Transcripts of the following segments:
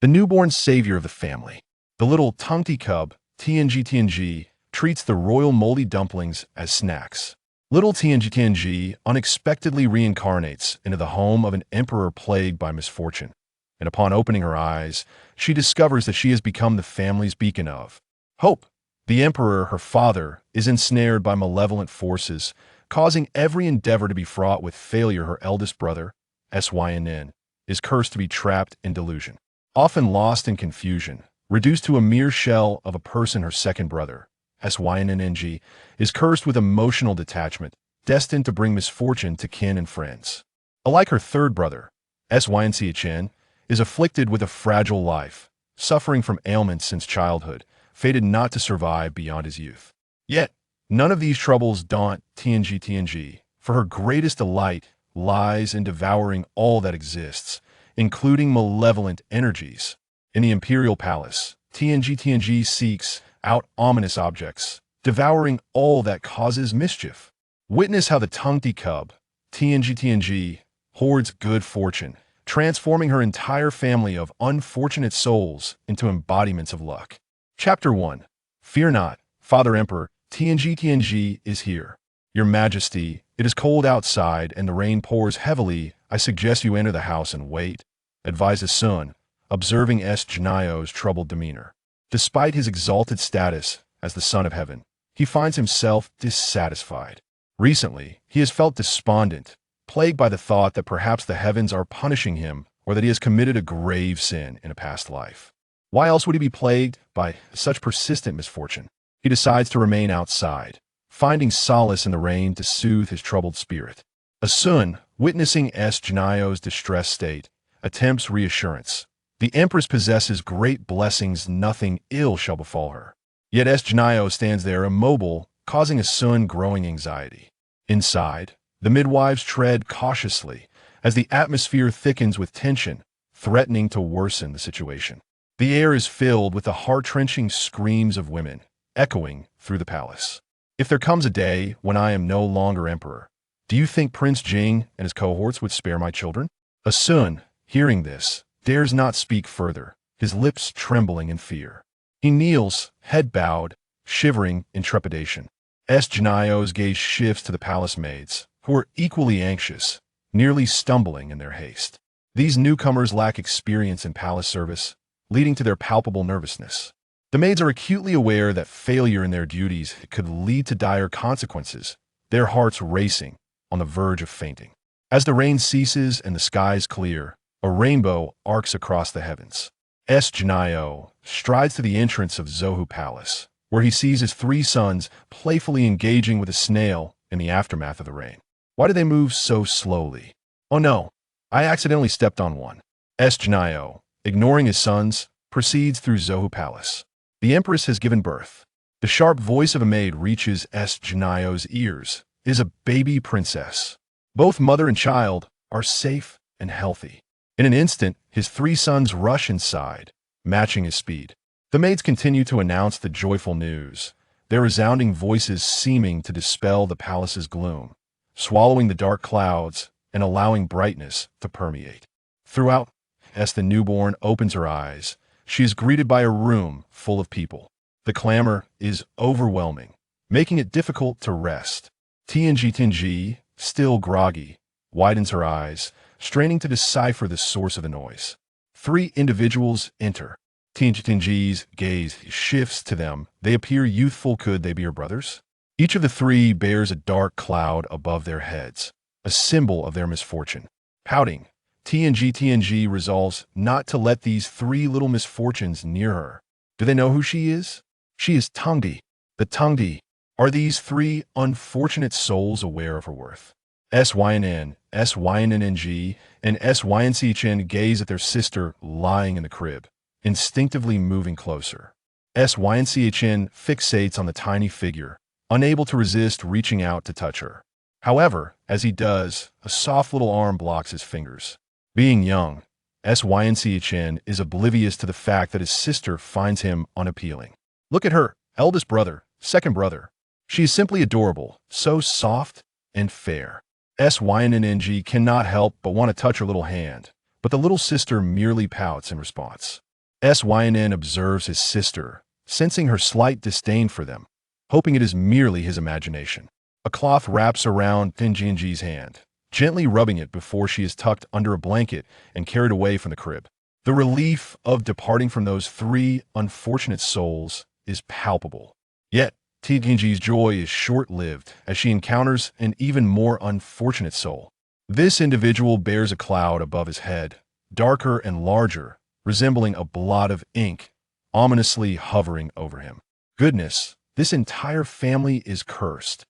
the newborn savior of the family. The little Taotao cub, TNG, treats the royal moldy dumplings as snacks. Little TNG unexpectedly reincarnates into the home of an emperor plagued by misfortune, and upon opening her eyes, she discovers that she has become the family's beacon of hope. The emperor, her father, is ensnared by malevolent forces, causing every endeavor to be fraught with failure. Her eldest brother, SYNN, is cursed to be trapped in delusion. Often lost in confusion, reduced to a mere shell of a person, her second brother, SYNNG, is cursed with emotional detachment, destined to bring misfortune to kin and friends. Alike her third brother, SYNCHN, is afflicted with a fragile life, suffering from ailments since childhood, fated not to survive beyond his youth. Yet, none of these troubles daunt TNG, for her greatest delight lies in devouring all that exists, including malevolent energies. In the imperial palace, TNG seeks out ominous objects, devouring all that causes mischief. Witness how the Taotao cub, TNG, hoards good fortune, transforming her entire family of unfortunate souls into embodiments of luck. Chapter 1. Fear not, Father Emperor, TNG is here. Your Majesty, it is cold outside and the rain pours heavily. I suggest you enter the house and wait, advises Sun, observing Junio's troubled demeanor. Despite his exalted status as the Son of Heaven, he finds himself dissatisfied. Recently, he has felt despondent, plagued by the thought that perhaps the heavens are punishing him or that he has committed a grave sin in a past life. Why else would he be plagued by such persistent misfortune? He decides to remain outside, finding solace in the rain to soothe his troubled spirit. Sun, witnessing Junio's distressed state, attempts reassurance. The Empress possesses great blessings, nothing ill shall befall her. Yet Junio stands there immobile, causing Sun growing anxiety. Inside, the midwives tread cautiously as the atmosphere thickens with tension, threatening to worsen the situation. The air is filled with the heart-wrenching screams of women, echoing through the palace. If there comes a day when I am no longer emperor, do you think Prince Jing and his cohorts would spare my children? Sun, hearing this, dares not speak further, his lips trembling in fear. He kneels, head bowed, shivering in trepidation. Junio's gaze shifts to the palace maids, who are equally anxious, nearly stumbling in their haste. These newcomers lack experience in palace service, leading to their palpable nervousness. The maids are acutely aware that failure in their duties could lead to dire consequences, their hearts racing, on the verge of fainting. As the rain ceases and the skies clear, a rainbow arcs across the heavens. Junio strides to the entrance of Zohu Palace, where he sees his three sons playfully engaging with a snail in the aftermath of the rain. Why do they move so slowly? Oh no, I accidentally stepped on one. Junio, ignoring his sons, proceeds through Zohu Palace. The Empress has given birth. The sharp voice of a maid reaches Junio's ears. It is a baby princess. Both mother and child are safe and healthy. In an instant, his three sons rush inside, matching his speed. The maids continue to announce the joyful news, their resounding voices seeming to dispel the palace's gloom, swallowing the dark clouds and allowing brightness to permeate. Throughout, as the newborn opens her eyes, she is greeted by a room full of people. The clamor is overwhelming, making it difficult to rest. TNG, still groggy, widens her eyes, straining to decipher the source of the noise. Three individuals enter. TNG's gaze shifts to them. They appear youthful. Could they be her brothers? Each of the three bears a dark cloud above their heads, a symbol of their misfortune. Pouting, TNG resolves not to let these three little misfortunes near her. Do they know who she is? She is Taotao. The Taotao. Are these three unfortunate souls aware of her worth? SYNN, SYNNG, and SYNCHN gaze at their sister lying in the crib, instinctively moving closer. SYNCHN fixates on the tiny figure, unable to resist reaching out to touch her. However, as he does, a soft little arm blocks his fingers. Being young, SYNCHN is oblivious to the fact that his sister finds him unappealing. Look at her, eldest brother, second brother. She is simply adorable, so soft and fair. SYNNG cannot help but want to touch her little hand, but the little sister merely pouts in response. Syn observes his sister, sensing her slight disdain for them, hoping it is merely his imagination. A cloth wraps around Tinjinji's hand, gently rubbing it before she is tucked under a blanket and carried away from the crib. The relief of departing from those three unfortunate souls is palpable. Yet, Tinjinji's joy is short-lived as she encounters an even more unfortunate soul. This individual bears a cloud above his head, darker and larger, resembling a blot of ink, ominously hovering over him. Goodness, this entire family is cursed.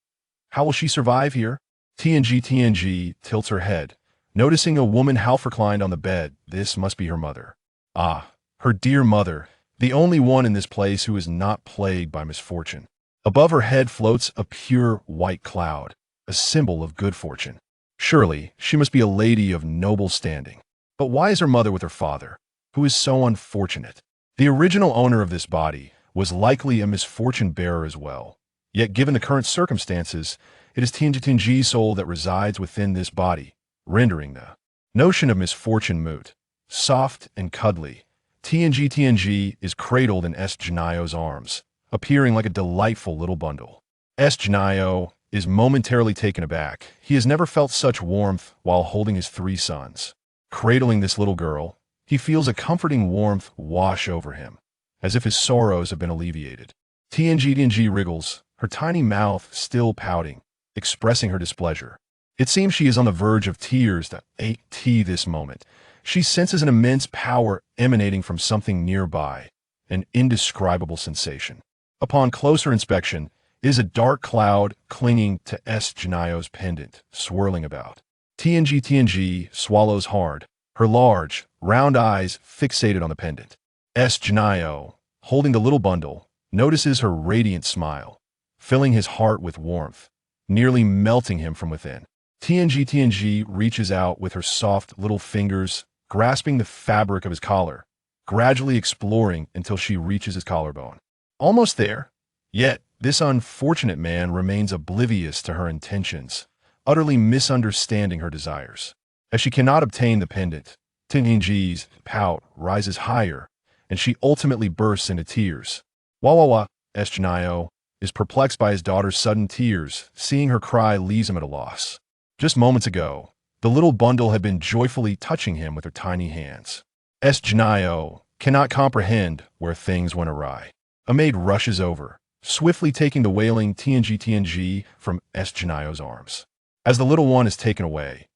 How will she survive here? TNG tilts her head, noticing a woman half reclined on the bed. This must be her mother. Ah, her dear mother, the only one in this place who is not plagued by misfortune. Above her head floats a pure white cloud, a symbol of good fortune. Surely, she must be a lady of noble standing. But why is her mother with her father, who is so unfortunate? The original owner of this body was likely a misfortune bearer as well. Yet given the current circumstances, it is Tinji's soul that resides within this body, rendering the notion of misfortune moot. Soft and cuddly, TNG is cradled in Junio's arms, appearing like a delightful little bundle. Junio is momentarily taken aback. He has never felt such warmth while holding his three sons. Cradling this little girl, he feels a comforting warmth wash over him, as if his sorrows have been alleviated. TNG wriggles, her tiny mouth still pouting, expressing her displeasure. It seems she is on the verge of tears this moment. She senses an immense power emanating from something nearby, an indescribable sensation. Upon closer inspection, it is a dark cloud clinging to Junio's pendant, swirling about. TNG swallows hard, her large, round eyes fixated on the pendant. Junio, holding the little bundle, notices her radiant smile, filling his heart with warmth, nearly melting him from within. TNG reaches out with her soft little fingers, grasping the fabric of his collar, gradually exploring until she reaches his collarbone. Almost there, yet this unfortunate man remains oblivious to her intentions, utterly misunderstanding her desires. As she cannot obtain the pendant, Tinjinji's pout rises higher, and she ultimately bursts into tears. Junio is perplexed by his daughter's sudden tears. Seeing her cry leaves him at a loss. Just moments ago, the little bundle had been joyfully touching him with her tiny hands. Junio cannot comprehend where things went awry. A maid rushes over, swiftly taking the wailing TNG from Junio's arms. As the little one is taken away,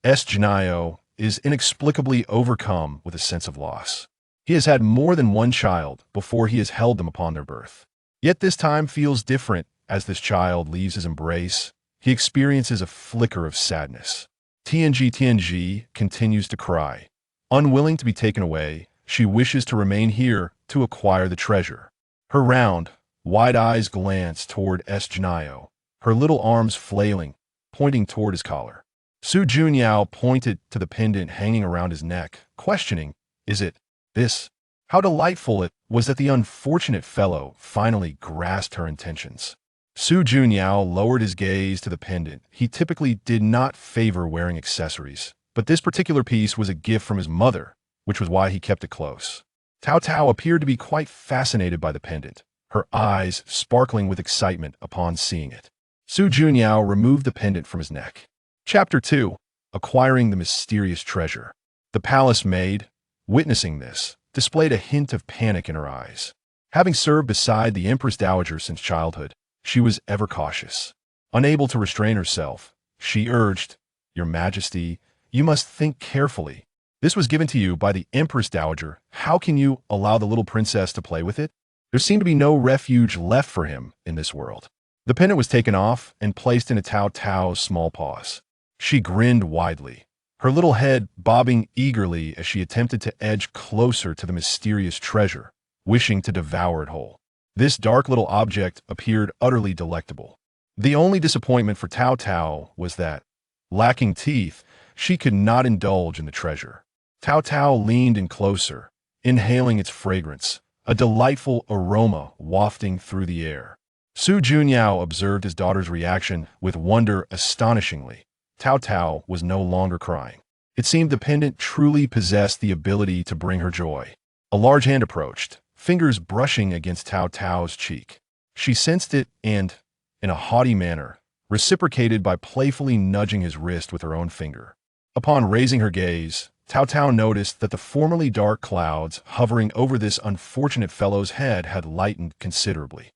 Junio is inexplicably overcome with a sense of loss. He has had more than one child before he has held them upon their birth. Yet this time feels different. As this child leaves his embrace, he experiences a flicker of sadness. TNG continues to cry. Unwilling to be taken away, she wishes to remain here to acquire the treasure. Her round, wide eyes glance toward Junio, her little arms flailing, pointing toward his collar. Su Junyao pointed to the pendant hanging around his neck, questioning, "Is it this?" How delightful it was that the unfortunate fellow finally grasped her intentions. Su Junyao lowered his gaze to the pendant. He typically did not favor wearing accessories, but this particular piece was a gift from his mother, which was why he kept it close. Taotao appeared to be quite fascinated by the pendant, her eyes sparkling with excitement upon seeing it. Su Junyao removed the pendant from his neck. Chapter 2. Acquiring the Mysterious Treasure. The palace maid, witnessing this, displayed a hint of panic in her eyes. Having served beside the Empress Dowager since childhood, she was ever cautious. Unable to restrain herself, she urged, "Your Majesty, you must think carefully. This was given to you by the Empress Dowager. How can you allow the little princess to play with it?" There seemed to be no refuge left for him in this world. The pendant was taken off and placed into Taotao's small paws. She grinned widely, her little head bobbing eagerly as she attempted to edge closer to the mysterious treasure, wishing to devour it whole. This dark little object appeared utterly delectable. The only disappointment for Taotao was that, lacking teeth, she could not indulge in the treasure. Taotao leaned in closer, inhaling its fragrance, a delightful aroma wafting through the air. Su Junyao observed his daughter's reaction with wonder. Astonishingly, Taotao was no longer crying. It seemed the pendant truly possessed the ability to bring her joy. A large hand approached, fingers brushing against Taotao's cheek. She sensed it and, in a haughty manner, reciprocated by playfully nudging his wrist with her own finger. Upon raising her gaze, Taotao noticed that the formerly dark clouds hovering over this unfortunate fellow's head had lightened considerably.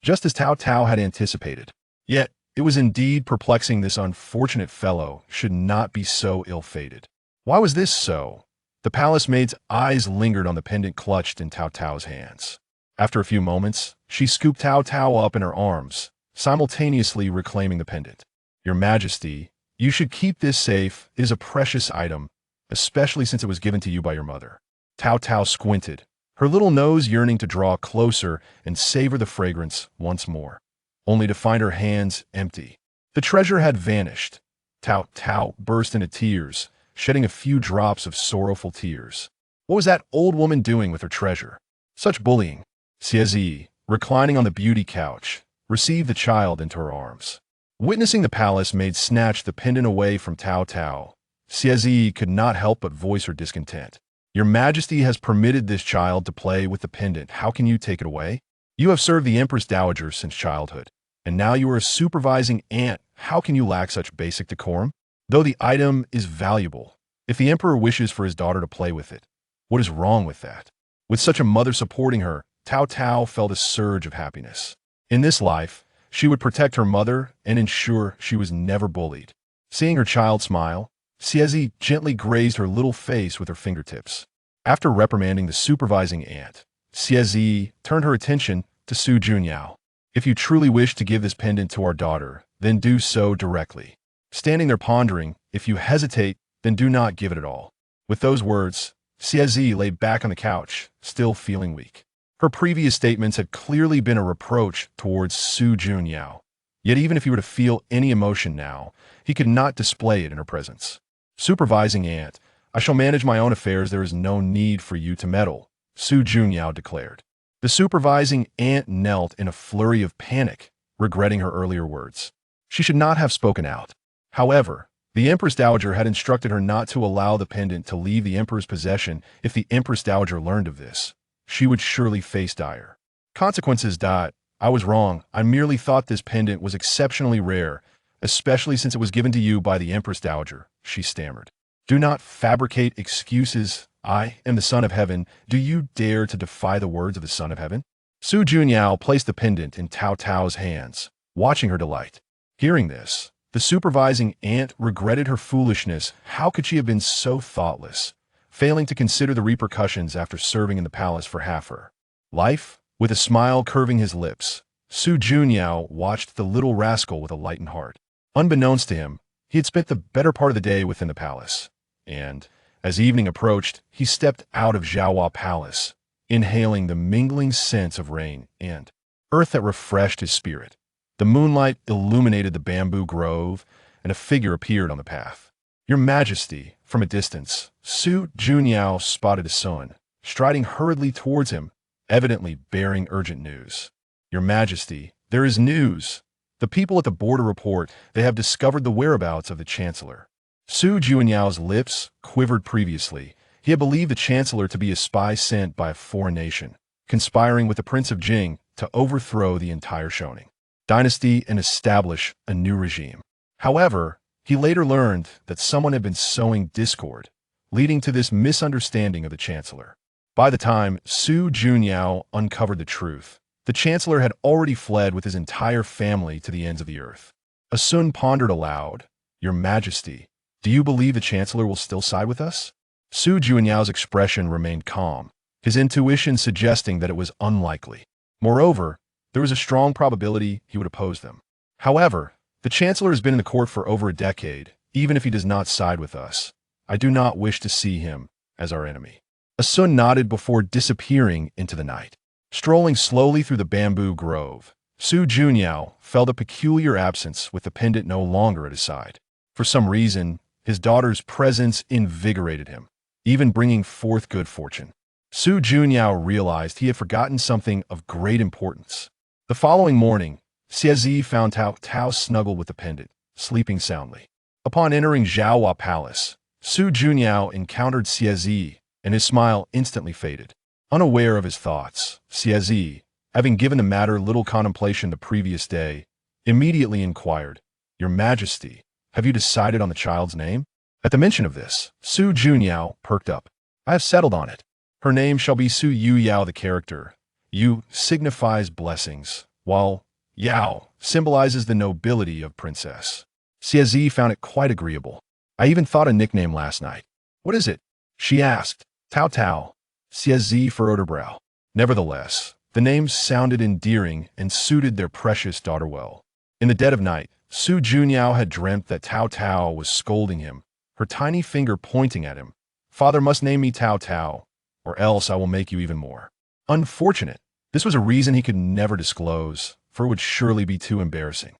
Just as Taotao had anticipated. Yet, it was indeed perplexing this unfortunate fellow should not be so ill-fated. Why was this so? The palace maid's eyes lingered on the pendant clutched in Taotao's hands. After a few moments, she scooped Taotao up in her arms, simultaneously reclaiming the pendant. Your Majesty, you should keep this safe. It is a precious item, especially since it was given to you by your mother. Taotao squinted, her little nose yearning to draw closer and savor the fragrance once more, only to find her hands empty. The treasure had vanished. Taotao burst into tears, shedding a few drops of sorrowful tears. What was that old woman doing with her treasure? Such bullying. Xiezi, reclining on the beauty couch, received the child into her arms. Witnessing the palace maid snatch the pendant away from Taotao, Xiezi could not help but voice her discontent. Your Majesty has permitted this child to play with the pendant. How can you take it away? You have served the Empress Dowager since childhood, and now you are a supervising aunt. How can you lack such basic decorum? Though the item is valuable, if the Emperor wishes for his daughter to play with it, what is wrong with that? With such a mother supporting her, Taotao felt a surge of happiness. In this life, she would protect her mother and ensure she was never bullied. Seeing her child smile, Xiezi gently grazed her little face with her fingertips. After reprimanding the supervising aunt, Xiezi turned her attention to Su Junyao. If you truly wish to give this pendant to our daughter, then do so directly. Standing there pondering, if you hesitate, then do not give it at all. With those words, Xiezi lay back on the couch, still feeling weak. Her previous statements had clearly been a reproach towards Su Junyao. Yet even if he were to feel any emotion now, he could not display it in her presence. Supervising aunt, I shall manage my own affairs. There is no need for you to meddle, Su Junyao declared. The supervising aunt knelt in a flurry of panic, regretting her earlier words. She should not have spoken out. However, the Empress Dowager had instructed her not to allow the pendant to leave the Emperor's possession. If the Empress Dowager learned of this, she would surely face dire consequences. I was wrong. I merely thought this pendant was exceptionally rare, especially since it was given to you by the Empress Dowager, she stammered. Do not fabricate excuses. I am the Son of Heaven. Do you dare to defy the words of the Son of Heaven? Su Junyao placed the pendant in Taotao's hands, watching her delight. Hearing this, the supervising aunt regretted her foolishness. How could she have been so thoughtless, failing to consider the repercussions after serving in the palace for half her life? With a smile curving his lips, Su Junyao watched the little rascal with a lightened heart. Unbeknownst to him, he had spent the better part of the day within the palace, and, as evening approached, he stepped out of Zhaohua Palace, inhaling the mingling scents of rain and earth that refreshed his spirit. The moonlight illuminated the bamboo grove, and a figure appeared on the path. Your Majesty, from a distance, Su Junyao spotted a son, striding hurriedly towards him, evidently bearing urgent news. Your Majesty, there is news. The people at the border report they have discovered the whereabouts of the Chancellor. Su Junyao's lips quivered previously. He had believed the Chancellor to be a spy sent by a foreign nation, conspiring with the Prince of Jing to overthrow the entire Shoning dynasty and establish a new regime. However, he later learned that someone had been sowing discord, leading to this misunderstanding of the Chancellor. By the time Su Junyao uncovered the truth, the Chancellor had already fled with his entire family to the ends of the earth. Asun pondered aloud, Your Majesty, do you believe the Chancellor will still side with us? Su Junyao's expression remained calm, his intuition suggesting that it was unlikely. Moreover, there was a strong probability he would oppose them. However, the Chancellor has been in the court for over a decade. Even if he does not side with us, I do not wish to see him as our enemy. Asun nodded before disappearing into the night. Strolling slowly through the bamboo grove, Su Junyao felt a peculiar absence with the pendant no longer at his side. For some reason, his daughter's presence invigorated him, even bringing forth good fortune. Su Junyao realized he had forgotten something of great importance. The following morning, Xiezi found Taotao snuggled with the pendant, sleeping soundly. Upon entering Zhaohua Palace, Su Junyao encountered Xiezi, and his smile instantly faded. Unaware of his thoughts, Xiezi, having given the matter little contemplation the previous day, immediately inquired, "Your Majesty, have you decided on the child's name?" At the mention of this, Su Junyao perked up. "I have settled on it. Her name shall be Su Yu Yao. The character Yu signifies blessings, while Yao symbolizes the nobility of princess." Xiezi found it quite agreeable. "I even thought a nickname last night." "What is it?" she asked. "Taotao." Xiezi furrowed her brow. Nevertheless, the name sounded endearing and suited their precious daughter well. In the dead of night, Su Junyao had dreamt that Taotao was scolding him, her tiny finger pointing at him. "Father must name me Taotao, or else I will make you even more." Unfortunate. This was a reason he could never disclose, for it would surely be too embarrassing.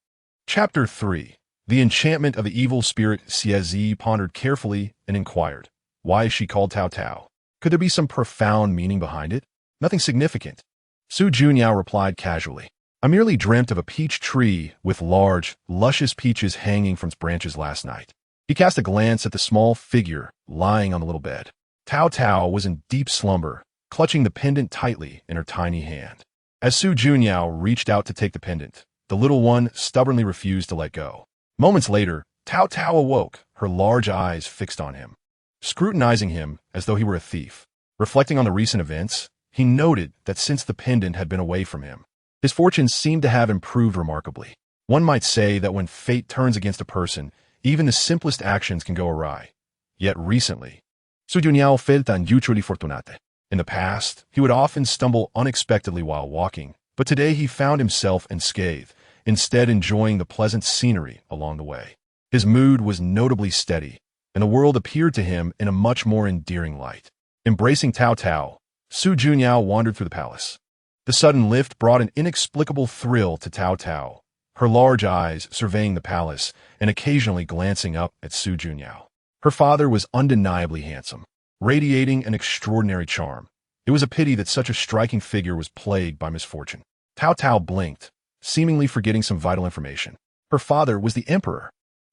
Chapter 3. The Enchantment of the Evil Spirit. Xiezi pondered carefully and inquired, "Why is she called Taotao? Could there be some profound meaning behind it?" "Nothing significant." Su Junyao replied casually. "I merely dreamt of a peach tree with large, luscious peaches hanging from its branches last night." He cast a glance at the small figure lying on the little bed. Taotao was in deep slumber, clutching the pendant tightly in her tiny hand. As Su Junyao reached out to take the pendant, the little one stubbornly refused to let go. Moments later, Taotao awoke, her large eyes fixed on him, scrutinizing him as though he were a thief. Reflecting on the recent events, he noted that since the pendant had been away from him, his fortunes seemed to have improved remarkably. One might say that when fate turns against a person, even the simplest actions can go awry. Yet recently, Su Junyao felt unusually fortunate. In the past, he would often stumble unexpectedly while walking, but today he found himself unscathed, instead enjoying the pleasant scenery along the way. His mood was notably steady, and the world appeared to him in a much more endearing light. Embracing Taotao, Su Junyao wandered through the palace. The sudden lift brought an inexplicable thrill to Taotao, her large eyes surveying the palace and occasionally glancing up at Su Junyao. Her father was undeniably handsome, radiating an extraordinary charm. It was a pity that such a striking figure was plagued by misfortune. Taotao blinked, seemingly forgetting some vital information. Her father was the emperor.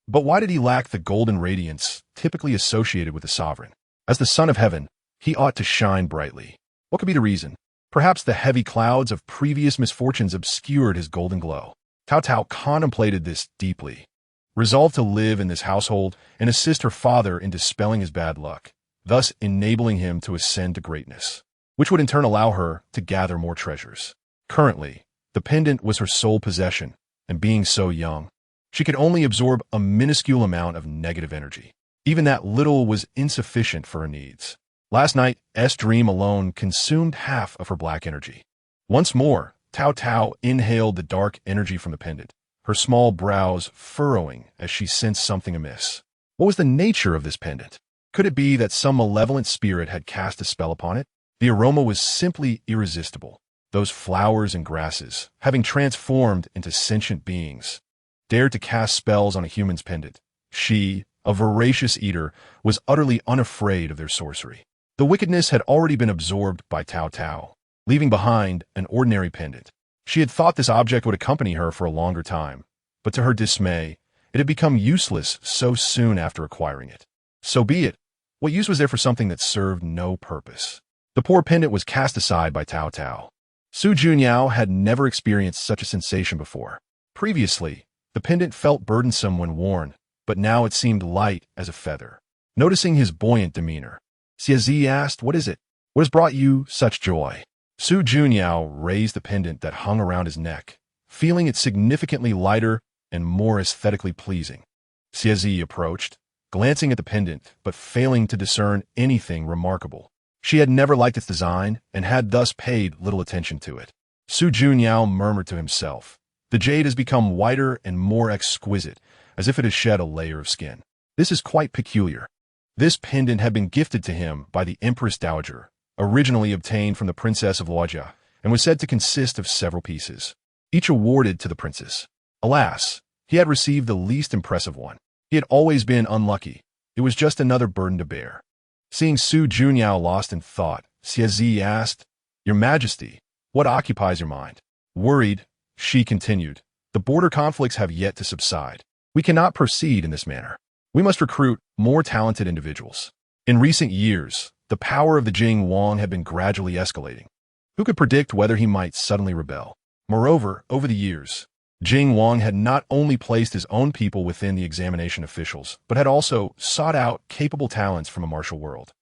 But why did he lack the golden radiance typically associated with the sovereign? As the son of heaven, he ought to shine brightly. What could be the reason? Perhaps the heavy clouds of previous misfortunes obscured his golden glow. Taotao contemplated this deeply, resolved to live in this household and assist her father in dispelling his bad luck, thus enabling him to ascend to greatness, which would in turn allow her to gather more treasures. Currently, the pendant was her sole possession, and being so young, she could only absorb a minuscule amount of negative energy. Even that little was insufficient for her needs. Last night's dream alone consumed half of her black energy. Once more, Taotao inhaled the dark energy from the pendant, her small brows furrowing as she sensed something amiss. What was the nature of this pendant? Could it be that some malevolent spirit had cast a spell upon it? The aroma was simply irresistible. Those flowers and grasses, having transformed into sentient beings, dared to cast spells on a human's pendant. She, a voracious eater, was utterly unafraid of their sorcery. The wickedness had already been absorbed by Taotao, leaving behind an ordinary pendant. She had thought this object would accompany her for a longer time, but to her dismay, it had become useless so soon after acquiring it. So be it. What use was there for something that served no purpose? The poor pendant was cast aside by Taotao. Su Junyao had never experienced such a sensation before. Previously, the pendant felt burdensome when worn, but now it seemed light as a feather. Noticing his buoyant demeanor, Xiezi asked, "What is it? What has brought you such joy?" Su Junyao raised the pendant that hung around his neck, feeling it significantly lighter and more aesthetically pleasing. Xiezi approached, glancing at the pendant but failing to discern anything remarkable. She had never liked its design and had thus paid little attention to it. Su Junyao murmured to himself, "The jade has become whiter and more exquisite, as if it has shed a layer of skin. This is quite peculiar." This pendant had been gifted to him by the Empress Dowager, originally obtained from the Princess of Luojia, and was said to consist of several pieces, each awarded to the princess. Alas, he had received the least impressive one. He had always been unlucky. It was just another burden to bear. Seeing Su Junyao lost in thought, Xiezi asked, "Your Majesty, what occupies your mind?" Worried, she continued, "The border conflicts have yet to subside. We cannot proceed in this manner. We must recruit more talented individuals. In recent years, the power of the Jing Wang had been gradually escalating. Who could predict whether he might suddenly rebel? Moreover, over the years, Jing Wang had not only placed his own people within the examination officials, but had also sought out capable talents from a martial world.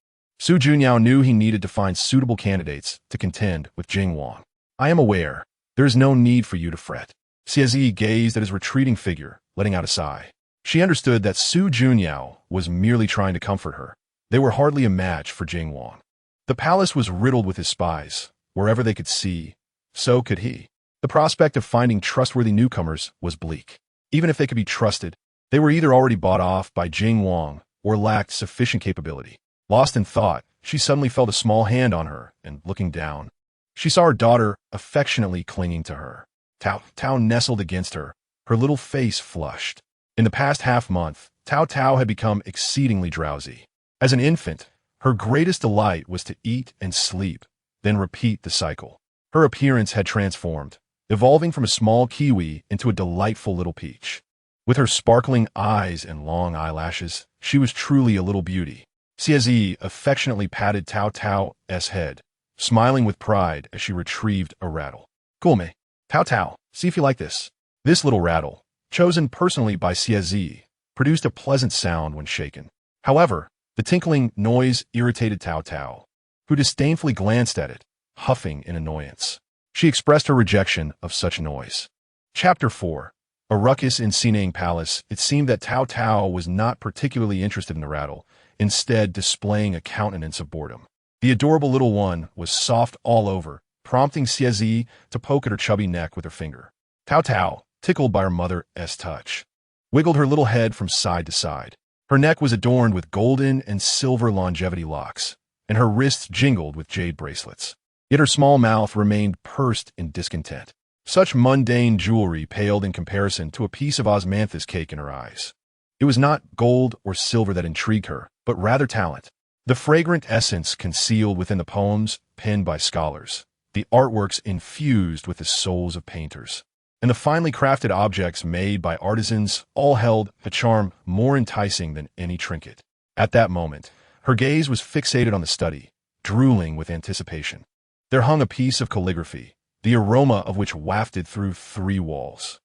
Su Junyao knew he needed to find suitable candidates to contend with Jing Wang. I am aware. There is no need for you to fret. Xie gazed at his retreating figure, letting out a sigh. She understood that Su Junyao was merely trying to comfort her. They were hardly a match for Jing Wang. The palace was riddled with his spies. Wherever they could see, so could he. The prospect of finding trustworthy newcomers was bleak. Even if they could be trusted, they were either already bought off by Jing Wang or lacked sufficient capability. Lost in thought, she suddenly felt a small hand on her, and looking down, she saw her daughter affectionately clinging to her. Taotao nestled against her, her little face flushed. In the past half-month, Taotao had become exceedingly drowsy. As an infant, her greatest delight was to eat and sleep, then repeat the cycle. Her appearance had transformed, evolving from a small kiwi into a delightful little peach. With her sparkling eyes and long eyelashes, she was truly a little beauty. Xie affectionately patted Taotao's head, smiling with pride as she retrieved a rattle. Gourmet. Taotao, see if you like this. This little rattle, chosen personally by Xie, produced a pleasant sound when shaken. However, the tinkling noise irritated Taotao, who disdainfully glanced at it, huffing in annoyance. She expressed her rejection of such noise. Chapter 4. A ruckus in Sinang Palace. It seemed that Taotao was not particularly interested in the rattle, instead displaying a countenance of boredom. The adorable little one was soft all over, prompting Xie to poke at her chubby neck with her finger. Taotao, tickled by her mother's touch, wiggled her little head from side to side. Her neck was adorned with golden and silver longevity locks, and her wrists jingled with jade bracelets. Yet her small mouth remained pursed in discontent. Such mundane jewelry paled in comparison to a piece of osmanthus cake in her eyes. It was not gold or silver that intrigued her, but rather talent. The fragrant essence concealed within the poems penned by scholars, the artworks infused with the souls of painters, and the finely crafted objects made by artisans all held a charm more enticing than any trinket. At that moment, her gaze was fixated on the study, drooling with anticipation. There hung a piece of calligraphy, the aroma of which wafted through 3 walls.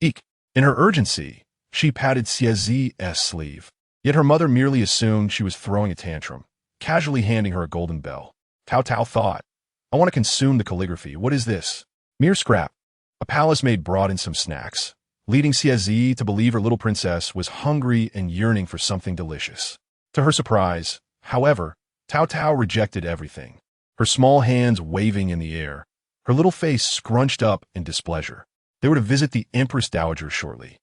Eek! In her urgency, she patted Xie's sleeve. Yet her mother merely assumed she was throwing a tantrum, casually handing her a golden bell. Taotao thought, I want to consume the calligraphy. What is this? Mere scrap. A palace maid brought in some snacks, leading Xie to believe her little princess was hungry and yearning for something delicious. To her surprise, however, Taotao rejected everything, her small hands waving in the air, her little face scrunched up in displeasure. They were to visit the Empress Dowager shortly,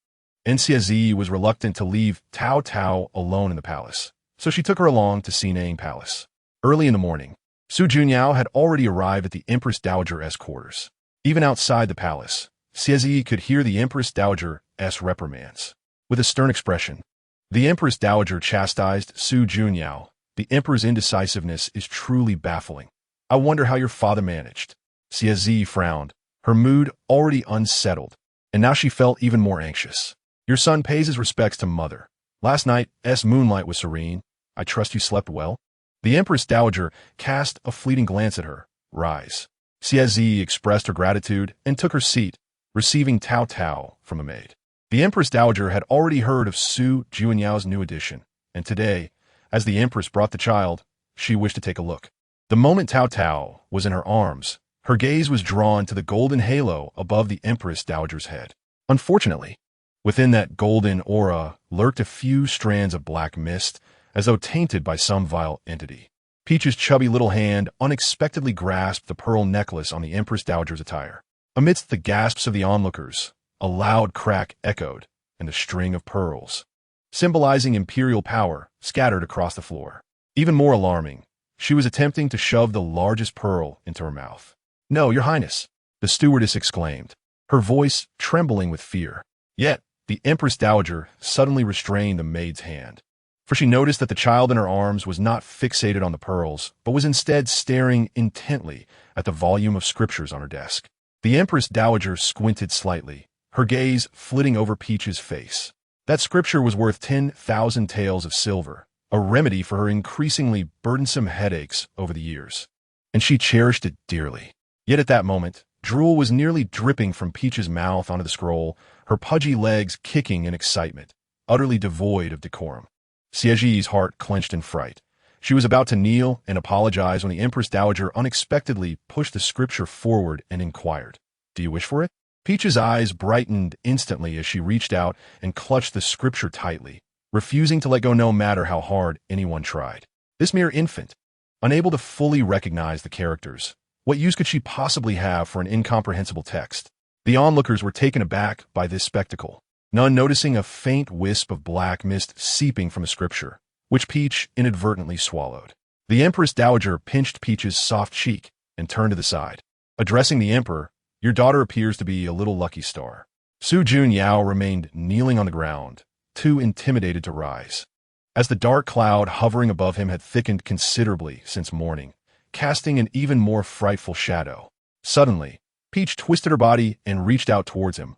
and Xie was reluctant to leave Taotao alone in the palace, so she took her along to Sinang Palace. Early in the morning, Su Junyao had already arrived at the Empress Dowager's quarters. Even outside the palace, Xie could hear the Empress Dowager's reprimands. With a stern expression, the Empress Dowager chastised Su Junyao. The Emperor's indecisiveness is truly baffling. I wonder how your father managed. Xie frowned, her mood already unsettled, and now she felt even more anxious. Your son pays his respects to mother. Last night's moonlight was serene. I trust you slept well? The Empress Dowager cast a fleeting glance at her. Rise. Xie expressed her gratitude and took her seat, receiving Taotao from a maid. The Empress Dowager had already heard of Su Junyao's new addition, and today, as the Empress brought the child, she wished to take a look. The moment Taotao was in her arms, her gaze was drawn to the golden halo above the Empress Dowager's head. Unfortunately, within that golden aura lurked a few strands of black mist, as though tainted by some vile entity. Peach's chubby little hand unexpectedly grasped the pearl necklace on the Empress Dowager's attire. Amidst the gasps of the onlookers, a loud crack echoed, and the string of pearls, symbolizing imperial power, scattered across the floor. Even more alarming, she was attempting to shove the largest pearl into her mouth. No, your highness, the stewardess exclaimed, her voice trembling with fear. Yet, the Empress Dowager suddenly restrained the maid's hand, for she noticed that the child in her arms was not fixated on the pearls, but was instead staring intently at the volume of scriptures on her desk. The Empress Dowager squinted slightly, her gaze flitting over Peach's face. That scripture was worth 10,000 taels of silver, a remedy for her increasingly burdensome headaches over the years. And she cherished it dearly. Yet at that moment, drool was nearly dripping from Peach's mouth onto the scroll, her pudgy legs kicking in excitement, utterly devoid of decorum. Xieji's heart clenched in fright. She was about to kneel and apologize when the Empress Dowager unexpectedly pushed the scripture forward and inquired, "Do you wish for it?" Peach's eyes brightened instantly as she reached out and clutched the scripture tightly, refusing to let go no matter how hard anyone tried. This mere infant, unable to fully recognize the characters, what use could she possibly have for an incomprehensible text? The onlookers were taken aback by this spectacle, none noticing a faint wisp of black mist seeping from the scripture, which Peach inadvertently swallowed. The Empress Dowager pinched Peach's soft cheek and turned to the side. Addressing the Emperor, "Your daughter appears to be a little lucky star." Su Junyao remained kneeling on the ground, too intimidated to rise. As the dark cloud hovering above him had thickened considerably since morning, casting an even more frightful shadow. Suddenly, Peach twisted her body and reached out towards him.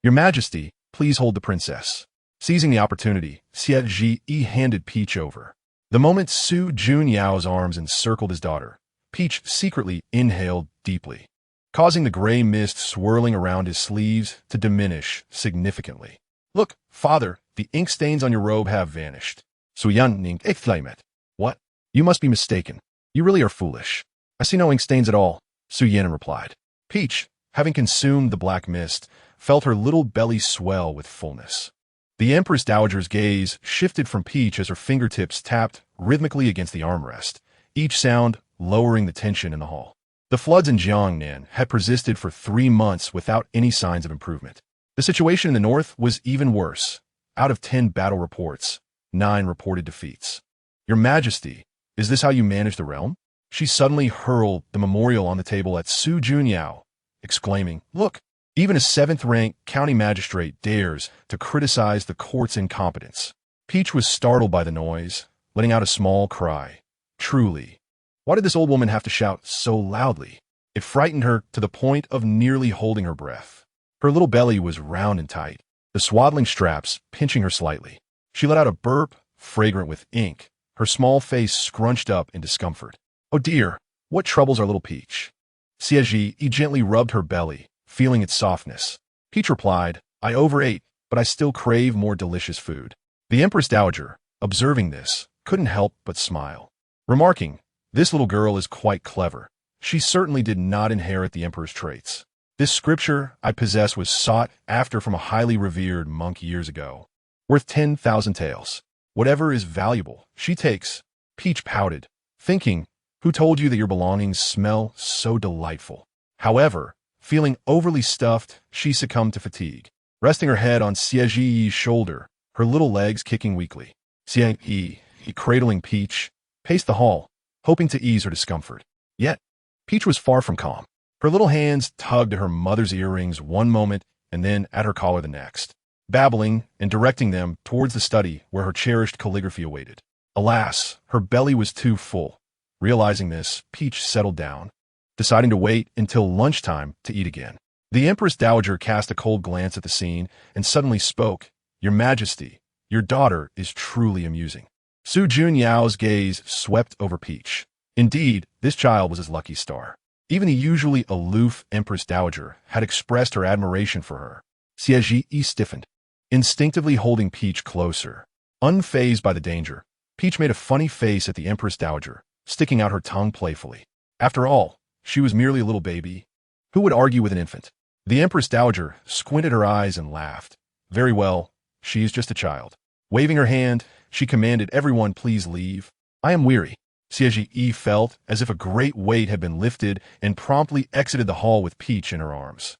"Your Majesty, please hold the princess." Seizing the opportunity, Xie handed Peach over. The moment Su Junyao's arms encircled his daughter, Peach secretly inhaled deeply, causing the gray mist swirling around his sleeves to diminish significantly. "Look, father, the ink stains on your robe have vanished." Su Yan exclaimed. "What? You must be mistaken. You really are foolish." "I see no ink stains at all," Su Yan replied. Peach, having consumed the black mist, felt her little belly swell with fullness. The Empress Dowager's gaze shifted from Peach as her fingertips tapped rhythmically against the armrest, each sound lowering the tension in the hall. The floods in Jiangnan had persisted for 3 months without any signs of improvement. The situation in the north was even worse. Out of 10 battle reports, 9 reported defeats. "Your Majesty, is this how you manage the realm?" She suddenly hurled the memorial on the table at Su Junyao, exclaiming, "Look, even a 7th-rank county magistrate dares to criticize the court's incompetence." Peach was startled by the noise, letting out a small cry. Truly, why did this old woman have to shout so loudly? It frightened her to the point of nearly holding her breath. Her little belly was round and tight, the swaddling straps pinching her slightly. She let out a burp, fragrant with ink, her small face scrunched up in discomfort. "Oh dear, what troubles our little Peach?" Xie gently rubbed her belly, feeling its softness. Peach replied, "I overate, but I still crave more delicious food." The Empress Dowager, observing this, couldn't help but smile, remarking, "This little girl is quite clever. She certainly did not inherit the Emperor's traits. This scripture I possess was sought after from a highly revered monk years ago, worth 10,000 taels. Whatever is valuable, she takes." Peach pouted, thinking, "Who told you that your belongings smell so delightful?" However, feeling overly stuffed, she succumbed to fatigue, resting her head on Xieji's shoulder, her little legs kicking weakly. Xie, cradling Peach, paced the hall, hoping to ease her discomfort. Yet, Peach was far from calm. Her little hands tugged at her mother's earrings one moment and then at her collar the next, babbling and directing them towards the study where her cherished calligraphy awaited. Alas, her belly was too full. Realizing this, Peach settled down, deciding to wait until lunchtime to eat again. The Empress Dowager cast a cold glance at the scene and suddenly spoke, "Your Majesty, your daughter is truly amusing." Su Junyao's gaze swept over Peach. Indeed, this child was his lucky star. Even the usually aloof Empress Dowager had expressed her admiration for her. Xie stiffened, instinctively holding Peach closer. Unfazed by the danger, Peach made a funny face at the Empress Dowager, sticking out her tongue playfully. After all, she was merely a little baby. Who would argue with an infant? The Empress Dowager squinted her eyes and laughed. "Very well, she is just a child." Waving her hand, she commanded everyone please leave. "I am weary." Xie felt as if a great weight had been lifted and promptly exited the hall with Peach in her arms.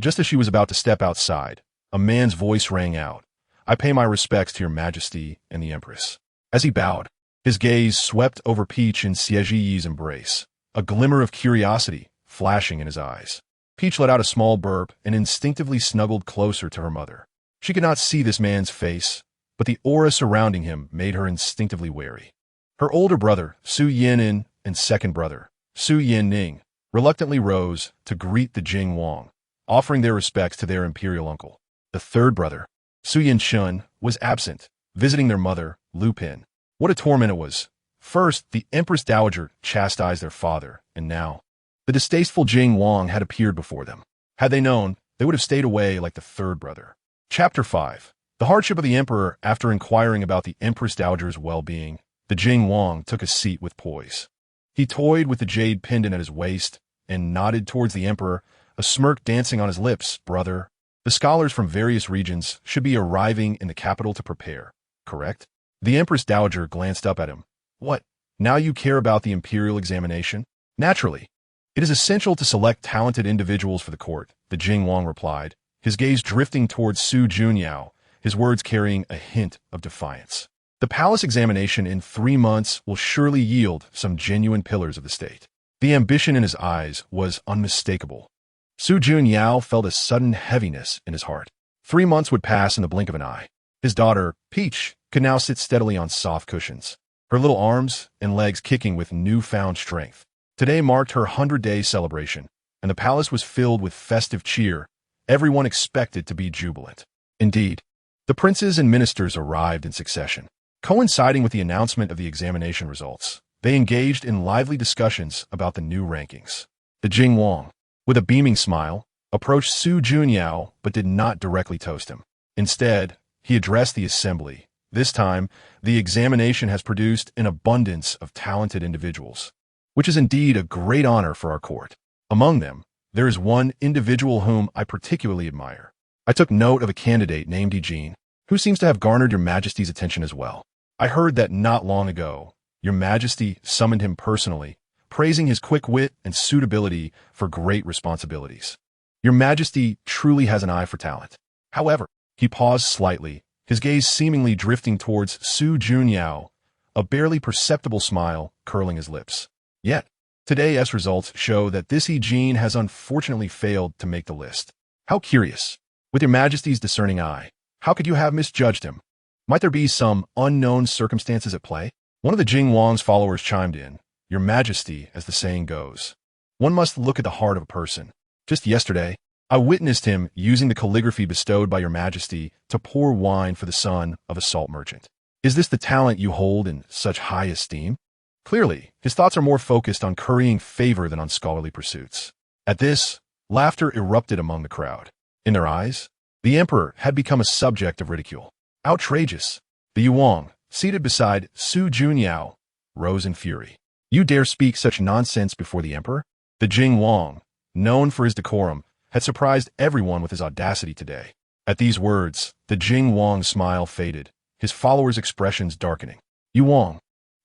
Just as she was about to step outside, a man's voice rang out, "I pay my respects to your Majesty and the Empress." As he bowed, his gaze swept over Peach in Xieji's embrace, a glimmer of curiosity flashing in his eyes. Peach let out a small burp and instinctively snuggled closer to her mother. She could not see this man's face, but the aura surrounding him made her instinctively wary. Her older brother, Su Yinan, and second brother, Su Yanning, reluctantly rose to greet the Jing Wang, offering their respects to their imperial uncle. The third brother, Su Yanshun, was absent, visiting their mother, Lupin. What a torment it was. First, the Empress Dowager chastised their father, and now, the distasteful Jing Wang had appeared before them. Had they known, they would have stayed away like the third brother. Chapter 5. The hardship of the emperor. After inquiring about the Empress Dowager's well-being, the Jing Wang took a seat with poise. He toyed with the jade pendant at his waist and nodded towards the emperor, a smirk dancing on his lips. Brother, the scholars from various regions should be arriving in the capital to prepare, correct? The Empress Dowager glanced up at him. What, now you care about the imperial examination? Naturally. It is essential to select talented individuals for the court, the Jing Wang replied, his gaze drifting towards Su Junyao, his words carrying a hint of defiance. The palace examination in 3 months will surely yield some genuine pillars of the state. The ambition in his eyes was unmistakable. Su Junyao felt a sudden heaviness in his heart. 3 months would pass in the blink of an eye. His daughter, Peach, could now sit steadily on soft cushions, her little arms and legs kicking with newfound strength. Today marked her 100-day celebration, and the palace was filled with festive cheer. Everyone expected to be jubilant. Indeed, the princes and ministers arrived in succession. Coinciding with the announcement of the examination results, they engaged in lively discussions about the new rankings. The Jing Wang, with a beaming smile, approached Su Junyao but did not directly toast him. Instead, he addressed the assembly. This time, the examination has produced an abundance of talented individuals, which is indeed a great honor for our court. Among them, there is one individual whom I particularly admire. I took note of a candidate named Eugene, who seems to have garnered your majesty's attention as well. I heard that not long ago, your majesty summoned him personally, praising his quick wit and suitability for great responsibilities. Your majesty truly has an eye for talent. However, he paused slightly, his gaze seemingly drifting towards Su Junyao, a barely perceptible smile curling his lips. Yet, today's results show that this Eugene has unfortunately failed to make the list. How curious. With your majesty's discerning eye, how could you have misjudged him? Might there be some unknown circumstances at play? One of the Jing Wang's followers chimed in. Your majesty, as the saying goes. One must look at the heart of a person. Just yesterday, I witnessed him using the calligraphy bestowed by your majesty to pour wine for the son of a salt merchant. Is this the talent you hold in such high esteem? Clearly, his thoughts are more focused on currying favor than on scholarly pursuits. At this, laughter erupted among the crowd. In their eyes, the emperor had become a subject of ridicule. Outrageous. The Yuang, seated beside Su Junyao, rose in fury. You dare speak such nonsense before the emperor? The Jing Wang, known for his decorum, had surprised everyone with his audacity today. At these words, the Jing Wang's smile faded, his followers' expressions darkening. Yuang,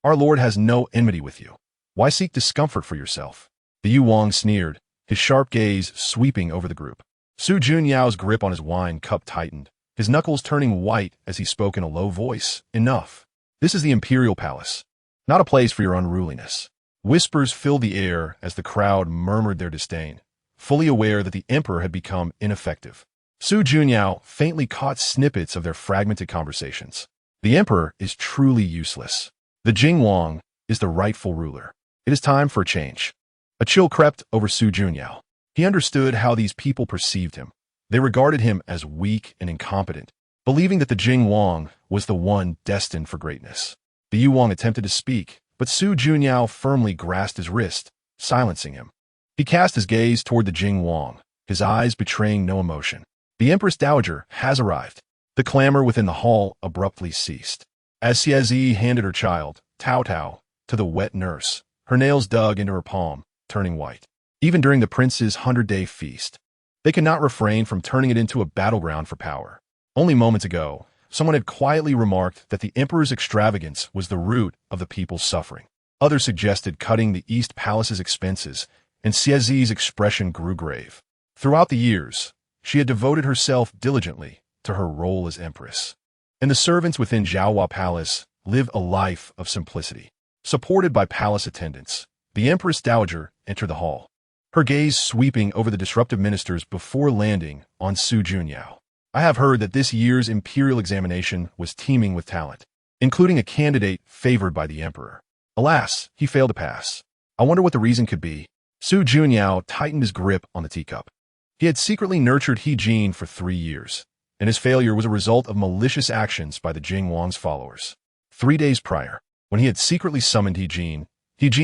our lord has no enmity with you. Why seek discomfort for yourself? The Yuang sneered, his sharp gaze sweeping over the group. Su Junyao's grip on his wine cup tightened, his knuckles turning white as he spoke in a low voice. Enough. This is the imperial palace, not a place for your unruliness. Whispers filled the air as the crowd murmured their disdain, fully aware that the emperor had become ineffective. Su Junyao faintly caught snippets of their fragmented conversations. The emperor is truly useless. The Jing Wang is the rightful ruler. It is time for a change. A chill crept over Su Junyao. He understood how these people perceived him. They regarded him as weak and incompetent, believing that the Jing Wang was the one destined for greatness. The Yuang attempted to speak, but Su Junyao firmly grasped his wrist, silencing him. He cast his gaze toward the Jing Wang, his eyes betraying no emotion. The Empress Dowager has arrived. The clamor within the hall abruptly ceased. As Xiezi handed her child, Taotao, to the wet nurse, her nails dug into her palm, turning white. Even during the prince's 100-day feast, they could not refrain from turning it into a battleground for power. Only moments ago, someone had quietly remarked that the emperor's extravagance was the root of the people's suffering. Others suggested cutting the East Palace's expenses, and Xiezi's expression grew grave. Throughout the years, she had devoted herself diligently to her role as empress. And the servants within Zhaohua Palace lived a life of simplicity. Supported by palace attendants, the Empress Dowager entered the hall, her gaze sweeping over the disruptive ministers before landing on Su Junyao. I have heard that this year's imperial examination was teeming with talent, including a candidate favored by the emperor. Alas, he failed to pass. I wonder what the reason could be. Su Junyao tightened his grip on the teacup. He had secretly nurtured He Jin for 3 years, and his failure was a result of malicious actions by the Jing Wang's followers. 3 days prior, when he had secretly summoned He Jin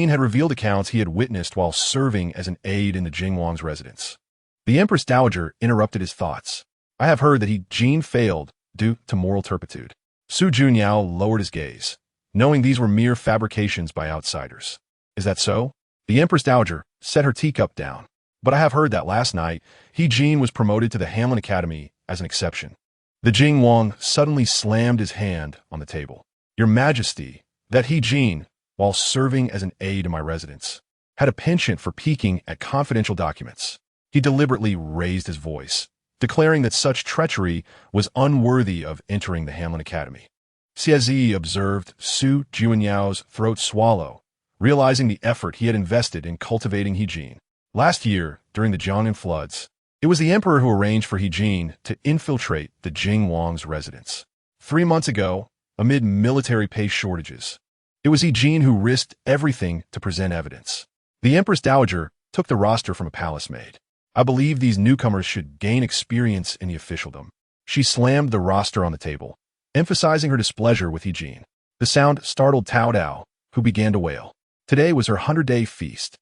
had revealed accounts he had witnessed while serving as an aide in the Jingwang's residence. The Empress Dowager interrupted his thoughts. I have heard that He Jin failed due to moral turpitude. Su Junyao lowered his gaze, knowing these were mere fabrications by outsiders. Is that so? The Empress Dowager set her teacup down. But I have heard that last night, He Jin was promoted to the Hamlin Academy as an exception. The Jingwang suddenly slammed his hand on the table. Your Majesty, that He Jin, while serving as an aide in my residence, had a penchant for peeking at confidential documents. He deliberately raised his voice, declaring that such treachery was unworthy of entering the Hamlin Academy. Xiazi observed Su Juanyao's throat swallow, realizing the effort he had invested in cultivating He Jin. Last year, during the Jiangnan floods, it was the emperor who arranged for He Jin to infiltrate the Jingwang's residence. 3 months ago, amid military pay shortages, it was He Jin who risked everything to present evidence. The Empress Dowager took the roster from a palace maid. I believe these newcomers should gain experience in the officialdom. She slammed the roster on the table, emphasizing her displeasure with He Jin. The sound startled Taotao, who began to wail. Today was her 100-day feast.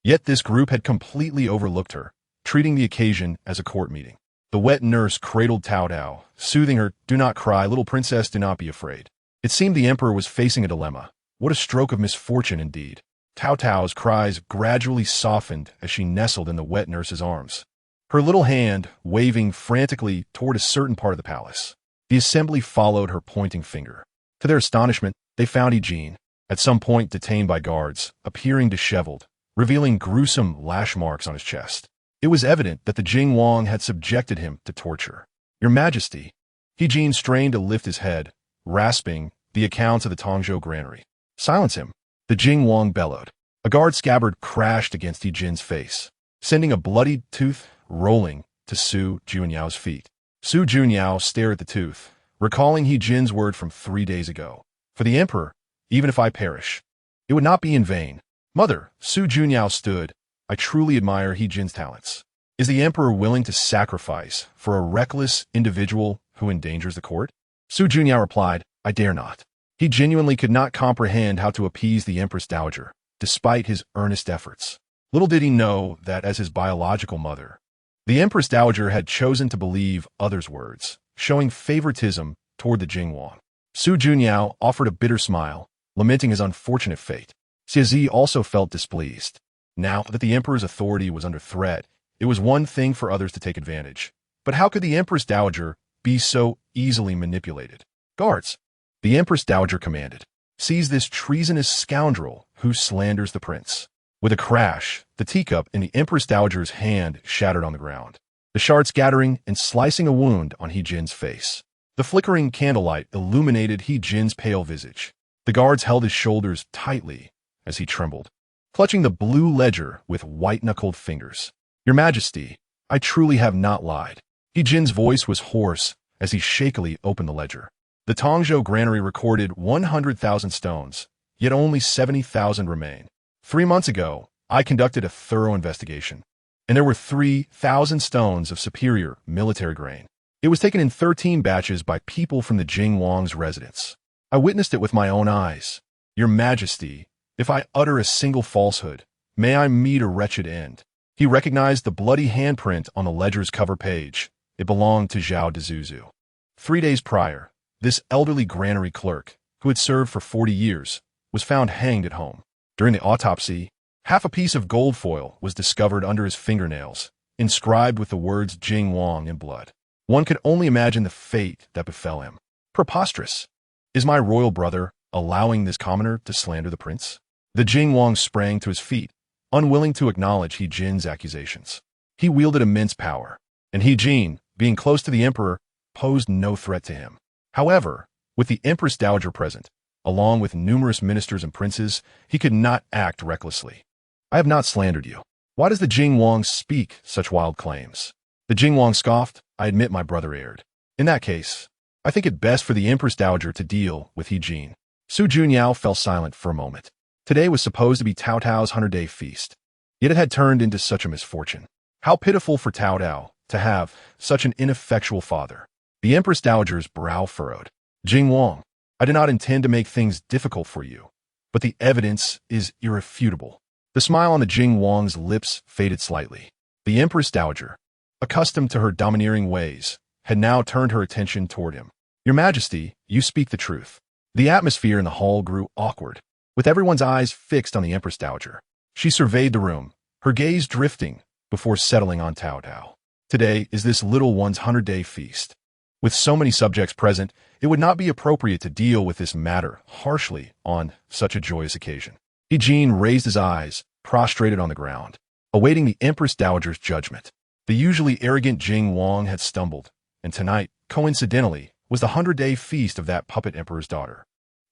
Yet this group had completely overlooked her, treating the occasion as a court meeting. The wet nurse cradled Taotao, soothing her, "Do not cry, little princess, do not be afraid." It seemed the emperor was facing a dilemma. What a stroke of misfortune indeed. Taotao's cries gradually softened as she nestled in the wet nurse's arms, her little hand waving frantically toward a certain part of the palace. The assembly followed her pointing finger. To their astonishment, they found He Jin, at some point detained by guards, appearing disheveled, revealing gruesome lash marks on his chest. It was evident that the Jingwang had subjected him to torture. Your Majesty, He Jin strained to lift his head, rasping the accounts of the Tongzhou granary. Silence him, the Jingwang bellowed. A guard scabbard crashed against He Jin's face, sending a bloodied tooth rolling to Su Junyao's feet. Su Junyao stared at the tooth, recalling He Jin's word from 3 days ago. For the emperor, even if I perish, it would not be in vain. Mother, Su Junyao stood. I truly admire He Jin's talents. Is the emperor willing to sacrifice for a reckless individual who endangers the court? Su Junyao replied, I dare not. He genuinely could not comprehend how to appease the Empress Dowager, despite his earnest efforts. Little did he know that as his biological mother, the Empress Dowager had chosen to believe others' words, showing favoritism toward the Jingwang. Su Junyao offered a bitter smile, lamenting his unfortunate fate. Xiazi also felt displeased. Now that the emperor's authority was under threat, it was one thing for others to take advantage. But how could the Empress Dowager be so easily manipulated? Guards, the Empress Dowager commanded, seize this treasonous scoundrel who slanders the prince. With a crash, the teacup in the Empress Dowager's hand shattered on the ground, the shards scattering and slicing a wound on He Jin's face. The flickering candlelight illuminated He Jin's pale visage. The guards held his shoulders tightly as he trembled, clutching the blue ledger with white-knuckled fingers. Your Majesty, I truly have not lied. He Jin's voice was hoarse as he shakily opened the ledger. The Tongzhou granary recorded 100,000 stones, yet only 70,000 remain. 3 months ago, I conducted a thorough investigation, and there were 3,000 stones of superior military grain. It was taken in 13 batches by people from the Jingwang's residence. I witnessed it with my own eyes. Your Majesty, if I utter a single falsehood, may I meet a wretched end. He recognized the bloody handprint on the ledger's cover page. It belonged to Zhao Dezuzu. 3 days prior, this elderly granary clerk, who had served for 40 years, was found hanged at home. During the autopsy, half a piece of gold foil was discovered under his fingernails, inscribed with the words Jingwang in blood. One could only imagine the fate that befell him. Preposterous. Is my royal brother allowing this commoner to slander the prince? The Jingwang sprang to his feet, unwilling to acknowledge He Jin's accusations. He wielded immense power, and He Jin, being close to the emperor, posed no threat to him. However, with the Empress Dowager present, along with numerous ministers and princes, he could not act recklessly. I have not slandered you. Why does the Jingwang speak such wild claims? The Jingwang scoffed. I admit my brother erred. In that case, I think it best for the Empress Dowager to deal with He Jin. Su Junyao fell silent for a moment. Today was supposed to be Taotao's 100-day feast, yet it had turned into such a misfortune. How pitiful for Taotao to have such an ineffectual father. The Empress Dowager's brow furrowed. Jingwang, I do not intend to make things difficult for you, but the evidence is irrefutable. The smile on the Jing Wang's lips faded slightly. The Empress Dowager, accustomed to her domineering ways, had now turned her attention toward him. Your Majesty, you speak the truth. The atmosphere in the hall grew awkward, with everyone's eyes fixed on the Empress Dowager. She surveyed the room, her gaze drifting before settling on Taotao. Today is this little one's 100-day feast. With so many subjects present, it would not be appropriate to deal with this matter harshly on such a joyous occasion. Jin raised his eyes, prostrated on the ground, awaiting the Empress Dowager's judgment. The usually arrogant Jing Wang had stumbled, and tonight, coincidentally, was the 100-day feast of that puppet emperor's daughter.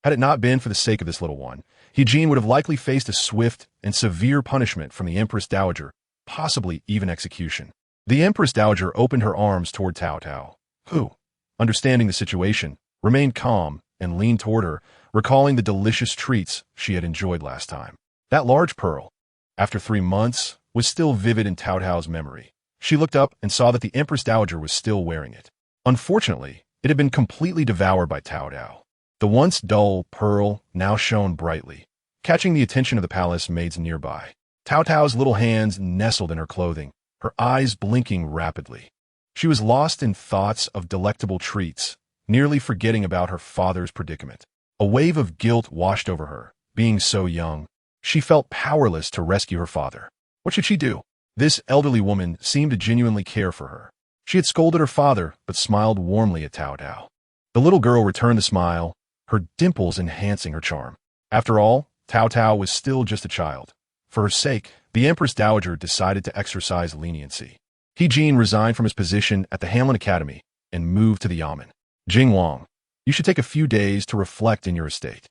Had it not been for the sake of this little one, Jin would have likely faced a swift and severe punishment from the Empress Dowager, possibly even execution. The Empress Dowager opened her arms toward Taotao, who, understanding the situation, remained calm and leaned toward her, recalling the delicious treats she had enjoyed last time. That large pearl, after 3 months, was still vivid in Taotao's memory. She looked up and saw that the Empress Dowager was still wearing it. Unfortunately, it had been completely devoured by Taotao. The once dull pearl now shone brightly, catching the attention of the palace maids nearby. Taotao's little hands nestled in her clothing, her eyes blinking rapidly. She was lost in thoughts of delectable treats, nearly forgetting about her father's predicament. A wave of guilt washed over her. Being so young, she felt powerless to rescue her father. What should she do? This elderly woman seemed to genuinely care for her. She had scolded her father, but smiled warmly at Taotao. The little girl returned the smile, her dimples enhancing her charm. After all, Taotao was still just a child. For her sake, the Empress Dowager decided to exercise leniency. Jin resigned from his position at the Hamlin Academy and moved to the Yamen. Jing Wang, you should take a few days to reflect in your estate.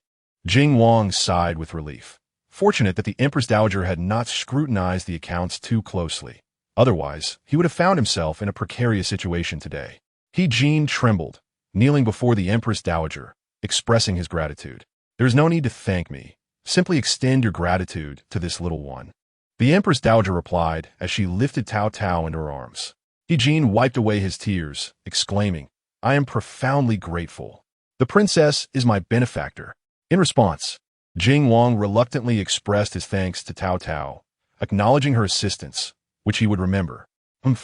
Jing Wang sighed with relief, fortunate that the Empress Dowager had not scrutinized the accounts too closely. Otherwise, he would have found himself in a precarious situation today. Jin trembled, kneeling before the Empress Dowager, expressing his gratitude. There is no need to thank me. Simply extend your gratitude to this little one. The Empress Dowager replied as she lifted Taotao into her arms. Jin wiped away his tears, exclaiming, I am profoundly grateful. The princess is my benefactor. In response, Jing Wang reluctantly expressed his thanks to Taotao, acknowledging her assistance, which he would remember. Let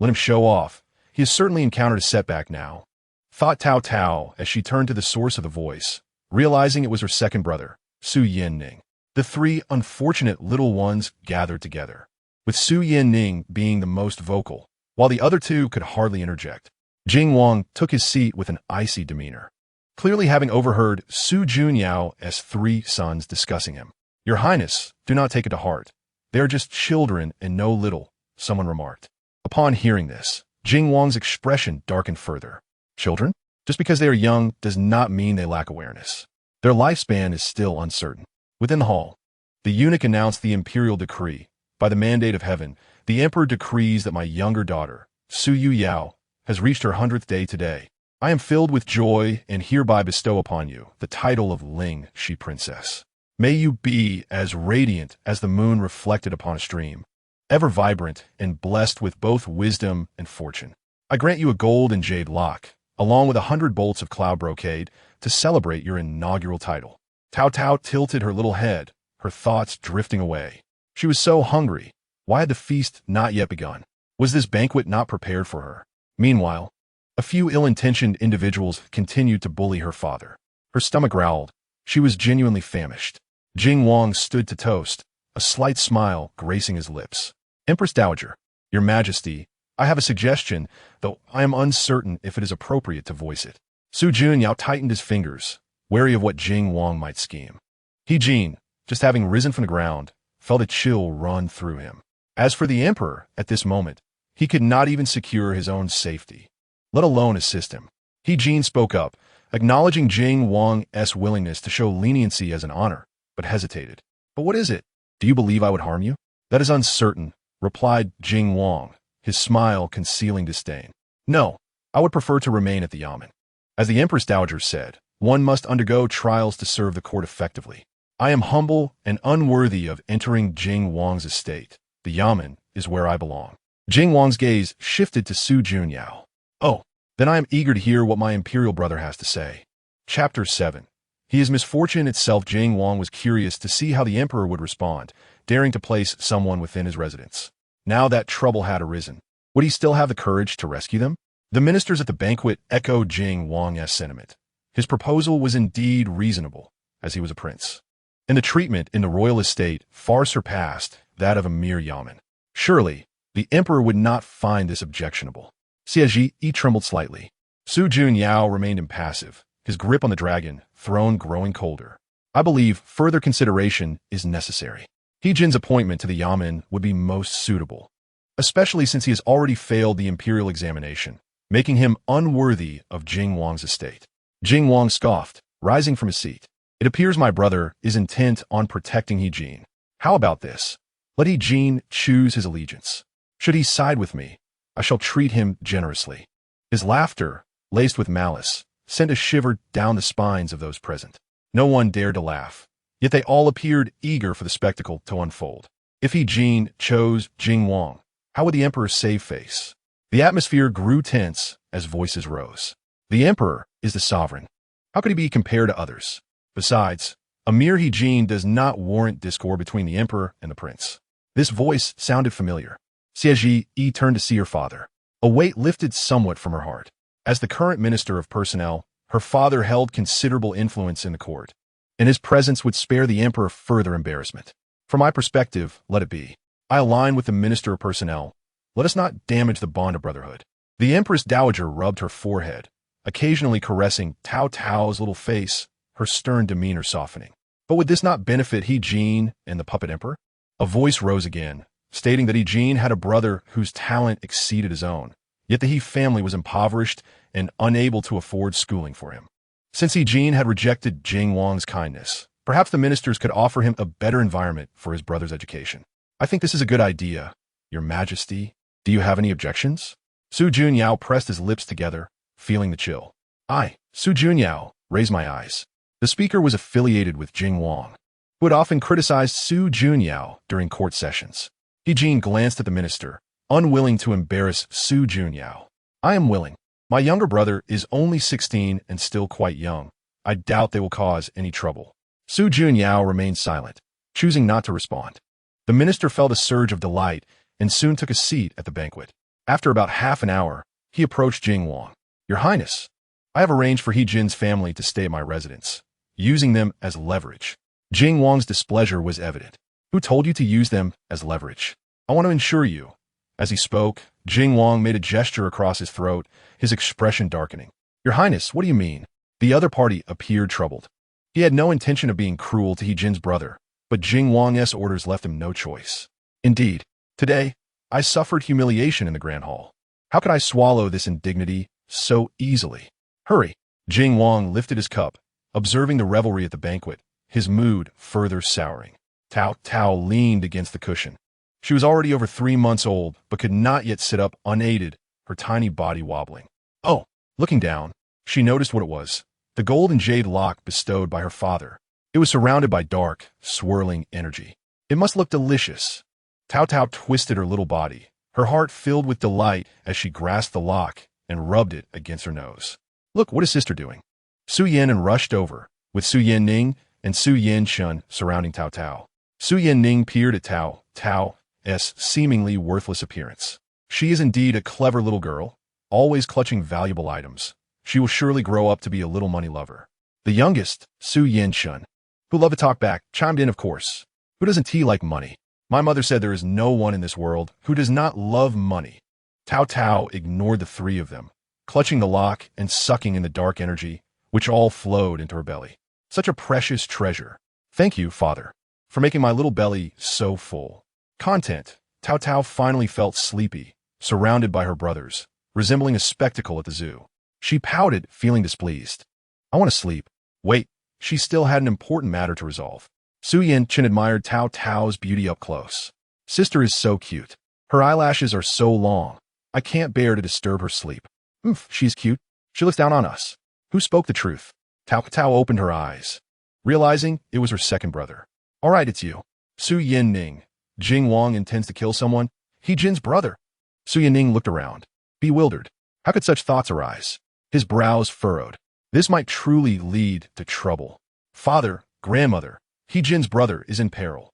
him show off. He has certainly encountered a setback now, thought Taotao as she turned to the source of the voice, realizing it was her second brother, Su Yanning. The 3 unfortunate little ones gathered together, with Su Yanning being the most vocal, while the other 2 could hardly interject. Jing Wang took his seat with an icy demeanor, clearly having overheard Su Junyao's 3 sons discussing him. Your Highness, do not take it to heart. They are just children and know little, someone remarked. Upon hearing this, Jing Wang's expression darkened further. Children? Just because they are young does not mean they lack awareness. Their lifespan is still uncertain. Within the hall, the eunuch announced the imperial decree. By the mandate of heaven, the emperor decrees that my younger daughter, Su Yuyao, has reached her 100th day today. I am filled with joy and hereby bestow upon you the title of Ling Shi Princess. May you be as radiant as the moon reflected upon a stream, ever vibrant and blessed with both wisdom and fortune. I grant you a gold and jade lock, along with 100 bolts of cloud brocade, to celebrate your inaugural title. Taotao tilted her little head, her thoughts drifting away. She was so hungry. Why had the feast not yet begun? Was this banquet not prepared for her? Meanwhile, a few ill-intentioned individuals continued to bully her father. Her stomach growled. She was genuinely famished. Jing Wang stood to toast, a slight smile gracing his lips. Empress Dowager, Your Majesty, I have a suggestion, though I am uncertain if it is appropriate to voice it. Su Junyao tightened his fingers, wary of what Jing Wang might scheme. Jin, just having risen from the ground, felt a chill run through him. As for the emperor, at this moment, he could not even secure his own safety, let alone assist him. Jin spoke up, acknowledging Jing Wang's willingness to show leniency as an honor, but hesitated. But what is it? Do you believe I would harm you? That is uncertain, replied Jing Wang, his smile concealing disdain. No, I would prefer to remain at the Yamen. As the Empress Dowager said, one must undergo trials to serve the court effectively. I am humble and unworthy of entering Jing Wang's estate. The Yamen is where I belong. Jing Wang's gaze shifted to Su Junyao. Oh, then I am eager to hear what my imperial brother has to say. Chapter 7. He is misfortune itself. Jing Wang was curious to see how the emperor would respond, daring to place someone within his residence. Now that trouble had arisen, would he still have the courage to rescue them? The ministers at the banquet echoed Jing Wang's sentiment. His proposal was indeed reasonable, as he was a prince, and the treatment in the royal estate far surpassed that of a mere yamen. Surely, the emperor would not find this objectionable. Xie trembled slightly. Su Junyao remained impassive, his grip on the dragon throne growing colder. I believe further consideration is necessary. He Jin's appointment to the yamen would be most suitable, especially since he has already failed the imperial examination, making him unworthy of Jing Wang's estate. Jing Wang scoffed, rising from his seat. It appears my brother is intent on protecting He Jin. How about this? Let He Jin choose his allegiance. Should he side with me, I shall treat him generously. His laughter, laced with malice, sent a shiver down the spines of those present. No one dared to laugh, yet they all appeared eager for the spectacle to unfold. If He Jin chose Jing Wang, how would the emperor save face? The atmosphere grew tense as voices rose. The emperor is the sovereign. How could he be compared to others? Besides, a mere He Jin does not warrant discord between the emperor and the prince. This voice sounded familiar. Xie turned to see her father. A weight lifted somewhat from her heart. As the current minister of personnel, her father held considerable influence in the court, and his presence would spare the emperor further embarrassment. From my perspective, let it be. I align with the minister of personnel. Let us not damage the bond of brotherhood. The empress dowager rubbed her forehead, occasionally caressing Taotao's little face, her stern demeanor softening. But would this not benefit He Jin and the puppet emperor? A voice rose again, stating that He Jin had a brother whose talent exceeded his own, yet the He family was impoverished and unable to afford schooling for him. Since He Jin had rejected Jing Wang's kindness, perhaps the ministers could offer him a better environment for his brother's education. I think this is a good idea, Your Majesty. Do you have any objections? Su Junyao pressed his lips together, feeling the chill. I, Su Junyao, raised my eyes. The speaker was affiliated with Jing Wang, who had often criticized Su Junyao during court sessions. He Jin glanced at the minister, unwilling to embarrass Su Junyao. I am willing. My younger brother is only 16 and still quite young. I doubt they will cause any trouble. Su Junyao remained silent, choosing not to respond. The minister felt a surge of delight and soon took a seat at the banquet. After about half an hour, he approached Jing Wang. Your Highness, I have arranged for He Jin's family to stay at my residence, using them as leverage. Jing Wang's displeasure was evident. Who told you to use them as leverage? I want to ensure you. As he spoke, Jing Wang made a gesture across his throat, his expression darkening. Your Highness, what do you mean? The other party appeared troubled. He had no intention of being cruel to He Jin's brother, but Jing Wang's orders left him no choice. Indeed, today, I suffered humiliation in the Grand Hall. How could I swallow this indignity so easily? Hurry! Jing Wang lifted his cup, observing the revelry at the banquet, his mood further souring. Taotao leaned against the cushion. She was already over 3 months old, but could not yet sit up unaided, her tiny body wobbling. Oh, looking down, she noticed what it was, the gold and jade lock bestowed by her father. It was surrounded by dark, swirling energy. It must look delicious. Taotao twisted her little body, her heart filled with delight as she grasped the lock and rubbed it against her nose. Look, what is sister doing? Su Yan rushed over, with Su Yanning and Su Yanshun surrounding Taotao. Su Yanning peered at Taotao's seemingly worthless appearance. She is indeed a clever little girl, always clutching valuable items. She will surely grow up to be a little money lover. The youngest, Su Yanshun, who loved to talk back, chimed in, of course. Who doesn't he like money? My mother said there is no one in this world who does not love money. Taotao ignored the three of them, clutching the lock and sucking in the dark energy, which all flowed into her belly. Such a precious treasure. Thank you, father, for making my little belly so full. Content. Taotao finally felt sleepy, surrounded by her brothers, resembling a spectacle at the zoo. She pouted, feeling displeased. I want to sleep. Wait, she still had an important matter to resolve. Su Yanchen admired Taotao's beauty up close. Sister is so cute. Her eyelashes are so long. I can't bear to disturb her sleep. She's cute. She looks down on us. Who spoke the truth? Taotao opened her eyes, realizing it was her second brother. All right, it's you. Su Yanning. Jing Wang intends to kill someone. He Jin's brother. Su Yanning looked around, bewildered. How could such thoughts arise? His brows furrowed. This might truly lead to trouble. Father, grandmother, He Jin's brother is in peril.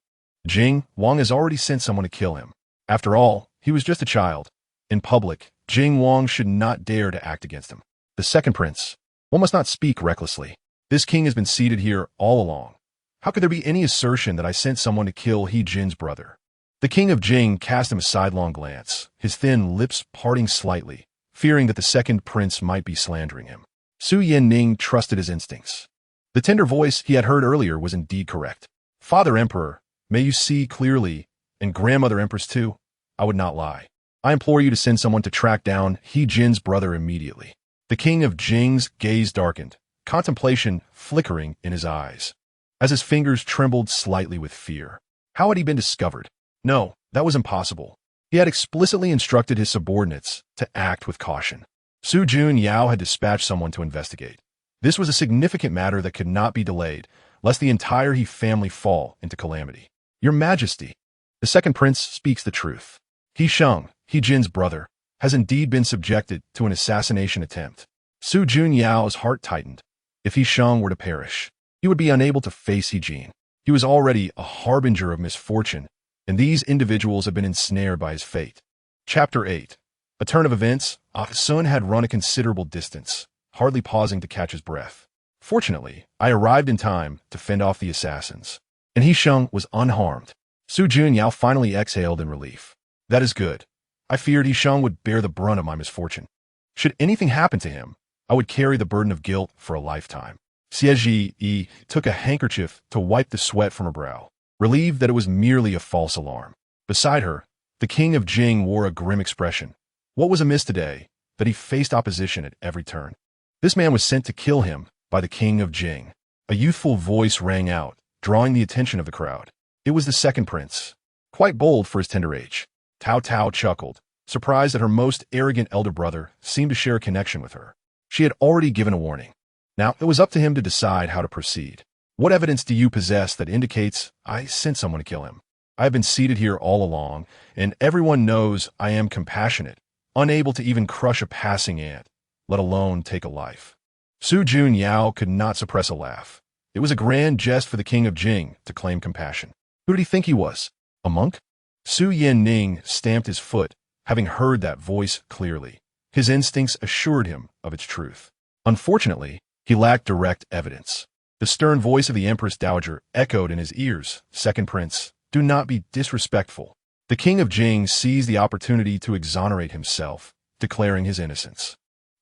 Jing Wang has already sent someone to kill him. After all, he was just a child. In public, Jing Wang should not dare to act against him. The second prince. One must not speak recklessly. This king has been seated here all along. How could there be any assertion that I sent someone to kill He Jin's brother? The king of Jing cast him a sidelong glance, his thin lips parting slightly, fearing that the second prince might be slandering him. Su Yanning trusted his instincts. The tender voice he had heard earlier was indeed correct. Father Emperor, may you see clearly, and Grandmother Empress too, I would not lie. I implore you to send someone to track down He Jin's brother immediately. The king of Jing's gaze darkened, contemplation flickering in his eyes, as his fingers trembled slightly with fear. How had he been discovered? No, that was impossible. He had explicitly instructed his subordinates to act with caution. Su Jun Yao had dispatched someone to investigate. This was a significant matter that could not be delayed, lest the entire He family fall into calamity. Your Majesty, the second prince speaks the truth. He Sheng, He Jin's brother, has indeed been subjected to an assassination attempt. Su Jun Yao's heart tightened. If He Sheng were to perish, he would be unable to face He Jin. He was already a harbinger of misfortune, and these individuals have been ensnared by his fate. Chapter 8. A turn of events. Ah Sun had run a considerable distance, hardly pausing to catch his breath. Fortunately, I arrived in time to fend off the assassins, and He Sheng was unharmed. Su Jun Yao finally exhaled in relief. That is good. I feared He Sheng would bear the brunt of my misfortune. Should anything happen to him, I would carry the burden of guilt for a lifetime. Xie Yi took a handkerchief to wipe the sweat from her brow, relieved that it was merely a false alarm. Beside her, the king of Jing wore a grim expression. What was amiss today, that he faced opposition at every turn? This man was sent to kill him by the king of Jing. A youthful voice rang out, drawing the attention of the crowd. It was the second prince, quite bold for his tender age. Taotao chuckled, surprised that her most arrogant elder brother seemed to share a connection with her. She had already given a warning. Now it was up to him to decide how to proceed. What evidence do you possess that indicates I sent someone to kill him? I have been seated here all along, and everyone knows I am compassionate, unable to even crush a passing ant, let alone take a life. Su Jun Yao could not suppress a laugh. It was a grand jest for the king of Jing to claim compassion. Who did he think he was? A monk? Su Yanning stamped his foot, having heard that voice clearly. His instincts assured him of its truth. Unfortunately, he lacked direct evidence. The stern voice of the Empress Dowager echoed in his ears. Second prince, do not be disrespectful. The king of Jing seized the opportunity to exonerate himself, declaring his innocence.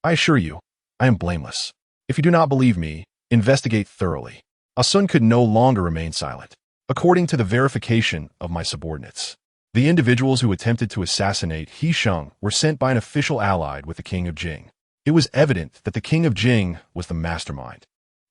I assure you, I am blameless. If you do not believe me, investigate thoroughly. Asun could no longer remain silent. According to the verification of my subordinates, the individuals who attempted to assassinate He Sheng were sent by an official allied with the king of Jing. It was evident that the king of Jing was the mastermind.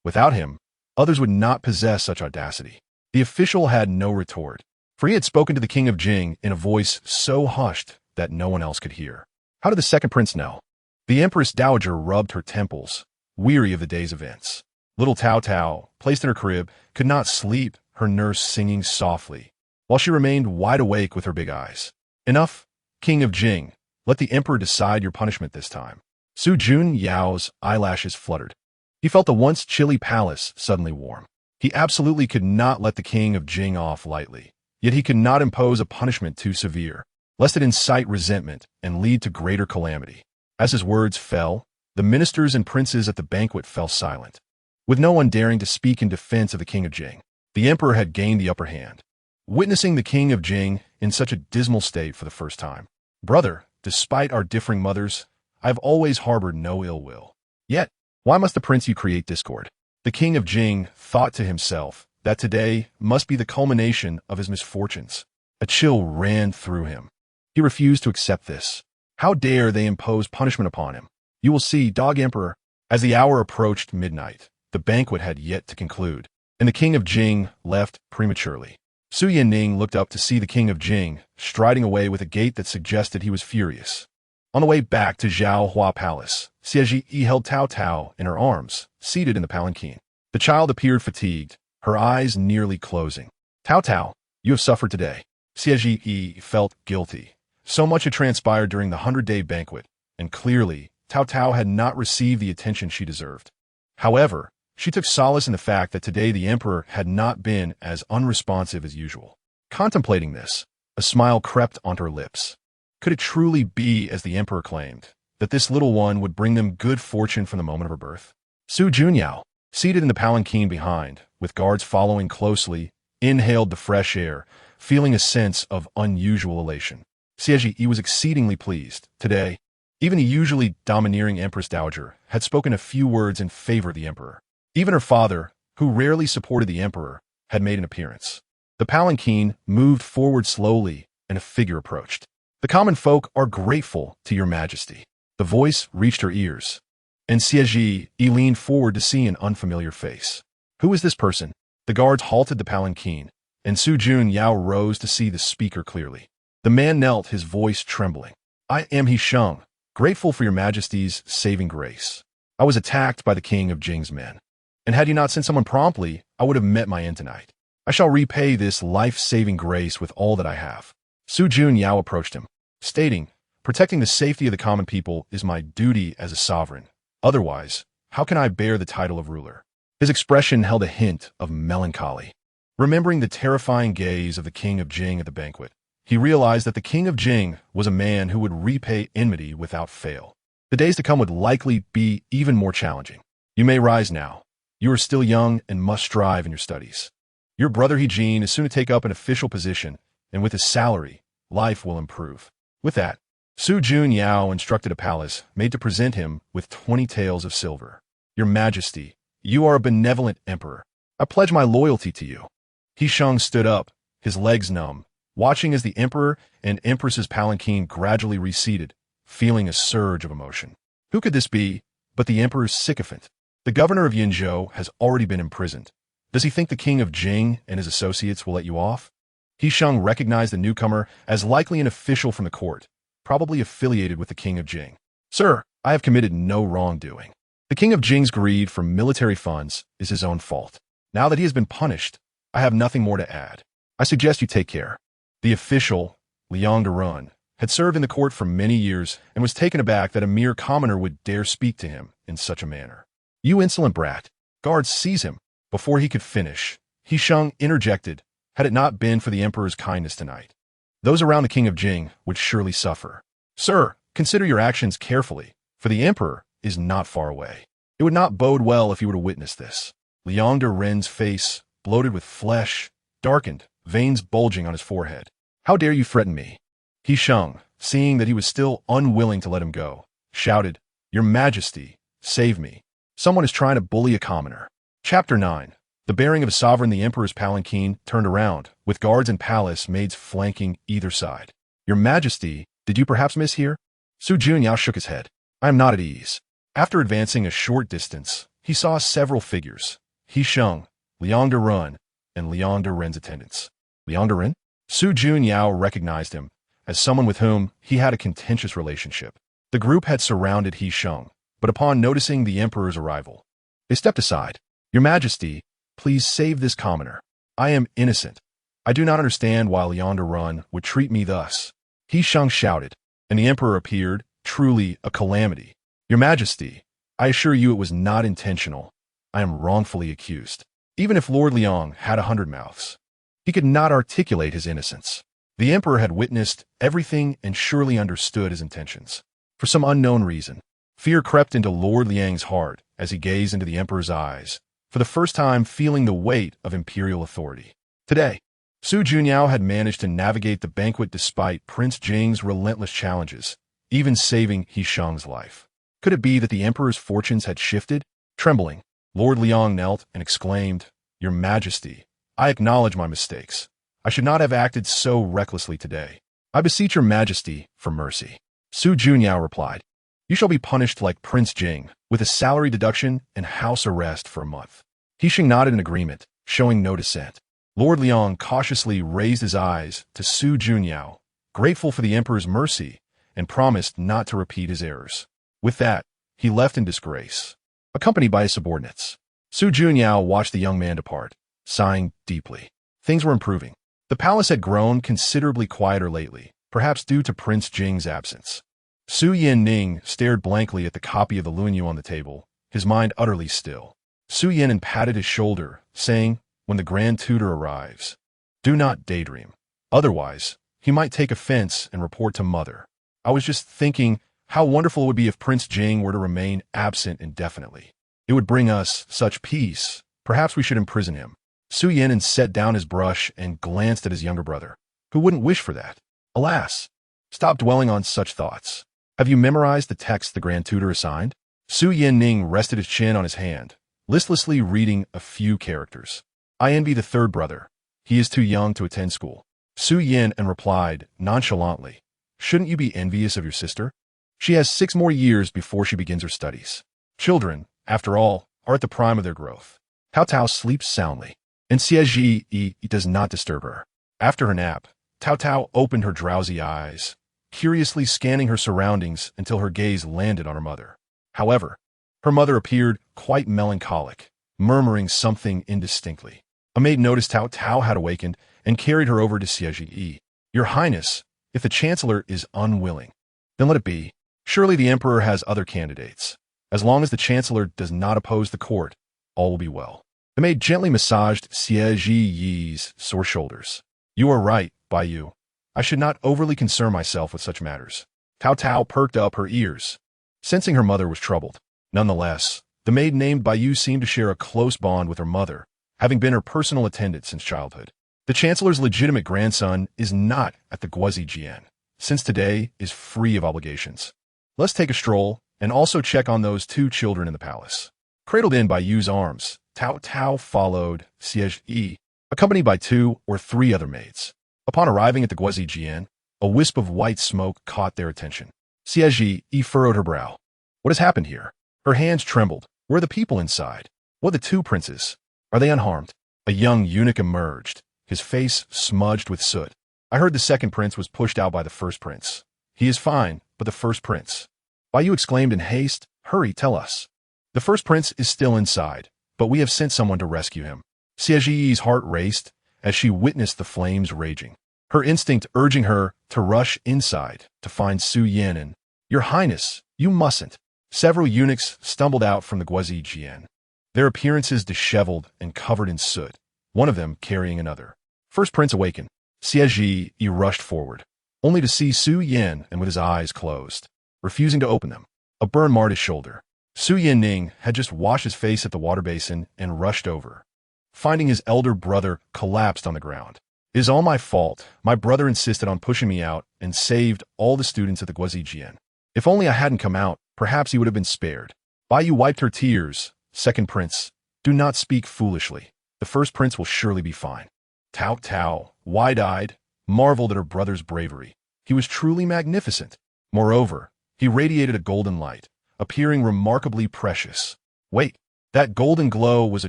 Without him, others would not possess such audacity. The official had no retort, for he had spoken to the king of Jing in a voice so hushed that no one else could hear. How did the second prince know? The Empress Dowager rubbed her temples, weary of the day's events. Little Taotao, placed in her crib, could not sleep, her nurse singing softly, while she remained wide awake with her big eyes. Enough, king of Jing. Let the emperor decide your punishment this time. Su Jun Yao's eyelashes fluttered. He felt the once chilly palace suddenly warm. He absolutely could not let the king of Jing off lightly, yet he could not impose a punishment too severe, lest it incite resentment and lead to greater calamity. As his words fell, the ministers and princes at the banquet fell silent, with no one daring to speak in defense of the king of Jing. The emperor had gained the upper hand, witnessing the king of Jing in such a dismal state for the first time. Brother, despite our differing mothers, I have always harbored no ill will. Yet, why must the prince you create discord? The king of Jing thought to himself that today must be the culmination of his misfortunes. A chill ran through him. He refused to accept this. How dare they impose punishment upon him? You will see, Dog Emperor. As the hour approached midnight, the banquet had yet to conclude, and the king of Jing left prematurely. Su Yanning looked up to see the king of Jing striding away with a gait that suggested he was furious. On the way back to Zhao Hua Palace, Xie Yi held Taotao in her arms, seated in the palanquin. The child appeared fatigued, her eyes nearly closing. Taotao, you have suffered today. Xie Yi felt guilty. So much had transpired during the 100-day banquet, and clearly, Taotao had not received the attention she deserved. However, she took solace in the fact that today the emperor had not been as unresponsive as usual. Contemplating this, a smile crept onto her lips. Could it truly be, as the emperor claimed, that this little one would bring them good fortune from the moment of her birth? Su Junyao, seated in the palanquin behind, with guards following closely, inhaled the fresh air, feeling a sense of unusual elation. Xie was exceedingly pleased. Today, even the usually domineering Empress Dowager had spoken a few words in favor of the emperor. Even her father, who rarely supported the emperor, had made an appearance. The palanquin moved forward slowly, and a figure approached. "The common folk are grateful to your majesty." The voice reached her ears, and Xie leaned forward to see an unfamiliar face. Who is this person? The guards halted the palanquin, and Su Junyao rose to see the speaker clearly. The man knelt, his voice trembling. "I am He Sheng, grateful for your majesty's saving grace. I was attacked by the king of Jing's men, and had you not sent someone promptly, I would have met my end tonight. I shall repay this life-saving grace with all that I have." Su Junyao approached him, stating, "Protecting the safety of the common people is my duty as a sovereign. Otherwise, how can I bear the title of ruler?" His expression held a hint of melancholy. Remembering the terrifying gaze of the king of Jing at the banquet, he realized that the king of Jing was a man who would repay enmity without fail. The days to come would likely be even more challenging. "You may rise now. You are still young and must strive in your studies. Your brother He is soon to take up an official position, and with his salary, life will improve." With that, Su Junyao instructed a palace made to present him with 20 taels of silver. "Your Majesty, you are a benevolent emperor. I pledge my loyalty to you." He Sheng stood up, his legs numb, watching as the emperor and empress's palanquin gradually receded, feeling a surge of emotion. Who could this be but the emperor's sycophant? The governor of Yinzhou has already been imprisoned. Does he think the king of Jing and his associates will let you off? He Sheng recognized the newcomer as likely an official from the court, probably affiliated with the king of Jing. "Sir, I have committed no wrongdoing. The king of Jing's greed for military funds is his own fault. Now that he has been punished, I have nothing more to add. I suggest you take care." The official, Liang Derun, had served in the court for many years and was taken aback that a mere commoner would dare speak to him in such a manner. "You insolent brat! Guards, seize him!" Before he could finish, He Sheng interjected, "Had it not been for the emperor's kindness tonight, those around the king of Jing would surely suffer. Sir, consider your actions carefully, for the emperor is not far away. It would not bode well if you were to witness this." Liang Derun's face, bloated with flesh, darkened, veins bulging on his forehead. "How dare you threaten me?" He Sheng, seeing that he was still unwilling to let him go, shouted, "Your Majesty, save me. Someone is trying to bully a commoner." Chapter 9. The bearing of a sovereign. The emperor's palanquin turned around, with guards and palace maids flanking either side. "Your Majesty, did you perhaps mishear?" Su Junyao shook his head. "I am not at ease." After advancing a short distance, he saw several figures: He Sheng, Liang Derun, and Liang Derun's attendants. Liang Derun? Su Junyao recognized him as someone with whom he had a contentious relationship. The group had surrounded He Sheng, but upon noticing the emperor's arrival, they stepped aside. "Your Majesty, please save this commoner. I am innocent. I do not understand why Liang Derun would treat me thus." He Sheng shouted, and the emperor appeared, truly a calamity. "Your Majesty, I assure you it was not intentional. I am wrongfully accused." Even if Lord Liang had 100 mouths, he could not articulate his innocence. The emperor had witnessed everything and surely understood his intentions. For some unknown reason, fear crept into Lord Liang's heart as he gazed into the emperor's eyes, for the first time feeling the weight of imperial authority. Today, Su Junyao had managed to navigate the banquet despite Prince Jing's relentless challenges, even saving He Sheng's life. Could it be that the emperor's fortunes had shifted? Trembling, Lord Liang knelt and exclaimed, "Your Majesty, I acknowledge my mistakes. I should not have acted so recklessly today. I beseech your Majesty for mercy." Su Junyao replied, "You shall be punished like Prince Jing, with a salary deduction and house arrest for a month." He Sheng nodded in agreement, showing no dissent. Lord Liang cautiously raised his eyes to Su Junyao, grateful for the emperor's mercy, and promised not to repeat his errors. With that, he left in disgrace, accompanied by his subordinates. Su Junyao watched the young man depart, sighing deeply. Things were improving. The palace had grown considerably quieter lately, perhaps due to Prince Jing's absence. Su Yanning stared blankly at the copy of the Luanyu on the table, his mind utterly still. Su Yin patted his shoulder, saying, when the grand tutor arrives, do not daydream. Otherwise, he might take offense and report to mother. I was just thinking how wonderful it would be if Prince Jing were to remain absent indefinitely. It would bring us such peace. Perhaps we should imprison him. Su Yin set down his brush and glanced at his younger brother. Who wouldn't wish for that? Alas! Stop dwelling on such thoughts. Have you memorized the text the grand tutor assigned? Su Yin rested his chin on his hand, listlessly reading a few characters. I envy the third brother. He is too young to attend school. Su Yin replied nonchalantly, shouldn't you be envious of your sister? She has 6 more years before she begins her studies. Children, after all, are at the prime of their growth. Taotao sleeps soundly, and Xie does not disturb her. After her nap, Taotao opened her drowsy eyes, curiously scanning her surroundings until her gaze landed on her mother. However, her mother appeared quite melancholic, murmuring something indistinctly. A maid noticed Taotao had awakened and carried her over to Xie. Your Highness, if the Chancellor is unwilling, then let it be. Surely the Emperor has other candidates. As long as the Chancellor does not oppose the court, all will be well. The maid gently massaged Xie's sore shoulders. You are right, Baiyu. I should not overly concern myself with such matters. Taotao perked up her ears, sensing her mother was troubled. Nonetheless, the maid named Baiyu seemed to share a close bond with her mother, having been her personal attendant since childhood. The Chancellor's legitimate grandson is not at the Guozijian, since today is free of obligations. Let's take a stroll and also check on those 2 children in the palace. Cradled in Bai유's arms, Taotao followed Xie, accompanied by 2 or 3 other maids. Upon arriving at the Guozijian, a wisp of white smoke caught their attention. Xie furrowed her brow. What has happened here? Her hands trembled. Where are the people inside? What are the 2 princes? Are they unharmed? A young eunuch emerged, his face smudged with soot. I heard the second prince was pushed out by the first prince. He is fine, but the first prince. Baiyu exclaimed in haste, hurry, tell us. The first prince is still inside, but we have sent someone to rescue him. Xie's heart raced as she witnessed the flames raging, her instinct urging her to rush inside to find Su Yin. Your Highness, you mustn't. Several eunuchs stumbled out from the Guozijian, their appearances disheveled and covered in soot, one of them carrying another. First prince awakened. Xie rushed forward, only to see Su Yin with his eyes closed, refusing to open them. A burn marred his shoulder. Su Yin had just washed his face at the water basin and rushed over, finding his elder brother collapsed on the ground. It is all my fault. My brother insisted on pushing me out and saved all the students at the Guozijian. If only I hadn't come out, perhaps he would have been spared. Baiyu wiped her tears. Second prince, do not speak foolishly. The first prince will surely be fine. Taotao, wide-eyed, marveled at her brother's bravery. He was truly magnificent. Moreover, he radiated a golden light, appearing remarkably precious. Wait, that golden glow was a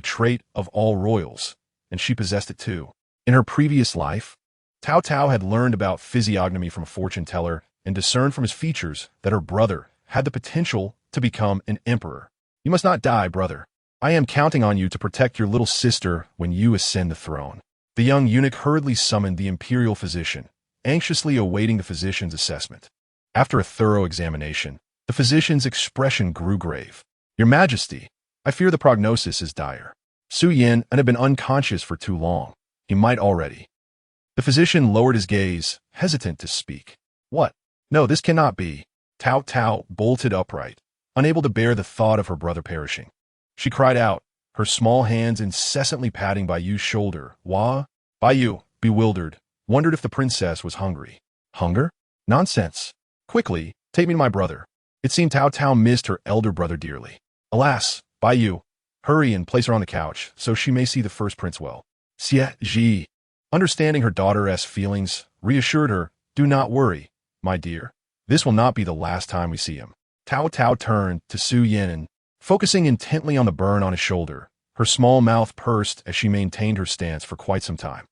trait of all royals, and she possessed it too. In her previous life, Taotao had learned about physiognomy from a fortune teller and discerned from his features that her brother had the potential to become an emperor. You must not die, brother. I am counting on you to protect your little sister when you ascend the throne. The young eunuch hurriedly summoned the imperial physician, anxiously awaiting the physician's assessment. After a thorough examination, the physician's expression grew grave. Your Majesty, I fear the prognosis is dire. Su Yin had been unconscious for too long. He might already. The physician lowered his gaze, hesitant to speak. What? No, this cannot be. Taotao bolted upright, unable to bear the thought of her brother perishing. She cried out, her small hands incessantly patting Baiyu's shoulder. Wah? Baiyu, bewildered, wondered if the princess was hungry. Hunger? Nonsense. Quickly, take me to my brother. It seemed Taotao missed her elder brother dearly. Alas, Baiyu, hurry and place her on the couch so she may see the first prince well. Xie, understanding her daughter's feelings, reassured her, do not worry, my dear. This will not be the last time we see him. Taotao turned to Su Yin, focusing intently on the burn on his shoulder. Her small mouth pursed as she maintained her stance for quite some time.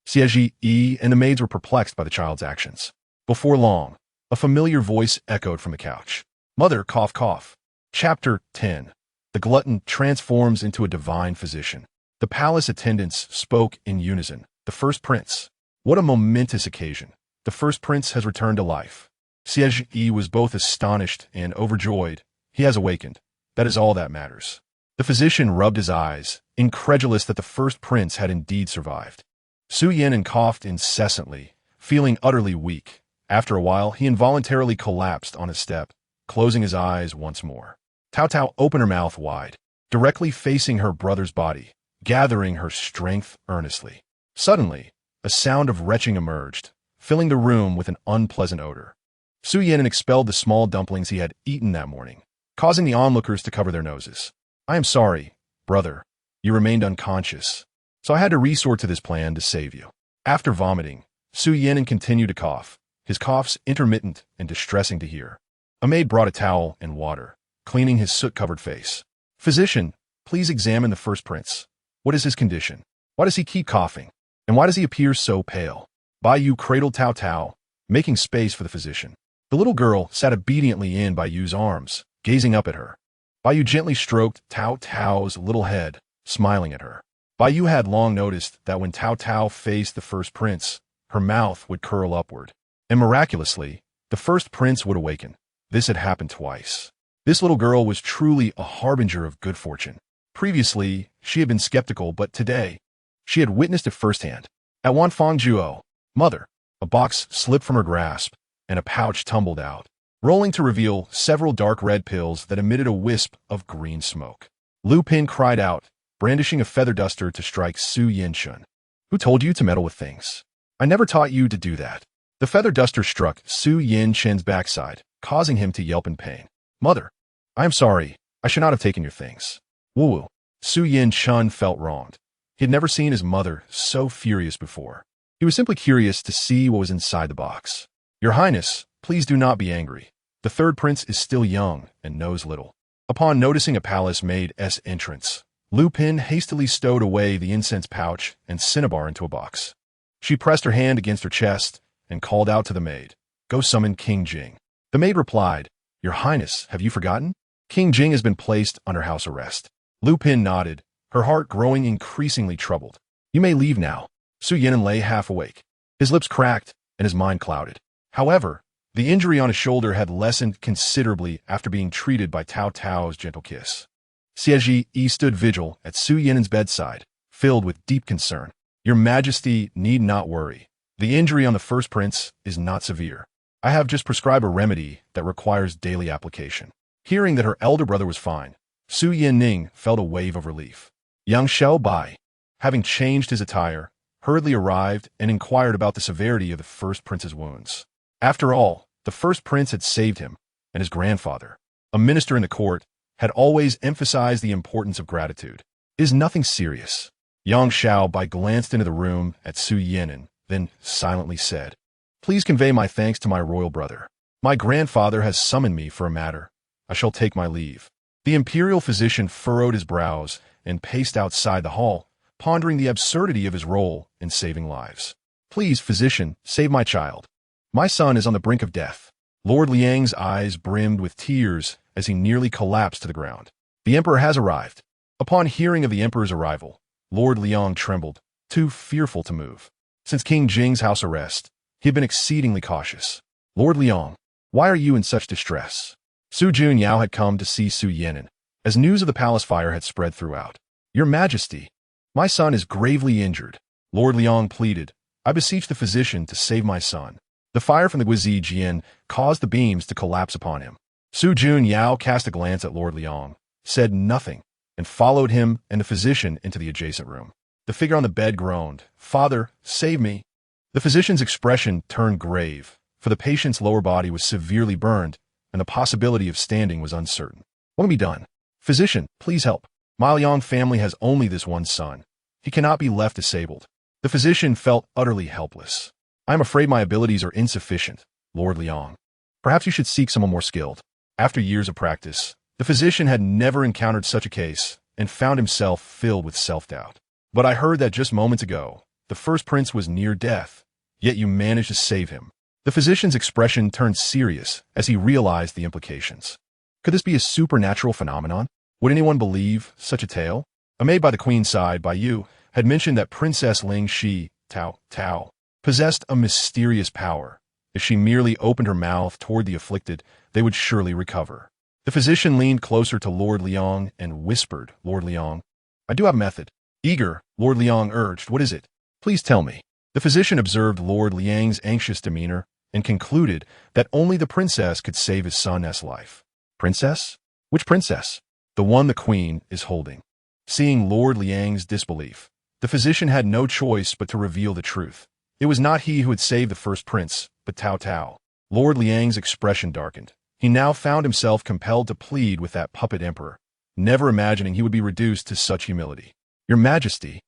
Xie and the maids were perplexed by the child's actions. Before long, a familiar voice echoed from the couch. Mother, cough, cough. Chapter 10. The glutton transforms into a divine physician. The palace attendants spoke in unison. The first prince. What a momentous occasion. The first prince has returned to life. Xie was both astonished and overjoyed. He has awakened. That is all that matters. The physician rubbed his eyes, incredulous that the first prince had indeed survived. Su Yan coughed incessantly, feeling utterly weak. After a while, he involuntarily collapsed on his step, closing his eyes once more. Taotao opened her mouth wide, directly facing her brother's body, gathering her strength earnestly. Suddenly, a sound of retching emerged, filling the room with an unpleasant odor. Su Yan expelled the small dumplings he had eaten that morning, causing the onlookers to cover their noses. I am sorry, brother. You remained unconscious, so I had to resort to this plan to save you. After vomiting, Su Yan continued to cough, his coughs intermittent and distressing to hear. A maid brought a towel and water, cleaning his soot-covered face. Physician, please examine the first prince. What is his condition? Why does he keep coughing? And why does he appear so pale? Bai Yu cradled Taotao, making space for the physician. The little girl sat obediently in Bai Yu's arms, gazing up at her. Bai Yu gently stroked Taotao's little head, smiling at her. Bai Yu had long noticed that when Taotao faced the first prince, her mouth would curl upward. And miraculously, the first prince would awaken. This had happened twice. This little girl was truly a harbinger of good fortune. Previously, she had been skeptical, but today, she had witnessed it firsthand. At Wanfangjuo, mother, a box slipped from her grasp, and a pouch tumbled out, rolling to reveal several dark red pills that emitted a wisp of green smoke. Lu Pin cried out, brandishing a feather duster to strike Su Yin-shun. Who told you to meddle with things? I never taught you to do that. The feather duster struck Su Yin-chen's backside, causing him to yelp in pain. Mother, I am sorry. I should not have taken your things. Woo-woo. Su Yin-chun felt wronged. He had never seen his mother so furious before. He was simply curious to see what was inside the box. Your Highness, please do not be angry. The third prince is still young and knows little. Upon noticing a palace maid's entrance, Lu Pin hastily stowed away the incense pouch and cinnabar into a box. She pressed her hand against her chest and called out to the maid, Go summon King Jing. The maid replied, Your Highness, have you forgotten? King Jing has been placed under house arrest. Lu Pin nodded, her heart growing increasingly troubled. You may leave now. Su Yinan lay half awake. His lips cracked and his mind clouded. However, the injury on his shoulder had lessened considerably after being treated by Taotao's gentle kiss. Xie Yi stood vigil at Su Yinan's bedside, filled with deep concern. Your Majesty need not worry. The injury on the first prince is not severe. I have just prescribed a remedy that requires daily application. Hearing that her elder brother was fine, Su Yining felt a wave of relief. Young Xiao Bai, having changed his attire, hurriedly arrived and inquired about the severity of the first prince's wounds. After all, the first prince had saved him, and his grandfather, a minister in the court, had always emphasized the importance of gratitude. It is nothing serious. Yang Xiao Bai glanced into the room at Su Yinan, then silently said, Please convey my thanks to my royal brother. My grandfather has summoned me for a matter. I shall take my leave. The imperial physician furrowed his brows and paced outside the hall, pondering the absurdity of his role in saving lives. Please, physician, save my child. My son is on the brink of death. Lord Liang's eyes brimmed with tears as he nearly collapsed to the ground. The emperor has arrived. Upon hearing of the emperor's arrival, Lord Liang trembled, too fearful to move. Since King Jing's house arrest, he had been exceedingly cautious. Lord Liang, why are you in such distress? Su Jun Yao had come to see Su Yinan, as news of the palace fire had spread throughout. Your Majesty, my son is gravely injured. Lord Liang pleaded, I beseech the physician to save my son. The fire from the Guizi Jian caused the beams to collapse upon him. Su Jun Yao cast a glance at Lord Liang, said nothing, and followed him and the physician into the adjacent room. The figure on the bed groaned, Father, save me. The physician's expression turned grave, for the patient's lower body was severely burned, and the possibility of standing was uncertain. What can be done? Physician, please help. My Liang family has only this one son. He cannot be left disabled. The physician felt utterly helpless. I am afraid my abilities are insufficient, Lord Liang. Perhaps you should seek someone more skilled. After years of practice, the physician had never encountered such a case and found himself filled with self-doubt. But I heard that just moments ago, the first prince was near death, yet you managed to save him. The physician's expression turned serious as he realized the implications. Could this be a supernatural phenomenon? Would anyone believe such a tale? A maid by the queen's side, Bai Yu, had mentioned that Princess Ling Shi, Taotao, possessed a mysterious power. If she merely opened her mouth toward the afflicted, they would surely recover. The physician leaned closer to Lord Liang and whispered, Lord Liang, I do have a method. Eager, Lord Liang urged, what is it? Please tell me. The physician observed Lord Liang's anxious demeanor and concluded that only the princess could save his son's life. Princess? Which princess? The one the queen is holding. Seeing Lord Liang's disbelief, the physician had no choice but to reveal the truth. It was not he who had saved the first prince, but Taotao. Lord Liang's expression darkened. He now found himself compelled to plead with that puppet emperor, never imagining he would be reduced to such humility. Your Majesty,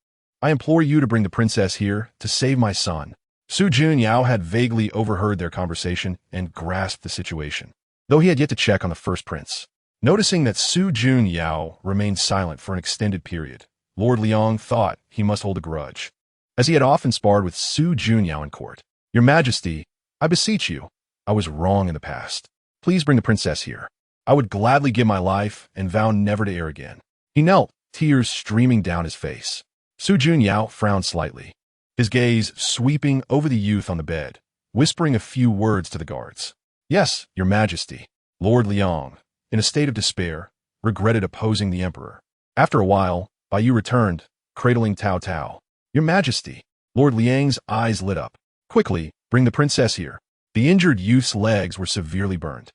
I implore you to bring the princess here to save my son. Su Junyao had vaguely overheard their conversation and grasped the situation, though he had yet to check on the first prince. Noticing that Su Junyao remained silent for an extended period, Lord Liang thought he must hold a grudge, as he had often sparred with Su Junyao in court. Your Majesty, I beseech you, I was wrong in the past. Please bring the princess here. I would gladly give my life and vow never to err again. He knelt, tears streaming down his face. Su Junyao frowned slightly, his gaze sweeping over the youth on the bed, whispering a few words to the guards. Yes, Your Majesty. Lord Liang, in a state of despair, regretted opposing the emperor. After a while, Bai Yu returned, cradling Taotao. Your Majesty. Lord Liang's eyes lit up. Quickly, bring the princess here. The injured youth's legs were severely burned,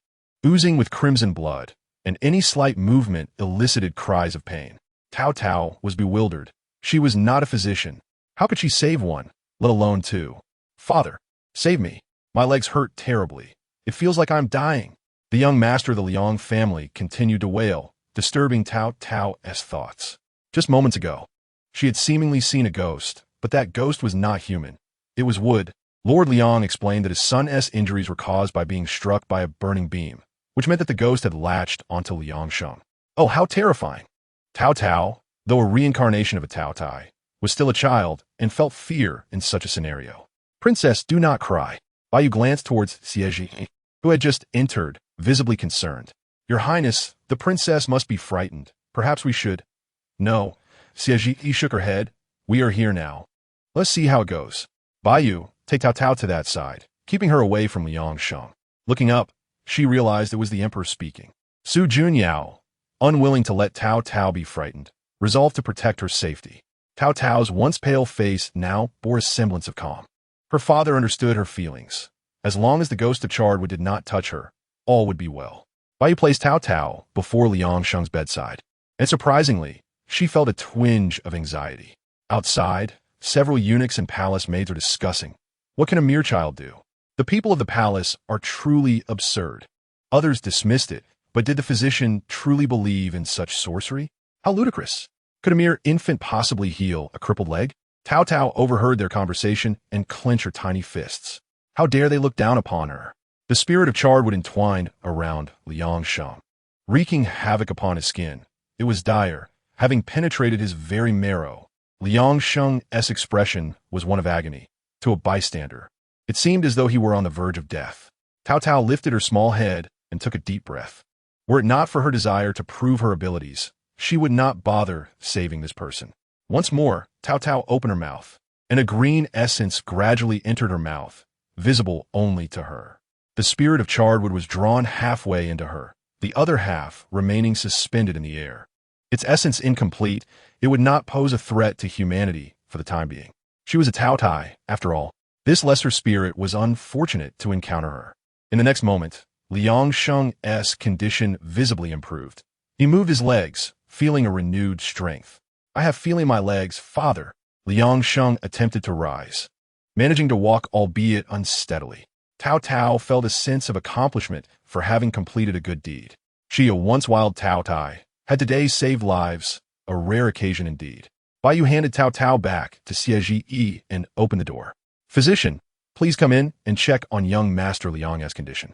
oozing with crimson blood, and any slight movement elicited cries of pain. Taotao was bewildered. She was not a physician. How could she save one, let alone two? Father, save me. My legs hurt terribly. It feels like I'm dying. The young master of the Liang family continued to wail, disturbing Taotao's thoughts. Just moments ago, she had seemingly seen a ghost, but that ghost was not human. It was wood. Lord Liang explained that his son's injuries were caused by being struck by a burning beam, which meant that the ghost had latched onto Liang Sheng. Oh, how terrifying! Taotao, though a reincarnation of a Taotai, was still a child and felt fear in such a scenario. Princess, do not cry. Bai Yu glanced towards Xieji, who had just entered, visibly concerned. Your Highness, the princess must be frightened. Perhaps we should. No. Xieji shook her head. We are here now. Let's see how it goes. Bai Yu, take Taotao to that side, keeping her away from Liang Sheng. Looking up, she realized it was the emperor speaking. Su Junyao, unwilling to let Taotao be frightened, resolved to protect her safety. Taotao's once pale face now bore a semblance of calm. Her father understood her feelings. As long as the ghost of Chardwood did not touch her, all would be well. Bai Yu placed Taotao before Liang Sheng's bedside, and surprisingly, she felt a twinge of anxiety. Outside, several eunuchs and palace maids are discussing. What can a mere child do? The people of the palace are truly absurd. Others dismissed it, but did the physician truly believe in such sorcery? How ludicrous! Could a mere infant possibly heal a crippled leg? Taotao overheard their conversation and clenched her tiny fists. How dare they look down upon her? The spirit of Chardwood entwined around Liang Sheng, wreaking havoc upon his skin. It was dire, having penetrated his very marrow. Liang Sheng's expression was one of agony. To a bystander, it seemed as though he were on the verge of death. Taotao lifted her small head and took a deep breath. Were it not for her desire to prove her abilities, she would not bother saving this person. Once more, Taotao opened her mouth, and a green essence gradually entered her mouth, visible only to her. The spirit of Chardwood was drawn halfway into her, the other half remaining suspended in the air. Its essence incomplete, it would not pose a threat to humanity for the time being. She was a Taotai, after all. This lesser spirit was unfortunate to encounter her. In the next moment, Liang Sheng's condition visibly improved. He moved his legs, feeling a renewed strength. I have feeling in my legs, father. Liang Sheng attempted to rise, managing to walk albeit unsteadily. Taotao felt a sense of accomplishment for having completed a good deed. She, a once wild Taotai, had today saved lives, a rare occasion indeed. Bai Yu handed Taotao back to Xieji and opened the door. Physician, please come in and check on young Master Liang's condition.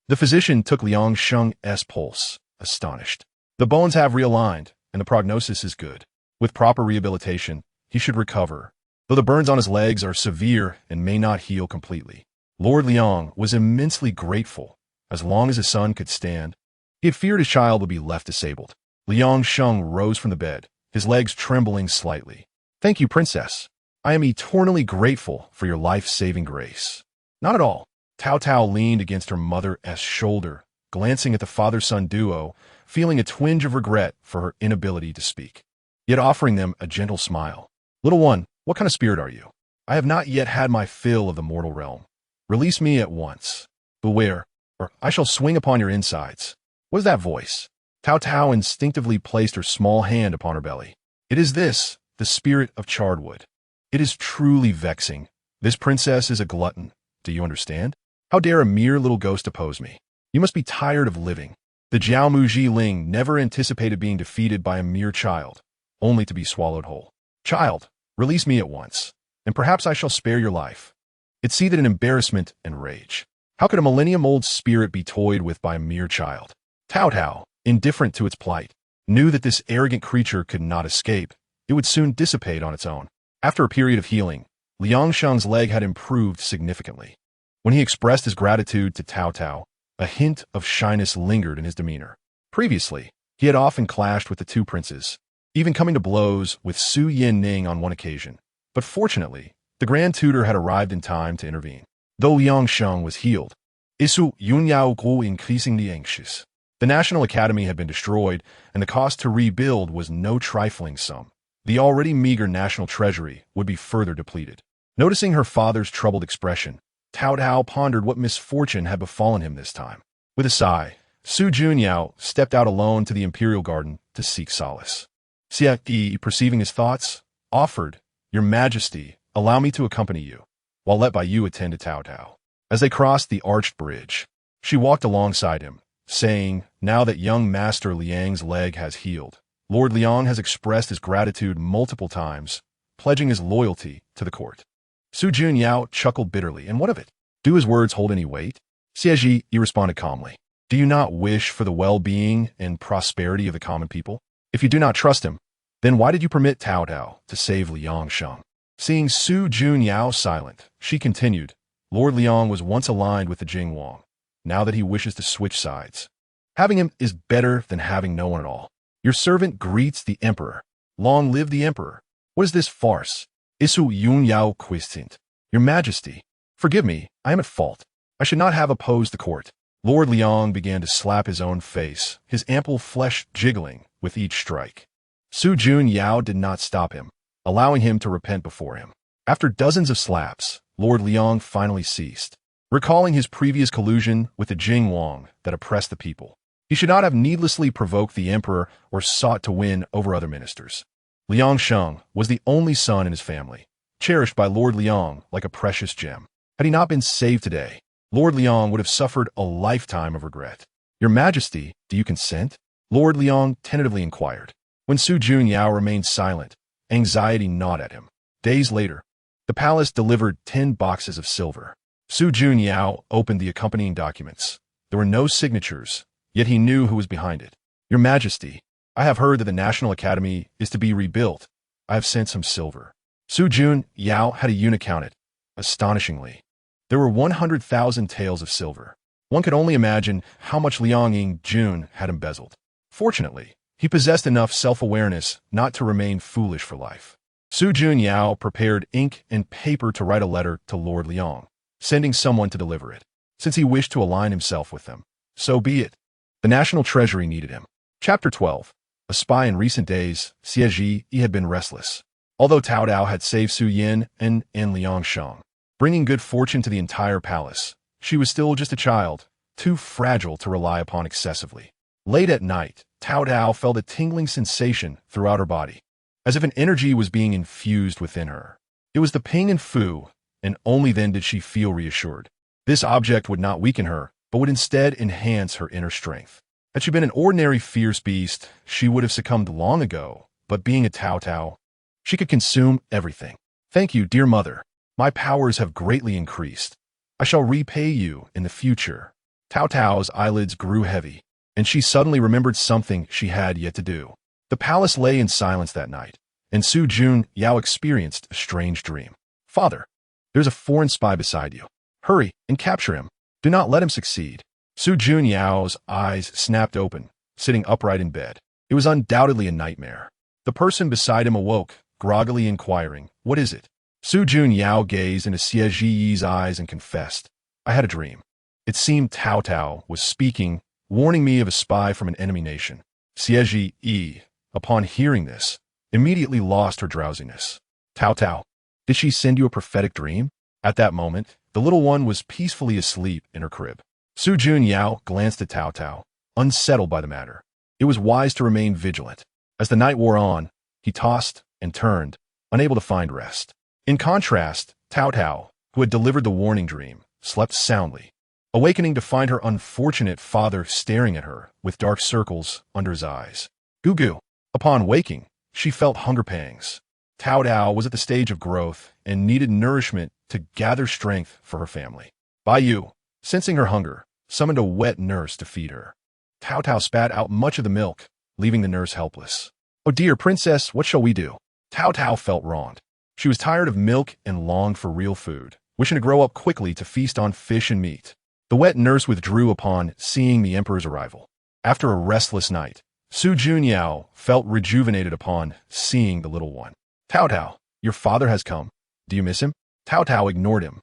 The physician took Liang Sheng's pulse, astonished. The bones have realigned, and the prognosis is good. With proper rehabilitation, he should recover, though the burns on his legs are severe and may not heal completely. Lord Liang was immensely grateful. As long as his son could stand, he had feared his child would be left disabled. Liang Sheng rose from the bed, his legs trembling slightly. Thank you, Princess. I am eternally grateful for your life-saving grace. Not at all. Taotao leaned against her mother's shoulder, glancing at the father-son duo, feeling a twinge of regret for her inability to speak, yet offering them a gentle smile. Little one, what kind of spirit are you? I have not yet had my fill of the mortal realm. Release me at once. Beware, or I shall swing upon your insides. What is that voice? Taotao instinctively placed her small hand upon her belly. It is this, the spirit of charred-wood. It is truly vexing. This princess is a glutton. Do you understand? How dare a mere little ghost oppose me? You must be tired of living. The Jiao Muji Ling never anticipated being defeated by a mere child, only to be swallowed whole. Child, release me at once, and perhaps I shall spare your life. It seethed in embarrassment and rage. How could a millennium-old spirit be toyed with by a mere child? Taotao, indifferent to its plight, knew that this arrogant creature could not escape. It would soon dissipate on its own. After a period of healing, Liangsheng's leg had improved significantly. When he expressed his gratitude to Taotao, a hint of shyness lingered in his demeanor. Previously, he had often clashed with the two princes, even coming to blows with Su Yin-ning on one occasion. But fortunately, the Grand Tutor had arrived in time to intervene. Though Liangsheng was healed, Isu Yunyao grew increasingly anxious. The National Academy had been destroyed, and the cost to rebuild was no trifling sum. The already meager national treasury would be further depleted. Noticing her father's troubled expression, Taotao pondered what misfortune had befallen him this time. With a sigh, Su Junyao stepped out alone to the imperial garden to seek solace. Xie, perceiving his thoughts, offered, Your Majesty, allow me to accompany you, while let by you attend to Taotao. As they crossed the arched bridge, she walked alongside him, saying, Now that young Master Liang's leg has healed, Lord Liang has expressed his gratitude multiple times, pledging his loyalty to the court. Su Junyao chuckled bitterly, and what of it? Do his words hold any weight? Xie responded calmly. Do you not wish for the well-being and prosperity of the common people? If you do not trust him, then why did you permit Taotao to save Liangsheng? Seeing Su Junyao silent, she continued, Lord Liang was once aligned with the Jingwang. Now that he wishes to switch sides, having him is better than having no one at all. Your servant greets the emperor. Long live the emperor. What is this farce? Isu Yunyao quistint. Your Majesty, forgive me, I am at fault. I should not have opposed the court. Lord Liang began to slap his own face, his ample flesh jiggling with each strike. Su Junyao did not stop him, allowing him to repent before him. After dozens of slaps, Lord Liang finally ceased, recalling his previous collusion with the Jingwang that oppressed the people. He should not have needlessly provoked the emperor or sought to win over other ministers. Liangsheng was the only son in his family, cherished by Lord Liang like a precious gem. Had he not been saved today, Lord Liang would have suffered a lifetime of regret. Your Majesty, do you consent? Lord Liang tentatively inquired. When Su Junyao remained silent, anxiety gnawed at him. Days later, the palace delivered 10 boxes of silver. Su Junyao opened the accompanying documents. There were no signatures, yet he knew who was behind it. Your Majesty, I have heard that the National Academy is to be rebuilt. I have sent some silver. Su Junyao had a eunuch count it. Astonishingly, there were 100,000 taels of silver. One could only imagine how much Liang Ying-jun had embezzled. Fortunately, he possessed enough self-awareness not to remain foolish for life. Su Junyao prepared ink and paper to write a letter to Lord Liang, sending someone to deliver it. Since he wished to align himself with them, so be it. The National Treasury needed him. Chapter 12. A spy in recent days, Xie had been restless. Although Taotao had saved Su Yin and Liangsheng, bringing good fortune to the entire palace, she was still just a child, too fragile to rely upon excessively. Late at night, Taotao felt a tingling sensation throughout her body, as if an energy was being infused within her. It was the ping and fu, and only then did she feel reassured. This object would not weaken her, but would instead enhance her inner strength. Had she been an ordinary fierce beast, she would have succumbed long ago, but being a Taotao, she could consume everything. Thank you, dear mother. My powers have greatly increased. I shall repay you in the future. Taotao's eyelids grew heavy, and she suddenly remembered something she had yet to do. The palace lay in silence that night, and Su Junyao experienced a strange dream. Father, there's a foreign spy beside you. Hurry and capture him. Do not let him succeed. Su Junyao's eyes snapped open, sitting upright in bed. It was undoubtedly a nightmare. The person beside him awoke, groggily inquiring, What is it? Su Junyao gazed into Xie Yi's eyes and confessed, I had a dream. It seemed Taotao was speaking, warning me of a spy from an enemy nation. Xie, upon hearing this, immediately lost her drowsiness. Taotao, did she send you a prophetic dream? At that moment, the little one was peacefully asleep in her crib. Su Junyao glanced at Taotao, unsettled by the matter. It was wise to remain vigilant. As the night wore on, he tossed and turned, unable to find rest. In contrast, Taotao, who had delivered the warning dream, slept soundly, awakening to find her unfortunate father staring at her with dark circles under his eyes. Goo. Upon waking, she felt hunger pangs. Taotao was at the stage of growth and needed nourishment to gather strength for her family. Baiyu, sensing her hunger, summoned a wet nurse to feed her. Taotao spat out much of the milk, leaving the nurse helpless. Oh dear princess, what shall we do? Taotao felt wronged. She was tired of milk and longed for real food, wishing to grow up quickly to feast on fish and meat. The wet nurse withdrew upon seeing the emperor's arrival. After a restless night, Su Junyao felt rejuvenated upon seeing the little one. Taotao, your father has come. Do you miss him? Taotao ignored him,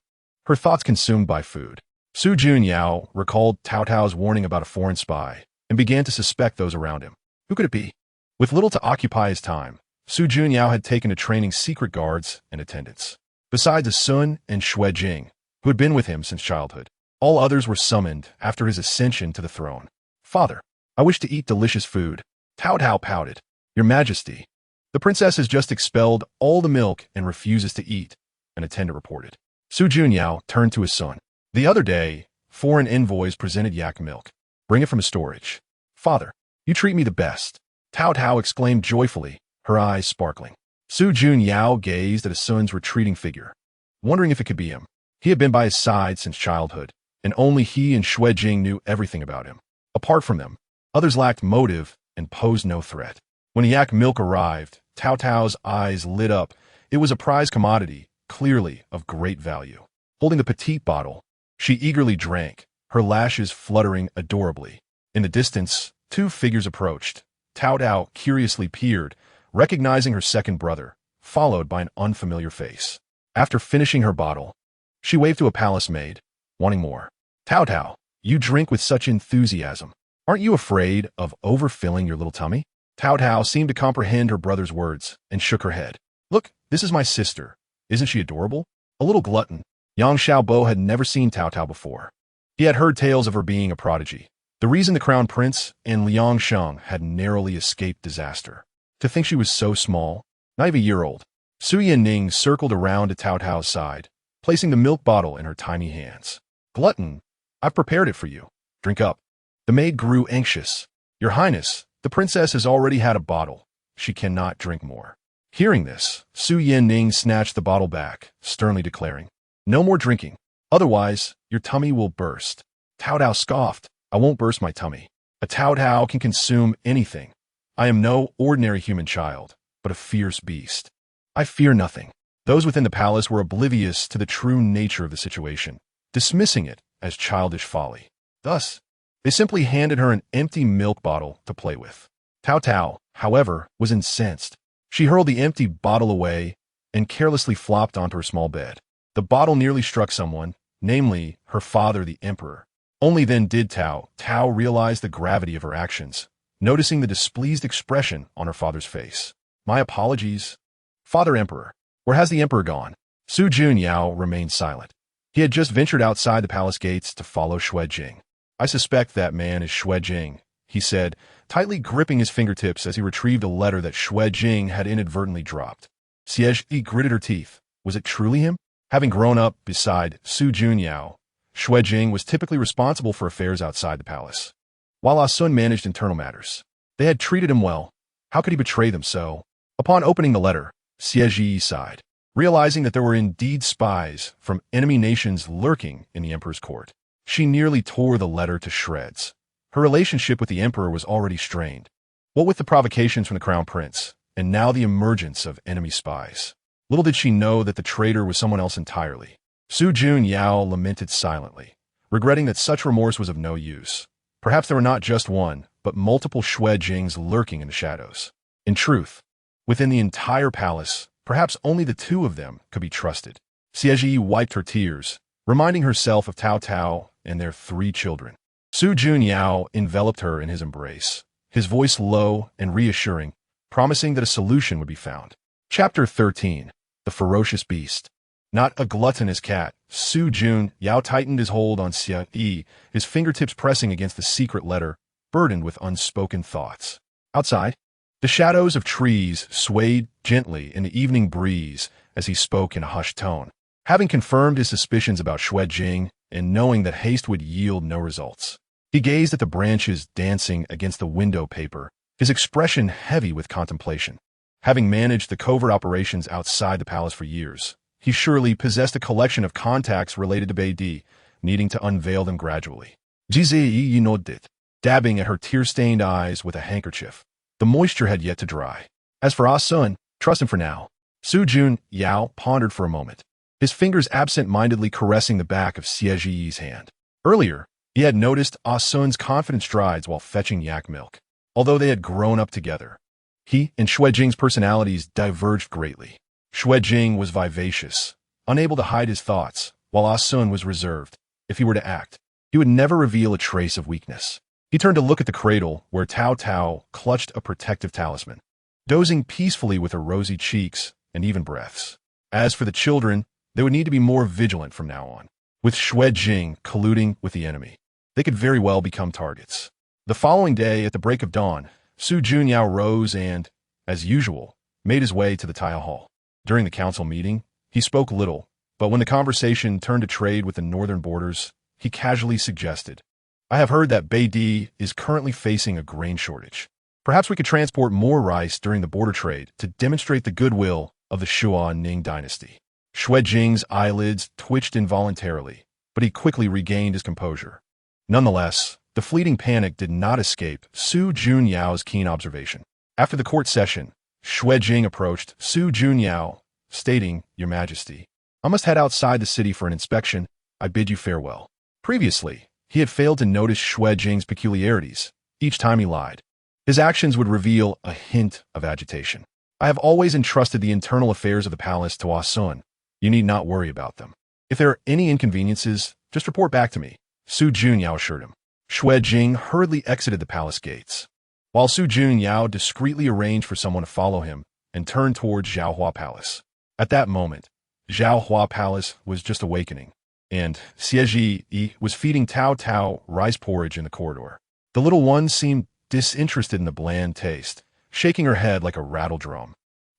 her thoughts consumed by food. Su Junyao recalled Taotao's warning about a foreign spy and began to suspect those around him. Who could it be? With little to occupy his time, Su Junyao had taken to training secret guards and attendants. Besides Sun and Xue Jing, who had been with him since childhood, all others were summoned after his ascension to the throne. Father, I wish to eat delicious food. Taotao pouted. Your Majesty, the princess has just expelled all the milk and refuses to eat, an attendant reported. Su Junyao turned to his son. The other day, foreign envoys presented yak milk. Bring it from his storage. Father, you treat me the best. Taotao exclaimed joyfully, her eyes sparkling. Su Junyao gazed at his son's retreating figure, wondering if it could be him. He had been by his side since childhood, and only he and Xue Jing knew everything about him. Apart from them, others lacked motive and posed no threat. When yak milk arrived, Taotao's eyes lit up. It was a prized commodity, clearly of great value. Holding the petite bottle, she eagerly drank, her lashes fluttering adorably. In the distance, two figures approached. Taotao curiously peered, recognizing her second brother, followed by an unfamiliar face. After finishing her bottle, she waved to a palace maid, wanting more. Taotao, you drink with such enthusiasm. Aren't you afraid of overfilling your little tummy? Taotao seemed to comprehend her brother's words and shook her head. Look, this is my sister. Isn't she adorable? A little glutton. Yang Xiaobo had never seen Taotao before. He had heard tales of her being a prodigy. The reason the crown prince and Liang Sheng had narrowly escaped disaster. To think she was so small, not even a year old. Su Yanning circled around to Taotao's side, placing the milk bottle in her tiny hands. Glutton, I've prepared it for you. Drink up. The maid grew anxious. Your Highness, the princess has already had a bottle. She cannot drink more. Hearing this, Su Yanning snatched the bottle back, sternly declaring, no more drinking. Otherwise, your tummy will burst. Taotao scoffed. I won't burst my tummy. A Taotao can consume anything. I am no ordinary human child, but a fierce beast. I fear nothing. Those within the palace were oblivious to the true nature of the situation, dismissing it as childish folly. Thus, they simply handed her an empty milk bottle to play with. Taotao, however, was incensed. She hurled the empty bottle away and carelessly flopped onto her small bed. The bottle nearly struck someone, namely her father, the emperor. Only then did Taotao realize the gravity of her actions, noticing the displeased expression on her father's face. My apologies. Father Emperor, where has the emperor gone? Su Junyao remained silent. He had just ventured outside the palace gates to follow Xue Jing. I suspect that man is Xue Jing, he said, tightly gripping his fingertips as he retrieved a letter that Xue Jing had inadvertently dropped. Xie gritted her teeth. Was it truly him? Having grown up beside Su Junyao, Xue Jing was typically responsible for affairs outside the palace, while Ah Sun managed internal matters. They had treated him well. How could he betray them so? Upon opening the letter, Xie sighed, realizing that there were indeed spies from enemy nations lurking in the emperor's court. She nearly tore the letter to shreds. Her relationship with the emperor was already strained. What with the provocations from the crown prince, and now the emergence of enemy spies. Little did she know that the traitor was someone else entirely. Su Junyao lamented silently, regretting that such remorse was of no use. Perhaps there were not just one, but multiple Xue Jings lurking in the shadows. In truth, within the entire palace, perhaps only the two of them could be trusted. Xie wiped her tears, reminding herself of Taotao and their 3 children. Su Jun Yao enveloped her in his embrace, his voice low and reassuring, promising that a solution would be found. Chapter 13. The Ferocious Beast. Not a gluttonous cat, Su Jun Yao tightened his hold on Xie, his fingertips pressing against the secret letter, burdened with unspoken thoughts. Outside, the shadows of trees swayed gently in the evening breeze as he spoke in a hushed tone. Having confirmed his suspicions about Xue Jing and knowing that haste would yield no results, he gazed at the branches dancing against the window paper, his expression heavy with contemplation. Having managed the covert operations outside the palace for years, he surely possessed a collection of contacts related to Beidi, needing to unveil them gradually. Jizi nodded, dabbing at her tear-stained eyes with a handkerchief. The moisture had yet to dry. As for Ah Sun, trust him for now. Su Jun Yao pondered for a moment, his fingers absent-mindedly caressing the back of Xie Ji's hand. Earlier, he had noticed Ah Sun's confident strides while fetching yak milk. Although they had grown up together, he and Xue Jing's personalities diverged greatly. Xue Jing was vivacious, unable to hide his thoughts, while Ah Sun was reserved. If he were to act, he would never reveal a trace of weakness. He turned to look at the cradle where Taotao clutched a protective talisman, dozing peacefully with her rosy cheeks and even breaths. As for the children, they would need to be more vigilant from now on. With Xue Jing colluding with the enemy, they could very well become targets. The following day, at the break of dawn, Su Jun Yao rose and, as usual, made his way to the Taotao Hall. During the council meeting, he spoke little, but when the conversation turned to trade with the northern borders, he casually suggested, "I have heard that Beidi is currently facing a grain shortage. Perhaps we could transport more rice during the border trade to demonstrate the goodwill of the Xue Ning dynasty." Xue Jing's eyelids twitched involuntarily, but he quickly regained his composure. Nonetheless, the fleeting panic did not escape Su Jun Yao's keen observation. After the court session, Xue Jing approached Su Jun Yao, stating, "Your Majesty, I must head outside the city for an inspection. I bid you farewell." Previously, he had failed to notice Xue Jing's peculiarities. Each time he lied, his actions would reveal a hint of agitation. "I have always entrusted the internal affairs of the palace to Ah Sun. You need not worry about them. If there are any inconveniences, just report back to me," Su Jun Yao assured him. Xue Jing hurriedly exited the palace gates, while Su Jun Yao discreetly arranged for someone to follow him and turned towards Zhaohua Palace. At that moment, Zhaohua Palace was just awakening, and Xie Ji was feeding Taotao rice porridge in the corridor. The little one seemed disinterested in the bland taste, shaking her head like a rattle drum,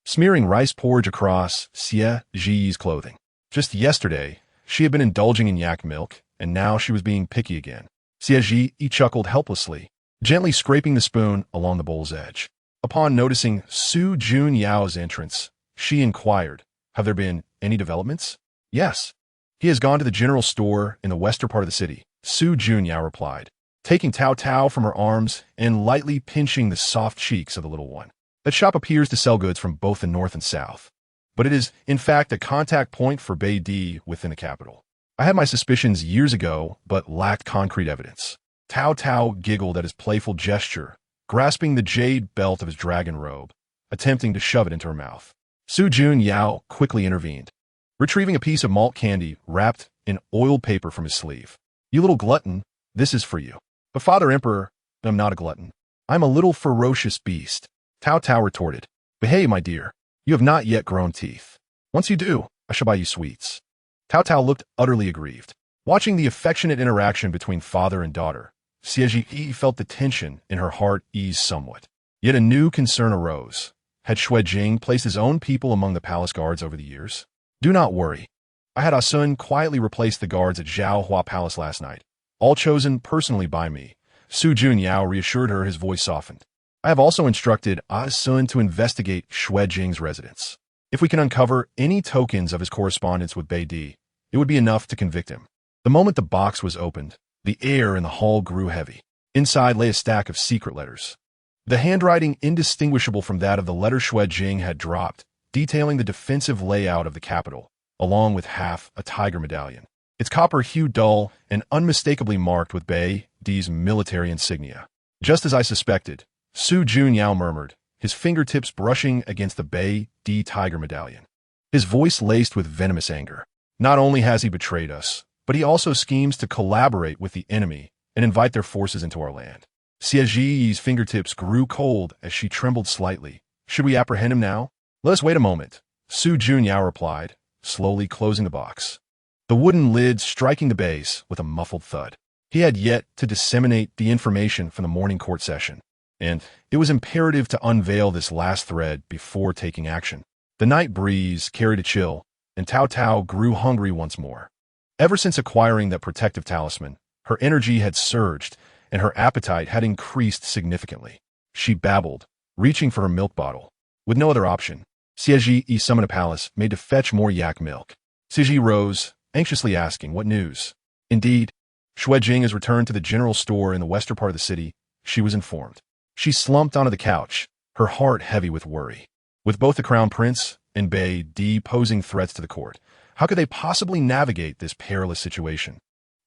smearing rice porridge across Xie Ji's clothing. Just yesterday, she had been indulging in yak milk, and now she was being picky again. Xie Ji chuckled helplessly, gently scraping the spoon along the bowl's edge. Upon noticing Su Jun Yao's entrance, she inquired, "Have there been any developments?" "Yes. He has gone to the general store in the western part of the city," Su Jun Yao replied, taking Taotao from her arms and lightly pinching the soft cheeks of the little one. "That shop appears to sell goods from both the north and south, but it is, in fact, a contact point for Beidi within the capital. I had my suspicions years ago, but lacked concrete evidence." Taotao giggled at his playful gesture, grasping the jade belt of his dragon robe, attempting to shove it into her mouth. Su Jun Yao quickly intervened, retrieving a piece of malt candy wrapped in oiled paper from his sleeve. "You little glutton, this is for you." "But Father Emperor, I'm not a glutton. I'm a little ferocious beast," Taotao retorted. "But hey, my dear, you have not yet grown teeth. Once you do, I shall buy you sweets." Taotao looked utterly aggrieved. Watching the affectionate interaction between father and daughter, Xie Ji felt the tension in her heart ease somewhat. Yet a new concern arose. Had Xue Jing placed his own people among the palace guards over the years? "Do not worry. I had Ah Sun quietly replace the guards at Zhaohua Palace last night, all chosen personally by me," Su Jun Yao reassured her, his voice softened. "I have also instructed Ah Sun to investigate Xue Jing's residence. If we can uncover any tokens of his correspondence with Beidi, it would be enough to convict him." The moment the box was opened, the air in the hall grew heavy. Inside lay a stack of secret letters, the handwriting indistinguishable from that of the letter Xue Jing had dropped, detailing the defensive layout of the capital, along with half a tiger medallion, its copper hue dull and unmistakably marked with Beidi's military insignia. "Just as I suspected," Su Jun Yao murmured, his fingertips brushing against the Beidi tiger medallion, his voice laced with venomous anger. "Not only has he betrayed us, but he also schemes to collaborate with the enemy and invite their forces into our land. Xieji's fingertips grew cold as she trembled slightly. Should we apprehend him now? Let us wait a moment, Su Junyao replied, slowly closing the box, the wooden lid striking the base with a muffled thud. He had yet to disseminate the information from the morning court session, and it was imperative to unveil this last thread before taking action. The night breeze carried a chill, and Taotao grew hungry once more. Ever since acquiring that protective talisman, her energy had surged, and her appetite had increased significantly. She babbled, reaching for her milk bottle. With no other option, Xieji summoned a palace made to fetch more yak milk. Xieji rose, anxiously asking, "What news?" "Indeed, Xuejing has returned to the general store in the western part of the city," she was informed. She slumped onto the couch, her heart heavy with worry. With both the Crown Prince and Bei Di posing threats to the court, how could they possibly navigate this perilous situation?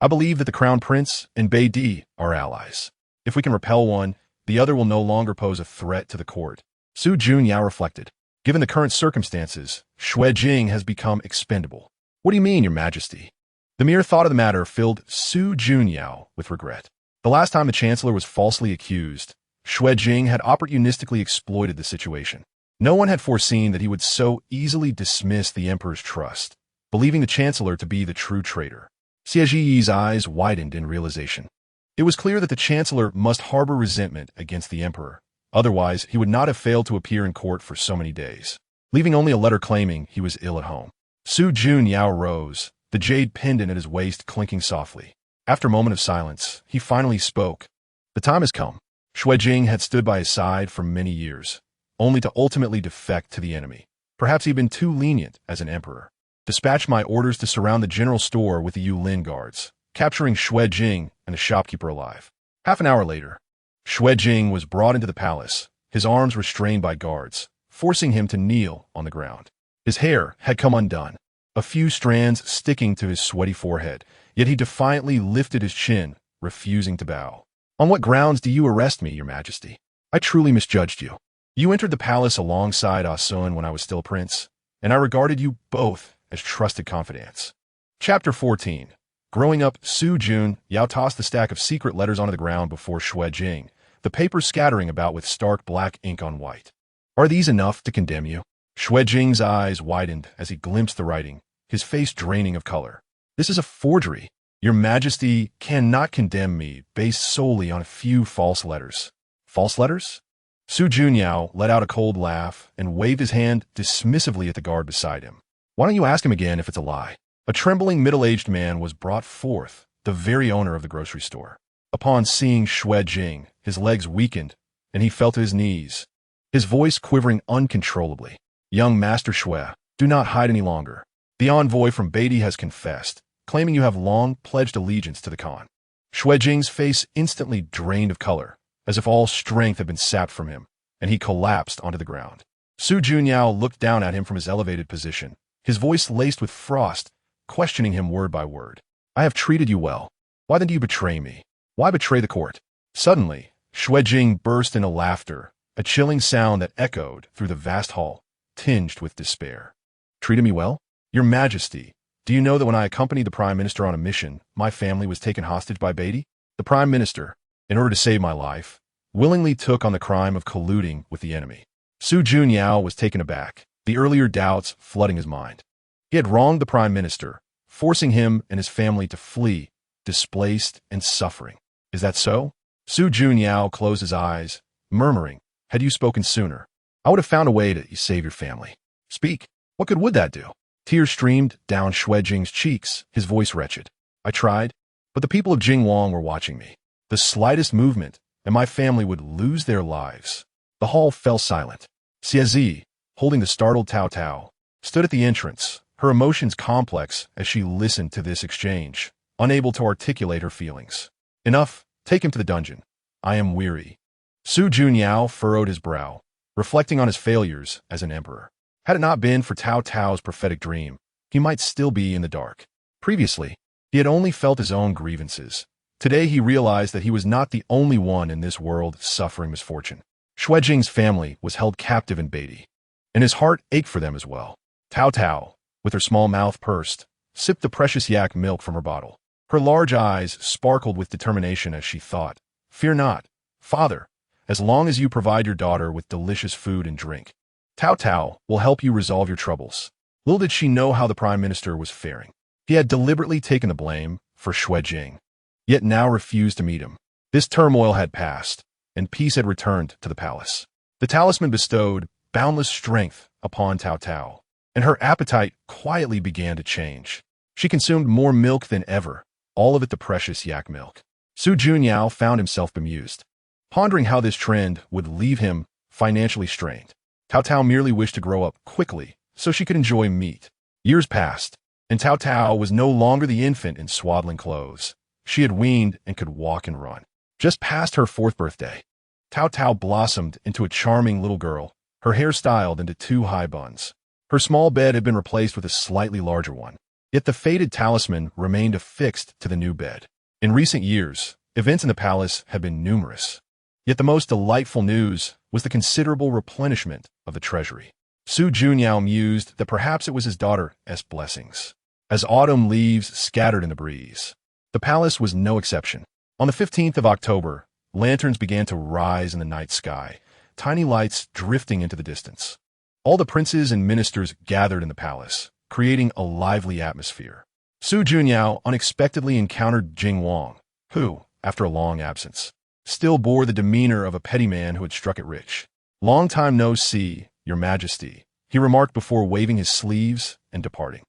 "I believe that the Crown Prince and Bei Di are allies. If we can repel one, the other will no longer pose a threat to the court." Su Junyao reflected. "Given the current circumstances, Xuejing has become expendable." "What do you mean, Your Majesty?" The mere thought of the matter filled Su Junyao with regret. The last time the Chancellor was falsely accused, Xuejing had opportunistically exploited the situation. No one had foreseen that he would so easily dismiss the Emperor's trust, believing the Chancellor to be the true traitor. Xieji's eyes widened in realization. It was clear that the Chancellor must harbor resentment against the Emperor. Otherwise, he would not have failed to appear in court for so many days, leaving only a letter claiming he was ill at home. Su Junyao rose, the jade pendant at his waist clinking softly. After a moment of silence, he finally spoke. "The time has come." Xuejing had stood by his side for many years, only to ultimately defect to the enemy. Perhaps he'd been too lenient as an emperor. "Dispatch my orders to surround the general store with the Yulin guards, capturing Xuejing and the shopkeeper alive." Half an hour later, Xuejing was brought into the palace, his arms restrained by guards, forcing him to kneel on the ground. His hair had come undone, a few strands sticking to his sweaty forehead, yet he defiantly lifted his chin, refusing to bow. "On what grounds do you arrest me, Your Majesty? I truly misjudged you. You entered the palace alongside Ah Sun when I was still a prince, and I regarded you both as trusted confidants." Chapter 14. Growing up, Su Junyao tossed the stack of secret letters onto the ground before Xuejing, the papers scattering about with stark black ink on white. "Are these enough to condemn you?" Xuejing's eyes widened as he glimpsed the writing, his face draining of color. "This is a forgery. Your Majesty cannot condemn me based solely on a few false letters." "False letters?" Su Junyao let out a cold laugh and waved his hand dismissively at the guard beside him. "Why don't you ask him again if it's a lie?" A trembling middle-aged man was brought forth, the very owner of the grocery store. Upon seeing Xuejing, his legs weakened, and he fell to his knees, his voice quivering uncontrollably. "Young Master Xue, do not hide any longer. The envoy from Beatty has confessed, claiming you have long pledged allegiance to the Khan." Xuejing's face instantly drained of color, as if all strength had been sapped from him, and he collapsed onto the ground. Su Junyao looked down at him from his elevated position, his voice laced with frost, questioning him word by word. "I have treated you well. Why then do you betray me? Why betray the court?" Suddenly, Xuejing burst into laughter, a chilling sound that echoed through the vast hall, tinged with despair. "Treated me well? Your Majesty, do you know that when I accompanied the Prime Minister on a mission, my family was taken hostage by Beatty? The Prime Minister, in order to save my life, willingly took on the crime of colluding with the enemy." Su Junyao was taken aback, the earlier doubts flooding his mind. He had wronged the Prime Minister, forcing him and his family to flee, displaced and suffering. "Is that so?" Su Junyao closed his eyes, murmuring, "Had you spoken sooner, I would have found a way to save your family." "Speak. What good would that do?" Tears streamed down Xuejing's cheeks, his voice wretched. "I tried, but the people of Jingwang were watching me. The slightest movement, and my family would lose their lives." The hall fell silent. Xieji, holding the startled Taotao, stood at the entrance, her emotions complex as she listened to this exchange, unable to articulate her feelings. "Enough, take him to the dungeon. I am weary." Su Junyao furrowed his brow, reflecting on his failures as an emperor. Had it not been for Taotao's prophetic dream, he might still be in the dark. Previously, he had only felt his own grievances. Today he realized that he was not the only one in this world suffering misfortune. Xuejing's family was held captive in Beatty, and his heart ached for them as well. Taotao, with her small mouth pursed, sipped the precious yak milk from her bottle. Her large eyes sparkled with determination as she thought, "Fear not, father, as long as you provide your daughter with delicious food and drink. Taotao will help you resolve your troubles." Little did she know how the prime minister was faring. He had deliberately taken the blame for Shui Jing, yet now refused to meet him. This turmoil had passed, and peace had returned to the palace. The talisman bestowed boundless strength upon Taotao, and her appetite quietly began to change. She consumed more milk than ever, all of it the precious yak milk. Su Junyao found himself bemused, pondering how this trend would leave him financially strained. Taotao merely wished to grow up quickly so she could enjoy meat. Years passed, and Taotao was no longer the infant in swaddling clothes. She had weaned and could walk and run. Just past her 4th birthday, Taotao blossomed into a charming little girl, her hair styled into 2 high buns. Her small bed had been replaced with a slightly larger one, yet the faded talisman remained affixed to the new bed. In recent years, events in the palace had been numerous, yet the most delightful news was the considerable replenishment of the treasury. Su Junyao mused that perhaps it was his daughter's blessings. As autumn leaves scattered in the breeze, the palace was no exception. On the 15th of October, lanterns began to rise in the night sky, tiny lights drifting into the distance. All the princes and ministers gathered in the palace, creating a lively atmosphere. Su Junyao unexpectedly encountered Jing Wang, who, after a long absence, still bore the demeanor of a petty man who had struck it rich. "Long time no see, Your Majesty," he remarked before waving his sleeves and departing.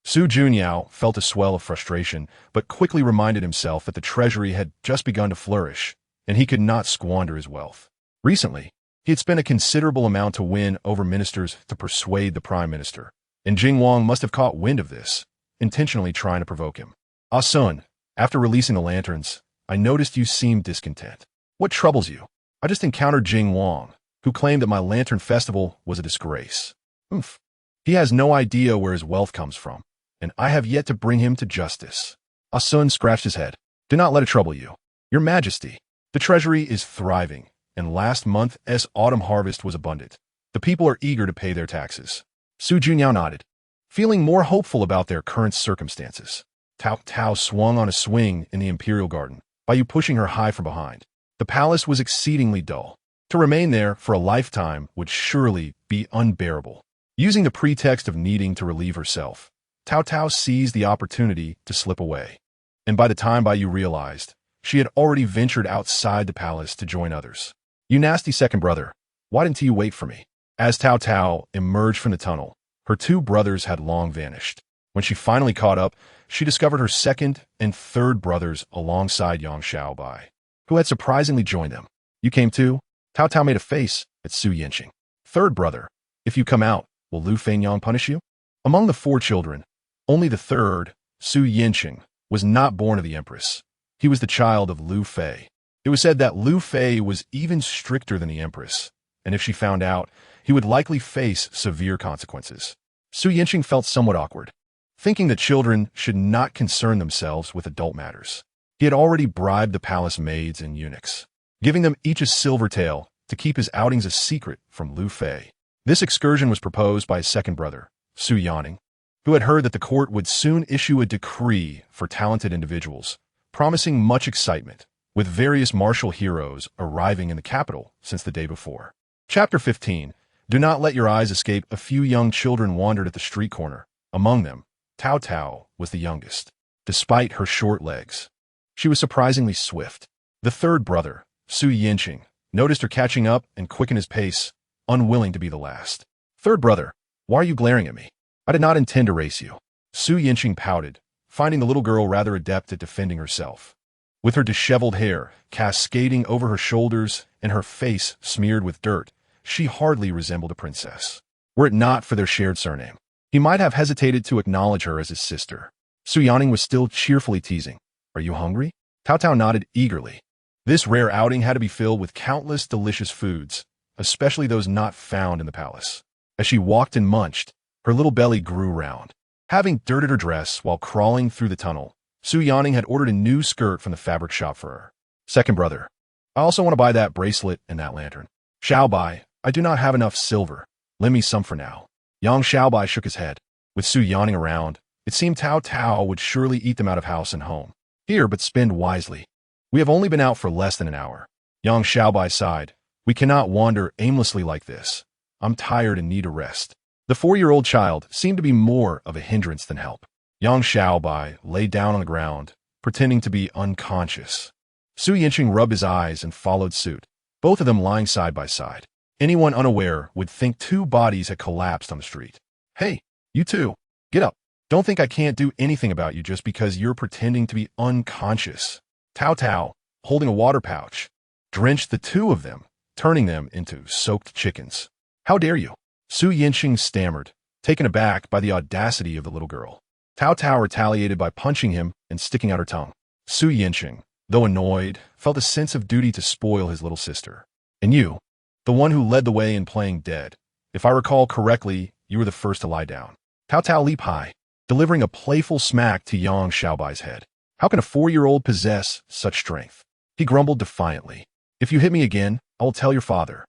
Su Junyao felt a swell of frustration, but quickly reminded himself that the treasury had just begun to flourish, and he could not squander his wealth. Recently, he had spent a considerable amount to win over ministers to persuade the prime minister, and Jing Wang must have caught wind of this, intentionally trying to provoke him. "Ah Sun, after releasing the lanterns, I noticed you seemed discontent. What troubles you?" "I just encountered Jing Wang, who claimed that my lantern festival was a disgrace." "Oomph. He has no idea where his wealth comes from, and I have yet to bring him to justice." Ah Sun scratched his head. "Do not let it trouble you. Your Majesty, the treasury is thriving, and last month's autumn harvest was abundant. The people are eager to pay their taxes." Su Junyao nodded, feeling more hopeful about their current circumstances. Taotao swung on a swing in the imperial garden, by you pushing her high from behind. The palace was exceedingly dull. To remain there for a lifetime would surely be unbearable. Using the pretext of needing to relieve herself, Taotao seized the opportunity to slip away. And by the time Baiyu realized, she had already ventured outside the palace to join others. "You nasty second brother, why didn't you wait for me?" As Taotao emerged from the tunnel, her 2 brothers had long vanished. When she finally caught up, she discovered her 2nd and 3rd brothers alongside Yang Xiaobai, who had surprisingly joined them. "You came too?" Taotao made a face at Su Yanqing. "Third brother, if you come out, will Lu Feinyang punish you?" Among the 4 children, only the 3rd, Su Yanqing, was not born of the empress. He was the child of Lu Fei. It was said that Lu Fei was even stricter than the empress, and if she found out, he would likely face severe consequences. Su Yanqing felt somewhat awkward, thinking that children should not concern themselves with adult matters. He had already bribed the palace maids and eunuchs, giving them each a silver tael to keep his outings a secret from Lu Fei. This excursion was proposed by his 2nd brother, Su Yanning, who had heard that the court would soon issue a decree for talented individuals, promising much excitement, with various martial heroes arriving in the capital since the day before. Chapter 15. Do not let your eyes escape. A few young children wandered at the street corner. Among them, Taotao was the youngest. Despite her short legs, she was surprisingly swift. The 3rd brother, Su Yanqing, noticed her catching up and quickened his pace, unwilling to be the last. "Third brother, why are you glaring at me? I did not intend to race you." Su Yanqing pouted, finding the little girl rather adept at defending herself. With her disheveled hair cascading over her shoulders and her face smeared with dirt, she hardly resembled a princess. Were it not for their shared surname, he might have hesitated to acknowledge her as his sister. Su Yanning was still cheerfully teasing. "Are you hungry?" Taotao nodded eagerly. This rare outing had to be filled with countless delicious foods, especially those not found in the palace. As she walked and munched, her little belly grew round. Having dirted her dress while crawling through the tunnel, Su Yanning had ordered a new skirt from the fabric shop for her. "Second brother, I also want to buy that bracelet and that lantern." "Xiaobai, I do not have enough silver. Lend me some for now." Yang Xiaobai shook his head. With Su Yanning around, it seemed Taotao would surely eat them out of house and home. Here, but spend wisely. We have only been out for less than an hour. Yang Xiaobai sighed. We cannot wander aimlessly like this. I'm tired and need a rest. The 4-year-old child seemed to be more of a hindrance than help. Yang Xiaobai lay down on the ground, pretending to be unconscious. Su Yinqing rubbed his eyes and followed suit, both of them lying side by side. Anyone unaware would think 2 bodies had collapsed on the street. Hey, you two, get up. Don't think I can't do anything about you just because you're pretending to be unconscious. Taotao, holding a water pouch, drenched the 2 of them, turning them into soaked chickens. How dare you? Su Yinqing stammered, taken aback by the audacity of the little girl. Taotao retaliated by punching him and sticking out her tongue. Su Yinqing, though annoyed, felt a sense of duty to spoil his little sister. And you, the one who led the way in playing dead. If I recall correctly, you were the first to lie down. Taotao leaped high, delivering a playful smack to Yang Xiaobai's head. How can a 4-year-old possess such strength? He grumbled defiantly. If you hit me again, I will tell your father.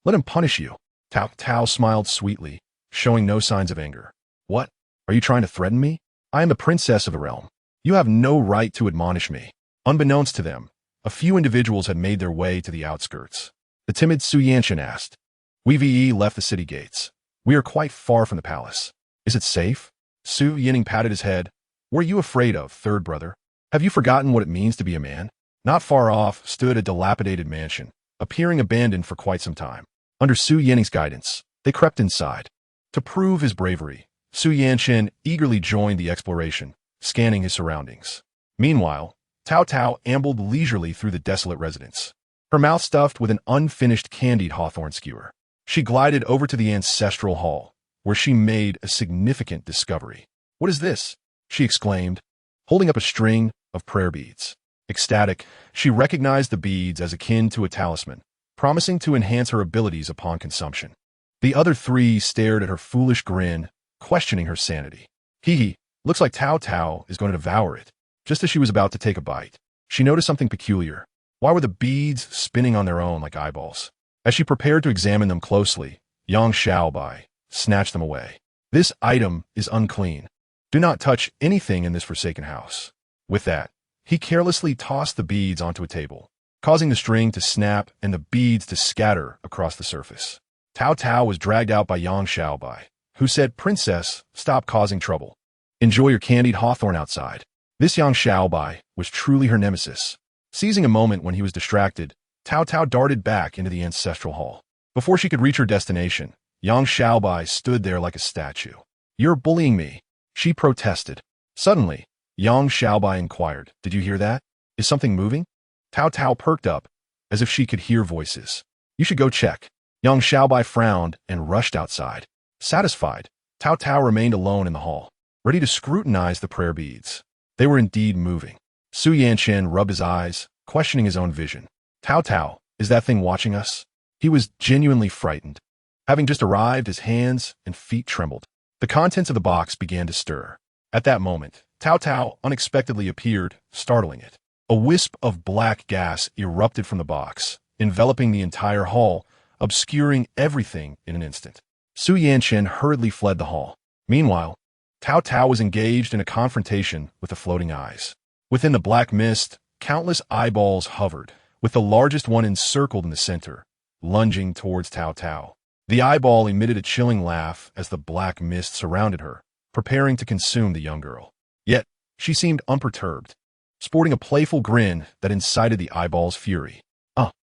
Let him punish you. Taotao smiled sweetly, showing no signs of anger. What? Are you trying to threaten me? I am the princess of the realm. You have no right to admonish me. Unbeknownst to them, a few individuals had made their way to the outskirts. The timid Su Yanqian asked. We left the city gates. We are quite far from the palace. Is it safe? Su Yining patted his head. What are you afraid of, third brother? Have you forgotten what it means to be a man? Not far off stood a dilapidated mansion, appearing abandoned for quite some time. Under Su Yining's guidance, they crept inside. To prove his bravery, Su Yanqian eagerly joined the exploration, scanning his surroundings. Meanwhile, Taotao ambled leisurely through the desolate residence, her mouth stuffed with an unfinished candied hawthorn skewer. She glided over to the ancestral hall, where she made a significant discovery. What is this? She exclaimed, holding up a string of prayer beads. Ecstatic, she recognized the beads as akin to a talisman, promising to enhance her abilities upon consumption. The other 3 stared at her foolish grin, questioning her sanity. Looks like Taotao is going to devour it. Just as she was about to take a bite, she noticed something peculiar. Why were the beads spinning on their own like eyeballs? As she prepared to examine them closely, Yang Xiaobai snatched them away. This item is unclean. Do not touch anything in this forsaken house. With that, he carelessly tossed the beads onto a table, causing the string to snap and the beads to scatter across the surface. Taotao was dragged out by Yang Xiaobai, who said, Princess, stop causing trouble. Enjoy your candied hawthorn outside. This Yang Xiaobai was truly her nemesis. Seizing a moment when he was distracted, Taotao darted back into the ancestral hall. Before she could reach her destination, Yang Xiaobai stood there like a statue. You're bullying me, she protested. Suddenly, Yang Xiaobai inquired, did you hear that? Is something moving? Taotao perked up, as if she could hear voices. You should go check. Yang Xiaobai frowned and rushed outside. Satisfied, Taotao remained alone in the hall, ready to scrutinize the prayer beads. They were indeed moving. Su Yanqian rubbed his eyes, questioning his own vision. Taotao, is that thing watching us? He was genuinely frightened. Having just arrived, his hands and feet trembled. The contents of the box began to stir. At that moment, Taotao unexpectedly appeared, startling it. A wisp of black gas erupted from the box, enveloping the entire hall, obscuring everything in an instant. Su Yanqian hurriedly fled the hall. Meanwhile, Taotao was engaged in a confrontation with the floating eyes. Within the black mist, countless eyeballs hovered, with the largest one encircled in the center, lunging towards Taotao. The eyeball emitted a chilling laugh as the black mist surrounded her, preparing to consume the young girl. Yet, she seemed unperturbed, sporting a playful grin that incited the eyeball's fury.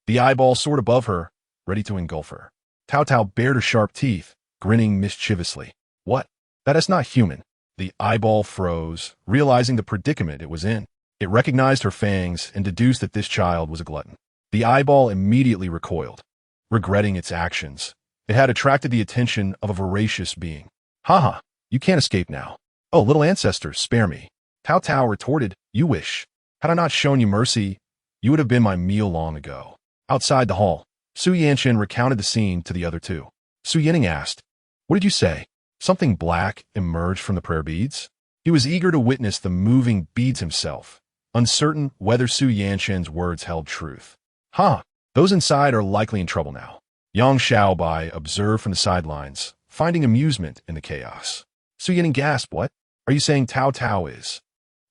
The eyeball soared above her, ready to engulf her. Taotao bared her sharp teeth, grinning mischievously. What? That is not human. The eyeball froze, realizing the predicament it was in. It recognized her fangs and deduced that this child was a glutton. The eyeball immediately recoiled, regretting its actions. It had attracted the attention of a voracious being. Haha, you can't escape now. Oh, little ancestor, spare me. Taotao retorted, you wish. Had I not shown you mercy, you would have been my meal long ago. Outside the hall, Su Yanqian recounted the scene to the other 2. Su Yining asked, what did you say? Something black emerged from the prayer beads? He was eager to witness the moving beads himself, uncertain whether Su Yanqian's words held truth. Those inside are likely in trouble now. Yang Xiaobai observed from the sidelines, finding amusement in the chaos. Su Yining gasped, what? Are you saying Taotao is?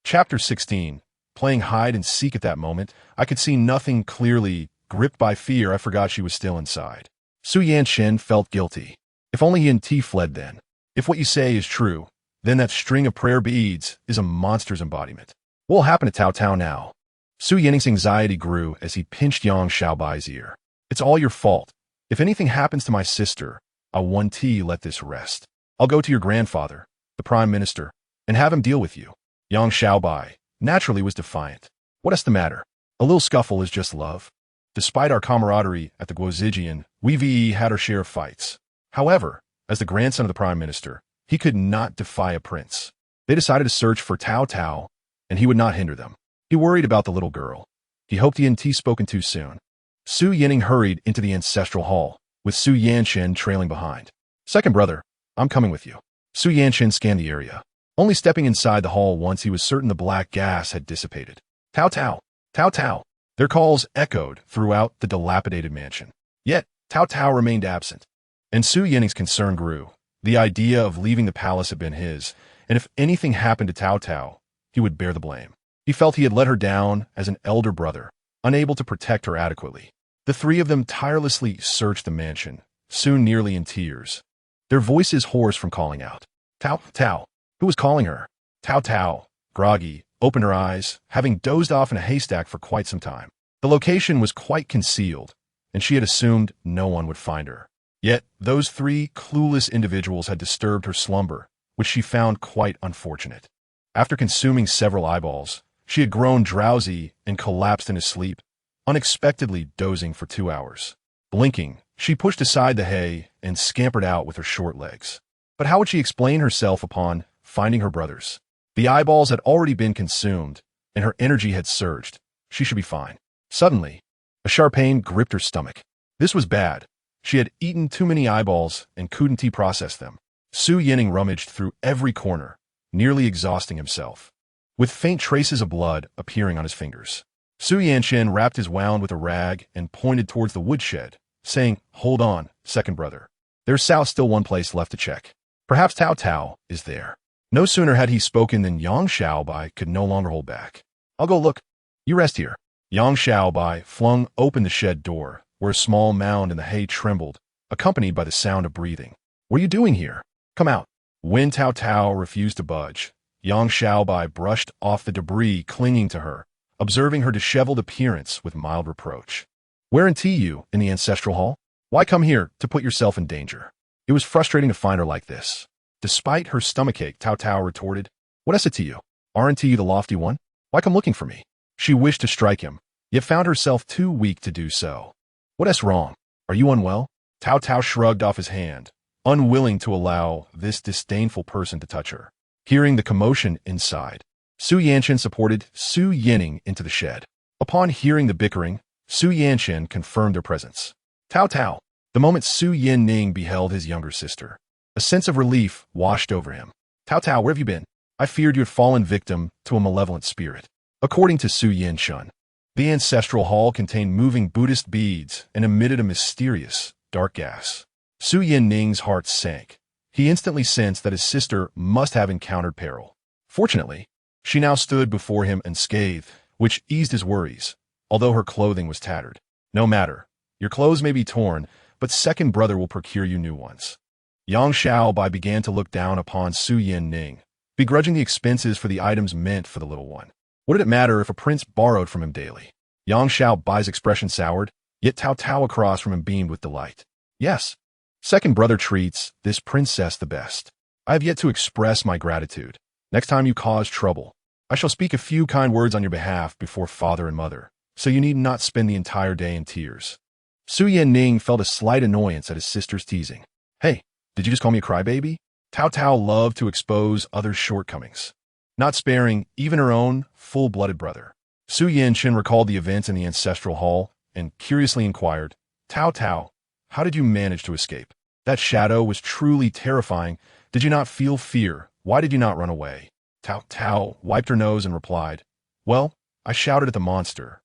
Chapter 16, playing hide and seek at that moment. I could see nothing clearly. Gripped by fear, I forgot she was still inside. Su Yanchen felt guilty. If only he and T fled then. If what you say is true, then that string of prayer beads is a monster's embodiment. What will happen to Taotao now? Su Yining's anxiety grew as he pinched Yang Xiaobai's ear. It's all your fault. If anything happens to my sister, I'll one T let this rest. I'll go to your grandfather, the prime minister, and have him deal with you. Yang Xiaobai naturally was defiant. What's the matter? A little scuffle is just love. Despite our camaraderie at the Guozijian, we had our share of fights. However, as the grandson of the prime minister, he could not defy a prince. They decided to search for Taotao, and he would not hinder them. He worried about the little girl. He hoped he hadn't spoken too soon. Su Yining hurried into the ancestral hall, with Su Yanchen trailing behind. Second brother, I'm coming with you. Su Yanchen scanned the area. Only stepping inside the hall once he was certain the black gas had dissipated. Taotao! Taotao! Their calls echoed throughout the dilapidated mansion. Yet, Taotao remained absent. And Su Yining's concern grew. The idea of leaving the palace had been his, and if anything happened to Taotao, he would bear the blame. He felt he had let her down as an elder brother, unable to protect her adequately. The three of them tirelessly searched the mansion, soon nearly in tears. Their voices hoarse from calling out. Taotao! Who was calling her? Taotao, groggy, opened her eyes, having dozed off in a haystack for quite some time. The location was quite concealed, and she had assumed no one would find her. Yet, those three clueless individuals had disturbed her slumber, which she found quite unfortunate. After consuming several eyeballs, she had grown drowsy and collapsed into sleep, unexpectedly dozing for 2 hours. Blinking, she pushed aside the hay and scampered out with her short legs. But how would she explain herself upon finding her brothers? The eyeballs had already been consumed, and her energy had surged. She should be fine. Suddenly, a sharp pain gripped her stomach. This was bad. She had eaten too many eyeballs and couldn't process them. Su Yining rummaged through every corner, nearly exhausting himself, with faint traces of blood appearing on his fingers. Su Yanchen wrapped his wound with a rag and pointed towards the woodshed, saying, "Hold on, second brother. There's still one place left to check. Perhaps Taotao is there." No sooner had he spoken than Yang Xiaobai could no longer hold back. "I'll go look. You rest here." Yang Xiaobai flung open the shed door, where a small mound in the hay trembled, accompanied by the sound of breathing. "What are you doing here? Come out." When Taotao refused to budge, Yang Xiaobai brushed off the debris clinging to her, observing her disheveled appearance with mild reproach. "Where'n't you in the ancestral hall? Why come here to put yourself in danger?" It was frustrating to find her like this. Despite her stomachache, Taotao retorted, "What is it to you? Aren't you the lofty one? Why come looking for me?" She wished to strike him, yet found herself too weak to do so. "What's wrong? Are you unwell?" Taotao shrugged off his hand, unwilling to allow this disdainful person to touch her. Hearing the commotion inside, Su Yanchen supported Su Yining into the shed. Upon hearing the bickering, Su Yanchen confirmed their presence. Taotao! The moment Su Yining beheld his younger sister, a sense of relief washed over him. "Taotao, where have you been? I feared you had fallen victim to a malevolent spirit." According to Su Yanchen, the ancestral hall contained moving Buddhist beads and emitted a mysterious, dark gas. Su Yining's heart sank. He instantly sensed that his sister must have encountered peril. Fortunately, she now stood before him unscathed, which eased his worries, although her clothing was tattered. "No matter. Your clothes may be torn, but second brother will procure you new ones." Yang Xiaobai began to look down upon Su Yining, begrudging the expenses for the items meant for the little one. What did it matter if a prince borrowed from him daily? Yang Xiaobai's expression soured, yet Taotao across from him beamed with delight. "Yes, second brother treats this princess the best. I have yet to express my gratitude. Next time you cause trouble, I shall speak a few kind words on your behalf before father and mother, so you need not spend the entire day in tears." Su Yining felt a slight annoyance at his sister's teasing. "Hey, did you just call me a crybaby?" Taotao loved to expose others' shortcomings, not sparing even her own full-blooded brother. Su Yanchen recalled the events in the ancestral hall and curiously inquired, "Taotao, how did you manage to escape? That shadow was truly terrifying. Did you not feel fear? Why did you not run away?" Taotao wiped her nose and replied, "Well, I shouted at the monster,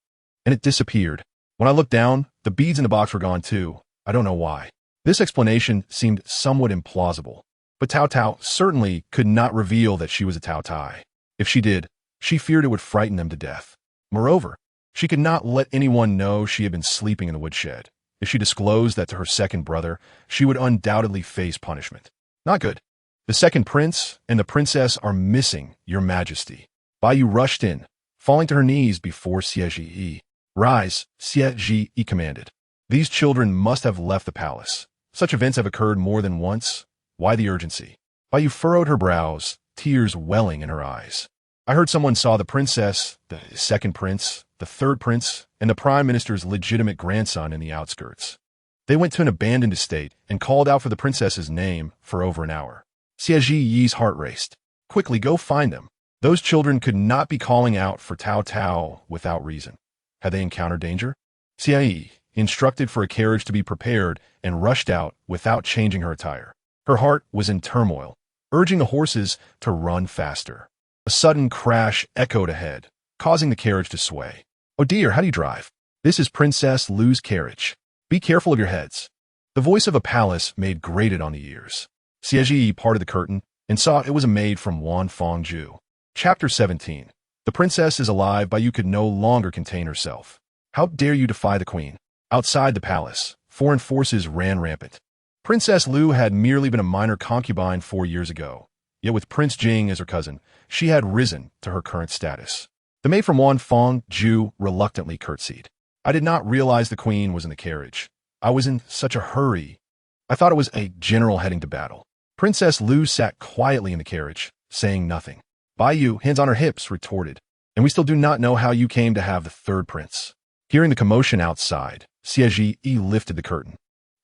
and it disappeared. When I looked down, the beads in the box were gone too. I don't know why." This explanation seemed somewhat implausible, but Taotao certainly could not reveal that she was a Taotai. If she did, She feared it would frighten them to death. Moreover, she could not let anyone know she had been sleeping in the woodshed. If she disclosed that to her second brother, she would undoubtedly face punishment. Not good. The second prince and the princess are missing, your majesty. Bai Yu rushed in, falling to her knees before Xie Yi. Rise, Xie Yi commanded. These children must have left the palace. Such events have occurred more than once. Why the urgency? Bai Yu furrowed her brows, tears welling in her eyes. I heard someone saw the princess, the second prince, the third prince, and the prime minister's legitimate grandson in the outskirts. They went to an abandoned estate and called out for the princess's name for over an hour. Xie Yi's heart raced. Quickly, go find them. Those children could not be calling out for Taotao without reason. Had they encountered danger? Xie Yi instructed for a carriage to be prepared and rushed out without changing her attire. Her heart was in turmoil, urging the horses to run faster. A sudden crash echoed ahead, causing the carriage to sway. Oh dear, how do you drive? This is Princess Lu's carriage. Be careful of your heads. The voice of a palace maid grated on the ears. Xie Yi parted the curtain and saw it was a maid from Wanfangju. Chapter 17. The princess is alive, but you could no longer contain herself. How dare you defy the queen? Outside the palace, foreign forces ran rampant. Princess Lu had merely been a minor concubine 4 years ago, yet with Prince Jing as her cousin, she had risen to her current status. The maid from Wanfangju reluctantly curtsied. I did not realize the queen was in the carriage. I was in such a hurry. I thought it was a general heading to battle. Princess Lu sat quietly in the carriage, saying nothing. Bai Yu, hands on her hips, retorted. And we still do not know how you came to have the third prince. Hearing the commotion outside, Xie Yi lifted the curtain.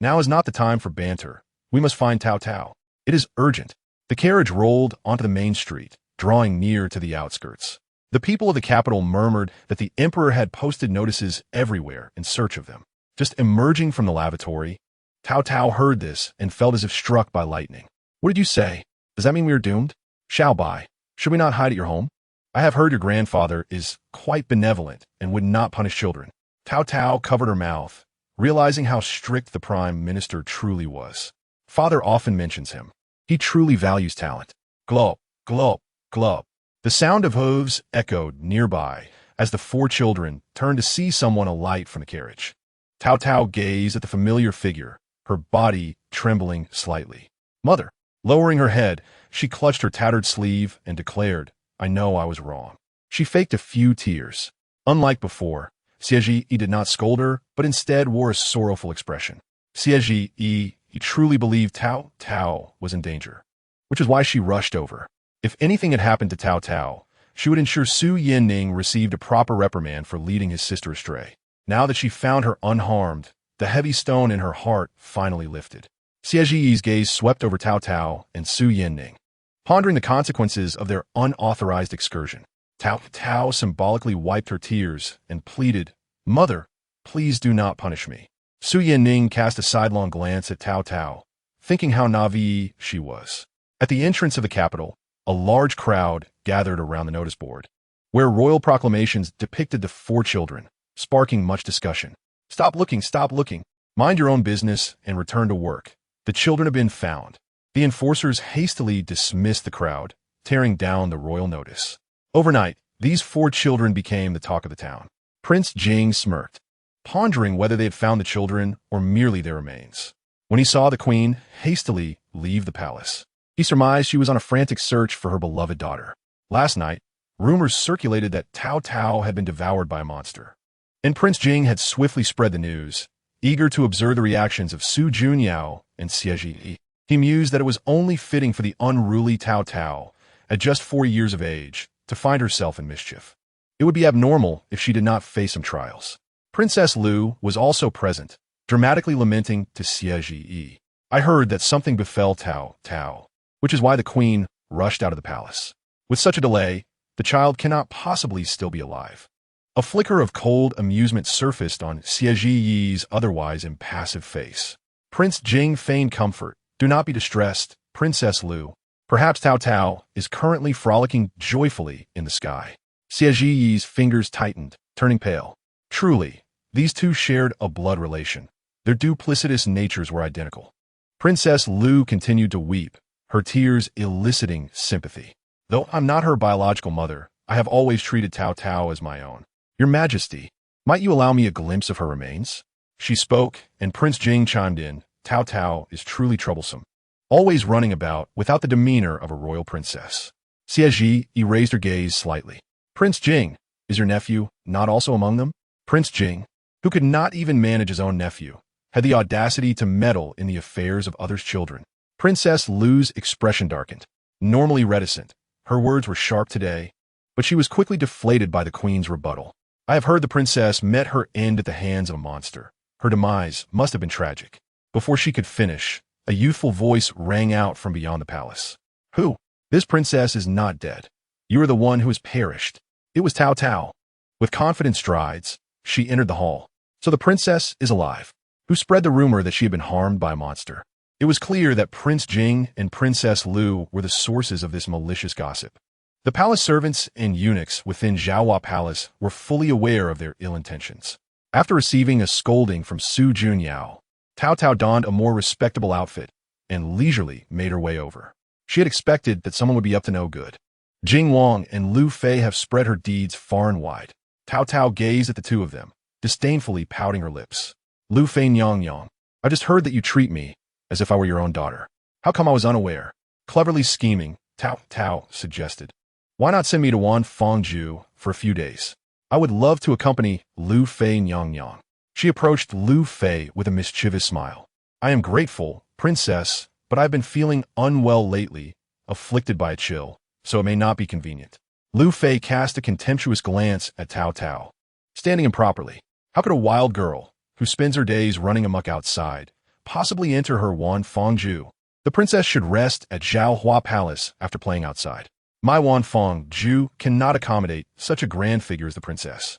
Now is not the time for banter. We must find Taotao. It is urgent. The carriage rolled onto the main street, drawing near to the outskirts. The people of the capital murmured that the emperor had posted notices everywhere in search of them. Just emerging from the lavatory, Taotao heard this and felt as if struck by lightning. What did you say? Does that mean we are doomed? Xiao Bai, should we not hide at your home? I have heard your grandfather is quite benevolent and would not punish children. Taotao covered her mouth, realizing how strict the prime minister truly was. Father often mentions him. He truly values talent. Glop, glop, glop. The sound of hooves echoed nearby as the 4 children turned to see someone alight from the carriage. Taotao gazed at the familiar figure, her body trembling slightly. Mother. Lowering her head, she clutched her tattered sleeve and declared, I know I was wrong. She faked a few tears. Unlike before, Xie Yi did not scold her, but instead wore a sorrowful expression. Xie Yi truly believed Taotao was in danger, which is why she rushed over. If anything had happened to Taotao, she would ensure Su Yanning received a proper reprimand for leading his sister astray. Now that she found her unharmed, the heavy stone in her heart finally lifted. Xie Yi's gaze swept over Taotao and Su Yanning, pondering the consequences of their unauthorized excursion. Taotao symbolically wiped her tears and pleaded, Mother, please do not punish me. Su Yanning cast a sidelong glance at Taotao, thinking how naive she was. At the entrance of the capital, a large crowd gathered around the notice board, where royal proclamations depicted the 4 children, sparking much discussion. Stop looking, mind your own business and return to work. The children have been found. The enforcers hastily dismissed the crowd, tearing down the royal notice. Overnight, these 4 children became the talk of the town. Prince Jing smirked, pondering whether they had found the children or merely their remains. When he saw the queen hastily leave the palace, he surmised she was on a frantic search for her beloved daughter. Last night, rumors circulated that Taotao had been devoured by a monster, and Prince Jing had swiftly spread the news, eager to observe the reactions of Su Junyao and Xie Yi. He mused that it was only fitting for the unruly Taotao, at just 4 years of age, to find herself in mischief. It would be abnormal if she did not face some trials. Princess Lu was also present, dramatically lamenting to Xie Yi. I heard that something befell Taotao, which is why the queen rushed out of the palace. With such a delay, the child cannot possibly still be alive. A flicker of cold amusement surfaced on Xie Yi's otherwise impassive face. Prince Jing feigned comfort. Do not be distressed, Princess Lu. Perhaps Taotao is currently frolicking joyfully in the sky. Xie Yi's fingers tightened, turning pale. Truly, these 2 shared a blood relation. Their duplicitous natures were identical. Princess Lu continued to weep, her tears eliciting sympathy. Though I'm not her biological mother, I have always treated Taotao as my own. Your Majesty, might you allow me a glimpse of her remains? She spoke, and Prince Jing chimed in. Taotao is truly troublesome, always running about without the demeanor of a royal princess. Xie erased her gaze slightly. Prince Jing, is your nephew not also among them? Prince Jing, who could not even manage his own nephew, had the audacity to meddle in the affairs of others' children. Princess Lu's expression darkened. Normally reticent, her words were sharp today, but she was quickly deflated by the queen's rebuttal. I have heard the princess met her end at the hands of a monster. Her demise must have been tragic. Before she could finish, a youthful voice rang out from beyond the palace. Who? This princess is not dead. You are the one who has perished. It was Taotao. With confident strides, she entered the hall. So the princess is alive. Who spread the rumor that she had been harmed by a monster? It was clear that Prince Jing and Princess Lu were the sources of this malicious gossip. The palace servants and eunuchs within Zhaohua Palace were fully aware of their ill intentions. After receiving a scolding from Su Junyao, Taotao donned a more respectable outfit and leisurely made her way over. She had expected that someone would be up to no good. Jing Wang and Lu Fei have spread her deeds far and wide. Taotao gazed at the two of them, disdainfully pouting her lips. Lu Fei Nyang, I just heard that you treat me as if I were your own daughter. How come I was unaware? Cleverly scheming, Taotao suggested. Why not send me to Wanfangju for a few days? I would love to accompany Lu Fei Nyang. She approached Lu Fei with a mischievous smile. I am grateful, princess, but I've been feeling unwell lately, afflicted by a chill, so it may not be convenient. Lu Fei cast a contemptuous glance at Taotao. Standing improperly, how could a wild girl, who spends her days running amok outside, possibly enter her Wanfangju? The princess should rest at Zhaohua Palace after playing outside. My Wanfangju cannot accommodate such a grand figure as the princess.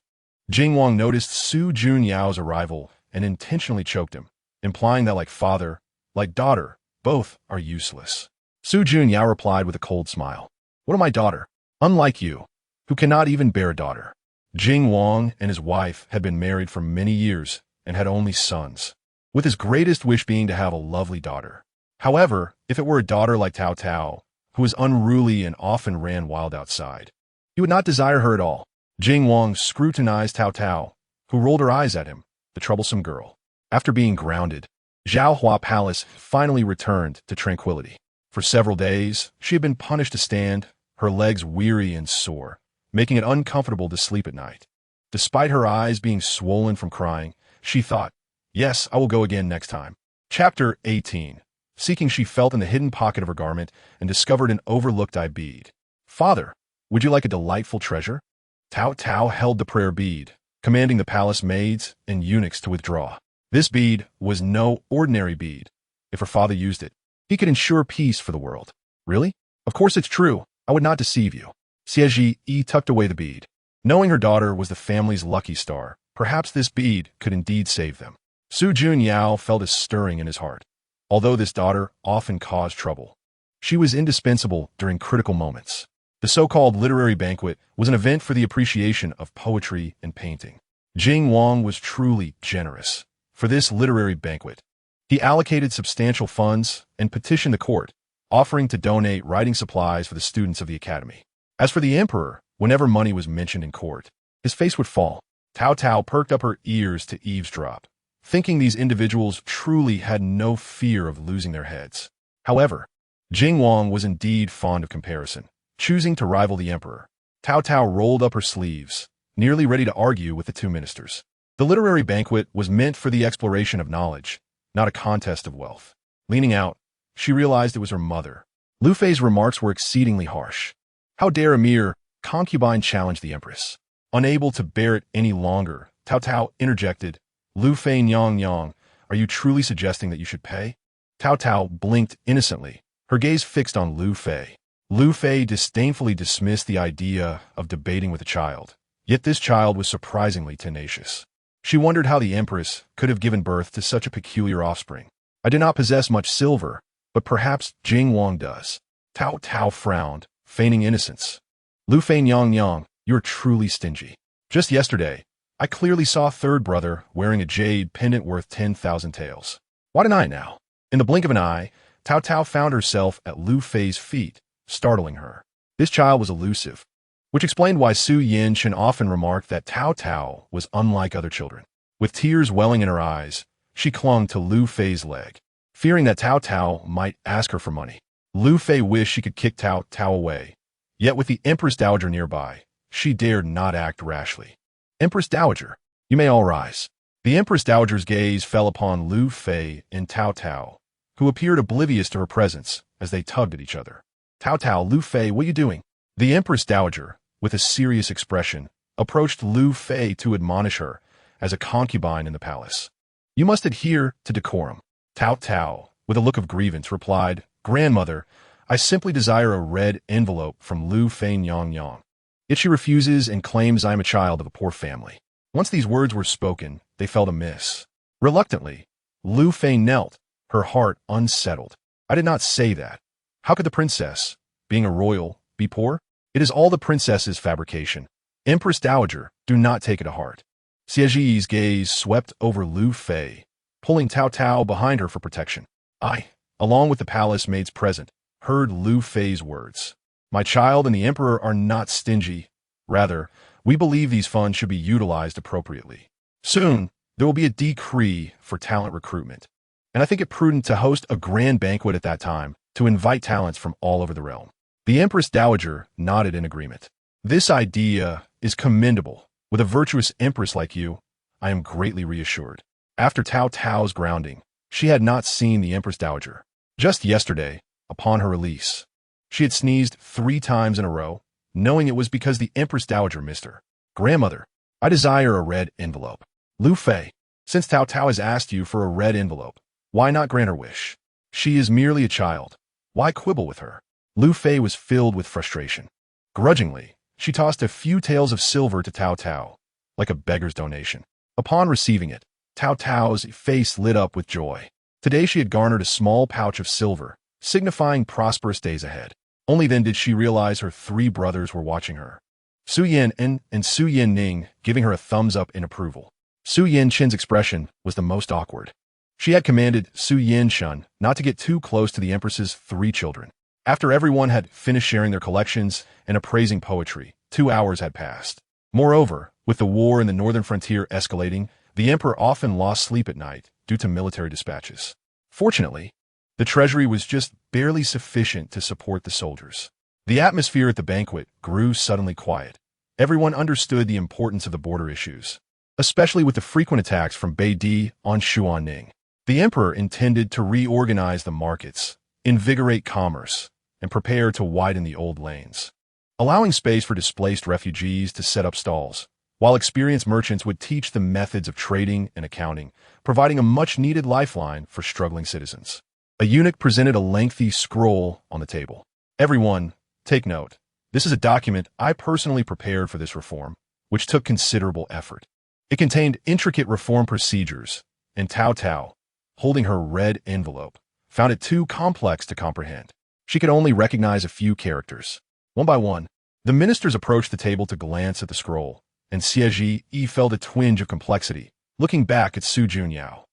Jing Wang noticed Su Junyao's arrival and intentionally choked him, implying that like father, like daughter, both are useless. Su Junyao replied with a cold smile. What of my daughter? Unlike you, who cannot even bear a daughter. Jing Wang and his wife had been married for many years and had only sons, with his greatest wish being to have a lovely daughter. However, if it were a daughter like Taotao, who was unruly and often ran wild outside, he would not desire her at all. Jing Wang scrutinized Taotao, who rolled her eyes at him, the troublesome girl. After being grounded, Zhaohua Palace finally returned to tranquility. For several days, she had been punished to stand, her legs weary and sore, making it uncomfortable to sleep at night. Despite her eyes being swollen from crying, she thought, yes, I will go again next time. Chapter 18. Seeking, she felt in the hidden pocket of her garment and discovered an overlooked eye bead. Father, would you like a delightful treasure? Taotao held the prayer bead, commanding the palace maids and eunuchs to withdraw. This bead was no ordinary bead. If her father used it, he could ensure peace for the world. Really? Of course it's true. I would not deceive you. Xie tucked away the bead. Knowing her daughter was the family's lucky star, perhaps this bead could indeed save them. Su Junyao felt a stirring in his heart. Although this daughter often caused trouble, she was indispensable during critical moments. The so-called literary banquet was an event for the appreciation of poetry and painting. Jing Wang was truly generous. For this literary banquet, he allocated substantial funds and petitioned the court, offering to donate writing supplies for the students of the academy. As for the emperor, whenever money was mentioned in court, his face would fall. Taotao perked up her ears to eavesdrop, thinking these individuals truly had no fear of losing their heads. However, Jing Wang was indeed fond of comparison, choosing to rival the emperor. Taotao rolled up her sleeves, nearly ready to argue with the two ministers. The literary banquet was meant for the exploration of knowledge, not a contest of wealth. Leaning out, she realized it was her mother. Lu Fei's remarks were exceedingly harsh. How dare a mere concubine challenge the empress? Unable to bear it any longer, Taotao interjected, Lu Fei Nyang, are you truly suggesting that you should pay? Taotao blinked innocently, her gaze fixed on Lu Fei. Lu Fei disdainfully dismissed the idea of debating with a child, yet this child was surprisingly tenacious. She wondered how the empress could have given birth to such a peculiar offspring. I do not possess much silver, but perhaps Jing Wang does. Taotao frowned, feigning innocence. Lu Fei Nyang, you're truly stingy. Just yesterday, I clearly saw a third brother wearing a jade pendant worth 10,000 taels. Why didn't I now? In the blink of an eye, Taotao found herself at Lu Fei's feet, startling her. This child was elusive, which explained why Su Yinshan often remarked that Taotao was unlike other children. With tears welling in her eyes, she clung to Lu Fei's leg, fearing that Taotao might ask her for money. Lu Fei wished she could kick Taotao away, yet with the Empress Dowager nearby, she dared not act rashly. Empress Dowager, you may all rise. The Empress Dowager's gaze fell upon Lu Fei and Taotao, who appeared oblivious to her presence as they tugged at each other. Taotao, Lu Fei, what are you doing? The Empress Dowager, with a serious expression, approached Lu Fei to admonish her as a concubine in the palace. You must adhere to decorum. Taotao, with a look of grievance, replied, Grandmother, I simply desire a red envelope from Lu Fei Nyang Yang. Yet she refuses and claims I am a child of a poor family. Once these words were spoken, they felt amiss. Reluctantly, Lu Fei knelt, her heart unsettled. I did not say that. How could the princess, being a royal, be poor? It is all the princess's fabrication. Empress Dowager, do not take it to heart. Xieji's gaze swept over Lu Fei, pulling Taotao behind her for protection. I, along with the palace maids present, heard Lu Fei's words. My child and the emperor are not stingy. Rather, we believe these funds should be utilized appropriately. Soon, there will be a decree for talent recruitment, and I think it prudent to host a grand banquet at that time to invite talents from all over the realm. The Empress Dowager nodded in agreement. This idea is commendable. With a virtuous empress like you, I am greatly reassured. After Taotao's grounding, she had not seen the Empress Dowager. Just yesterday, upon her release, she had sneezed 3 times in a row, knowing it was because the Empress Dowager missed her. Grandmother, I desire a red envelope. Lu Fei, since Taotao has asked you for a red envelope, why not grant her wish? She is merely a child. Why quibble with her? Lu Fei was filled with frustration. Grudgingly, she tossed a few taels of silver to Taotao, like a beggar's donation. Upon receiving it, Taotao's face lit up with joy. Today she had garnered a small pouch of silver, signifying prosperous days ahead. Only then did she realize her 3 brothers were watching her. Su Yinan and Su Yinning giving her a thumbs up in approval. Su Yinchen's expression was the most awkward. She had commanded Su Yinshan not to get too close to the Empress's 3 children. After everyone had finished sharing their collections and appraising poetry, 2 hours had passed. Moreover, with the war in the northern frontier escalating, the emperor often lost sleep at night due to military dispatches. Fortunately, the treasury was just barely sufficient to support the soldiers. The atmosphere at the banquet grew suddenly quiet. Everyone understood the importance of the border issues, especially with the frequent attacks from Beidi on Xuanning. The emperor intended to reorganize the markets, invigorate commerce, and prepare to widen the old lanes, allowing space for displaced refugees to set up stalls, while experienced merchants would teach the methods of trading and accounting, providing a much-needed lifeline for struggling citizens. A eunuch presented a lengthy scroll on the table. Everyone, take note. This is a document I personally prepared for this reform, which took considerable effort. It contained intricate reform procedures, and Taotao, holding her red envelope, found it too complex to comprehend. She could only recognize a few characters. One by one, the ministers approached the table to glance at the scroll, and Xie felt a twinge of complexity, looking back at Su Junyao.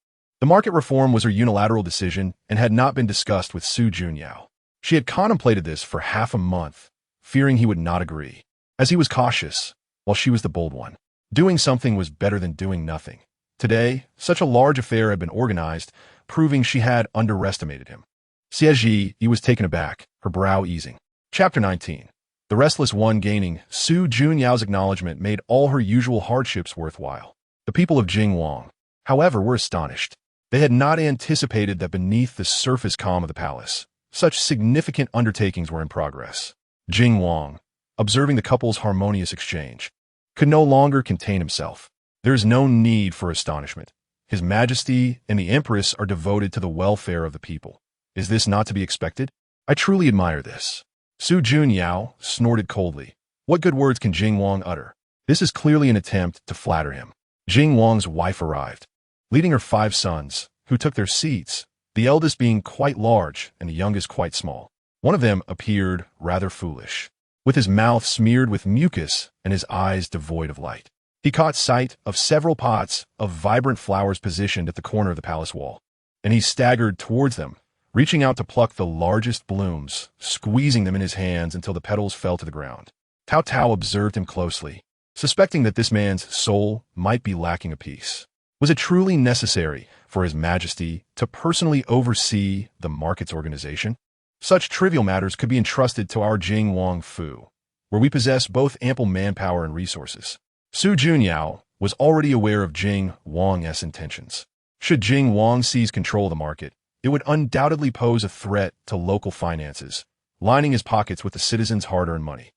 The market reform was her unilateral decision and had not been discussed with Su Junyao. She had contemplated this for half a month, fearing he would not agree. As he was cautious, while she was the bold one. Doing something was better than doing nothing. Today, such a large affair had been organized, proving she had underestimated him. Xie was taken aback, her brow easing. Chapter 19. The restless one gaining Su Junyao's acknowledgement made all her usual hardships worthwhile. The people of Jingwang, however, were astonished. They had not anticipated that beneath the surface calm of the palace, such significant undertakings were in progress. Jingwang, observing the couple's harmonious exchange, could no longer contain himself. There is no need for astonishment. His Majesty and the Empress are devoted to the welfare of the people. Is this not to be expected? I truly admire this. Su Junyao snorted coldly. What good words can Jingwang utter? This is clearly an attempt to flatter him. Jingwang's wife arrived, leading her 5 sons, who took their seats, the eldest being quite large and the youngest quite small. One of them appeared rather foolish, with his mouth smeared with mucus and his eyes devoid of light. He caught sight of several pots of vibrant flowers positioned at the corner of the palace wall, and he staggered towards them, reaching out to pluck the largest blooms, squeezing them in his hands until the petals fell to the ground. Taotao observed him closely, suspecting that this man's soul might be lacking a piece. Was it truly necessary for His Majesty to personally oversee the market's organization? Such trivial matters could be entrusted to our Jing Wang Fu, where we possess both ample manpower and resources. Su Junyao was already aware of Jing Wang's intentions. Should Jing Wang seize control of the market, it would undoubtedly pose a threat to local finances, lining his pockets with the citizens' hard-earned money.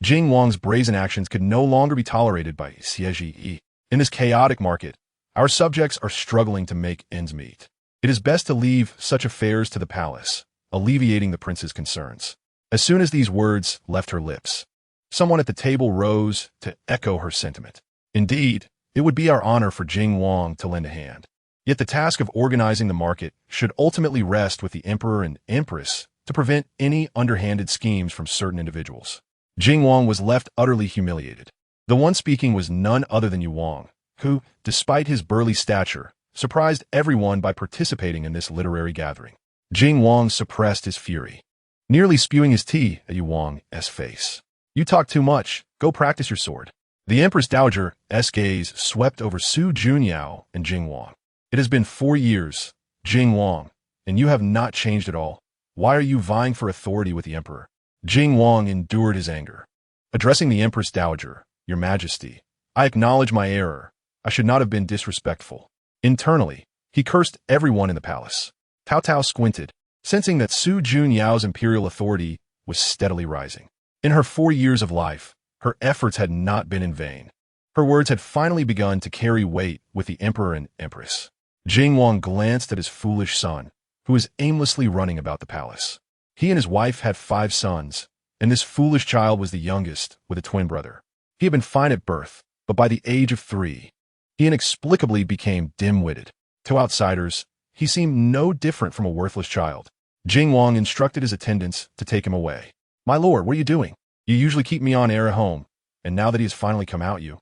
Jing Wang's brazen actions could no longer be tolerated by Xie. In this chaotic market, our subjects are struggling to make ends meet. It is best to leave such affairs to the palace, alleviating the prince's concerns. As soon as these words left her lips, someone at the table rose to echo her sentiment. Indeed, it would be our honor for Jing Wang to lend a hand. Yet the task of organizing the market should ultimately rest with the emperor and empress to prevent any underhanded schemes from certain individuals. Jing Wang was left utterly humiliated. The one speaking was none other than Yu Wang, who, despite his burly stature, surprised everyone by participating in this literary gathering. Jing Wang suppressed his fury, nearly spewing his tea at Yu Wang's face. "You talk too much. Go practice your sword." The Empress Dowager's gaze swept over Su Junyao and Jing Wang. "It has been 4 years, Jing Wang, and you have not changed at all. Why are you vying for authority with the emperor?" Jing Wang endured his anger. Addressing the Empress Dowager, "Your Majesty, I acknowledge my error. I should not have been disrespectful." Internally, he cursed everyone in the palace. Taotao squinted, sensing that Su Junyao's imperial authority was steadily rising. In her 4 years of life, her efforts had not been in vain. Her words had finally begun to carry weight with the emperor and empress. Jing Wang glanced at his foolish son, who was aimlessly running about the palace. He and his wife had 5 sons, and this foolish child was the youngest, with a twin brother. He had been fine at birth, but by the age of 3, he inexplicably became dim-witted. To outsiders, he seemed no different from a worthless child. Jing Wang instructed his attendants to take him away. "My lord, what are you doing? You usually keep me on air at home, and now that he has finally come out you."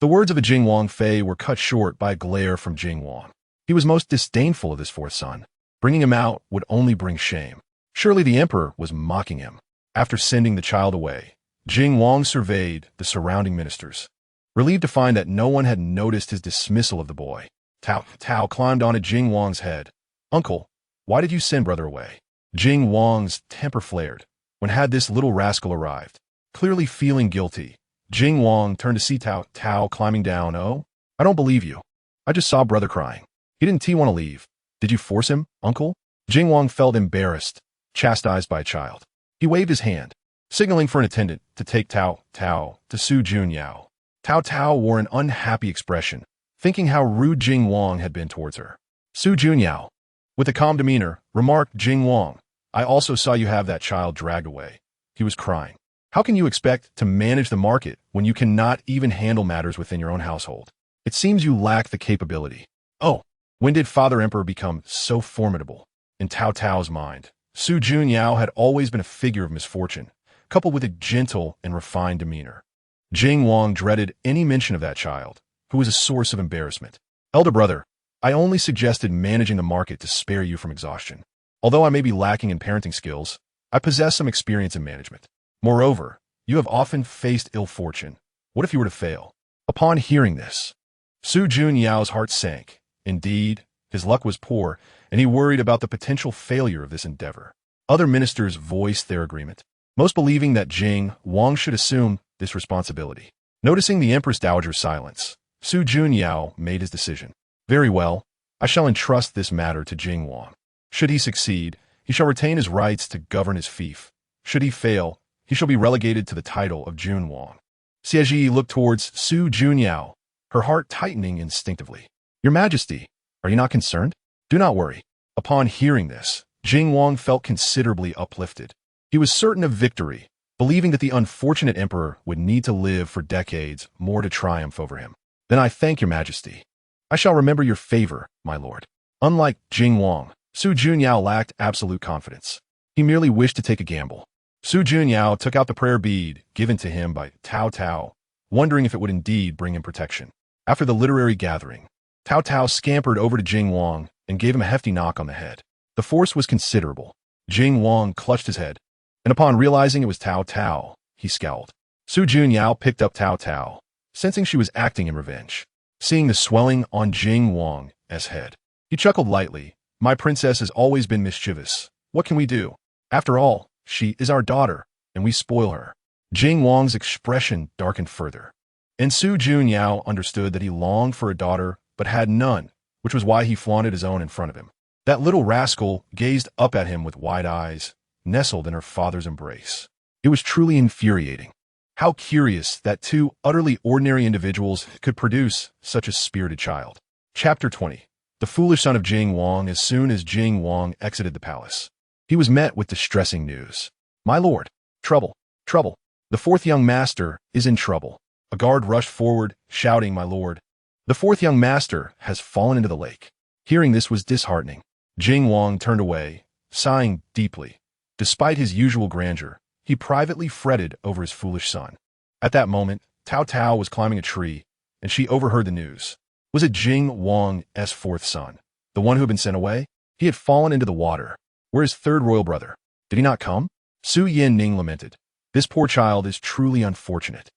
The words of a Jing Wang Fei were cut short by a glare from Jing Wang. He was most disdainful of this 4th son. Bringing him out would only bring shame. Surely the emperor was mocking him. After sending the child away, Jing Wang surveyed the surrounding ministers, relieved to find that no one had noticed his dismissal of the boy. Taotao climbed onto Jing Wang's head. "Uncle, why did you send brother away?" Jing Wang's temper flared. When had this little rascal arrived? Clearly feeling guilty, Jing Wang turned to see Taotao climbing down. "Oh, I don't believe you. I just saw brother crying. He didn't want to leave. Did you force him, uncle?" Jing Wang felt embarrassed, chastised by a child. He waved his hand, signaling for an attendant to take Taotao to Su Junyao. Taotao wore an unhappy expression, thinking how rude Jing Wang had been towards her. Su Junyao, with a calm demeanor, remarked, "Jing Wang, I also saw you have that child dragged away. He was crying. How can you expect to manage the market when you cannot even handle matters within your own household? It seems you lack the capability." "Oh, when did Father Emperor become so formidable?" In Taotao's mind, Su Junyao had always been a figure of misfortune, coupled with a gentle and refined demeanor. Jing Wang dreaded any mention of that child, who was a source of embarrassment. "Elder brother, I only suggested managing the market to spare you from exhaustion. Although I may be lacking in parenting skills, I possess some experience in management. Moreover, you have often faced ill fortune. What if you were to fail?" Upon hearing this, Su Junyao's heart sank. Indeed, his luck was poor, and he worried about the potential failure of this endeavor. Other ministers voiced their agreement, most believing that Jing Wang should assume this responsibility. Noticing the Empress Dowager's silence, Su Junyao made his decision. "Very well, I shall entrust this matter to Jing Wang. Should he succeed, he shall retain his rights to govern his fief. Should he fail, he shall be relegated to the title of Jun Wang." Xie looked towards Su Junyao, her heart tightening instinctively. "Your Majesty, are you not concerned?" "Do not worry." Upon hearing this, Jing Wang felt considerably uplifted. He was certain of victory, believing that the unfortunate emperor would need to live for decades more to triumph over him. "Then I thank your Majesty. I shall remember your favor, my lord." Unlike Jing Wang, Su Junyao lacked absolute confidence. He merely wished to take a gamble. Su Junyao took out the prayer bead given to him by Taotao, wondering if it would indeed bring him protection. After the literary gathering, Taotao scampered over to Jing Wang and gave him a hefty knock on the head. The force was considerable. Jing Wang clutched his head, and upon realizing it was Taotao, he scowled. Su Junyao picked up Taotao, sensing she was acting in revenge. Seeing the swelling on Jing Wang's head, he chuckled lightly. My princess has always been mischievous. What can we do? After all, she is our daughter, and we spoil her. Jing Wang's expression darkened further. And Su Junyao understood that he longed for a daughter but had none, which was why he flaunted his own in front of him. That little rascal gazed up at him with wide eyes, nestled in her father's embrace. It was truly infuriating. How curious that two utterly ordinary individuals could produce such a spirited child. Chapter 20. The foolish son of Jing Wang. As soon as Jing Wang exited the palace, he was met with distressing news. My lord, trouble, trouble. The fourth young master is in trouble. A guard rushed forward, shouting, My lord, the fourth young master has fallen into the lake. Hearing this was disheartening. Jing Wang turned away, sighing deeply. Despite his usual grandeur, he privately fretted over his foolish son. At that moment, Taotao was climbing a tree, and she overheard the news. Was it Jing Wang's fourth son, the one who had been sent away? He had fallen into the water. Where is third royal brother? Did he not come? Su Yin-ning lamented. This poor child is truly unfortunate,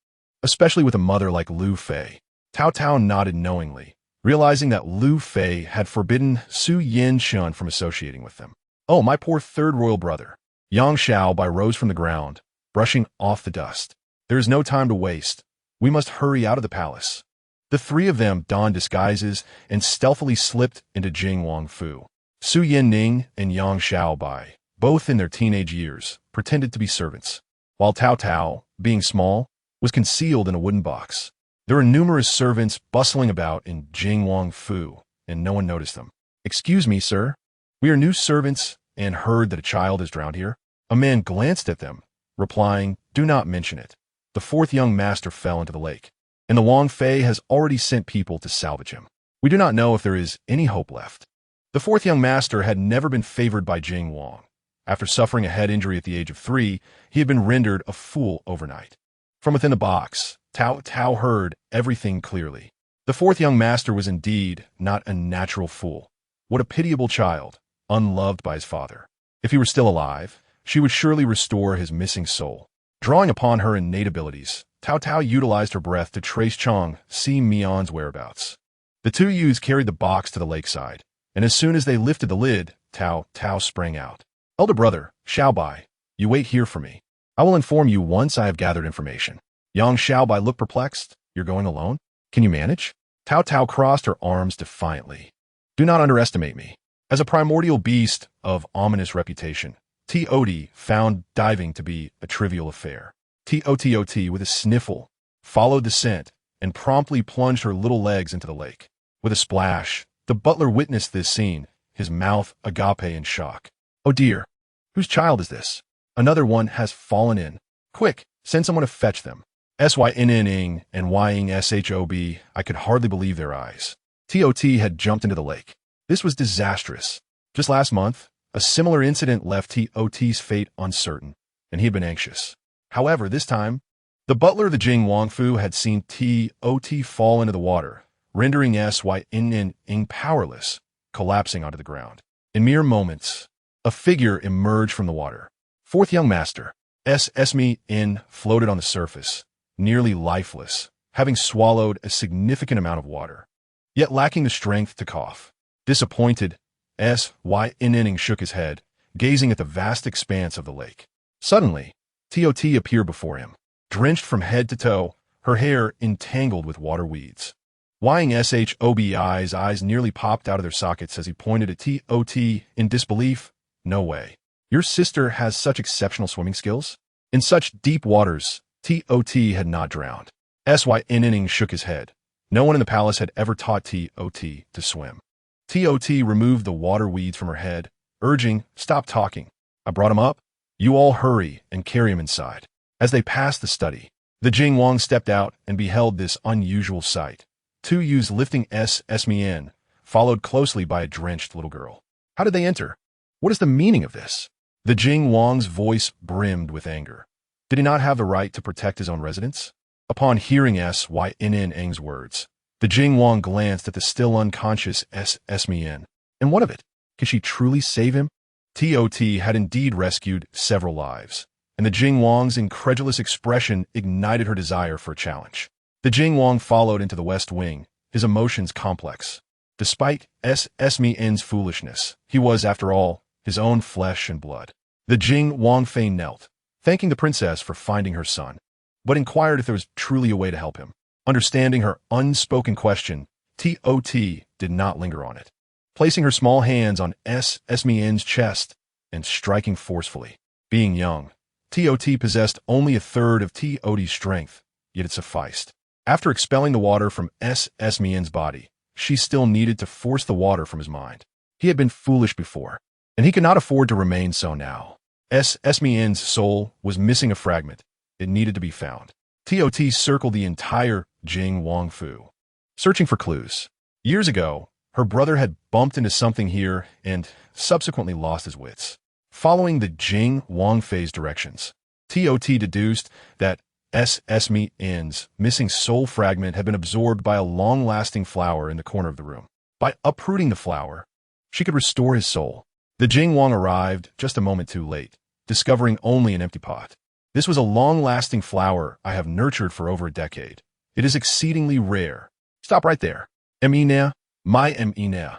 especially with a mother like Lu Fei. Taotao nodded knowingly, realizing that Lu Fei had forbidden Su Yin-shun from associating with them. Oh, my poor third royal brother. Yang Xiaobai rose from the ground, brushing off the dust. There is no time to waste. We must hurry out of the palace. The three of them donned disguises and stealthily slipped into Jing Wangfu. Su Yin-ning and Yang Xiaobai, both in their teenage years, pretended to be servants, while Taotao, being small, was concealed in a wooden box. There were numerous servants bustling about in Jing Wangfu, and no one noticed them. Excuse me, sir. We are new servants and heard that a child is drowned here. A man glanced at them, replying, Do not mention it. The fourth young master fell into the lake, and the Wang Fei has already sent people to salvage him. We do not know if there is any hope left. The fourth young master had never been favored by Jing Wang. After suffering a head injury at the age of 3, he had been rendered a fool overnight. From within the box, Taotao heard everything clearly. The fourth young master was indeed not a natural fool. What a pitiable child, unloved by his father. If he were still alive, she would surely restore his missing soul. Drawing upon her innate abilities, Taotao utilized her breath to trace Chong Si Mion's whereabouts. The two youths carried the box to the lakeside, and as soon as they lifted the lid, Taotao sprang out. Elder brother, Xiaobai, you wait here for me. I will inform you once I have gathered information. Yang Xiaobai looked perplexed. You're going alone? Can you manage? Taotao crossed her arms defiantly. Do not underestimate me. As a primordial beast of ominous reputation, Taotao found diving to be a trivial affair. Taotao, with a sniffle, followed the scent and promptly plunged her little legs into the lake. With a splash, the butler witnessed this scene, his mouth agape in shock. Oh dear, whose child is this? Another one has fallen in. Quick, send someone to fetch them. Synning and Ying shob, I could hardly believe their eyes. Tot had jumped into the lake. This was disastrous. Just last month, a similar incident left Tot's fate uncertain, and he had been anxious. However, this time, the butler of the Jing Wangfu had seen Tot fall into the water, rendering Synning powerless, collapsing onto the ground. In mere moments, a figure emerged from the water. Fourth young master, Synning, floated on the surface, nearly lifeless, having swallowed a significant amount of water, yet lacking the strength to cough. Disappointed, Synning shook his head, gazing at the vast expanse of the lake. Suddenly, Tot appeared before him, drenched from head to toe, her hair entangled with water weeds. Ying shob's eyes nearly popped out of their sockets as he pointed at Tot in disbelief. No way. Your sister has such exceptional swimming skills? In such deep waters, Tot had not drowned. Synning shook his head. No one in the palace had ever taught Tot to swim. Tot removed the water weeds from her head, urging, Stop talking. I brought him up. You all hurry and carry him inside. As they passed the study, the Jing Wang stepped out and beheld this unusual sight. Two youths lifting Synning, followed closely by a drenched little girl. How did they enter? What is the meaning of this? The Jing Wang's voice brimmed with anger. Did he not have the right to protect his own residence? Upon hearing Synning's words, the Jing Wang glanced at the still unconscious Synning. And what of it? Could she truly save him? Tot had indeed rescued several lives, and the Jing Wang's incredulous expression ignited her desire for a challenge. The Jing Wang followed into the West Wing, his emotions complex. Despite Esmi's foolishness, he was, after all, his own flesh and blood. The Jing Wang Fei knelt, thanking the princess for finding her son, but inquired if there was truly a way to help him. Understanding her unspoken question, Taotao did not linger on it. Placing her small hands on Esmi's chest and striking forcefully. Being young, Taotao possessed only a third of Taotao's strength, yet it sufficed. After expelling the water from Esmi's body, she still needed to force the water from his mind. He had been foolish before, and he could not afford to remain so now. Esmi's soul was missing a fragment. It needed to be found. Taotao circled the entire Jing Wang Fu, searching for clues. Years ago, her brother had bumped into something here and subsequently lost his wits. Following the Jing Wang Fei's directions, Taotao deduced that Esmi's missing soul fragment had been absorbed by a long-lasting flower in the corner of the room. By uprooting the flower, she could restore his soul. The Jing Wang arrived just a moment too late, discovering only an empty pot. This was a long-lasting flower I have nurtured for over a decade. It is exceedingly rare. Stop right there. Emina, my Emina.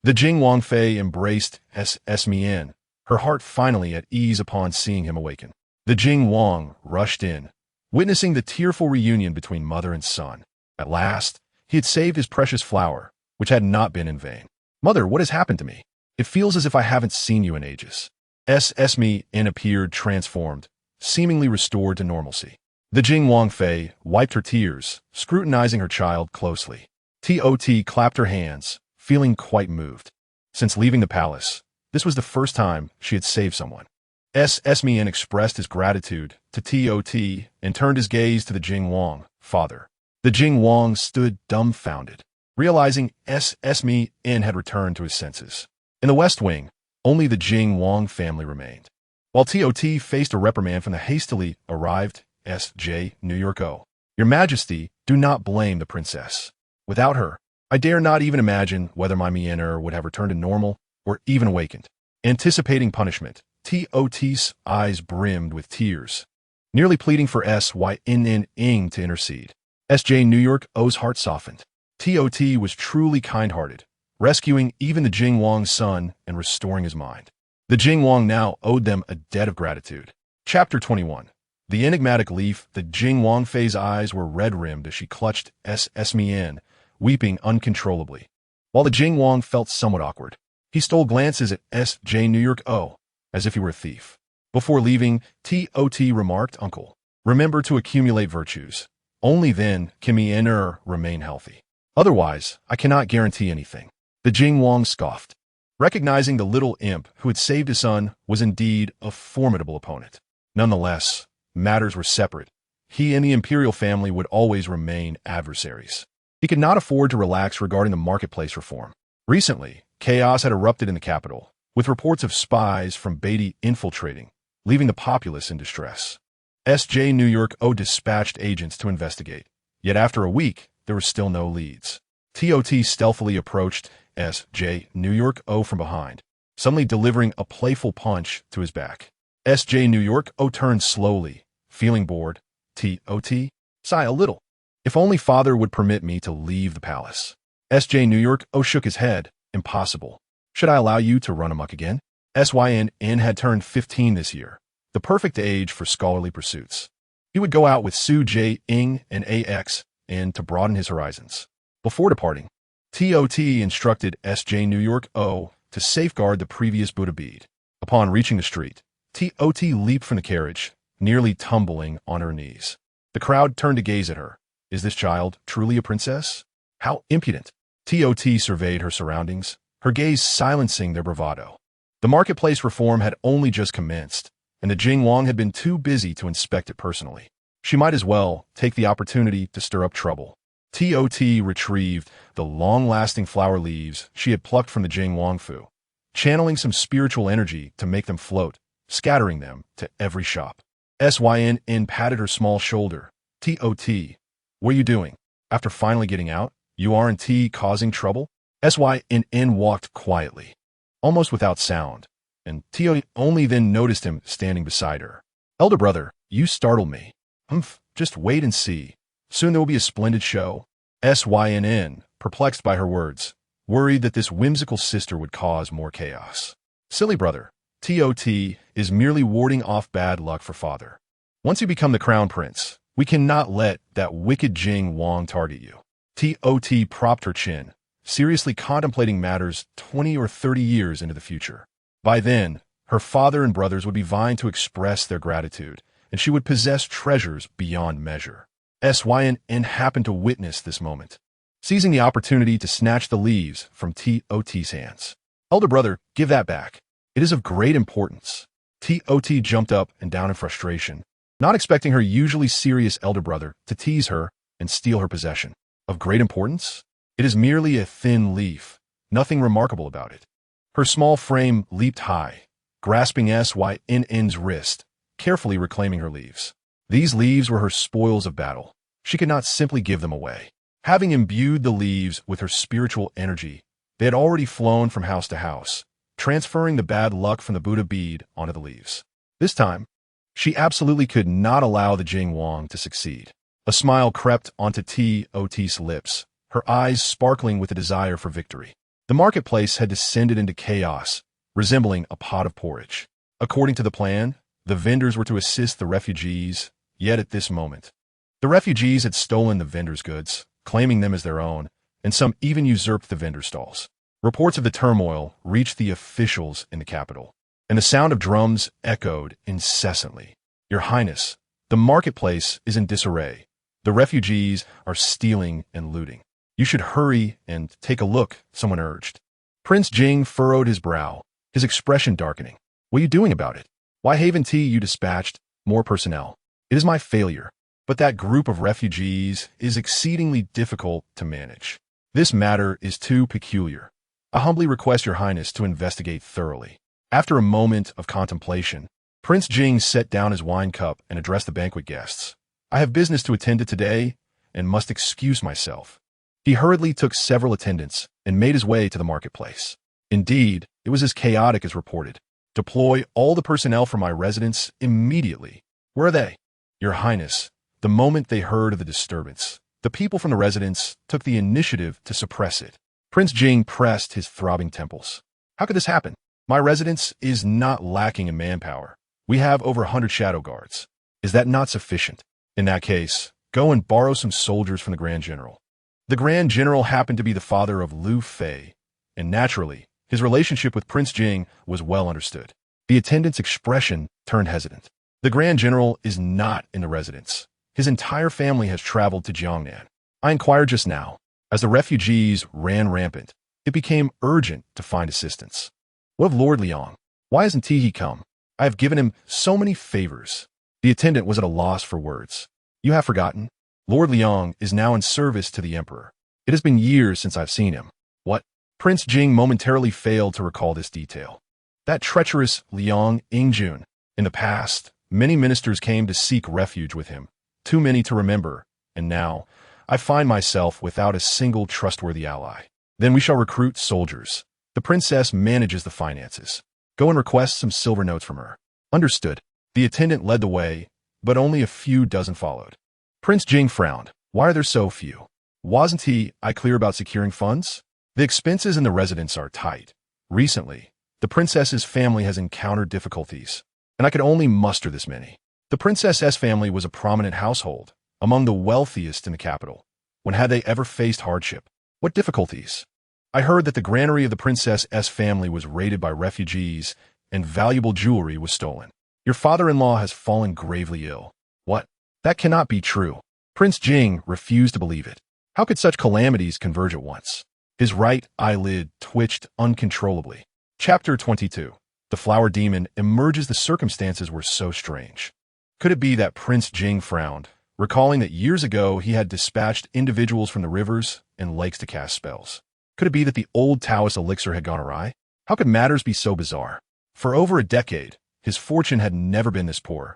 The Jing Wang Fei embraced Esmin, her heart finally at ease upon seeing him awaken. The Jing Wang rushed in, witnessing the tearful reunion between mother and son. At last, he had saved his precious flower, which had not been in vain. Mother, what has happened to me? It feels as if I haven't seen you in ages. Esmin appeared transformed, seemingly restored to normalcy. The Jing Wang Fei wiped her tears, scrutinizing her child closely. Taotao clapped her hands, feeling quite moved. Since leaving the palace, this was the first time she had saved someone. Esmin expressed his gratitude to Taotao and turned his gaze to the Jing Wang, father. The Jing Wang stood dumbfounded, realizing Esmin had returned to his senses. In the West Wing, only the Jing Wang family remained. While Taotao faced a reprimand from the hastily arrived S.J. New York O. Your Majesty, do not blame the princess. Without her, I dare not even imagine whether my Miener would have returned to normal or even awakened. Anticipating punishment, Taotao's eyes brimmed with tears, nearly pleading for Syn to intercede. S.J. New York O's heart softened. Taotao was truly kind-hearted, rescuing even the Jing Wang's son and restoring his mind. The Jing Wang now owed them a debt of gratitude. Chapter 21. The enigmatic leaf. The Jing Wang Fei's eyes were red-rimmed as she clutched Esmin, weeping uncontrollably. While the Jing Wang felt somewhat awkward, he stole glances at S.J. New York O, as if he were a thief. Before leaving, Taotao remarked, Uncle, remember to accumulate virtues. Only then can Miener remain healthy. Otherwise, I cannot guarantee anything. The Jing Wang scoffed, recognizing the little imp who had saved his son was indeed a formidable opponent. Nonetheless, matters were separate. He and the imperial family would always remain adversaries. He could not afford to relax regarding the marketplace reform. Recently, chaos had erupted in the capital, with reports of spies from Beatty infiltrating, leaving the populace in distress. S.J. New York O dispatched agents to investigate, yet after a week, there were still no leads. Taotao stealthily approached S.J. New York O from behind, suddenly delivering a playful punch to his back. S.J. New York O turned slowly, feeling bored. Taotao, sigh a little. If only father would permit me to leave the palace. S.J. New York O shook his head. Impossible. Should I allow you to run amok again? Syn had turned 15 this year, the perfect age for scholarly pursuits. He would go out with Su Jing and AX and to broaden his horizons. Before departing, Taotao instructed S.J. New York O to safeguard the previous Buddha bead. Upon reaching the street, Taotao leaped from the carriage, nearly tumbling on her knees. The crowd turned to gaze at her. Is this child truly a princess? How impudent! Taotao surveyed her surroundings, her gaze silencing their bravado. The marketplace reform had only just commenced, and the Jing Wang had been too busy to inspect it personally. She might as well take the opportunity to stir up trouble. Taotao retrieved the long-lasting flower leaves she had plucked from the Jing Wang Fu, channeling some spiritual energy to make them float, scattering them to every shop. Syn patted her small shoulder. Taotao, what are you doing? After finally getting out, you aren't causing trouble? Syn walked quietly, almost without sound, and Taotao only then noticed him standing beside her. Elder brother, you startled me. Humph, just wait and see. Soon there will be a splendid show. Syn, perplexed by her words, worried that this whimsical sister would cause more chaos. Silly brother, Tot is merely warding off bad luck for father. Once you become the crown prince, we cannot let that wicked Jing Wang target you. Tot propped her chin, seriously contemplating matters 20 or 30 years into the future. By then, her father and brothers would be vying to express their gratitude, and she would possess treasures beyond measure. Syn happened to witness this moment, seizing the opportunity to snatch the leaves from Tot's hands. Elder brother, give that back. It is of great importance. Tot jumped up and down in frustration, not expecting her usually serious elder brother to tease her and steal her possession. Of great importance? It is merely a thin leaf, nothing remarkable about it. Her small frame leaped high, grasping Syn's wrist, carefully reclaiming her leaves. These leaves were her spoils of battle. She could not simply give them away. Having imbued the leaves with her spiritual energy, they had already flown from house to house, transferring the bad luck from the Buddha bead onto the leaves. This time, she absolutely could not allow the Jing Wang to succeed. A smile crept onto Tot's lips, her eyes sparkling with a desire for victory. The marketplace had descended into chaos, resembling a pot of porridge. According to the plan, the vendors were to assist the refugees, yet at this moment, the refugees had stolen the vendors' goods, claiming them as their own, and some even usurped the vendor stalls. Reports of the turmoil reached the officials in the capital, and the sound of drums echoed incessantly. Your Highness, the marketplace is in disarray. The refugees are stealing and looting. You should hurry and take a look, someone urged. Prince Jing furrowed his brow, his expression darkening. What are you doing about it? Why haven't you dispatched more personnel? It is my failure, but that group of refugees is exceedingly difficult to manage. This matter is too peculiar. I humbly request your Highness to investigate thoroughly. After a moment of contemplation, Prince Jing set down his wine cup and addressed the banquet guests. I have business to attend to today and must excuse myself. He hurriedly took several attendants and made his way to the marketplace. Indeed, it was as chaotic as reported. Deploy all the personnel from my residence immediately. Where are they? Your Highness, the moment they heard of the disturbance, the people from the residence took the initiative to suppress it. Prince Jing pressed his throbbing temples. How could this happen? My residence is not lacking in manpower. We have over 100 shadow guards. Is that not sufficient? In that case, go and borrow some soldiers from the Grand General. The Grand General happened to be the father of Liu Fei, and naturally, his relationship with Prince Jing was well understood. The attendant's expression turned hesitant. The Grand General is not in the residence. His entire family has traveled to Jiangnan. I inquired just now. As the refugees ran rampant, it became urgent to find assistance. What of Lord Liang? Why hasn't he come? I have given him so many favors. The attendant was at a loss for words. You have forgotten? Lord Liang is now in service to the emperor. It has been years since I've seen him. What? Prince Jing momentarily failed to recall this detail. That treacherous Liang Ingjun. In the past, many ministers came to seek refuge with him. Too many to remember, and now, I find myself without a single trustworthy ally. Then we shall recruit soldiers. The princess manages the finances. Go and request some silver notes from her. Understood. The attendant led the way, but only a few dozen followed. Prince Jing frowned. Why are there so few? Wasn't I clear about securing funds? The expenses in the residence are tight. Recently, the princess's family has encountered difficulties, and I could only muster this many. The princess's family was a prominent household, among the wealthiest in the capital. When had they ever faced hardship? What difficulties? I heard that the granary of the princess's family was raided by refugees, and valuable jewelry was stolen. Your father-in-law has fallen gravely ill. What? That cannot be true. Prince Jing refused to believe it. How could such calamities converge at once? His right eyelid twitched uncontrollably. Chapter 22. The flower demon emerges. The circumstances were so strange. Could it be that Prince Jing frowned, recalling that years ago he had dispatched individuals from the rivers and lakes to cast spells? Could it be that the old Taoist elixir had gone awry? How could matters be so bizarre? For over a decade, his fortune had never been this poor.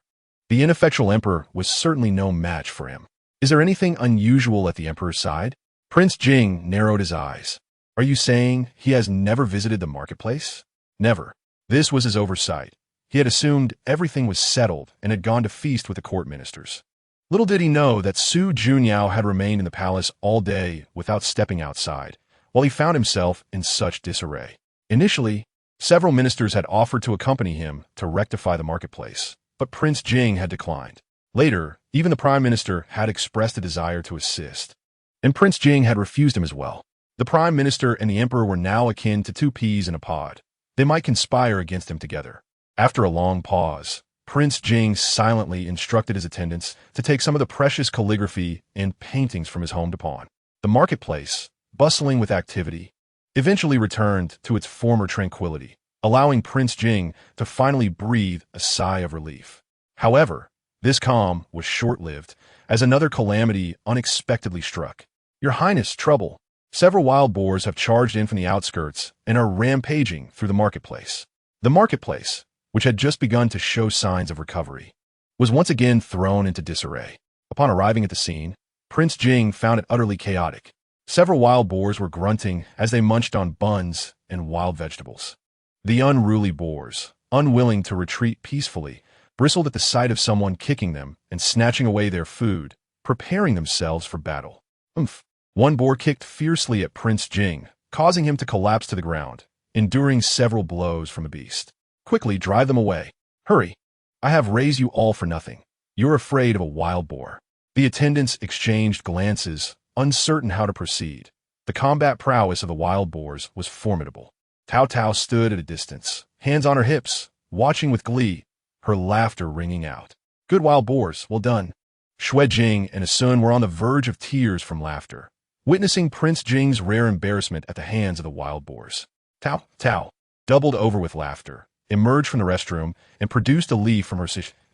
The ineffectual emperor was certainly no match for him. Is there anything unusual at the emperor's side? Prince Jing narrowed his eyes. Are you saying he has never visited the marketplace? Never. This was his oversight. He had assumed everything was settled and had gone to feast with the court ministers. Little did he know that Su Junyao had remained in the palace all day without stepping outside, while he found himself in such disarray. Initially, several ministers had offered to accompany him to rectify the marketplace, but Prince Jing had declined. Later, even the prime minister had expressed a desire to assist, and Prince Jing had refused him as well. The prime minister and the emperor were now akin to two peas in a pod. They might conspire against him together. After a long pause, Prince Jing silently instructed his attendants to take some of the precious calligraphy and paintings from his home to pawn. The marketplace, bustling with activity, eventually returned to its former tranquility, allowing Prince Jing to finally breathe a sigh of relief. However, this calm was short-lived, as another calamity unexpectedly struck. Your Highness, trouble. Several wild boars have charged in from the outskirts and are rampaging through the marketplace. The marketplace, which had just begun to show signs of recovery, was once again thrown into disarray. Upon arriving at the scene, Prince Jing found it utterly chaotic. Several wild boars were grunting as they munched on buns and wild vegetables. The unruly boars, unwilling to retreat peacefully, bristled at the sight of someone kicking them and snatching away their food, preparing themselves for battle. Oomph! One boar kicked fiercely at Prince Jing, causing him to collapse to the ground, enduring several blows from the beast. Quickly drive them away. Hurry! I have raised you all for nothing. You're afraid of a wild boar. The attendants exchanged glances, uncertain how to proceed. The combat prowess of the wild boars was formidable. Taotao stood at a distance, hands on her hips, watching with glee, her laughter ringing out. Good wild boars, well done. Shui Jing and Asun were on the verge of tears from laughter, witnessing Prince Jing's rare embarrassment at the hands of the wild boars. Taotao, doubled over with laughter, emerged from the restroom and produced a leaf from her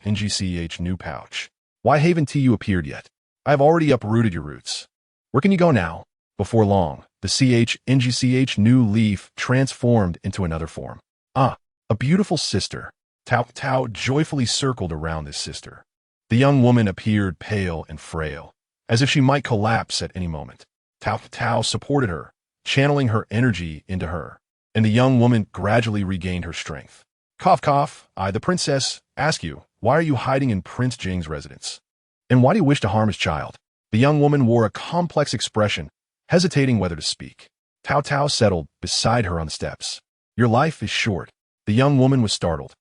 NGCH new pouch. Why haven't you appeared yet? I have already uprooted your roots. Where can you go now? Before long, the NGCH new leaf transformed into another form. Ah, a beautiful sister. Taotao joyfully circled around this sister. The young woman appeared pale and frail, as if she might collapse at any moment. Taotao supported her, channeling her energy into her, and the young woman gradually regained her strength. Cough, cough, I, the princess, ask you, why are you hiding in Prince Jing's residence? And why do you wish to harm his child? The young woman wore a complex expression, hesitating whether to speak. Taotao settled beside her on the steps. Your life is short. The young woman was startled.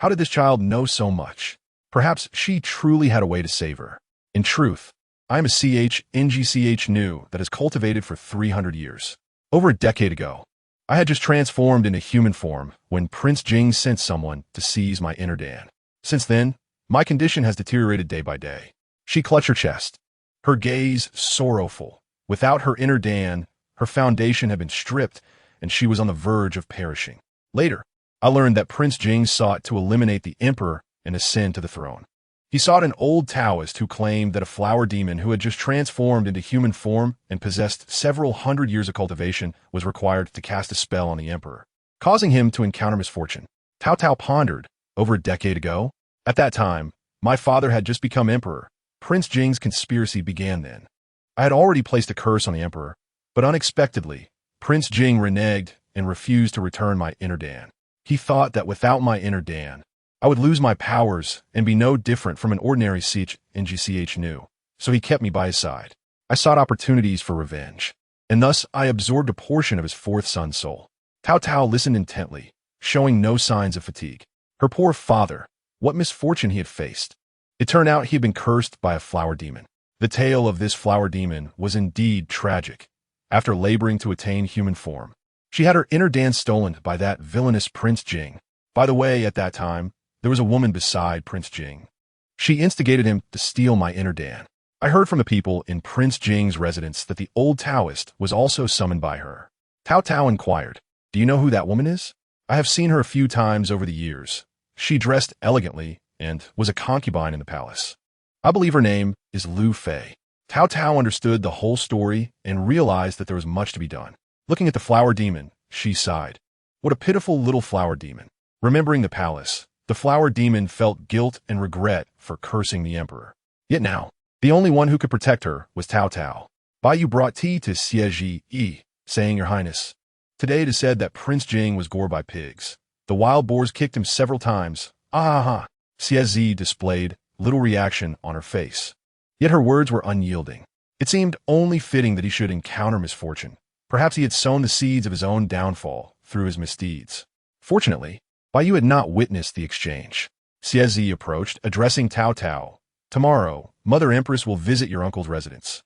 How did this child know so much? Perhaps she truly had a way to save her. In truth, I am a NGCH new that has cultivated for 300 years. Over a decade ago, I had just transformed into human form when Prince Jing sent someone to seize my inner Dan. Since then, my condition has deteriorated day by day. She clutched her chest, her gaze sorrowful. Without her inner Dan, her foundation had been stripped, and she was on the verge of perishing. Later, I learned that Prince Jing sought to eliminate the emperor and ascend to the throne. He sought an old Taoist who claimed that a flower demon who had just transformed into human form and possessed several hundred years of cultivation was required to cast a spell on the emperor, causing him to encounter misfortune. Taotao pondered. Over a decade ago, at that time, my father had just become emperor. Prince Jing's conspiracy began then. I had already placed a curse on the emperor, but unexpectedly, Prince Jing reneged and refused to return my inner Dan. He thought that without my inner Dan, I would lose my powers and be no different from an ordinary NGCH new, so he kept me by his side. I sought opportunities for revenge, and thus I absorbed a portion of his fourth son's soul. Taotao listened intently, showing no signs of fatigue. Her poor father, what misfortune he had faced. It turned out he had been cursed by a flower demon. The tale of this flower demon was indeed tragic. After laboring to attain human form, she had her inner Dan stolen by that villainous Prince Jing. By the way, at that time, there was a woman beside Prince Jing. She instigated him to steal my inner Dan. I heard from the people in Prince Jing's residence that the old Taoist was also summoned by her. Taotao inquired, do you know who that woman is? I have seen her a few times over the years. She dressed elegantly and was a concubine in the palace. I believe her name is Lu Fei. Taotao understood the whole story and realized that there was much to be done. Looking at the flower demon, she sighed. What a pitiful little flower demon. Remembering the palace, the flower demon felt guilt and regret for cursing the emperor. Yet now, the only one who could protect her was Taotao. Bai Yu brought tea to Xie, saying, Your Highness, today it is said that Prince Jing was gored by pigs. The wild boars kicked him several times, Ah, CSZ displayed little reaction on her face. Yet her words were unyielding. It seemed only fitting that he should encounter misfortune. Perhaps he had sown the seeds of his own downfall through his misdeeds. Fortunately, Bai Yu had not witnessed the exchange. CSZ approached, addressing Taotao. Tomorrow, Mother Empress will visit your uncle's residence.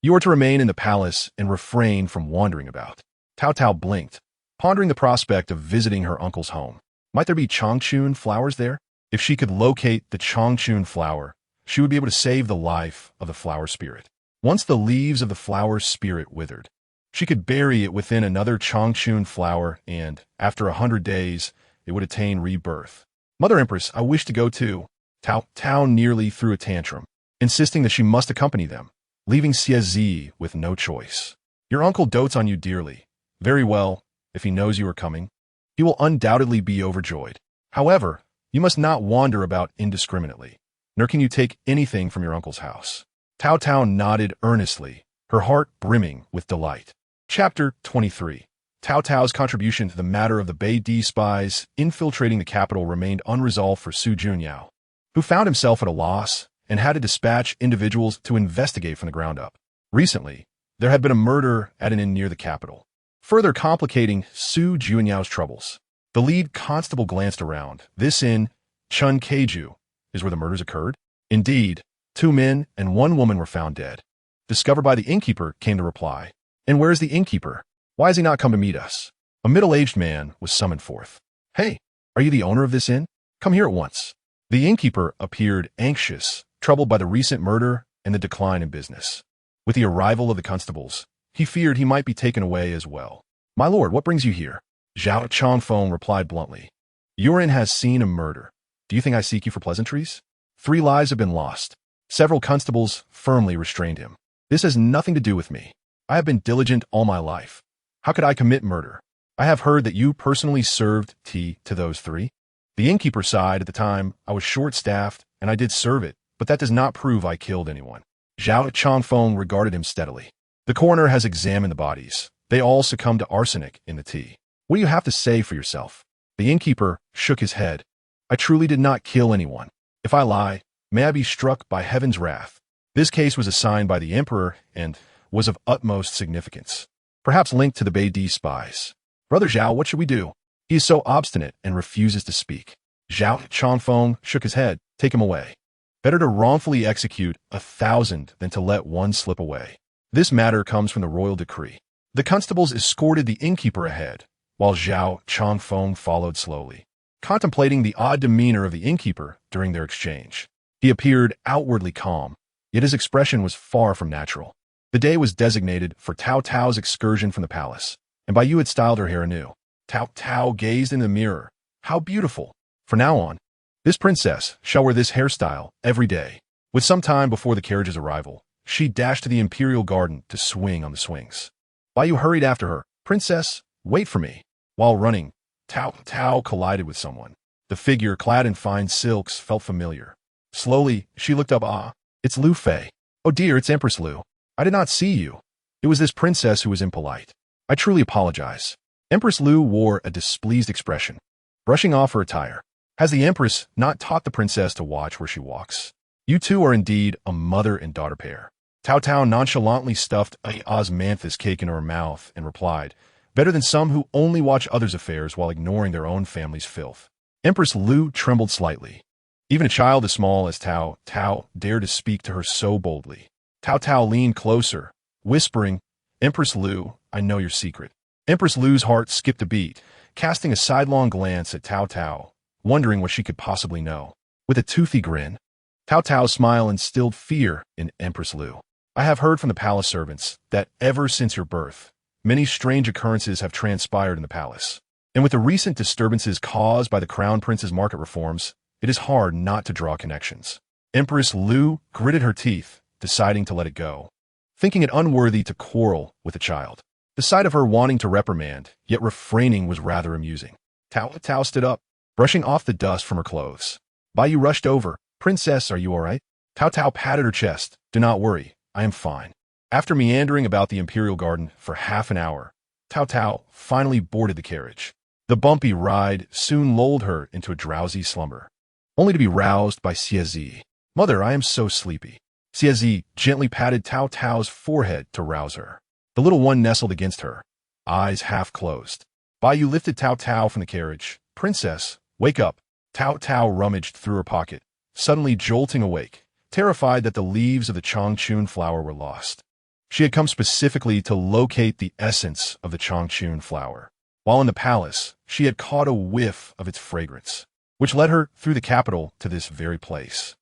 You are to remain in the palace and refrain from wandering about. Taotao blinked, pondering the prospect of visiting her uncle's home. Might there be Changchun flowers there? If she could locate the Changchun flower, she would be able to save the life of the flower spirit. Once the leaves of the flower spirit withered, she could bury it within another Changchun flower and, after 100 days, it would attain rebirth. Mother Empress, I wish to go too. Taotao nearly threw a tantrum, insisting that she must accompany them, leaving CSZ with no choice. Your uncle dotes on you dearly. Very well, if he knows you are coming, he will undoubtedly be overjoyed. However, you must not wander about indiscriminately, nor can you take anything from your uncle's house. Taotao nodded earnestly, her heart brimming with delight. Chapter 23. Taotao's contribution to the matter of the Beidi spies infiltrating the capital remained unresolved for Su Junyao, who found himself at a loss and had to dispatch individuals to investigate from the ground up. Recently, there had been a murder at an inn near the capital, further complicating Su Junyao's troubles. The lead constable glanced around. This inn, Chun Keiju, is where the murders occurred. Indeed, 2 men and 1 woman were found dead. Discovered by the innkeeper, came the reply. And where is the innkeeper? Why has he not come to meet us? A middle-aged man was summoned forth. Hey, are you the owner of this inn? Come here at once. The innkeeper appeared anxious, troubled by the recent murder and the decline in business. With the arrival of the constables, he feared he might be taken away as well. My lord, what brings you here? Zhao Changfeng replied bluntly. Your inn has seen a murder. Do you think I seek you for pleasantries? 3 lives have been lost. Several constables firmly restrained him. This has nothing to do with me. I have been diligent all my life. How could I commit murder? I have heard that you personally served tea to those 3. The innkeeper sighed. At the time, I was short-staffed, and I did serve it, but that does not prove I killed anyone. Zhao Changfeng regarded him steadily. The coroner has examined the bodies. They all succumbed to arsenic in the tea. What do you have to say for yourself? The innkeeper shook his head. I truly did not kill anyone. If I lie, may I be struck by heaven's wrath. This case was assigned by the emperor and was of utmost significance, perhaps linked to the Beidi spies. Brother Zhao, what should we do? He is so obstinate and refuses to speak. Zhao Changfeng shook his head. Take him away. Better to wrongfully execute 1,000 than to let one slip away. This matter comes from the royal decree. The constables escorted the innkeeper ahead, while Zhao Changfeng followed slowly, contemplating the odd demeanor of the innkeeper during their exchange. He appeared outwardly calm, yet his expression was far from natural. The day was designated for Taotao's excursion from the palace, and Bai Yu had styled her hair anew. Taotao gazed in the mirror. How beautiful! From now on, this princess shall wear this hairstyle every day. With some time before the carriage's arrival, she dashed to the imperial garden to swing on the swings. Bai Yu hurried after her. Princess, wait for me. While running, Taotao collided with someone. The figure, clad in fine silks, felt familiar. Slowly, she looked up. Ah, it's Lu Fei. Oh dear, it's Empress Lu. I did not see you. It was this princess who was impolite. I truly apologize. Empress Lu wore a displeased expression, brushing off her attire. Has the Empress not taught the princess to watch where she walks? You two are indeed a mother and daughter pair. Taotao nonchalantly stuffed a osmanthus cake into her mouth and replied, better than some who only watch others' affairs while ignoring their own family's filth. Empress Lu trembled slightly. Even a child as small as Taotao dared to speak to her so boldly. Taotao leaned closer, whispering, Empress Lu, I know your secret. Empress Lu's heart skipped a beat, casting a sidelong glance at Taotao, wondering what she could possibly know. With a toothy grin, Taotao's smile instilled fear in Empress Lu. I have heard from the palace servants that ever since your birth, many strange occurrences have transpired in the palace. And with the recent disturbances caused by the crown prince's market reforms, it is hard not to draw connections. Empress Lu gritted her teeth, deciding to let it go, thinking it unworthy to quarrel with a child. The sight of her wanting to reprimand, yet refraining, was rather amusing. Taotao stood up, brushing off the dust from her clothes. Bai Yu rushed over. Princess, are you all right? Taotao patted her chest. Do not worry, I am fine. After meandering about the imperial garden for half an hour, Taotao finally boarded the carriage. The bumpy ride soon lulled her into a drowsy slumber. only to be roused by Xiezi. Mother, I am so sleepy. Xiezi gently patted Taotao's forehead to rouse her. The little one nestled against her, eyes half closed. Bai lifted Taotao from the carriage. Princess, wake up. Taotao rummaged through her pocket, suddenly jolting awake, terrified that the leaves of the Changchun flower were lost. She had come specifically to locate the essence of the Changchun flower. While in the palace, she had caught a whiff of its fragrance, which led her through the capital to this very place.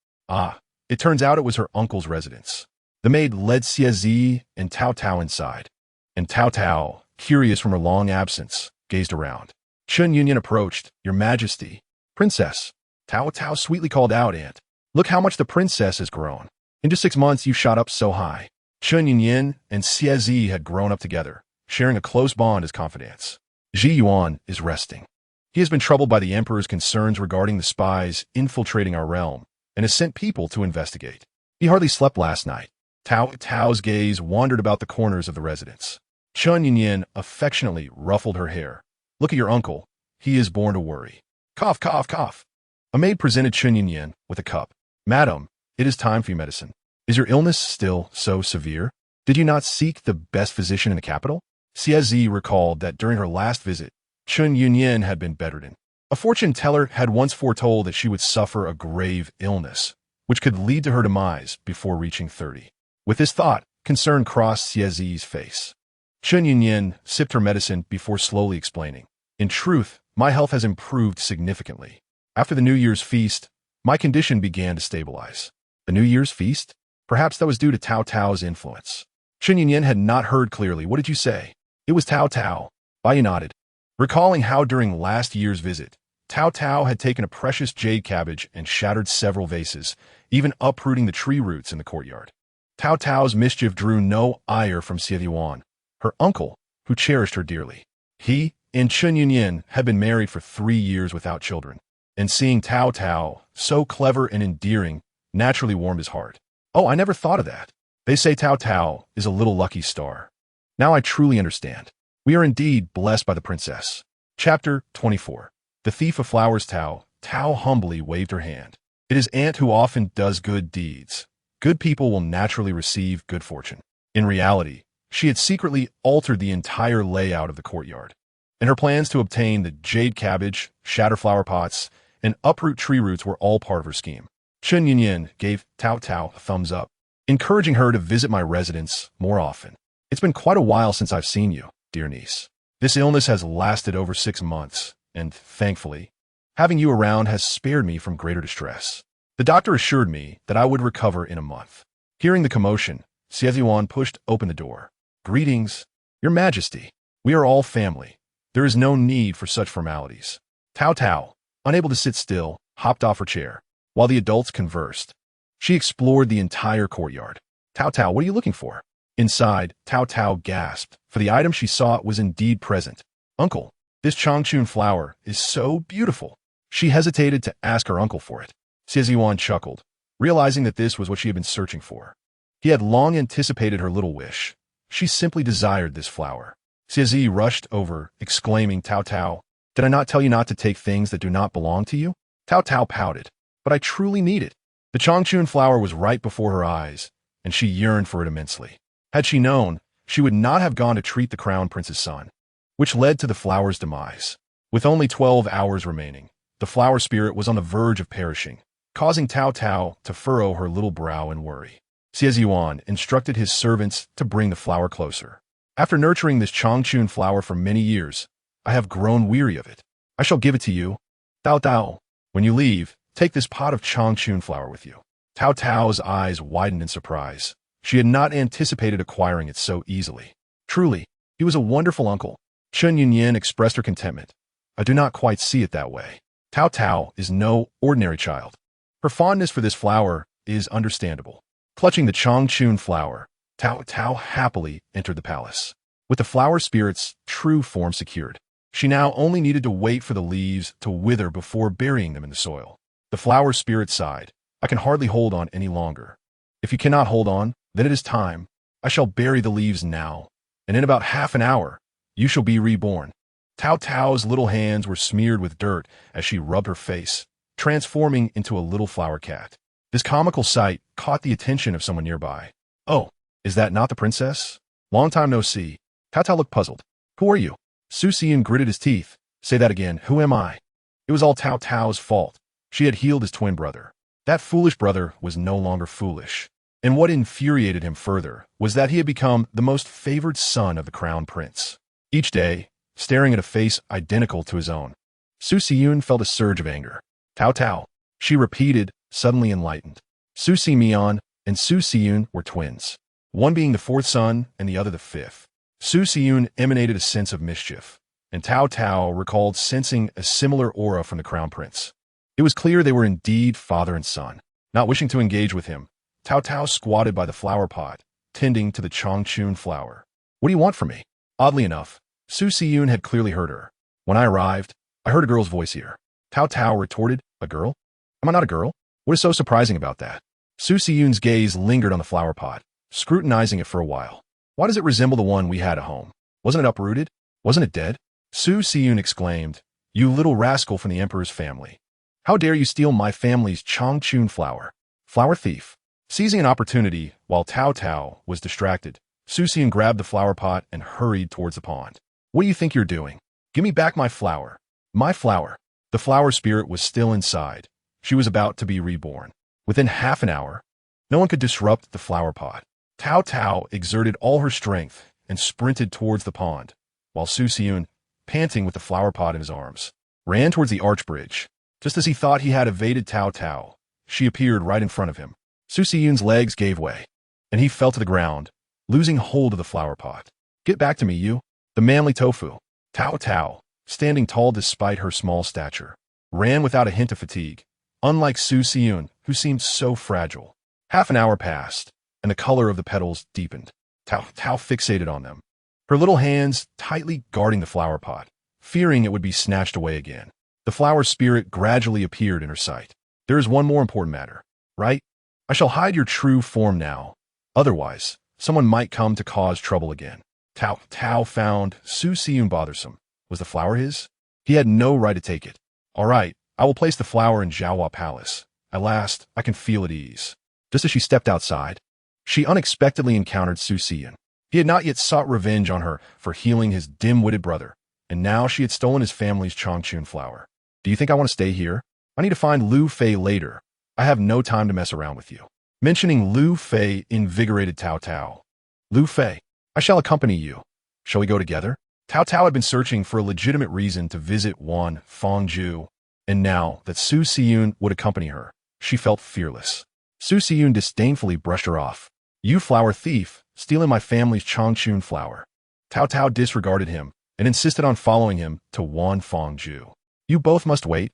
It turns out it was her uncle's residence. The maid led Xiezi and Taotao inside, and Taotao, curious from her long absence, gazed around. Chun Yunyan approached. Your Majesty. Princess. Taotao sweetly called out, Aunt. Look how much the princess has grown. In just 6 months, you shot up so high. Chun Yunyan and Xiezi had grown up together, sharing a close bond as confidants. Ji Yuan is resting. He has been troubled by the emperor's concerns regarding the spies infiltrating our realm, and has sent people to investigate. He hardly slept last night. Taotao's gaze wandered about the corners of the residence. Chun Yunyan affectionately ruffled her hair. Look at your uncle. He is born to worry. Cough, cough, cough. A maid presented Chun Yunyan with a cup. Madam, it is time for your medicine. Is your illness still so severe? Did you not seek the best physician in the capital? Xiezi recalled that during her last visit, Chun Yunyan had been bedridden. A fortune teller had once foretold that she would suffer a grave illness, which could lead to her demise before reaching 30. With this thought, concern crossed Xiezi's face. Chun Yunyan sipped her medicine before slowly explaining. In truth, my health has improved significantly. After the New Year's feast, my condition began to stabilize. The New Year's feast? Perhaps that was due to Taotao's influence. Chun Yunyan had not heard clearly. What did you say? It was Taotao. Bai nodded, recalling how during last year's visit, Taotao had taken a precious jade cabbage and shattered several vases, even uprooting the tree roots in the courtyard. Taotao's mischief drew no ire from Xie Yuan, her uncle, who cherished her dearly. He and Chun Yunyan had been married for 3 years without children, and seeing Taotao, so clever and endearing, naturally warmed his heart. Oh, I never thought of that. They say Taotao is a little lucky star. Now I truly understand. We are indeed blessed by the princess. Chapter 24. The Thief of Flowers. Tao humbly waved her hand. It is Aunt who often does good deeds. Good people will naturally receive good fortune. In reality, she had secretly altered the entire layout of the courtyard, and her plans to obtain the jade cabbage, shatter flower pots, and uproot tree roots were all part of her scheme. Chun Yunyan gave Taotao a thumbs up, encouraging her to visit my residence more often. It's been quite a while since I've seen you, dear niece. This illness has lasted over 6 months, and thankfully, having you around has spared me from greater distress. The doctor assured me that I would recover in a month. Hearing the commotion, Xie Yuan pushed open the door. Greetings, Your Majesty. We are all family. There is no need for such formalities. Taotao, unable to sit still, hopped off her chair, while the adults conversed. She explored the entire courtyard. Taotao, what are you looking for? Inside, Taotao gasped, for the item she saw was indeed present. Uncle, this Changchun flower is so beautiful. She hesitated to ask her uncle for it. Xie Yuan chuckled, realizing that this was what she had been searching for. He had long anticipated her little wish. She simply desired this flower. Xie rushed over, exclaiming, Taotao, did I not tell you not to take things that do not belong to you? Taotao pouted, but I truly need it. The Changchun flower was right before her eyes, and she yearned for it immensely. Had she known, she would not have gone to treat the crown prince's son, which led to the flower's demise. With only 12 hours remaining, the flower spirit was on the verge of perishing, causing Taotao to furrow her little brow in worry. Xie Yuan instructed his servants to bring the flower closer. After nurturing this Changchun flower for many years, I have grown weary of it. I shall give it to you. Taotao, when you leave, take this pot of Changchun flower with you. Taotao's eyes widened in surprise. She had not anticipated acquiring it so easily. Truly, he was a wonderful uncle. Chun Yunyan expressed her contentment. I do not quite see it that way. Taotao is no ordinary child. Her fondness for this flower is understandable. Clutching the Changchun flower, Taotao happily entered the palace. With the flower spirit's true form secured, she now only needed to wait for the leaves to wither before burying them in the soil. The flower spirit sighed. I can hardly hold on any longer. If you cannot hold on, then it is time. I shall bury the leaves now, and in about half an hour, you shall be reborn. Taotao's little hands were smeared with dirt as she rubbed her face, transforming into a little flower cat. This comical sight caught the attention of someone nearby. "Oh, is that not the princess? Long time no see." Taotao looked puzzled. "Who are you?" Su Xian gritted his teeth. "Say that again. Who am I?" It was all Taotao's fault. She had healed his twin brother. That foolish brother was no longer foolish. And what infuriated him further was that he had become the most favored son of the crown prince. Each day, staring at a face identical to his own, Su Xian felt a surge of anger. "Taotao," she repeated, suddenly enlightened. Su Xian and Su Xian were twins, one being the fourth son and the other the fifth. Su Xian emanated a sense of mischief, and Taotao recalled sensing a similar aura from the crown prince. It was clear they were indeed father and son. Not wishing to engage with him, Taotao squatted by the flower pot, tending to the Changchun flower. "What do you want from me?" Oddly enough, Su Xian had clearly heard her. "When I arrived, I heard a girl's voice here." Taotao retorted, "A girl? Am I not a girl? What is so surprising about that?" Su Xian's gaze lingered on the flower pot, scrutinizing it for a while. "Why does it resemble the one we had at home? Wasn't it uprooted? Wasn't it dead?" Su Xian exclaimed, "You little rascal from the emperor's family. How dare you steal my family's Changchun flower? Flower thief." Seizing an opportunity while Taotao was distracted, Su Xian grabbed the flower pot and hurried towards the pond. "What do you think you're doing? Give me back my flower. My flower." The flower spirit was still inside. She was about to be reborn. Within half an hour, no one could disrupt the flower pot. Taotao exerted all her strength and sprinted towards the pond, while Su Xian, panting with the flower pot in his arms, ran towards the arch bridge. Just as he thought he had evaded Taotao, she appeared right in front of him. Su Xian's legs gave way, and he fell to the ground, losing hold of the flower pot. "Get back to me, you, the manly tofu." Taotao, standing tall despite her small stature, ran without a hint of fatigue, unlike Su Xian, who seemed so fragile. Half an hour passed, and the color of the petals deepened. Taotao fixated on them, her little hands tightly guarding the flower pot, fearing it would be snatched away again. The flower spirit gradually appeared in her sight. "There is one more important matter, right? I shall hide your true form now. Otherwise, someone might come to cause trouble again." Taotao found Su Xian bothersome. Was the flower his? He had no right to take it. "All right, I will place the flower in Jiahua Palace. At last, I can feel at ease." Just as she stepped outside, she unexpectedly encountered Su Xian. He had not yet sought revenge on her for healing his dim-witted brother, and now she had stolen his family's Changchun flower. "Do you think I want to stay here? I need to find Lu Fei later. I have no time to mess around with you." Mentioning Lu Fei invigorated Taotao. "Lu Fei, I shall accompany you. Shall we go together?" Taotao had been searching for a legitimate reason to visit Wan Fangju, and now that Su Xian would accompany her, she felt fearless. Su Xian disdainfully brushed her off. "You flower thief, stealing my family's Changchun flower." Taotao disregarded him and insisted on following him to Wan Fangju. "You both must wait.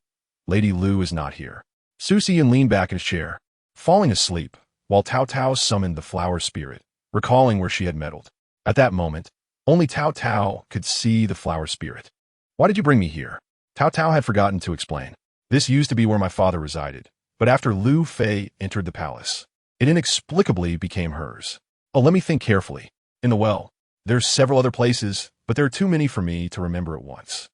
Lady Lu is not here." Su Xian leaned back in his chair, falling asleep, while Taotao summoned the flower spirit, recalling where she had meddled. At that moment, only Taotao could see the flower spirit. "Why did you bring me here?" Taotao had forgotten to explain. "This used to be where my father resided, but after Lu Fei entered the palace, it inexplicably became hers. Oh, let me think carefully. In the well. There's several other places, but there are too many for me to remember at once."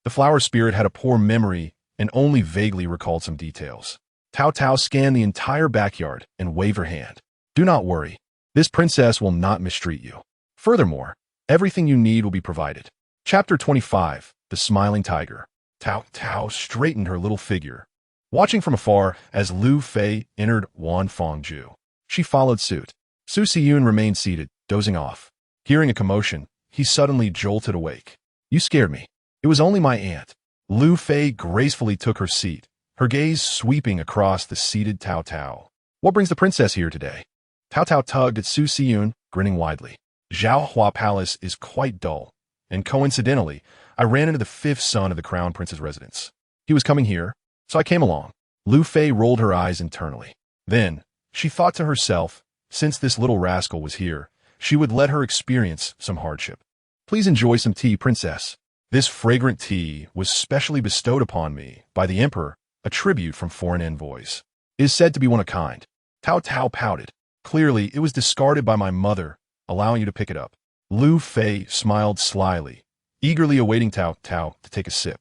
The flower spirit had a poor memory and only vaguely recalled some details. Taotao scanned the entire backyard and waved her hand. "Do not worry. This princess will not mistreat you. Furthermore, everything you need will be provided." Chapter 25, The Smiling Tiger. Taotao straightened her little figure, watching from afar as Lu Fei entered Wan Fangju. She followed suit. Su Xian remained seated, dozing off. Hearing a commotion, he suddenly jolted awake. "You scared me. It was only my aunt." Lu Fei gracefully took her seat, her gaze sweeping across the seated Taotao. "What brings the princess here today?" Taotao tugged at Su Xian, grinning widely. "Jiahua Palace is quite dull, and coincidentally, I ran into the fifth son of the crown prince's residence. He was coming here, so I came along." Lu Fei rolled her eyes internally. Then, she thought to herself, since this little rascal was here, she would let her experience some hardship. "Please enjoy some tea, princess. This fragrant tea was specially bestowed upon me by the emperor, a tribute from foreign envoys. It is said to be one of a kind." Taotao pouted. "Clearly, it was discarded by my mother, allowing you to pick it up." Lu Fei smiled slyly, eagerly awaiting Taotao to take a sip.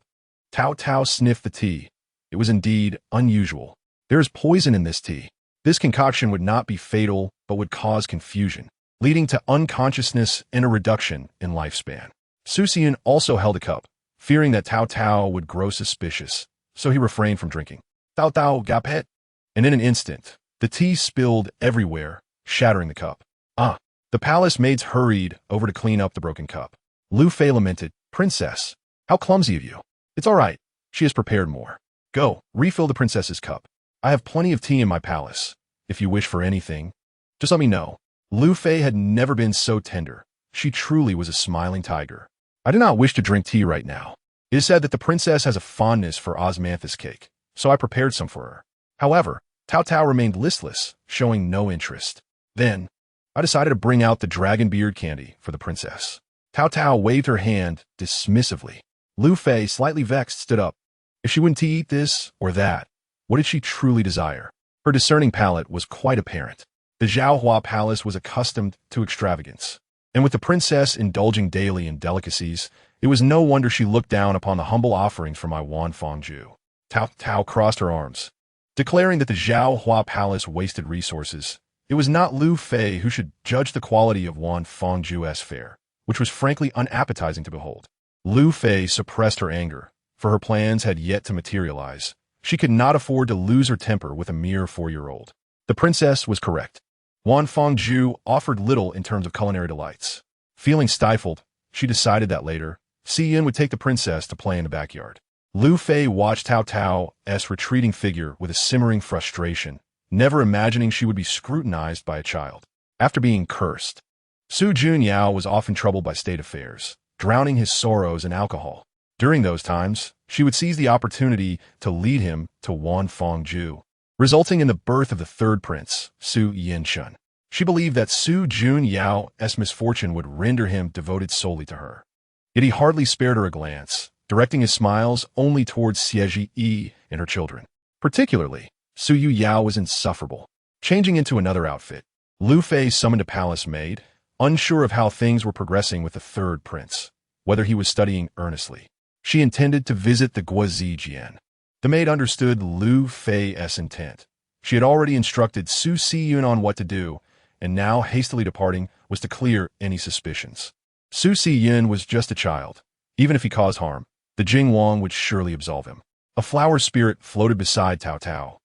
Taotao sniffed the tea, It was indeed unusual. There is poison in this tea. This concoction would not be fatal, but would cause confusion, leading to unconsciousness and a reduction in lifespan. Su Xiyun also held a cup, fearing that Taotao would grow suspicious, so he refrained from drinking. Taotao gapet, and in an instant, the tea spilled everywhere, shattering the cup. The palace maids hurried over to clean up the broken cup. Lu Fei lamented, "Princess, how clumsy of you. It's all right. She has prepared more. Go, refill the princess's cup. I have plenty of tea in my palace. If you wish for anything, just let me know." Lu Fei had never been so tender. She truly was a smiling tiger. "I do not wish to drink tea right now. It is said that the princess has a fondness for osmanthus cake, so I prepared some for her." However, Taotao remained listless, showing no interest. Then, I decided to bring out the dragon beard candy for the princess. Taotao waved her hand dismissively. Lu Fei, slightly vexed, stood up. If she wouldn't eat this or that, what did she truly desire? Her discerning palate was quite apparent. The Zhaohua palace was accustomed to extravagance, and with the princess indulging daily in delicacies, it was no wonder she looked down upon the humble offerings from my Wan Fongju. Taotao crossed her arms, declaring that the Zhaohua palace wasted resources. It was not Lu Fei who should judge the quality of Wan Fongju's fare, which was frankly unappetizing to behold. Lu Fei suppressed her anger, for her plans had yet to materialize. She could not afford to lose her temper with a mere 4-year-old. The princess was correct. Wan Fongju offered little in terms of culinary delights. Feeling stifled, she decided that later, Xiyun would take the princess to play in the backyard. Lu Fei watched Taotao's retreating figure with a simmering frustration, never imagining she would be scrutinized by a child. After being cursed, Su Junyao was often troubled by state affairs, drowning his sorrows in alcohol. During those times, she would seize the opportunity to lead him to Wan Fongju, resulting in the birth of the third prince, Su Yinshun. She believed that Su Junyao's misfortune would render him devoted solely to her. Yet he hardly spared her a glance, directing his smiles only towards Xieji Yi and her children. Particularly, Su Yuyao was insufferable. Changing into another outfit, Lu Fei summoned a palace maid, unsure of how things were progressing with the third prince, whether he was studying earnestly. She intended to visit the Guozijian. The maid understood Lu Fei's intent. She had already instructed Su Xiyun on what to do, and now hastily departing was to clear any suspicions. Su Xiyun was just a child. Even if he caused harm, the Jing Wang would surely absolve him. A flower spirit floated beside Taotao,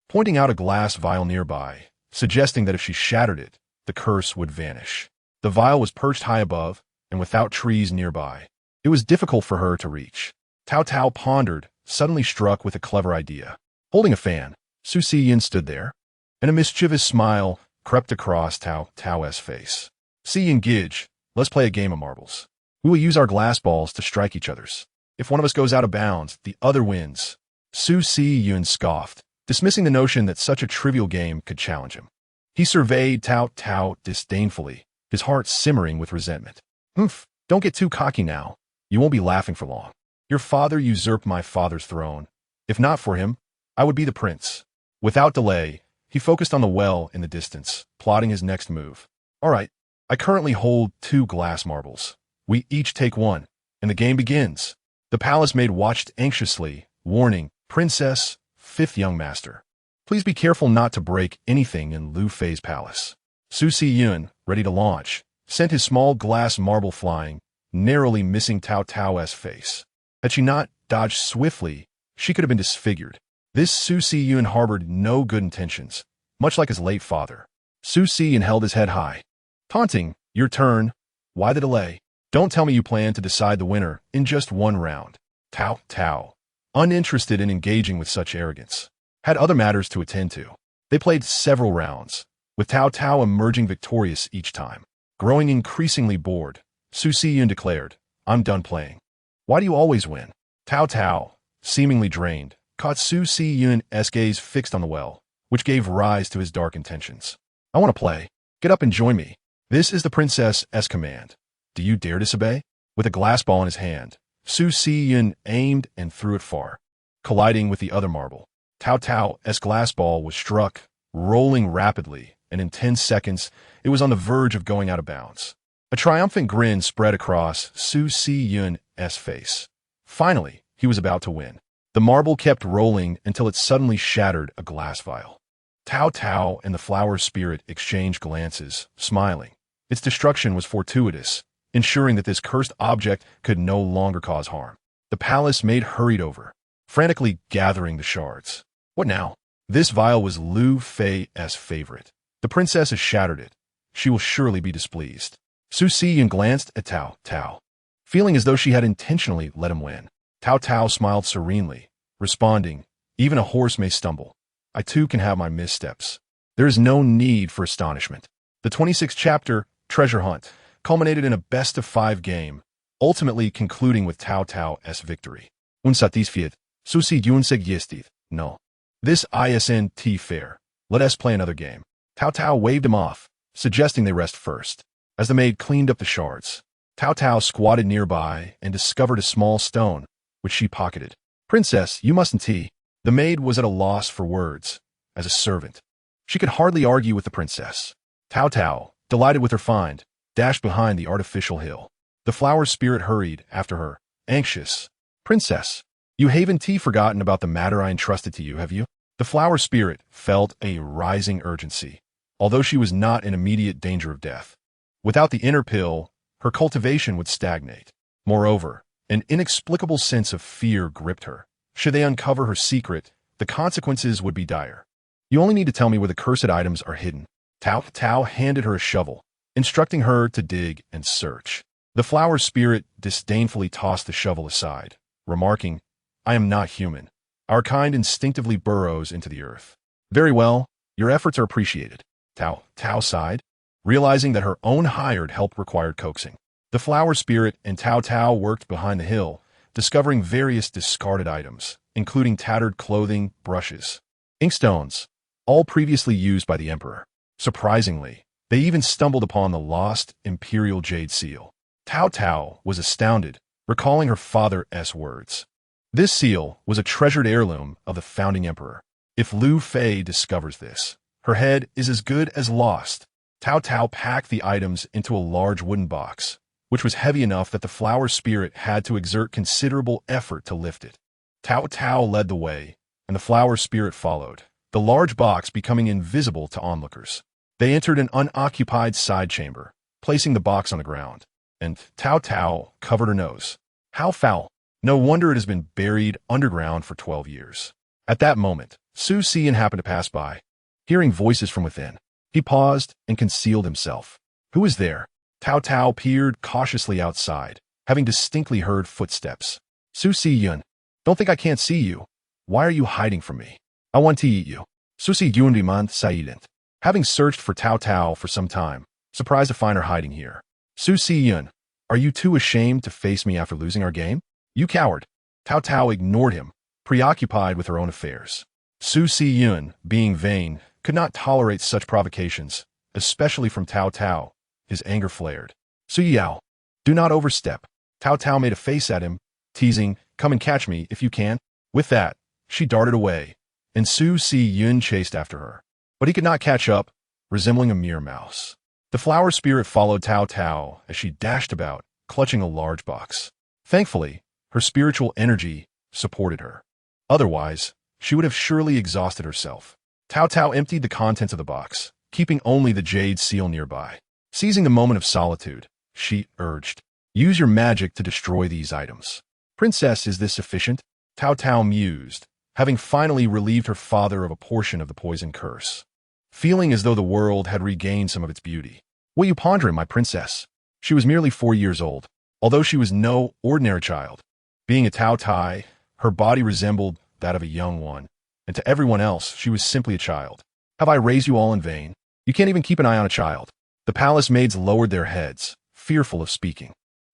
pointing out a glass vial nearby, suggesting that if she shattered it, the curse would vanish. The vial was perched high above, and without trees nearby, it was difficult for her to reach. Taotao pondered, suddenly struck with a clever idea. Holding a fan, Su Xiyun stood there, and a mischievous smile crept across Taotao's face. "Xiyun Gij, let's play a game of marbles. We will use our glass balls to strike each other's. If one of us goes out of bounds, the other wins." Su Xiyun scoffed, dismissing the notion that such a trivial game could challenge him. He surveyed Taotao disdainfully, his heart simmering with resentment. Don't get too cocky now. You won't be laughing for long. Your father usurped my father's throne. If not for him, I would be the prince." Without delay, he focused on the well in the distance, plotting his next move. "All right, I currently hold 2 glass marbles. We each take one, and the game begins." The palace maid watched anxiously, warning, "Princess, 5th young master. Please be careful not to break anything in Lu Fei's palace." Su Xiyun, ready to launch, sent his small glass marble flying, narrowly missing Taotao's face. Had she not dodged swiftly, she could have been disfigured. This Su Xiyun harbored no good intentions, much like his late father. Su Xiyun held his head high. Taunting, "Your turn. Why the delay? Don't tell me you plan to decide the winner in just one round." Taotao, uninterested in engaging with such arrogance, had other matters to attend to. They played several rounds, with Taotao emerging victorious each time. Growing increasingly bored, Su Xiyun declared, "I'm done playing." "Why do you always win?" Taotao, seemingly drained, caught Su Xiyun's gaze fixed on the well, which gave rise to his dark intentions. "I want to play. Get up and join me. This is the princess's command. Do you dare disobey?" With a glass ball in his hand, Su Xiyun aimed and threw it far, colliding with the other marble. Taotao's glass ball was struck, rolling rapidly, and in 10 seconds, it was on the verge of going out of bounds. A triumphant grin spread across Su Xiyun's face. Finally, he was about to win. The marble kept rolling until it suddenly shattered a glass vial. Taotao and the flower spirit exchanged glances, smiling. Its destruction was fortuitous, ensuring that this cursed object could no longer cause harm. The palace maid hurried over, frantically gathering the shards. What now? This vial was Lu Fei's favorite. The princess has shattered it. She will surely be displeased. Su Xiyan glanced at Taotao, feeling as though she had intentionally let him win. Taotao smiled serenely, responding, even a horse may stumble. I too can have my missteps. There is no need for astonishment. The 26th chapter, Treasure Hunt, culminated in a best-of-5 game, ultimately concluding with Taotao's victory. Unsatisfied, Su Xiyan suggested, no. This isn't fair. Let us play another game. Taotao waved him off, suggesting they rest first. As the maid cleaned up the shards, Taotao squatted nearby and discovered a small stone, which she pocketed. Princess, you mustn't tea. The maid was at a loss for words. As a servant, she could hardly argue with the princess. Taotao, delighted with her find, dashed behind the artificial hill. The flower spirit hurried after her, anxious. Princess, you haven't forgotten about the matter I entrusted to you, have you? The flower spirit felt a rising urgency, although she was not in immediate danger of death. Without the inner pill, her cultivation would stagnate. Moreover, an inexplicable sense of fear gripped her. Should they uncover her secret, the consequences would be dire. You only need to tell me where the cursed items are hidden. Taotao handed her a shovel, instructing her to dig and search. The flower spirit disdainfully tossed the shovel aside, remarking, I am not human. Our kind instinctively burrows into the earth. Very well, your efforts are appreciated. Taotao sighed, realizing that her own hired help required coaxing. The flower spirit and Taotao worked behind the hill, discovering various discarded items, including tattered clothing, brushes, inkstones, all previously used by the emperor. Surprisingly, they even stumbled upon the lost imperial jade seal. Taotao was astounded, recalling her father's words. This seal was a treasured heirloom of the founding emperor. If Lu Fei discovers this, her head is as good as lost. Taotao packed the items into a large wooden box, which was heavy enough that the flower spirit had to exert considerable effort to lift it. Taotao led the way, and the flower spirit followed, the large box becoming invisible to onlookers. They entered an unoccupied side chamber, placing the box on the ground, and Taotao covered her nose. How foul! No wonder it has been buried underground for 12 years. At that moment, Su Xiyan happened to pass by, hearing voices from within. He paused and concealed himself. Who is there? Taotao peered cautiously outside, having distinctly heard footsteps. Su Xiyan, don't think I can't see you. Why are you hiding from me? I want to eat you. Su Xiyan remained silent, having searched for Taotao for some time, surprised to find her hiding here. Su Xiyan, are you too ashamed to face me after losing our game? You coward. Taotao ignored him, preoccupied with her own affairs. Su Xiyan, being vain, could not tolerate such provocations, especially from Taotao. His anger flared. Su Yao, do not overstep. Taotao made a face at him, teasing, come and catch me if you can. With that, she darted away, and Su Xiyan chased after her. But he could not catch up, resembling a mere mouse. The flower spirit followed Taotao as she dashed about, clutching a large box. Thankfully, her spiritual energy supported her. Otherwise, she would have surely exhausted herself. Taotao emptied the contents of the box, keeping only the jade seal nearby. Seizing the moment of solitude, she urged, use your magic to destroy these items. Princess, is this sufficient? Taotao mused, having finally relieved her father of a portion of the poison curse. Feeling as though the world had regained some of its beauty. What are you pondering, my princess? She was merely 4 years old, although she was no ordinary child. Being a Taotai, her body resembled that of a young one, and to everyone else, she was simply a child. Have I raised you all in vain? You can't even keep an eye on a child. The palace maids lowered their heads, fearful of speaking.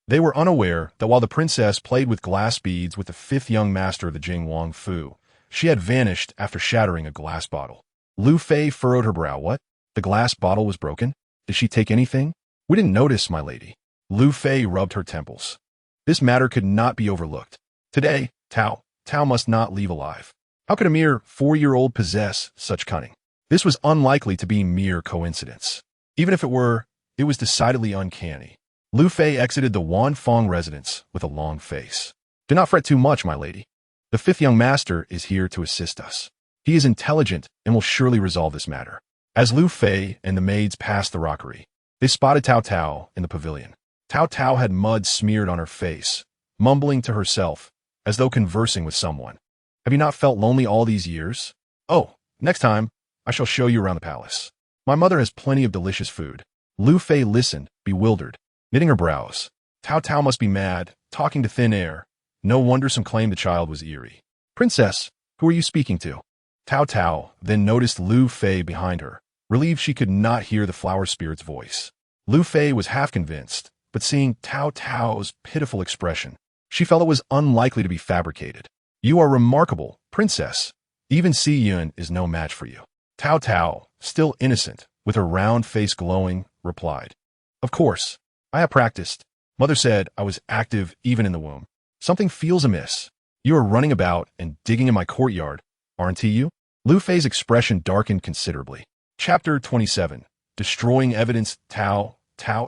They were unaware that while the princess played with glass beads with the 5th young master of the Jing Wang Fu, she had vanished after shattering a glass bottle. Lu Fei furrowed her brow. What? The glass bottle was broken? Did she take anything? We didn't notice, my lady. Lu Fei rubbed her temples. This matter could not be overlooked. Today, Tao must not leave alive. How could a mere 4-year-old possess such cunning? This was unlikely to be mere coincidence. Even if it were, it was decidedly uncanny. Lu Fei exited the Wanfeng residence with a long face. Do not fret too much, my lady. The fifth young master is here to assist us. He is intelligent and will surely resolve this matter. As Lu Fei and the maids passed the rockery, they spotted Taotao in the pavilion. Taotao had mud smeared on her face, mumbling to herself, as though conversing with someone. Have you not felt lonely all these years? Oh, next time, I shall show you around the palace. My mother has plenty of delicious food. Lu Fei listened, bewildered, knitting her brows. Taotao must be mad, talking to thin air. No wonder some claimed the child was eerie. Princess, who are you speaking to? Taotao then noticed Lu Fei behind her, relieved she could not hear the flower spirit's voice. Lu Fei was half convinced, but seeing Taotao's pitiful expression, she felt it was unlikely to be fabricated. You are remarkable, princess. Even Si Yun is no match for you. Taotao, still innocent, with her round face glowing, replied. Of course, I have practiced. Mother said I was active even in the womb. Something feels amiss. You are running about and digging in my courtyard, aren't you? Lu Fei's expression darkened considerably. Chapter 27. Destroying Evidence. Tao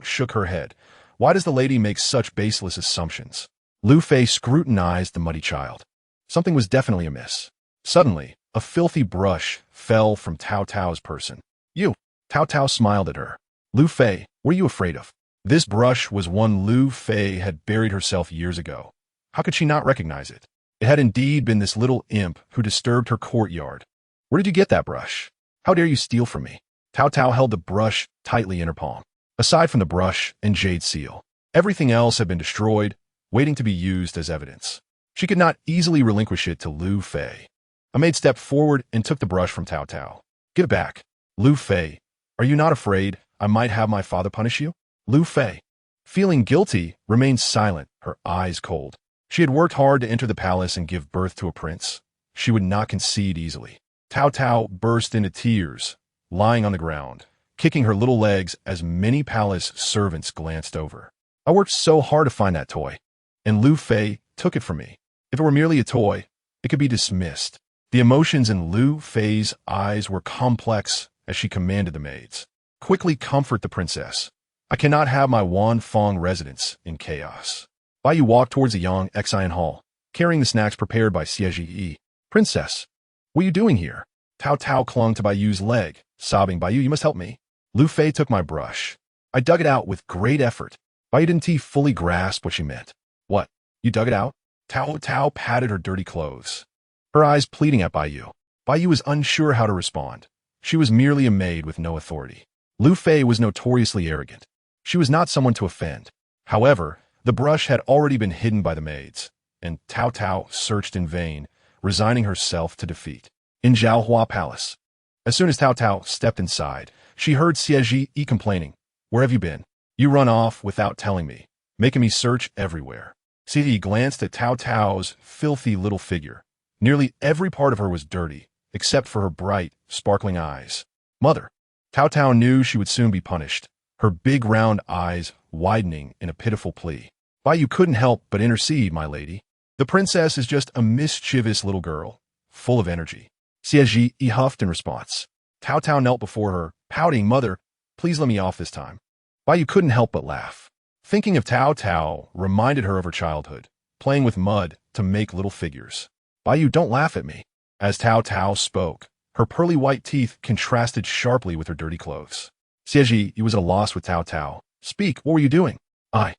shook her head. Why does the lady make such baseless assumptions? Lu Fei scrutinized the muddy child. Something was definitely amiss. Suddenly, a filthy brush fell from Taotao's person. You. Taotao smiled at her. Lu Fei, what are you afraid of? This brush was one Lu Fei had buried herself years ago. How could she not recognize it? It had indeed been this little imp who disturbed her courtyard. Where did you get that brush? How dare you steal from me? Taotao held the brush tightly in her palm. Aside from the brush and jade seal, everything else had been destroyed, waiting to be used as evidence. She could not easily relinquish it to Lu Fei. A maid stepped forward and took the brush from Taotao. Give it back. Lu Fei, are you not afraid I might have my father punish you? Lu Fei, feeling guilty, remained silent, her eyes cold. She had worked hard to enter the palace and give birth to a prince. She would not concede easily. Taotao burst into tears, lying on the ground, kicking her little legs as many palace servants glanced over. I worked so hard to find that toy, and Lu Fei took it from me. If it were merely a toy, it could be dismissed. The emotions in Lu Fei's eyes were complex as she commanded the maids. Quickly comfort the princess. I cannot have my Wanfeng residence in chaos. Bai Yu walked towards the Yang Xian Hall, carrying the snacks prepared by Xie. Princess, what are you doing here? Taotao clung to Bai Yu's leg, sobbing, Bai Yu, you must help me. Lu Fei took my brush. I dug it out with great effort. Bai Yu didn't fully grasp what she meant. What? You dug it out? Taotao patted her dirty clothes, her eyes pleading at Bai Yu. Bai Yu was unsure how to respond. She was merely a maid with no authority. Lu Fei was notoriously arrogant. She was not someone to offend. However, the brush had already been hidden by the maids, and Taotao searched in vain, resigning herself to defeat. In Zhaohua Palace, as soon as Taotao stepped inside, she heard Xie complaining. Where have you been? You run off without telling me, making me search everywhere. Xie glanced at Taotao's filthy little figure. Nearly every part of her was dirty, except for her bright, sparkling eyes. Mother. Taotao knew she would soon be punished, her big round eyes widening in a pitiful plea. Bai Yu couldn't help but intercede, my lady. The princess is just a mischievous little girl, full of energy. Xie huffed in response. Taotao knelt before her, pouting, Mother, please let me off this time. Bai Yu couldn't help but laugh. Thinking of Taotao reminded her of her childhood, playing with mud to make little figures. Bai Yu, don't laugh at me. As Taotao spoke, her pearly white teeth contrasted sharply with her dirty clothes. Xie was at a loss with Taotao. Speak, what were you doing? I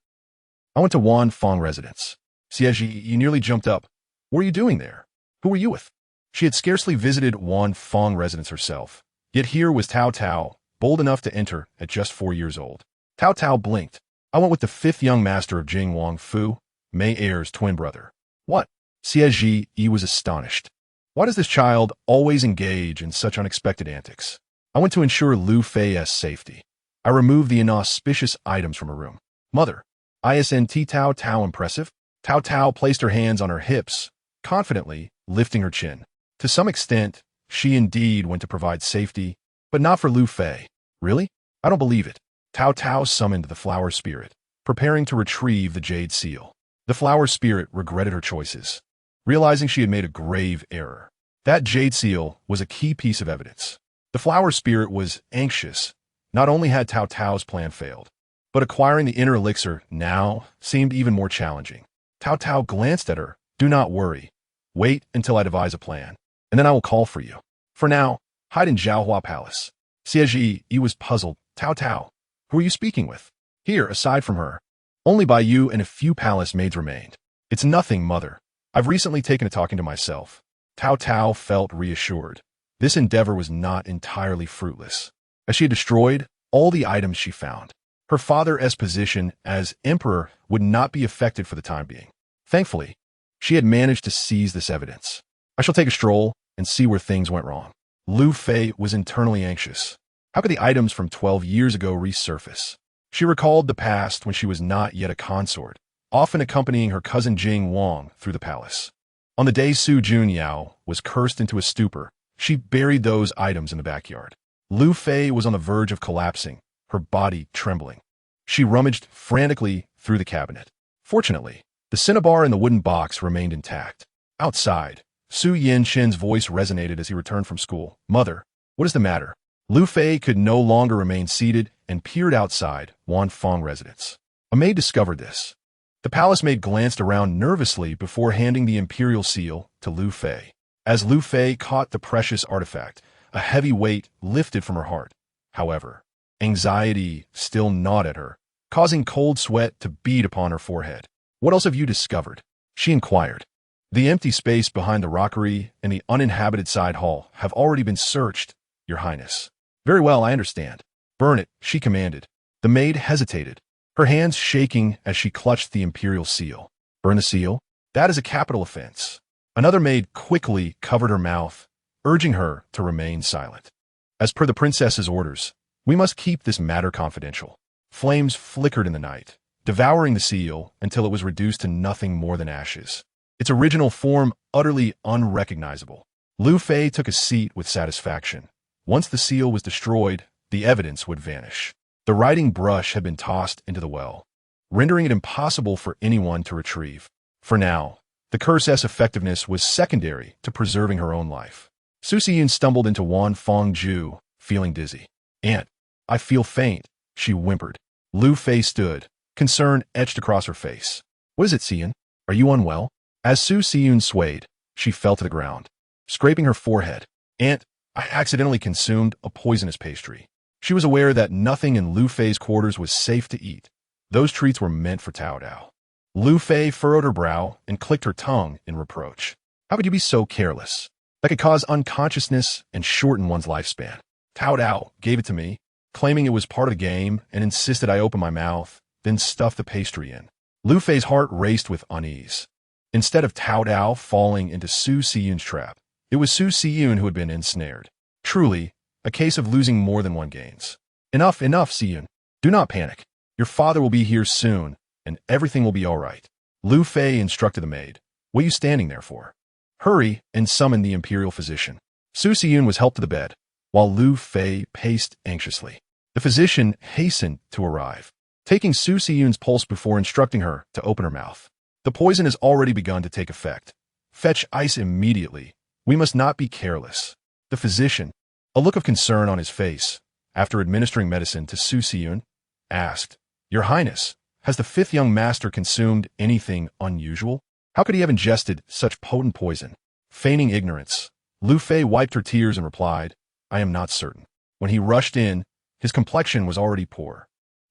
went to Wanfeng residence. Xie nearly jumped up. What were you doing there? Who were you with? She had scarcely visited Wanfeng residence herself, yet here was Taotao, bold enough to enter at just 4 years old. Taotao blinked. I went with the fifth young master of Jing Wangfu, Mei Er's twin brother. What? Xie was astonished. Why does this child always engage in such unexpected antics? I went to ensure Lu Fei's safety. I removed the inauspicious items from her room. Mother, isn't Taotao impressive? Taotao placed her hands on her hips, confidently lifting her chin. To some extent, she indeed went to provide safety, but not for Lu Fei. Really? I don't believe it. Taotao summoned the flower spirit, preparing to retrieve the jade seal. The flower spirit regretted her choices, realizing she had made a grave error. That jade seal was a key piece of evidence. The flower spirit was anxious. Not only had Taotao's plan failed, but acquiring the inner elixir now seemed even more challenging. Taotao glanced at her. Do not worry. Wait until I devise a plan, and then I will call for you. For now, hide in Zhaohua Palace. Xie Yi was puzzled. Taotao, who are you speaking with? Here, aside from her, only by you and a few palace maids remained. It's nothing, mother. I've recently taken to talking to myself. Taotao felt reassured. This endeavor was not entirely fruitless, as she had destroyed all the items she found. Her father's position as emperor would not be affected for the time being. Thankfully, she had managed to seize this evidence. I shall take a stroll and see where things went wrong. Lu Fei was internally anxious. How could the items from 12 years ago resurface? She recalled the past when she was not yet a consort, often accompanying her cousin Jing Wang through the palace. On the day Su Junyao was cursed into a stupor, she buried those items in the backyard. Lu Fei was on the verge of collapsing, her body trembling. She rummaged frantically through the cabinet. Fortunately, the cinnabar in the wooden box remained intact. Outside, Su Yinshin's voice resonated as he returned from school. Mother, what is the matter? Lu Fei could no longer remain seated and peered outside Wanfeng residence. A maid discovered this. The palace maid glanced around nervously before handing the imperial seal to Lu Fei. As Lu Fei caught the precious artifact, a heavy weight lifted from her heart. However, anxiety still gnawed at her, causing cold sweat to bead upon her forehead. What else have you discovered? She inquired. The empty space behind the rockery and the uninhabited side hall have already been searched, Your Highness. Very well, I understand. Burn it, she commanded. The maid hesitated, her hands shaking as she clutched the imperial seal. Burn the seal? That is a capital offense. Another maid quickly covered her mouth, urging her to remain silent. As per the princess's orders, we must keep this matter confidential. Flames flickered in the night, devouring the seal until it was reduced to nothing more than ashes. Its original form utterly unrecognizable. Lu Fei took a seat with satisfaction. Once the seal was destroyed, the evidence would vanish. The writing brush had been tossed into the well, rendering it impossible for anyone to retrieve. For now, the curse's effectiveness was secondary to preserving her own life. Su Xiyun stumbled into Wanfeng Ju, feeling dizzy. Aunt, I feel faint, she whimpered. Lu Fei stood, concern etched across her face. What is it, Xiyun? Are you unwell? As Su Xiyun swayed, she fell to the ground, scraping her forehead. Aunt, I accidentally consumed a poisonous pastry. She was aware that nothing in Lu Fei's quarters was safe to eat. Those treats were meant for Taotao. Lu Fei furrowed her brow and clicked her tongue in reproach. How could you be so careless? That could cause unconsciousness and shorten one's lifespan. Taotao gave it to me, claiming it was part of the game, and insisted I open my mouth, then stuff the pastry in. Lu Fei's heart raced with unease. Instead of Taotao falling into Su Xiyun's trap, it was Su Xiyun who had been ensnared. Truly, a case of losing more than one gains. Enough, Xiyun. Do not panic. Your father will be here soon, and everything will be all right. Lu Fei instructed the maid. What are you standing there for? Hurry and summon the imperial physician. Su Xiyun was helped to the bed, while Lu Fei paced anxiously. The physician hastened to arrive, taking Su Xiyun's pulse before instructing her to open her mouth. The poison has already begun to take effect. Fetch ice immediately. We must not be careless. The physician, a look of concern on his face, after administering medicine to Su Xiyun, asked, Your Highness, has the fifth young master consumed anything unusual? How could he have ingested such potent poison? Feigning ignorance, Lu Fei wiped her tears and replied, I am not certain. When he rushed in, his complexion was already poor.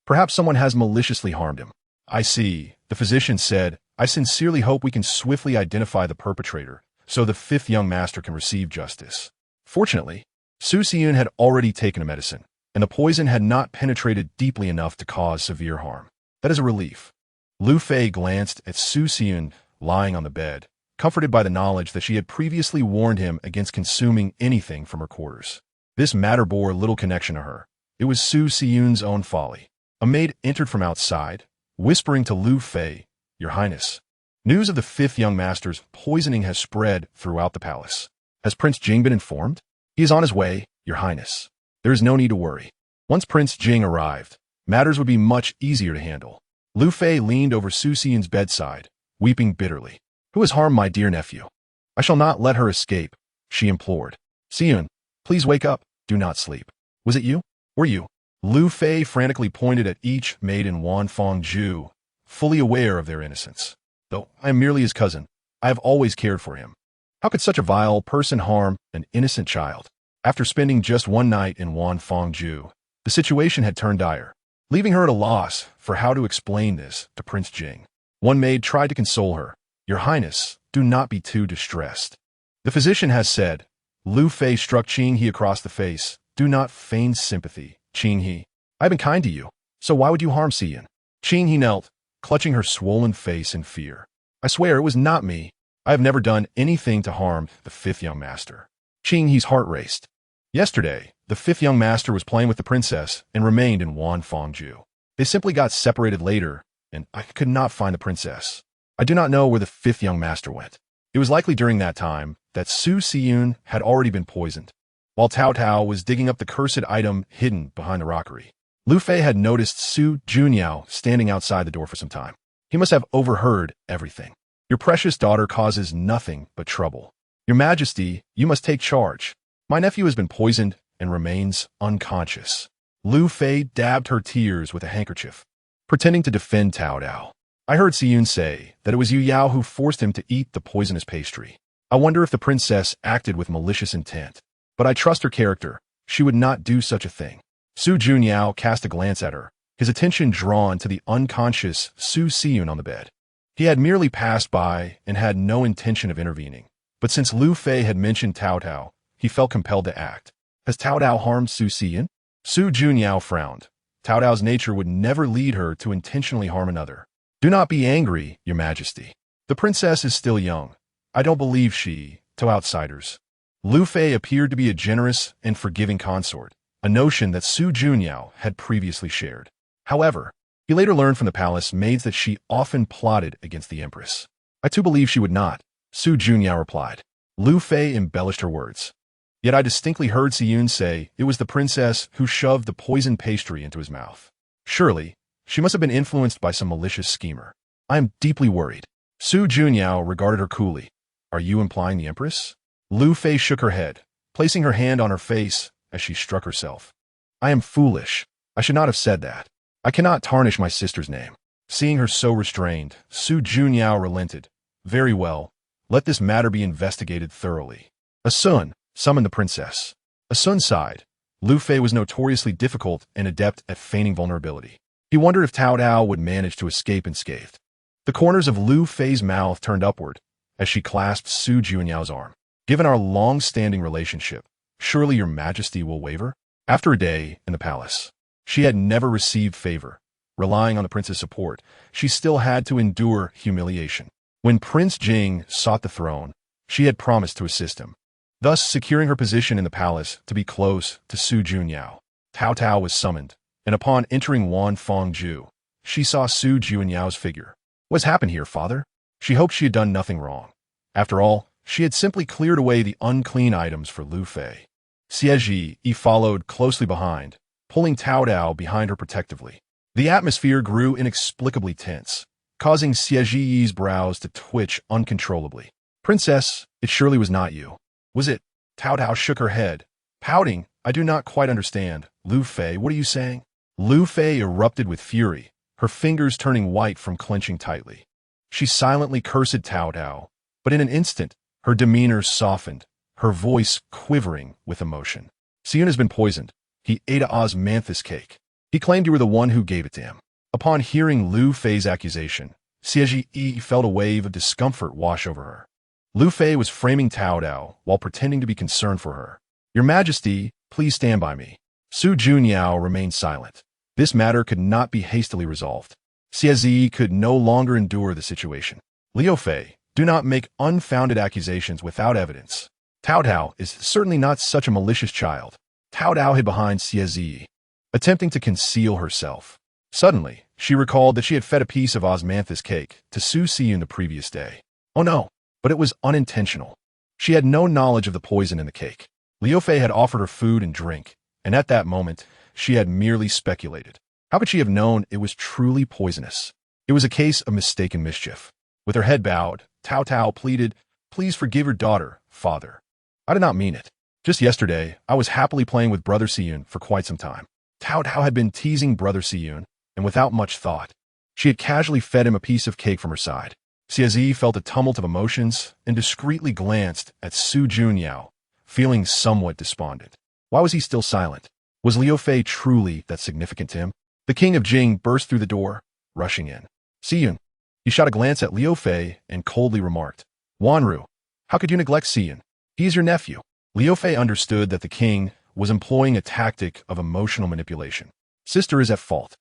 Perhaps someone has maliciously harmed him. I see, the physician said. I sincerely hope we can swiftly identify the perpetrator, so the fifth young master can receive justice. Fortunately, Su Xiyun had already taken a medicine, and the poison had not penetrated deeply enough to cause severe harm. That is a relief. Lu Fei glanced at Su Xiyun lying on the bed, comforted by the knowledge that she had previously warned him against consuming anything from her quarters. This matter bore little connection to her. It was Su Xiyun's own folly. A maid entered from outside, whispering to Lu Fei, Your Highness, news of the fifth young master's poisoning has spread throughout the palace. Has Prince Jing been informed? He is on his way, Your Highness. There is no need to worry. Once Prince Jing arrived, matters would be much easier to handle. Lu Fei leaned over Su Xiyun's bedside, weeping bitterly. Who has harmed my dear nephew? I shall not let her escape, she implored. Xiyun, please wake up. Do not sleep. Was it you? Were you? Lu Fei frantically pointed at each maid in Wanfeng Ju, fully aware of their innocence. Though I am merely his cousin, I have always cared for him. How could such a vile person harm an innocent child? After spending just one night in Wanfangju, the situation had turned dire, leaving her at a loss for how to explain this to Prince Jing. One maid tried to console her. "Your Highness, do not be too distressed. The physician has said." Lu Fei struck Qing He across the face. "Do not feign sympathy, Qing He. I have been kind to you, so why would you harm Xian?" Qing He knelt, clutching her swollen face in fear. "I swear it was not me. I have never done anything to harm the fifth young master." Qing He's heart raced. Yesterday, the fifth young master was playing with the princess and remained in Wanfangju. They simply got separated later, and I could not find the princess. I do not know where the fifth young master went. It was likely during that time that Su Xiyun had already been poisoned, while Taotao was digging up the cursed item hidden behind the rockery. Lu Fei had noticed Su Junyao standing outside the door for some time. He must have overheard everything. "Your precious daughter causes nothing but trouble. Your Majesty, you must take charge. My nephew has been poisoned and remains unconscious." Lu Fei dabbed her tears with a handkerchief, pretending to defend Taotao. "I heard Xiyun say that it was Yu Yao who forced him to eat the poisonous pastry. I wonder if the princess acted with malicious intent. But I trust her character. She would not do such a thing." Su Junyao cast a glance at her, his attention drawn to the unconscious Su Xiyun on the bed. He had merely passed by and had no intention of intervening. But since Lu Fei had mentioned Taotao, he felt compelled to act. "Has Taotao harmed Su Xiyun?" Su Junyao frowned. Taotao's nature would never lead her to intentionally harm another. "Do not be angry, Your Majesty. The princess is still young. I don't believe she, to outsiders." Lu Fei appeared to be a generous and forgiving consort, a notion that Su Junyao had previously shared. However, he later learned from the palace maids that she often plotted against the empress. "I too believe she would not," Su Junyao replied. Lu Fei embellished her words. "Yet I distinctly heard Xiyun say it was the princess who shoved the poisoned pastry into his mouth. Surely, she must have been influenced by some malicious schemer. I am deeply worried." Su Junyao regarded her coolly. "Are you implying the empress?" Lu Fei shook her head, placing her hand on her face as she struck herself. "I am foolish. I should not have said that. I cannot tarnish my sister's name." Seeing her so restrained, Su Junyao relented. "Very well. Let this matter be investigated thoroughly." Asun summoned the princess. Asun sighed. Lu Fei was notoriously difficult and adept at feigning vulnerability. He wondered if Taotao would manage to escape unscathed. The corners of Lu Fei's mouth turned upward as she clasped Su Junyao's arm. "Given our long-standing relationship, surely Your Majesty will waver?" After a day in the palace, she had never received favor. Relying on the prince's support, she still had to endure humiliation. When Prince Jing sought the throne, she had promised to assist him, thus securing her position in the palace to be close to Su Junyao. Taotao was summoned, and upon entering Wanfangju, she saw Su Junyao's figure. "What's happened here, father?" She hoped she had done nothing wrong. After all, she had simply cleared away the unclean items for Lu Fei. Xie Yi followed closely behind, pulling Taotao behind her protectively. The atmosphere grew inexplicably tense, causing Xie Yi's brows to twitch uncontrollably. "Princess, it surely was not you. Was it?" Taotao shook her head, pouting. "I do not quite understand. Lu Fei, what are you saying?" Lu Fei erupted with fury, her fingers turning white from clenching tightly. She silently cursed Taotao, but in an instant, her demeanor softened, her voice quivering with emotion. "Xiyun has been poisoned. He ate a osmanthus cake. He claimed you were the one who gave it to him." Upon hearing Lu Fei's accusation, Xie Yi felt a wave of discomfort wash over her. Lu Fei was framing Taotao while pretending to be concerned for her. "Your Majesty, please stand by me." Su Junyao remained silent. This matter could not be hastily resolved. Xie Yi could no longer endure the situation. "Liu Fei, do not make unfounded accusations without evidence. Taotao is certainly not such a malicious child." Taotao hid behind Xie Yi, attempting to conceal herself. Suddenly, she recalled that she had fed a piece of osmanthus cake to Su Xiyun the previous day. Oh no, but it was unintentional. She had no knowledge of the poison in the cake. Liu Fei had offered her food and drink, and at that moment, she had merely speculated. How could she have known it was truly poisonous? It was a case of mistaken mischief. With her head bowed, Taotao pleaded, "Please forgive your daughter, father. I did not mean it. Just yesterday, I was happily playing with Brother Xiyun for quite some time." Taotao had been teasing Brother Xiyun, and without much thought, she had casually fed him a piece of cake from her side. Xie felt a tumult of emotions and discreetly glanced at Su Junyao, feeling somewhat despondent. Why was he still silent? Was Liu Fei truly that significant to him? The king of Jing burst through the door, rushing in. Xiyun. He shot a glance at Liu Fei and coldly remarked, Wanru, how could you neglect Xiyun? He is your nephew. Liu Fei understood that the king was employing a tactic of emotional manipulation. Sister is at fault.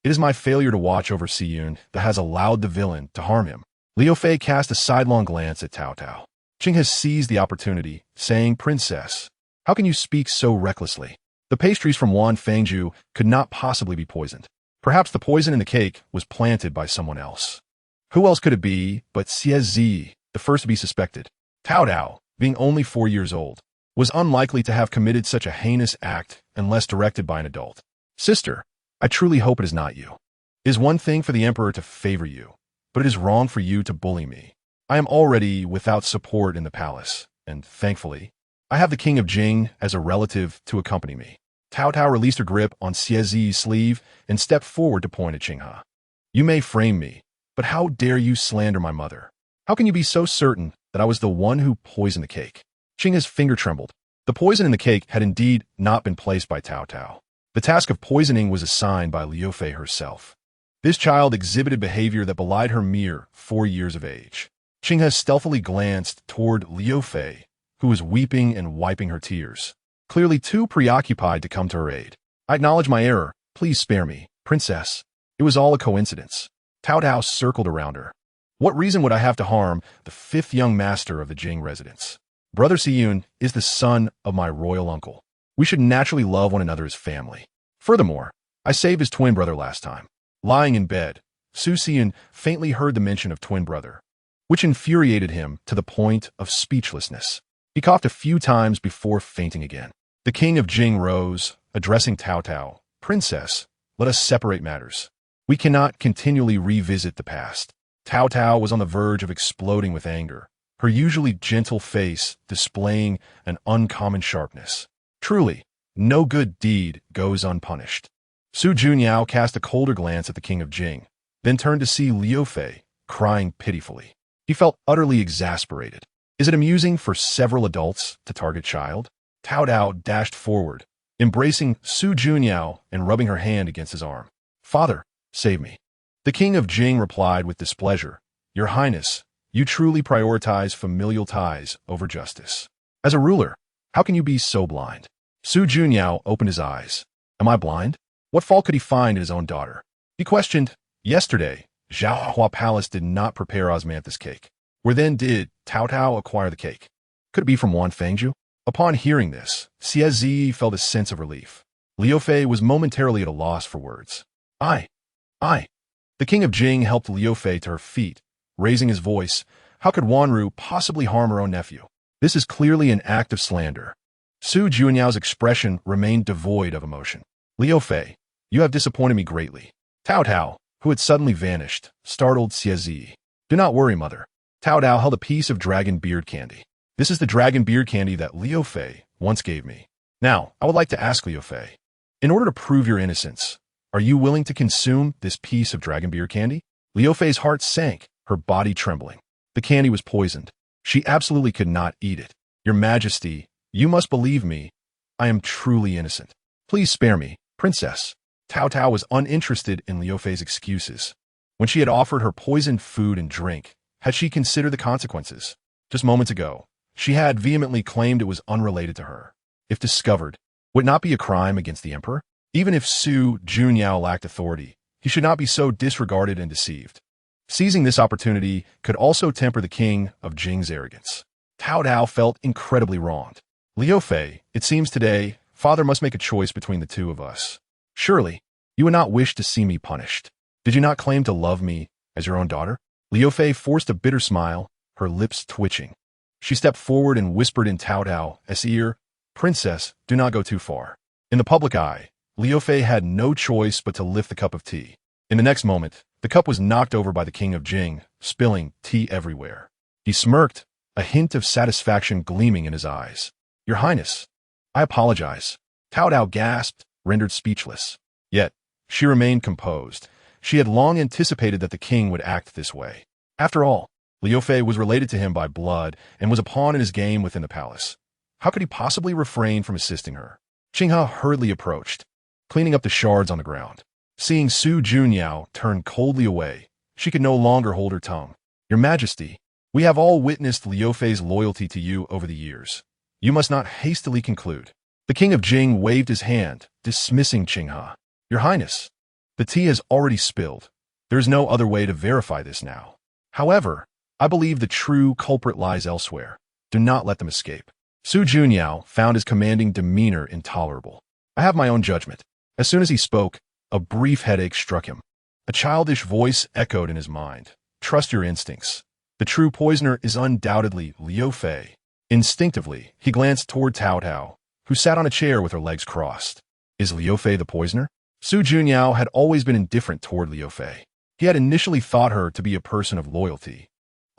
It is my failure to watch over Xiyun that has allowed the villain to harm him. Liu Fei cast a sidelong glance at Taotao. Qing has seized the opportunity, saying, Princess, how can you speak so recklessly? The pastries from Wan Fangju could not possibly be poisoned. Perhaps the poison in the cake was planted by someone else. Who else could it be but Xie, the first to be suspected? Taotao, being only 4 years old, was unlikely to have committed such a heinous act unless directed by an adult. Sister, I truly hope it is not you. It is one thing for the emperor to favor you, but it is wrong for you to bully me. I am already without support in the palace, and thankfully, I have the king of Jing as a relative to accompany me. Taotao released her grip on Xie's sleeve and stepped forward to point at Qinghe. You may frame me, but how dare you slander my mother? How can you be so certain that I was the one who poisoned the cake? Qinghe's finger trembled. The poison in the cake had indeed not been placed by Taotao. The task of poisoning was assigned by Liu Fei herself. This child exhibited behavior that belied her mere 4 years of age. Qinghe stealthily glanced toward Liu Fei, who was weeping and wiping her tears, clearly too preoccupied to come to her aid. I acknowledge my error. Please spare me, princess. It was all a coincidence. Taotao circled around her. What reason would I have to harm the 5th young master of the Jing residence? Brother Xiyun is the son of my royal uncle. We should naturally love one another as family. Furthermore, I saved his twin brother last time. Lying in bed, Su Xiyun faintly heard the mention of twin brother, which infuriated him to the point of speechlessness. He coughed a few times before fainting again. The king of Jing rose, addressing Taotao. Princess, let us separate matters. We cannot continually revisit the past. Taotao was on the verge of exploding with anger, her usually gentle face displaying an uncommon sharpness. Truly, no good deed goes unpunished. Su Junyao cast a colder glance at the king of Jing, then turned to see Liu Fei, crying pitifully. He felt utterly exasperated. Is it amusing for several adults to target child? Taotao dashed forward, embracing Su Junyao and rubbing her hand against his arm. Father, save me. The king of Jing replied with displeasure. Your Highness, you truly prioritize familial ties over justice. As a ruler, how can you be so blind? Su Junyao opened his eyes. Am I blind? What fault could he find in his own daughter? He questioned. Yesterday, Zhaohua Palace did not prepare Osmantha's cake. Where then did Taotao acquire the cake? Could it be from Wan Fangju? Upon hearing this, Xie felt a sense of relief. Liu Fei was momentarily at a loss for words. I. The king of Jing helped Liu Fei to her feet, raising his voice. How could Wanru possibly harm her own nephew? This is clearly an act of slander. Su Junyao's expression remained devoid of emotion. Liu Fei, you have disappointed me greatly. Taotao, who had suddenly vanished, startled Xie. Do not worry, mother. Taotao held a piece of dragon beard candy. This is the dragon beard candy that Liu Fei once gave me. Now, I would like to ask Liu Fei, in order to prove your innocence, are you willing to consume this piece of dragon beard candy? Liu Fei's heart sank, her body trembling. The candy was poisoned. She absolutely could not eat it. Your Majesty, you must believe me. I am truly innocent. Please spare me, princess. Taotao was uninterested in Liu Fei's excuses. When she had offered her poisoned food and drink, had she considered the consequences? Just moments ago, she had vehemently claimed it was unrelated to her. If discovered, would it not be a crime against the emperor? Even if Su Junyao lacked authority, he should not be so disregarded and deceived. Seizing this opportunity could also temper the king of Jing's arrogance. Taotao felt incredibly wronged. Liu Fei, it seems today, father must make a choice between the two of us. Surely, you would not wish to see me punished. Did you not claim to love me as your own daughter? Liu Fei forced a bitter smile, her lips twitching. She stepped forward and whispered in Taotao's ear, Princess, do not go too far. In the public eye, Liu Fei had no choice but to lift the cup of tea. In the next moment, the cup was knocked over by the king of Jing, spilling tea everywhere. He smirked, a hint of satisfaction gleaming in his eyes. Your Highness, I apologize. Taotao gasped, rendered speechless. Yet, she remained composed. She had long anticipated that the king would act this way. After all, Liu Fei was related to him by blood and was a pawn in his game within the palace. How could he possibly refrain from assisting her? Qinghe hurriedly approached, cleaning up the shards on the ground. Seeing Su Junyao turn coldly away, she could no longer hold her tongue. Your Majesty, we have all witnessed Liu Fei's loyalty to you over the years. You must not hastily conclude. The king of Jing waved his hand, dismissing Qinghe. Your Highness, the tea has already spilled. There is no other way to verify this now. However, I believe the true culprit lies elsewhere. Do not let them escape. Su Junyao found his commanding demeanor intolerable. I have my own judgment. As soon as he spoke, a brief headache struck him. A childish voice echoed in his mind. Trust your instincts. The true poisoner is undoubtedly Liu Fei. Instinctively, he glanced toward Taotao, who sat on a chair with her legs crossed. Is Liu Fei the poisoner? Su Junyao had always been indifferent toward Liu Fei. He had initially thought her to be a person of loyalty,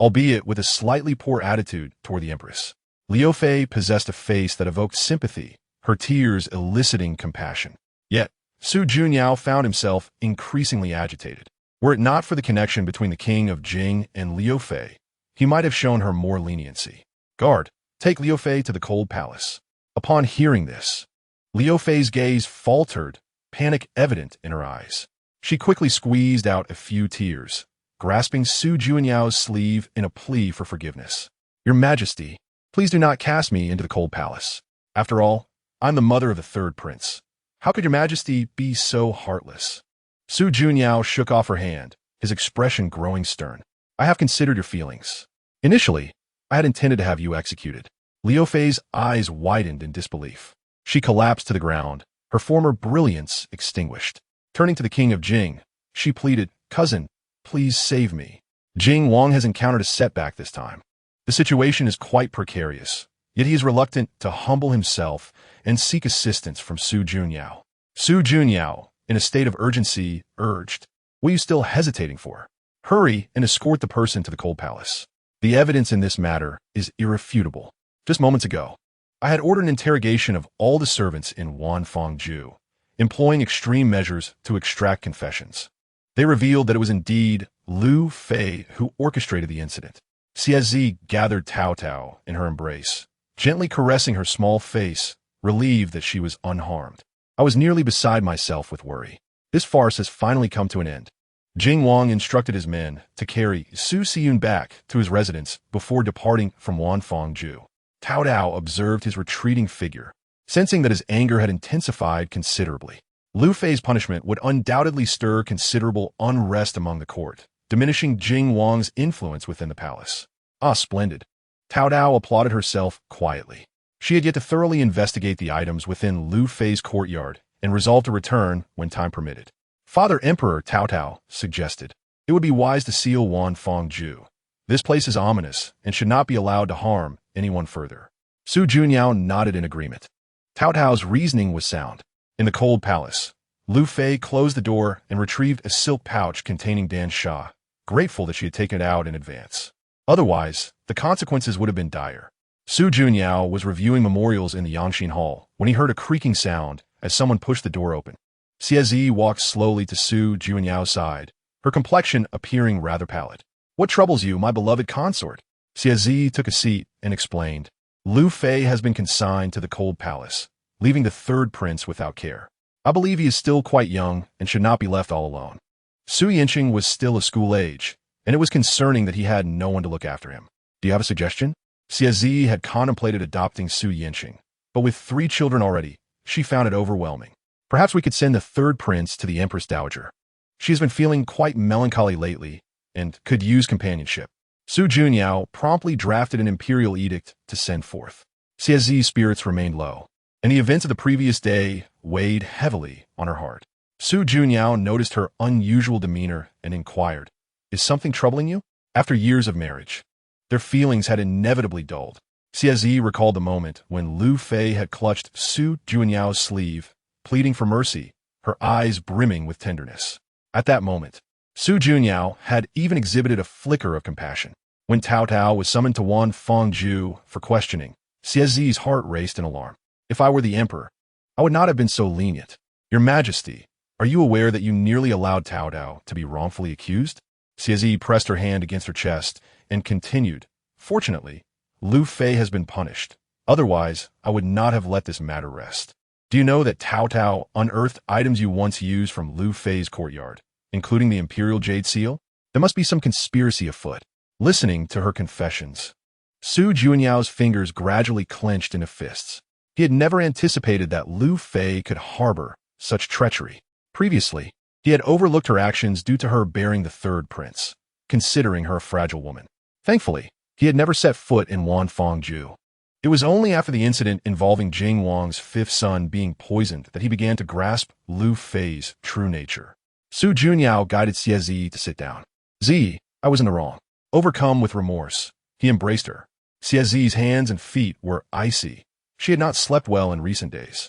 albeit with a slightly poor attitude toward the Empress. Liu Fei possessed a face that evoked sympathy, her tears eliciting compassion. Yet, Su Junyao found himself increasingly agitated. Were it not for the connection between the king of Jing and Liu Fei, he might have shown her more leniency. Guard, take Liu Fei to the cold palace. Upon hearing this, Liu Fei's gaze faltered, panic evident in her eyes. She quickly squeezed out a few tears, grasping Su Junyao's sleeve in a plea for forgiveness. Your Majesty, please do not cast me into the cold palace. After all, I'm the mother of the third prince. How could your Majesty be so heartless? Su Junyao shook off her hand, his expression growing stern. I have considered your feelings. Initially, I had intended to have you executed. Liu Fei's eyes widened in disbelief. She collapsed to the ground, her former brilliance extinguished. Turning to the king of Jing, she pleaded, Cousin, please save me. Jing Wang has encountered a setback this time. The situation is quite precarious, yet he is reluctant to humble himself and seek assistance from Su Junyao. Su Junyao, in a state of urgency, urged, What are you still hesitating for? Hurry and escort the person to the cold palace. The evidence in this matter is irrefutable. Just moments ago, I had ordered an interrogation of all the servants in Wanfangju, employing extreme measures to extract confessions. They revealed that it was indeed Liu Fei who orchestrated the incident. Xie gathered Taotao in her embrace, gently caressing her small face, relieved that she was unharmed. I was nearly beside myself with worry. This farce has finally come to an end. Jing Wang instructed his men to carry Su Xiyun back to his residence before departing from Wanfangju. Taotao observed his retreating figure, sensing that his anger had intensified considerably. Liu Fei's punishment would undoubtedly stir considerable unrest among the court, diminishing Jing Wang's influence within the palace. Ah, splendid. Taotao applauded herself quietly. She had yet to thoroughly investigate the items within Liu Fei's courtyard and resolved to return when time permitted. Father Emperor Taotao suggested, It would be wise to seal Wanfangju. This place is ominous and should not be allowed to harm anyone further. Su Junyao nodded in agreement. Taotao's reasoning was sound. In the cold palace, Liu Fei closed the door and retrieved a silk pouch containing Dan Sha, grateful that she had taken it out in advance. Otherwise, the consequences would have been dire. Su Junyao was reviewing memorials in the Yangxin Hall when he heard a creaking sound as someone pushed the door open. Xie walked slowly to Su Junyao's side, her complexion appearing rather pallid. What troubles you, my beloved consort? Xie took a seat and explained. Liu Fei has been consigned to the cold palace, leaving the third prince without care. I believe he is still quite young and should not be left all alone. Su Yinqing was still a school age, and it was concerning that he had no one to look after him. Do you have a suggestion? Xie had contemplated adopting Su Yinqing, but with 3 children already, she found it overwhelming. Perhaps we could send the third prince to the Empress Dowager. She has been feeling quite melancholy lately and could use companionship. Su Junyao promptly drafted an imperial edict to send forth. Xie's spirits remained low, and the events of the previous day weighed heavily on her heart. Su Junyao noticed her unusual demeanor and inquired, Is something troubling you? After years of marriage, their feelings had inevitably dulled. Xie recalled the moment when Liu Fei had clutched Su Junyao's sleeve, pleading for mercy, her eyes brimming with tenderness. At that moment, Su Junyao had even exhibited a flicker of compassion. When Taotao was summoned to Wanfangju for questioning, Xie's heart raced in alarm. If I were the emperor, I would not have been so lenient. Your Majesty, are you aware that you nearly allowed Taotao to be wrongfully accused? Xie pressed her hand against her chest, and continued, "Fortunately, Lu Fei has been punished. Otherwise, I would not have let this matter rest. Do you know that Taotao unearthed items you once used from Lu Fei's courtyard, including the Imperial Jade Seal? There must be some conspiracy afoot." Listening to her confessions, Su Junyao's fingers gradually clenched into fists. He had never anticipated that Lu Fei could harbor such treachery. Previously, he had overlooked her actions due to her bearing the third prince, considering her a fragile woman. Thankfully, he had never set foot in Wanfangju. It was only after the incident involving Jing Wang's fifth son being poisoned that he began to grasp Lu Fei's true nature. Su Junyao guided Xie Zi to sit down. "Zi, I was in the wrong." Overcome with remorse, he embraced her. Xie Zi's hands and feet were icy. She had not slept well in recent days.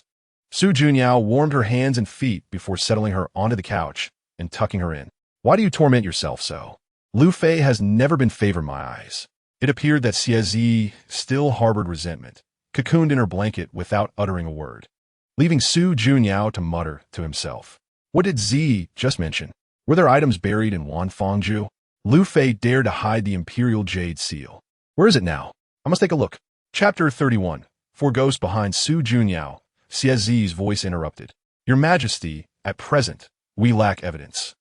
Su Junyao warmed her hands and feet before settling her onto the couch and tucking her in. "Why do you torment yourself so? Lu Fei has never been favored in my eyes." It appeared that Xie Zi still harbored resentment, cocooned in her blanket without uttering a word, leaving Su Junyao to mutter to himself. What did Zi just mention? Were there items buried in Wanfangju? Lu Fei dared to hide the Imperial Jade Seal. Where is it now? I must take a look. Chapter 31. Four ghosts behind Su Junyao. Xie Zi's voice interrupted. "Your Majesty, at present, we lack evidence.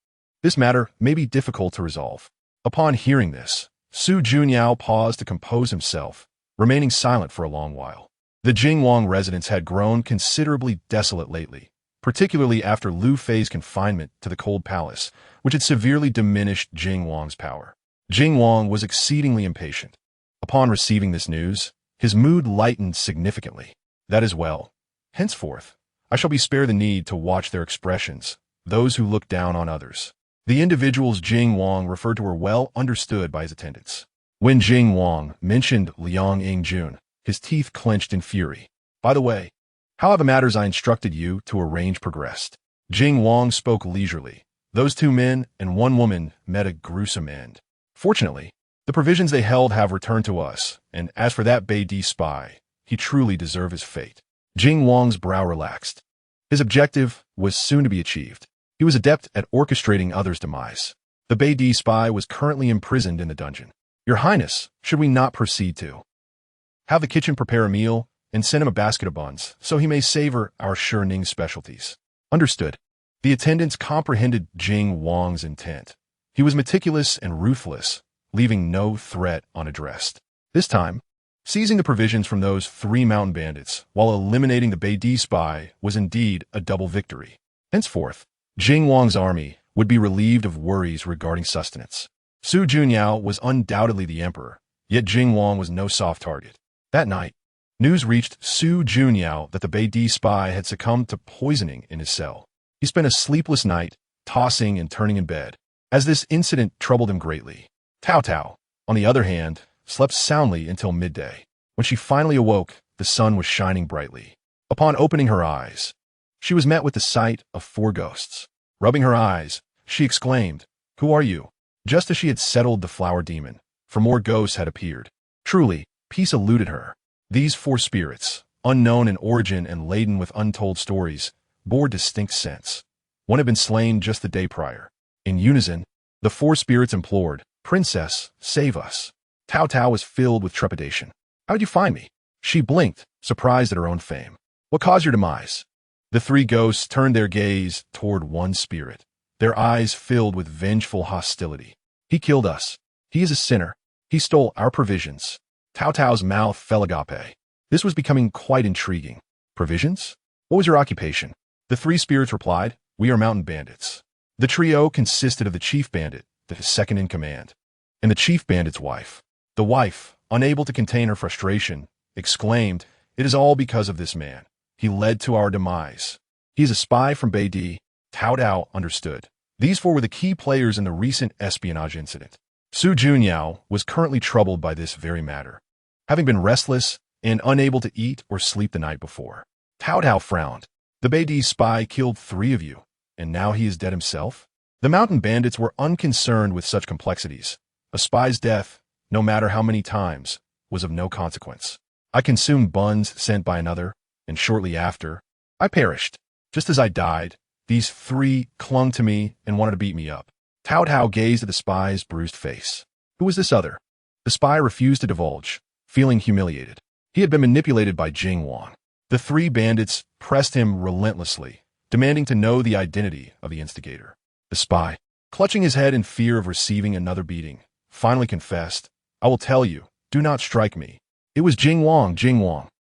This matter may be difficult to resolve." Upon hearing this, Su Junyao paused to compose himself, remaining silent for a long while. The Jingwang residence had grown considerably desolate lately, particularly after Lu Fei's confinement to the Cold Palace, which had severely diminished Jingwang's power. Jingwang was exceedingly impatient. Upon receiving this news, his mood lightened significantly. "That is well. Henceforth, I shall be spared the need to watch their expressions, those who look down on others." The individuals Jing Wang referred to were well understood by his attendants. When Jing Wang mentioned Liang Yingjun, his teeth clenched in fury. "By the way, how have the matters I instructed you to arrange progressed?" Jing Wang spoke leisurely. "Those two men and one woman met a gruesome end. Fortunately, the provisions they held have returned to us, and as for that Beidi spy, he truly deserved his fate." Jing Wang's brow relaxed. His objective was soon to be achieved. He was adept at orchestrating others' demise. The Beidi spy was currently imprisoned in the dungeon. "Your Highness, should we not proceed to have the kitchen prepare a meal and send him a basket of buns so he may savor our Shining specialties?" "Understood." The attendants comprehended Jing Wang's intent. He was meticulous and ruthless, leaving no threat unaddressed. This time, seizing the provisions from those three mountain bandits while eliminating the Beidi spy was indeed a double victory. Henceforth, Jing Wang's army would be relieved of worries regarding sustenance. Su Junyao was undoubtedly the emperor, yet Jing Wang was no soft target. That night, news reached Su Junyao that the Beidi spy had succumbed to poisoning in his cell. He spent a sleepless night, tossing and turning in bed, as this incident troubled him greatly. Taotao, on the other hand, slept soundly until midday. When she finally awoke, the sun was shining brightly. Upon opening her eyes, she was met with the sight of four ghosts. Rubbing her eyes, she exclaimed, "Who are you?" Just as she had settled the flower demon, for more ghosts had appeared. Truly, peace eluded her. These four spirits, unknown in origin and laden with untold stories, bore distinct scents. One had been slain just the day prior. In unison, the four spirits implored, "Princess, save us." Taotao was filled with trepidation. "How did you find me?" She blinked, surprised at her own fame. "What caused your demise?" The three ghosts turned their gaze toward one spirit, their eyes filled with vengeful hostility. "He killed us. He is a sinner. He stole our provisions." Taotao's mouth fell agape. This was becoming quite intriguing. "Provisions? What was your occupation?" The three spirits replied, "We are mountain bandits." The trio consisted of the chief bandit, the second in command, and the chief bandit's wife. The wife, unable to contain her frustration, exclaimed, "It is all because of this man. He led to our demise. He is a spy from Beidi." Taotao understood. These four were the key players in the recent espionage incident. Su Junyao was currently troubled by this very matter, having been restless and unable to eat or sleep the night before. Taotao frowned. "The Beidi spy killed three of you, and now he is dead himself?" The mountain bandits were unconcerned with such complexities. A spy's death, no matter how many times, was of no consequence. "I consumed buns sent by another, and shortly after, I perished. Just as I died, these three clung to me and wanted to beat me up." Taotao gazed at the spy's bruised face. "Who was this other?" The spy refused to divulge, feeling humiliated. He had been manipulated by Jing Wang. The three bandits pressed him relentlessly, demanding to know the identity of the instigator. The spy, clutching his head in fear of receiving another beating, finally confessed, "I will tell you, do not strike me. It was Jing Wang.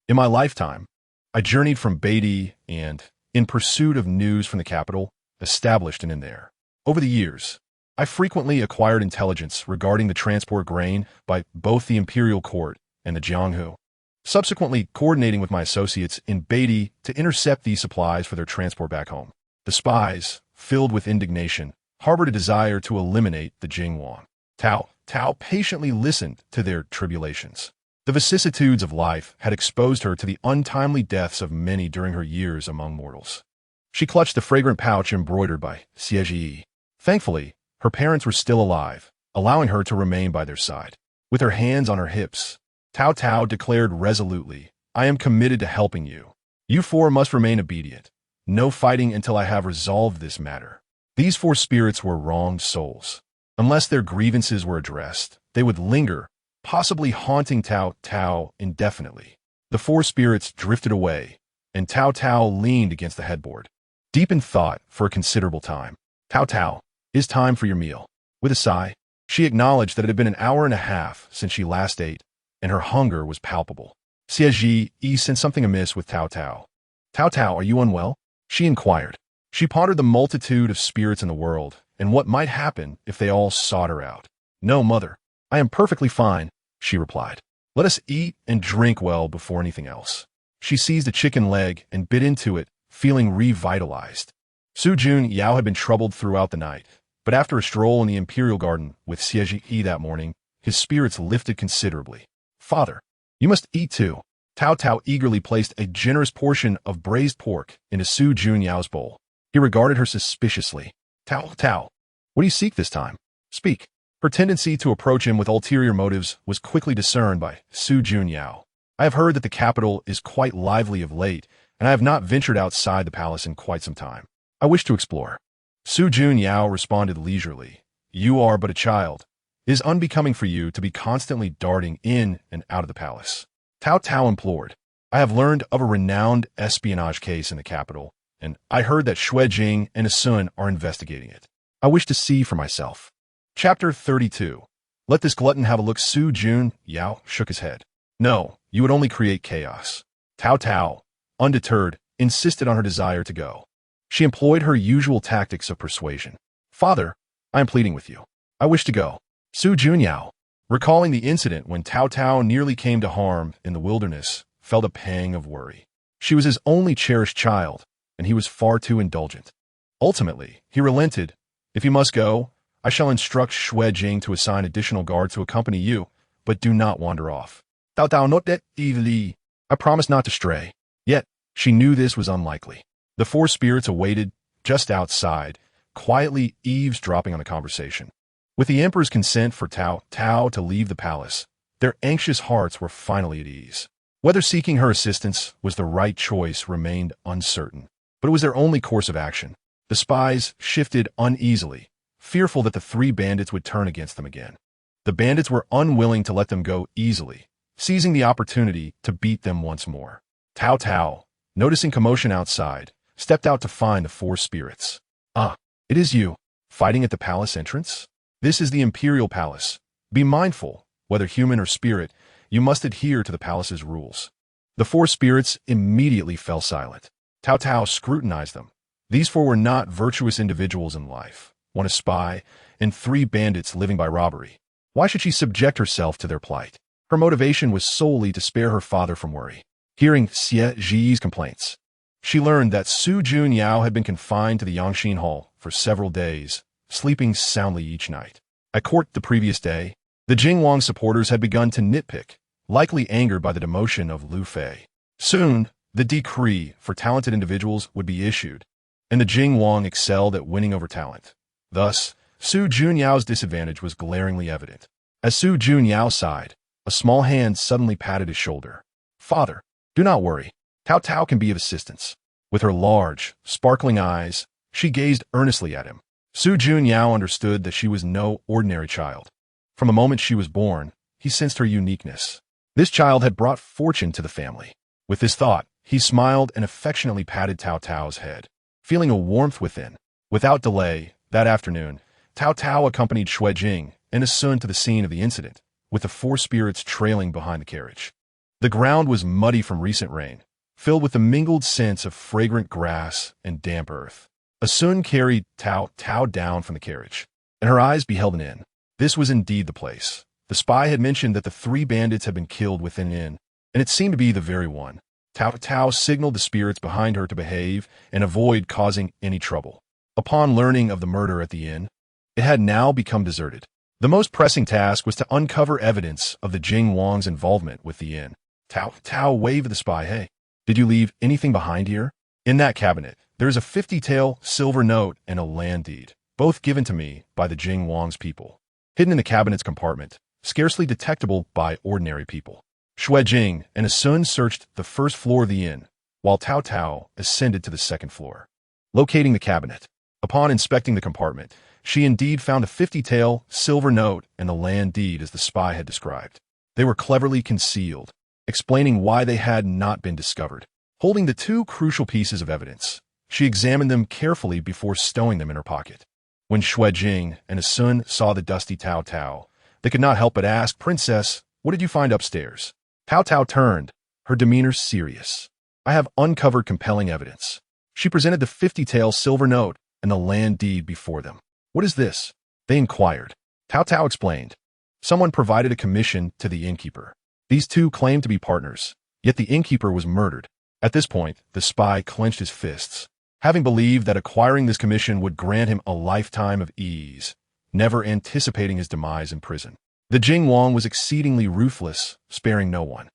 In my lifetime, I journeyed from Beatty and, in pursuit of news from the capital, established in there. Over the years, I frequently acquired intelligence regarding the transport grain by both the imperial court and the Jianghu, subsequently coordinating with my associates in Beatty to intercept these supplies for their transport back home." The spies, filled with indignation, harbored a desire to eliminate the Jing Wang. Taotao patiently listened to their tribulations. The vicissitudes of life had exposed her to the untimely deaths of many during her years among mortals. She clutched the fragrant pouch embroidered by Xie. Thankfully, her parents were still alive, allowing her to remain by their side. With her hands on her hips, Taotao declared resolutely, "I am committed to helping you. You four must remain obedient. No fighting until I have resolved this matter." These four spirits were wronged souls. Unless their grievances were addressed, they would linger, possibly haunting Taotao indefinitely. The four spirits drifted away, and Taotao leaned against the headboard, deep in thought for a considerable time. "Taotao, it is time for your meal." With a sigh, she acknowledged that it had been an hour and a half since she last ate, and her hunger was palpable. Xie sensed something amiss with Taotao. "Taotao, are you unwell?" she inquired. She pondered the multitude of spirits in the world, and what might happen if they all sought her out. "No, mother. I am perfectly fine," she replied. "Let us eat and drink well before anything else." She seized a chicken leg and bit into it, feeling revitalized. Su Jun Yao had been troubled throughout the night, but after a stroll in the imperial garden with Xie that morning, his spirits lifted considerably. "Father, you must eat too." Taotao eagerly placed a generous portion of braised pork into Su Jun Yao's bowl. He regarded her suspiciously. "Taotao, what do you seek this time? Speak." Her tendency to approach him with ulterior motives was quickly discerned by Su Jun Yao. "I have heard that the capital is quite lively of late, and I have not ventured outside the palace in quite some time. I wish to explore." Su Jun Yao responded leisurely. "You are but a child. It is unbecoming for you to be constantly darting in and out of the palace." Taotao implored. "I have learned of a renowned espionage case in the capital, and I heard that Xue Jing and his son are investigating it. I wish to see for myself." Chapter 32. Let this glutton have a look. Su Jun Yao shook his head. "No, you would only create chaos." Taotao, undeterred, insisted on her desire to go. She employed her usual tactics of persuasion. "Father, I am pleading with you. I wish to go." Su Jun Yao, recalling the incident when Taotao nearly came to harm in the wilderness, felt a pang of worry. She was his only cherished child, and he was far too indulgent. Ultimately, he relented. "If you must go, I shall instruct Xue Jing to assign additional guards to accompany you, but do not wander off." Taotao not that easily. "I promise not to stray." Yet, she knew this was unlikely. The four spirits awaited, just outside, quietly eavesdropping on the conversation. With the emperor's consent for Taotao to leave the palace, their anxious hearts were finally at ease. Whether seeking her assistance was the right choice remained uncertain, but it was their only course of action. The spies shifted uneasily, fearful that the three bandits would turn against them again. The bandits were unwilling to let them go easily, seizing the opportunity to beat them once more. Taotao, noticing commotion outside, stepped out to find the four spirits. "Ah, it is you, fighting at the palace entrance? This is the imperial palace. Be mindful, whether human or spirit, you must adhere to the palace's rules." The four spirits immediately fell silent. Taotao scrutinized them. These four were not virtuous individuals in life. One a spy, and three bandits living by robbery. Why should she subject herself to their plight? Her motivation was solely to spare her father from worry. Hearing Xie's complaints, she learned that Su Jun Yao had been confined to the Yangxin Hall for several days, sleeping soundly each night. At court the previous day, the Jing Wang supporters had begun to nitpick, likely angered by the demotion of Lu Fei. Soon, the decree for talented individuals would be issued, and the Jing Wang excelled at winning over talent. Thus, Su Jun Yao's disadvantage was glaringly evident. As Su Jun Yao sighed, a small hand suddenly patted his shoulder. "Father, do not worry. Taotao can be of assistance." With her large, sparkling eyes, she gazed earnestly at him. Su Jun Yao understood that she was no ordinary child. From the moment she was born, he sensed her uniqueness. This child had brought fortune to the family. With this thought, he smiled and affectionately patted Taotao's head, feeling a warmth within. Without delay, that afternoon, Taotao accompanied Xuejing and his son to the scene of the incident, with the four spirits trailing behind the carriage. The ground was muddy from recent rain, filled with the mingled scents of fragrant grass and damp earth. Sun carried Taotao down from the carriage, and her eyes beheld an inn. This was indeed the place. The spy had mentioned that the three bandits had been killed within an inn, and it seemed to be the very one. Taotao signaled the spirits behind her to behave and avoid causing any trouble. Upon learning of the murder at the inn, it had now become deserted. The most pressing task was to uncover evidence of the Jing Wang's involvement with the inn. Taotao waved at the spy. Hey, did you leave anything behind here? In that cabinet, there is a 50-tael silver note and a land deed, both given to me by the Jing Wang's people. Hidden in the cabinet's compartment, scarcely detectable by ordinary people. Xuejing and his son searched the first floor of the inn, while Taotao ascended to the second floor. Locating the cabinet, upon inspecting the compartment, she indeed found a 50-tael silver note and the land deed as the spy had described. They were cleverly concealed, explaining why they had not been discovered. Holding the two crucial pieces of evidence, she examined them carefully before stowing them in her pocket. When Xuejing and his son saw the dusty Taotao, they could not help but ask, "Princess, what did you find upstairs?" Taotao turned, her demeanor serious. "I have uncovered compelling evidence." She presented the 50-tael silver note and the land deed before them. "What is this?" they inquired. Taotao explained. Someone provided a commission to the innkeeper. These two claimed to be partners, yet the innkeeper was murdered. At this point, the spy clenched his fists, having believed that acquiring this commission would grant him a lifetime of ease, never anticipating his demise in prison. The Jing Wang was exceedingly ruthless, sparing no one.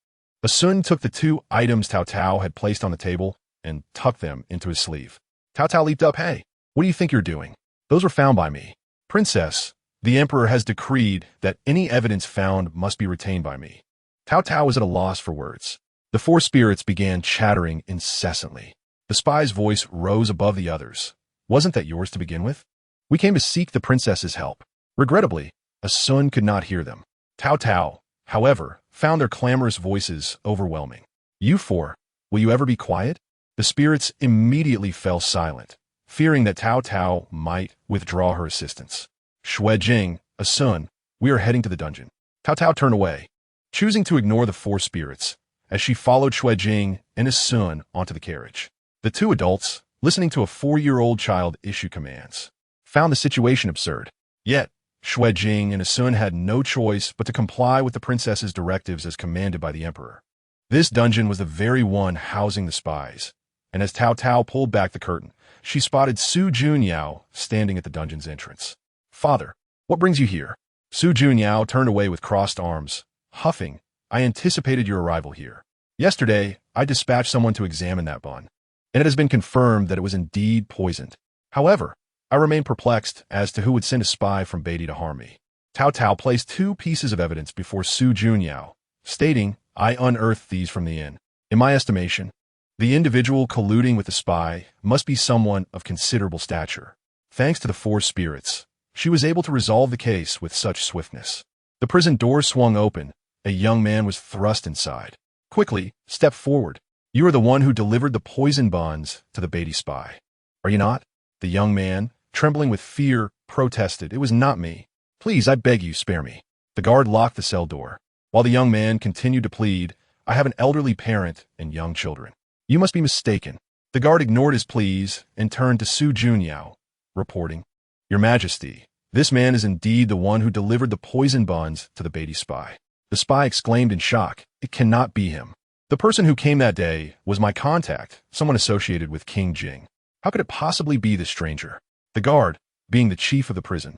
Sun took the two items Taotao had placed on the table and tucked them into his sleeve. Taotao leaped up. "Hey, what do you think you're doing?" "Those were found by me." "Princess, the emperor has decreed that any evidence found must be retained by me." Taotao was at a loss for words. The four spirits began chattering incessantly. The spy's voice rose above the others. "Wasn't that yours to begin with? We came to seek the princess's help." Regrettably, Sun could not hear them. Taotao, however, found their clamorous voices overwhelming. "You four, will you ever be quiet?" The spirits immediately fell silent, fearing that Taotao might withdraw her assistance. "Xuejing, Sun, we are heading to the dungeon." Taotao turned away, choosing to ignore the four spirits, as she followed Xuejing and his son onto the carriage. The two adults, listening to a 4-year-old child issue commands, found the situation absurd. Yet, Xuejing and his son had no choice but to comply with the princess's directives as commanded by the emperor. This dungeon was the very one housing the spies, and as Taotao pulled back the curtain, she spotted Su Junyao standing at the dungeon's entrance. "Father, what brings you here?" Su Junyao turned away with crossed arms, huffing. "I anticipated your arrival here. Yesterday, I dispatched someone to examine that bun, and it has been confirmed that it was indeed poisoned. However, I remain perplexed as to who would send a spy from Beatty to harm me." Taotao placed two pieces of evidence before Su Junyao, stating, "I unearthed these from the inn. In my estimation, the individual colluding with the spy must be someone of considerable stature. Thanks to the four spirits, she was able to resolve the case with such swiftness." The prison door swung open. A young man was thrust inside. "Quickly, step forward. You are the one who delivered the poison buns to the Beatty spy, are you not?" The young man, trembling with fear, protested. "It was not me. Please, I beg you, spare me." The guard locked the cell door, while the young man continued to plead, "I have an elderly parent and young children. You must be mistaken." The guard ignored his pleas and turned to Su Junyao, reporting, "Your Majesty, this man is indeed the one who delivered the poison buns to the Beatty spy." The spy exclaimed in shock, "It cannot be him. The person who came that day was my contact, someone associated with King Jing. How could it possibly be this stranger?" The guard, being the chief of the prison,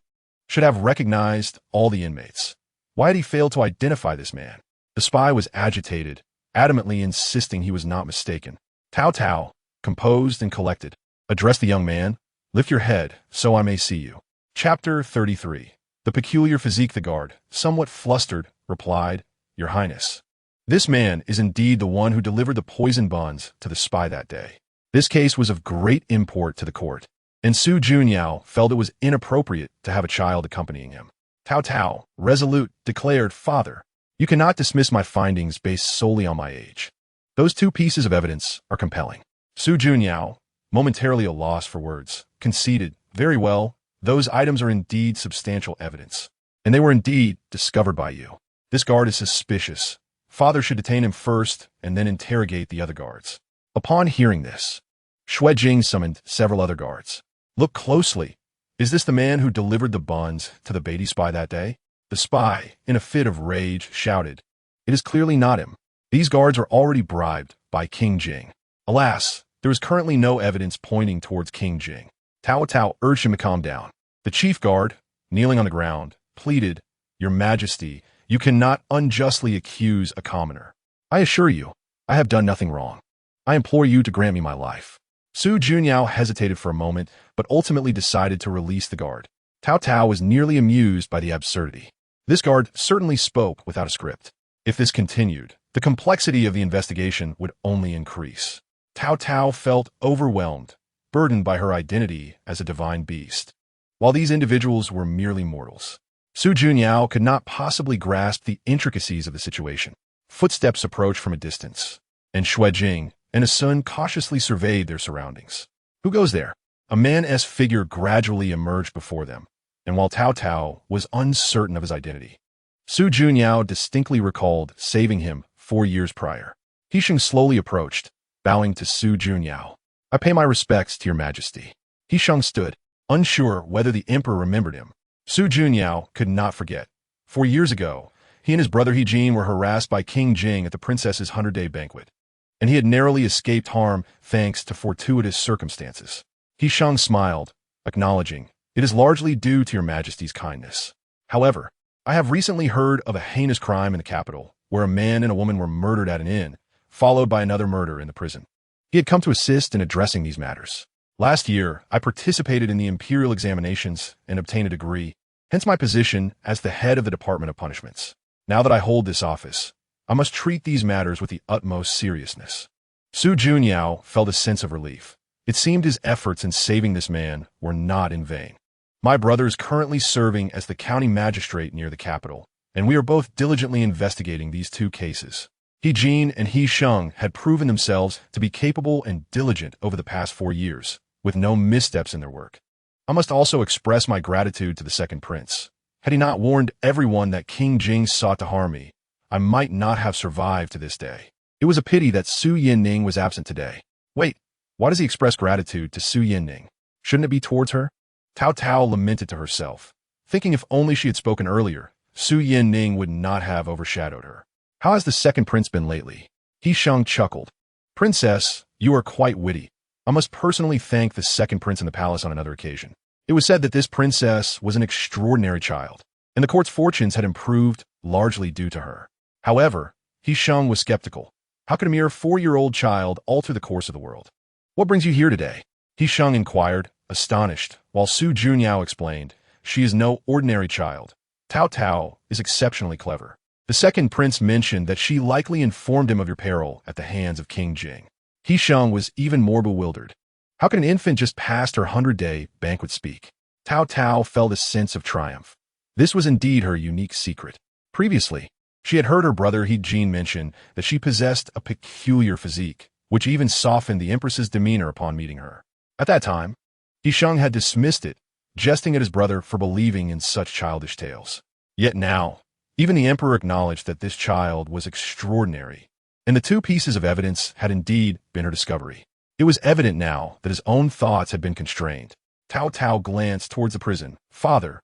should have recognized all the inmates. Why had he failed to identify this man? The spy was agitated, adamantly insisting he was not mistaken. Taotao, composed and collected, addressed the young man, "Lift your head, so I may see you." Chapter 33. The peculiar physique. The guard, somewhat flustered, replied, "Your Highness, this man is indeed the one who delivered the poison buns to the spy that day." This case was of great import to the court, and Su Junyao felt it was inappropriate to have a child accompanying him. Taotao, resolute, declared, "Father, You cannot dismiss my findings based solely on my age. Those two pieces of evidence are compelling. Su Junyao, momentarily at a loss for words, conceded, very well, those items are indeed substantial evidence. And they were indeed discovered by you. This guard is suspicious. Father should detain him first and then interrogate the other guards. Upon hearing this, Shui Jing summoned several other guards. Look closely. Is this the man who delivered the buns to the Beatty spy that day? The spy, in a fit of rage, shouted, "It is clearly not him. These guards are already bribed by King Jing." Alas, there is currently no evidence pointing towards King Jing. Taotao urged him to calm down. The chief guard, kneeling on the ground, pleaded, "Your Majesty, you cannot unjustly accuse a commoner. I assure you, I have done nothing wrong. I implore you to grant me my life." Su Junyao hesitated for a moment, but ultimately decided to release the guard. Taotao was nearly amused by the absurdity. This guard certainly spoke without a script. If this continued, the complexity of the investigation would only increase. Taotao felt overwhelmed, burdened by her identity as a divine beast, while these individuals were merely mortals. Su Junyao could not possibly grasp the intricacies of the situation. Footsteps approached from a distance, and Shui Jing and his son cautiously surveyed their surroundings. Who goes there? A man's figure gradually emerged before them, and while Taotao was uncertain of his identity, Su Junyao distinctly recalled saving him 4 years prior. Hisheng slowly approached, bowing to Su Junyao. "I pay my respects to your Majesty." Hisheng stood, unsure whether the emperor remembered him. Su Junyao could not forget. 4 years ago, he and his brother Hejin were harassed by King Jing at the princess's 100-day banquet, and he had narrowly escaped harm thanks to fortuitous circumstances. Hisheng smiled, acknowledging, "It is largely due to your Majesty's kindness. However, I have recently heard of a heinous crime in the capital, where a man and a woman were murdered at an inn, followed by another murder in the prison." He had come to assist in addressing these matters. "Last year, I participated in the imperial examinations and obtained a degree, hence my position as the head of the Department of Punishments. Now that I hold this office, I must treat these matters with the utmost seriousness." Su Junyao felt a sense of relief. It seemed his efforts in saving this man were not in vain. "My brother is currently serving as the county magistrate near the capital, and we are both diligently investigating these 2 cases. Hejin and Hisheng had proven themselves to be capable and diligent over the past 4 years, with no missteps in their work. I must also express my gratitude to the second prince. Had he not warned everyone that King Jing sought to harm me, I might not have survived to this day. It was a pity that Su Yinning was absent today." Wait, why does he express gratitude to Su Yinning? Shouldn't it be towards her? Taotao lamented to herself, thinking if only she had spoken earlier, Su Yinning would not have overshadowed her. "How has the second prince been lately?" Hisheng chuckled. "Princess, you are quite witty. I must personally thank the second prince in the palace on another occasion. It was said that this princess was an extraordinary child, and the court's fortunes had improved largely due to her. However, Hisheng was skeptical. How could a mere 4-year-old child alter the course of the world? "What brings you here today?" Hisheng inquired, astonished, while Su Junyao explained, "She is no ordinary child. Taotao is exceptionally clever. The second prince mentioned that she likely informed him of your peril at the hands of King Jing." Hisheng was even more bewildered. How could an infant just past her 100-day banquet speak? Taotao felt a sense of triumph. This was indeed her unique secret. Previously, she had heard her brother Hejin mention that she possessed a peculiar physique, which even softened the empress's demeanor upon meeting her. At that time, Hisheng had dismissed it, jesting at his brother for believing in such childish tales. Yet now, even the emperor acknowledged that this child was extraordinary, and the 2 pieces of evidence had indeed been her discovery. It was evident now that his own thoughts had been constrained. Taotao glanced towards the prison. "Father,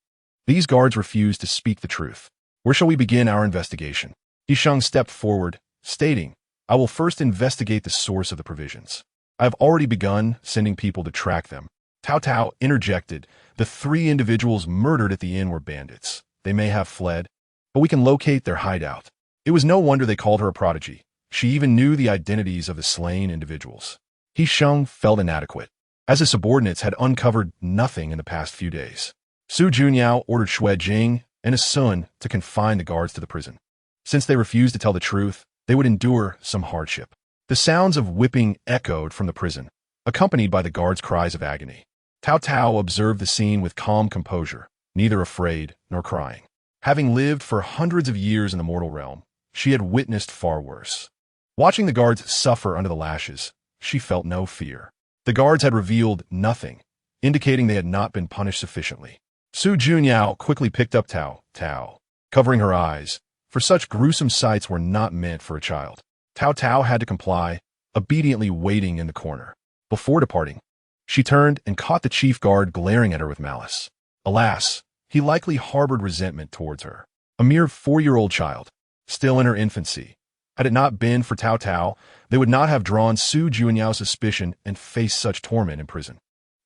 these guards refuse to speak the truth. Where shall we begin our investigation?" Hisheng stepped forward, stating, "I will first investigate the source of the provisions. I have already begun sending people to track them." Taotao interjected, "The 3 individuals murdered at the inn were bandits. They may have fled, but we can locate their hideout." It was no wonder they called her a prodigy. She even knew the identities of the slain individuals. Hisheng felt inadequate, as his subordinates had uncovered nothing in the past few days. Su Junyao ordered Shui Jing and his son to confine the guards to the prison. Since they refused to tell the truth, they would endure some hardship. The sounds of whipping echoed from the prison, accompanied by the guards' cries of agony. Taotao observed the scene with calm composure, neither afraid nor crying. Having lived for hundreds of years in the mortal realm, she had witnessed far worse. Watching the guards suffer under the lashes, she felt no fear. The guards had revealed nothing, indicating they had not been punished sufficiently. Su Junyao quickly picked up Taotao, covering her eyes, for such gruesome sights were not meant for a child. Taotao had to comply, obediently waiting in the corner. Before departing, she turned and caught the chief guard glaring at her with malice. Alas, he likely harbored resentment towards her. A mere 4-year-old child, still in her infancy. Had it not been for Taotao, they would not have drawn Su Junyao's suspicion and faced such torment in prison.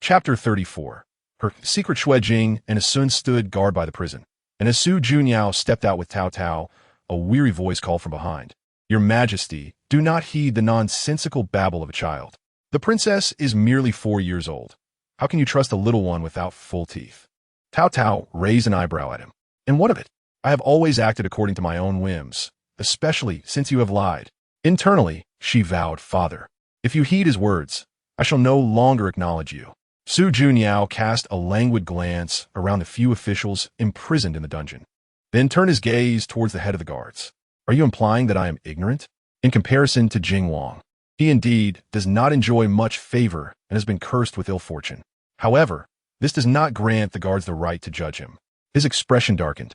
Chapter 34. Her secret Shuejing and Asun stood guard by the prison, and as Su Junyao stepped out with Taotao, a weary voice called from behind. Your Majesty, do not heed the nonsensical babble of a child. The princess is merely 4 years old. How can you trust a little one without full teeth? Taotao raised an eyebrow at him. And what of it? I have always acted according to my own whims, especially since you have lied. Internally, she vowed, Father, if you heed his words, I shall no longer acknowledge you. Su Junyao cast a languid glance around the few officials imprisoned in the dungeon, then turned his gaze towards the head of the guards. Are you implying that I am ignorant? In comparison to Jing Wang, he indeed does not enjoy much favor and has been cursed with ill fortune. However, this does not grant the guards the right to judge him. His expression darkened,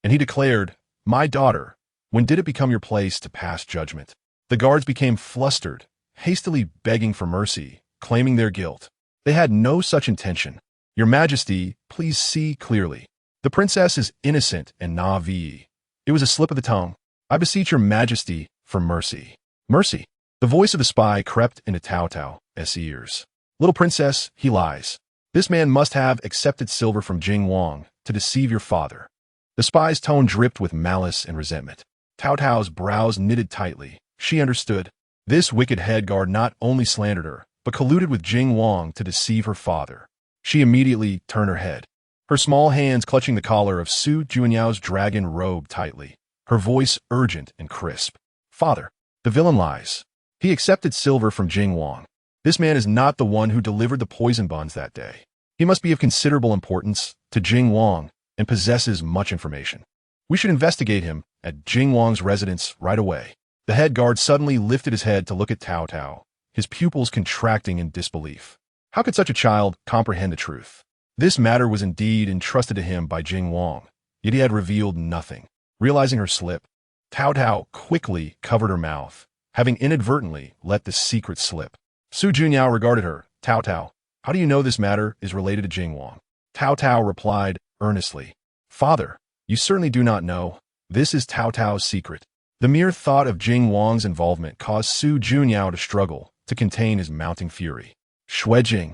and he declared, My daughter, when did it become your place to pass judgment? The guards became flustered, hastily begging for mercy, claiming their guilt. They had no such intention. Your Majesty, please see clearly. The princess is innocent and naive. It was a slip of the tongue. I beseech your Majesty for mercy. Mercy. The voice of the spy crept into Taotao's ears. Little princess, he lies. This man must have accepted silver from Jing Wang to deceive your father. The spy's tone dripped with malice and resentment. Taotao's brows knitted tightly. She understood. This wicked head guard not only slandered her, but colluded with Jing Wang to deceive her father. She immediately turned her head, her small hands clutching the collar of Su Junyao's dragon robe tightly, her voice urgent and crisp. Father, the villain lies. He accepted silver from Jing Wang. This man is not the one who delivered the poison buns that day. He must be of considerable importance to Jing Wang and possesses much information. We should investigate him at Jing Wang's residence right away. The head guard suddenly lifted his head to look at Taotao, his pupils contracting in disbelief. How could such a child comprehend the truth? This matter was indeed entrusted to him by Jing Wang, yet he had revealed nothing. Realizing her slip, Taotao quickly covered her mouth, having inadvertently let the secret slip. Su Junyao regarded her. Taotao, how do you know this matter is related to Jing Wang? Taotao replied earnestly, Father, you certainly do not know. This is Taotao's secret. The mere thought of Jing Wang's involvement caused Su Junyao to struggle to contain his mounting fury. Shuejing,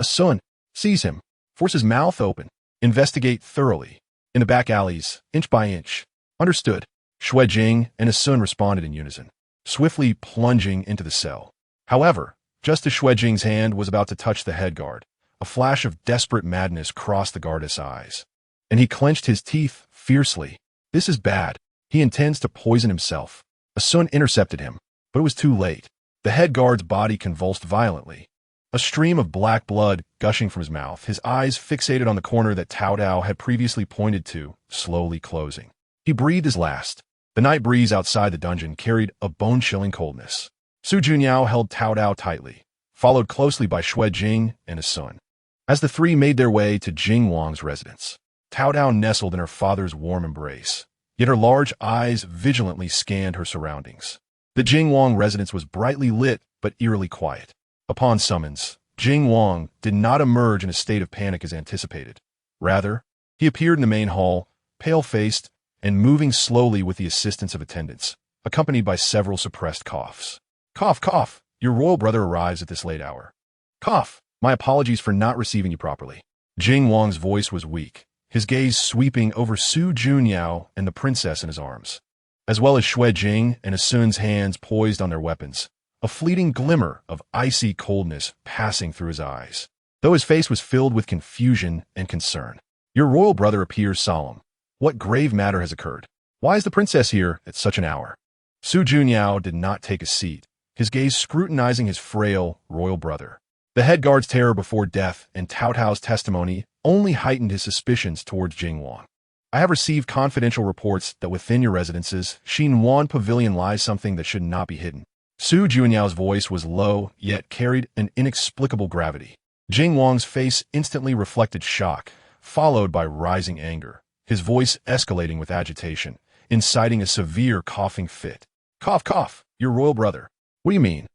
Asun, seize him, force his mouth open, investigate thoroughly. In the back alleys, inch by inch. Understood. Shuejing and Asun responded in unison, swiftly plunging into the cell. However, just as Shuejing's hand was about to touch the head guard, a flash of desperate madness crossed the guard's eyes, and he clenched his teeth fiercely. This is bad. He intends to poison himself. Asun intercepted him, but it was too late. The head guard's body convulsed violently, a stream of black blood gushing from his mouth, his eyes fixated on the corner that Taotao had previously pointed to, slowly closing. He breathed his last. The night breeze outside the dungeon carried a bone-chilling coldness. Su Junyao held Taotao tightly, followed closely by Shuejing and Asun. As the three made their way to Jing Wang's residence, Taotao nestled in her father's warm embrace, yet her large eyes vigilantly scanned her surroundings. The Jing Wang residence was brightly lit but eerily quiet. Upon summons, Jing Wang did not emerge in a state of panic as anticipated. Rather, he appeared in the main hall, pale-faced and moving slowly with the assistance of attendants, accompanied by several suppressed coughs. Cough, cough, your royal brother arrives at this late hour. Cough, my apologies for not receiving you properly. Jing Wang's voice was weak, his gaze sweeping over Su Junyao and the princess in his arms, as well as Shuejing and Asun's hands poised on their weapons, a fleeting glimmer of icy coldness passing through his eyes, though his face was filled with confusion and concern. Your royal brother appears solemn. What grave matter has occurred? Why is the princess here at such an hour? Su Junyao did not take a seat, his gaze scrutinizing his frail royal brother. The head guard's terror before death and Taotao's testimony only heightened his suspicions towards Jing Wang. I have received confidential reports that within your residence's Xinhuan Pavilion lies something that should not be hidden. Su Junyao's voice was low, yet carried an inexplicable gravity. Jing Wang's face instantly reflected shock, followed by rising anger, his voice escalating with agitation, inciting a severe coughing fit. Cough, cough, your royal brother. What do you mean?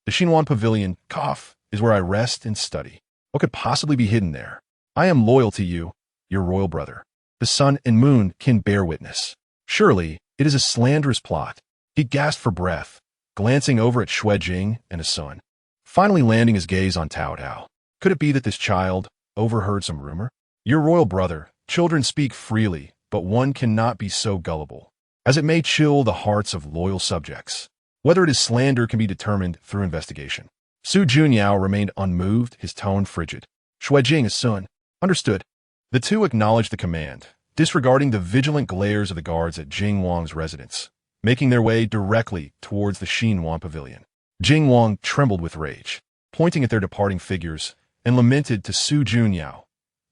The Xinhuan Pavilion, cough, is where I rest and study. What could possibly be hidden there? I am loyal to you, your royal brother. The sun and moon can bear witness. Surely, it is a slanderous plot. He gasped for breath, glancing over at Xue Jing and his son, finally landing his gaze on Taotao. Could it be that this child overheard some rumor? Your royal brother, children speak freely, but one cannot be so gullible, as it may chill the hearts of loyal subjects. Whether it is slander can be determined through investigation. Su Junyao remained unmoved, his tone frigid. Xue Jing, his son. Understood. The two acknowledged the command, disregarding the vigilant glares of the guards at Jing Wang's residence, making their way directly towards the Xinhuan Pavilion. Jing Wang trembled with rage, pointing at their departing figures, and lamented to Su Junyao,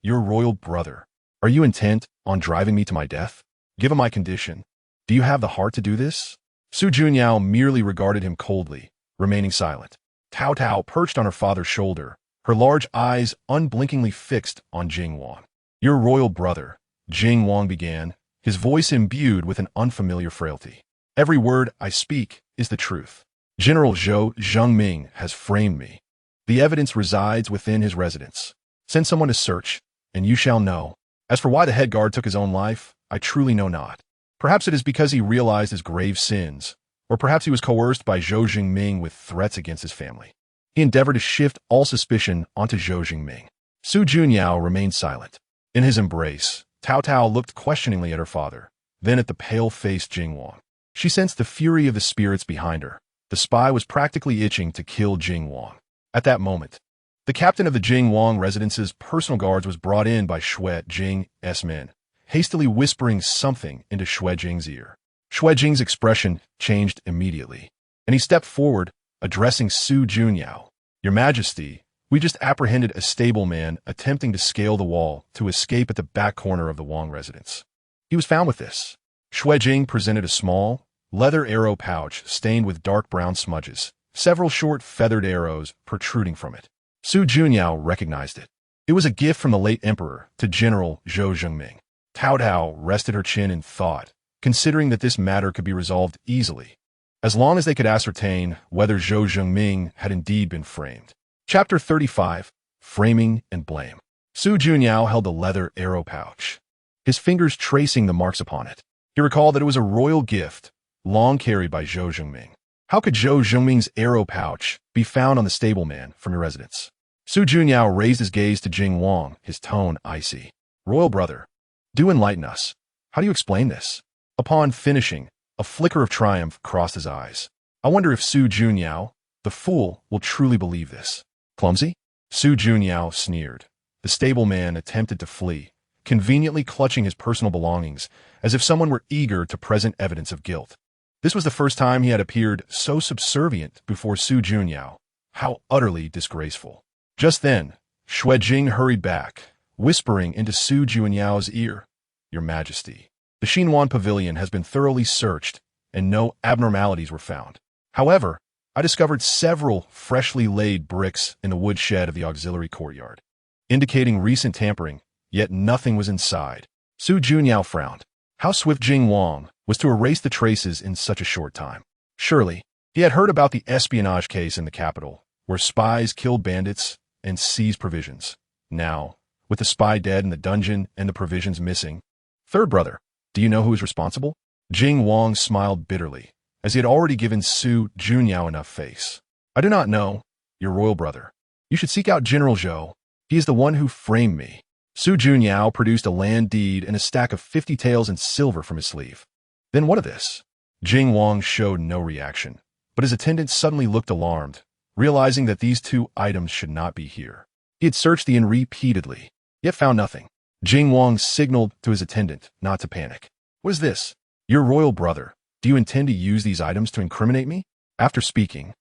"Your royal brother, are you intent on driving me to my death? Given my condition, do you have the heart to do this?" Su Junyao merely regarded him coldly, remaining silent. Taotao perched on her father's shoulder, her large eyes unblinkingly fixed on Jing Wang. "Your royal brother," Jing Wang began, his voice imbued with an unfamiliar frailty. "Every word I speak is the truth. General Zhou Zhengming has framed me. The evidence resides within his residence. Send someone to search, and you shall know. As for why the head guard took his own life, I truly know not. Perhaps it is because he realized his grave sins, or perhaps he was coerced by Zhou Zhengming with threats against his family. He endeavored to shift all suspicion onto Zhou Zhengming." Su Junyao remained silent. In his embrace, Taotao looked questioningly at her father, then at the pale-faced Jing Wang. She sensed the fury of the spirits behind her. The spy was practically itching to kill Jing Wang. At that moment, the captain of the Jing Wang residence's personal guards was brought in by Xue Jing's men, hastily whispering something into Xue Jing's ear. Xue Jing's expression changed immediately, and he stepped forward, addressing Su Junyao. "Your Majesty, we just apprehended a stableman attempting to scale the wall to escape at the back corner of the Wang residence. He was found with this." Xue Jing presented a small, leather arrow pouch stained with dark brown smudges, several short feathered arrows protruding from it. Su Junyao recognized it. It was a gift from the late emperor to General Zhou Zhengming. Taotao rested her chin in thought, considering that this matter could be resolved easily, as long as they could ascertain whether Zhou Zhengming had indeed been framed. Chapter 35, Framing and Blame. Su Junyao held the leather arrow pouch, his fingers tracing the marks upon it. He recalled that it was a royal gift, long carried by Zhou Zhengming. How could Zhou Zhengming's arrow pouch be found on the stableman from your residence? Su Junyao raised his gaze to Jing Wang, his tone icy. "Royal brother, do enlighten us. How do you explain this?" Upon finishing, a flicker of triumph crossed his eyes. "I wonder if Su Junyao, the fool, will truly believe this." "Clumsy?" Su Junyao sneered. The stableman attempted to flee, conveniently clutching his personal belongings, as if someone were eager to present evidence of guilt. This was the first time he had appeared so subservient before Su Junyao. How utterly disgraceful. Just then, Xue Jing hurried back, whispering into Su Junyao's ear, "Your Majesty, the Xinhuan Pavilion has been thoroughly searched, and no abnormalities were found. However, I discovered several freshly laid bricks in the woodshed of the auxiliary courtyard, indicating recent tampering, yet nothing was inside." Su Junyao frowned. How swift Jing Wang was to erase the traces in such a short time. Surely, he had heard about the espionage case in the capital, where spies killed bandits and seized provisions. Now, with the spy dead in the dungeon and the provisions missing. "Third brother, do you know who is responsible?" Jing Wang smiled bitterly, as he had already given Su Junyao enough face. "I do not know, your royal brother. You should seek out General Zhou. He is the one who framed me." Su Junyao produced a land deed and a stack of 50 taels in silver from his sleeve. "Then what of this?" Jing Wang showed no reaction, but his attendant suddenly looked alarmed, realizing that these two items should not be here. He had searched the inn repeatedly, yet found nothing. Jing Wang signaled to his attendant not to panic. "What is this?" "Your royal brother. Do you intend to use these items to incriminate me?" After speaking,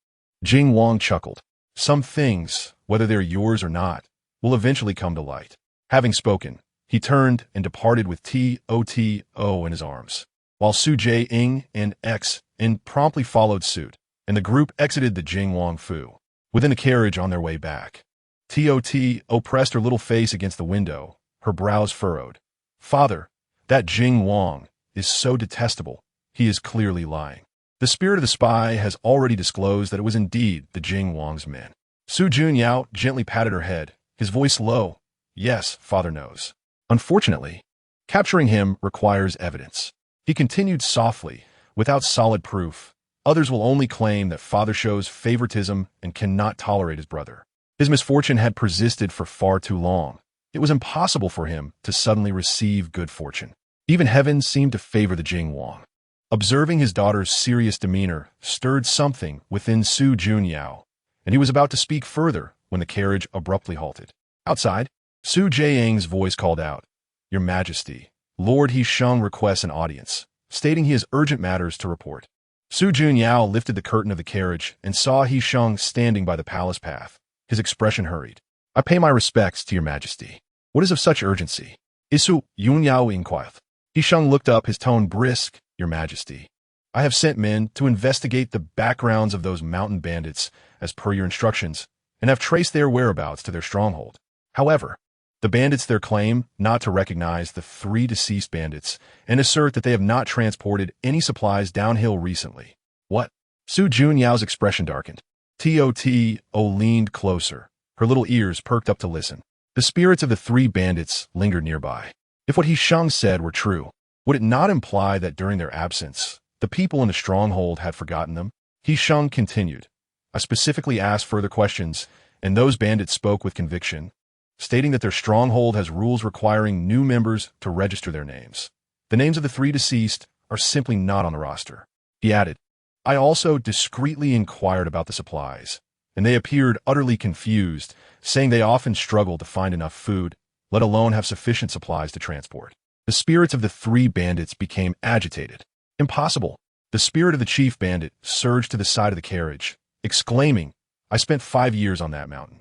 Jing Wang chuckled. "Some things, whether they're yours or not, will eventually come to light." Having spoken, He turned and departed with Taotao in his arms, while Su Jing and X promptly followed suit, and the group exited the Jingwang Fu. Within the carriage on their way back, Taotao pressed her little face against the window, her brows furrowed. Father, that Jing Wang is so detestable. He is clearly lying. The spirit of the spy has already disclosed that it was indeed the Jing Wang's men. Su Junyao gently patted her head, his voice low. Yes, father knows. Unfortunately, capturing him requires evidence. He continued softly, without solid proof. Others will only claim that father shows favoritism and cannot tolerate his brother. His misfortune had persisted for far too long. It was impossible for him to suddenly receive good fortune. Even heaven seemed to favor the Jing Wang. Observing his daughter's serious demeanor stirred something within Su Junyao, and he was about to speak further when the carriage abruptly halted. Outside, Su Jiang's voice called out, Your Majesty, Lord He Sheng requests an audience, stating he has urgent matters to report. Su Junyao lifted the curtain of the carriage and saw He Sheng standing by the palace path. His expression hurried. I pay my respects to your majesty. What is of such urgency? Isu Yunyao inquired. He Sheng looked up, his tone brisk. Your majesty, I have sent men to investigate the backgrounds of those mountain bandits as per your instructions, and have traced their whereabouts to their stronghold. However, the bandits there claim not to recognize the 3 deceased bandits and assert that they have not transported any supplies downhill recently. What? Su Junyao's expression darkened. Taotao leaned closer, her little ears perked up to listen. The spirits of the 3 bandits lingered nearby. If what He Sheng said were true, would it not imply that during their absence, the people in the stronghold had forgotten them? He Sheng continued. I specifically asked further questions, and those bandits spoke with conviction, stating that their stronghold has rules requiring new members to register their names. The names of the 3 deceased are simply not on the roster. He added, I also discreetly inquired about the supplies, and they appeared utterly confused, saying they often struggle to find enough food, let alone have sufficient supplies to transport. The spirits of the 3 bandits became agitated. Impossible. The spirit of the chief bandit surged to the side of the carriage, exclaiming, I spent 5 years on that mountain.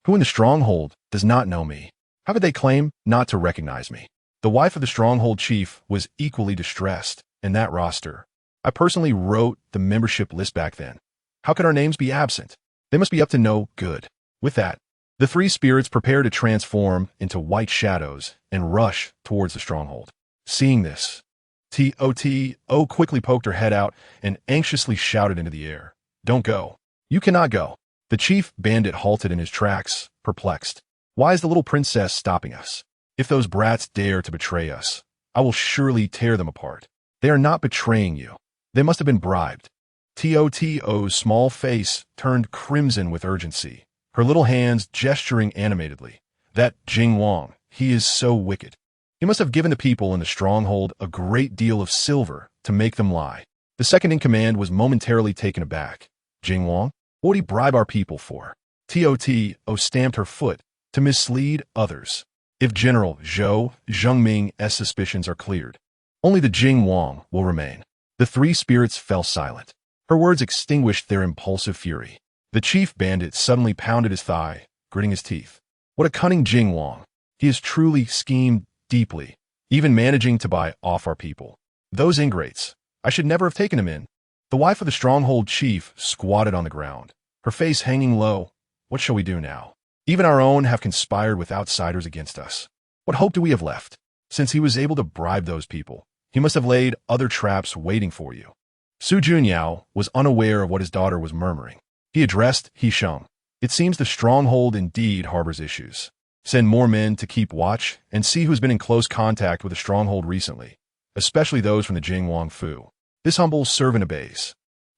Who in the stronghold does not know me? How could they claim not to recognize me? The wife of the stronghold chief was equally distressed in that roster. I personally wrote the membership list back then. How could our names be absent? They must be up to no good. With that, the 3 spirits prepare to transform into white shadows and rush towards the stronghold. Seeing this, Taotao quickly poked her head out and anxiously shouted into the air, Don't go. You cannot go. The chief bandit halted in his tracks, perplexed. Why is the little princess stopping us? If those brats dare to betray us, I will surely tear them apart. They are not betraying you. They must have been bribed. Taotao's small face turned crimson with urgency, her little hands gesturing animatedly. That Jing Wang, he is so wicked. He must have given the people in the stronghold a great deal of silver to make them lie. The second in command was momentarily taken aback. Jing Wang? What would he bribe our people for? Taotao stamped her foot to mislead others. If General Zhou Zhengming's suspicions are cleared, only the Jing Wang will remain. The 3 spirits fell silent. Her words extinguished their impulsive fury. The chief bandit suddenly pounded his thigh, gritting his teeth. What a cunning Jing Wang. He has truly schemed deeply, even managing to buy off our people. Those ingrates. I should never have taken him in. The wife of the stronghold chief squatted on the ground, her face hanging low. What shall we do now? Even our own have conspired with outsiders against us. What hope do we have left? Since he was able to bribe those people, he must have laid other traps waiting for you. Su Junyao was unaware of what his daughter was murmuring. He addressed He Sheng. It seems the stronghold indeed harbors issues. Send more men to keep watch and see who's been in close contact with the stronghold recently, especially those from the Jingwang Fu. This humble servant obeys.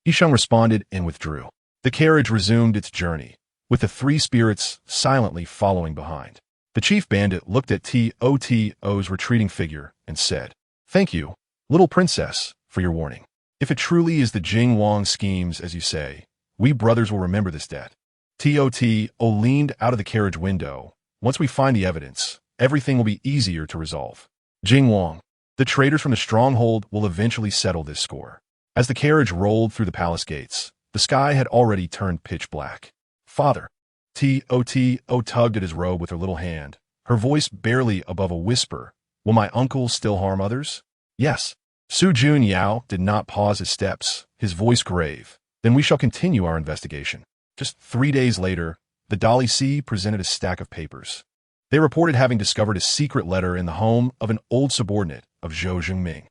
He Sheng responded and withdrew. The carriage resumed its journey, with the 3 spirits silently following behind. The chief bandit looked at Taotao's retreating figure and said, Thank you, little princess, for your warning. If it truly is the Jing Wang schemes, as you say, we brothers will remember this debt. Taotao leaned out of the carriage window. Once we find the evidence, everything will be easier to resolve. Jing Wang, the traitors from the stronghold will eventually settle this score. As the carriage rolled through the palace gates, the sky had already turned pitch black. Father, Taotao tugged at his robe with her little hand, her voice barely above a whisper. Will my uncle still harm others? Yes. Su Jun Yao did not pause his steps, his voice grave. Then we shall continue our investigation. Just 3 days later, the Dali Si presented a stack of papers. They reported having discovered a secret letter in the home of an old subordinate of Zhou Zhengming.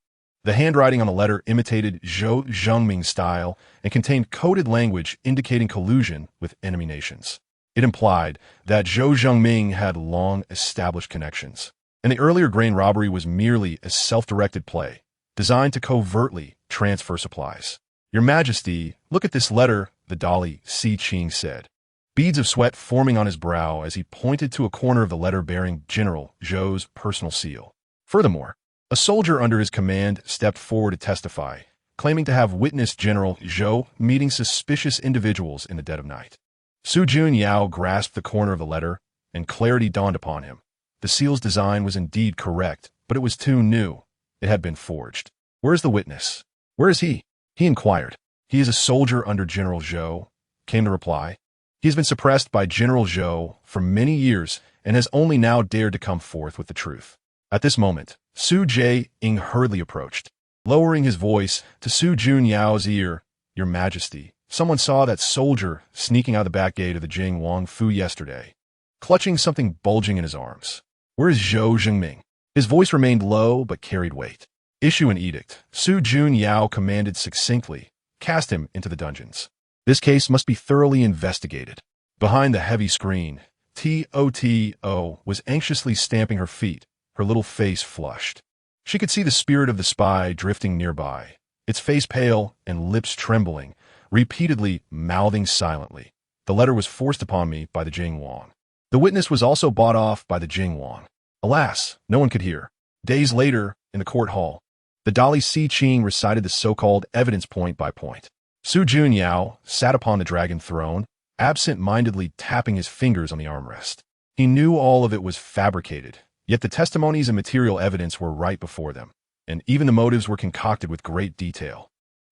The handwriting on the letter imitated Zhou Zhengming's style and contained coded language indicating collusion with enemy nations. It implied that Zhou Zhengming had long-established connections, and the earlier grain robbery was merely a self-directed play, designed to covertly transfer supplies. Your Majesty, look at this letter, the Dali Si Qing said, beads of sweat forming on his brow as he pointed to a corner of the letter bearing General Zhou's personal seal. Furthermore, a soldier under his command stepped forward to testify, claiming to have witnessed General Zhou meeting suspicious individuals in the dead of night. Su Jun Yao grasped the corner of the letter, and clarity dawned upon him. The seal's design was indeed correct, but it was too new. It had been forged. Where is the witness? Where is he? He inquired. He is a soldier under General Zhou, came the reply. He has been suppressed by General Zhou for many years and has only now dared to come forth with the truth. At this moment, Su Jie-ing hurriedly approached, lowering his voice to Su Jun Yao's ear. Your Majesty, someone saw that soldier sneaking out the back gate of the Jing Wang Fu yesterday, clutching something bulging in his arms. Where is Zhou Zhengming? His voice remained low but carried weight. Issue an edict, Su Jun Yao commanded succinctly. Cast him into the dungeons. This case must be thoroughly investigated. Behind the heavy screen, Taotao was anxiously stamping her feet, her little face flushed. She could see the spirit of the spy drifting nearby, its face pale and lips trembling, repeatedly mouthing silently. The letter was forced upon me by the Jing Wang. The witness was also bought off by the Jing Wang. Alas, no one could hear. Days later, in the court hall, the Dali Si Qing recited the so-called evidence point by point. Su Jun Yao sat upon the dragon throne, absent-mindedly tapping his fingers on the armrest. He knew all of it was fabricated, yet the testimonies and material evidence were right before them, and even the motives were concocted with great detail.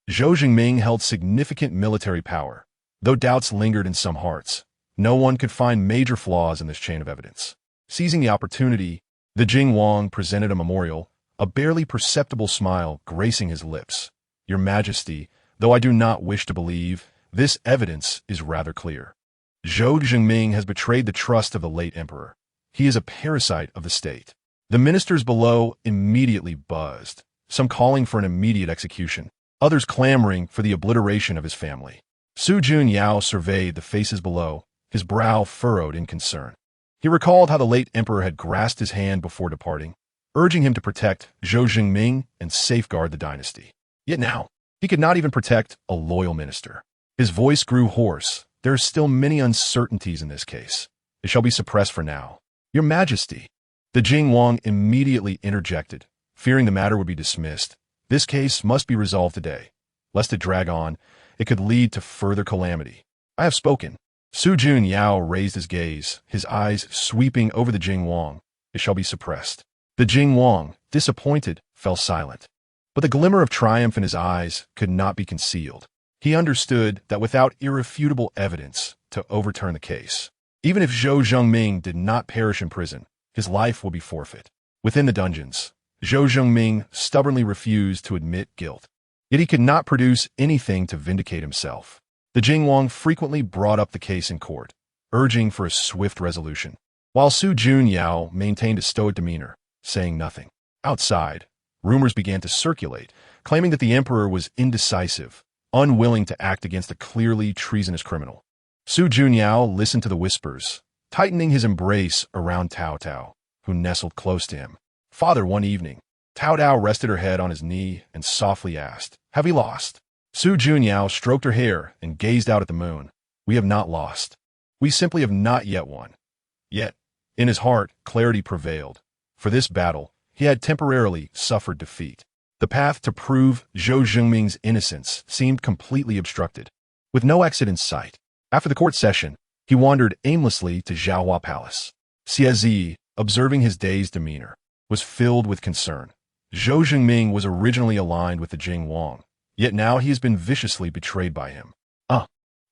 Zhou Zhengming held significant military power. Though doubts lingered in some hearts, no one could find major flaws in this chain of evidence. Seizing the opportunity, the Jing Wang presented a memorial, a barely perceptible smile gracing his lips. Your Majesty, though I do not wish to believe, this evidence is rather clear. Zhou Zhengming has betrayed the trust of the late emperor. He is a parasite of the state. The ministers below immediately buzzed, some calling for an immediate execution, others clamoring for the obliteration of his family. Su Jun Yao surveyed the faces below, his brow furrowed in concern. He recalled how the late emperor had grasped his hand before departing, urging him to protect Zhou Zhengming and safeguard the dynasty. Yet now, he could not even protect a loyal minister. His voice grew hoarse. There are still many uncertainties in this case. It shall be suppressed for now. Your Majesty. The Jing Wang immediately interjected, fearing the matter would be dismissed. This case must be resolved today. Lest it drag on, it could lead to further calamity. I have spoken. Su Jun Yao raised his gaze, his eyes sweeping over the Jing Wang. It shall be suppressed. The Jing Wang, disappointed, fell silent. But the glimmer of triumph in his eyes could not be concealed. He understood that without irrefutable evidence to overturn the case, even if Zhou Zhengming did not perish in prison, his life will be forfeit. Within the dungeons, Zhou Zhengming stubbornly refused to admit guilt. Yet he could not produce anything to vindicate himself. The Jing Wang frequently brought up the case in court, urging for a swift resolution, while Su Jun Yao maintained a stoic demeanor, saying nothing. Outside, rumors began to circulate, claiming that the emperor was indecisive, unwilling to act against a clearly treasonous criminal. Su Jun Yao listened to the whispers, tightening his embrace around Taotao, who nestled close to him. Father, one evening, Taotao rested her head on his knee and softly asked, "Have we lost?" Su Jun Yao stroked her hair and gazed out at the moon. We have not lost. We simply have not yet won. Yet, in his heart, clarity prevailed. For this battle, he had temporarily suffered defeat. The path to prove Zhou Zhengming's innocence seemed completely obstructed. With no exit in sight, after the court session, he wandered aimlessly to Zhaohua Palace. Xie, observing his dazed demeanor, was filled with concern. Zhou Zhengming was originally aligned with the Jing Wang, yet now he has been viciously betrayed by him.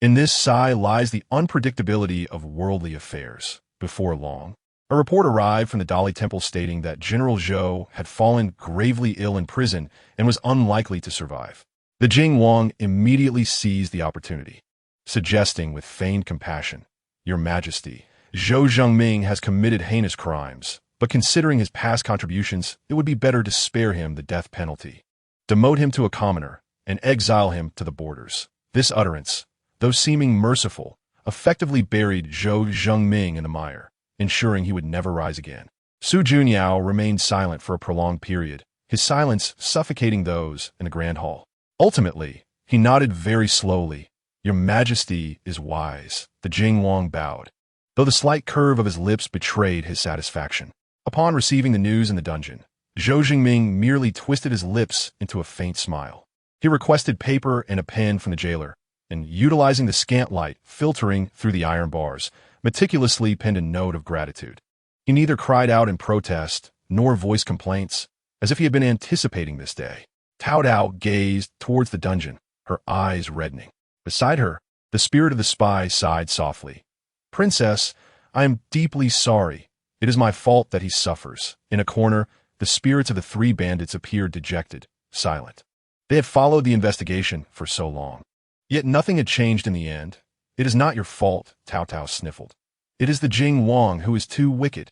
In this sigh lies the unpredictability of worldly affairs. Before long, A report arrived from the Dali Temple stating that General Zhou had fallen gravely ill in prison and was unlikely to survive. The Jing Wang immediately seized the opportunity, suggesting with feigned compassion, "Your Majesty, Zhou Zhengming has committed heinous crimes, but considering his past contributions, it would be better to spare him the death penalty. Demote him to a commoner and exile him to the borders." This utterance, though seeming merciful, effectively buried Zhou Zhengming in the mire, ensuring he would never rise again. Su Junyao remained silent for a prolonged period, his silence suffocating those in the grand hall. Ultimately, he nodded very slowly. "Your Majesty is wise." The Jing Wang bowed, though the slight curve of his lips betrayed his satisfaction. Upon receiving the news in the dungeon, Zhou Jingming merely twisted his lips into a faint smile. He requested paper and a pen from the jailer, and utilizing the scant light filtering through the iron bars, meticulously penned a note of gratitude. He neither cried out in protest nor voiced complaints, as if he had been anticipating this day. Taotao gazed towards the dungeon, her eyes reddening. Beside her, the spirit of the spy sighed softly. "Princess, I am deeply sorry. It is my fault that he suffers." In a corner, the spirits of the three bandits appeared dejected, silent. They had followed the investigation for so long. Yet nothing had changed in the end. "It is not your fault," Taotao sniffled. "It is the Jing Wang who is too wicked."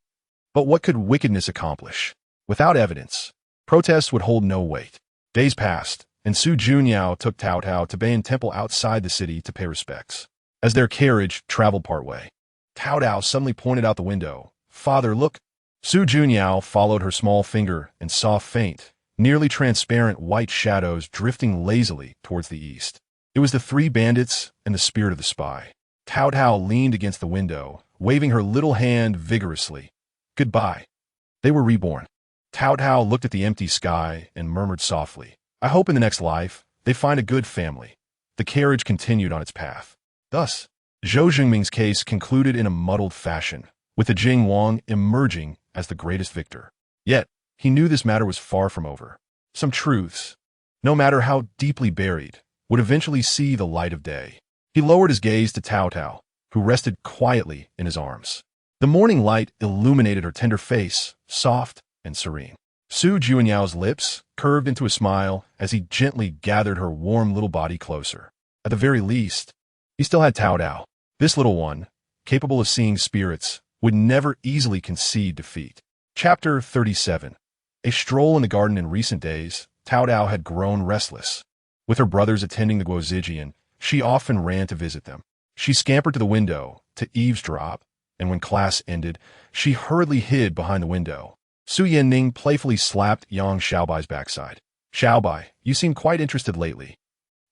But what could wickedness accomplish? Without evidence, protests would hold no weight. Days passed, and Su Junyao took Taotao to Bayan Temple outside the city to pay respects. As their carriage traveled partway, Taotao suddenly pointed out the window. "Father, look." Su Junyao followed her small finger and saw faint, nearly transparent white shadows drifting lazily towards the east. It was the three bandits and the spirit of the spy. Taotao leaned against the window, waving her little hand vigorously. "Goodbye." They were reborn. Taotao looked at the empty sky and murmured softly, "I hope in the next life they find a good family." The carriage continued on its path. Thus, Zhou Jingming's case concluded in a muddled fashion, with the Jing Wang emerging as the greatest victor. Yet, he knew this matter was far from over. Some truths, no matter how deeply buried, would eventually see the light of day. He lowered his gaze to Taotao, who rested quietly in his arms. The morning light illuminated her tender face, soft and serene. Su Junyao's lips curved into a smile as he gently gathered her warm little body closer. At the very least, he still had Taotao. This little one, capable of seeing spirits, would never easily concede defeat. Chapter 37. A stroll in the garden in recent days, Taotao had grown restless. With her brothers attending the Guozijian, she often ran to visit them. She scampered to the window to eavesdrop, and when class ended, she hurriedly hid behind the window. Su Yanning playfully slapped Yang Xiaobai's backside. "Xiaobai, you seem quite interested lately."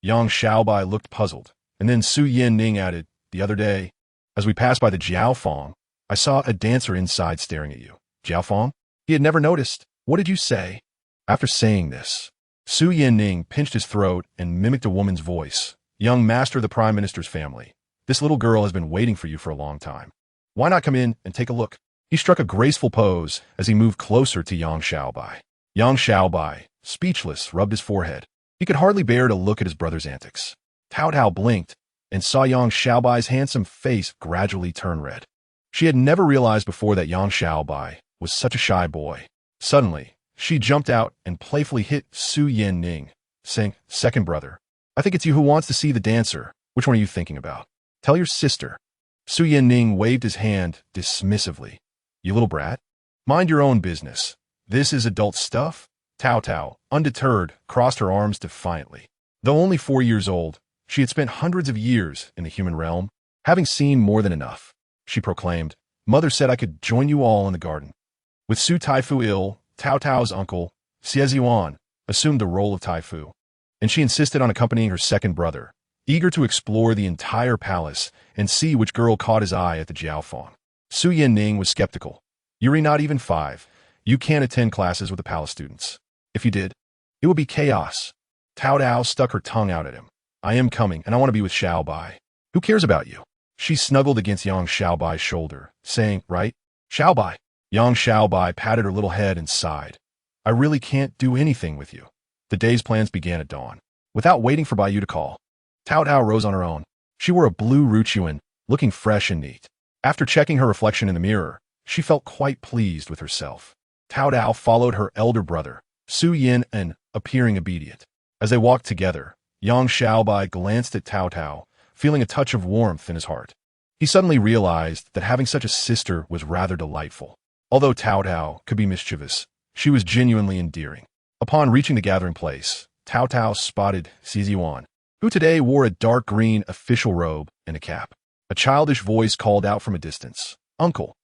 Yang Xiaobai looked puzzled, and then Su Yanning added, "The other day, as we passed by the Jiaofeng, I saw a dancer inside staring at you." "Jiaofeng?" He had never noticed. "What did you say?" After saying this, Su Yanning pinched his throat and mimicked a woman's voice. "Young master of the Prime Minister's family, this little girl has been waiting for you for a long time. Why not come in and take a look?" He struck a graceful pose as he moved closer to Yang Xiaobai. Yang Xiaobai, speechless, rubbed his forehead. He could hardly bear to look at his brother's antics. Taotao blinked and saw Yang Xiaobai's handsome face gradually turn red. She had never realized before that Yang Xiaobai was such a shy boy. Suddenly, she jumped out and playfully hit Su Yanning, saying, "Second brother, I think it's you who wants to see the dancer. Which one are you thinking about? Tell your sister." Su Yanning waved his hand dismissively. "You little brat. Mind your own business. This is adult stuff." Taotao, undeterred, crossed her arms defiantly. Though only 4 years old, she had spent hundreds of years in the human realm, having seen more than enough. She proclaimed, "Mother said I could join you all in the garden." With Su Taifu ill, Taotao's uncle, Xie assumed the role of Taifu, and she insisted on accompanying her second brother, eager to explore the entire palace and see which girl caught his eye at the Jiaofeng. Su Yanning was skeptical. "You're not even 5. You can't attend classes with the palace students. If you did, it would be chaos." Taotao stuck her tongue out at him. "I am coming, and I want to be with Xiaobai. Who cares about you?" She snuggled against Yang Xiaobai's shoulder, saying, "Right, Xiaobai?" Yang Xiaobai patted her little head and sighed. "I really can't do anything with you." The day's plans began at dawn. Without waiting for Baiyu to call, Taotao rose on her own. She wore a blue ruchuan, looking fresh and neat. After checking her reflection in the mirror, she felt quite pleased with herself. Taotao followed her elder brother, Su Yin, and appearing obedient. As they walked together, Yang Xiaobai glanced at Taotao, feeling a touch of warmth in his heart. He suddenly realized that having such a sister was rather delightful. Although Taotao could be mischievous, she was genuinely endearing. Upon reaching the gathering place, Taotao spotted Yuan, who today wore a dark green official robe and a cap. A childish voice called out from a distance, "Uncle."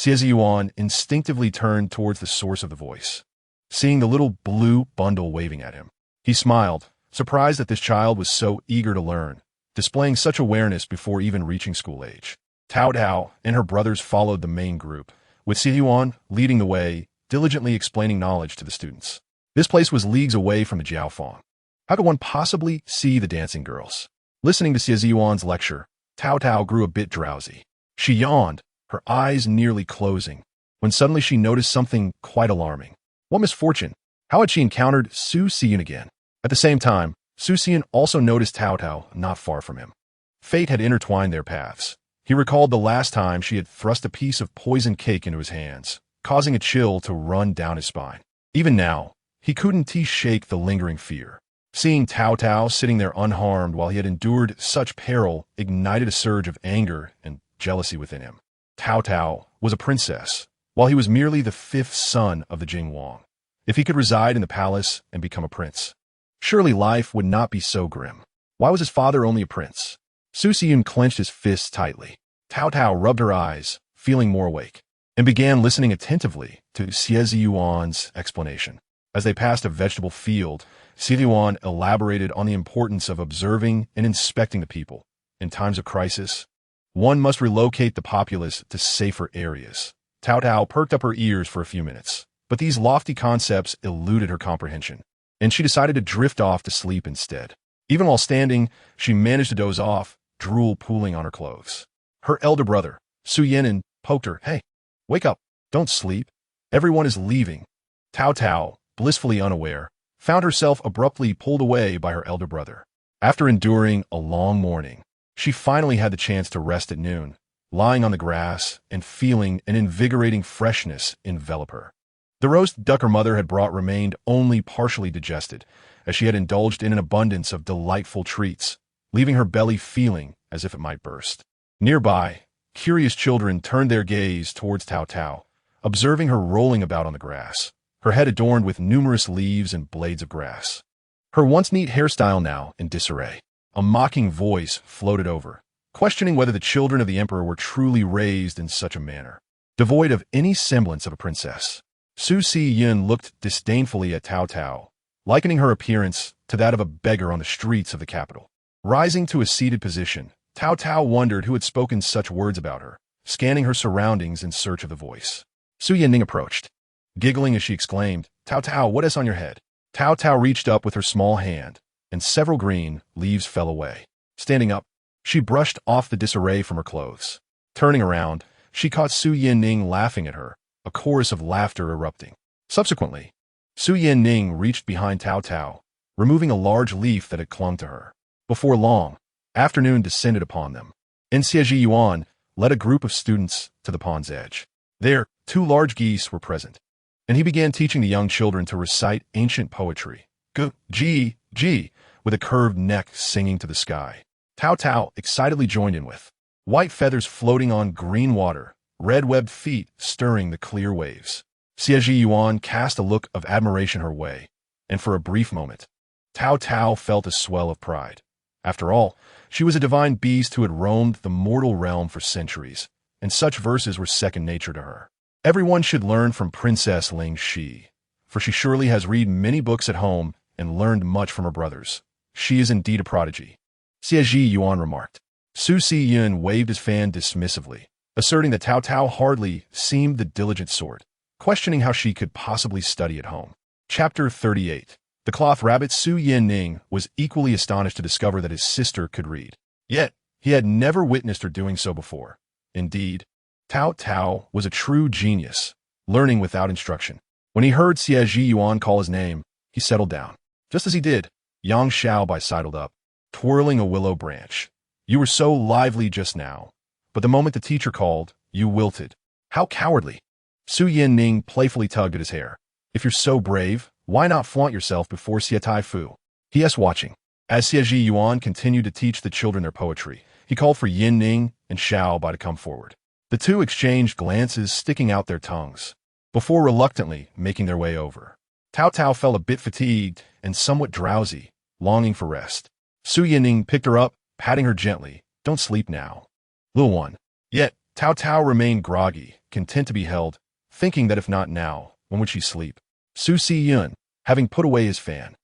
Yuan instinctively turned towards the source of the voice, seeing the little blue bundle waving at him. He smiled, surprised that this child was so eager to learn, displaying such awareness before even reaching school age. Taotao and her brothers followed the main group, with Yuan leading the way, diligently explaining knowledge to the students. This place was leagues away from the Jiaofeng. How could one possibly see the dancing girls? Listening to Yuan's lecture, Taotao grew a bit drowsy. She yawned, her eyes nearly closing, when suddenly she noticed something quite alarming. What misfortune! How had she encountered Su Xian again? At the same time, Su Xian also noticed Taotao not far from him. Fate had intertwined their paths. He recalled the last time she had thrust a piece of poisoned cake into his hands, causing a chill to run down his spine. Even now, he couldn't shake the lingering fear. Seeing Taotao sitting there unharmed while he had endured such peril ignited a surge of anger and jealousy within him. Taotao was a princess, while he was merely the fifth son of the Jingwang. If he could reside in the palace and become a prince, surely life would not be so grim. Why was his father only a prince? Su Xian clenched his fists tightly. Taotao rubbed her eyes, feeling more awake, and began listening attentively to Yuan's explanation. As they passed a vegetable field, Yuan elaborated on the importance of observing and inspecting the people. In times of crisis, one must relocate the populace to safer areas. Taotao perked up her ears for a few minutes, but these lofty concepts eluded her comprehension, and she decided to drift off to sleep instead. Even while standing, she managed to doze off, drool pooling on her clothes. Her elder brother, Su Yin, poked her. "Hey, wake up. Don't sleep. Everyone is leaving." Taotao, blissfully unaware, found herself abruptly pulled away by her elder brother. After enduring a long morning, she finally had the chance to rest at noon, lying on the grass and feeling an invigorating freshness envelop her. The roast duck her mother had brought remained only partially digested, as she had indulged in an abundance of delightful treats, leaving her belly feeling as if it might burst. Nearby, curious children turned their gaze towards Taotao, observing her rolling about on the grass, her head adorned with numerous leaves and blades of grass. Her once neat hairstyle now in disarray. A mocking voice floated over, questioning whether the children of the emperor were truly raised in such a manner, devoid of any semblance of a princess. Su Xian looked disdainfully at Taotao, likening her appearance to that of a beggar on the streets of the capital. Rising to a seated position, Taotao wondered who had spoken such words about her, scanning her surroundings in search of the voice. Su Yanning approached, giggling as she exclaimed, "Taotao, what is on your head?" Taotao reached up with her small hand, and several green leaves fell away. Standing up, she brushed off the disarray from her clothes. Turning around, she caught Su Yanning laughing at her, a chorus of laughter erupting. Subsequently, Su Yanning reached behind Taotao, removing a large leaf that had clung to her. Before long, afternoon descended upon them, and Yuan led a group of students to the pond's edge. There, 2 large geese were present, and he began teaching the young children to recite ancient poetry. G, with a curved neck singing to the sky. Taotao excitedly joined in with, white feathers floating on green water, red-webbed feet stirring the clear waves. Yuan cast a look of admiration her way, and for a brief moment, Taotao felt a swell of pride. After all, she was a divine beast who had roamed the mortal realm for centuries, and such verses were second nature to her. Everyone should learn from Princess Ling Shi, for she surely has read many books at home and learned much from her brothers. She is indeed a prodigy, Yuan remarked. Su Xian waved his fan dismissively, asserting that Taotao hardly seemed the diligent sort, questioning how she could possibly study at home. Chapter 38. The cloth rabbit Su Yanning was equally astonished to discover that his sister could read. Yet, he had never witnessed her doing so before. Indeed, Taotao was a true genius, learning without instruction. When he heard Yuan call his name, he settled down. Just as he did, Yang Xiaobai sidled up, twirling a willow branch. "You were so lively just now, but the moment the teacher called, you wilted. How cowardly! Su Yin-ning playfully tugged at his hair. If you're so brave, why not flaunt yourself before Xie Tai Fu? He.S. watching. As Xie Yuan continued to teach the children their poetry, he called for Yin-ning and Xiao Bai to come forward. The two exchanged glances, sticking out their tongues, before reluctantly making their way over. Taotao felt a bit fatigued and somewhat drowsy, longing for rest. Su Yin-ning picked her up, patting her gently. Don't sleep now, little one. Yet, Taotao remained groggy, content to be held, thinking that if not now, when would she sleep? Su Si-yun, having put away his fan,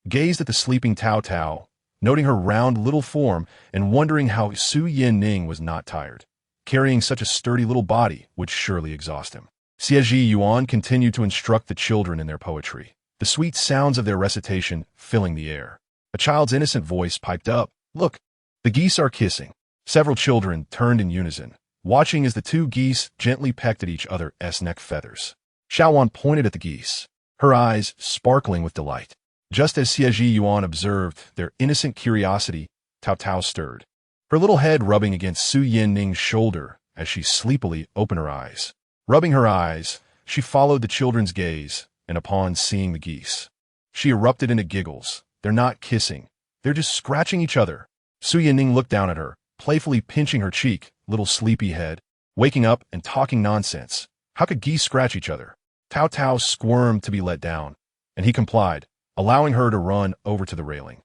gazed at the sleeping Taotao, noting her round little form and wondering how Su Yin-ning was not tired. Carrying such a sturdy little body would surely exhaust him. Xie Yuan continued to instruct the children in their poetry, the sweet sounds of their recitation filling the air. A child's innocent voice piped up, "Look, the geese are kissing." Several children turned in unison, watching as the two geese gently pecked at each other's neck feathers. Xiaowan pointed at the geese, her eyes sparkling with delight. Just as Xie Yuan observed their innocent curiosity, Taotao stirred, her little head rubbing against Su Yin-ning's shoulder as she sleepily opened her eyes. Rubbing her eyes, she followed the children's gaze, and upon seeing the geese, she erupted into giggles. They're not kissing. They're just scratching each other. Su Yin-ning looked down at her, playfully pinching her cheek, little sleepy head, waking up and talking nonsense. How could geese scratch each other? Taotao squirmed to be let down, and he complied, allowing her to run over to the railing.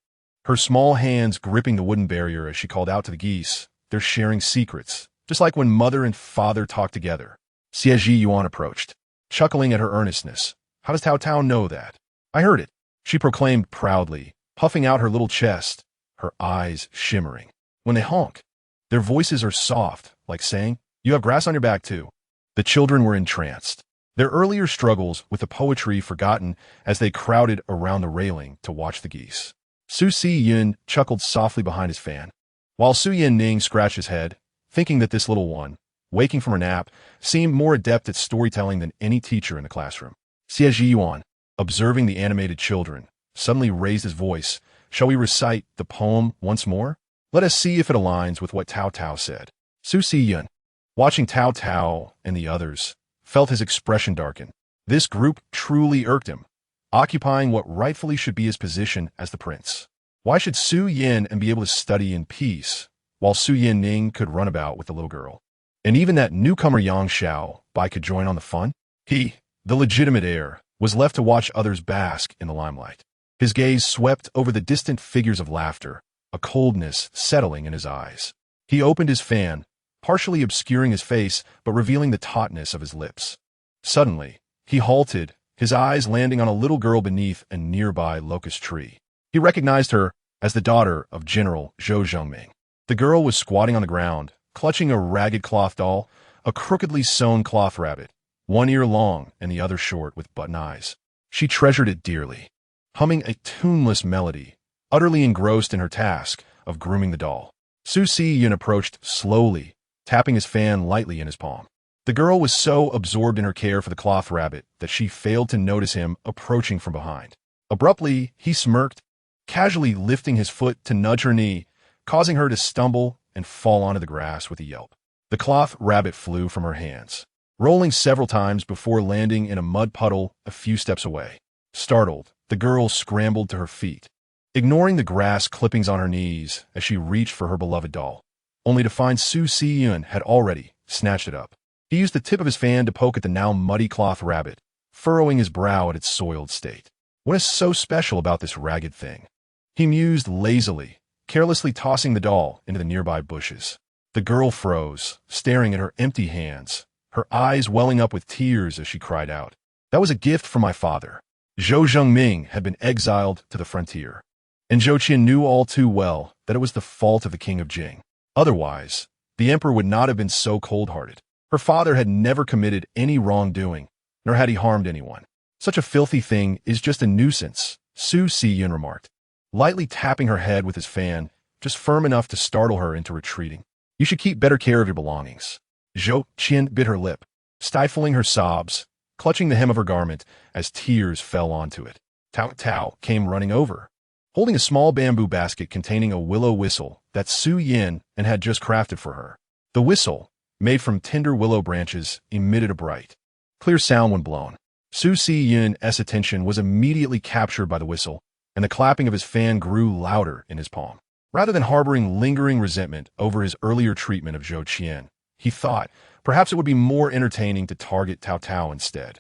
Her small hands gripping the wooden barrier as she called out to the geese. They're sharing secrets, just like when mother and father talk together. Xie Yuan approached, chuckling at her earnestness. How does Taotao know that? I heard it, she proclaimed proudly, puffing out her little chest, her eyes shimmering. When they honk, their voices are soft, like saying, "You have grass on your back too." The children were entranced, their earlier struggles with the poetry forgotten as they crowded around the railing to watch the geese. Su Si-yun chuckled softly behind his fan, while Su Yin-ning scratched his head, thinking that this little one, waking from her nap, seemed more adept at storytelling than any teacher in the classroom. Xie Yuan, observing the animated children, suddenly raised his voice. Shall we recite the poem once more? Let us see if it aligns with what Taotao said. Su Si-yun, watching Taotao and the others, felt his expression darken. This group truly irked him, occupying what rightfully should be his position as the prince. Why should Su Yin and be able to study in peace, while Su Yin-ning could run about with the little girl? And even that newcomer Yang Xiao Bai could join on the fun? He, the legitimate heir, was left to watch others bask in the limelight. His gaze swept over the distant figures of laughter, a coldness settling in his eyes. He opened his fan, partially obscuring his face but revealing the tautness of his lips. Suddenly, he halted, his eyes landing on a little girl beneath a nearby locust tree. He recognized her as the daughter of General Zhou Zhengming. The girl was squatting on the ground, clutching a ragged cloth doll, a crookedly sewn cloth rabbit, one ear long and the other short with button eyes. She treasured it dearly, humming a tuneless melody, utterly engrossed in her task of grooming the doll. Su Si-yun approached slowly, tapping his fan lightly in his palm. The girl was so absorbed in her care for the cloth rabbit that she failed to notice him approaching from behind. Abruptly, he smirked, casually lifting his foot to nudge her knee, causing her to stumble and fall onto the grass with a yelp. The cloth rabbit flew from her hands, rolling several times before landing in a mud puddle a few steps away. Startled, the girl scrambled to her feet, ignoring the grass clippings on her knees as she reached for her beloved doll, only to find Su Si-yun had already snatched it up. He used the tip of his fan to poke at the now muddy cloth rabbit, furrowing his brow at its soiled state. What is so special about this ragged thing? He mused lazily, carelessly tossing the doll into the nearby bushes. The girl froze, staring at her empty hands, her eyes welling up with tears as she cried out. That was a gift from my father. Zhou Zhengming had been exiled to the frontier, and Zhou Qian knew all too well that it was the fault of the king of Jing. Otherwise, the emperor would not have been so cold-hearted. Her father had never committed any wrongdoing, nor had he harmed anyone. Such a filthy thing is just a nuisance, Su Si-yun remarked, lightly tapping her head with his fan, just firm enough to startle her into retreating. You should keep better care of your belongings. Zhou Qian bit her lip, stifling her sobs, clutching the hem of her garment as tears fell onto it. Taotao came running over, holding a small bamboo basket containing a willow whistle that Su Yin and had just crafted for her. The whistle, made from tender willow branches, emitted a bright, clear sound when blown. Su Si-yun's attention was immediately captured by the whistle, and the clapping of his fan grew louder in his palm. Rather than harboring lingering resentment over his earlier treatment of Zhou Qian, he thought perhaps it would be more entertaining to target Taotao instead.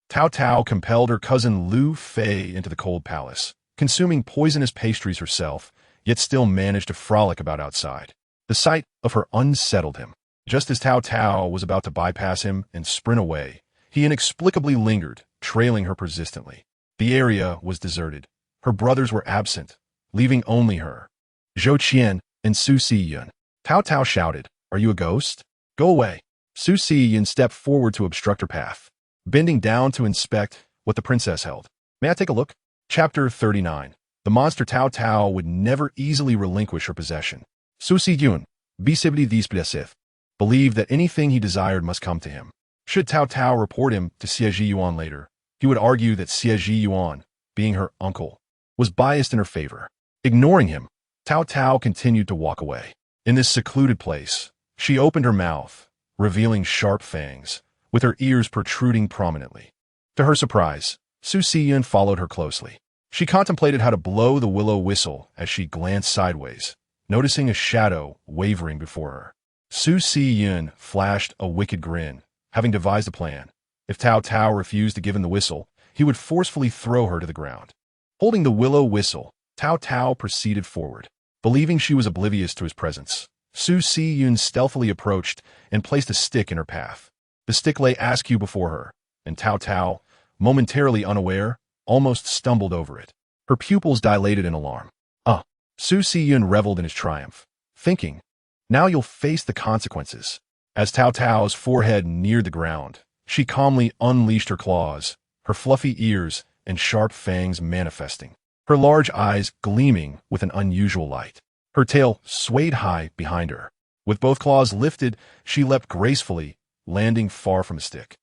Taotao compelled her cousin Lu Fei into the cold palace, consuming poisonous pastries herself, yet still managed to frolic about outside. The sight of her unsettled him. Just as Taotao was about to bypass him and sprint away, he inexplicably lingered, trailing her persistently. The area was deserted. Her brothers were absent, leaving only her, Zhou Qian, and Su Si-yun. Taotao shouted, "Are you a ghost? Go away." Su Si-yun stepped forward to obstruct her path, bending down to inspect what the princess held. "May I take a look?" Chapter 39. The monster Taotao would never easily relinquish her possession. Su Si-yun, visibly displeased, believed that anything he desired must come to him. Should Taotao report him to Xie Zhiyuan later, he would argue that Xie Zhiyuan, being her uncle, was biased in her favor. Ignoring him, Taotao continued to walk away. In this secluded place, she opened her mouth, revealing sharp fangs, with her ears protruding prominently. To her surprise, Su Si-yun followed her closely. She contemplated how to blow the willow whistle as she glanced sideways, noticing a shadow wavering before her. Su Si-yun flashed a wicked grin, having devised a plan. If Taotao refused to give him the whistle, he would forcefully throw her to the ground. Holding the willow whistle, Taotao proceeded forward. Believing she was oblivious to his presence, Su Si-yun stealthily approached and placed a stick in her path. The stick lay askew before her, and Taotao, momentarily unaware, almost stumbled over it. Her pupils dilated in alarm. Su Si-yun reveled in his triumph, thinking, "Now you'll face the consequences." As Taotao's forehead neared the ground, she calmly unleashed her claws, her fluffy ears and sharp fangs manifesting, her large eyes gleaming with an unusual light. Her tail swayed high behind her. With both claws lifted, she leapt gracefully, landing far from the stick.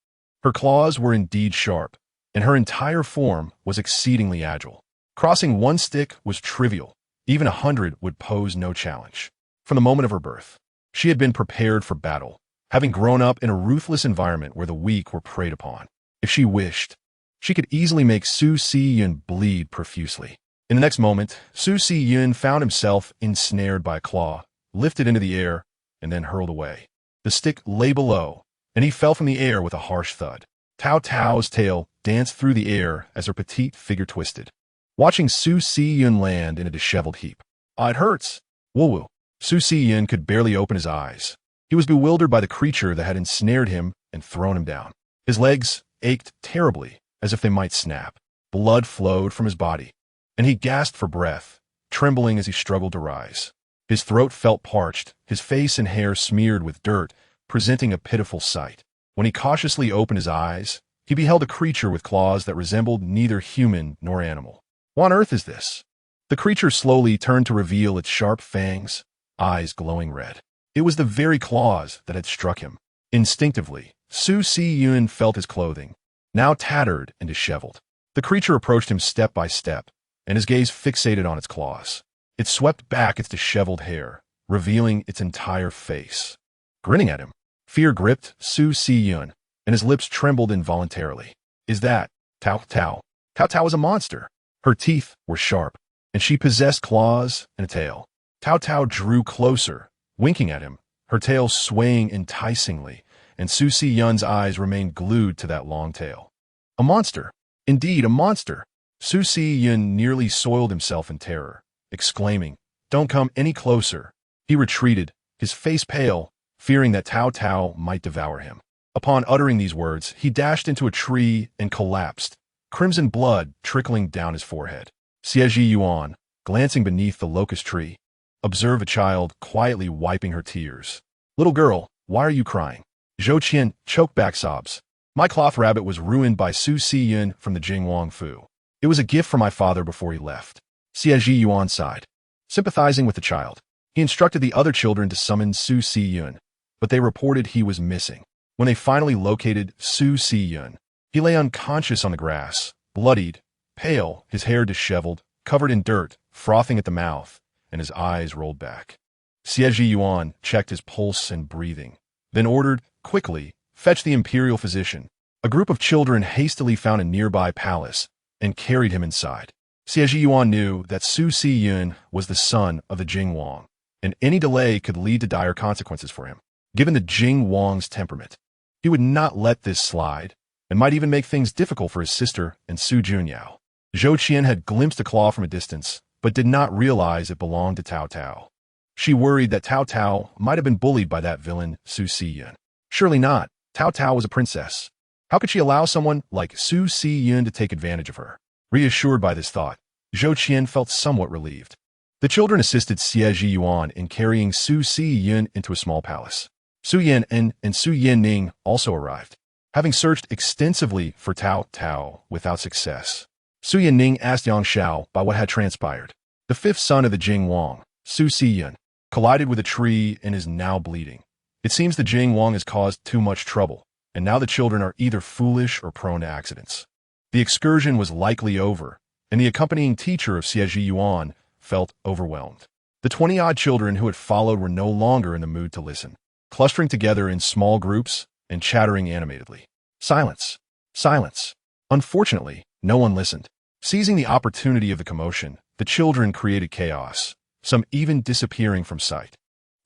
Her claws were indeed sharp, and her entire form was exceedingly agile. Crossing one stick was trivial. Even 100 would pose no challenge. From the moment of her birth, she had been prepared for battle, having grown up in a ruthless environment where the weak were preyed upon. If she wished, she could easily make Su Si-yun bleed profusely. In the next moment, Su Si-yun found himself ensnared by a claw, lifted into the air, and then hurled away. The stick lay below, and he fell from the air with a harsh thud. Taotao's tail danced through the air as her petite figure twisted. Watching Su Si-yun land in a disheveled heap. It hurts. Woo-woo. Su Si-yun could barely open his eyes. He was bewildered by the creature that had ensnared him and thrown him down. His legs ached terribly, as if they might snap. Blood flowed from his body, and he gasped for breath, trembling as he struggled to rise. His throat felt parched, his face and hair smeared with dirt, presenting a pitiful sight. When he cautiously opened his eyes, he beheld a creature with claws that resembled neither human nor animal. What on earth is this? The creature slowly turned to reveal its sharp fangs, eyes glowing red. It was the very claws that had struck him. Instinctively, Su Si-yun felt his clothing, now tattered and disheveled. The creature approached him step by step, and his gaze fixated on its claws. It swept back its disheveled hair, revealing its entire face. Grinning at him, fear gripped Su Si-yun, and his lips trembled involuntarily. Is that Taotao? Taotao is a monster. Her teeth were sharp, and she possessed claws and a tail. Taotao drew closer, winking at him, her tail swaying enticingly, and Su Si-yun's eyes remained glued to that long tail. A monster. Indeed, a monster. Su Si-yun nearly soiled himself in terror, exclaiming, "Don't come any closer." He retreated, his face pale, fearing that Taotao might devour him. Upon uttering these words, he dashed into a tree and collapsed, crimson blood trickling down his forehead. Xie Zhiyuan, glancing beneath the locust tree, observed a child quietly wiping her tears. "Little girl, why are you crying?" Zhou Qian choked back sobs. "My cloth rabbit was ruined by Su Si-yun from the Jingwang Fu. It was a gift from my father before he left." Xie Zhiyuan sighed. Sympathizing with the child, he instructed the other children to summon Su Si-yun, but they reported he was missing. When they finally located Su Si-yun, he lay unconscious on the grass, bloodied, pale, his hair disheveled, covered in dirt, frothing at the mouth, and his eyes rolled back. Xie Zhiyuan checked his pulse and breathing, then ordered, quickly, fetch the imperial physician. A group of children hastily found a nearby palace and carried him inside. Xie Yuan knew that Su Siyun was the son of the Jing Wang, and any delay could lead to dire consequences for him. Given the Jing Wang's temperament, he would not let this slide, and might even make things difficult for his sister and Su Junyao. Zhou Qian had glimpsed a claw from a distance, but did not realize it belonged to Taotao. She worried that Taotao might have been bullied by that villain Su Siyun. Surely not. Taotao was a princess. How could she allow someone like Su Siyun to take advantage of her? Reassured by this thought, Zhou Qian felt somewhat relieved. The children assisted Xie Yuan in carrying Su Siyun into a small palace. Su Yan'en and Su Yanning also arrived, having searched extensively for Taotao without success. Su Yanning asked Yang Xiao about what had transpired. The fifth son of the Jing Wang, Su Siyun, collided with a tree and is now bleeding. It seems the Jing Wang has caused too much trouble, and now the children are either foolish or prone to accidents. The excursion was likely over, and the accompanying teacher of Xie Yuan felt overwhelmed. The 20-odd children who had followed were no longer in the mood to listen, clustering together in small groups and chattering animatedly. Silence. Silence. Unfortunately, no one listened. Seizing the opportunity of the commotion, the children created chaos, some even disappearing from sight.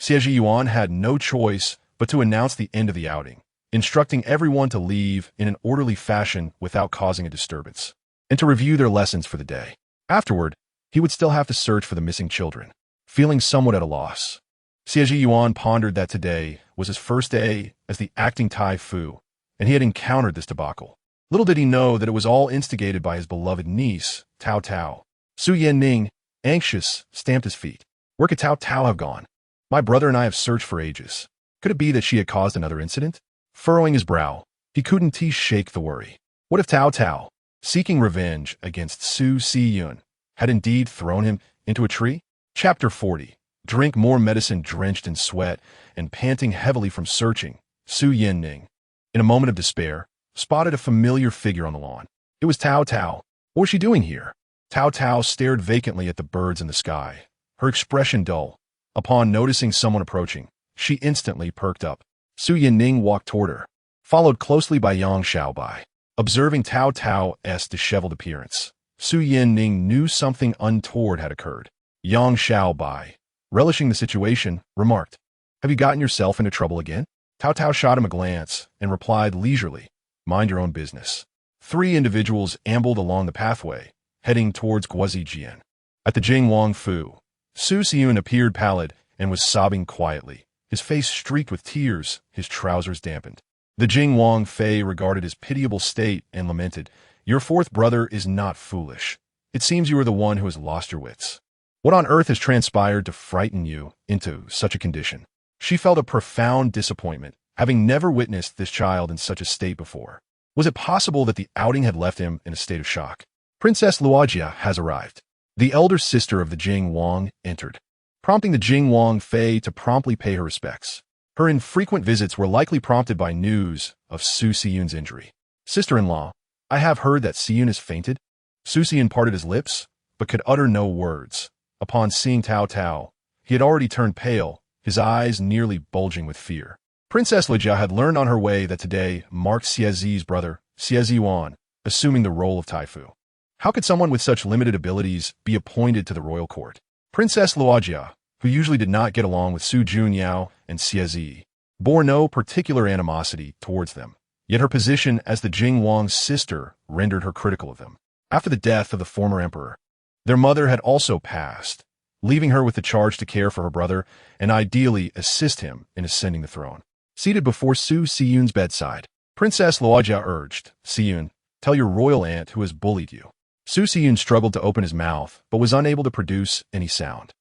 Xie Yuan had no choice but to announce the end of the outing, instructing everyone to leave in an orderly fashion without causing a disturbance, and to review their lessons for the day. Afterward, he would still have to search for the missing children. Feeling somewhat at a loss, Xie Yuan pondered that today was his first day as the acting Tai Fu, and he had encountered this debacle. Little did he know that it was all instigated by his beloved niece, Taotao. Su Yanning, anxious, stamped his feet. Where could Taotao have gone? My brother and I have searched for ages. Could it be that she had caused another incident? Furrowing his brow, he couldn't shake the worry. What if Taotao, seeking revenge against Su Siyun, had indeed thrown him into a tree? Chapter 40. Drink more medicine. Drenched in sweat and panting heavily from searching, Su Yanning, in a moment of despair, spotted a familiar figure on the lawn. It was Taotao. What was she doing here? Taotao stared vacantly at the birds in the sky, her expression dull. Upon noticing someone approaching, she instantly perked up. Su Yanning walked toward her, followed closely by Yang Xiaobai. Observing Taotao's disheveled appearance, Su Yanning knew something untoward had occurred. Yang Xiaobai, relishing the situation, remarked, "Have you gotten yourself into trouble again?" Taotao shot him a glance and replied leisurely, "Mind your own business." Three individuals ambled along the pathway, heading towards Guozijian. At the Jing Wang Fu, Su Siyun appeared pallid and was sobbing quietly, his face streaked with tears, his trousers dampened. The Jing Wang Fei regarded his pitiable state and lamented, "Your fourth brother is not foolish. It seems you are the one who has lost your wits. What on earth has transpired to frighten you into such a condition?" She felt a profound disappointment, having never witnessed this child in such a state before. Was it possible that the outing had left him in a state of shock? Princess Luojia has arrived. The elder sister of the Jing Wang entered, prompting the Jing Wang Fei to promptly pay her respects. Her infrequent visits were likely prompted by news of Su Siyun's injury. "Sister-in-law, I have heard that Siyun has fainted." Su Siyun parted his lips, but could utter no words. Upon seeing Taotao, he had already turned pale, his eyes nearly bulging with fear. Princess Luojia had learned on her way that today marked Xiezi's brother, Xie Yuan, assuming the role of Tai Fu. How could someone with such limited abilities be appointed to the royal court? Princess Luojia, who usually did not get along with Su Junyao and Xie, bore no particular animosity towards them, yet her position as the Jing Wang's sister rendered her critical of them. After the death of the former emperor, their mother had also passed, leaving her with the charge to care for her brother and ideally assist him in ascending the throne. Seated before Su Siyun's bedside, Princess Luojia urged, "Siyun, tell your royal aunt who has bullied you." Su Siyun struggled to open his mouth, but was unable to produce any sound.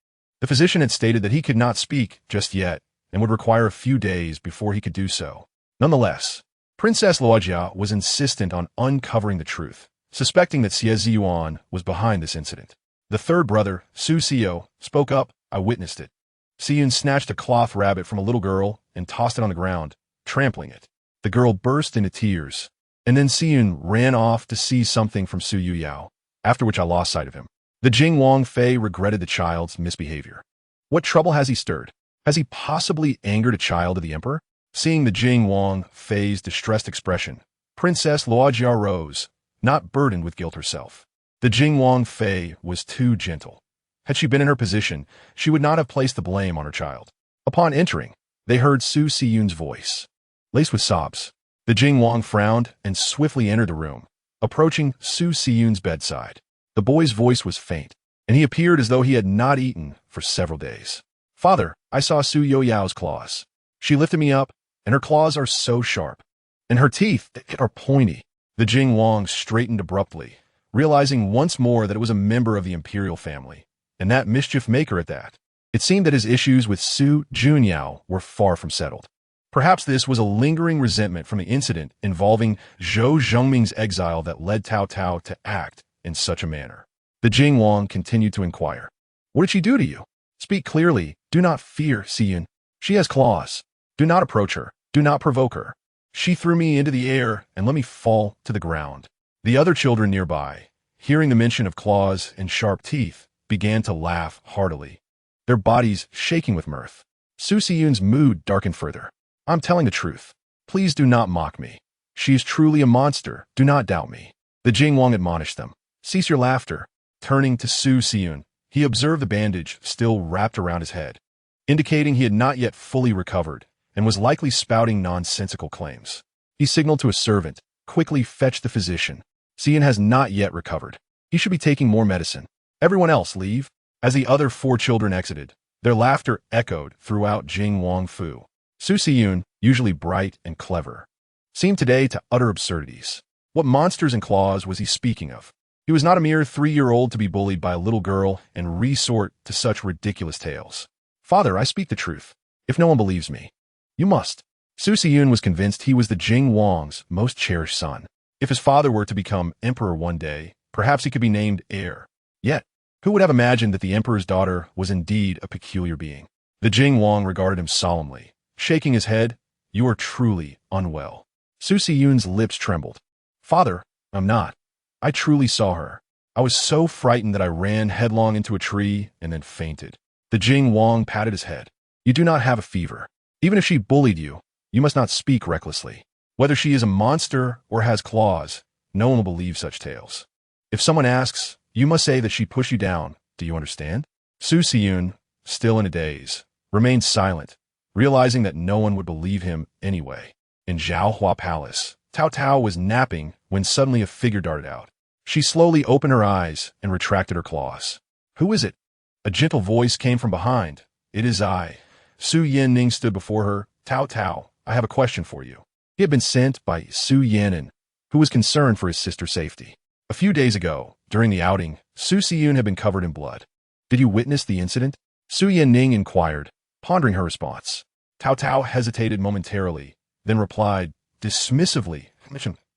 The physician had stated that he could not speak just yet and would require a few days before he could do so. Nonetheless, Princess Luojia was insistent on uncovering the truth, suspecting that Xie Yuan was behind this incident. The third brother, Su Sio, spoke up, "I witnessed it." Siyun snatched a cloth rabbit from a little girl and tossed it on the ground, trampling it. The girl burst into tears, and then Siyun ran off to see something from Su Yuyao, after which I lost sight of him. The Jing Wang Fei regretted the child's misbehavior. What trouble has he stirred? Has he possibly angered a child of the emperor? Seeing the Jing Wang Fei's distressed expression, Princess Luojia rose, not burdened with guilt herself. The Jing Wang Fei was too gentle. Had she been in her position, she would not have placed the blame on her child. Upon entering, they heard Su Siyun's voice. Laced with sobs, the Jing Wang frowned and swiftly entered the room, approaching Su Siyun's bedside. The boy's voice was faint, and he appeared as though he had not eaten for several days. Father, I saw Su Yoyao's claws. She lifted me up, and her claws are so sharp. And her teeth are pointy. The Jing Wang straightened abruptly, realizing once more that it was a member of the imperial family, and that mischief maker at that. It seemed that his issues with Su Junyao were far from settled. Perhaps this was a lingering resentment from the incident involving Zhou Zhengming's exile that led Taotao to act in such a manner. The Jing Wang continued to inquire. What did she do to you? Speak clearly. Do not fear, Siyun. She has claws. Do not approach her. Do not provoke her. She threw me into the air and let me fall to the ground. The other children nearby, hearing the mention of claws and sharp teeth, began to laugh heartily, their bodies shaking with mirth. Su Siyun's mood darkened further. I'm telling the truth. Please do not mock me. She is truly a monster. Do not doubt me. The Jing Wang admonished them. Cease your laughter. Turning to Su Siyun, he observed the bandage still wrapped around his head, indicating he had not yet fully recovered and was likely spouting nonsensical claims. He signaled to a servant, quickly fetch the physician. Siyun has not yet recovered. He should be taking more medicine. Everyone else leave. As the other 4 children exited, their laughter echoed throughout Jing Wang Fu. Su Siyun, usually bright and clever, seemed today to utter absurdities. What monsters and claws was he speaking of? He was not a mere 3-year-old to be bullied by a little girl and resort to such ridiculous tales. Father, I speak the truth. If no one believes me, you must. Su Siyun was convinced he was the Jing Wang's most cherished son. If his father were to become emperor one day, perhaps he could be named heir. Yet, who would have imagined that the emperor's daughter was indeed a peculiar being? The Jing Wang regarded him solemnly, shaking his head. You are truly unwell. Su Siyun's lips trembled. Father, I'm not. I truly saw her. I was so frightened that I ran headlong into a tree and then fainted. The Jing Wang patted his head. You do not have a fever. Even if she bullied you, you must not speak recklessly. Whether she is a monster or has claws, no one will believe such tales. If someone asks, you must say that she pushed you down. Do you understand? Su Siyun, still in a daze, remained silent, realizing that no one would believe him anyway. In Zhaohua Palace, Taotao was napping when suddenly a figure darted out. She slowly opened her eyes and retracted her claws. Who is it? A gentle voice came from behind. It is I. Su Yanning stood before her. Taotao, I have a question for you. He had been sent by Su Yanning, who was concerned for his sister's safety. A few days ago, during the outing, Su Siyun had been covered in blood. Did you witness the incident? Su Yanning inquired, pondering her response. Taotao hesitated momentarily, then replied, dismissively,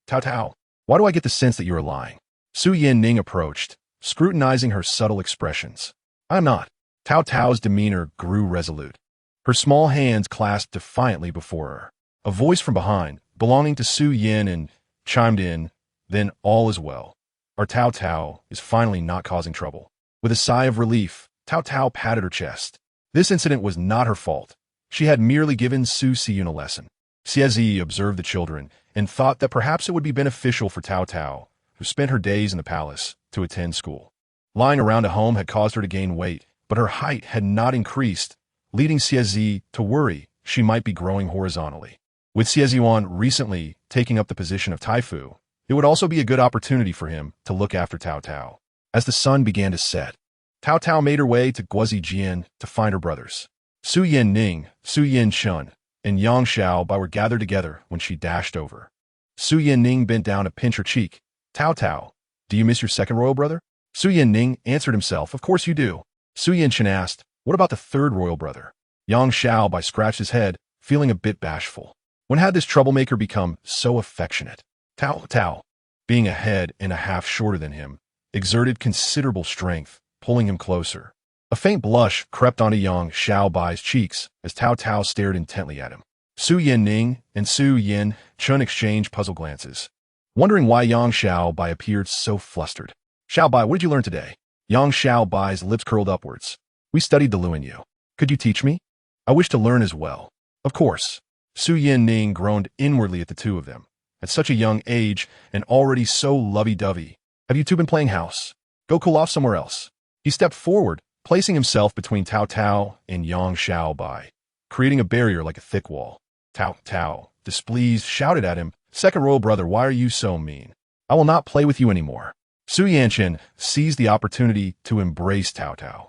Taotao, why do I get the sense that you are lying? Su Yanning approached, scrutinizing her subtle expressions. I'm not. Taotao's demeanor grew resolute. Her small hands clasped defiantly before her. A voice from behind, belonging to Su Yanning, chimed in, then all is well. Our Taotao is finally not causing trouble. With a sigh of relief, Taotao patted her chest. This incident was not her fault. She had merely given Su Siyun a lesson. Xiezi observed the children and thought that perhaps it would be beneficial for Taotao, who spent her days in the palace, to attend school. Lying around at home had caused her to gain weight, but her height had not increased, leading Xiezi to worry she might be growing horizontally. With Xieziwan recently taking up the position of Taifu, it would also be a good opportunity for him to look after Taotao. As the sun began to set, Taotao made her way to Guozijian to find her brothers. Su Yanning, Su Yanchun, and Yang Xiaobai were gathered together when she dashed over. Su Yanning bent down to pinch her cheek. Taotao, do you miss your second royal brother? Su Yanning answered himself, of course you do. Su Yanchun asked, what about the third royal brother? Yang Xiaobai scratched his head, feeling a bit bashful. When had this troublemaker become so affectionate? Taotao, being a head and a half shorter than him, exerted considerable strength, pulling him closer. A faint blush crept onto Yang Xiaobai's cheeks as Taotao stared intently at him. Su Yanning and Su Yanchun exchanged puzzled glances, wondering why Yang Xiaobai appeared so flustered. Xiaobai, what did you learn today? Yang Xiaobai's lips curled upwards. We studied the Luin Yu. Could you teach me? I wish to learn as well. Of course. Su Yanning groaned inwardly at the two of them. At such a young age and already so lovey-dovey. Have you two been playing house? Go cool off somewhere else. He stepped forward, placing himself between Taotao and Yang Xiaobai, creating a barrier like a thick wall. Taotao, displeased, shouted at him, "Second royal brother, why are you so mean? I will not play with you anymore." Su Yanchen seized the opportunity to embrace Taotao,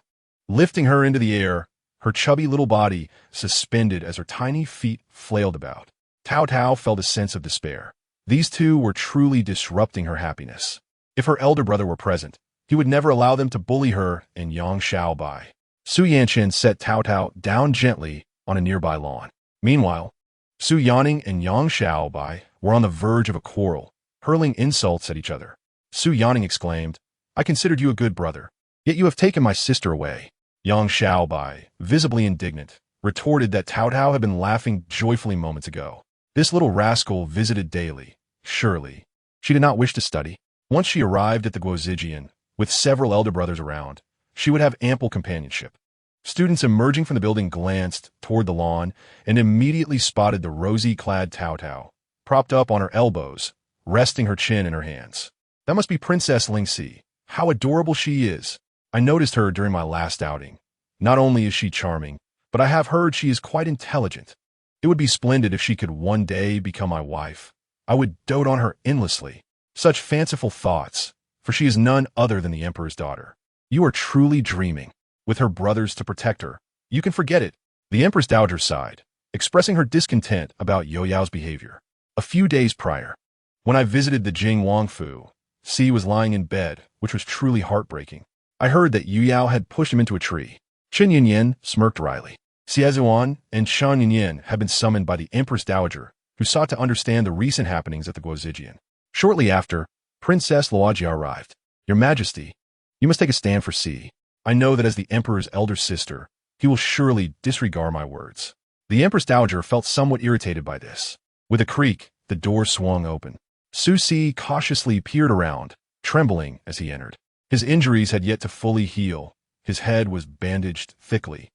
lifting her into the air, her chubby little body suspended as her tiny feet flailed about. Taotao felt a sense of despair. These two were truly disrupting her happiness. If her elder brother were present, he would never allow them to bully her and Yang Xiaobai. Su Yanchen set Taotao down gently on a nearby lawn. Meanwhile, Su Yanning and Yang Xiaobai were on the verge of a quarrel, hurling insults at each other. Su Yanning exclaimed, "I considered you a good brother, yet you have taken my sister away." Yang Xiaobai, visibly indignant, retorted that Taotao had been laughing joyfully moments ago. This little rascal visited daily. Surely, she did not wish to study. Once she arrived at the Guozijian, with several elder brothers around, she would have ample companionship. Students emerging from the building glanced toward the lawn and immediately spotted the rosy-clad Taotao, propped up on her elbows, resting her chin in her hands. That must be Princess Lingxi. How adorable she is. I noticed her during my last outing. Not only is she charming, but I have heard she is quite intelligent. It would be splendid if she could one day become my wife. I would dote on her endlessly. Such fanciful thoughts, for she is none other than the emperor's daughter. You are truly dreaming. With her brothers to protect her, you can forget it. The empress dowager sighed, expressing her discontent about Yo Yao's behavior. A few days prior, when I visited the Jing Wangfu, Si was lying in bed, which was truly heartbreaking. I heard that Yu Yao had pushed him into a tree. Chen Yinyan smirked wryly. Xie Zuan and Shan Yinyan had been summoned by the empress dowager, who sought to understand the recent happenings at the Guozijian. Shortly after, Princess Luojia arrived. Your Majesty, you must take a stand for Si. I know that as the emperor's elder sister, he will surely disregard my words. The empress dowager felt somewhat irritated by this. With a creak, the door swung open. Su Si cautiously peered around, trembling as he entered. His injuries had yet to fully heal. His head was bandaged thickly,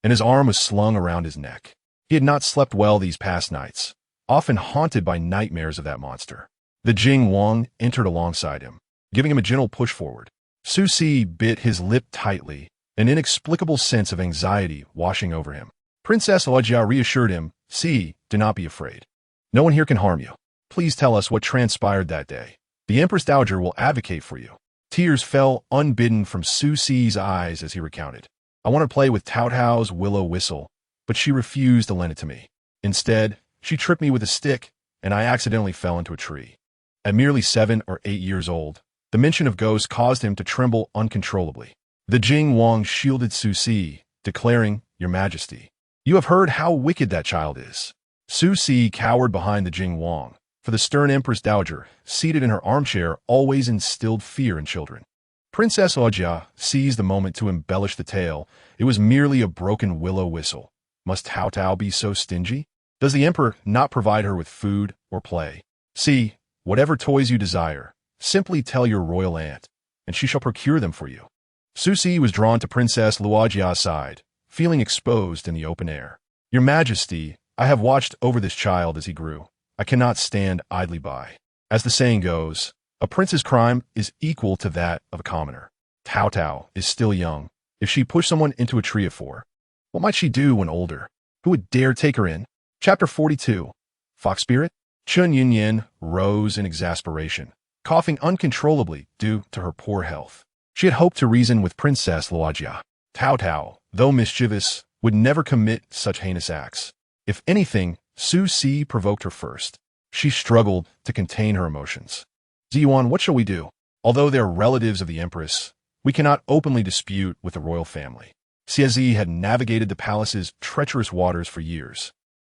and his arm was slung around his neck. He had not slept well these past nights, often haunted by nightmares of that monster. The Jing Wang entered alongside him, giving him a gentle push forward. Su Si bit his lip tightly, an inexplicable sense of anxiety washing over him. Princess Luojia reassured him, "Si, do not be afraid. No one here can harm you. Please tell us what transpired that day. The Empress Dowager will advocate for you." Tears fell unbidden from Su Si's eyes as he recounted. "I want to play with Taotao's willow whistle, but she refused to lend it to me. Instead, she tripped me with a stick, and I accidentally fell into a tree." At merely 7 or 8 years old, the mention of ghosts caused him to tremble uncontrollably. The Jing Wang shielded Su Si, declaring, "Your Majesty, you have heard how wicked that child is." Su Si cowered behind the Jing Wang, for the stern Empress Dowager, seated in her armchair, always instilled fear in children. Princess Luojia seized the moment to embellish the tale. It was merely a broken willow whistle. Must Taotao be so stingy? Does the emperor not provide her with food or play? See, whatever toys you desire, simply tell your royal aunt, and she shall procure them for you. Su Si was drawn to Princess Luojia's side, feeling exposed in the open air. "Your Majesty, I have watched over this child as he grew. I cannot stand idly by. As the saying goes, a prince's crime is equal to that of a commoner. Taotao is still young. If she pushed someone into a tree at 4, what might she do when older? Who would dare take her in?" Chapter 42. Fox Spirit? Chun Yunyan rose in exasperation, coughing uncontrollably due to her poor health. She had hoped to reason with Princess Luojia. Taotao, though mischievous, would never commit such heinous acts. If anything, Su Si provoked her first. She struggled to contain her emotions. "Ziyuan, what shall we do? Although they are relatives of the Empress, we cannot openly dispute with the royal family." Xiezi had navigated the palace's treacherous waters for years,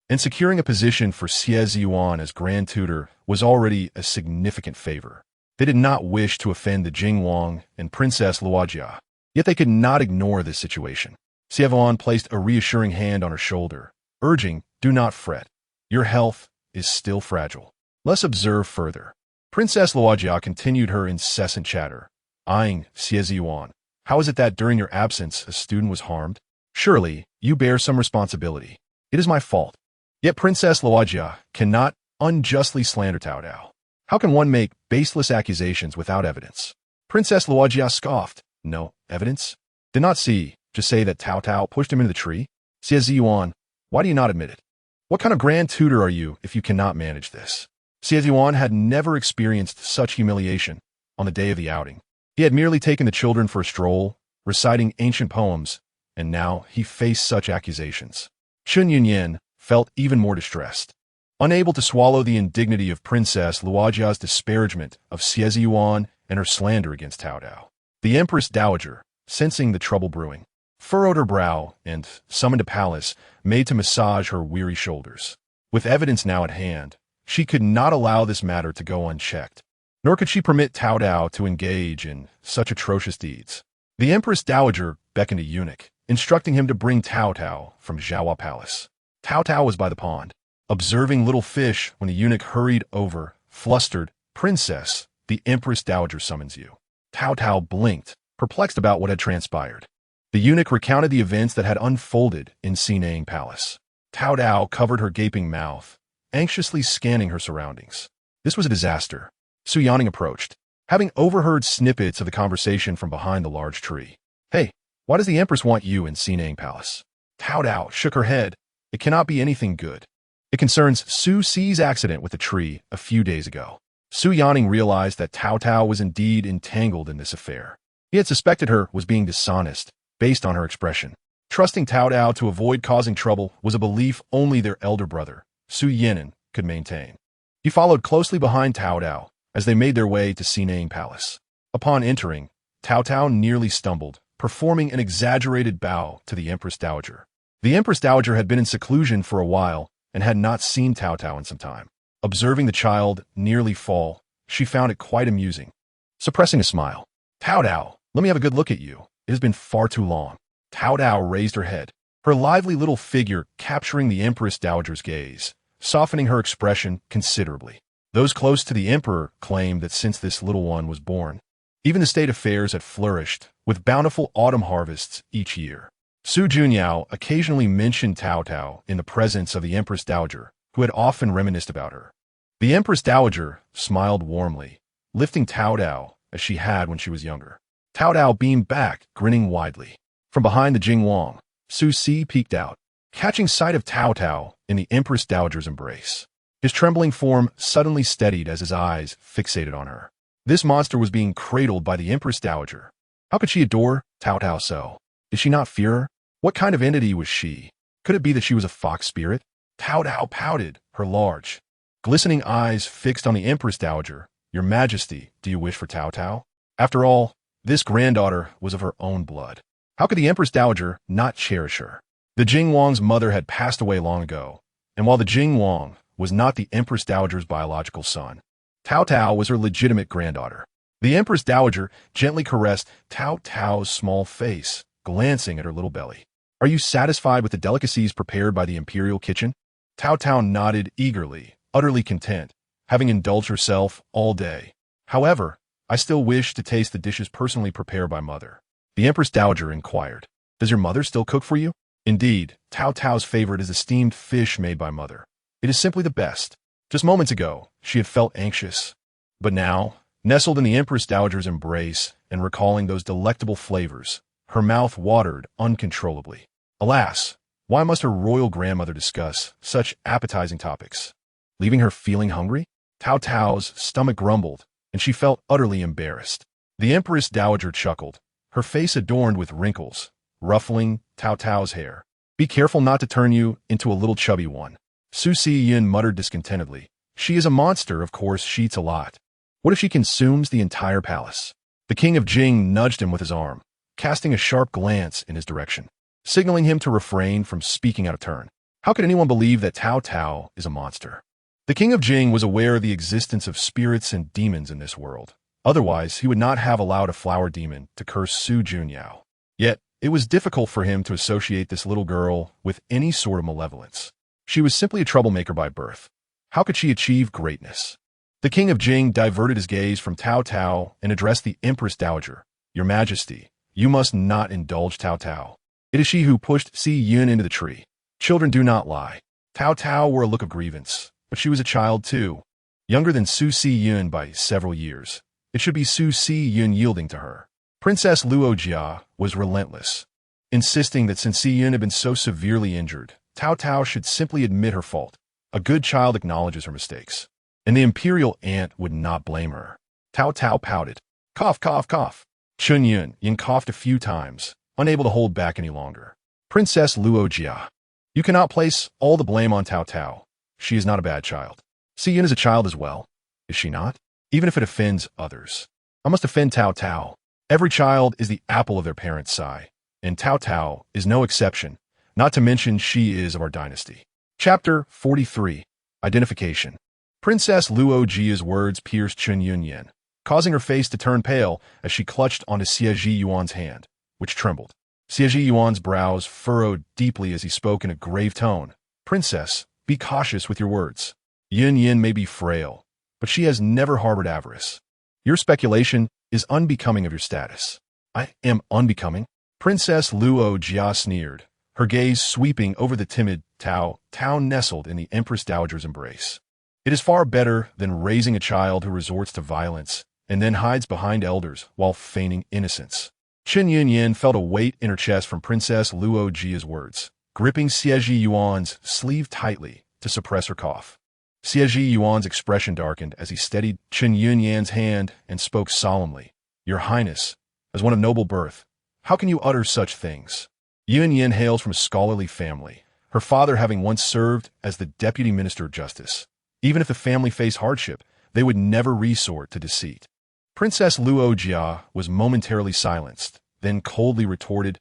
and securing a position for Xie Ziyuan as Grand Tutor was already a significant favor. They did not wish to offend the Jing Wang and Princess Luojia, yet they could not ignore this situation. Xie placed a reassuring hand on her shoulder, urging, "Do not fret. Your health is still fragile. Let's observe further." Princess Luojia continued her incessant chatter, eyeing Xie Ziyuan. "How is it that during your absence a student was harmed? Surely you bear some responsibility." "It is my fault. Yet Princess Luojia cannot unjustly slander Taotao. How can one make baseless accusations without evidence? Princess Luojia scoffed. No evidence? Did not see. Just say that Taotao pushed him into the tree? Xie Yuan, why do you not admit it? What kind of grand tutor are you if you cannot manage this? Xie Yuan had never experienced such humiliation on the day of the outing. He had merely taken the children for a stroll, reciting ancient poems, and now he faced such accusations. Shun Yunyan felt even more distressed. Unable to swallow the indignity of Princess Luojia's disparagement of Xie Yuan and her slander against Taotao, the Empress Dowager, sensing the trouble brewing, furrowed her brow and, summoned a palace, made to massage her weary shoulders. With evidence now at hand, she could not allow this matter to go unchecked, nor could she permit Taotao to engage in such atrocious deeds. The Empress Dowager beckoned a eunuch, instructing him to bring Taotao from Zhaohua Palace. Taotao was by the pond, observing little fish when the eunuch hurried over, flustered. Princess, the Empress Dowager summons you. Taotao blinked, perplexed about what had transpired. The eunuch recounted the events that had unfolded in Sinang Palace. Taotao covered her gaping mouth, anxiously scanning her surroundings. This was a disaster. Su Yanning approached, having overheard snippets of the conversation from behind the large tree. Hey, why does the Empress want you in Sinang Palace? Taotao shook her head. It cannot be anything good. It concerns Su Ci's accident with the tree a few days ago. Su Yanning realized that Taotao was indeed entangled in this affair. He had suspected her was being dishonest, based on her expression. Trusting Taotao to avoid causing trouble was a belief only their elder brother, Su Yinan, could maintain. He followed closely behind Taotao as they made their way to Sinang Palace. Upon entering, Taotao nearly stumbled, performing an exaggerated bow to the Empress Dowager. The Empress Dowager had been in seclusion for a while and had not seen Taotao in some time. Observing the child nearly fall, she found it quite amusing. Suppressing a smile, Taotao, let me have a good look at you. It has been far too long. Taotao raised her head, her lively little figure capturing the Empress Dowager's gaze, softening her expression considerably. Those close to the emperor claimed that since this little one was born, even the state affairs had flourished, with bountiful autumn harvests each year. Su Junyao occasionally mentioned Taotao in the presence of the Empress Dowager, who had often reminisced about her. The Empress Dowager smiled warmly, lifting Taotao as she had when she was younger. Taotao beamed back, grinning widely. From behind the Jingwang, Su Si peeked out, catching sight of Taotao in the Empress Dowager's embrace. His trembling form suddenly steadied as his eyes fixated on her. This monster was being cradled by the Empress Dowager. How could she adore Taotao so? Did she not fear her? What kind of entity was she? Could it be that she was a fox spirit? Taotao pouted, her large, glistening eyes fixed on the Empress Dowager. Your Majesty, do you wish for Taotao? After all, this granddaughter was of her own blood. How could the Empress Dowager not cherish her? The Jingwang's mother had passed away long ago, and while the Jingwang was not the Empress Dowager's biological son, Taotao was her legitimate granddaughter. The Empress Dowager gently caressed Taotao's small face, glancing at her little belly. Are you satisfied with the delicacies prepared by the imperial kitchen? Taotao nodded eagerly, utterly content, having indulged herself all day. However, I still wish to taste the dishes personally prepared by Mother. The Empress Dowager inquired. Does your mother still cook for you? Indeed, Taotao's favorite is the steamed fish made by Mother. It is simply the best. Just moments ago, she had felt anxious. But now, nestled in the Empress Dowager's embrace and recalling those delectable flavors, her mouth watered uncontrollably. Alas, why must her royal grandmother discuss such appetizing topics? Leaving her feeling hungry? Taotao's stomach grumbled, and she felt utterly embarrassed. The Empress Dowager chuckled, her face adorned with wrinkles, ruffling Taotao's hair. Be careful not to turn you into a little chubby one. Su Si-yin muttered discontentedly. She is a monster, of course she eats a lot. What if she consumes the entire palace? The king of Jing nudged him with his arm, casting a sharp glance in his direction, signaling him to refrain from speaking out of turn. How could anyone believe that Taotao is a monster? The king of Jing was aware of the existence of spirits and demons in this world. Otherwise, he would not have allowed a flower demon to curse Su Junyao. Yet, it was difficult for him to associate this little girl with any sort of malevolence. She was simply a troublemaker by birth. How could she achieve greatness? The king of Jing diverted his gaze from Taotao and addressed the Empress Dowager. Your Majesty, you must not indulge Taotao. It is she who pushed Si Yun into the tree. Children do not lie. Taotao wore a look of grievance, but she was a child too, younger than Su Si-yun by several years. It should be Su Si-yun yielding to her. Princess Luojia was relentless, insisting that since Si-yun had been so severely injured, Taotao should simply admit her fault. A good child acknowledges her mistakes, and the imperial aunt would not blame her. Taotao pouted. Cough, cough, cough. Chun-yun coughed a few times, unable to hold back any longer. Princess Luojia, you cannot place all the blame on Taotao. She is not a bad child. Si-yun is a child as well, is she not? Even if it offends others. I must offend Taotao. Every child is the apple of their parents' eye, and Taotao is no exception, not to mention she is of our dynasty. Chapter 43. Identification. Princess Luojia's words pierced Chun-yun, causing her face to turn pale as she clutched onto Xie Yuan's hand, which trembled. Xie Yuan's brows furrowed deeply as he spoke in a grave tone. Princess, be cautious with your words. Yin may be frail, but she has never harbored avarice. Your speculation is unbecoming of your status. I am unbecoming? Princess Luojia sneered, her gaze sweeping over the timid Taotao nestled in the Empress Dowager's embrace. It is far better than raising a child who resorts to violence and then hides behind elders while feigning innocence. Chun-yun felt a weight in her chest from Princess Luojia's words, gripping Xie Yuan's sleeve tightly to suppress her cough. Xie Yuan's expression darkened as he steadied Chun-yun's hand and spoke solemnly. Your Highness, as one of noble birth, how can you utter such things? Yun hails from a scholarly family, her father having once served as the Deputy Minister of Justice. Even if the family faced hardship, they would never resort to deceit. Princess Luojia was momentarily silenced, then coldly retorted,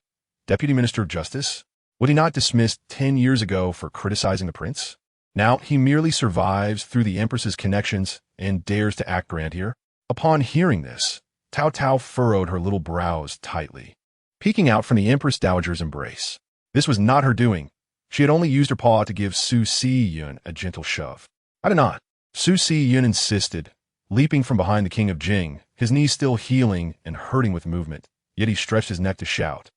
Deputy Minister of Justice? Was he not dismissed 10 years ago for criticizing the prince? Now he merely survives through the Empress's connections and dares to act grandier? Upon hearing this, Taotao furrowed her little brows tightly, peeking out from the Empress Dowager's embrace. This was not her doing. She had only used her paw to give Su Si-yun a gentle shove. I did not. Su Si-yun insisted, leaping from behind the king of Jing, his knees still healing and hurting with movement, yet he stretched his neck to shout.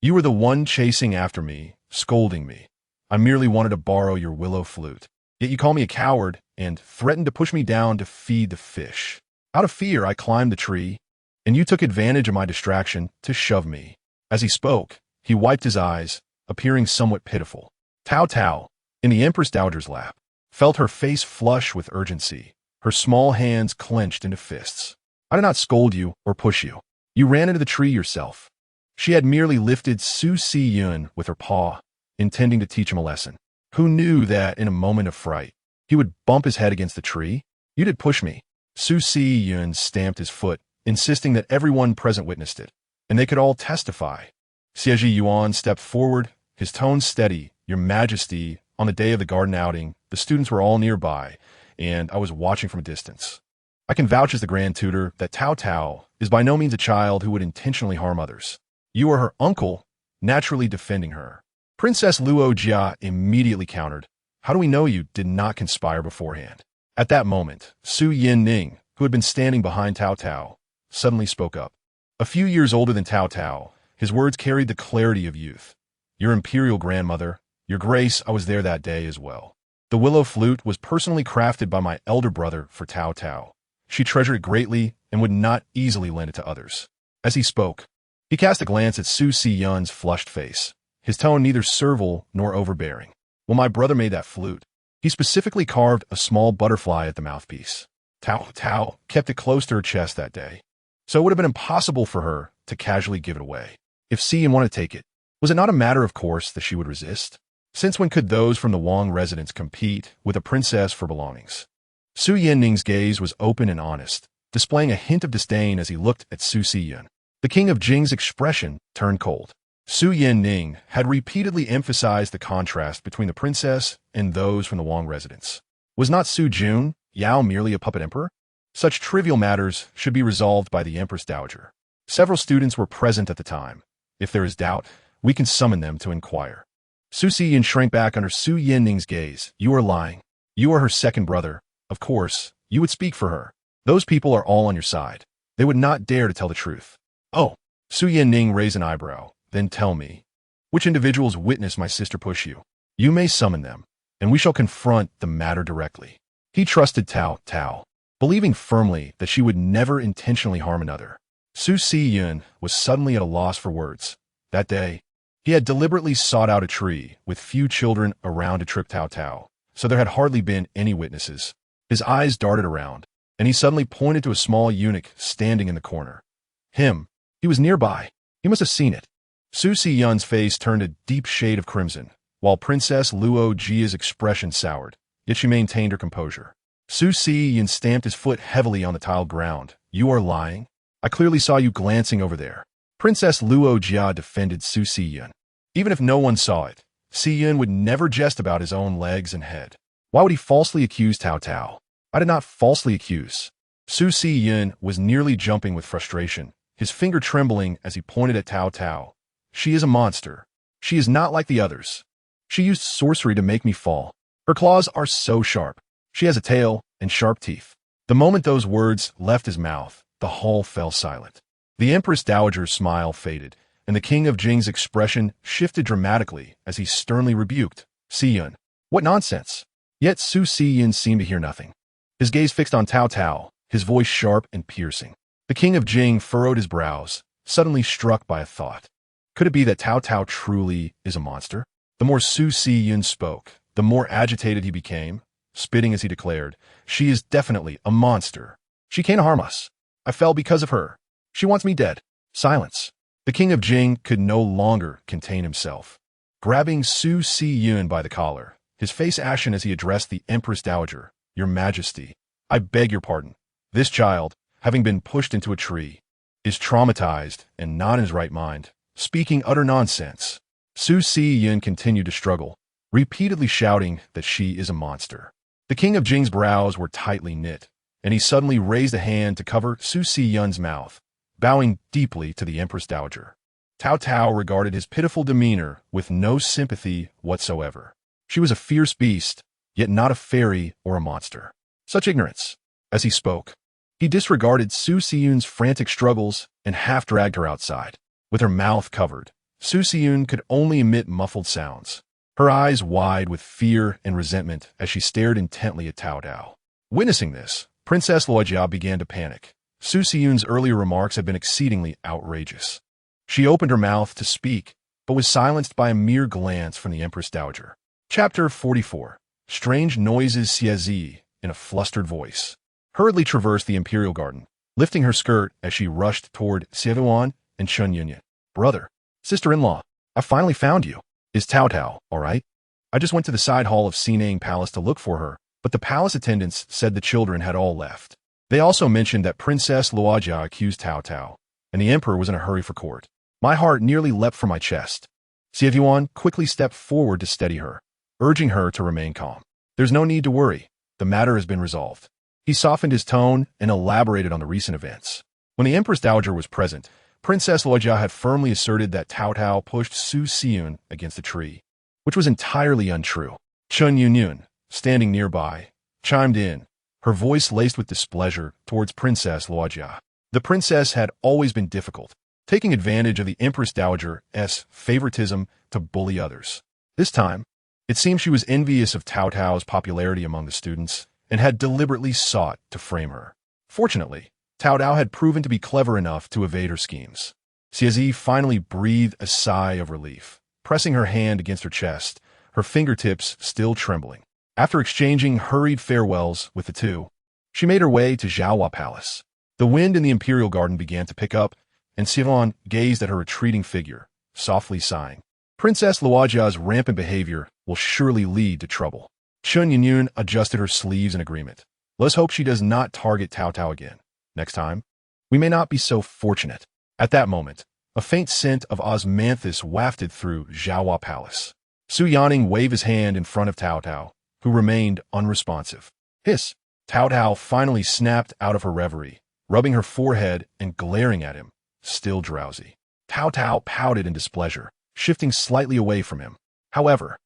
You were the one chasing after me, scolding me. I merely wanted to borrow your willow flute. Yet you call me a coward and threatened to push me down to feed the fish. Out of fear, I climbed the tree, and you took advantage of my distraction to shove me. As he spoke, he wiped his eyes, appearing somewhat pitiful. Taotao, in the Empress Dowager's lap, felt her face flush with urgency, her small hands clenched into fists. I did not scold you or push you. You ran into the tree yourself. She had merely lifted Su Si-yun with her paw, intending to teach him a lesson. Who knew that in a moment of fright, he would bump his head against the tree? You did push me. Su Si-yun stamped his foot, insisting that everyone present witnessed it, and they could all testify. Xie Yuan stepped forward, his tone steady. Your Majesty, on the day of the garden outing, the students were all nearby, and I was watching from a distance. I can vouch as the Grand Tutor that Taotao is by no means a child who would intentionally harm others. You are her uncle, naturally defending her. Princess Luojia immediately countered, how do we know you did not conspire beforehand? At that moment, Su Yinning, who had been standing behind Taotao, suddenly spoke up. A few years older than Taotao, his words carried the clarity of youth. Your imperial grandmother, your grace, I was there that day as well. The willow flute was personally crafted by my elder brother for Taotao. She treasured it greatly and would not easily lend it to others. As he spoke, he cast a glance at Su Si-yun's flushed face, his tone neither servile nor overbearing. Well, my brother made that flute. He specifically carved a small butterfly at the mouthpiece. Taotao kept it close to her chest that day, so it would have been impossible for her to casually give it away. If Si-yun wanted to take it, was it not a matter of course that she would resist? Since when could those from the Wang residence compete with a princess for belongings? Su Yinning's gaze was open and honest, displaying a hint of disdain as he looked at Su Si-yun. The king of Jing's expression turned cold. Su Yinning had repeatedly emphasized the contrast between the princess and those from the Wang residence. Was not Su Jun Yao merely a puppet emperor? Such trivial matters should be resolved by the Empress Dowager. Several students were present at the time. If there is doubt, we can summon them to inquire. Su Si-yun shrank back under Su Yinning's gaze. You are lying. You are her second brother. Of course, you would speak for her. Those people are all on your side. They would not dare to tell the truth. Oh, Su Yinning raised an eyebrow. Then tell me, which individuals witnessed my sister push you? You may summon them. and we shall confront the matter directly. He trusted Taotao, believing firmly that she would never intentionally harm another. Su Si-yun was suddenly at a loss for words. That day, he had deliberately sought out a tree with few children around to trick Taotao, so there had hardly been any witnesses. His eyes darted around, and he suddenly pointed to a small eunuch standing in the corner. He was nearby. He must have seen it. Su Si-yun's face turned a deep shade of crimson, while Princess Luo Jia's expression soured, yet she maintained her composure. Su Si-yun stamped his foot heavily on the tiled ground. You are lying? I clearly saw you glancing over there. Princess Luo Jia defended Su Si-yun. Even if no one saw it, Si-yun would never jest about his own legs and head. Why would he falsely accuse Taotao? I did not falsely accuse. Su Si-yun was nearly jumping with frustration, his finger trembling as he pointed at Taotao. She is a monster. She is not like the others. She used sorcery to make me fall. Her claws are so sharp. She has a tail and sharp teeth. The moment those words left his mouth, the hall fell silent. The Empress Dowager's smile faded, and the King of Jing's expression shifted dramatically as he sternly rebuked Si-yun. What nonsense! Yet Su Si-yun seemed to hear nothing. His gaze fixed on Taotao, his voice sharp and piercing. The King of Jing furrowed his brows, suddenly struck by a thought. Could it be that Taotao truly is a monster? The more Su Si-yun spoke, the more agitated he became, spitting as he declared, She is definitely a monster. She can't harm us. I fell because of her. She wants me dead. Silence. The King of Jing could no longer contain himself. Grabbing Su Si-yun by the collar, his face ashen as he addressed the Empress Dowager, Your Majesty, I beg your pardon. This child, having been pushed into a tree, is traumatized and not in his right mind, speaking utter nonsense. Su Si-yun continued to struggle, repeatedly shouting that she is a monster. The King of Jing's brows were tightly knit, and he suddenly raised a hand to cover Su Si-yun's mouth, bowing deeply to the Empress Dowager. Taotao regarded his pitiful demeanor with no sympathy whatsoever. She was a fierce beast, yet not a fairy or a monster. Such ignorance. As he spoke, he disregarded Su Si-yun's frantic struggles and half-dragged her outside. With her mouth covered, Su Si-yun could only emit muffled sounds, her eyes wide with fear and resentment as she stared intently at Taotao. Witnessing this, Princess Luo Jia began to panic. Su Si-yun's earlier remarks had been exceedingly outrageous. She opened her mouth to speak, but was silenced by a mere glance from the Empress Dowager. Chapter 44. Strange noises. Xiezi, in a flustered voice, hurriedly traversed the imperial garden, lifting her skirt as she rushed toward Xievuan and Chun Yunyan. Brother, sister-in-law, I finally found you. Is Taotao all right? I just went to the side hall of Sinang Palace to look for her, but the palace attendants said the children had all left. They also mentioned that Princess Luo Jia accused Taotao, and the emperor was in a hurry for court. My heart nearly leapt from my chest. Xievuan quickly stepped forward to steady her, urging her to remain calm. There's no need to worry. The matter has been resolved. He softened his tone and elaborated on the recent events. When the Empress Dowager was present, Princess Luo Jia had firmly asserted that Taotao pushed Su Si-yun against a tree, which was entirely untrue. Chun Yunyan, standing nearby, chimed in, her voice laced with displeasure towards Princess Luo Jia. The princess had always been difficult, taking advantage of the Empress Dowager's favoritism to bully others. This time, it seemed she was envious of Taotao's popularity among the students and had deliberately sought to frame her. Fortunately, Taotao had proven to be clever enough to evade her schemes. Xiezi finally breathed a sigh of relief, pressing her hand against her chest, her fingertips still trembling. After exchanging hurried farewells with the two, she made her way to Zhaohua Palace. The wind in the imperial garden began to pick up, and Xievuan gazed at her retreating figure, softly sighing. Princess Luo Jia's rampant behavior will surely lead to trouble. Chun Yunyan adjusted her sleeves in agreement. Let's hope she does not target Taotao again. Next time, we may not be so fortunate. At that moment, a faint scent of osmanthus wafted through Zhaohua Palace. Su Yanning waved his hand in front of Taotao, who remained unresponsive. Hiss! Taotao finally snapped out of her reverie, rubbing her forehead and glaring at him, still drowsy. Taotao pouted in displeasure, shifting slightly away from him. However,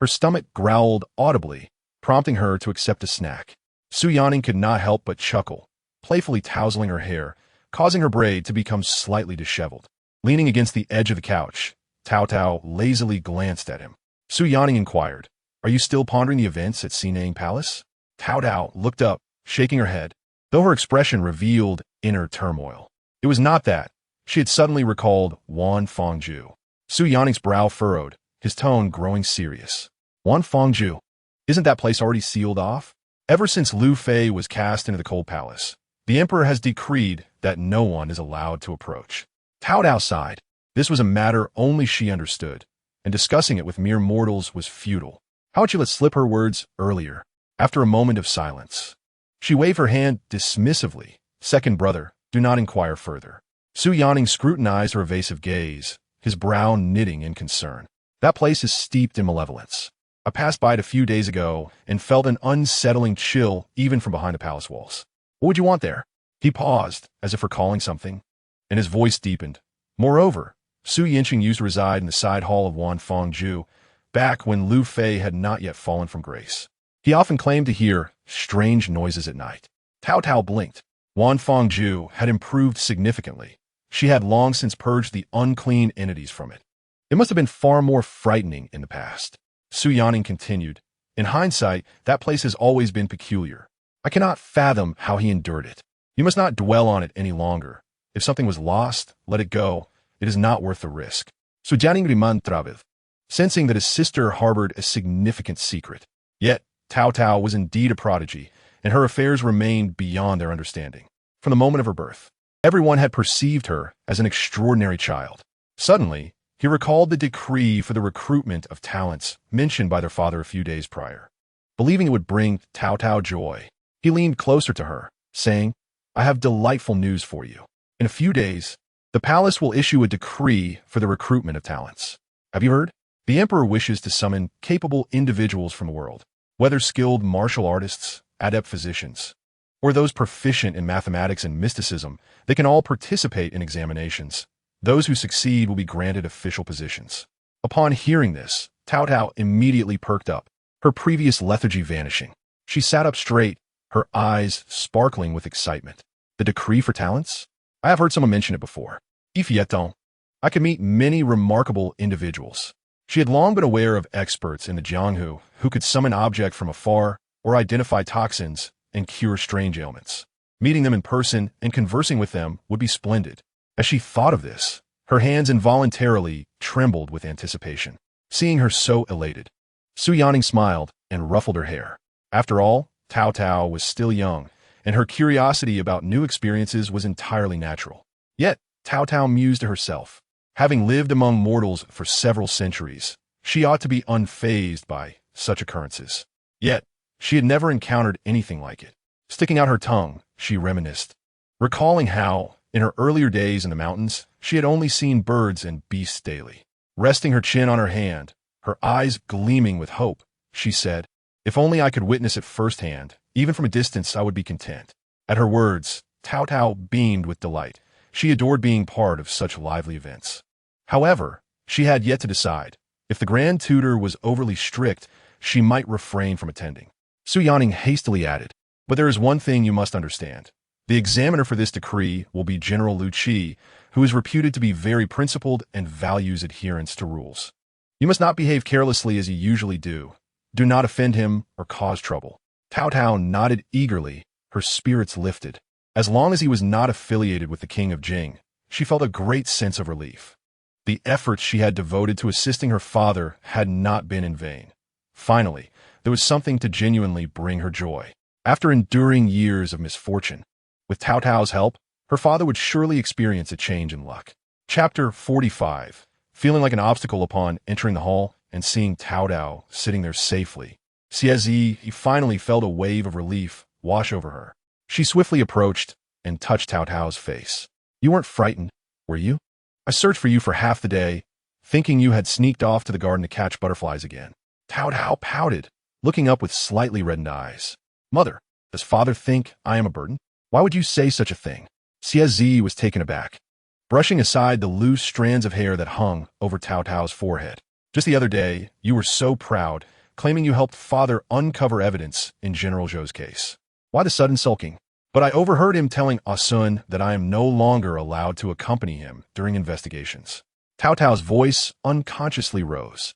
her stomach growled audibly, prompting her to accept a snack. Su Yanning could not help but chuckle, playfully tousling her hair, causing her braid to become slightly disheveled. Leaning against the edge of the couch, Taotao lazily glanced at him. Su Yanning inquired, Are you still pondering the events at Sinang Palace? Taotao looked up, shaking her head, though her expression revealed inner turmoil. It was not that. She had suddenly recalled Wan Fengju. Su Yanning's brow furrowed, his tone growing serious. Wan Fengju? Isn't that place already sealed off? Ever since Liu Fei was cast into the Cold Palace, the emperor has decreed that no one is allowed to approach. Taotao sighed. This was a matter only she understood, and discussing it with mere mortals was futile. How had she let slip her words earlier? After a moment of silence, she waved her hand dismissively. Second brother, do not inquire further. Su Yanning scrutinized her evasive gaze, his brow knitting in concern. That place is steeped in malevolence. I passed by it a few days ago and felt an unsettling chill even from behind the palace walls. What would you want there? He paused, as if recalling something, and his voice deepened. Moreover, Su Yinqing used to reside in the side hall of Wan Fengju, back when Liu Fei had not yet fallen from grace. He often claimed to hear strange noises at night. Taotao blinked. Wan Fengju had improved significantly. She had long since purged the unclean entities from it. It must have been far more frightening in the past. Su Yanning continued. In hindsight, that place has always been peculiar. I cannot fathom how he endured it. You must not dwell on it any longer. If something was lost, let it go. It is not worth the risk. Su Jianing riman travid, sensing that his sister harbored a significant secret. Yet, Taotao was indeed a prodigy, and her affairs remained beyond their understanding. From the moment of her birth, everyone had perceived her as an extraordinary child. Suddenly, he recalled the decree for the recruitment of talents mentioned by their father a few days prior. Believing it would bring Taotao joy, he leaned closer to her, saying, I have delightful news for you. In a few days, the palace will issue a decree for the recruitment of talents. Have you heard? The emperor wishes to summon capable individuals from the world, whether skilled martial artists, adept physicians, or those proficient in mathematics and mysticism. They can all participate in examinations. Those who succeed will be granted official positions. Upon hearing this, Taotao immediately perked up, her previous lethargy vanishing. She sat up straight, her eyes sparkling with excitement. The decree for talents? I have heard someone mention it before. If yet don't, I could meet many remarkable individuals. She had long been aware of experts in the Jianghu who could summon objects from afar or identify toxins and cure strange ailments. Meeting them in person and conversing with them would be splendid. As she thought of this, her hands involuntarily trembled with anticipation. Seeing her so elated, Su Yanning smiled and ruffled her hair. After all, Taotao was still young, and her curiosity about new experiences was entirely natural. Yet, Taotao mused to herself. Having lived among mortals for several centuries, she ought to be unfazed by such occurrences. Yet, she had never encountered anything like it. Sticking out her tongue, she reminisced, recalling how, in her earlier days in the mountains, she had only seen birds and beasts daily. Resting her chin on her hand, her eyes gleaming with hope, she said, if only I could witness it firsthand, even from a distance I would be content. At her words, Taotao beamed with delight. She adored being part of such lively events. However, she had yet to decide. If the Grand Tutor was overly strict, she might refrain from attending. Su Yanning hastily added, but there is one thing you must understand. The examiner for this decree will be General Lu Qi, who is reputed to be very principled and values adherence to rules. You must not behave carelessly as you usually do. Do not offend him or cause trouble. Taotao nodded eagerly, her spirits lifted. As long as he was not affiliated with the king of Jing, she felt a great sense of relief. The efforts she had devoted to assisting her father had not been in vain. Finally, there was something to genuinely bring her joy. After enduring years of misfortune, with Taotao's help, her father would surely experience a change in luck. Chapter 45. Feeling like an obstacle upon entering the hall and seeing Taotao sitting there safely, he finally felt a wave of relief wash over her. She swiftly approached and touched Taotao's face. You weren't frightened, were you? I searched for you for half the day, thinking you had sneaked off to the garden to catch butterflies again. Taotao pouted, looking up with slightly reddened eyes. Mother, does father think I am a burden? Why would you say such a thing? Zi was taken aback, brushing aside the loose strands of hair that hung over Taotao's forehead. Just the other day, you were so proud, claiming you helped father uncover evidence in General Zhou's case. Why the sudden sulking? But I overheard him telling Asun that I am no longer allowed to accompany him during investigations. Taotao's voice unconsciously rose.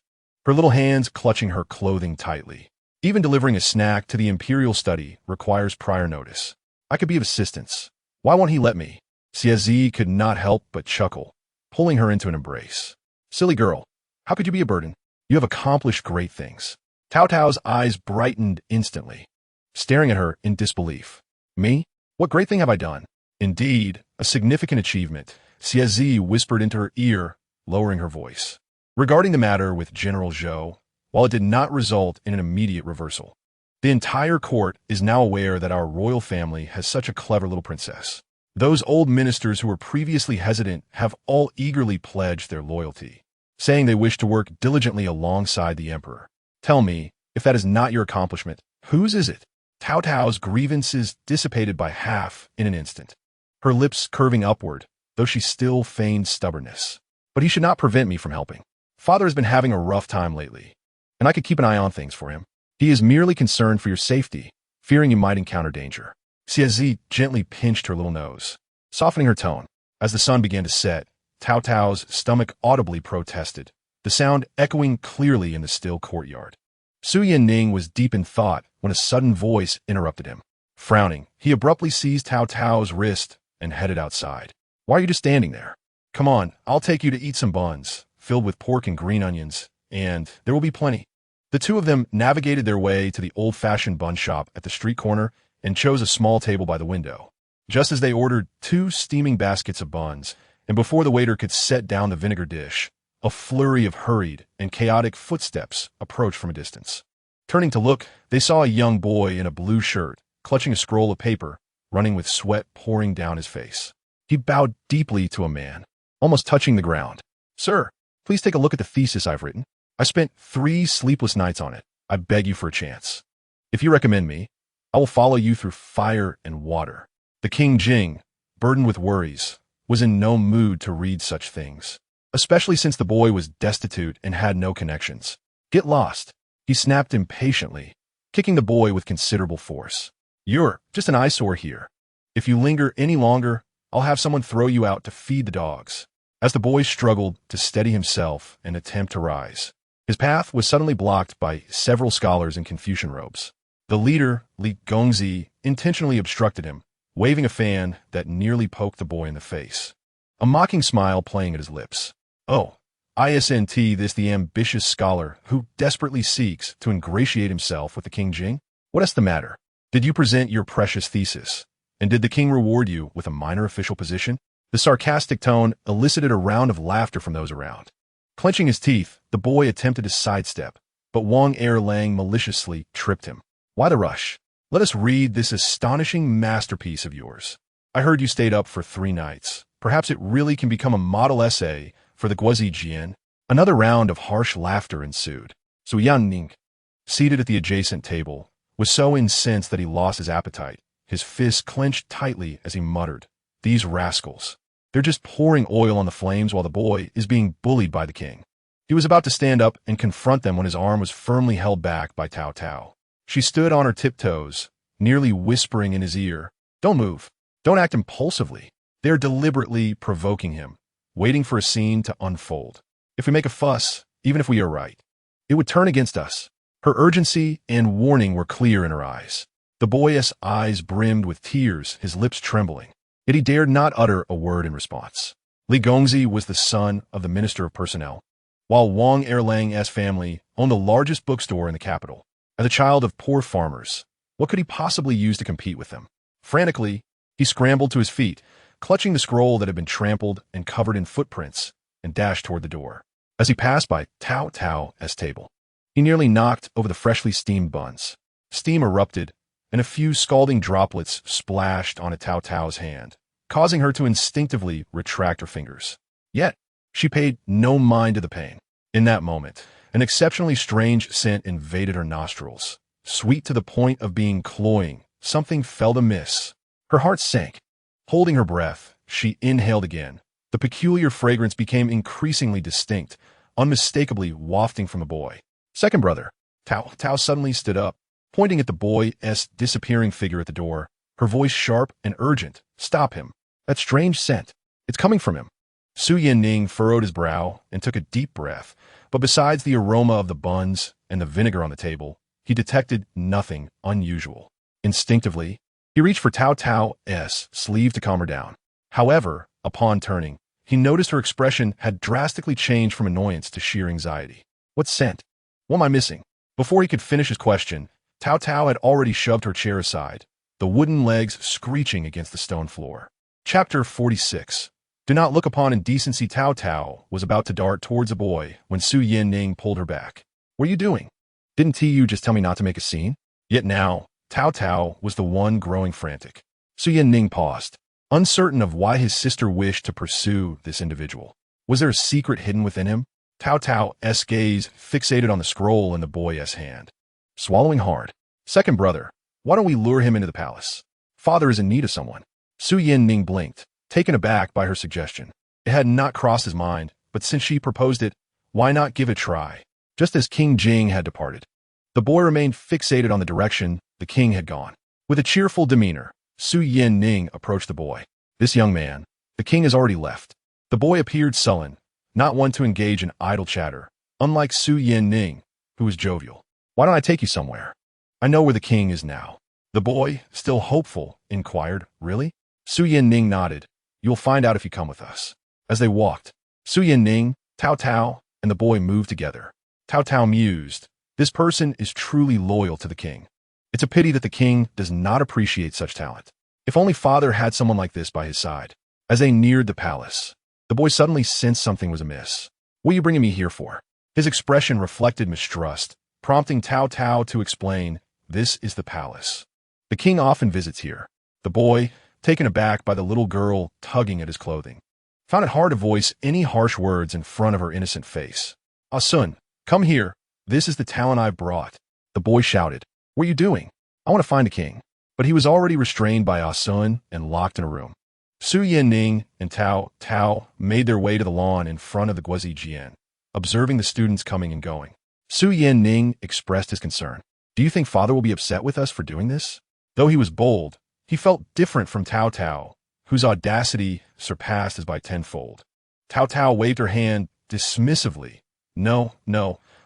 her little hands clutching her clothing tightly. Even delivering a snack to the imperial study requires prior notice. I could be of assistance. Why won't he let me? CSZ could not help but chuckle, pulling her into an embrace. Silly girl, how could you be a burden? You have accomplished great things. Taotao's eyes brightened instantly, staring at her in disbelief. Me? What great thing have I done? Indeed, a significant achievement, CSZ whispered into her ear, lowering her voice. Regarding the matter with General Zhou, while it did not result in an immediate reversal, the entire court is now aware that our royal family has such a clever little princess. Those old ministers who were previously hesitant have all eagerly pledged their loyalty, saying they wish to work diligently alongside the emperor. Tell me, if that is not your accomplishment, whose is it? Taotao's grievances dissipated by half in an instant, her lips curving upward, though she still feigned stubbornness. But he should not prevent me from helping. Father has been having a rough time lately, and I could keep an eye on things for him. He is merely concerned for your safety, fearing you might encounter danger. CSZ gently pinched her little nose, softening her tone. As the sun began to set, Taotao's stomach audibly protested, the sound echoing clearly in the still courtyard. Su Yanning was deep in thought when a sudden voice interrupted him. Frowning, he abruptly seized Taotao's wrist and headed outside. Why are you just standing there? Come on, I'll take you to eat some buns, filled with pork and green onions, and there will be plenty. The two of them navigated their way to the old-fashioned bun shop at the street corner and chose a small table by the window. Just as they ordered 2 steaming baskets of buns, and before the waiter could set down the vinegar dish, a flurry of hurried and chaotic footsteps approached from a distance. Turning to look, they saw a young boy in a blue shirt, clutching a scroll of paper, running with sweat pouring down his face. He bowed deeply to a man, almost touching the ground. Sir, please take a look at the thesis I've written. I spent 3 sleepless nights on it. I beg you for a chance. If you recommend me, I will follow you through fire and water. The King Jing, burdened with worries, was in no mood to read such things, especially since the boy was destitute and had no connections. Get lost, he snapped impatiently, kicking the boy with considerable force. You're just an eyesore here. If you linger any longer, I'll have someone throw you out to feed the dogs. As the boy struggled to steady himself and attempt to rise, his path was suddenly blocked by several scholars in Confucian robes. The leader, Li Gongzi, intentionally obstructed him, waving a fan that nearly poked the boy in the face, a mocking smile playing at his lips. Oh, isn't this the ambitious scholar who desperately seeks to ingratiate himself with the King Jing? What is the matter? Did you present your precious thesis? And did the king reward you with a minor official position? The sarcastic tone elicited a round of laughter from those around. Clenching his teeth, the boy attempted to sidestep, but Wang Erlang maliciously tripped him. Why the rush? Let us read this astonishing masterpiece of yours. I heard you stayed up for 3 nights. Perhaps it really can become a model essay for the Guozijian. Another round of harsh laughter ensued. Su Yanning, seated at the adjacent table, was so incensed that he lost his appetite. His fists clenched tightly as he muttered, "These rascals. They're just pouring oil on the flames while the boy is being bullied by the king." He was about to stand up and confront them when his arm was firmly held back by Taotao. She stood on her tiptoes, nearly whispering in his ear, "Don't move. Don't act impulsively." They're deliberately provoking him, waiting for a scene to unfold. If we make a fuss, even if we are right, it would turn against us. Her urgency and warning were clear in her eyes. The boy's eyes brimmed with tears, his lips trembling. Yet he dared not utter a word in response. Li Gongzi was the son of the Minister of Personnel, while Wang Erlang's family owned the largest bookstore in the capital. As a child of poor farmers, what could he possibly use to compete with them? Frantically, he scrambled to his feet, clutching the scroll that had been trampled and covered in footprints, and dashed toward the door. As he passed by Taotao's table, he nearly knocked over the freshly steamed buns. Steam erupted, and a few scalding droplets splashed onto Taotao's hand, causing her to instinctively retract her fingers. Yet, she paid no mind to the pain. In that moment, an exceptionally strange scent invaded her nostrils. Sweet to the point of being cloying, something felt amiss. Her heart sank. Holding her breath, she inhaled again. The peculiar fragrance became increasingly distinct, unmistakably wafting from the boy. Second brother. Taotao suddenly stood up, pointing at the boy's disappearing figure at the door, her voice sharp and urgent. "Stop him. That strange scent. It's coming from him." Su Yanning furrowed his brow and took a deep breath, but besides the aroma of the buns and the vinegar on the table, he detected nothing unusual. Instinctively, he reached for Taotao's sleeve to calm her down. However, upon turning, he noticed her expression had drastically changed from annoyance to sheer anxiety. What scent? What am I missing? Before he could finish his question, Taotao had already shoved her chair aside, the wooden legs screeching against the stone floor. Chapter 46. Do not look upon indecency. Taotao was about to dart towards a boy when Su Yanning pulled her back. What are you doing? Didn't Tu just tell me not to make a scene? Yet now, Taotao was the one growing frantic. Su Yanning paused, uncertain of why his sister wished to pursue this individual. Was there a secret hidden within him? Taotao's gaze fixated on the scroll in the boy's hand. Swallowing hard. Second brother, why don't we lure him into the palace? Father is in need of someone. Su Yanning blinked, taken aback by her suggestion. It had not crossed his mind, but since she proposed it, why not give it a try? Just as King Jing had departed, the boy remained fixated on the direction the king had gone. With a cheerful demeanor, Su Yanning approached the boy. This young man, the king has already left. The boy appeared sullen, not one to engage in idle chatter, unlike Su Yanning, who was jovial. Why don't I take you somewhere? I know where the king is now. The boy, still hopeful, inquired, Really? Su Yanning nodded. You'll find out if you come with us. As they walked, Su Yanning, Taotao, and the boy moved together. Taotao mused, This person is truly loyal to the king. It's a pity that the king does not appreciate such talent. If only father had someone like this by his side. As they neared the palace, the boy suddenly sensed something was amiss. What are you bringing me here for? His expression reflected mistrust, prompting Taotao to explain, This is the palace. The king often visits here. The boy, taken aback by the little girl tugging at his clothing, found it hard to voice any harsh words in front of her innocent face. Sun, come here. This is the talent I've brought. The boy shouted. What are you doing? I want to find a king. But he was already restrained by Sun and locked in a room. Su Yanning and Taotao made their way to the lawn in front of the Guizijian, observing the students coming and going. Su Yanning expressed his concern. Do you think father will be upset with us for doing this? Though he was bold, he felt different from Taotao, whose audacity surpassed his by tenfold. Taotao waved her hand dismissively. No,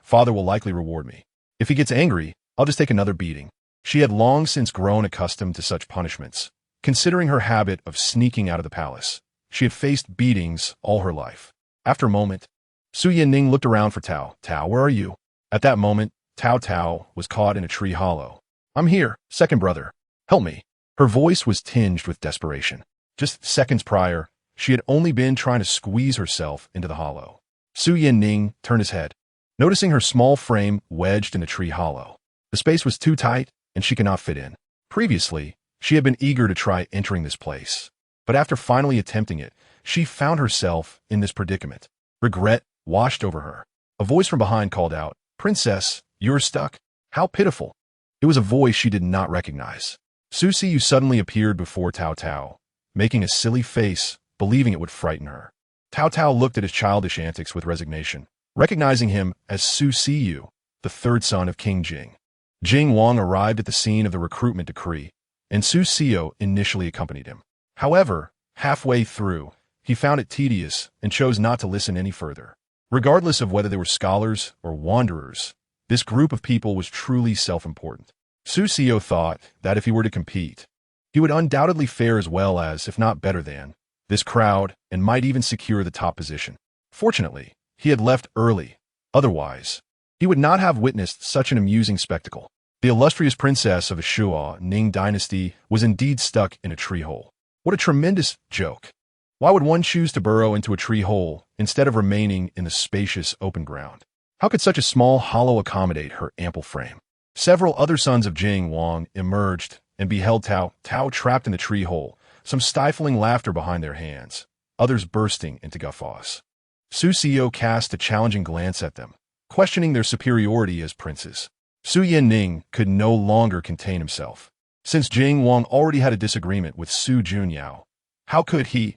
father will likely reward me. If he gets angry, I'll just take another beating. She had long since grown accustomed to such punishments. Considering her habit of sneaking out of the palace, she had faced beatings all her life. After a moment, Su Yanning looked around for Tao. Tao, where are you? At that moment, Taotao was caught in a tree hollow. I'm here, second brother. Help me. Her voice was tinged with desperation. Just seconds prior, she had only been trying to squeeze herself into the hollow. Su Yanning turned his head, noticing her small frame wedged in a tree hollow. The space was too tight, and she could not fit in. Previously, she had been eager to try entering this place. But after finally attempting it, she found herself in this predicament. Regret washed over her. A voice from behind called out, Princess, you're stuck. How pitiful. It was a voice she did not recognize. Su Siyu suddenly appeared before Taotao, making a silly face, believing it would frighten her. Taotao looked at his childish antics with resignation, recognizing him as Su Siyu, the third son of King Jing. Jing Wang arrived at the scene of the recruitment decree, and Su Siyu initially accompanied him. However, halfway through, he found it tedious and chose not to listen any further. Regardless of whether they were scholars or wanderers, this group of people was truly self-important. Su Siyu thought that if he were to compete, he would undoubtedly fare as well as, if not better than, this crowd and might even secure the top position. Fortunately, he had left early. Otherwise, he would not have witnessed such an amusing spectacle. The illustrious princess of the Shua Ning dynasty was indeed stuck in a tree hole. What a tremendous joke. Why would one choose to burrow into a tree hole instead of remaining in the spacious open ground? How could such a small hollow accommodate her ample frame? Several other sons of Jing Wang emerged and beheld Tao trapped in the tree hole, some stifling laughter behind their hands, others bursting into guffaws. Su Siyu cast a challenging glance at them, questioning their superiority as princes. Su Yanning could no longer contain himself. Since Jing Wang already had a disagreement with Su Junyao, how could he,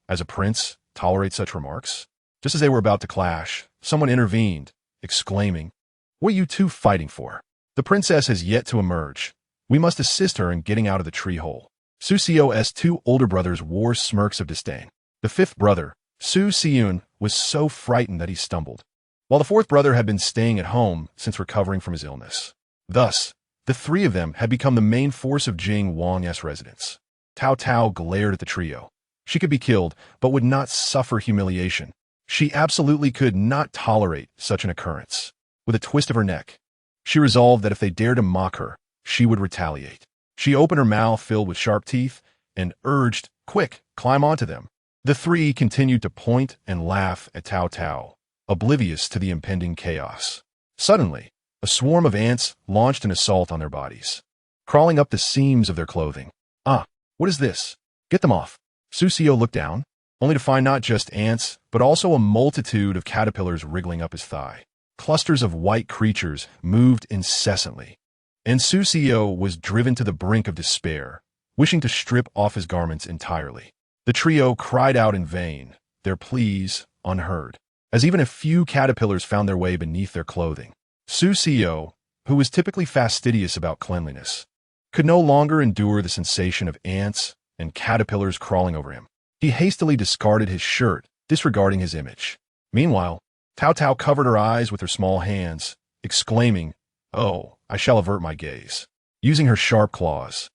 as a prince, tolerate such remarks? Just as they were about to clash, someone intervened, exclaiming, What are you two fighting for? The princess has yet to emerge. We must assist her in getting out of the tree hole. Su Siyu's two older brothers wore smirks of disdain. The fifth brother, Su Siyun was so frightened that he stumbled, while the fourth brother had been staying at home since recovering from his illness. Thus, the three of them had become the main force of Jing Wang's residence. Taotao glared at the trio. She could be killed, but would not suffer humiliation. She absolutely could not tolerate such an occurrence. With a twist of her neck, she resolved that if they dared to mock her, she would retaliate. She opened her mouth filled with sharp teeth and urged, "Quick, climb onto them." The three continued to point and laugh at Taotao, oblivious to the impending chaos. Suddenly, a swarm of ants launched an assault on their bodies, crawling up the seams of their clothing. "Ah, what is this? Get them off." Susio looked down, only to find not just ants, but also a multitude of caterpillars wriggling up his thigh. Clusters of white creatures moved incessantly, and Susio was driven to the brink of despair, wishing to strip off his garments entirely. The trio cried out in vain, their pleas unheard, as even a few caterpillars found their way beneath their clothing. Susio, who was typically fastidious about cleanliness, could no longer endure the sensation of ants and caterpillars crawling over him. He hastily discarded his shirt, disregarding his image. Meanwhile, Taotao covered her eyes with her small hands, exclaiming, "Oh, I shall avert my gaze." Using her sharp claws,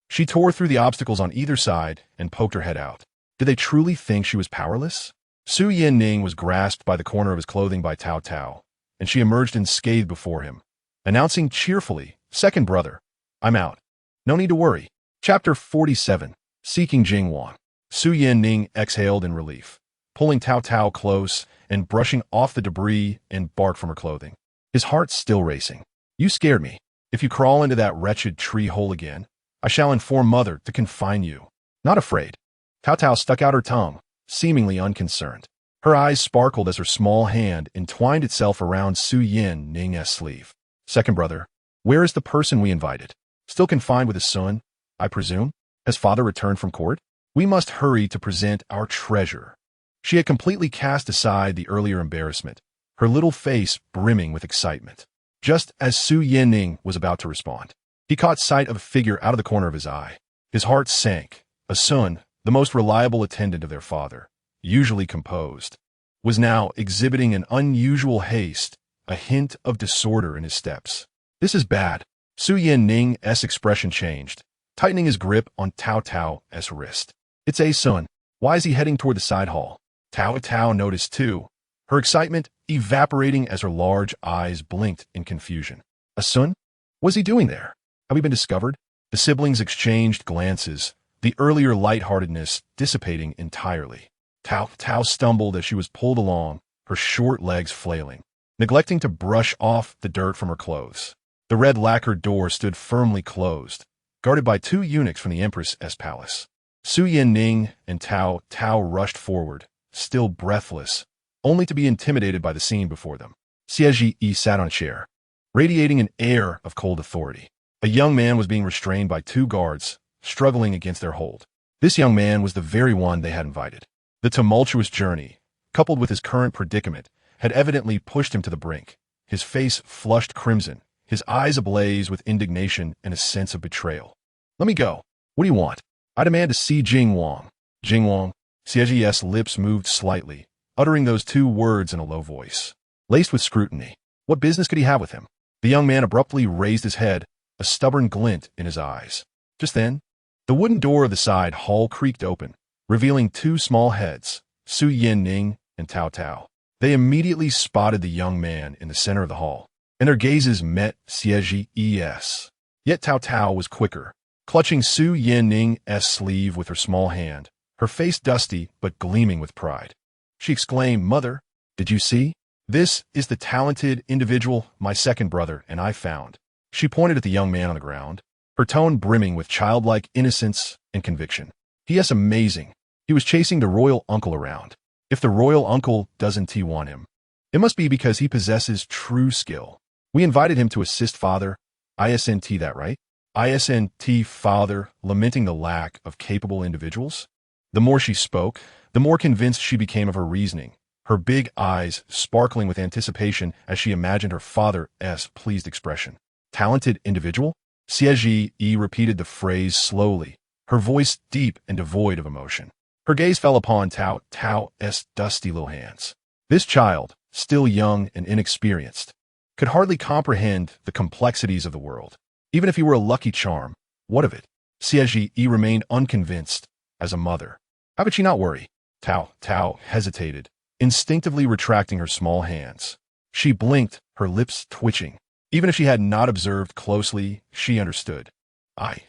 she tore through the obstacles on either side and poked her head out. Did they truly think she was powerless? Su Yanning was grasped by the corner of his clothing by Taotao, and she emerged unscathed before him, announcing cheerfully, "Second brother, I'm out. No need to worry." Chapter 47. Seeking Jingwang. Su Yanning exhaled in relief, pulling Taotao close and brushing off the debris and bark from her clothing. His heart still racing. "You scared me. If you crawl into that wretched tree hole again, I shall inform Mother to confine you." "Not afraid." Taotao stuck out her tongue, seemingly unconcerned. Her eyes sparkled as her small hand entwined itself around Su Yanning's sleeve. "Second brother, where is the person we invited? Still confined with his son, I presume? Has father returned from court? We must hurry to present our treasure." She had completely cast aside the earlier embarrassment, her little face brimming with excitement. Just as Su Yanning was about to respond, he caught sight of a figure out of the corner of his eye. His heart sank. A son, the most reliable attendant of their father, usually composed, was now exhibiting an unusual haste, a hint of disorder in his steps. "This is bad." Su Yanning's expression changed, tightening his grip on Taotao's wrist. "It's a son. Why is he heading toward the side hall?" Taotao noticed too, her excitement evaporating as her large eyes blinked in confusion. "A son? What's he doing there? Have we been discovered?" The siblings exchanged glances, the earlier lightheartedness dissipating entirely. Taotao stumbled as she was pulled along, her short legs flailing, neglecting to brush off the dirt from her clothes. The red lacquered door stood firmly closed, guarded by two eunuchs from the Empress's palace. Su Yanning and Taotao rushed forward, still breathless, only to be intimidated by the scene before them. Xie sat on a chair, radiating an air of cold authority. A young man was being restrained by two guards, struggling against their hold. This young man was the very one they had invited. The tumultuous journey, coupled with his current predicament, had evidently pushed him to the brink. His face flushed crimson, his eyes ablaze with indignation and a sense of betrayal. "Let me go. What do you want?" "I demand to see Jingwang." "Jingwang?" Xie's lips moved slightly, uttering those two words in a low voice, laced with scrutiny. What business could he have with him? The young man abruptly raised his head, a stubborn glint in his eyes. Just then, the wooden door of the side hall creaked open, revealing two small heads, Su Yanning and Taotao. They immediately spotted the young man in the center of the hall, and their gazes met Xie's. Yet Taotao was quicker, clutching Su Yanning's sleeve with her small hand, her face dusty but gleaming with pride. She exclaimed, "Mother, did you see? This is the talented individual my second brother and I found." She pointed at the young man on the ground, her tone brimming with childlike innocence and conviction. "He is amazing. He was chasing the royal uncle around. If the royal uncle doesn't want him, it must be because he possesses true skill. We invited him to assist father. Isn't that right? Isn't father lamenting the lack of capable individuals?" The more she spoke, the more convinced she became of her reasoning, her big eyes sparkling with anticipation as she imagined her father's pleased expression. "Talented individual?" Xie repeated the phrase slowly, her voice deep and devoid of emotion. Her gaze fell upon Taotao's dusty little hands. This child, still young and inexperienced, could hardly comprehend the complexities of the world. Even if he were a lucky charm, what of it? Siege remained unconvinced as a mother. How could she not worry? Taotao hesitated, instinctively retracting her small hands. She blinked, her lips twitching. Even if she had not observed closely, she understood. I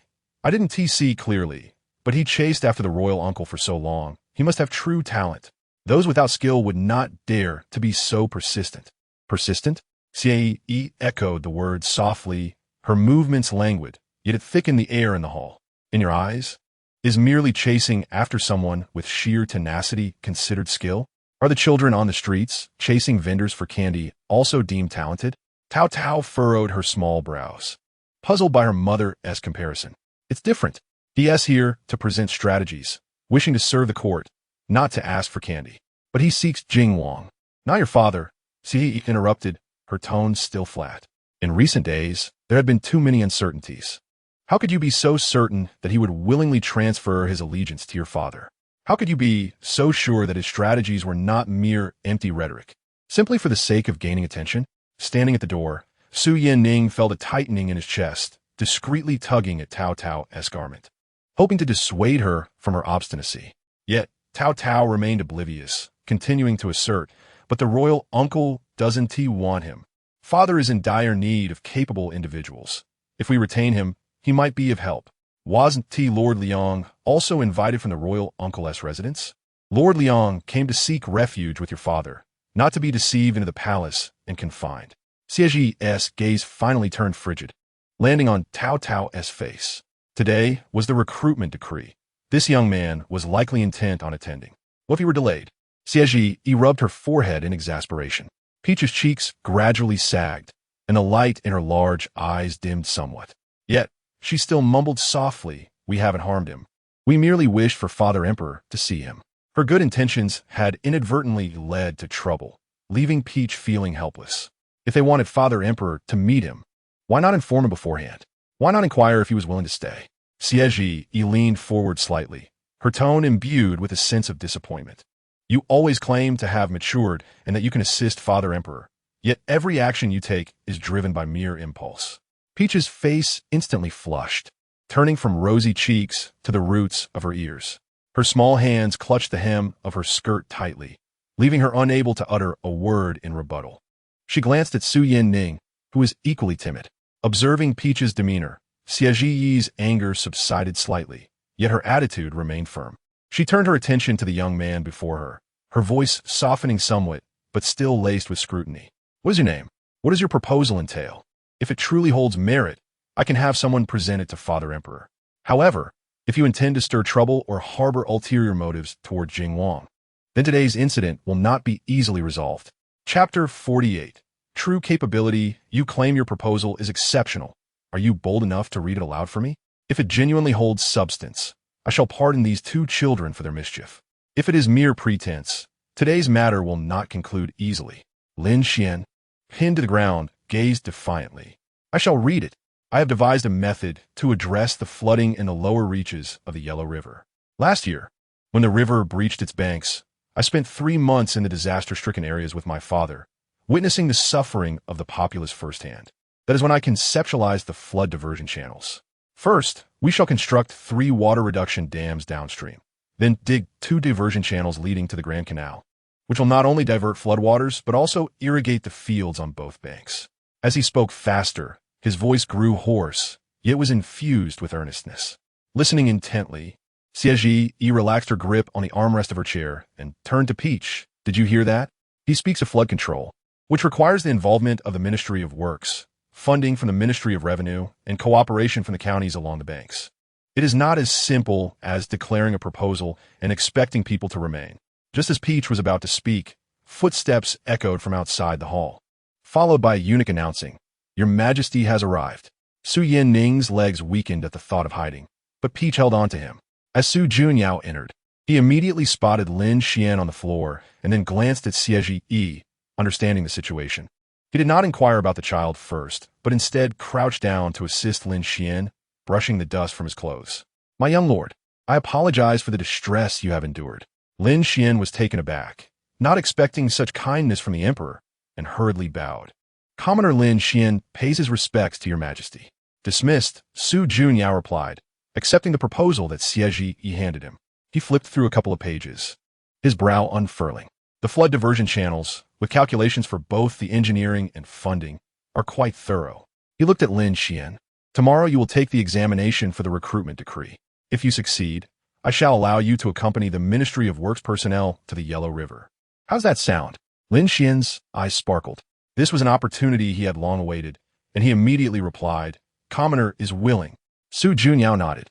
didn't see clearly, but he chased after the royal uncle for so long. He must have true talent. Those without skill would not dare to be so persistent. Persistent? Siege echoed the word softly, her movements languid, yet it thickened the air in the hall. In your eyes? Is merely chasing after someone with sheer tenacity considered skill? Are the children on the streets, chasing vendors for candy, also deemed talented? Taotao furrowed her small brows, puzzled by her mother's comparison. It's different. He is here to present strategies, wishing to serve the court, not to ask for candy. But he seeks Jing Wang, not your father. Siege interrupted, her tone still flat. In recent days, there had been too many uncertainties. How could you be so certain that he would willingly transfer his allegiance to your father? How could you be so sure that his strategies were not mere empty rhetoric, simply for the sake of gaining attention? Standing at the door, Su Yanning felt a tightening in his chest, discreetly tugging at Taotao's garment, hoping to dissuade her from her obstinacy. Yet, Taotao remained oblivious, continuing to assert, but the royal uncle doesn't want him. Father is in dire need of capable individuals. If we retain him, he might be of help. Wasn't Lord Liang also invited from the royal uncle's residence? Lord Liang came to seek refuge with your father, not to be deceived into the palace and confined. Siege's gaze finally turned frigid, landing on Taotao's face. Today was the recruitment decree. This young man was likely intent on attending. What if he were delayed? Siege rubbed her forehead in exasperation. Peach's cheeks gradually sagged, and the light in her large eyes dimmed somewhat. Yet, she still mumbled softly, "We haven't harmed him. We merely wished for Father Emperor to see him." Her good intentions had inadvertently led to trouble, leaving Peach feeling helpless. If they wanted Father Emperor to meet him, why not inform him beforehand? Why not inquire if he was willing to stay? Siege leaned forward slightly, her tone imbued with a sense of disappointment. You always claim to have matured and that you can assist Father Emperor, yet every action you take is driven by mere impulse. Peach's face instantly flushed, turning from rosy cheeks to the roots of her ears. Her small hands clutched the hem of her skirt tightly, leaving her unable to utter a word in rebuttal. She glanced at Su Yanning, who was equally timid. Observing Peach's demeanor, Siege's anger subsided slightly, yet her attitude remained firm. She turned her attention to the young man before her voice softening somewhat, but still laced with scrutiny. "What is your name? What does your proposal entail? If it truly holds merit, I can have someone present it to Father Emperor. However, if you intend to stir trouble or harbor ulterior motives toward Jing Wang, then today's incident will not be easily resolved." Chapter 48. True capability. You claim your proposal is exceptional. Are you bold enough to read it aloud for me? If it genuinely holds substance, I shall pardon these two children for their mischief. If it is mere pretense, today's matter will not conclude easily. Lin Xian, pinned to the ground, gazed defiantly. "I shall read it. I have devised a method to address the flooding in the lower reaches of the Yellow River. Last year, when the river breached its banks, I spent 3 months in the disaster-stricken areas with my father, witnessing the suffering of the populace firsthand. That is when I conceptualized the flood diversion channels. First, we shall construct 3 water reduction dams downstream, then dig 2 diversion channels leading to the Grand Canal, which will not only divert floodwaters, but also irrigate the fields on both banks." As he spoke faster, his voice grew hoarse, yet was infused with earnestness. Listening intently, Siege relaxed her grip on the armrest of her chair and turned to Peach. "Did you hear that? He speaks of flood control, which requires the involvement of the Ministry of Works, funding from the Ministry of Revenue, and cooperation from the counties along the banks. It is not as simple as declaring a proposal and expecting people to remain." Just as Peach was about to speak, footsteps echoed from outside the hall, followed by a eunuch announcing, "Your Majesty has arrived." Su Yanning's legs weakened at the thought of hiding, but Peach held on to him. As Su Junyao entered, he immediately spotted Lin Xian on the floor and then glanced at Siege, understanding the situation. He did not inquire about the child first, but instead crouched down to assist Lin Xian, brushing the dust from his clothes. "My young lord, I apologize for the distress you have endured. Lin Xian was taken aback, not expecting such kindness from the emperor, and hurriedly bowed. Commoner Lin Xian pays his respects to your majesty. Dismissed, Su Junyao replied, accepting the proposal that Xie Yi handed him. He flipped through a couple of pages, his brow unfurling. The flood diversion channels, with calculations for both the engineering and funding, are quite thorough. He looked at Lin Xian. Tomorrow you will take the examination for the recruitment decree. If you succeed, I shall allow you to accompany the Ministry of Works personnel to the Yellow River. How's that sound? Lin Xian's eyes sparkled. This was an opportunity he had long awaited, and he immediately replied, Commoner is willing. Su Junyao nodded.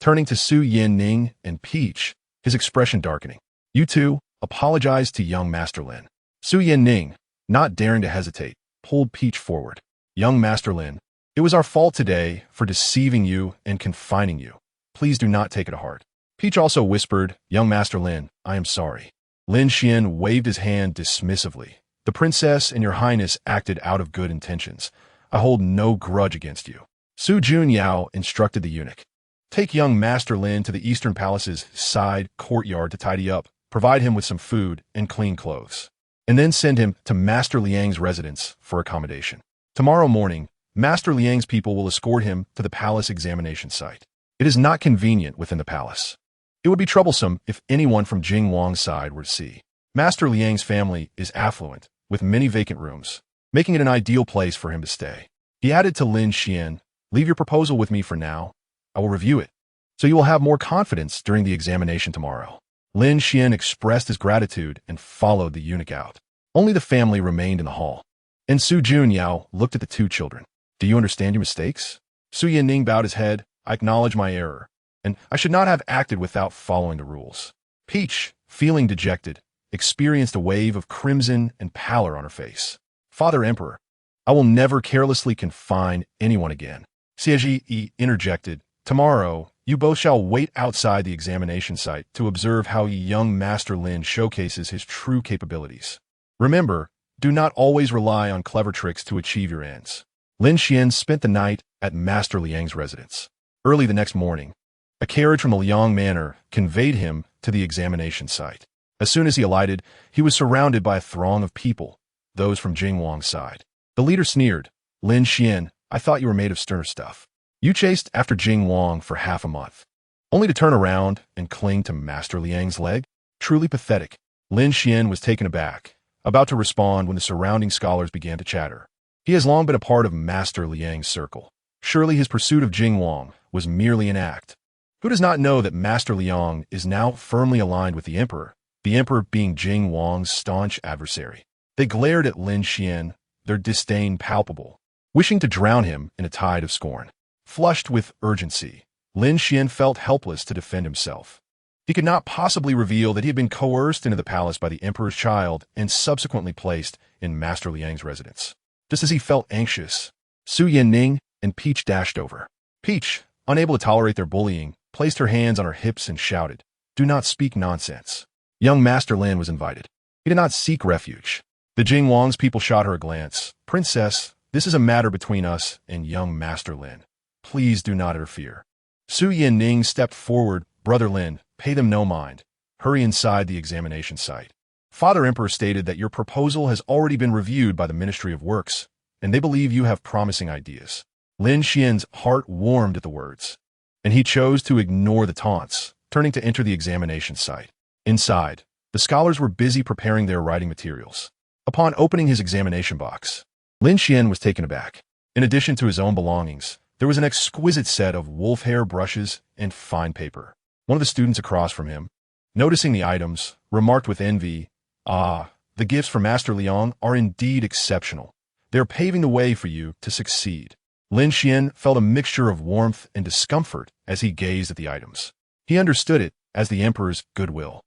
Turning to Su Yanning and Peach, his expression darkening. You two, apologize to young Master Lin. Su Yanning, not daring to hesitate, pulled Peach forward. Young Master Lin, it was our fault today for deceiving you and confining you. Please do not take it to heart. Peach also whispered, Young Master Lin, I am sorry. Lin Xian waved his hand dismissively. The princess and your highness acted out of good intentions. I hold no grudge against you. Su Junyao instructed the eunuch. Take young Master Lin to the Eastern Palace's side courtyard to tidy up, provide him with some food and clean clothes, and then send him to Master Liang's residence for accommodation. Tomorrow morning, Master Liang's people will escort him to the palace examination site. It is not convenient within the palace. It would be troublesome if anyone from Jing Wang's side were to see. Master Liang's family is affluent, with many vacant rooms, making it an ideal place for him to stay. He added to Lin Xian, Leave your proposal with me for now. I will review it, so you will have more confidence during the examination tomorrow. Lin Xian expressed his gratitude and followed the eunuch out. Only the family remained in the hall, and Su Junyao looked at the two children. Do you understand your mistakes? Su Yanning bowed his head. I acknowledge my error, and I should not have acted without following the rules. Peach, feeling dejected, experienced a wave of crimson and pallor on her face. Father Emperor, I will never carelessly confine anyone again. Xie Yi interjected. Tomorrow, you both shall wait outside the examination site to observe how young Master Lin showcases his true capabilities. Remember, do not always rely on clever tricks to achieve your ends. Lin Xian spent the night at Master Liang's residence. Early the next morning, a carriage from the Liang Manor conveyed him to the examination site. As soon as he alighted, he was surrounded by a throng of people, those from Jing Wang's side. The leader sneered, Lin Xian, I thought you were made of sterner stuff. You chased after Jing Wang for half a month, only to turn around and cling to Master Liang's leg? Truly pathetic. Lin Xian was taken aback, about to respond when the surrounding scholars began to chatter. He has long been a part of Master Liang's circle. Surely his pursuit of Jing Wang was merely an act. Who does not know that Master Liang is now firmly aligned with the emperor being Jing Wang's staunch adversary? They glared at Lin Xian, their disdain palpable, wishing to drown him in a tide of scorn. Flushed with urgency, Lin Xian felt helpless to defend himself. He could not possibly reveal that he had been coerced into the palace by the emperor's child and subsequently placed in Master Liang's residence. Just as he felt anxious, Su Yanning and Peach dashed over. Peach, unable to tolerate their bullying, placed her hands on her hips and shouted, Do not speak nonsense. Young Master Lin was invited. He did not seek refuge. The Jing Wang's people shot her a glance. Princess, this is a matter between us and young Master Lin. Please do not interfere. Su Yanning stepped forward. Brother Lin, pay them no mind. Hurry inside the examination site. Father Emperor stated that your proposal has already been reviewed by the Ministry of Works, and they believe you have promising ideas. Lin Xian's heart warmed at the words, and he chose to ignore the taunts, turning to enter the examination site. Inside, the scholars were busy preparing their writing materials. Upon opening his examination box, Lin Xian was taken aback. In addition to his own belongings, there was an exquisite set of wolf hair brushes and fine paper. One of the students across from him, noticing the items, remarked with envy, Ah, the gifts from Master Liang are indeed exceptional. They are paving the way for you to succeed. Lin Xian felt a mixture of warmth and discomfort as he gazed at the items. He understood it as the emperor's goodwill.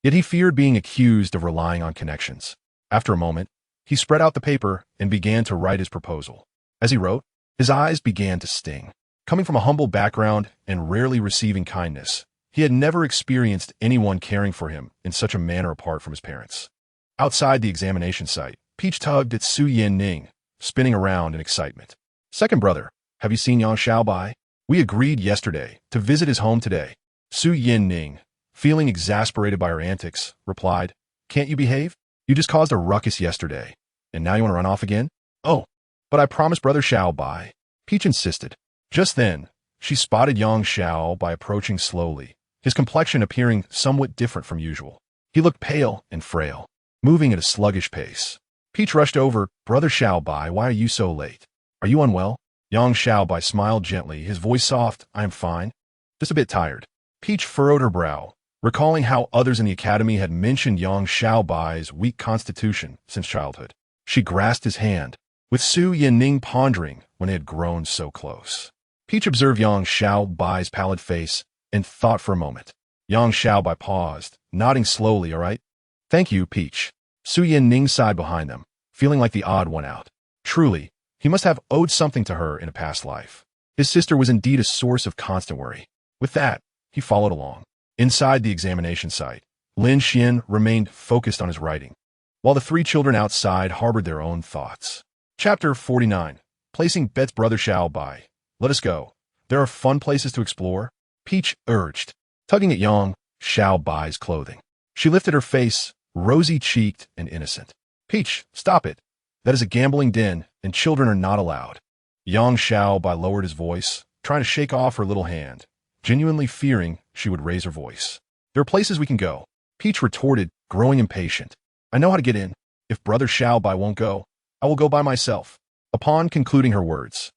Yet he feared being accused of relying on connections. After a moment, he spread out the paper and began to write his proposal. As he wrote, his eyes began to sting. Coming from a humble background and rarely receiving kindness, he had never experienced anyone caring for him in such a manner apart from his parents. Outside the examination site, Peach tugged at Su Yanning, spinning around in excitement. Second brother, have you seen Yang Xiaobai? We agreed yesterday to visit his home today. Su Yin-ning, feeling exasperated by her antics, replied, "Can't you behave? You just caused a ruckus yesterday, and now you want to run off again? Oh, but I promised Brother Xiaobai," Peach insisted. Just then, she spotted Yang Xiaobai approaching slowly, his complexion appearing somewhat different from usual. He looked pale and frail, moving at a sluggish pace. Peach rushed over. "Brother Xiaobai, why are you so late? Are you unwell?" Yang Xiaobai smiled gently, his voice soft. "I am fine, just a bit tired." Peach furrowed her brow, recalling how others in the academy had mentioned Yang Xiaobai's weak constitution since childhood. She grasped his hand, with Su Yanning pondering when they had grown so close. Peach observed Yang Xiaobai's pallid face and thought for a moment. Yang Xiaobai paused, nodding slowly. "All right. Thank you, Peach." Su Yanning sighed behind them, feeling like the odd one out. Truly, he must have owed something to her in a past life. His sister was indeed a source of constant worry. With that, he followed along. Inside the examination site, Lin Xian remained focused on his writing, while the three children outside harbored their own thoughts. Chapter 49. Placing bets. Brother Xiaobai, let us go. There are fun places to explore, Peach urged, tugging at Yang Xiaobai's clothing. She lifted her face, rosy-cheeked and innocent. "Peach, stop it. That is a gambling den, and children are not allowed." Yang Xiaobai lowered his voice, trying to shake off her little hand, genuinely fearing she would raise her voice. "There are places we can go," Peach retorted, growing impatient. "I know how to get in. If Brother Xiaobai won't go, I will go by myself." Upon concluding her words,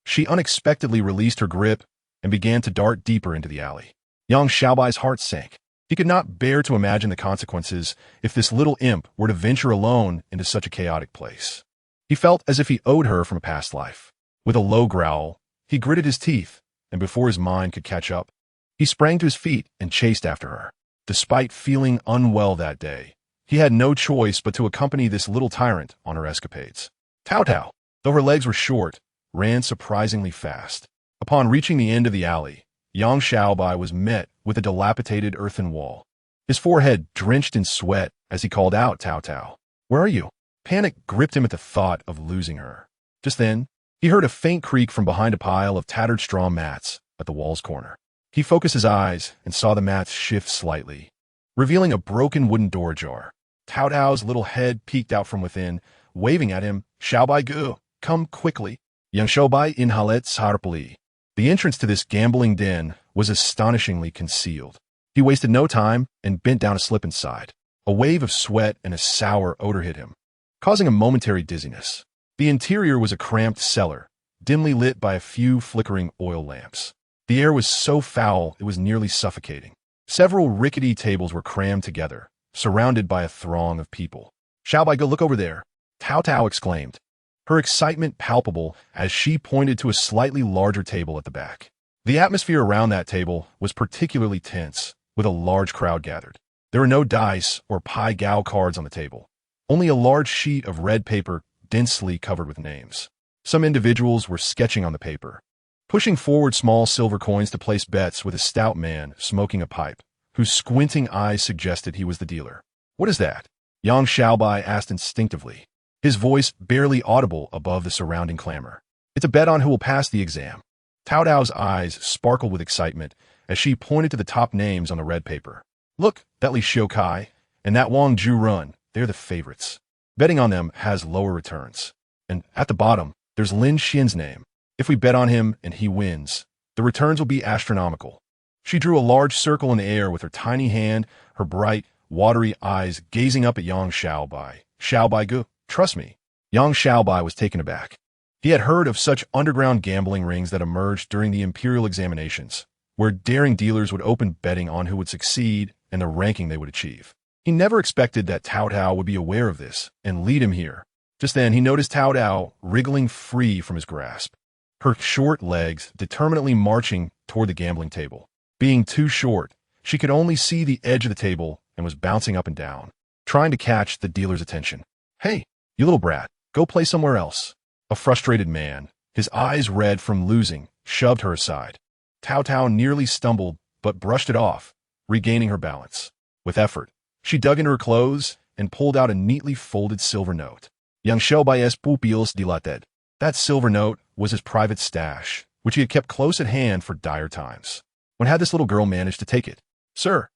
she unexpectedly released her grip and began to dart deeper into the alley. Yang Xiaobai's heart sank. He could not bear to imagine the consequences if this little imp were to venture alone into such a chaotic place. He felt as if he owed her from a past life. With a low growl, he gritted his teeth, and before his mind could catch up, he sprang to his feet and chased after her. Despite feeling unwell that day, he had no choice but to accompany this little tyrant on her escapades. Taotao, though her legs were short, ran surprisingly fast. Upon reaching the end of the alley, Yang Xiaobai was met with a dilapidated earthen wall. His forehead drenched in sweat as he called out, "Taotao, where are you?" Panic gripped him at the thought of losing her. Just then, he heard a faint creak from behind a pile of tattered straw mats at the wall's corner. He focused his eyes and saw the mats shift slightly, revealing a broken wooden door jar. Taotao's little head peeked out from within, waving at him, "Xiaobai Gu, come quickly." Yang Xiaobai inhalet sarpli. The entrance to this gambling den was astonishingly concealed. He wasted no time and bent down to slip inside. A wave of sweat and a sour odor hit him, causing a momentary dizziness. The interior was a cramped cellar, dimly lit by a few flickering oil lamps. The air was so foul it was nearly suffocating. Several rickety tables were crammed together, surrounded by a throng of people. "Xiaobai, go look over there," Taotao exclaimed, her excitement palpable as she pointed to a slightly larger table at the back. The atmosphere around that table was particularly tense, with a large crowd gathered. There were no dice or pai gao cards on the table, only a large sheet of red paper densely covered with names. Some individuals were sketching on the paper, pushing forward small silver coins to place bets with a stout man smoking a pipe, whose squinting eyes suggested he was the dealer. "What is that?" Yang Xiaobai asked instinctively, his voice barely audible above the surrounding clamor. "It's a bet on who will pass the exam." Taotao's eyes sparkled with excitement as she pointed to the top names on the red paper. "Look, that Li Xiukai and that Wang Zhurun, they're the favorites. Betting on them has lower returns. And at the bottom, there's Lin Xian's name. If we bet on him and he wins, the returns will be astronomical." She drew a large circle in the air with her tiny hand, her bright, watery eyes gazing up at Yang Xiaobai. "Xiaobai Gu, trust me." Yang Xiaobai was taken aback. He had heard of such underground gambling rings that emerged during the imperial examinations, where daring dealers would open betting on who would succeed and the ranking they would achieve. He never expected that Taotao would be aware of this and lead him here. Just then, he noticed Taotao wriggling free from his grasp, her short legs determinedly marching toward the gambling table. Being too short, she could only see the edge of the table and was bouncing up and down, trying to catch the dealer's attention. "Hey, you little brat, go play somewhere else." A frustrated man, his eyes red from losing, shoved her aside. Taotao nearly stumbled, but brushed it off, regaining her balance. With effort, she dug into her clothes and pulled out a neatly folded silver note. "Yang Xiaobai es pupils dilated." That silver note was his private stash, which he had kept close at hand for dire times. When had this little girl managed to take it? Sir,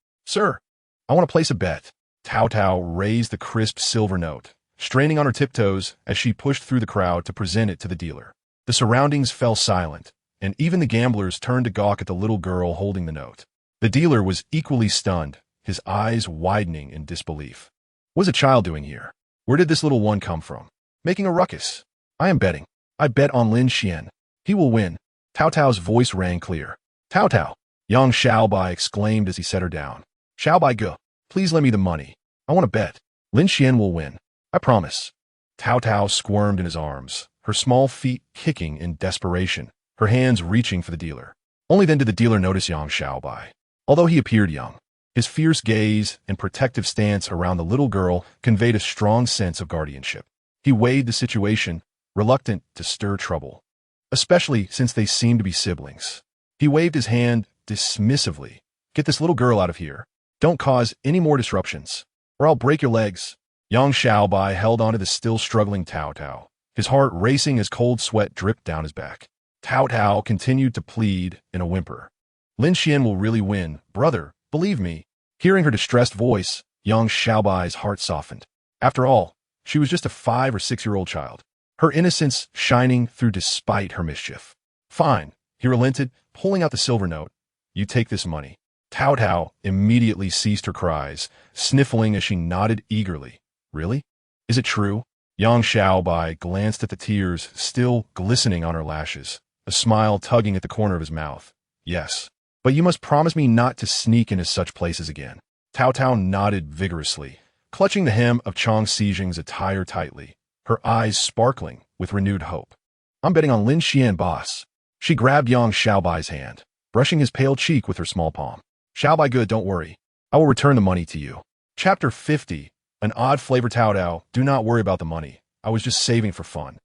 I want to place a bet. Taotao raised the crisp silver note, straining on her tiptoes as she pushed through the crowd to present it to the dealer. The surroundings fell silent, and even the gamblers turned to gawk at the little girl holding the note. The dealer was equally stunned, his eyes widening in disbelief. What is a child doing here? Where did this little one come from? Making a ruckus. I am betting. I bet on Lin Xian. He will win. Taotao's voice rang clear. Taotao, Yang Xiaobai exclaimed as he set her down. Xiaobai go, please lend me the money. I want to bet. Lin Xian will win. I promise. Taotao squirmed in his arms, her small feet kicking in desperation, her hands reaching for the dealer. Only then did the dealer notice Yang Xiaobai. Although he appeared young, his fierce gaze and protective stance around the little girl conveyed a strong sense of guardianship. He weighed the situation, reluctant to stir trouble, especially since they seemed to be siblings. He waved his hand dismissively. Get this little girl out of here. Don't cause any more disruptions, or I'll break your legs. Yang Xiaobai held onto the still struggling Taotao, his heart racing as cold sweat dripped down his back. Taotao continued to plead in a whimper. Lin Xian will really win, brother, believe me. Hearing her distressed voice, Yang Xiaobai's heart softened. After all, she was just a 5 or 6-year-old child, her innocence shining through despite her mischief. Fine, he relented, pulling out the silver note. You take this money. Taotao immediately ceased her cries, sniffling as she nodded eagerly. Really? Is it true? Yang Xiaobai glanced at the tears still glistening on her lashes, a smile tugging at the corner of his mouth. Yes. But you must promise me not to sneak into such places again. Taotao nodded vigorously, clutching the hem of Chang Xijing's attire tightly, her eyes sparkling with renewed hope. I'm betting on Lin Xian, boss. She grabbed Yang Xiaobai's hand, brushing his pale cheek with her small palm. Xiaobai good, don't worry. I will return the money to you. Chapter 50. An odd flavor. Taotao, do not worry about the money. I was just saving for fun.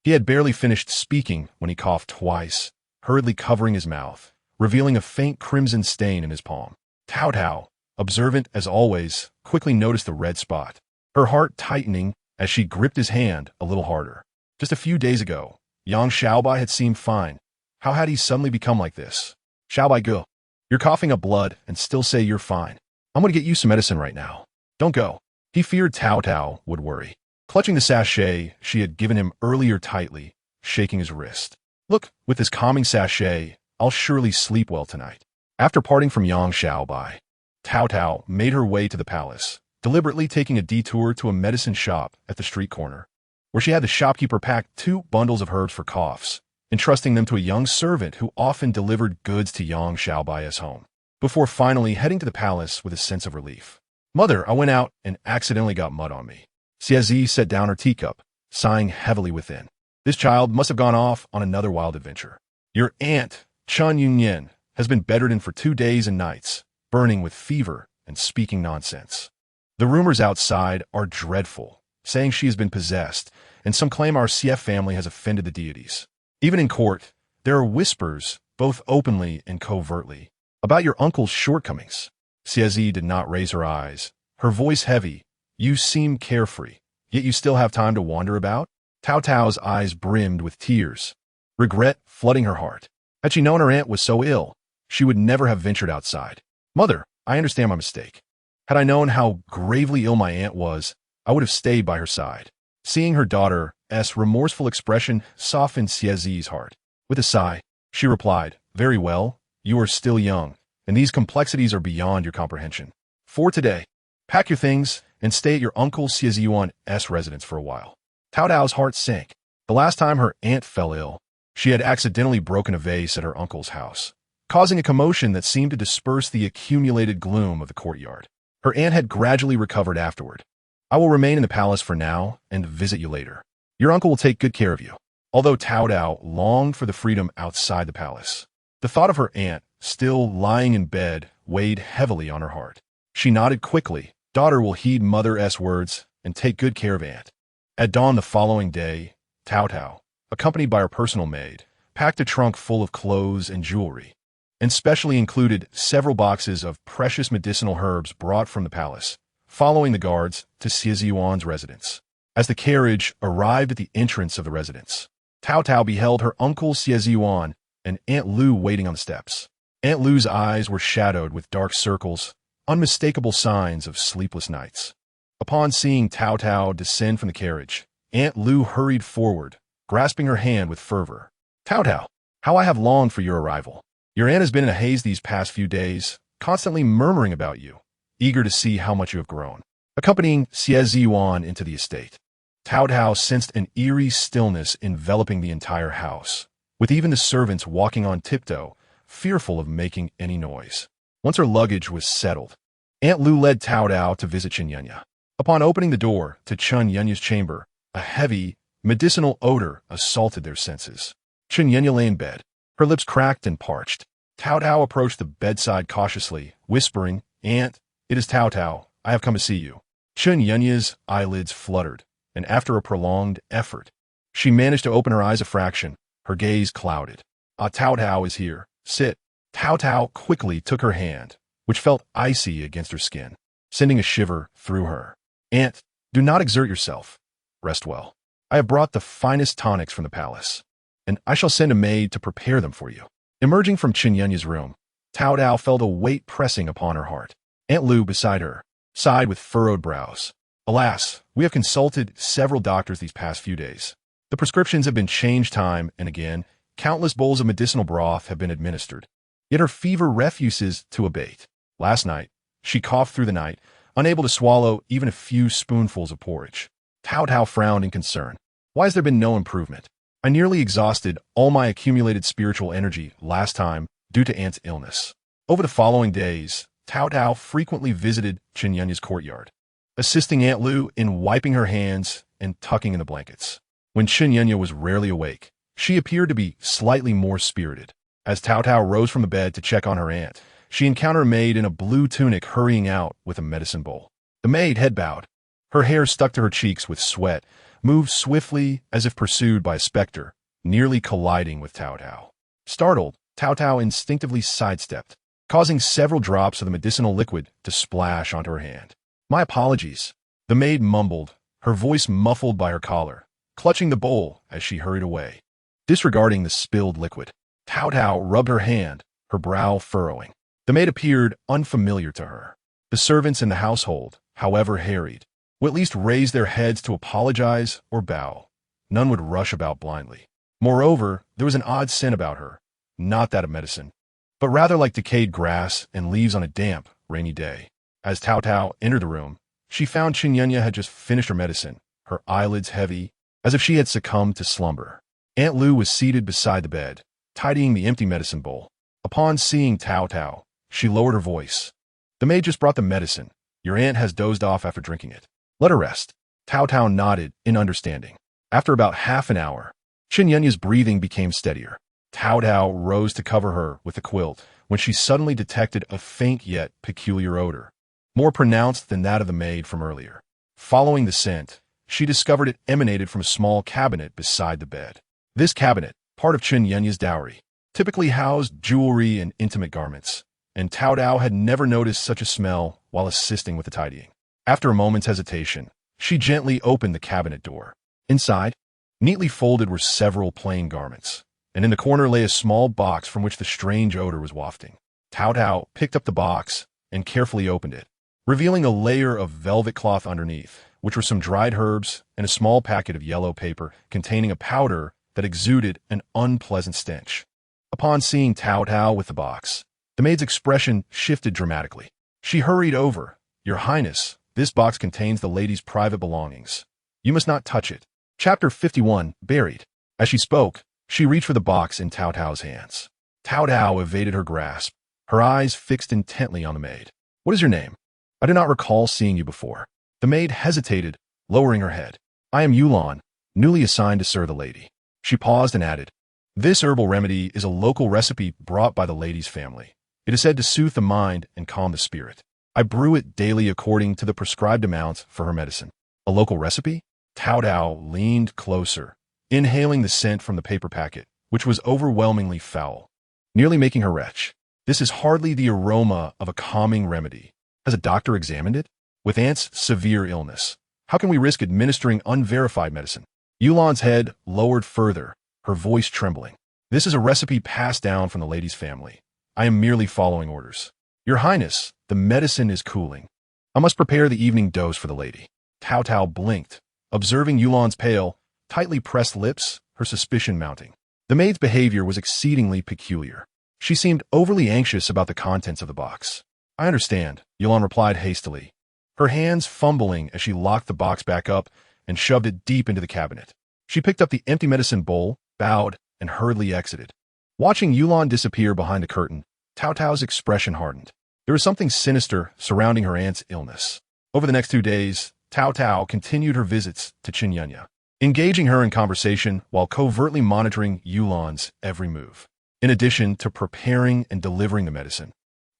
He had barely finished speaking when he coughed twice, hurriedly covering his mouth, revealing a faint crimson stain in his palm. Taotao, observant as always, quickly noticed the red spot, her heart tightening as she gripped his hand a little harder. Just a few days ago, Yang Xiaobai had seemed fine. How had he suddenly become like this? Xiaobai go. You're coughing up blood and still say you're fine. I'm going to get you some medicine right now. Don't go. He feared Taotao would worry, clutching the sachet she had given him earlier tightly, shaking his wrist. Look, with this calming sachet, I'll surely sleep well tonight. After parting from Yang Xiaobai, Taotao made her way to the palace, deliberately taking a detour to a medicine shop at the street corner, where she had the shopkeeper pack 2 bundles of herbs for coughs, entrusting them to a young servant who often delivered goods to Yang Xiaobai's home, before finally heading to the palace with a sense of relief. Mother, I went out and accidentally got mud on me. Xiezi set down her teacup, sighing heavily within. This child must have gone off on another wild adventure. Your aunt, Chun Yunyan, has been bedridden for 2 days and nights, burning with fever and speaking nonsense. The rumors outside are dreadful, saying she has been possessed, and some claim our CF family has offended the deities. Even in court, there are whispers, both openly and covertly, about your uncle's shortcomings. Xiezi did not raise her eyes, her voice heavy. You seem carefree, yet you still have time to wander about? Taotao's eyes brimmed with tears, regret flooding her heart. Had she known her aunt was so ill, she would never have ventured outside. Mother, I understand my mistake. Had I known how gravely ill my aunt was, I would have stayed by her side. Seeing her daughter's remorseful expression softened Xiezi's heart. With a sigh, she replied, Very well, you are still young, and these complexities are beyond your comprehension. For today, pack your things and stay at your uncle Xieziyuan's residence for a while. Taotao's heart sank. The last time her aunt fell ill, she had accidentally broken a vase at her uncle's house, causing a commotion that seemed to disperse the accumulated gloom of the courtyard. Her aunt had gradually recovered afterward. I will remain in the palace for now and visit you later. Your uncle will take good care of you. Although Taotao longed for the freedom outside the palace, the thought of her aunt, still lying in bed, weighed heavily on her heart. She nodded quickly. Daughter will heed mother's words and take good care of aunt. At dawn the following day, Taotao, accompanied by her personal maid, packed a trunk full of clothes and jewelry, and specially included several boxes of precious medicinal herbs brought from the palace, following the guards to Xieziyuan's residence. As the carriage arrived at the entrance of the residence, Taotao beheld her uncle Xieziyuan and Aunt Lu waiting on the steps. Aunt Lu's eyes were shadowed with dark circles, unmistakable signs of sleepless nights. Upon seeing Taotao descend from the carriage, Aunt Lu hurried forward, grasping her hand with fervor. Taotao, how I have longed for your arrival. Your aunt has been in a haze these past few days, constantly murmuring about you, eager to see how much you have grown. Accompanying Xie Ziyuan into the estate, Taotao sensed an eerie stillness enveloping the entire house, with even the servants walking on tiptoe, fearful of making any noise. Once her luggage was settled, Aunt Lu led Taotao to visit Qinyanya. Upon opening the door to Qinyunya's chamber, a heavy, medicinal odor assaulted their senses. Qinyunya lay in bed, her lips cracked and parched. Taotao approached the bedside cautiously, whispering, "Aunt, it is Taotao. I have come to see you." Qinyunya's eyelids fluttered, and after a prolonged effort, she managed to open her eyes a fraction, her gaze clouded. Taotao is here. Sit. Taotao quickly took her hand, which felt icy against her skin, sending a shiver through her. "Aunt, do not exert yourself. Rest well. I have brought the finest tonics from the palace, and I shall send a maid to prepare them for you." Emerging from Qinyunya's room, Taotao felt a weight pressing upon her heart. Aunt Lu, beside her, sighed with furrowed brows. "Alas, we have consulted several doctors these past few days. The prescriptions have been changed time and again. Countless bowls of medicinal broth have been administered. Yet her fever refuses to abate. Last night, she coughed through the night, unable to swallow even a few spoonfuls of porridge." Taotao frowned in concern. "Why has there been no improvement? I nearly exhausted all my accumulated spiritual energy last time due to Aunt's illness." Over the following days, Taotao frequently visited Qinyunya's courtyard, assisting Aunt Lu in wiping her hands and tucking in the blankets. When Qinyunya was rarely awake, she appeared to be slightly more spirited. As Taotao rose from the bed to check on her aunt, she encountered a maid in a blue tunic hurrying out with a medicine bowl. The maid, head bowed, her hair stuck to her cheeks with sweat, moved swiftly as if pursued by a specter, nearly colliding with Taotao. Startled, Taotao instinctively sidestepped, causing several drops of the medicinal liquid to splash onto her hand. "My apologies," the maid mumbled, her voice muffled by her collar, clutching the bowl as she hurried away. Disregarding the spilled liquid, Taotao rubbed her hand, her brow furrowing. The maid appeared unfamiliar to her. The servants in the household, however harried, would at least raise their heads to apologize or bow. None would rush about blindly. Moreover, there was an odd scent about her, not that of medicine, but rather like decayed grass and leaves on a damp, rainy day. As Taotao entered the room, she found Qinyunya had just finished her medicine, her eyelids heavy, as if she had succumbed to slumber. Aunt Lu was seated beside the bed, tidying the empty medicine bowl. Upon seeing Taotao, she lowered her voice. "The maid just brought the medicine. Your aunt has dozed off after drinking it. Let her rest." Taotao nodded in understanding. After about half an hour, Qinyunya's breathing became steadier. Taotao rose to cover her with a quilt when she suddenly detected a faint yet peculiar odor, more pronounced than that of the maid from earlier. Following the scent, she discovered it emanated from a small cabinet beside the bed. This cabinet, part of Qinyunya's dowry, typically housed jewelry and intimate garments, and Taotao had never noticed such a smell while assisting with the tidying. After a moment's hesitation, she gently opened the cabinet door. Inside, neatly folded were several plain garments, and in the corner lay a small box from which the strange odor was wafting. Taotao picked up the box and carefully opened it, revealing a layer of velvet cloth underneath, which were some dried herbs and a small packet of yellow paper containing a powder that exuded an unpleasant stench. Upon seeing Taotao with the box, the maid's expression shifted dramatically. She hurried over. "Your Highness, this box contains the lady's private belongings. You must not touch it." Chapter 51, Buried. As she spoke, she reached for the box in Taotao's hands. Taotao evaded her grasp, her eyes fixed intently on the maid. "What is your name? I do not recall seeing you before." The maid hesitated, lowering her head. "I am Yulan, newly assigned to serve the lady." She paused and added, "This herbal remedy is a local recipe brought by the lady's family. It is said to soothe the mind and calm the spirit. I brew it daily according to the prescribed amount for her medicine." "A local recipe?" Taotao leaned closer, inhaling the scent from the paper packet, which was overwhelmingly foul, nearly making her retch. "This is hardly the aroma of a calming remedy. Has a doctor examined it? With Aunt's severe illness, how can we risk administering unverified medicine?" Yulan's head lowered further, her voice trembling. "This is a recipe passed down from the lady's family. I am merely following orders. Your Highness, the medicine is cooling. I must prepare the evening dose for the lady. Taotao blinked, observing Yulan's pale, tightly pressed lips, her suspicion mounting. The maid's behavior was exceedingly peculiar. She seemed overly anxious about the contents of the box. I understand, Yulan replied hastily, her hands fumbling as she locked the box back up and shoved it deep into the cabinet. She picked up the empty medicine bowl, bowed, and hurriedly exited. Watching Yulan disappear behind the curtain, Taotao's expression hardened. There was something sinister surrounding her aunt's illness. Over the next 2 days, Taotao continued her visits to Qinyanya, engaging her in conversation while covertly monitoring Yulan's every move. In addition to preparing and delivering the medicine,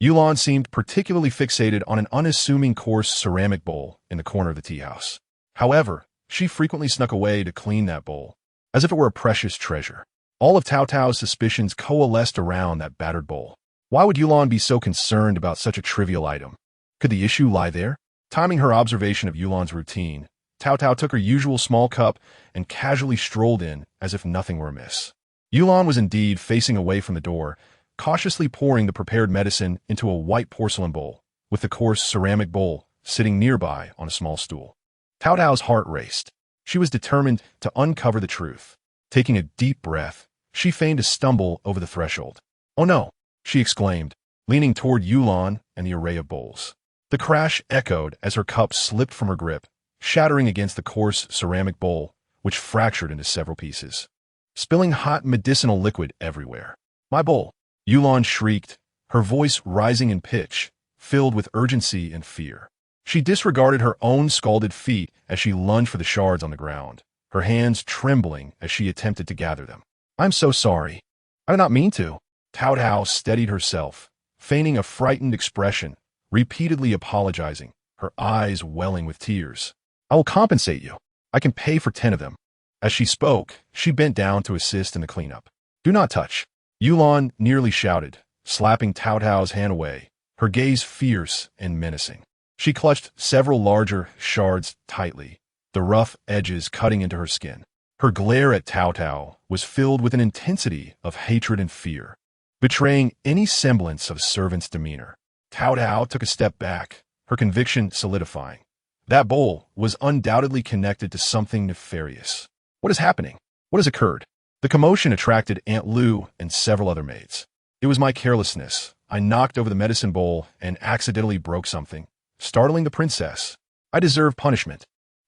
Yulan seemed particularly fixated on an unassuming coarse ceramic bowl in the corner of the tea house. However, she frequently snuck away to clean that bowl, as if it were a precious treasure. All of Taotao's suspicions coalesced around that battered bowl. Why would Yulan be so concerned about such a trivial item? Could the issue lie there? Timing her observation of Yulan's routine, Taotao took her usual small cup and casually strolled in as if nothing were amiss. Yulan was indeed facing away from the door, cautiously pouring the prepared medicine into a white porcelain bowl, with the coarse ceramic bowl sitting nearby on a small stool. Taotao's heart raced. She was determined to uncover the truth. Taking a deep breath, she feigned to stumble over the threshold. "Oh no!" she exclaimed, leaning toward Yulan and the array of bowls. The crash echoed as her cup slipped from her grip, shattering against the coarse ceramic bowl, which fractured into several pieces, spilling hot medicinal liquid everywhere. "My bowl!" Yulan shrieked, her voice rising in pitch, filled with urgency and fear. She disregarded her own scalded feet as she lunged for the shards on the ground, her hands trembling as she attempted to gather them. "I'm so sorry. I did not mean to." Taotao steadied herself, feigning a frightened expression, repeatedly apologizing, her eyes welling with tears. "I will compensate you. I can pay for 10 of them." As she spoke, she bent down to assist in the cleanup. "Do not touch," Yulan nearly shouted, slapping Taotao's hand away, her gaze fierce and menacing. She clutched several larger shards tightly, the rough edges cutting into her skin. Her glare at Taotao was filled with an intensity of hatred and fear, betraying any semblance of servant's demeanor. Taotao took a step back, her conviction solidifying. That bowl was undoubtedly connected to something nefarious. What is happening? What has occurred? The commotion attracted Aunt Lu and several other maids. "It was my carelessness. I knocked over the medicine bowl and accidentally broke something, startling the princess. I deserve punishment."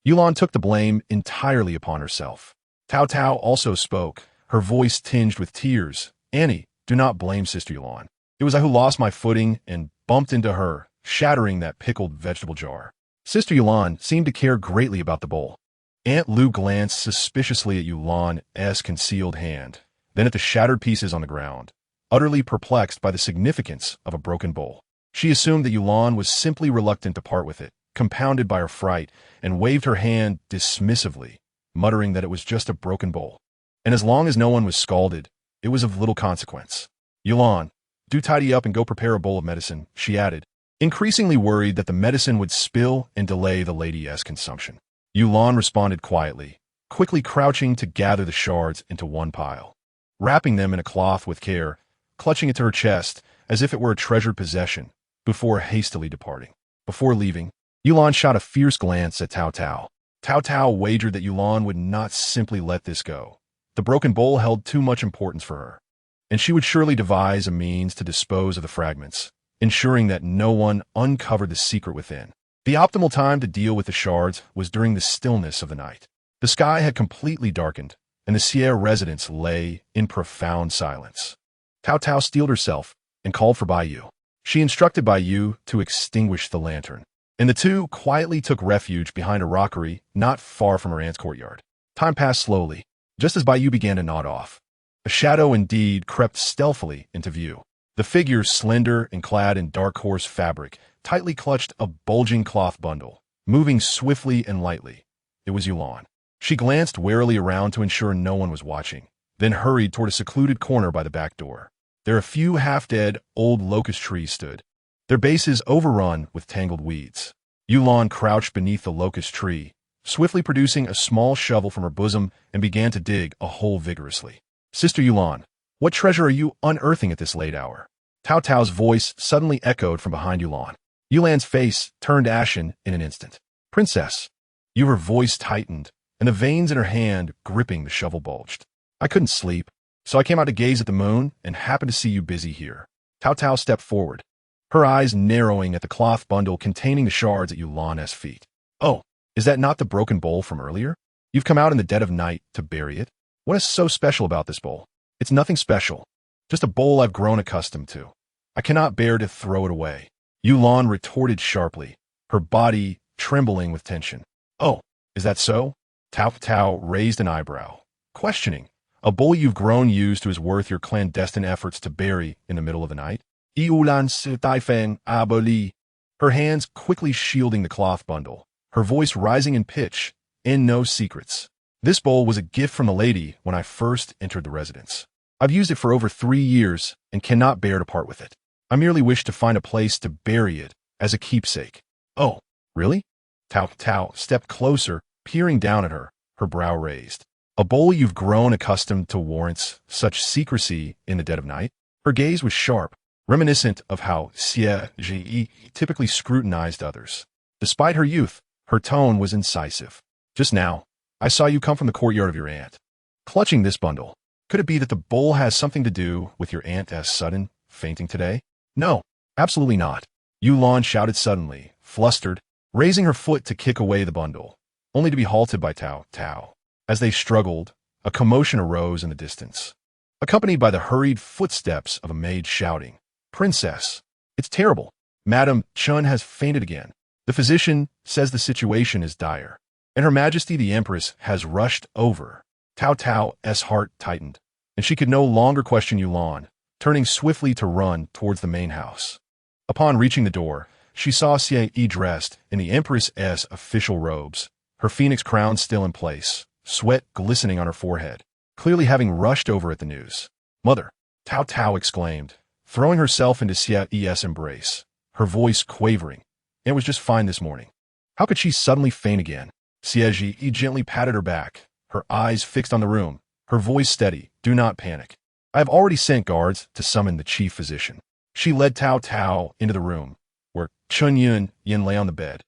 Yulan took the blame entirely upon herself. Taotao also spoke, her voice tinged with tears. "Annie, do not blame Sister Yulan. It was I who lost my footing and bumped into her, shattering that pickled vegetable jar." Sister Yulan seemed to care greatly about the bowl. Aunt Lu glanced suspiciously at Yulan's concealed hand, then at the shattered pieces on the ground, utterly perplexed by the significance of a broken bowl. She assumed that Yulan was simply reluctant to part with it, compounded by her fright, and waved her hand dismissively, muttering that it was just a broken bowl. And as long as no one was scalded, it was of little consequence. "Yulan, do tidy up and go prepare a bowl of medicine," she added, increasingly worried that the medicine would spill and delay the lady's consumption. Yulan responded quietly, quickly crouching to gather the shards into one pile. Wrapping them in a cloth with care, clutching it to her chest as if it were a treasured possession, before hastily departing. Before leaving, Yulan shot a fierce glance at Taotao. Taotao wagered that Yulan would not simply let this go. The broken bowl held too much importance for her, and she would surely devise a means to dispose of the fragments, ensuring that no one uncovered the secret within. The optimal time to deal with the shards was during the stillness of the night. The sky had completely darkened, and the Sierra residence lay in profound silence. Taotao steeled herself and called for Baiyu. She instructed Baiyu to extinguish the lantern, and the two quietly took refuge behind a rockery not far from her aunt's courtyard. Time passed slowly. Just as Baiyu began to nod off, a shadow indeed crept stealthily into view. The figure, slender and clad in dark coarse fabric, tightly clutched a bulging cloth bundle, moving swiftly and lightly. It was Yulan. She glanced warily around to ensure no one was watching, then hurried toward a secluded corner by the back door. There a few half-dead old locust trees stood, their bases overrun with tangled weeds. Yulan crouched beneath the locust tree, swiftly producing a small shovel from her bosom and began to dig a hole vigorously. "Sister Yulan, what treasure are you unearthing at this late hour?" Taotao's voice suddenly echoed from behind Yulan. Yulan's face turned ashen in an instant. Princess. Her voice tightened, and the veins in her hand gripping the shovel bulged. I couldn't sleep, so I came out to gaze at the moon and happened to see you busy here. Taotao stepped forward, her eyes narrowing at the cloth bundle containing the shards at Yulan's feet. Oh, is that not the broken bowl from earlier? You've come out in the dead of night to bury it? What is so special about this bowl? It's nothing special. Just a bowl I've grown accustomed to. I cannot bear to throw it away. Yulan retorted sharply, her body trembling with tension. Oh, is that so? Taotao raised an eyebrow, questioning. A bowl you've grown used to is worth your clandestine efforts to bury in the middle of the night? Yulan Taifeng aboli. Her hands quickly shielding the cloth bundle, her voice rising in pitch, and no secrets. This bowl was a gift from the lady when I first entered the residence. I've used it for over 3 years and cannot bear to part with it. I merely wish to find a place to bury it as a keepsake. Oh, really? Taotao stepped closer, peering down at her, her brow raised. A bowl you've grown accustomed to warrants such secrecy in the dead of night? Her gaze was sharp, reminiscent of how Xie Ji typically scrutinized others. Despite her youth, her tone was incisive. Just now, I saw you come from the courtyard of your aunt. Clutching this bundle, could it be that the bowl has something to do with your aunt's sudden fainting today? No, absolutely not. Yulan shouted suddenly, flustered, raising her foot to kick away the bundle, only to be halted by Taotao. As they struggled, a commotion arose in the distance, accompanied by the hurried footsteps of a maid shouting, Princess, it's terrible. Madame Chun has fainted again. The physician says the situation is dire, and Her Majesty the Empress has rushed over. Taotao's heart tightened, and she could no longer question Yulan, turning swiftly to run towards the main house. Upon reaching the door, she saw Xie dressed in the Empress's official robes, her phoenix crown still in place, sweat glistening on her forehead, clearly having rushed over at the news. Mother, Taotao exclaimed, throwing herself into Xie's embrace, her voice quavering. It was just fine this morning. How could she suddenly faint again? Xie gently patted her back, her eyes fixed on the room, her voice steady. Do not panic. I have already sent guards to summon the chief physician. She led Taotao into the room, where Chun Yin lay on the bed,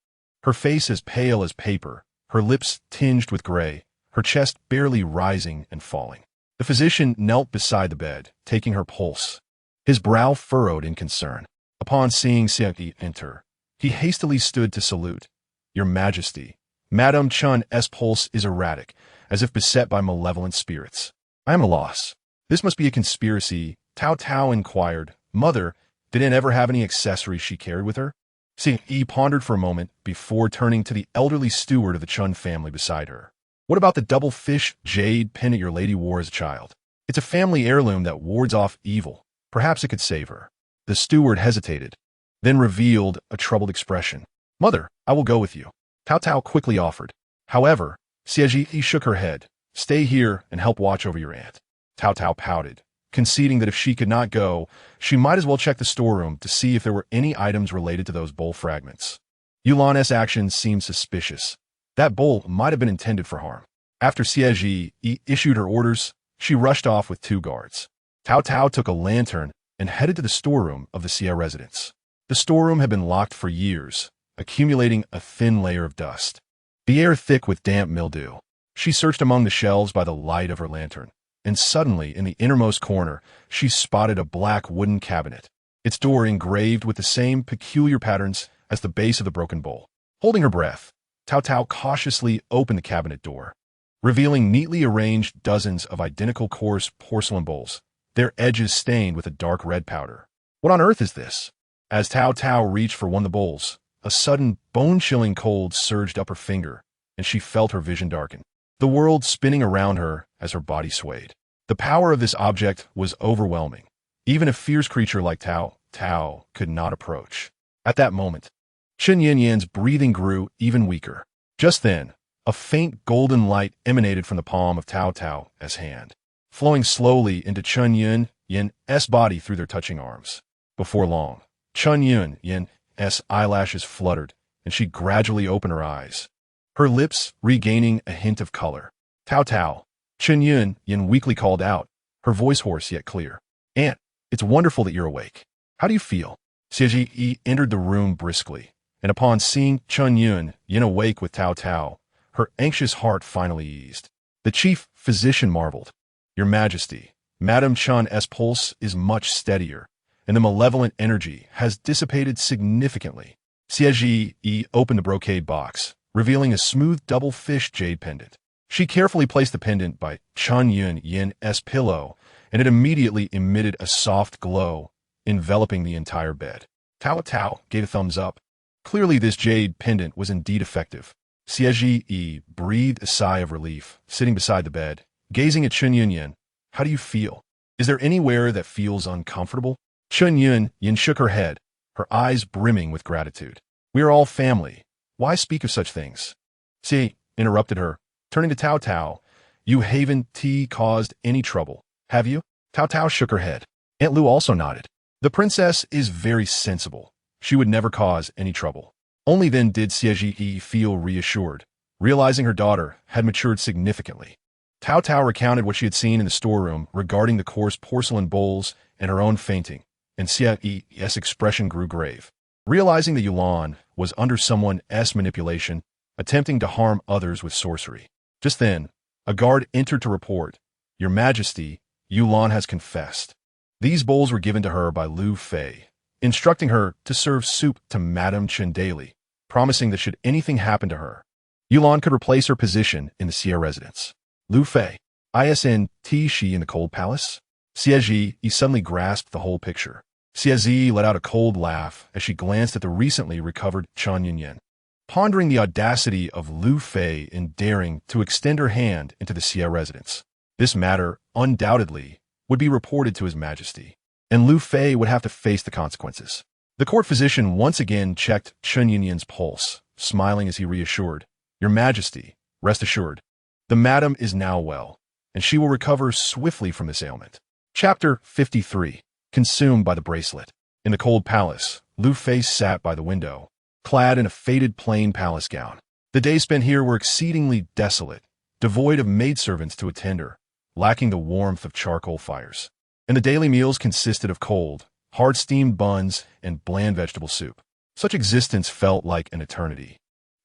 her face as pale as paper, her lips tinged with gray, her chest barely rising and falling. The physician knelt beside the bed, taking her pulse, his brow furrowed in concern. Upon seeing Xie enter, he hastily stood to salute. Your Majesty, Madame Chun's pulse is erratic, as if beset by malevolent spirits. I am a loss. This must be a conspiracy. Taotao inquired. Mother, did Anne ever have any accessories she carried with her? Xie pondered for a moment before turning to the elderly steward of the Chun family beside her. What about the double fish jade pendant your lady wore as a child? It's a family heirloom that wards off evil. Perhaps it could save her. The steward hesitated, then revealed a troubled expression. Mother, I will go with you. Taotao quickly offered. However, Xie shook her head. Stay here and help watch over your aunt. Taotao pouted, conceding that if she could not go, she might as well check the storeroom to see if there were any items related to those bowl fragments. Yulan's actions seemed suspicious. That bowl might have been intended for harm. After Xie issued her orders, she rushed off with 2 guards. Taotao took a lantern and headed to the storeroom of the Xie residence. The storeroom had been locked for years, accumulating a thin layer of dust, the air thick with damp mildew. She searched among the shelves by the light of her lantern, and suddenly, in the innermost corner, she spotted a black wooden cabinet, its door engraved with the same peculiar patterns as the base of the broken bowl. Holding her breath, Taotao cautiously opened the cabinet door, revealing neatly arranged dozens of identical coarse porcelain bowls, their edges stained with a dark red powder. What on earth is this? As Taotao reached for one of the bowls, a sudden, bone-chilling cold surged up her finger, and she felt her vision darken, the world spinning around her as her body swayed. The power of this object was overwhelming. Even a fierce creature like Taotao could not approach. At that moment, Chun Yin's breathing grew even weaker. Just then, a faint golden light emanated from the palm of Taotao's hand, flowing slowly into Chun Yin's body through their touching arms. Before long, Chun Yin's eyelashes fluttered, and she gradually opened her eyes, her lips regaining a hint of color. Taotao, Chun Yin weakly called out, her voice hoarse yet clear. Aunt, it's wonderful that you're awake. How do you feel? Xie entered the room briskly, and upon seeing Chen Yin awake with Taotao, her anxious heart finally eased. The chief physician marveled. Your Majesty, Madame Chen's pulse is much steadier, and the malevolent energy has dissipated significantly. Xie opened the brocade box, revealing a smooth double-fish jade pendant. She carefully placed the pendant by Chen Yin's pillow, and it immediately emitted a soft glow, enveloping the entire bed. Taotao gave a thumbs up. Clearly this jade pendant was indeed effective. Xie breathed a sigh of relief, sitting beside the bed, gazing at Chen Yin. How do you feel? Is there anywhere that feels uncomfortable? Chen Yin shook her head, her eyes brimming with gratitude. We are all family. Why speak of such things? Xie interrupted her, turning to Taotao. You haven't caused any trouble, have you? Taotao shook her head. Aunt Lu also nodded. The princess is very sensible. She would never cause any trouble. Only then did Xie feel reassured, realizing her daughter had matured significantly. Taotao recounted what she had seen in the storeroom regarding the coarse porcelain bowls and her own fainting, and Xie's expression grew grave. Realizing that Yulan was under someone's manipulation, attempting to harm others with sorcery. Just then, a guard entered to report, Your Majesty, Yulan has confessed. These bowls were given to her by Lu Fei, instructing her to serve soup to Madame Chen daily, promising that should anything happen to her, Yulan could replace her position in the Xie residence. Lu Fei, she in the cold palace? Xie suddenly grasped the whole picture. Xie let out a cold laugh as she glanced at the recently recovered Chen Yin. Pondering the audacity of Lu Fei in daring to extend her hand into the Xie residence. This matter, undoubtedly, would be reported to His Majesty, and Lu Fei would have to face the consequences. The court physician once again checked Chen Yin's pulse, smiling as he reassured, Your Majesty, rest assured, the madam is now well, and she will recover swiftly from this ailment. Chapter 53. Consumed by the bracelet. In the cold palace, Lu Fei sat by the window, clad in a faded plain palace gown. The days spent here were exceedingly desolate, devoid of maidservants to attend her, lacking the warmth of charcoal fires. And the daily meals consisted of cold, hard-steamed buns and bland vegetable soup. Such existence felt like an eternity.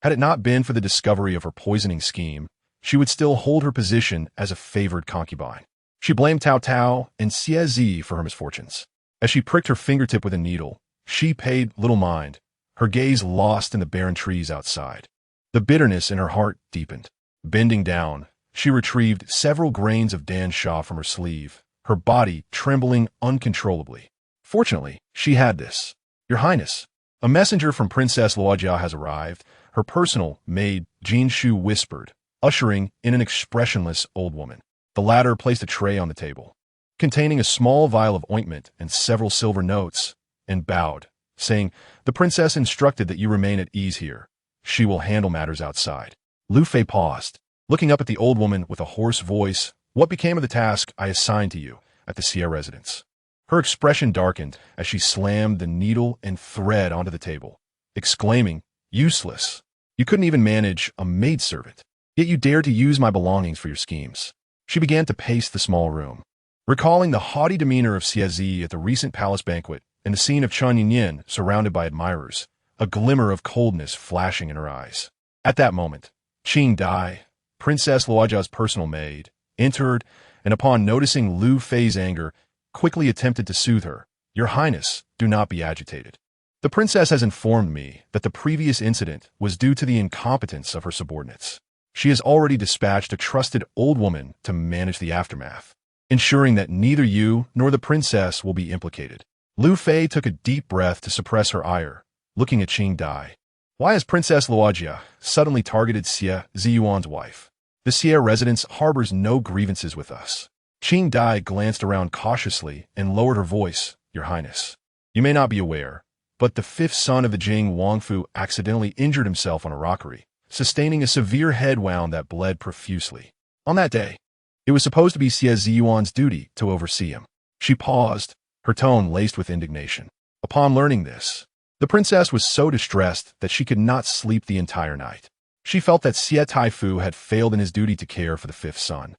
Had it not been for the discovery of her poisoning scheme, she would still hold her position as a favored concubine. She blamed Taotao and Xie for her misfortunes. As she pricked her fingertip with a needle, she paid little mind, her gaze lost in the barren trees outside. The bitterness in her heart deepened. Bending down, she retrieved several grains of Dan Sha from her sleeve, her body trembling uncontrollably. Fortunately, she had this. Your Highness, a messenger from Princess Luojia has arrived, her personal maid Jin Shu whispered, ushering in an expressionless old woman. The latter placed a tray on the table, containing a small vial of ointment and several silver notes, and bowed, saying, The princess instructed that you remain at ease here. She will handle matters outside. Lu Fei paused, looking up at the old woman with a hoarse voice. What became of the task I assigned to you at the Xie residence? Her expression darkened as she slammed the needle and thread onto the table, exclaiming, Useless. You couldn't even manage a maidservant, yet you dared to use my belongings for your schemes. She began to pace the small room, recalling the haughty demeanor of Xie at the recent palace banquet and the scene of Chen Yin surrounded by admirers, a glimmer of coldness flashing in her eyes. At that moment, Qing Dai, Princess Luojia's personal maid, entered, and upon noticing Lu Fei's anger, quickly attempted to soothe her. Your Highness, do not be agitated. The princess has informed me that the previous incident was due to the incompetence of her subordinates. She has already dispatched a trusted old woman to manage the aftermath, ensuring that neither you nor the princess will be implicated. Lu Fei took a deep breath to suppress her ire, looking at Qing Dai. Why has Princess Luojia suddenly targeted Xie Ziyuan's wife? The Xie residence harbors no grievances with us. Qing Dai glanced around cautiously and lowered her voice. Your Highness, you may not be aware, but the fifth son of the Jing Wangfu accidentally injured himself on a rockery, sustaining a severe head wound that bled profusely. On that day, it was supposed to be Xie Ziyuan's duty to oversee him. She paused, her tone laced with indignation. Upon learning this, the princess was so distressed that she could not sleep the entire night. She felt that Xie Taifu had failed in his duty to care for the fifth son,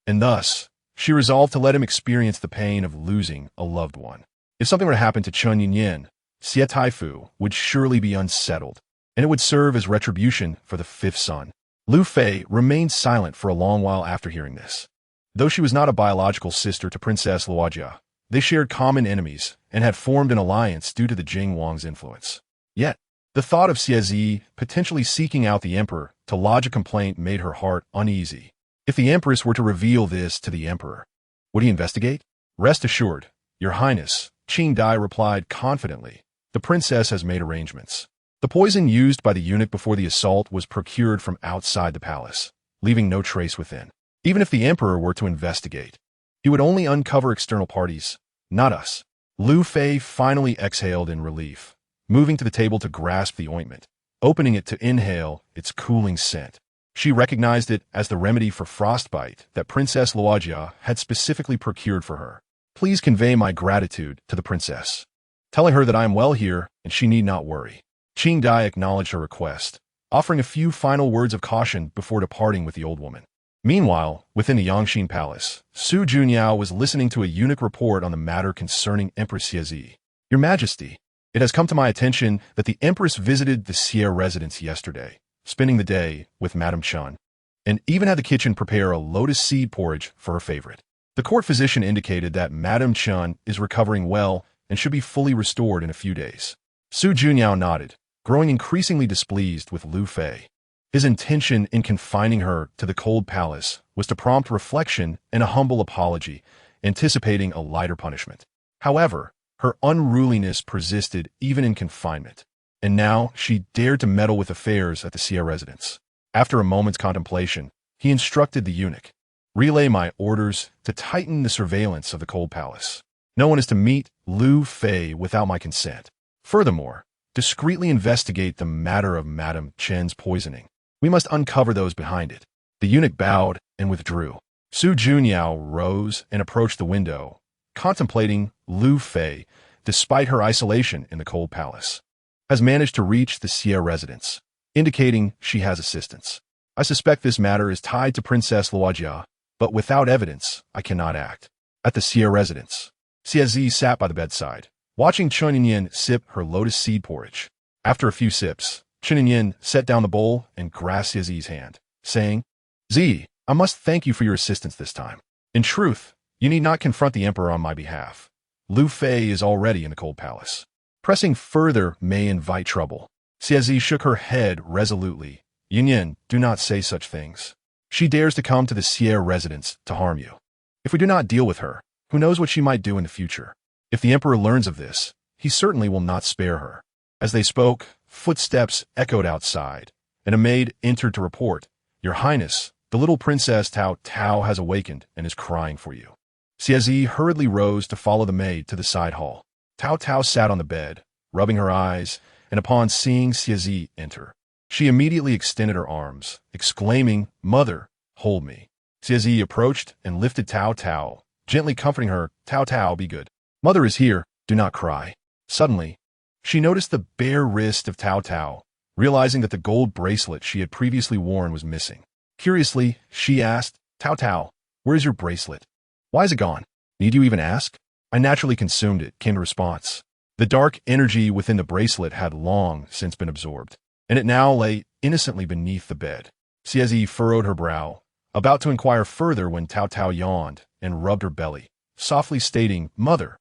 and thus, she resolved to let him experience the pain of losing a loved one. If something were to happen to Chun Yinyin, Xie Taifu would surely be unsettled, and it would serve as retribution for the fifth son. Lu Fei remained silent for a long while after hearing this. Though she was not a biological sister to Princess Luojia, they shared common enemies and had formed an alliance due to the Jing Wang's influence. Yet, the thought of Xie potentially seeking out the emperor to lodge a complaint made her heart uneasy. If the empress were to reveal this to the emperor, would he investigate? Rest assured, Your Highness, Qing Dai replied confidently. The princess has made arrangements. The poison used by the eunuch before the assault was procured from outside the palace, leaving no trace within. Even if the emperor were to investigate, he would only uncover external parties, not us. Lu Fei finally exhaled in relief, moving to the table to grasp the ointment, opening it to inhale its cooling scent. She recognized it as the remedy for frostbite that Princess Luojia had specifically procured for her. Please convey my gratitude to the princess, telling her that I am well here and she need not worry. Qing Dai acknowledged her request, offering a few final words of caution before departing with the old woman. Meanwhile, within the Yangxin Palace, Su Junyao was listening to a eunuch report on the matter concerning Empress Xie. Your Majesty, it has come to my attention that the Empress visited the Xie residence yesterday, spending the day with Madame Chun, and even had the kitchen prepare a lotus seed porridge for her favorite. The court physician indicated that Madame Chun is recovering well and should be fully restored in a few days. Su Junyao nodded, growing increasingly displeased with Lu Fei. His intention in confining her to the cold palace was to prompt reflection and a humble apology, anticipating a lighter punishment. However, her unruliness persisted even in confinement, and now she dared to meddle with affairs at the Xie residence. After a moment's contemplation, he instructed the eunuch, relay my orders to tighten the surveillance of the cold palace. No one is to meet Lu Fei without my consent. Furthermore, discreetly investigate the matter of Madame Chen's poisoning. We must uncover those behind it. The eunuch bowed and withdrew. Su Junyao rose and approached the window, contemplating Lu Fei, despite her isolation in the cold palace, has managed to reach the Xie residence, indicating she has assistance. I suspect this matter is tied to Princess Luojia, but without evidence, I cannot act. At the Xie residence, Xie sat by the bedside, watching Chun Yinyin sip her lotus seed porridge. After a few sips, Chun Yinyin set down the bowl and grasped Xie's hand, saying, Xie, I must thank you for your assistance this time. In truth, you need not confront the emperor on my behalf. Lu Fei is already in the cold palace. Pressing further may invite trouble. Xie shook her head resolutely. Yinyin, do not say such things. She dares to come to the Xie residence to harm you. If we do not deal with her, who knows what she might do in the future? If the emperor learns of this, he certainly will not spare her. As they spoke, footsteps echoed outside, and a maid entered to report, Your Highness, the little princess Taotao has awakened and is crying for you. Xie hurriedly rose to follow the maid to the side hall. Taotao sat on the bed, rubbing her eyes, and upon seeing Xie enter, she immediately extended her arms, exclaiming, Mother, hold me. Xie approached and lifted Taotao, gently comforting her, Taotao, be good. Mother is here, do not cry. Suddenly, she noticed the bare wrist of Taotao, realizing that the gold bracelet she had previously worn was missing. Curiously, she asked, Taotao, where is your bracelet? Why is it gone? Need you even ask? I naturally consumed it, came the response. The dark energy within the bracelet had long since been absorbed, and it now lay innocently beneath the bed. Xie furrowed her brow, about to inquire further when Taotao yawned and rubbed her belly, softly stating, Mother,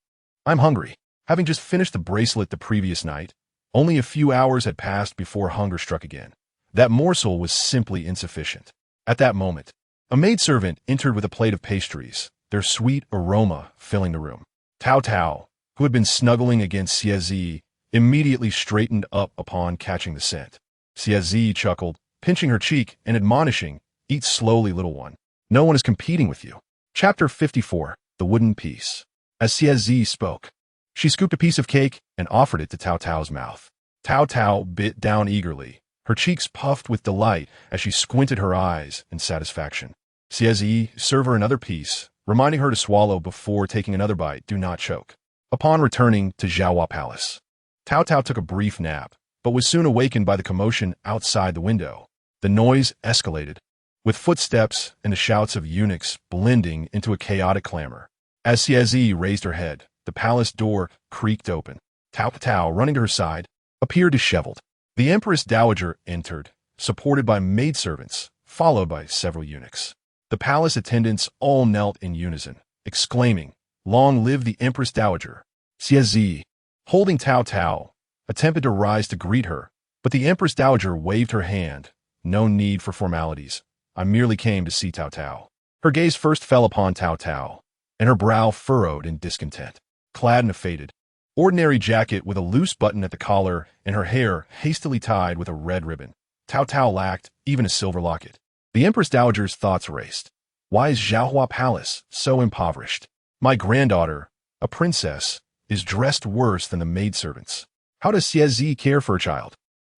I'm hungry. Having just finished the bracelet the previous night, only a few hours had passed before hunger struck again. That morsel was simply insufficient. At that moment, a maidservant entered with a plate of pastries, their sweet aroma filling the room. Taotao, who had been snuggling against Xie, immediately straightened up upon catching the scent. Xie chuckled, pinching her cheek and admonishing, Eat slowly, little one. No one is competing with you. Chapter 54, The Wooden Piece. As Xie spoke, she scooped a piece of cake and offered it to Taotao's mouth. Taotao bit down eagerly, her cheeks puffed with delight as she squinted her eyes in satisfaction. Xie served her another piece, reminding her to swallow before taking another bite, do not choke. Upon returning to Zhaohua Palace, Taotao took a brief nap, but was soon awakened by the commotion outside the window. The noise escalated, with footsteps and the shouts of eunuchs blending into a chaotic clamor. As Xie raised her head, the palace door creaked open. Taotao, running to her side, appeared disheveled. The Empress Dowager entered, supported by maidservants, followed by several eunuchs. The palace attendants all knelt in unison, exclaiming, "Long live the Empress Dowager!" Xie, holding Taotao, attempted to rise to greet her, but the Empress Dowager waved her hand. "No need for formalities. I merely came to see Taotao." Her gaze first fell upon Taotao, and her brow furrowed in discontent. Clad in a faded, ordinary jacket with a loose button at the collar and her hair hastily tied with a red ribbon, Taotao lacked even a silver locket. The Empress Dowager's thoughts raced. Why is Zhaohua Palace so impoverished? My granddaughter, a princess, is dressed worse than the maidservants. How does Xie care for a child?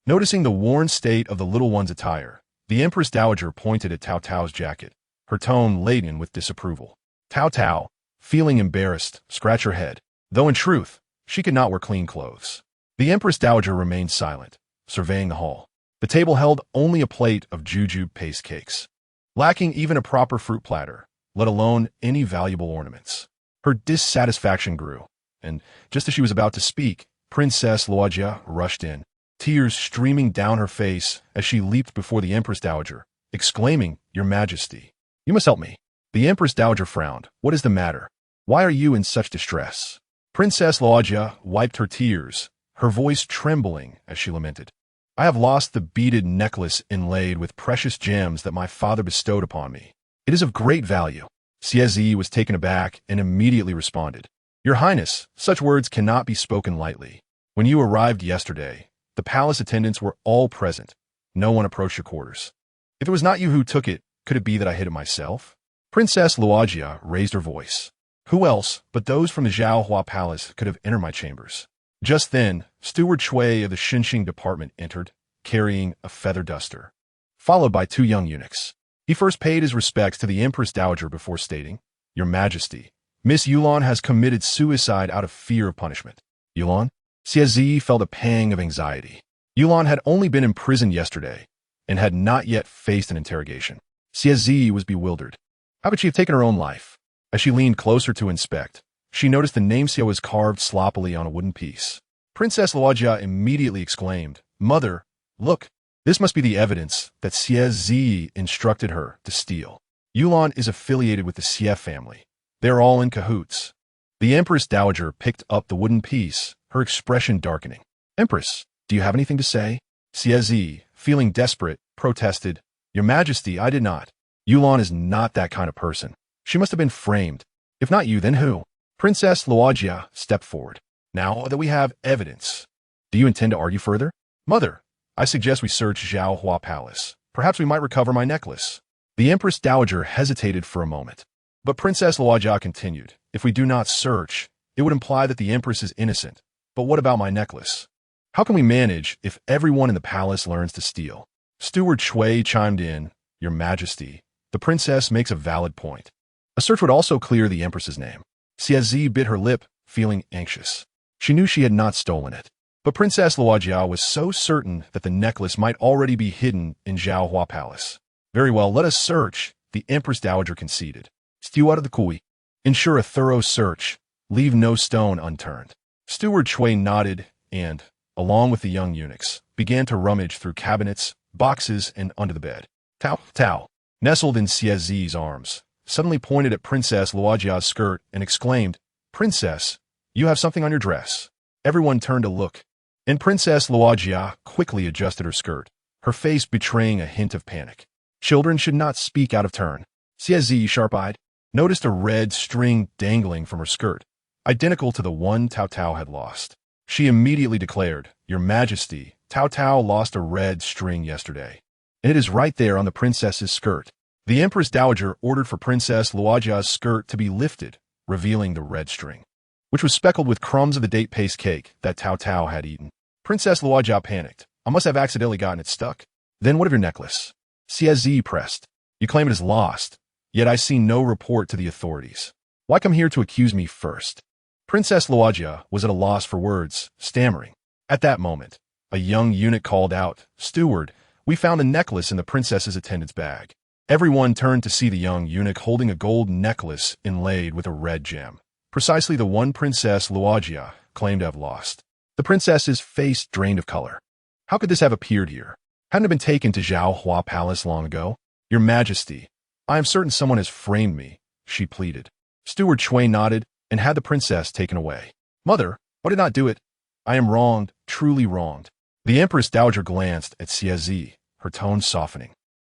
Noticing the worn state of the little one's attire, the Empress Dowager pointed at Taotao's jacket, her tone laden with disapproval. Taotao, feeling embarrassed, scratched her head, though in truth, she could not wear clean clothes. The Empress Dowager remained silent, surveying the hall. The table held only a plate of jujube paste cakes, lacking even a proper fruit platter, let alone any valuable ornaments. Her dissatisfaction grew, and just as she was about to speak, Princess Luojia rushed in, tears streaming down her face as she leaped before the Empress Dowager, exclaiming, "Your Majesty, you must help me." The Empress Dowager frowned. "What is the matter? Why are you in such distress?" Princess Luojia wiped her tears, her voice trembling as she lamented. "I have lost the beaded necklace inlaid with precious gems that my father bestowed upon me. It is of great value." Xie was taken aback and immediately responded, "Your Highness, such words cannot be spoken lightly. When you arrived yesterday, the palace attendants were all present. No one approached your quarters. If it was not you who took it, could it be that I hid it myself?" Princess Luojia raised her voice. "Who else but those from the Zhaohua Palace could have entered my chambers?" Just then, Steward Chui of the Xinxing department entered, carrying a feather duster, followed by two young eunuchs. He first paid his respects to the Empress Dowager before stating, "Your Majesty, Miss Yulan has committed suicide out of fear of punishment." Yulan? Xie felt a pang of anxiety. Yulan had only been imprisoned yesterday and had not yet faced an interrogation. Xie was bewildered. How could she have taken her own life? As she leaned closer to inspect, she noticed the nameseo was carved sloppily on a wooden piece. Princess Luojia immediately exclaimed, "Mother, look, this must be the evidence that Xie instructed her to steal. Yulan is affiliated with the Xie family. They are all in cahoots." The Empress Dowager picked up the wooden piece, her expression darkening. "Empress, do you have anything to say?" Xie, feeling desperate, protested, "Your Majesty, I did not. Yulan is not that kind of person. She must have been framed. If not you, then who?" Princess Luojia stepped forward. "Now that we have evidence, do you intend to argue further?" "Mother, I suggest we search Zhaohua Palace. Perhaps we might recover my necklace." The Empress Dowager hesitated for a moment, but Princess Luojia continued, "If we do not search, it would imply that the Empress is innocent. But what about my necklace? How can we manage if everyone in the palace learns to steal?" Steward Chui chimed in, "Your Majesty, the princess makes a valid point. A search would also clear the Empress's name." Xie bit her lip, feeling anxious. She knew she had not stolen it, but Princess Luojia was so certain that the necklace might already be hidden in Zhaohua Palace. "Very well, let us search," the Empress Dowager conceded. "Stew out of the kui. Ensure a thorough search. Leave no stone unturned." Steward Chui nodded and, along with the young eunuchs, began to rummage through cabinets, boxes, and under the bed. Taotao, nestled in Xie's arms, suddenly pointed at Princess Luojia's skirt and exclaimed, "Princess, you have something on your dress." Everyone turned to look, and Princess Luojia quickly adjusted her skirt, her face betraying a hint of panic. Children should not speak out of turn. Xie, sharp-eyed, noticed a red string dangling from her skirt, identical to the one Taotao had lost. She immediately declared, "Your Majesty, Taotao lost a red string yesterday, and it is right there on the princess's skirt." The Empress Dowager ordered for Princess Luojia's skirt to be lifted, revealing the red string, which was speckled with crumbs of the date paste cake that Taotao had eaten. Princess Luojia panicked. "I must have accidentally gotten it stuck." "Then what of your necklace?" Xie pressed. "You claim it is lost, yet I see no report to the authorities. Why come here to accuse me first?" Princess Luojia was at a loss for words, stammering. At that moment, a young eunuch called out, "Steward, we found a necklace in the princess's attendant's bag." Everyone turned to see the young eunuch holding a gold necklace inlaid with a red gem. precisely the one Princess Luogia claimed to have lost. The princess's face drained of color. How could this have appeared here? Hadn't it been taken to Zhao Hua Palace long ago? Your Majesty, I am certain someone has framed me, she pleaded. Steward Chui nodded and had the princess taken away. Mother, why did not do it? I am wronged, truly wronged. The Empress Dowager glanced at Xiezi, her tone softening.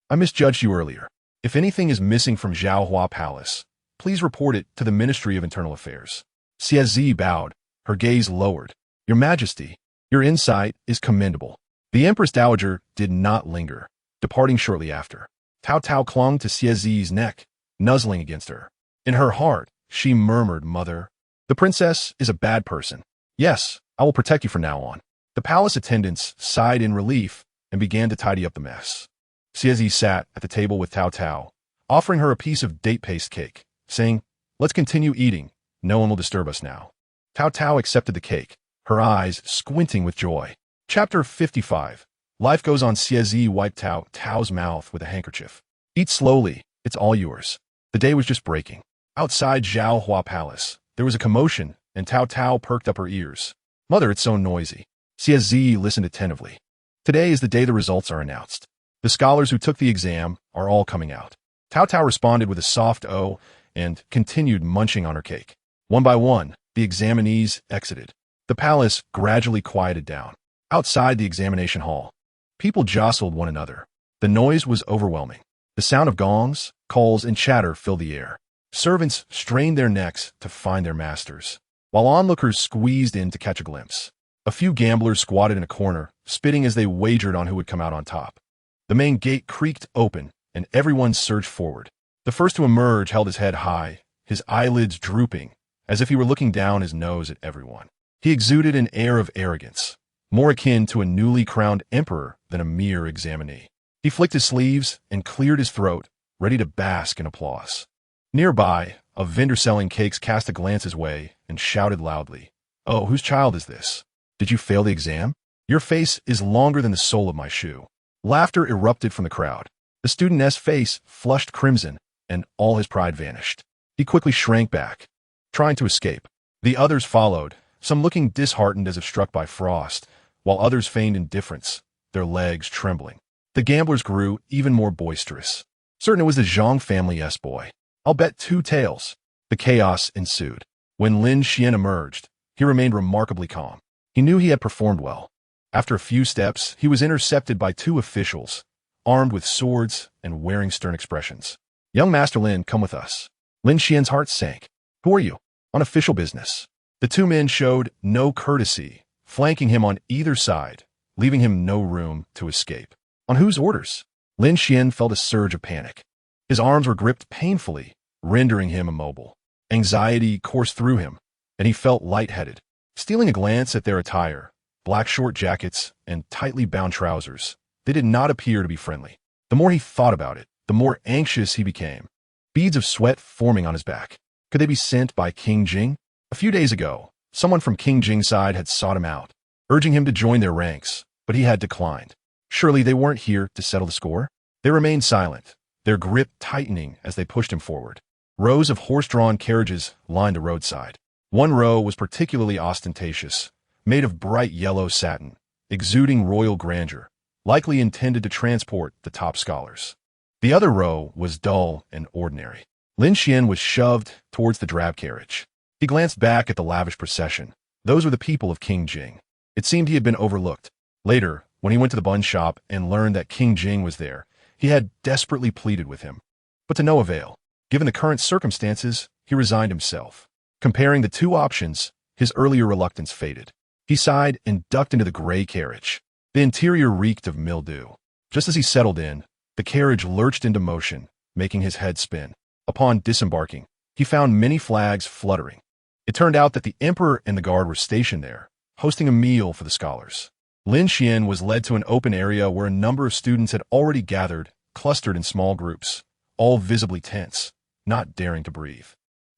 I misjudged you earlier. If anything is missing from Zhao Hua Palace, please report it to the Ministry of Internal Affairs. Xiezi bowed, her gaze lowered. Your Majesty, your insight is commendable. The Empress Dowager did not linger, departing shortly after. Taotao clung to Xiezi's neck, nuzzling against her. In her heart, she murmured, Mother, the princess is a bad person. Yes, I will protect you from now on. The palace attendants sighed in relief and began to tidy up the mess. Xiezi sat at the table with Taotao, offering her a piece of date paste cake, saying, Let's continue eating. No one will disturb us now. Taotao accepted the cake, her eyes squinting with joy. Chapter 55. Life goes on. Xiezi wiped Taotao's mouth with a handkerchief. Eat slowly, it's all yours. The day was just breaking. Outside Zhao Hua Palace, there was a commotion, and Taotao perked up her ears. Mother, it's so noisy. Xiezi listened attentively. Today is the day the results are announced. The scholars who took the exam are all coming out. Taotao responded with a soft "oh" and continued munching on her cake. One by one, the examinees exited. The palace gradually quieted down. Outside the examination hall, people jostled one another. The noise was overwhelming. The sound of gongs, calls, and chatter filled the air. Servants strained their necks to find their masters, while onlookers squeezed in to catch a glimpse. A few gamblers squatted in a corner, spitting as they wagered on who would come out on top. The main gate creaked open, and everyone surged forward. The first to emerge held his head high, his eyelids drooping, as if he were looking down his nose at everyone. He exuded an air of arrogance, more akin to a newly crowned emperor than a mere examinee. He flicked his sleeves and cleared his throat, ready to bask in applause. Nearby, a vendor selling cakes cast a glance his way and shouted loudly, Oh, whose child is this? Did you fail the exam? Your face is longer than the sole of my shoe. Laughter erupted from the crowd. The student's face flushed crimson, and all his pride vanished. He quickly shrank back, trying to escape. The others followed, some looking disheartened as if struck by frost, while others feigned indifference, their legs trembling. The gamblers grew even more boisterous. Certain it was the Zhang family's boy. I'll bet 2 taels. The chaos ensued. When Lin Xian emerged, he remained remarkably calm. He knew he had performed well. After a few steps, he was intercepted by 2 officials, armed with swords and wearing stern expressions. Young Master Lin, come with us. Lin Xian's heart sank. Who are you? On official business. The 2 men showed no courtesy, flanking him on either side, leaving him no room to escape. On whose orders? Lin Xian felt a surge of panic. His arms were gripped painfully, rendering him immobile. Anxiety coursed through him, and he felt lightheaded. Stealing a glance at their attire, black short jackets and tightly bound trousers, they did not appear to be friendly. The more he thought about it, the more anxious he became. Beads of sweat forming on his back. Could they be sent by King Jing? A few days ago, someone from King Jing's side had sought him out, urging him to join their ranks, but he had declined. Surely they weren't here to settle the score? They remained silent, their grip tightening as they pushed him forward. Rows of horse-drawn carriages lined the roadside. One row was particularly ostentatious, made of bright yellow satin, exuding royal grandeur, likely intended to transport the top scholars. The other row was dull and ordinary. Lin Xian was shoved towards the drab carriage. He glanced back at the lavish procession. Those were the people of King Jing. It seemed he had been overlooked. Later, when he went to the bun shop and learned that King Jing was there, he had desperately pleaded with him. But to no avail. Given the current circumstances, he resigned himself. Comparing the 2 options, his earlier reluctance faded. He sighed and ducked into the gray carriage. The interior reeked of mildew. Just as he settled in, the carriage lurched into motion, making his head spin. Upon disembarking, he found many flags fluttering. It turned out that the emperor and the guard were stationed there, hosting a meal for the scholars. Lin Xian was led to an open area where a number of students had already gathered, clustered in small groups, all visibly tense, not daring to breathe.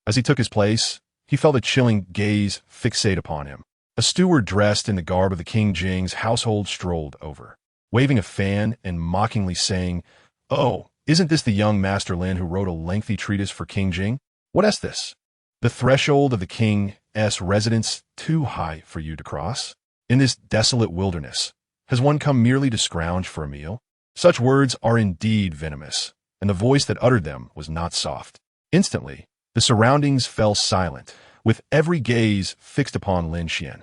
As he took his place, he felt a chilling gaze fixate upon him. A steward dressed in the garb of the King Jing's household strolled over, waving a fan and mockingly saying, Oh, isn't this the young Master Lin who wrote a lengthy treatise for King Jing? What is this? The threshold of the king's residence too high for you to cross? In this desolate wilderness, has one come merely to scrounge for a meal? Such words are indeed venomous, and the voice that uttered them was not soft. Instantly, the surroundings fell silent, with every gaze fixed upon Lin Xian.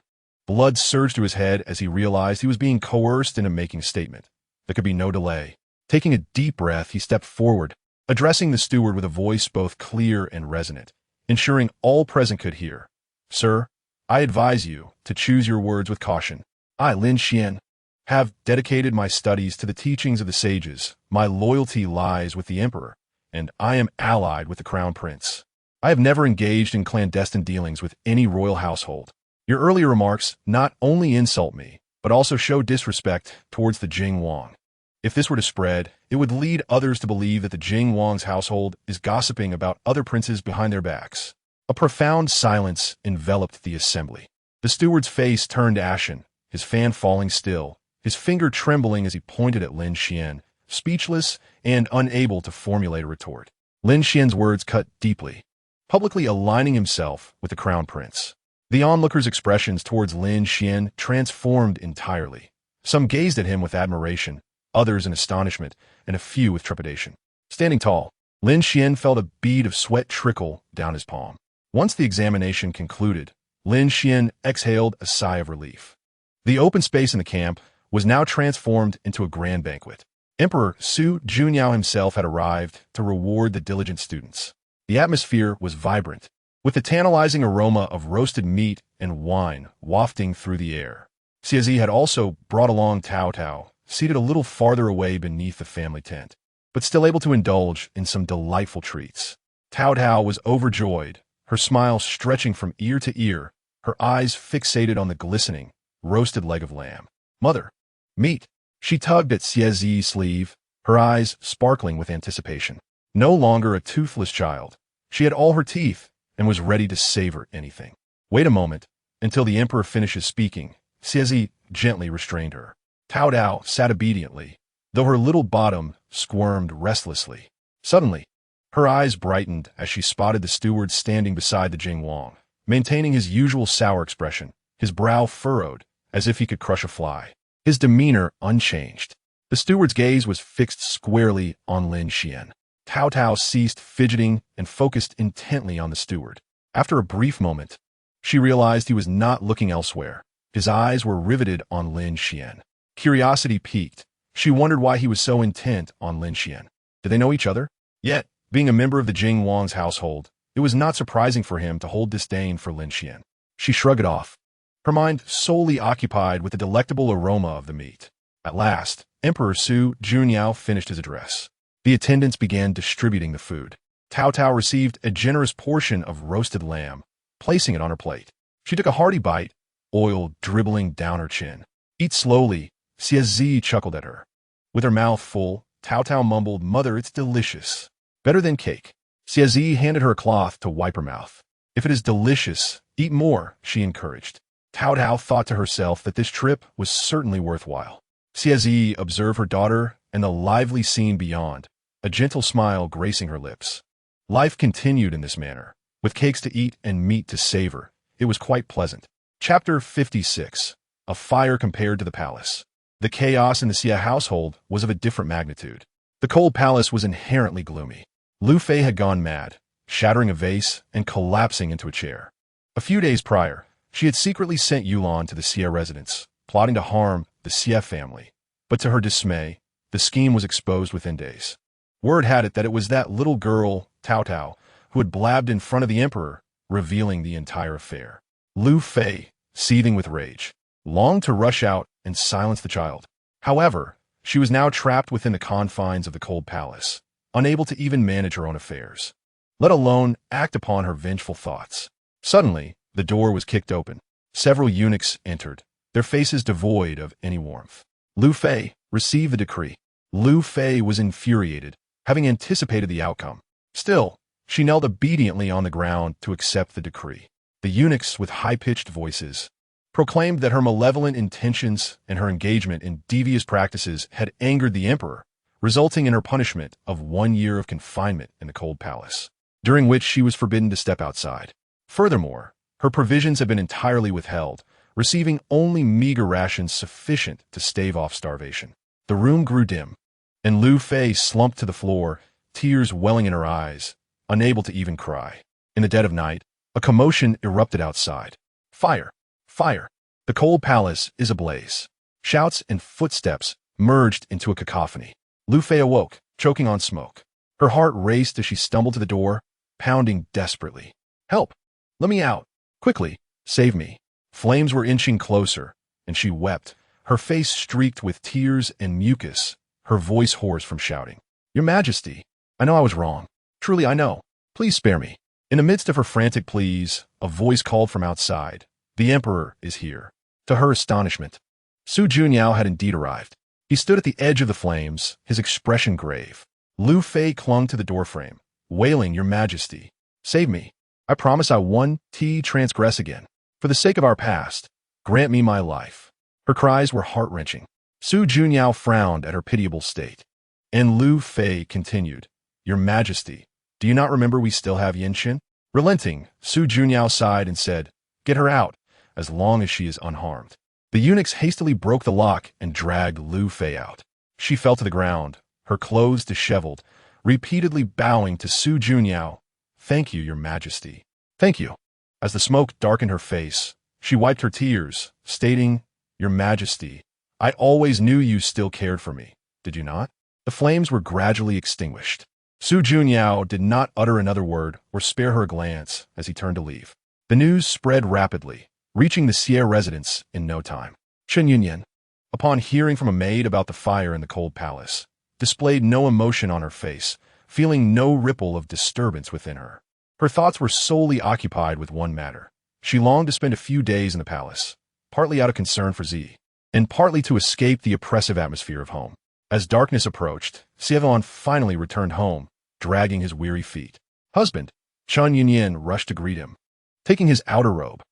Blood surged to his head as he realized he was being coerced into making a statement. There could be no delay. Taking a deep breath, he stepped forward, addressing the steward with a voice both clear and resonant, ensuring all present could hear. Sir, I advise you to choose your words with caution. I, Lin Xian, have dedicated my studies to the teachings of the sages. My loyalty lies with the emperor, and I am allied with the crown prince. I have never engaged in clandestine dealings with any royal household. Your earlier remarks not only insult me, but also show disrespect towards the Jing Wang. If this were to spread, it would lead others to believe that the Jing Wang's household is gossiping about other princes behind their backs. A profound silence enveloped the assembly. The steward's face turned ashen, his fan falling still, his finger trembling as he pointed at Lin Xian, speechless and unable to formulate a retort. Lin Xian's words cut deeply, publicly aligning himself with the crown prince. The onlookers' expressions towards Lin Xian transformed entirely. Some gazed at him with admiration, others in astonishment, and a few with trepidation. Standing tall, Lin Xian felt a bead of sweat trickle down his palm. Once the examination concluded, Lin Xian exhaled a sigh of relief. The open space in the camp was now transformed into a grand banquet. Emperor Su Junyao himself had arrived to reward the diligent students. The atmosphere was vibrant, with the tantalizing aroma of roasted meat and wine wafting through the air. Xie had also brought along Taotao, seated a little farther away beneath the family tent, but still able to indulge in some delightful treats. Taotao was overjoyed, her smile stretching from ear to ear, her eyes fixated on the glistening, roasted leg of lamb. Mother, meat! She tugged at Xie's sleeve, her eyes sparkling with anticipation. No longer a toothless child, she had all her teeth and was ready to savor anything. Wait a moment, until the emperor finishes speaking. Xie gently restrained her. Taotao sat obediently, though her little bottom squirmed restlessly. Suddenly, her eyes brightened as she spotted the steward standing beside the Jing Wang, maintaining his usual sour expression, his brow furrowed, as if he could crush a fly, his demeanor unchanged. The steward's gaze was fixed squarely on Lin Xian. Taotao ceased fidgeting and focused intently on the steward. After a brief moment, she realized he was not looking elsewhere. His eyes were riveted on Lin Xian. Curiosity piqued. She wondered why he was so intent on Lin Xian. Did they know each other? Yet, being a member of the Jing Wang's household, it was not surprising for him to hold disdain for Lin Xian. She shrugged it off, her mind solely occupied with the delectable aroma of the meat. At last, Emperor Su Junyao finished his address. The attendants began distributing the food. Taotao received a generous portion of roasted lamb, placing it on her plate. She took a hearty bite, oil dribbling down her chin. Eat slowly, Xie chuckled at her. With her mouth full, Taotao mumbled, Mother, it's delicious. Better than cake. Xie handed her a cloth to wipe her mouth. If it is delicious, eat more, she encouraged. Taotao thought to herself that this trip was certainly worthwhile. Xie observed her daughter and the lively scene beyond, a gentle smile gracing her lips. Life continued in this manner. With cakes to eat and meat to savor, it was quite pleasant. Chapter 56. A fire compared to the palace. The chaos in the Xie household was of a different magnitude. The cold palace was inherently gloomy. Lu Fei had gone mad, shattering a vase and collapsing into a chair. A few days prior, she had secretly sent Yulan to the Xie residence, plotting to harm the Xie family. But to her dismay, the scheme was exposed within days. Word had it that it was that little girl, Taotao, who had blabbed in front of the emperor, revealing the entire affair. Lu Fei, seething with rage, longed to rush out and silence the child. However, she was now trapped within the confines of the cold palace, unable to even manage her own affairs, let alone act upon her vengeful thoughts. Suddenly, the door was kicked open. Several eunuchs entered, their faces devoid of any warmth. Lu Fei received the decree. Lu Fei was infuriated, having anticipated the outcome. Still, she knelt obediently on the ground to accept the decree. The eunuchs, with high-pitched voices, proclaimed that her malevolent intentions and her engagement in devious practices had angered the emperor, resulting in her punishment of 1 year of confinement in the cold palace, during which she was forbidden to step outside. Furthermore, her provisions had been entirely withheld, receiving only meager rations sufficient to stave off starvation. The room grew dim, and Lu Fei slumped to the floor, tears welling in her eyes, unable to even cry. In the dead of night, a commotion erupted outside. Fire! Fire! The cold palace is ablaze. Shouts and footsteps merged into a cacophony. Lu Fei awoke, choking on smoke. Her heart raced as she stumbled to the door, pounding desperately. Help! Let me out! Quickly! Save me! Flames were inching closer, and she wept, her face streaked with tears and mucus, her voice hoarse from shouting. Your Majesty, I know I was wrong. Truly I know. Please spare me. In the midst of her frantic pleas, a voice called from outside. The Emperor is here. To her astonishment, Su Junyao had indeed arrived. He stood at the edge of the flames, his expression grave. Lu Fei clung to the doorframe, wailing, Your Majesty, save me. I promise I won't transgress again. For the sake of our past, grant me my life. Her cries were heart-wrenching. Su Junyao frowned at her pitiable state. And Lu Fei continued, Your Majesty, do you not remember we still have Yinxin? Relenting, Su Junyao sighed and said, Get her out, as long as she is unharmed. The eunuchs hastily broke the lock and dragged Lu Fei out. She fell to the ground, her clothes disheveled, repeatedly bowing to Su Junyao. Thank you, Your Majesty. Thank you. As the smoke darkened her face, she wiped her tears, stating, Your Majesty, I always knew you still cared for me, did you not? The flames were gradually extinguished. Su Junyao did not utter another word or spare her a glance as he turned to leave. The news spread rapidly, reaching the Xie residence in no time. Chen Yunyan, upon hearing from a maid about the fire in the cold palace, displayed no emotion on her face, feeling no ripple of disturbance within her. Her thoughts were solely occupied with one matter. She longed to spend a few days in the palace, partly out of concern for Zi, and partly to escape the oppressive atmosphere of home. As darkness approached, Sever finally returned home, dragging his weary feet. Husband, Chen Yunyan rushed to greet him, taking his outer robe.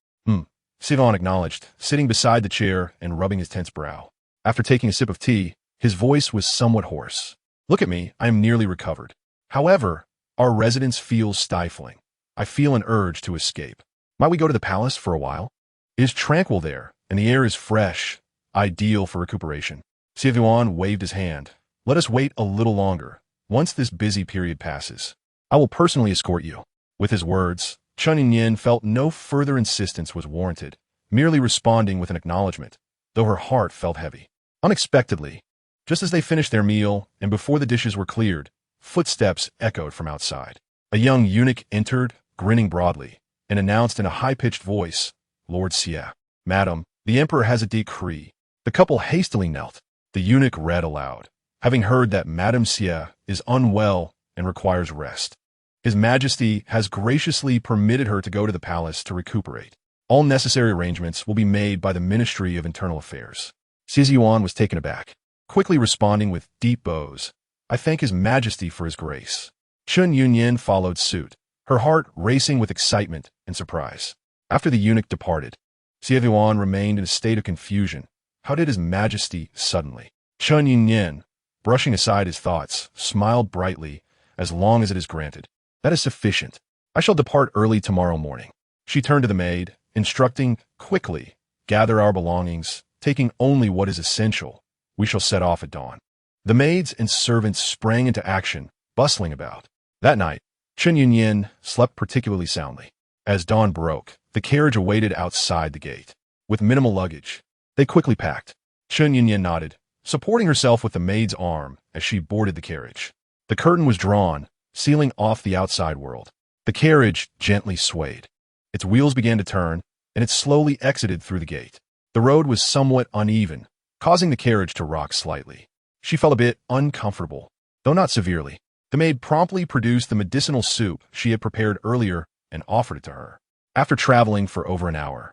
Sever acknowledged, sitting beside the chair and rubbing his tense brow. After taking a sip of tea, his voice was somewhat hoarse. Look at me, I am nearly recovered. However, our residence feels stifling. I feel an urge to escape. Might we go to the palace for a while? It is tranquil there, and the air is fresh, ideal for recuperation. Sever waved his hand. Let us wait a little longer. Once this busy period passes, I will personally escort you. With his words, Chen Yunyan felt no further insistence was warranted, merely responding with an acknowledgement, though her heart felt heavy. Unexpectedly, just as they finished their meal and before the dishes were cleared, footsteps echoed from outside. A young eunuch entered, grinning broadly, and announced in a high-pitched voice, Lord Xie. Madam, the Emperor has a decree. The couple hastily knelt. The eunuch read aloud, having heard that Madame Xie is unwell and requires rest. His Majesty has graciously permitted her to go to the palace to recuperate. All necessary arrangements will be made by the Ministry of Internal Affairs. Xie was taken aback, quickly responding with deep bows. I thank His Majesty for his grace. Chen Yunyan followed suit, her heart racing with excitement and surprise. After the eunuch departed, Xie remained in a state of confusion. How did His Majesty suddenly? Chen Yunyan, brushing aside his thoughts, smiled brightly. As long as it is granted. That is sufficient. I shall depart early tomorrow morning. She turned to the maid, instructing, quickly, gather our belongings, taking only what is essential. We shall set off at dawn. The maids and servants sprang into action, bustling about. That night, Chen Yunyan slept particularly soundly. As dawn broke, the carriage awaited outside the gate. With minimal luggage, they quickly packed. Chen Yunyan nodded, supporting herself with the maid's arm as she boarded the carriage. The curtain was drawn, sealing off the outside world. The carriage gently swayed. Its wheels began to turn, and it slowly exited through the gate. The road was somewhat uneven, causing the carriage to rock slightly. She felt a bit uncomfortable, though not severely. The maid promptly produced the medicinal soup she had prepared earlier and offered it to her. After traveling for over an hour,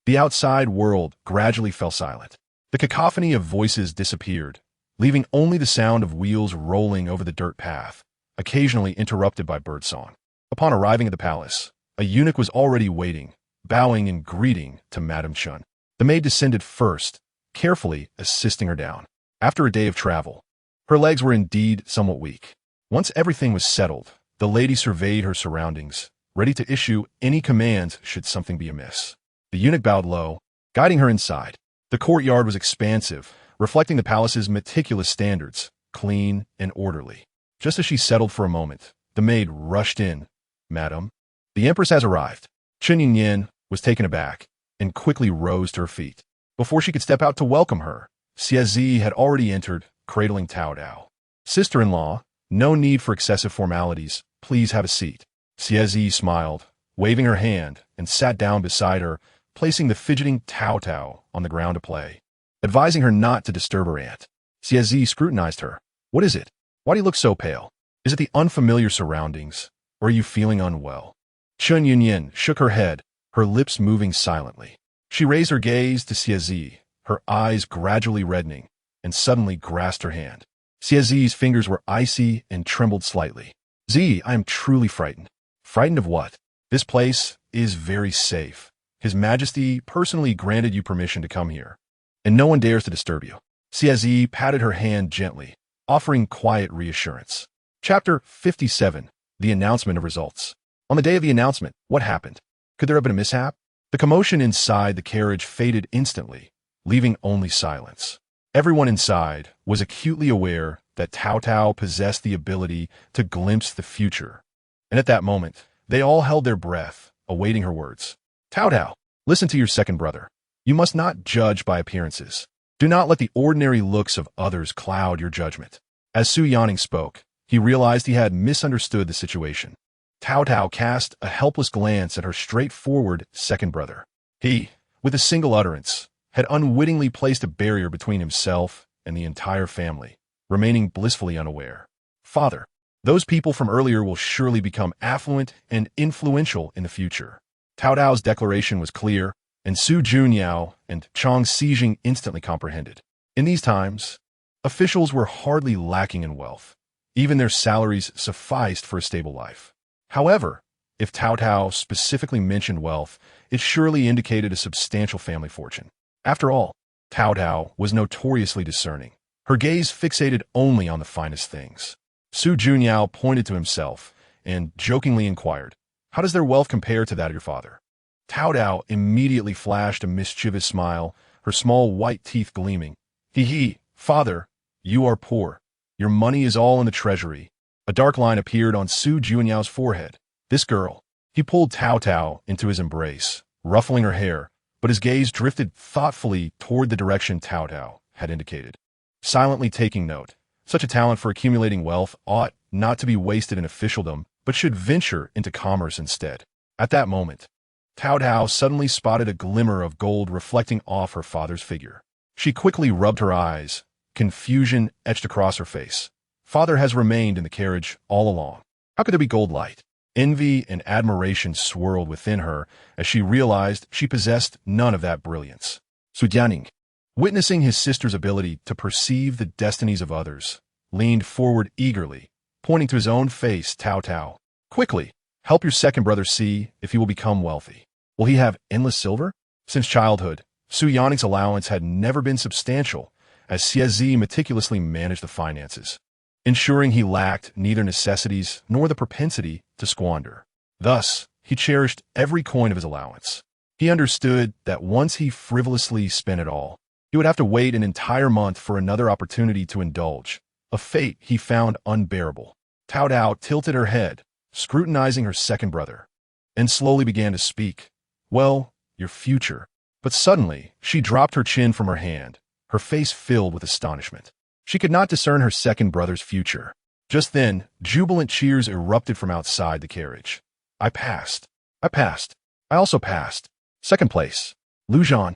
the outside world gradually fell silent. The cacophony of voices disappeared, leaving only the sound of wheels rolling over the dirt path, occasionally interrupted by birdsong. Upon arriving at the palace, a eunuch was already waiting, bowing and greeting to Madame Chen. The maid descended first, carefully assisting her down. After a day of travel, her legs were indeed somewhat weak. Once everything was settled, the lady surveyed her surroundings, ready to issue any commands should something be amiss. The eunuch bowed low, guiding her inside. The courtyard was expansive, reflecting the palace's meticulous standards, clean and orderly. Just as she settled for a moment, the maid rushed in. "Madam, the Empress has arrived." Chen Yinyan was taken aback and quickly rose to her feet. Before she could step out to welcome her, Xie had already entered, cradling Taotao. "Sister-in-law, no need for excessive formalities. Please have a seat." Xie smiled, waving her hand, and sat down beside her, placing the fidgeting Taotao on the ground to play. Advising her not to disturb her aunt, Xie scrutinized her. "What is it? Why do you look so pale? Is it the unfamiliar surroundings, or are you feeling unwell?" Chen Yunyan shook her head, her lips moving silently. She raised her gaze to Xie, her eyes gradually reddening, and suddenly grasped her hand. Xie's fingers were icy and trembled slightly. "Zi, I am truly frightened." "Frightened of what?" "This place is very safe. His Majesty personally granted you permission to come here, and no one dares to disturb you." Xie patted her hand gently, offering quiet reassurance. Chapter 57. The Announcement of Results. On the day of the announcement, what happened? Could there have been a mishap? The commotion inside the carriage faded instantly, leaving only silence. Everyone inside was acutely aware that Taotao possessed the ability to glimpse the future, and at that moment, they all held their breath, awaiting her words. "Taotao, listen to your second brother. You must not judge by appearances. Do not let the ordinary looks of others cloud your judgment." As Su Yanning spoke, he realized he had misunderstood the situation. Taotao cast a helpless glance at her straightforward second brother. He, with a single utterance, had unwittingly placed a barrier between himself and the entire family, remaining blissfully unaware. "Father, those people from earlier will surely become affluent and influential in the future." Taotao's declaration was clear, and Su Junyao and Chang Xijing instantly comprehended. In these times, officials were hardly lacking in wealth. Even their salaries sufficed for a stable life. However, if Taotao specifically mentioned wealth, it surely indicated a substantial family fortune. After all, Taotao was notoriously discerning, her gaze fixated only on the finest things. Su Junyao pointed to himself and jokingly inquired, "How does their wealth compare to that of your father?" Taotao immediately flashed a mischievous smile, her small white teeth gleaming. "Hee, father, you are poor. Your money is all in the treasury." A dark line appeared on Su Junyao's forehead. "This girl." He pulled Taotao into his embrace, ruffling her hair, but his gaze drifted thoughtfully toward the direction Taotao had indicated. Silently taking note, such a talent for accumulating wealth ought not to be wasted in officialdom, but should venture into commerce instead. At that moment, Taotao suddenly spotted a glimmer of gold reflecting off her father's figure. She quickly rubbed her eyes, confusion etched across her face. Father has remained in the carriage all along. How could there be gold light? Envy and admiration swirled within her as she realized she possessed none of that brilliance. Su Jianing, witnessing his sister's ability to perceive the destinies of others, leaned forward eagerly, pointing to his own face. "Taotao, quickly, help your second brother see if he will become wealthy. Will he have endless silver?" Since childhood, Su Yanning's allowance had never been substantial, as Xie meticulously managed the finances, ensuring he lacked neither necessities nor the propensity to squander. Thus, he cherished every coin of his allowance. He understood that once he frivolously spent it all, he would have to wait an entire month for another opportunity to indulge, a fate he found unbearable. Taotao tilted her head, scrutinizing her second brother, and slowly began to speak. "Well, your future." But suddenly, she dropped her chin from her hand, her face filled with astonishment. She could not discern her second brother's future. Just then, jubilant cheers erupted from outside the carriage. I passed. I also passed. Second place. Lujan,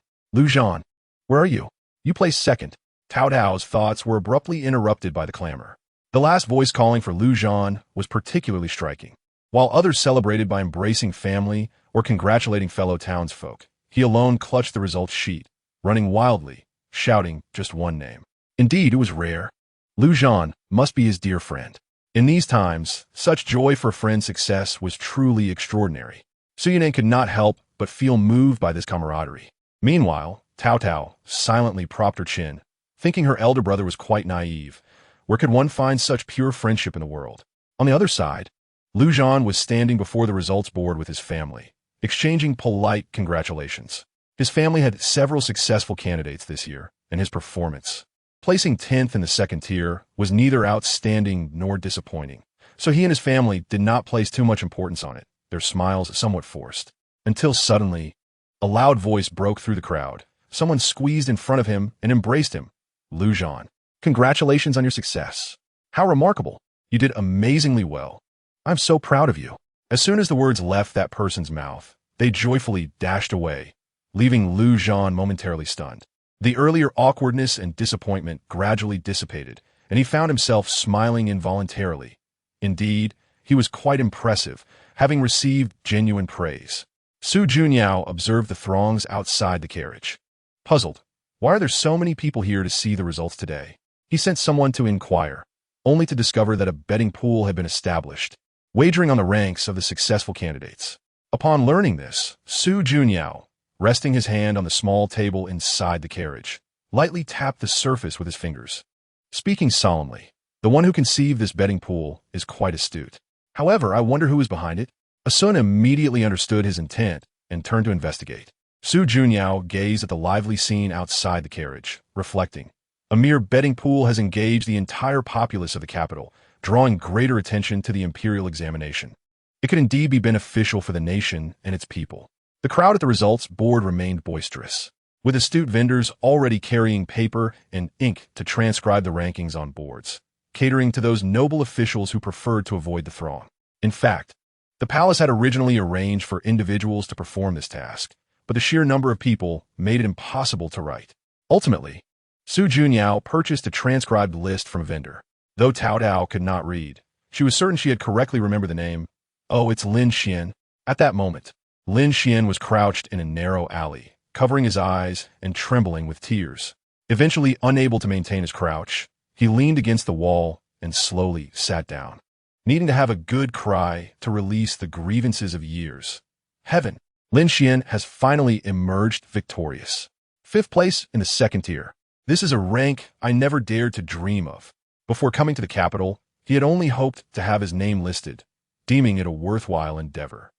where are you?" "You placed second." Taotao's thoughts were abruptly interrupted by the clamor. The last voice calling for Lujan was particularly striking. While others celebrated by embracing family or congratulating fellow townsfolk, he alone clutched the results sheet, running wildly, shouting just one name. Indeed, it was rare. Lujan must be his dear friend. In these times, such joy for a friend's success was truly extraordinary. Su Yanning could not help but feel moved by this camaraderie. Meanwhile, Taotao silently propped her chin, thinking her elder brother was quite naive. Where could one find such pure friendship in the world? On the other side, Lu Zhan was standing before the results board with his family, exchanging polite congratulations. His family had several successful candidates this year, and his performance, placing 10th in the second tier, was neither outstanding nor disappointing. So he and his family did not place too much importance on it, their smiles somewhat forced. Until suddenly, a loud voice broke through the crowd. Someone squeezed in front of him and embraced him. Lu Zhan, congratulations on your success. How remarkable. You did amazingly well. I'm so proud of you. As soon as the words left that person's mouth, they joyfully dashed away, leaving Lu Zhan momentarily stunned. The earlier awkwardness and disappointment gradually dissipated, and he found himself smiling involuntarily. Indeed, he was quite impressive, having received genuine praise. Su Junyao observed the throngs outside the carriage. Puzzled, why are there so many people here to see the results today? He sent someone to inquire, only to discover that a betting pool had been established, wagering on the ranks of the successful candidates. Upon learning this, Su Junyao, resting his hand on the small table inside the carriage, lightly tapped the surface with his fingers. Speaking solemnly, the one who conceived this betting pool is quite astute. However, I wonder who is behind it? Asun immediately understood his intent and turned to investigate. Su Junyao gazed at the lively scene outside the carriage, reflecting. A mere betting pool has engaged the entire populace of the capital, drawing greater attention to the imperial examination. It could indeed be beneficial for the nation and its people. The crowd at the results board remained boisterous, with astute vendors already carrying paper and ink to transcribe the rankings on boards, catering to those noble officials who preferred to avoid the throng. In fact, the palace had originally arranged for individuals to perform this task, but the sheer number of people made it impossible to write. Ultimately, Su Junyao purchased a transcribed list from a vendor. Though Taotao could not read, she was certain she had correctly remembered the name. Oh, it's Lin Xian. At that moment, Lin Xian was crouched in a narrow alley, covering his eyes and trembling with tears. Eventually, unable to maintain his crouch, he leaned against the wall and slowly sat down, needing to have a good cry to release the grievances of years. Heaven! Lin Xian has finally emerged victorious. 5th place in the second tier. This is a rank I never dared to dream of. Before coming to the capital, he had only hoped to have his name listed, deeming it a worthwhile endeavor.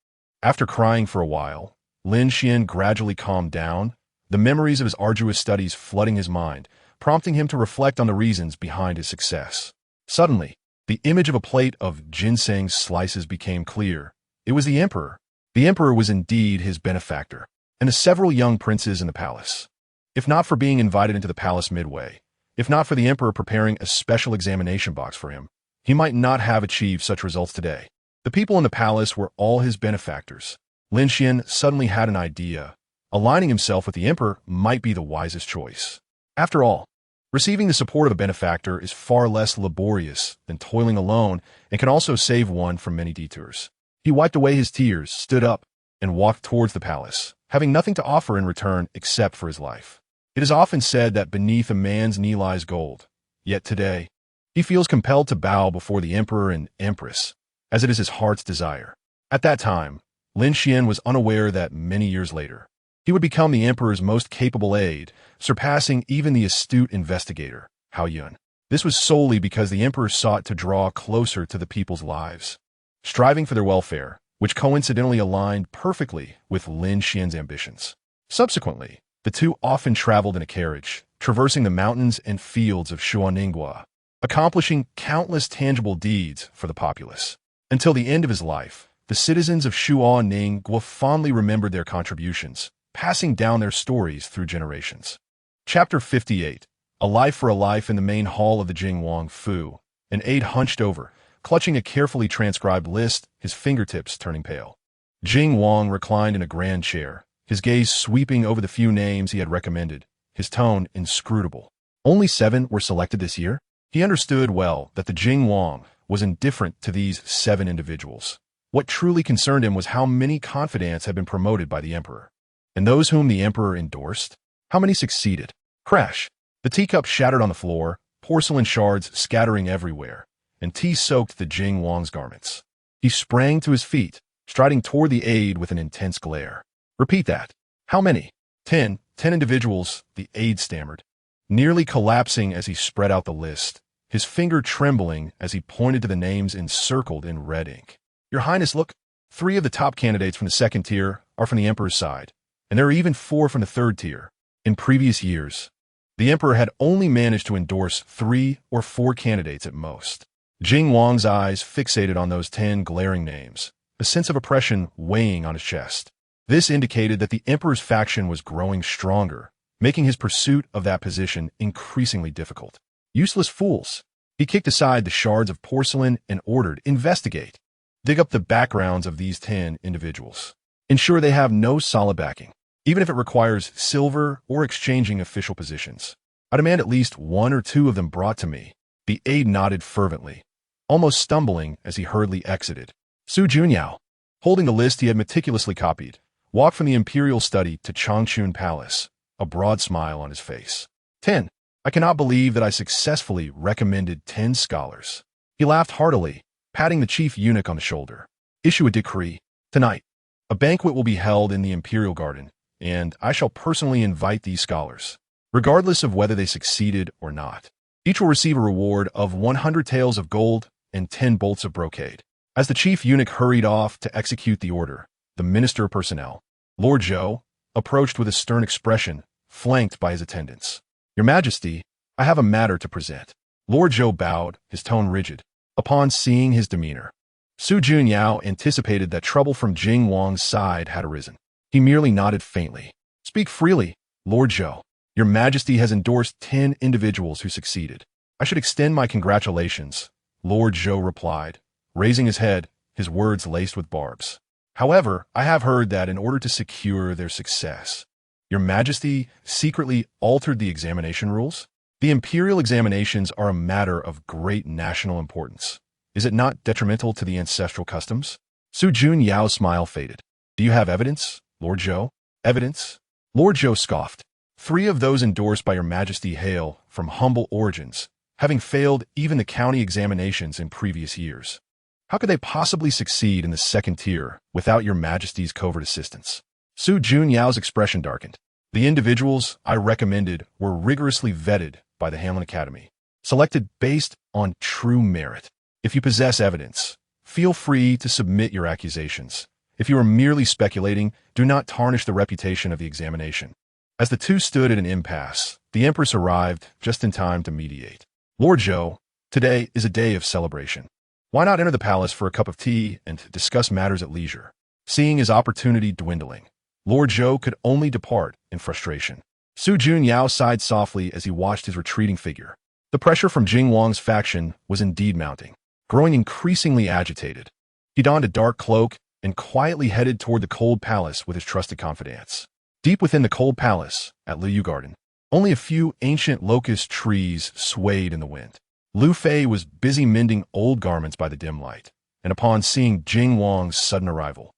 After crying for a while, Lin Xian gradually calmed down, the memories of his arduous studies flooding his mind, prompting him to reflect on the reasons behind his success. Suddenly, the image of a plate of ginseng slices became clear. It was the emperor. The emperor was indeed his benefactor, and the several young princes in the palace. If not for being invited into the palace midway, if not for the emperor preparing a special examination box for him, he might not have achieved such results today. The people in the palace were all his benefactors. Lin Xian suddenly had an idea. Aligning himself with the emperor might be the wisest choice. After all, receiving the support of a benefactor is far less laborious than toiling alone and can also save one from many detours. He wiped away his tears, stood up, and walked towards the palace, having nothing to offer in return except for his life. It is often said that beneath a man's knee lies gold. Yet today, he feels compelled to bow before the emperor and empress, as it is his heart's desire. At that time, Lin Xian was unaware that many years later, he would become the emperor's most capable aide, surpassing even the astute investigator, Hao Yun. This was solely because the emperor sought to draw closer to the people's lives, striving for their welfare, which coincidentally aligned perfectly with Lin Xian's ambitions. Subsequently, the two often traveled in a carriage, traversing the mountains and fields of Shuaningguo, accomplishing countless tangible deeds for the populace. Until the end of his life, the citizens of Shuaningguo fondly remembered their contributions, passing down their stories through generations. Chapter 58. A Life for a Life. In the main hall of the Jingwang Fu, an aide hunched over, clutching a carefully transcribed list, his fingertips turning pale. Jing Wang reclined in a grand chair, his gaze sweeping over the few names he had recommended, his tone inscrutable. Only 7 were selected this year? He understood well that the Jing Wang was indifferent to these 7 individuals. What truly concerned him was how many confidants had been promoted by the emperor. And those whom the emperor endorsed? How many succeeded? Crash! The teacup shattered on the floor, porcelain shards scattering everywhere, and tea soaked the Jing Wang's garments. He sprang to his feet, striding toward the aide with an intense glare. Repeat that. How many? 10 individuals, the aide stammered, nearly collapsing as he spread out the list, his finger trembling as he pointed to the names encircled in red ink. Your Highness, look. 3 of the top candidates from the second tier are from the Emperor's side, and there are even 4 from the third tier. In previous years, the Emperor had only managed to endorse 3 or 4 candidates at most. Jing Wang's eyes fixated on those 10 glaring names, a sense of oppression weighing on his chest. This indicated that the Emperor's faction was growing stronger, making his pursuit of that position increasingly difficult. Useless fools. He kicked aside the shards of porcelain and ordered, investigate. Dig up the backgrounds of these 10 individuals. Ensure they have no solid backing, even if it requires silver or exchanging official positions. I demand at least 1 or 2 of them brought to me. The aide nodded fervently, almost stumbling as he hurriedly exited. Su Junyao, holding the list he had meticulously copied, walked from the imperial study to Changchun Palace, a broad smile on his face. 10. I cannot believe that I successfully recommended 10 scholars. He laughed heartily, patting the chief eunuch on the shoulder. Issue a decree. Tonight, a banquet will be held in the imperial garden, and I shall personally invite these scholars, regardless of whether they succeeded or not. Each will receive a reward of 100 taels of gold and 10 bolts of brocade. As the chief eunuch hurried off to execute the order, the Minister of Personnel, Lord Zhou, approached with a stern expression, flanked by his attendants. Your Majesty, I have a matter to present. Lord Zhou bowed, his tone rigid. Upon seeing his demeanor, Su Junyao anticipated that trouble from Jing Wang's side had arisen. He merely nodded faintly. Speak freely, Lord Zhou. Your Majesty has endorsed 10 individuals who succeeded. I should extend my congratulations, Lord Zhou replied, raising his head, his words laced with barbs. However, I have heard that in order to secure their success, Your Majesty secretly altered the examination rules? The imperial examinations are a matter of great national importance. Is it not detrimental to the ancestral customs? Su Junyao's smile faded. Do you have evidence, Lord Zhou? Evidence? Lord Zhou scoffed. 3 of those endorsed by Your Majesty hail from humble origins, having failed even the county examinations in previous years. How could they possibly succeed in the second tier without Your Majesty's covert assistance? Su Junyao's expression darkened. The individuals I recommended were rigorously vetted by the Hanlin Academy, selected based on true merit. If you possess evidence, feel free to submit your accusations. If you are merely speculating, do not tarnish the reputation of the examination. As the two stood at an impasse, the Empress arrived just in time to mediate. Lord Zhou, today is a day of celebration. Why not enter the palace for a cup of tea and discuss matters at leisure? Seeing his opportunity dwindling, Lord Zhou could only depart in frustration. Su Junyao sighed softly as he watched his retreating figure. The pressure from Jing Wang's faction was indeed mounting, growing increasingly agitated. He donned a dark cloak and quietly headed toward the cold palace with his trusted confidants. Deep within the cold palace, at Liu Garden, only a few ancient locust trees swayed in the wind. Lu Fei was busy mending old garments by the dim light, and upon seeing Jing Wang's sudden arrival,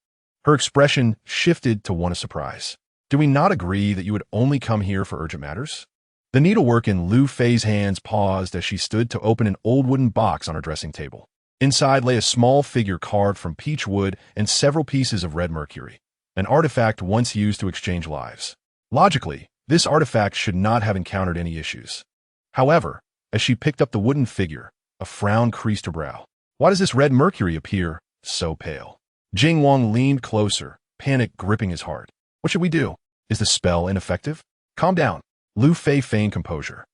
her expression shifted to one of surprise. Do we not agree that you would only come here for urgent matters? The needlework in Lu Fei's hands paused as she stood to open an old wooden box on her dressing table. Inside lay a small figure carved from peach wood and several pieces of red mercury, an artifact once used to exchange lives. Logically, this artifact should not have encountered any issues. However, as she picked up the wooden figure, a frown creased her brow. Why does this red mercury appear so pale? Jing Wang leaned closer, panic gripping his heart. What should we do? Is the spell ineffective? Calm down. Lu Fei feigned composure.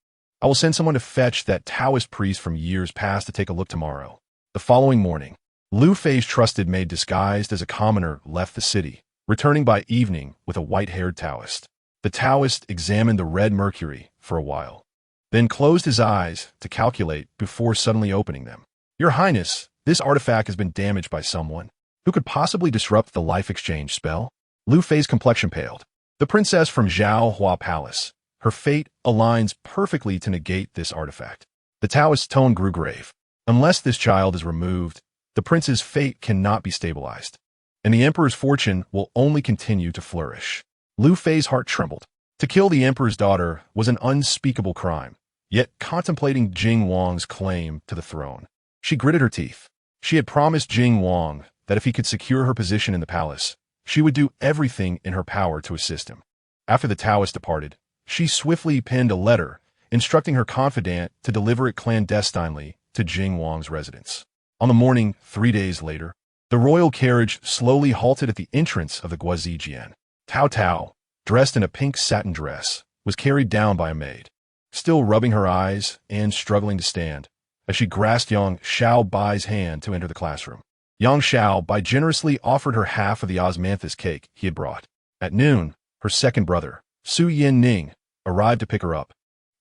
I will send someone to fetch that Taoist priest from years past to take a look tomorrow. The following morning, Lu Fei's trusted maid disguised as a commoner left the city, returning by evening with a white-haired Taoist. The Taoist examined the red mercury for a while, then closed his eyes to calculate before suddenly opening them. Your Highness, this artifact has been damaged by someone. Who could possibly disrupt the life exchange spell? Lu Fei's complexion paled. The princess from Zhao Hua Palace. Her fate aligns perfectly to negate this artifact. The Taoist's tone grew grave. Unless this child is removed, the prince's fate cannot be stabilized, and the emperor's fortune will only continue to flourish. Lu Fei's heart trembled. To kill the emperor's daughter was an unspeakable crime, yet contemplating Jing Wang's claim to the throne, she gritted her teeth. She had promised Jing Wang that if he could secure her position in the palace, she would do everything in her power to assist him. After the Taoist departed, she swiftly penned a letter instructing her confidant to deliver it clandestinely to Jing Wang's residence. On the morning 3 days later, The royal carriage slowly halted at the entrance of the Guazijian. Taotao, dressed in a pink satin dress, was carried down by a maid, still rubbing her eyes and struggling to stand, as she grasped Yang Xiaobai's hand to enter the classroom. Yang Xiaobai generously offered her half of the osmanthus cake he had brought. At noon, her second brother, Su Yin-ning, arrived to pick her up.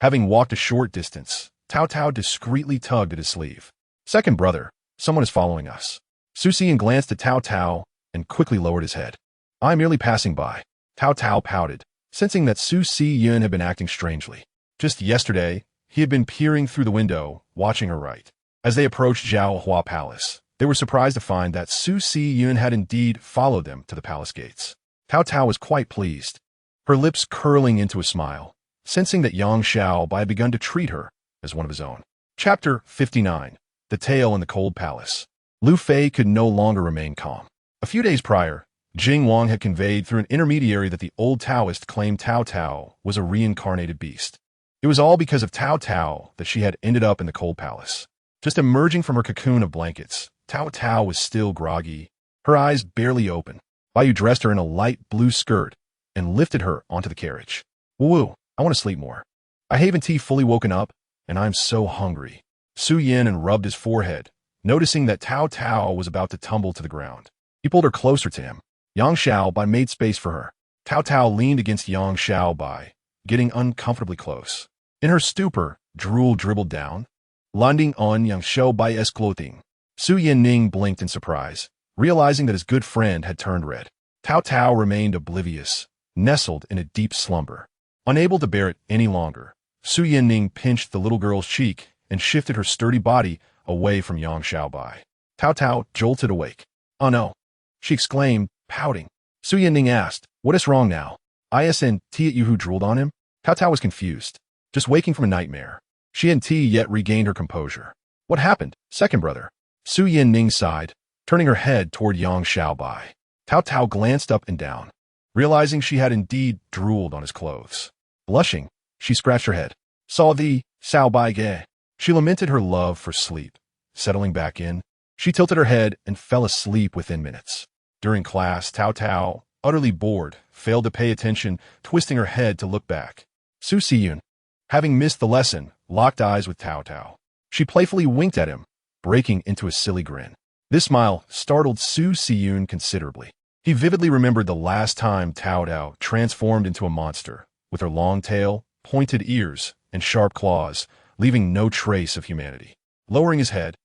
Having walked a short distance, Taotao discreetly tugged at his sleeve. Second brother, someone is following us. Su Xian glanced at Taotao and quickly lowered his head. I'm merely passing by. Taotao pouted, sensing that Su Xian had been acting strangely. Just yesterday, he had been peering through the window, watching her right. As they approached Zhaohua Palace, they were surprised to find that Su Xian had indeed followed them to the palace gates. Taotao was quite pleased, her lips curling into a smile, sensing that Yang Xiaobai had begun to treat her as one of his own. Chapter 59. The Tale in the Cold Palace. Lu Fei could no longer remain calm. A few days prior, Jing Wang had conveyed through an intermediary that the old Taoist claimed Taotao was a reincarnated beast. It was all because of Taotao that she had ended up in the cold palace. Just emerging from her cocoon of blankets, Taotao was still groggy, her eyes barely open. Bai Yu dressed her in a light blue skirt and lifted her onto the carriage. Woo, I want to sleep more. I haven't fully woken up, and I'm so hungry. Su Yin rubbed his forehead, noticing that Taotao was about to tumble to the ground. He pulled her closer to him. Yang Xiaobai made space for her. Taotao leaned against Yang Xiaobai, getting uncomfortably close. In her stupor, drool dribbled down, landing on Yang Xiaobai's clothing. Su Yin blinked in surprise, realizing that his good friend had turned red. Taotao remained oblivious, nestled in a deep slumber. Unable to bear it any longer, Su Yin pinched the little girl's cheek and shifted her sturdy body away from Yang Xiaobai. Taotao jolted awake. Oh no, she exclaimed, pouting. Su Yin asked, what is wrong now? Isn't it you who drooled on him? Taotao was confused, just waking from a nightmare. She hadn't yet regained her composure. What happened, second brother? Su Yin sighed, turning her head toward Yang Xiaobai. Taotao glanced up and down, realizing she had indeed drooled on his clothes. Blushing, she scratched her head. Saw thee, Xiaobai ge. She lamented her love for sleep. Settling back in, she tilted her head and fell asleep within minutes. During class, Taotao, utterly bored, failed to pay attention, twisting her head to look back. Su Xian, having missed the lesson, locked eyes with Taotao. She playfully winked at him, breaking into a silly grin. This smile startled Su Xian considerably. He vividly remembered the last time Taotao transformed into a monster, with her long tail, pointed ears, and sharp claws, leaving no trace of humanity. Lowering his head,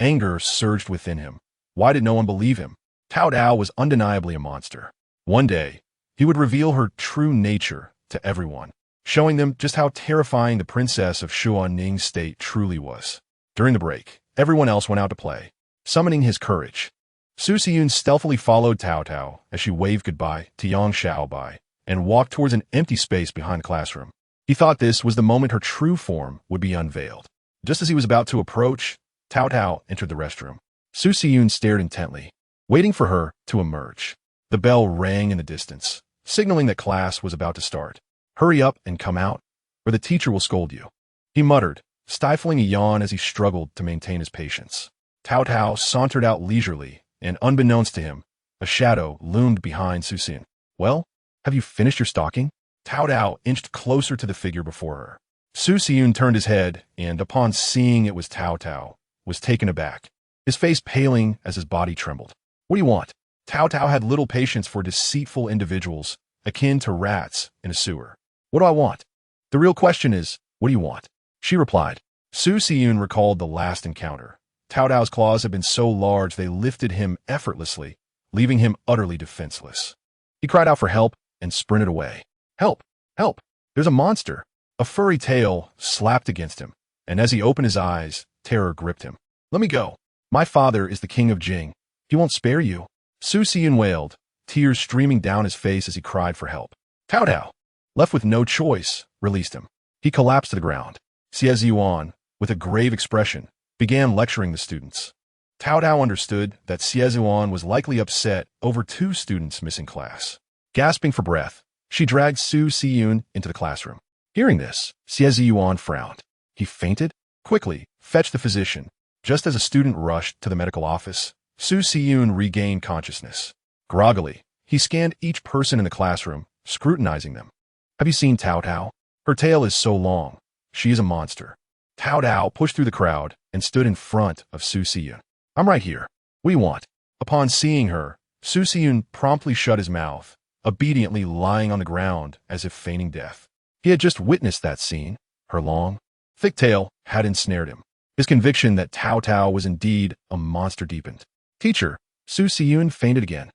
anger surged within him. Why did no one believe him? Taotao was undeniably a monster. One day, he would reveal her true nature to everyone, showing them just how terrifying the princess of Shuanning's state truly was. During the break, everyone else went out to play, summoning his courage. Su Xian stealthily followed Taotao as she waved goodbye to Yang Xiaobai and walked towards an empty space behind the classroom. He thought this was the moment her true form would be unveiled. Just as he was about to approach, Taotao entered the restroom. Su Xian stared intently, waiting for her to emerge. The bell rang in the distance, signaling that class was about to start. Hurry up and come out, or the teacher will scold you, he muttered, stifling a yawn as he struggled to maintain his patience. Taotao sauntered out leisurely, and unbeknownst to him, a shadow loomed behind Su Xian. Well, have you finished your stalking? Taotao inched closer to the figure before her. Su Xian turned his head, and upon seeing it was Taotao, was taken aback, his face paling as his body trembled. What do you want? Taotao had little patience for deceitful individuals, akin to rats in a sewer. What do I want? The real question is, what do you want? She replied. Su Xian recalled the last encounter. Taotao's claws had been so large they lifted him effortlessly, leaving him utterly defenseless. He cried out for help and sprinted away. Help! Help! There's a monster! A furry tail slapped against him, and as he opened his eyes, terror gripped him. Let me go! My father is the king of Jing. He won't spare you. Su Xian wailed, tears streaming down his face as he cried for help. Taotao, left with no choice, released him. He collapsed to the ground. Xie Yuan, with a grave expression, began lecturing the students. Taotao understood that Xie Yuan was likely upset over 2 students missing class. Gasping for breath, she dragged Su Xian into the classroom. Hearing this, Xie Yuan frowned. He fainted? Quickly, fetch the physician. Just as a student rushed to the medical office, Su Siyun regained consciousness. Groggily, he scanned each person in the classroom, scrutinizing them. Have you seen Taotao? Her tail is so long. She is a monster. Taotao pushed through the crowd and stood in front of Su Siyun. I'm right here. What do you want? Upon seeing her, Su Siyun promptly shut his mouth, obediently lying on the ground as if feigning death. He had just witnessed that scene. Her long, thick tail had ensnared him. His conviction that Taotao was indeed a monster deepened. Teacher, Su Siyun fainted again.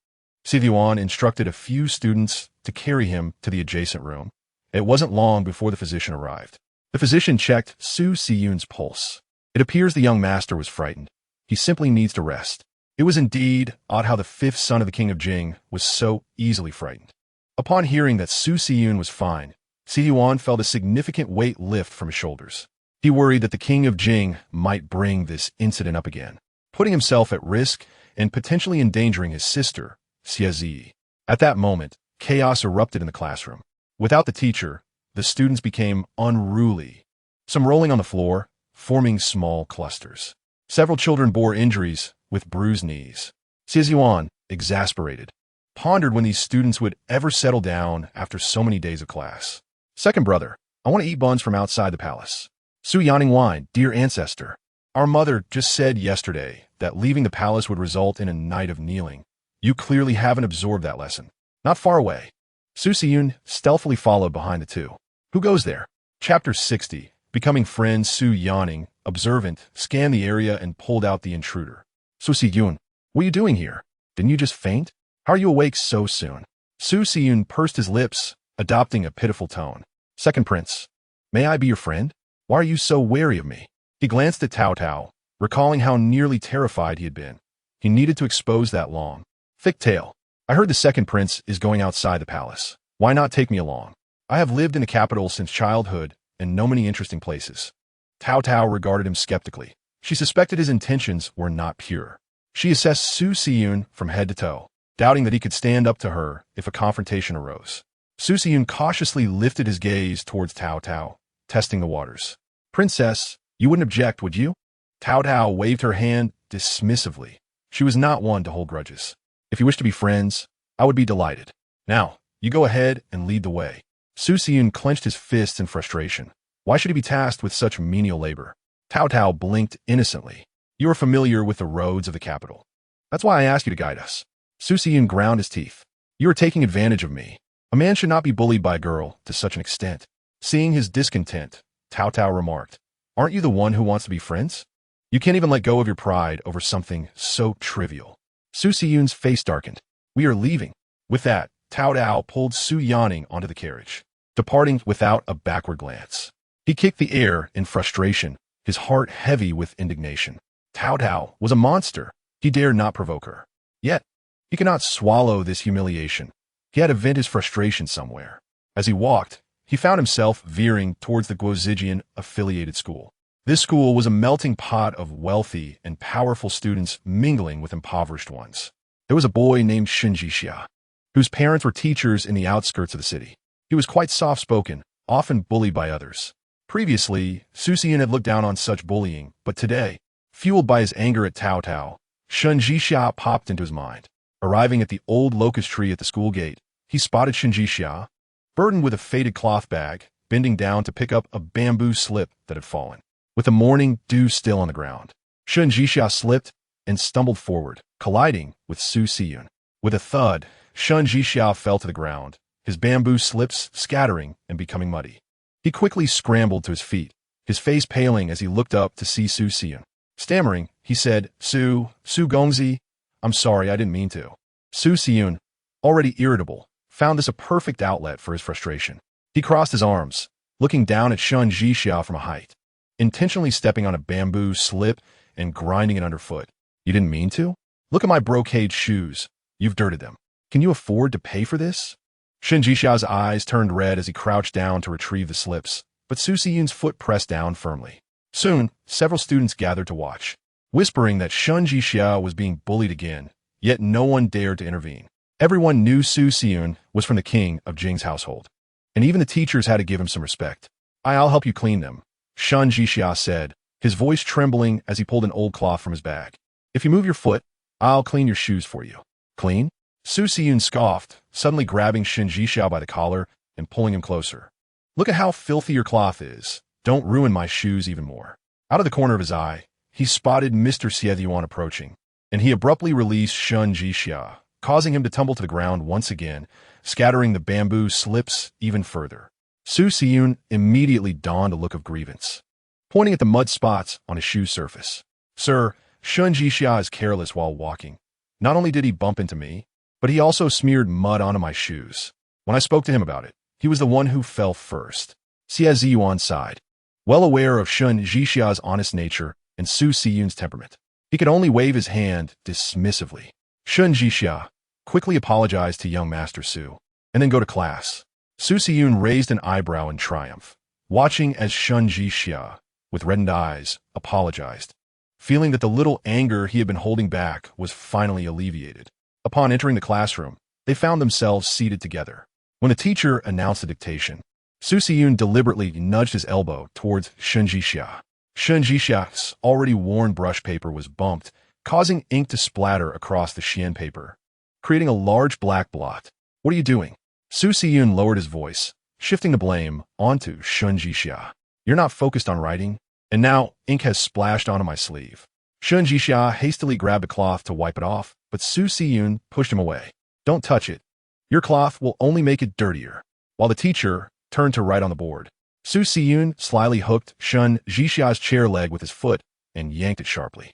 Yuan instructed a few students to carry him to the adjacent room. It wasn't long before the physician arrived. The physician checked Su Siyun's pulse. It appears the young master was frightened. He simply needs to rest. It was indeed odd how the fifth son of the king of Jing was so easily frightened. Upon hearing that Su Siyun was fine, Yuan felt a significant weight lift from his shoulders. He worried that the king of Jing might bring this incident up again, putting himself at risk and potentially endangering his sister, Xie. At that moment, chaos erupted in the classroom. Without the teacher, the students became unruly, some rolling on the floor, forming small clusters. Several children bore injuries with bruised knees. Yuan, exasperated, pondered when these students would ever settle down after so many days of class. Second brother, I want to eat buns from outside the palace. Su Yanning whined, dear ancestor. Our mother just said yesterday that leaving the palace would result in a night of kneeling. You clearly haven't absorbed that lesson. Not far away. Su Siyun stealthily followed behind the two. Who goes there? Chapter 60. Becoming friends, Su Yanning, observant, scanned the area and pulled out the intruder. Su Siyun, what are you doing here? Didn't you just faint? How are you awake so soon? Su Siyun pursed his lips, adopting a pitiful tone. Second prince, may I be your friend? Why are you so wary of me? He glanced at Taotao, recalling how nearly terrified he had been. He needed to expose that long, thick tail. I heard the second prince is going outside the palace. Why not take me along? I have lived in the capital since childhood and know many interesting places. Taotao regarded him skeptically. She suspected his intentions were not pure. She assessed Su Siyun from head to toe, doubting that he could stand up to her if a confrontation arose. Su Siyun cautiously lifted his gaze towards Taotao, testing the waters. Princess, you wouldn't object, would you? Taotao waved her hand dismissively. She was not one to hold grudges. If you wish to be friends, I would be delighted. Now, you go ahead and lead the way. Su Siyun clenched his fists in frustration. Why should he be tasked with such menial labor? Taotao blinked innocently. You are familiar with the roads of the capital. That's why I asked you to guide us. Su Siyun ground his teeth. You are taking advantage of me. A man should not be bullied by a girl to such an extent. Seeing his discontent, Taotao remarked, aren't you the one who wants to be friends? You can't even let go of your pride over something so trivial. Su Siyun's face darkened. We are leaving. With that, Taotao pulled Su Yanning onto the carriage, departing without a backward glance. He kicked the air in frustration, his heart heavy with indignation. Taotao was a monster. He dared not provoke her. Yet, he could not swallow this humiliation. He had to vent his frustration somewhere. As he walked, he found himself veering towards the Guozijian-affiliated school. This school was a melting pot of wealthy and powerful students mingling with impoverished ones. There was a boy named Shinjixia, whose parents were teachers in the outskirts of the city. He was quite soft-spoken, often bullied by others. Previously, Su Siyun had looked down on such bullying, but today, fueled by his anger at Taotao, Shinjixia popped into his mind. Arriving at the old locust tree at the school gate, he spotted Shinjixia, burdened with a faded cloth bag, bending down to pick up a bamboo slip that had fallen. With the morning dew still on the ground, Shinjixia slipped and stumbled forward, colliding with Su Siyun. With a thud, Shinjixia fell to the ground, his bamboo slips scattering and becoming muddy. He quickly scrambled to his feet, his face paling as he looked up to see Su Siyun. Stammering, he said, Su Gongzi, I'm sorry, I didn't mean to. Su Siyun, already irritable, found this a perfect outlet for his frustration. He crossed his arms, looking down at Shinjixia from a height, intentionally stepping on a bamboo slip and grinding it underfoot. You didn't mean to? Look at my brocade shoes. You've dirted them. Can you afford to pay for this? Shinjixia's eyes turned red as he crouched down to retrieve the slips, but Su Siyun's foot pressed down firmly. Soon, several students gathered to watch, whispering that Shinjixia was being bullied again, yet no one dared to intervene. Everyone knew Su Siyun was from the king of Jing's household, and even the teachers had to give him some respect. I'll help you clean them, Shinjixia said, his voice trembling as he pulled an old cloth from his bag. If you move your foot, I'll clean your shoes for you. Clean? Su Siyun scoffed, suddenly grabbing Shen Jixiao by the collar and pulling him closer. Look at how filthy your cloth is. Don't ruin my shoes even more. Out of the corner of his eye, he spotted Mr. Xie approaching, and he abruptly released Shen Jixia, causing him to tumble to the ground once again, scattering the bamboo slips even further. Su Siyun immediately donned a look of grievance, pointing at the mud spots on his shoe surface. Sir, Shen Jixia is careless while walking. Not only did he bump into me, but he also smeared mud onto my shoes. When I spoke to him about it, he was the one who fell first. Xie Ziyuan sighed, well aware of Shen Jixia's honest nature and Su Siyun's temperament. He could only wave his hand dismissively. Shen Jixia quickly apologized to young Master Su, and then go to class. Su Siyun raised an eyebrow in triumph, watching as Shen Jixia, with reddened eyes, apologized, feeling that the little anger he had been holding back was finally alleviated. Upon entering the classroom, they found themselves seated together. When the teacher announced the dictation, Su Siyun deliberately nudged his elbow towards Shen Jixia. Shen Jixia's already worn brush paper was bumped, causing ink to splatter across the xian paper, creating a large black blot. What are you doing? Su Siyun lowered his voice, shifting the blame onto Shen Jixia. You're not focused on writing, and now ink has splashed onto my sleeve. Shen Jixia hastily grabbed a cloth to wipe it off, but Su Siyun pushed him away. Don't touch it. Your cloth will only make it dirtier. While the teacher turned to write on the board, Su Siyun slyly hooked Shen Jixia's chair leg with his foot and yanked it sharply.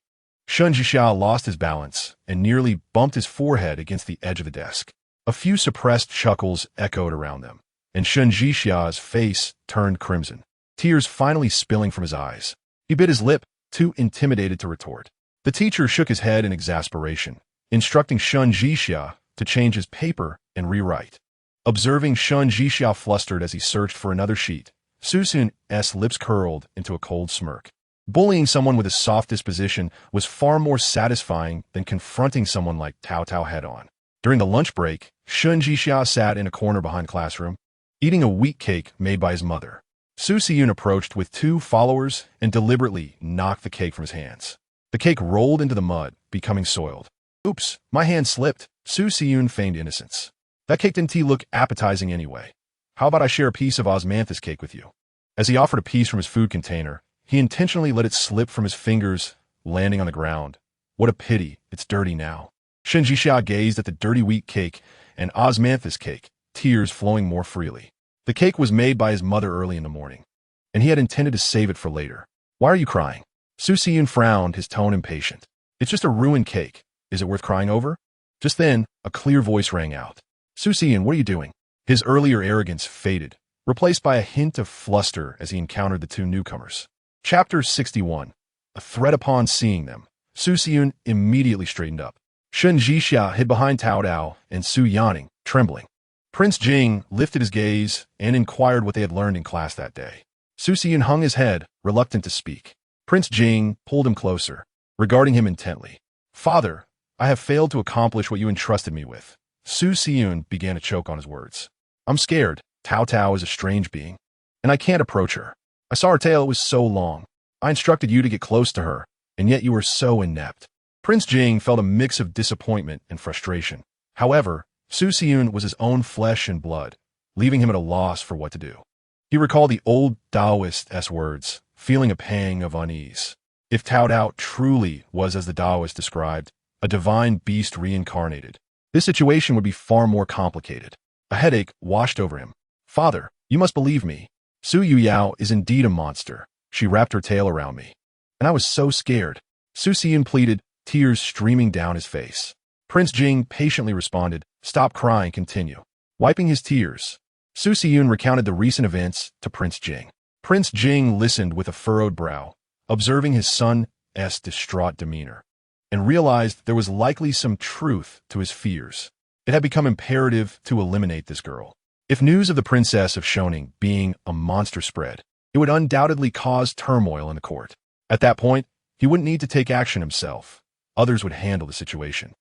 Shen Jixia lost his balance and nearly bumped his forehead against the edge of the desk. A few suppressed chuckles echoed around them, and Shen Jixia's face turned crimson, tears finally spilling from his eyes. He bit his lip, too intimidated to retort. The teacher shook his head in exasperation, instructing Shen Jixia to change his paper and rewrite. Observing Shen Jixia flustered as he searched for another sheet, Su Siyun's lips curled into a cold smirk. Bullying someone with a soft disposition was far more satisfying than confronting someone like Taotao head-on. During the lunch break, Shen Jixia sat in a corner behind the classroom, eating a wheat cake made by his mother. Su Siyun approached with 2 followers and deliberately knocked the cake from his hands. The cake rolled into the mud, becoming soiled. Oops, my hand slipped. Su Siyun feigned innocence. That cake didn't look appetizing anyway. How about I share a piece of osmanthus cake with you? As he offered a piece from his food container, he intentionally let it slip from his fingers, landing on the ground. What a pity, it's dirty now. Shen Jixia gazed at the dirty wheat cake and osmanthus cake, tears flowing more freely. The cake was made by his mother early in the morning, and he had intended to save it for later. Why are you crying? Su Siyun frowned, his tone impatient. It's just a ruined cake. Is it worth crying over? Just then, a clear voice rang out. Su Siyun, what are you doing? His earlier arrogance faded, replaced by a hint of fluster as he encountered the 2 newcomers. Chapter 61. A threat upon seeing them. Su Siyun immediately straightened up. Shen Jixia hid behind Taotao and Su Yanning, trembling. Prince Jing lifted his gaze and inquired what they had learned in class that day. Su Siyun hung his head, reluctant to speak. Prince Jing pulled him closer, regarding him intently. Father, I have failed to accomplish what you entrusted me with. Su Siyun began to choke on his words. I'm scared. Taotao is a strange being, and I can't approach her. I saw her tail, it was so long. I instructed you to get close to her, and yet you were so inept. Prince Jing felt a mix of disappointment and frustration. However, Su Siyun was his own flesh and blood, leaving him at a loss for what to do. He recalled the old Taoist words, feeling a pang of unease. If Taotao truly was as the Taoist described, a divine beast reincarnated, this situation would be far more complicated. A headache washed over him. Father, you must believe me. Su Yuyao is indeed a monster. She wrapped her tail around me, and I was so scared. Su Siyun pleaded, tears streaming down his face. Prince Jing patiently responded, stop crying, continue. Wiping his tears, Su Siyun recounted the recent events to Prince Jing. Prince Jing listened with a furrowed brow, observing his son's distraught demeanor, and realized there was likely some truth to his fears. It had become imperative to eliminate this girl. If news of the Princess of Shoning being a monster spread, it would undoubtedly cause turmoil in the court. At that point, he wouldn't need to take action himself. Others would handle the situation.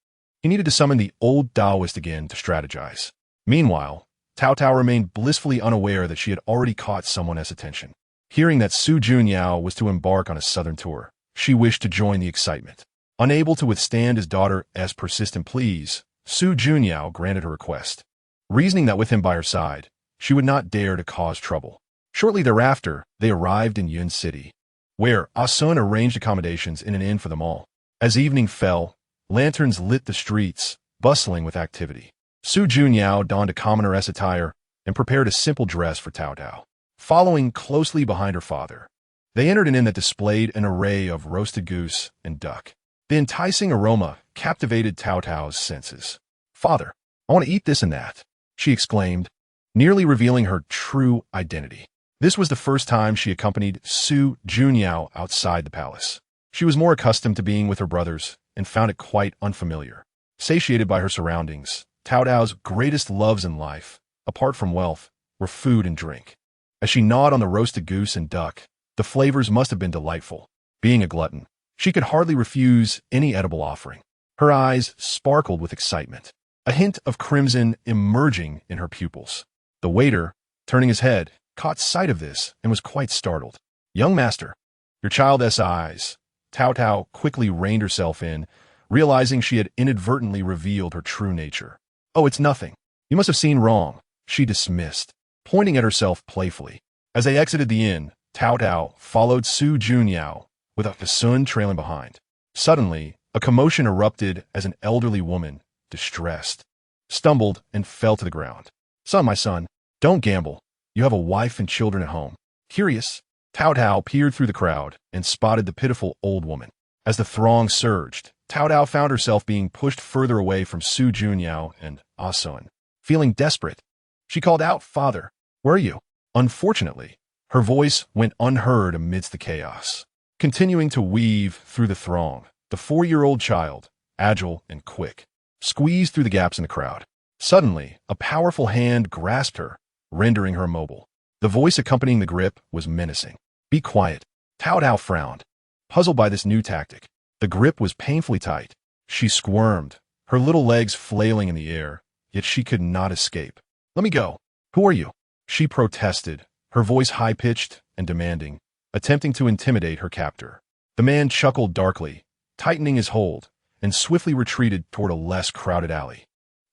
He needed to summon the old Taoist again to strategize. Meanwhile, Taotao remained blissfully unaware that she had already caught someone's attention. Hearing that Su Junyao was to embark on a southern tour, she wished to join the excitement. Unable to withstand his daughter's persistent pleas, Su Junyao granted her request, reasoning that with him by her side, she would not dare to cause trouble. Shortly thereafter, they arrived in Yun City, where Asun arranged accommodations in an inn for them all. As evening fell, lanterns lit the streets, bustling with activity. Su Junyao donned a commoner's attire and prepared a simple dress for Taotao, following closely behind her father. They entered an inn that displayed an array of roasted goose and duck. The enticing aroma captivated Taotao's senses. "Father, I want to eat this and that," she exclaimed, nearly revealing her true identity. This was the first time she accompanied Su Junyao outside the palace. She was more accustomed to being with her brothers and found it quite unfamiliar. Satiated by her surroundings, Taotao's greatest loves in life, apart from wealth, were food and drink. As she gnawed on the roasted goose and duck, the flavors must have been delightful. Being a glutton, she could hardly refuse any edible offering. Her eyes sparkled with excitement, a hint of crimson emerging in her pupils. The waiter, turning his head, caught sight of this and was quite startled. "Young master, your child's eyes." Taotao quickly reined herself in, realizing she had inadvertently revealed her true nature. "Oh, it's nothing. You must have seen wrong," she dismissed, pointing at herself playfully. As they exited the inn, Taotao followed Su Junyao, with Asun trailing behind. Suddenly, a commotion erupted as an elderly woman, distressed, stumbled and fell to the ground. "Son, my son, don't gamble. You have a wife and children at home." Curious, Taotao peered through the crowd and spotted the pitiful old woman. As the throng surged, Taotao found herself being pushed further away from Su Junyao and Asun. Feeling desperate, she called out, "Father, where are you?" Unfortunately, her voice went unheard amidst the chaos. Continuing to weave through the throng, the 4-year-old child, agile and quick, squeezed through the gaps in the crowd. Suddenly, a powerful hand grasped her, rendering her immobile. The voice accompanying the grip was menacing. "Be quiet." Taotao frowned, puzzled by this new tactic. The grip was painfully tight. She squirmed, her little legs flailing in the air, yet she could not escape. "Let me go." "Who are you?" she protested, her voice high-pitched and demanding, attempting to intimidate her captor. The man chuckled darkly, tightening his hold, and swiftly retreated toward a less crowded alley.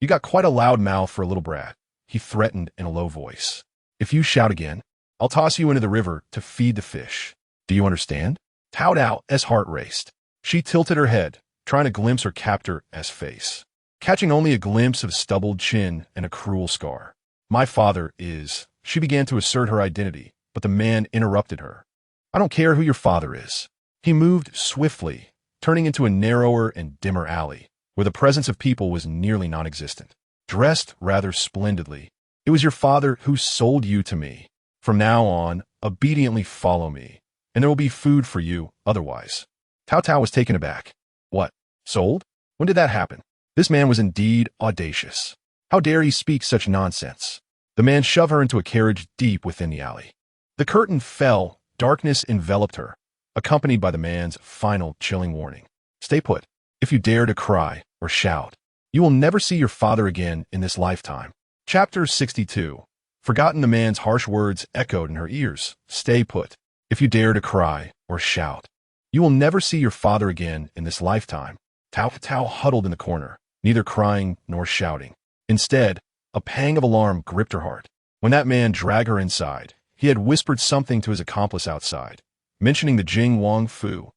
"You got quite a loud mouth for a little brat," he threatened in a low voice. "If you shout again, I'll toss you into the river to feed the fish. Do you understand?" Taotao's heart raced. She tilted her head, trying to glimpse her captor's face, catching only a glimpse of stubbled chin and a cruel scar. "My father is—" She began to assert her identity, but the man interrupted her. "I don't care who your father is." He moved swiftly, turning into a narrower and dimmer alley, where the presence of people was nearly non-existent. Dressed rather splendidly, "It was your father who sold you to me. From now on, obediently follow me, and there will be food for you otherwise." Taotao was taken aback. "What? Sold? When did that happen?" This man was indeed audacious. How dare he speak such nonsense? The man shoved her into a carriage deep within the alley. The curtain fell, darkness enveloped her, accompanied by the man's final chilling warning. "Stay put. If you dare to cry or shout, you will never see your father again in this lifetime." Chapter 62. Forgotten, the man's harsh words echoed in her ears. "Stay put. If you dare to cry or shout, you will never see your father again in this lifetime." Taotao huddled in the corner, neither crying nor shouting. Instead, a pang of alarm gripped her heart. When that man dragged her inside, he had whispered something to his accomplice outside, mentioning the Jing Wang Fu.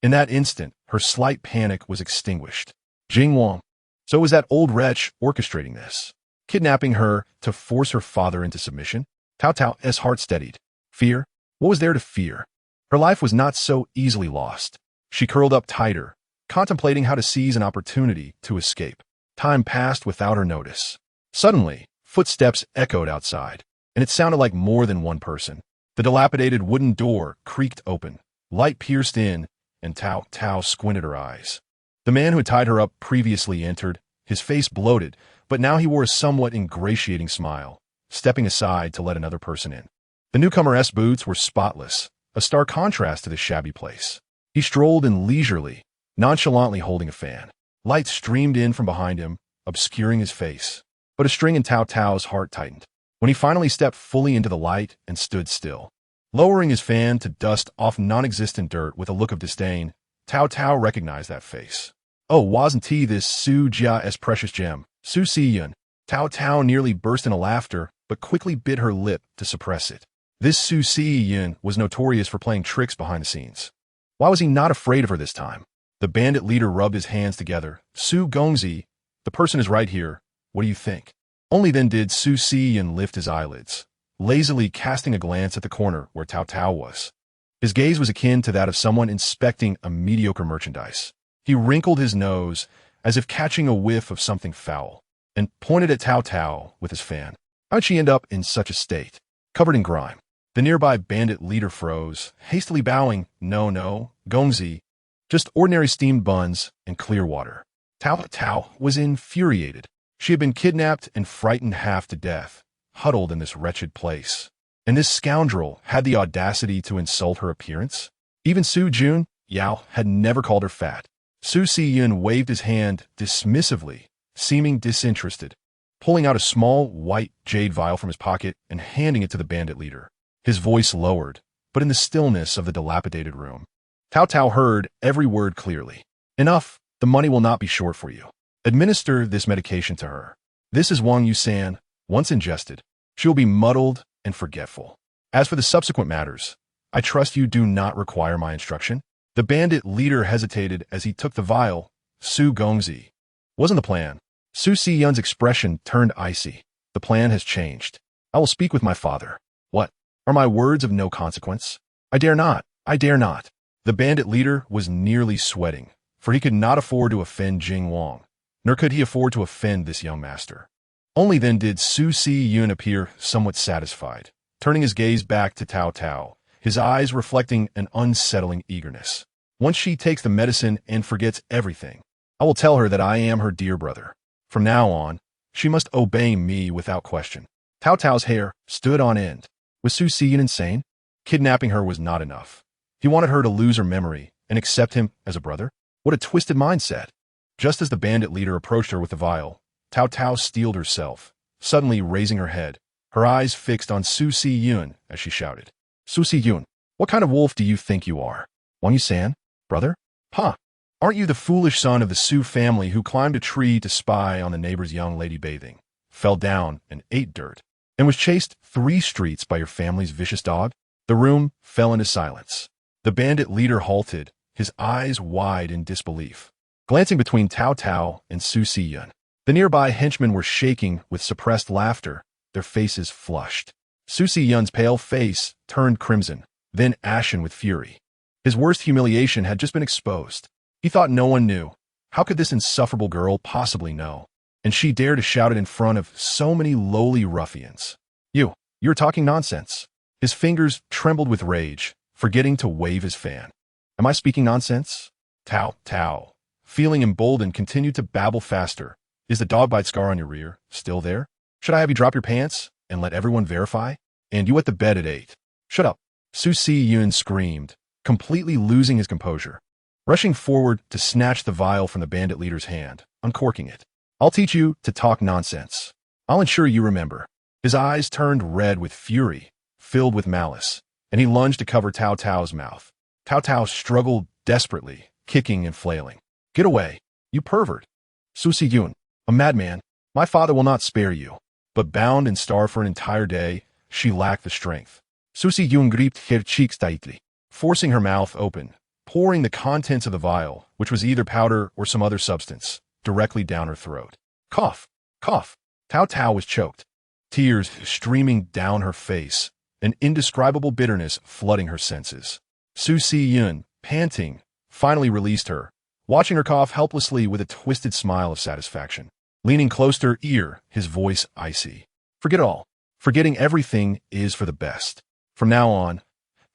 In that instant, her slight panic was extinguished. Jing Wang. So it was that old wretch orchestrating this, kidnapping her to force her father into submission? Taotao's heart steadied. Fear? What was there to fear? Her life was not so easily lost. She curled up tighter, contemplating how to seize an opportunity to escape. Time passed without her notice. Suddenly, footsteps echoed outside, and it sounded like more than one person. The dilapidated wooden door creaked open, light pierced in, and Taotao squinted her eyes. The man who had tied her up previously entered, his face bloated, but now he wore a somewhat ingratiating smile, stepping aside to let another person in. The newcomer's boots were spotless, a stark contrast to the shabby place. He strolled in leisurely, nonchalantly holding a fan. Light streamed in from behind him, obscuring his face, but a string in Taotao's heart tightened when he finally stepped fully into the light and stood still. Lowering his fan to dust off non-existent dirt with a look of disdain, Taotao recognized that face. Oh, wasn't he this Su Jia's precious gem? Su Si-yun. Taotao nearly burst into laughter, but quickly bit her lip to suppress it. This Su Si-yun was notorious for playing tricks behind the scenes. Why was he not afraid of her this time? The bandit leader rubbed his hands together. Su Gongzi, the person is right here. What do you think? Only then did Su Si-yun lift his eyelids, lazily casting a glance at the corner where Taotao was. His gaze was akin to that of someone inspecting a mediocre merchandise. He wrinkled his nose, as if catching a whiff of something foul, and pointed at Taotao with his fan. How'd she end up in such a state? Covered in grime. The nearby bandit leader froze, hastily bowing. No, Gongzi. Just ordinary steamed buns and clear water. Taotao was infuriated. She had been kidnapped and frightened half to death, huddled in this wretched place. And this scoundrel had the audacity to insult her appearance? Even Su Jun, Yao, had never called her fat. Su Si-yun waved his hand dismissively, seeming disinterested, pulling out a small, white jade vial from his pocket and handing it to the bandit leader. His voice lowered, but in the stillness of the dilapidated room, Taotao heard every word clearly. Enough, the money will not be short for you. Administer this medication to her. This is Wang Yusan. Once ingested, she will be muddled and forgetful. As for the subsequent matters, I trust you do not require my instruction. The bandit leader hesitated as he took the vial. Su Gongzi. Wasn't the plan. Su Si-yun's expression turned icy. The plan has changed. I will speak with my father. What? Are my words of no consequence? I dare not. The bandit leader was nearly sweating, for he could not afford to offend Jing Wang, nor could he afford to offend this young master. Only then did Su Si-yun appear somewhat satisfied, turning his gaze back to Taotao, his eyes reflecting an unsettling eagerness. Once she takes the medicine and forgets everything, I will tell her that I am her dear brother. From now on, she must obey me without question. Taotao's hair stood on end. Was Su Si-yun insane? Kidnapping her was not enough. He wanted her to lose her memory and accept him as a brother? What a twisted mindset. Just as the bandit leader approached her with the vial, Taotao steeled herself, suddenly raising her head, her eyes fixed on Su Si-yun as she shouted. Su Si-yun, what kind of wolf do you think you are? Wang Yusan? Brother? Ha! Aren't you the foolish son of the Su family who climbed a tree to spy on the neighbor's young lady bathing, fell down and ate dirt, and was chased 3 streets by your family's vicious dog? The room fell into silence. The bandit leader halted, his eyes wide in disbelief, glancing between Taotao and Su Si-yun. The nearby henchmen were shaking with suppressed laughter, their faces flushed. Su Si-yun's pale face turned crimson, then ashen with fury. His worst humiliation had just been exposed. He thought no one knew. How could this insufferable girl possibly know? And she dared to shout it in front of so many lowly ruffians. You're talking nonsense. His fingers trembled with rage, forgetting to wave his fan. Am I speaking nonsense? Taotao, feeling emboldened, continued to babble faster. Is the dog bite scar on your rear still there? Should I have you drop your pants and let everyone verify? And you wet the bed at 8. Shut up. Su Si-yun screamed, completely losing his composure, rushing forward to snatch the vial from the bandit leader's hand, uncorking it. I'll teach you to talk nonsense. I'll ensure you remember. His eyes turned red with fury, filled with malice, and he lunged to cover Taotao's mouth. Taotao struggled desperately, kicking and flailing. Get away, you pervert. Su Si-yun, a madman. My father will not spare you. But bound and starved for an entire day, she lacked the strength. Su Si-yun gripped her cheeks tightly, forcing her mouth open, pouring the contents of the vial, which was either powder or some other substance, directly down her throat. Cough, cough. Taotao was choked, tears streaming down her face, an indescribable bitterness flooding her senses. Su Si-yun, panting, finally released her, watching her cough helplessly with a twisted smile of satisfaction. Leaning close to her ear, his voice icy. Forget it all. Forgetting everything is for the best. From now on,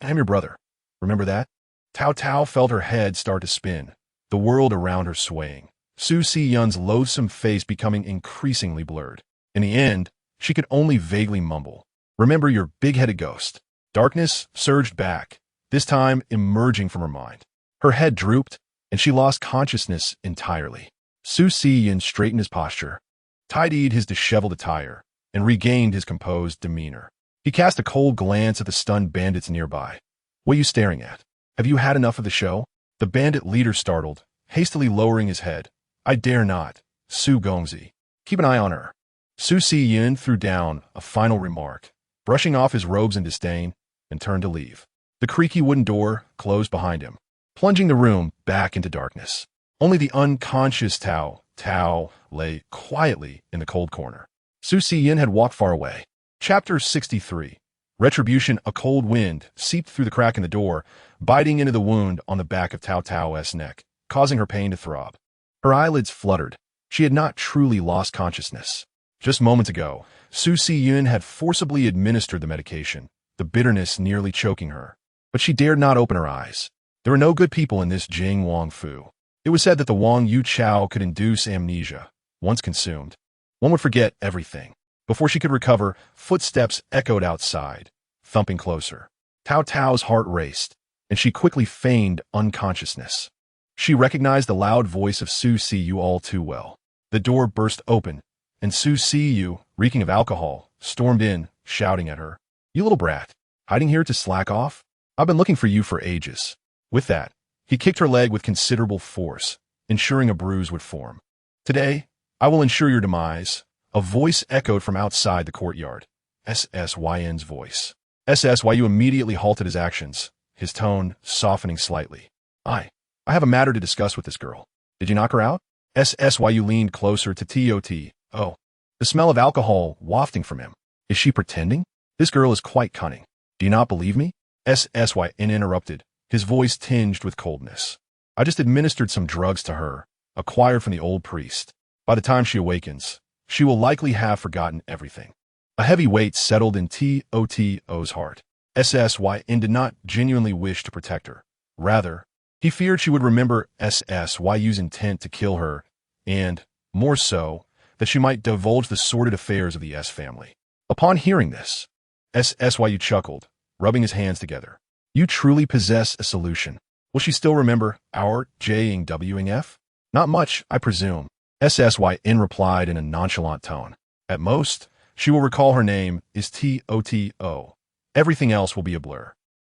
I'm your brother. Remember that? Taotao felt her head start to spin, the world around her swaying. Su Si-yun's loathsome face becoming increasingly blurred. In the end, she could only vaguely mumble. Remember your big-headed ghost. Darkness surged back, this time emerging from her mind. Her head drooped, and she lost consciousness entirely. Su Si-yun straightened his posture, tidied his disheveled attire, and regained his composed demeanor. He cast a cold glance at the stunned bandits nearby. What are you staring at? Have you had enough of the show? The bandit leader startled, hastily lowering his head. I dare not. Su Gongzi. Keep an eye on her. Su Si Yin threw down a final remark, brushing off his robes in disdain, and turned to leave. The creaky wooden door closed behind him, plunging the room back into darkness. Only the unconscious Taotao lay quietly in the cold corner. Su Si Yin had walked far away. Chapter 63. Retribution. A cold wind seeped through the crack in the door, biting into the wound on the back of Taotao's neck, causing her pain to throb. Her eyelids fluttered. She had not truly lost consciousness. Just moments ago, Su Si Yin had forcibly administered the medication, the bitterness nearly choking her. But she dared not open her eyes. There were no good people in this Jing Wang Fu. It was said that the Wang Yu Chao could induce amnesia. Once consumed, one would forget everything. Before she could recover, footsteps echoed outside, thumping closer. Taotao's heart raced, and she quickly feigned unconsciousness. She recognized the loud voice of Su Si Yu all too well. The door burst open, and Su Si Yu, reeking of alcohol, stormed in, shouting at her. You little brat, hiding here to slack off? I've been looking for you for ages. With that, he kicked her leg with considerable force, ensuring a bruise would form. Today, I will ensure your demise. A voice echoed from outside the courtyard. SSYN's voice. SSYU immediately halted his actions, his tone softening slightly. I have a matter to discuss with this girl. Did you knock her out? SSYU leaned closer to Taotao. The smell of alcohol wafting from him. Is she pretending? This girl is quite cunning. Do you not believe me? SSYN interrupted, his voice tinged with coldness. I just administered some drugs to her, acquired from the old priest. By the time she awakens, she will likely have forgotten everything. A heavy weight settled in Taotao's heart. SSYN did not genuinely wish to protect her. Rather, he feared she would remember SSYU's intent to kill her, and, more so, that she might divulge the sordid affairs of the S family. Upon hearing this, SSYU chuckled, rubbing his hands together. You truly possess a solution. Will she still remember our J-ing W-ing F? Not much, I presume. SSYN replied in a nonchalant tone. At most, she will recall her name is Taotao. Everything else will be a blur.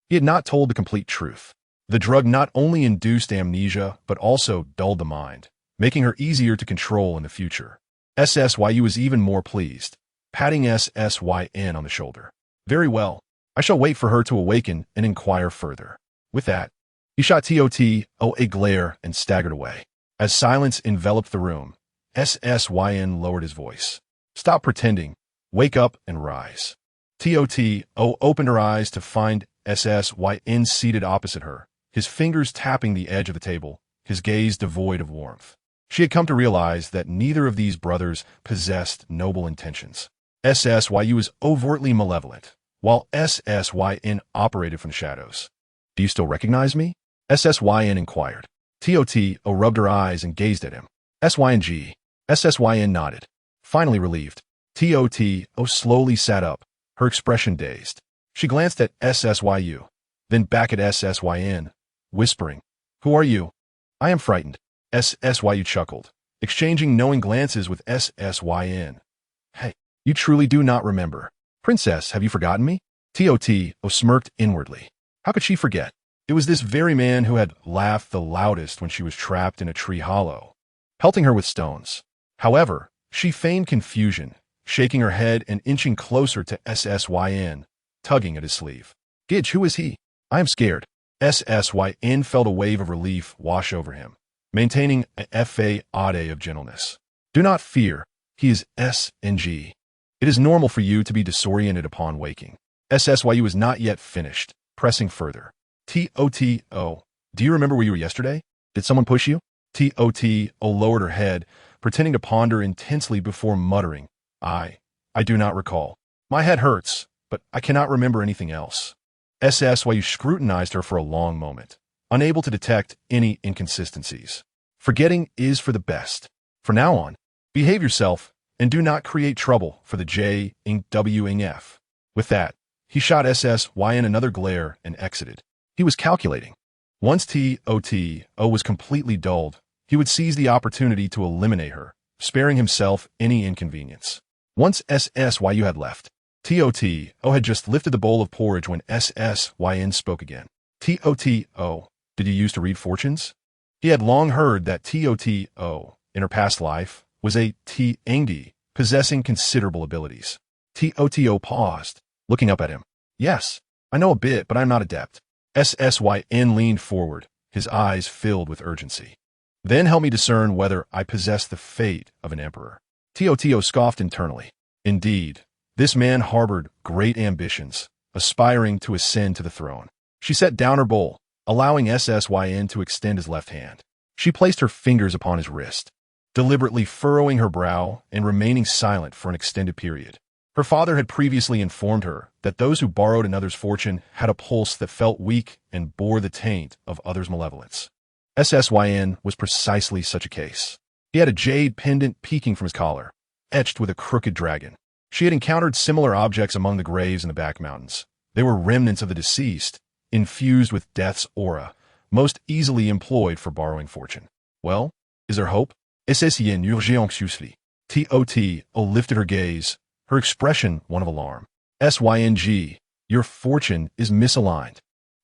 He had not told the complete truth. The drug not only induced amnesia, but also dulled the mind, making her easier to control in the future. SSYU was even more pleased, patting SSYN on the shoulder. Very well. I shall wait for her to awaken and inquire further. With that, he shot Taotao a glare and staggered away. As silence enveloped the room, SSYN lowered his voice. Stop pretending. Wake up and rise. Taotao opened her eyes to find SSYN seated opposite her, his fingers tapping the edge of the table, his gaze devoid of warmth. She had come to realize that neither of these brothers possessed noble intentions. SSYU was overtly malevolent, while SSYN operated from the shadows. Do you still recognize me? SSYN inquired. Taotao rubbed her eyes and gazed at him. SYNG. SSYN nodded, finally relieved. Taotao slowly sat up, her expression dazed. She glanced at SSYU, then back at SSYN, whispering, Who are you? I am frightened. SSYU chuckled, exchanging knowing glances with SSYN. Hey, you truly do not remember. Princess, have you forgotten me? Taotao smirked inwardly. How could she forget? It was this very man who had laughed the loudest when she was trapped in a tree hollow, pelting her with stones. However, she feigned confusion, shaking her head and inching closer to SSYN, tugging at his sleeve. Gidge, who is he? I am scared. SSYN felt a wave of relief wash over him, maintaining a fade of gentleness. Do not fear. He is SNG. It is normal for you to be disoriented upon waking. SSYU is not yet finished, pressing further. Taotao, do you remember where you were yesterday? Did someone push you? Taotao lowered her head, pretending to ponder intensely before muttering, I do not recall. My head hurts, but I cannot remember anything else. SSYU scrutinized her for a long moment, unable to detect any inconsistencies. Forgetting is for the best. From now on, behave yourself and do not create trouble for the J-W-F. With that, he shot SSYN another glare and exited. He was calculating. Once Taotao was completely dulled, he would seize the opportunity to eliminate her, sparing himself any inconvenience. Once SSYU had left, Taotao had just lifted the bowl of porridge when SSYN spoke again. Taotao, Did you use to read fortunes? He had long heard that Taotao, in her past life, was a Tiangdi, possessing considerable abilities. Taotao paused, looking up at him. Yes, I know a bit, but I'm not adept. Syn leaned forward, his eyes filled with urgency. Then help me discern whether I possess the fate of an emperor. Taotao scoffed internally. Indeed, this man harbored great ambitions, aspiring to ascend to the throne. She set down her bowl, allowing Syn to extend his left hand. She placed her fingers upon his wrist, deliberately furrowing her brow and remaining silent for an extended period. Her father had previously informed her that those who borrowed another's fortune had a pulse that felt weak and bore the taint of others' malevolence. Syn was precisely such a case. He had a jade pendant peeking from his collar, etched with a crooked dragon. She had encountered similar objects among the graves in the back mountains. They were remnants of the deceased, infused with death's aura, most easily employed for borrowing fortune. Well, is there hope? Syn urgait anxiously. Taotao lifted her gaze, her expression one of alarm. Syng, your fortune is misaligned.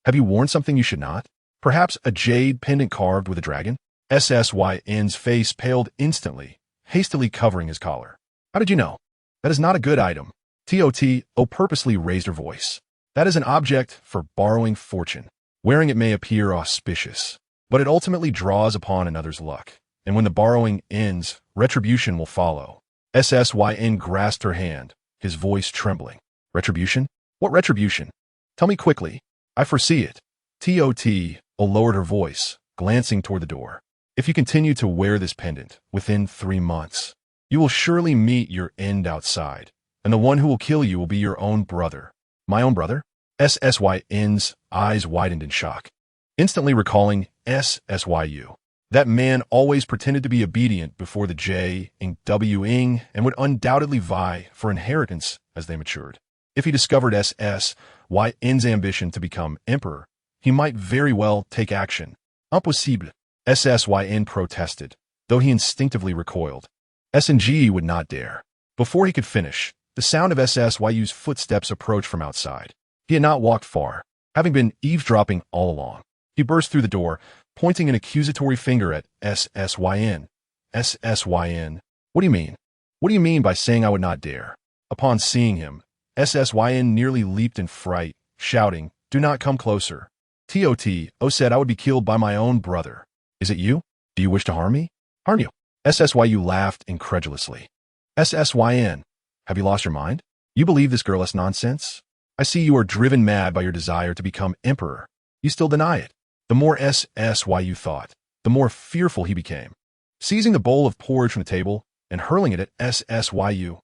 Have you worn something you should not? Perhaps a jade pendant carved with a dragon? Syn's face paled instantly, hastily covering his collar. How did you know? That is not a good item. Taotao purposely raised her voice. That is an object for borrowing fortune. Wearing it may appear auspicious, but it ultimately draws upon another's luck. And when the borrowing ends, retribution will follow. Syn grasped her hand, his voice trembling. Retribution? What retribution? Tell me quickly. I foresee it. Taotao lowered her voice, glancing toward the door. If you continue to wear this pendant, within 3 months, you will surely meet your end outside, and the one who will kill you will be your own brother. My own brother? Syn's eyes widened in shock, instantly recalling Syu. That man always pretended to be obedient before the J and W-ing and would undoubtedly vie for inheritance as they matured. If he discovered Syn's ambition to become emperor, he might very well take action. Impossible. Syn protested, though he instinctively recoiled. Sng would not dare. Before he could finish, the sound of Syu's footsteps approached from outside. He had not walked far, having been eavesdropping all along. He burst through the door, pointing an accusatory finger at Syn. Syn, what do you mean? What do you mean by saying I would not dare? Upon seeing him, Syn nearly leaped in fright, shouting, Do not come closer. Taotao said I would be killed by my own brother. Is it you? Do you wish to harm me? Harm you? Syu laughed incredulously. Syn, have you lost your mind? You believe this girl is nonsense? I see you are driven mad by your desire to become emperor. You still deny it. The more Syu thought, the more fearful he became. Seizing the bowl of porridge from the table and hurling it at Syu,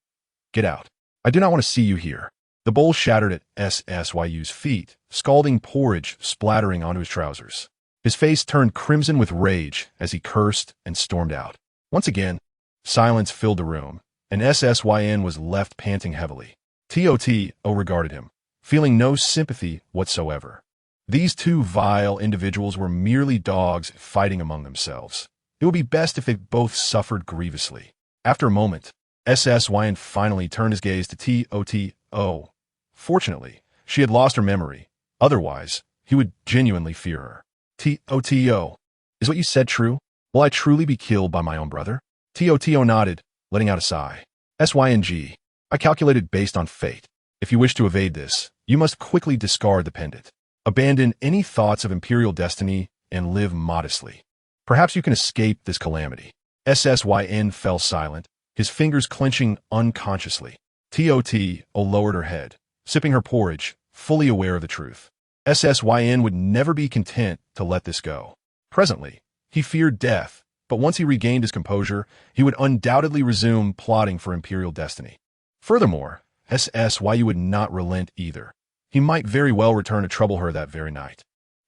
Get out. I do not want to see you here. The bowl shattered at Syu's feet, scalding porridge splattering onto his trousers. His face turned crimson with rage as he cursed and stormed out. Once again, silence filled the room, and Syn was left panting heavily. Taotao regarded him, feeling no sympathy whatsoever. These two vile individuals were merely dogs fighting among themselves. It would be best if they both suffered grievously. After a moment, Syn finally turned his gaze to Taotao. Fortunately, she had lost her memory. Otherwise, he would genuinely fear her. Taotao, is what you said true? Will I truly be killed by my own brother? Taotao nodded, letting out a sigh. Syng, I calculated based on fate. If you wish to evade this, you must quickly discard the pendant. Abandon any thoughts of imperial destiny and live modestly. Perhaps you can escape this calamity. Syn fell silent, his fingers clenching unconsciously. Taotao lowered her head, sipping her porridge, fully aware of the truth. Syn would never be content to let this go. Presently, he feared death, but once he regained his composure, he would undoubtedly resume plotting for imperial destiny. Furthermore, Syu would not relent either. He might very well return to trouble her that very night.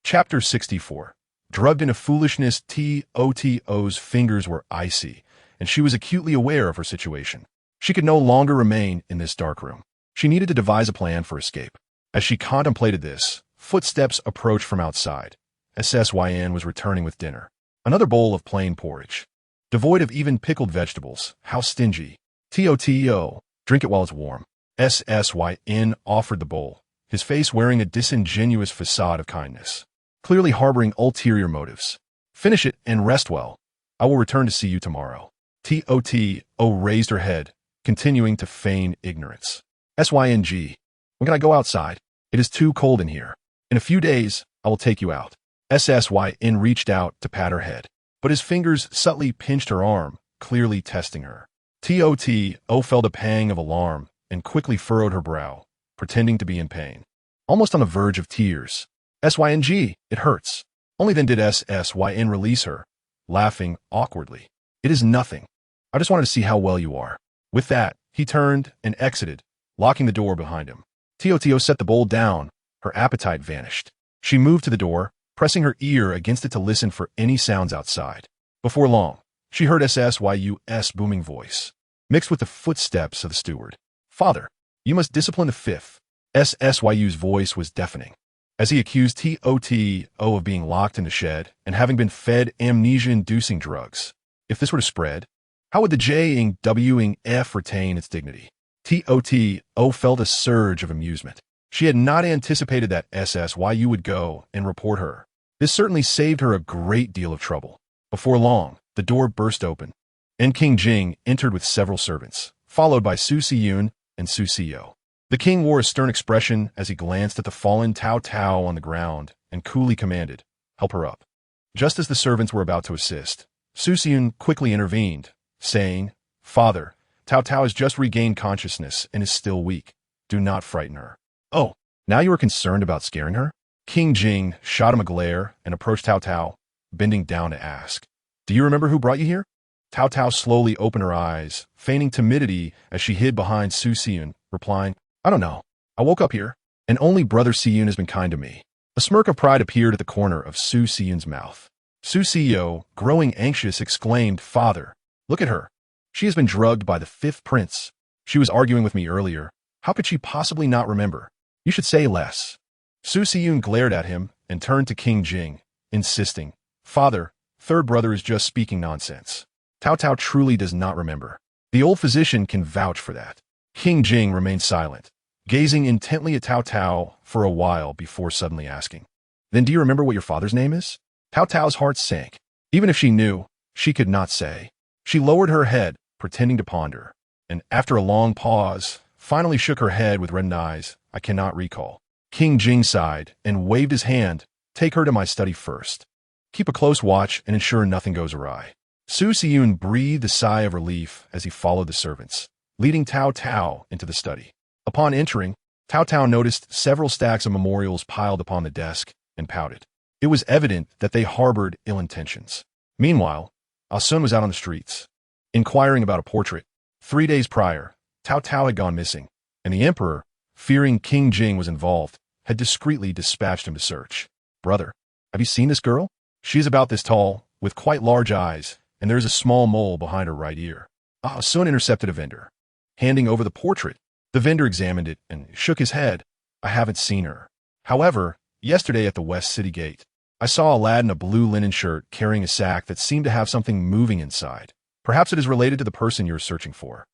Chapter 64. Drugged into foolishness, Taotao's fingers were icy, and she was acutely aware of her situation. She could no longer remain in this dark room. She needed to devise a plan for escape. As she contemplated this, footsteps approached from outside. Syn was returning with dinner. Another bowl of plain porridge. Devoid of even pickled vegetables. How stingy. Taotao, drink it while it's warm. Syn offered the bowl, his face wearing a disingenuous facade of kindness. clearly harboring ulterior motives. Finish it and rest well. I will return to see you tomorrow. Taotao raised her head, continuing to feign ignorance. Syng. When can I go outside? It is too cold in here. In a few days, I will take you out. Syn reached out to pat her head, but his fingers subtly pinched her arm, clearly testing her. Taotao felt a pang of alarm and quickly furrowed her brow, pretending to be in pain. Almost on the verge of tears. Syng, it hurts. Only then did Syn release her, laughing awkwardly. It is nothing. I just wanted to see how well you are. With that, he turned and exited, locking the door behind him. Taotao set the bowl down. Her appetite vanished. She moved to the door, pressing her ear against it to listen for any sounds outside. Before long, she heard Syu's booming voice, mixed with the footsteps of the steward. Father, you must discipline the fifth. Syu's voice was deafening, as he accused Taotao of being locked in the shed and having been fed amnesia-inducing drugs. If this were to spread, how would the JWF retain its dignity? Taotao felt a surge of amusement. She had not anticipated that Syu would go and report her. This certainly saved her a great deal of trouble. Before long, the door burst open, and King Jing entered with several servants, followed by Su Siyun and Su Siyo. The king wore a stern expression as he glanced at the fallen Taotao on the ground and coolly commanded, "Help her up." Just as the servants were about to assist, Su Siyun quickly intervened, saying, "Father, Taotao has just regained consciousness and is still weak. Do not frighten her." "Oh, now you are concerned about scaring her?" King Jing shot him a glare and approached Taotao, bending down to ask, "Do you remember who brought you here?" Taotao slowly opened her eyes, feigning timidity as she hid behind Su Siyun, replying, "I don't know. I woke up here, and only Brother Siyun has been kind to me." A smirk of pride appeared at the corner of Su Siyun's mouth. Su Siyo, growing anxious, exclaimed, "Father, look at her. She has been drugged by the fifth prince. She was arguing with me earlier. How could she possibly not remember? You should say less." Su Siyun glared at him and turned to King Jing, insisting, "Father, third brother is just speaking nonsense. Taotao truly does not remember. The old physician can vouch for that." King Jing remained silent, gazing intently at Taotao for a while before suddenly asking, "Then do you remember what your father's name is?" Taotao's heart sank. Even if she knew, she could not say. She lowered her head, pretending to ponder, and after a long pause, finally shook her head with reddened eyes. "I cannot recall." King Jing sighed and waved his hand. "Take her to my study first. Keep a close watch and ensure nothing goes awry." Su Siyun breathed a sigh of relief as he followed the servants, leading Taotao into the study. Upon entering, Taotao noticed several stacks of memorials piled upon the desk and pouted. It was evident that they harbored ill intentions. Meanwhile, Sun was out on the streets, inquiring about a portrait. 3 days prior, Taotao had gone missing, and the emperor, fearing King Jing was involved, had discreetly dispatched him to search. "Brother, have you seen this girl? She is about this tall, with quite large eyes, and there is a small mole behind her right ear." Sun intercepted a vendor. Handing over the portrait, the vendor examined it and shook his head. "I haven't seen her. However, yesterday at the West City Gate, I saw a lad in a blue linen shirt carrying a sack that seemed to have something moving inside. Perhaps it is related to the person you're searching for."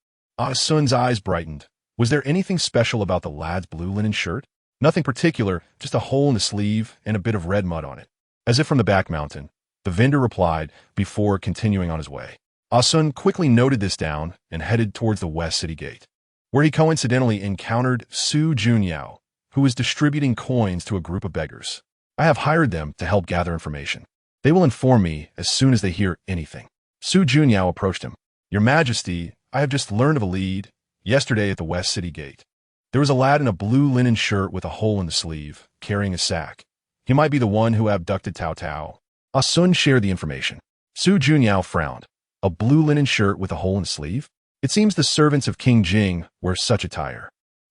Sun's eyes brightened. Was there anything special about the lad's blue linen shirt? Nothing particular, just a hole in the sleeve and a bit of red mud on it. As if from the back mountain, the vendor replied before continuing on his way. Sun quickly noted this down and headed towards the West City Gate, where he coincidentally encountered Su Junyao, who was distributing coins to a group of beggars. "I have hired them to help gather information. They will inform me as soon as they hear anything." Su Junyao approached him. "Your Majesty, I have just learned of a lead. Yesterday at the West City Gate, there was a lad in a blue linen shirt with a hole in the sleeve, carrying a sack. He might be the one who abducted Taotao." Sun shared the information. Su Junyao frowned. A blue linen shirt with a hole in the sleeve? It seems the servants of King Jing wear such attire.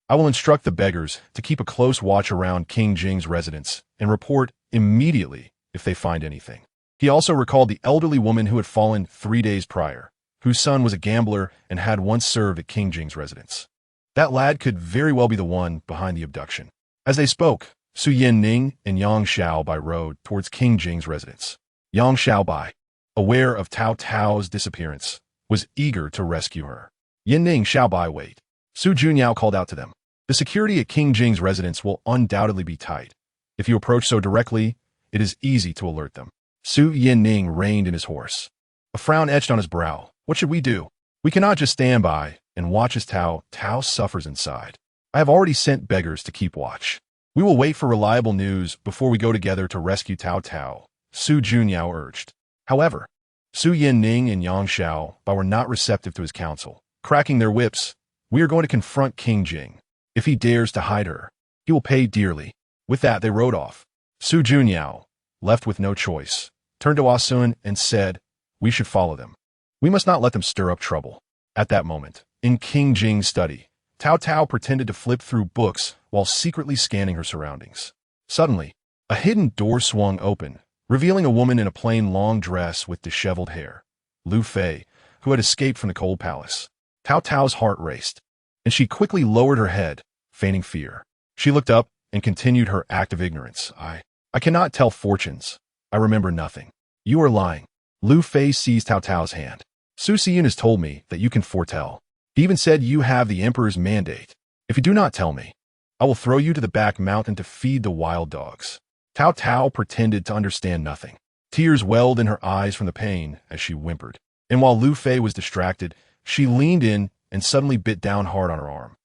I will instruct the beggars to keep a close watch around King Jing's residence and report immediately if they find anything. He also recalled the elderly woman who had fallen 3 days prior, whose son was a gambler and had once served at King Jing's residence. That lad could very well be the one behind the abduction. As they spoke, Su Yanning and Yang Xiaobai rode towards King Jing's residence. Yang Xiaobai, aware of Taotao's disappearance, was eager to rescue her. Yanning Xiaobai, wait. Su Junyao called out to them. "The security at King Jing's residence will undoubtedly be tight. If you approach so directly, it is easy to alert them. Su Yinning reined in his horse. A frown etched on his brow. What should we do? We cannot just stand by and watch as Taotao suffers inside. I have already sent beggars to keep watch. We will wait for reliable news before we go together to rescue Taotao, Su Junyao urged. However, Su Yinning and Yang Xiao were not receptive to his counsel. Cracking their whips, we are going to confront King Jing. If he dares to hide her, he will pay dearly. With that, they rode off. Su Junyao, left with no choice, turned to Asun and said, we should follow them. We must not let them stir up trouble. At that moment, in King Jing's study, Taotao pretended to flip through books while secretly scanning her surroundings. Suddenly, a hidden door swung open, revealing a woman in a plain long dress with disheveled hair. Lu Fei, who had escaped from the cold palace. Taotao's heart raced, and she quickly lowered her head, feigning fear. She looked up and continued her act of ignorance. I cannot tell fortunes. I remember nothing. You are lying. Lu Fei seized Taotao's hand. Su Xiyun has told me that you can foretell. He even said you have the emperor's mandate. If you do not tell me, I will throw you to the back mountain to feed the wild dogs. Taotao pretended to understand nothing. Tears welled in her eyes from the pain as she whimpered. And while Lu Fei was distracted, she leaned in and suddenly bit down hard on her arm.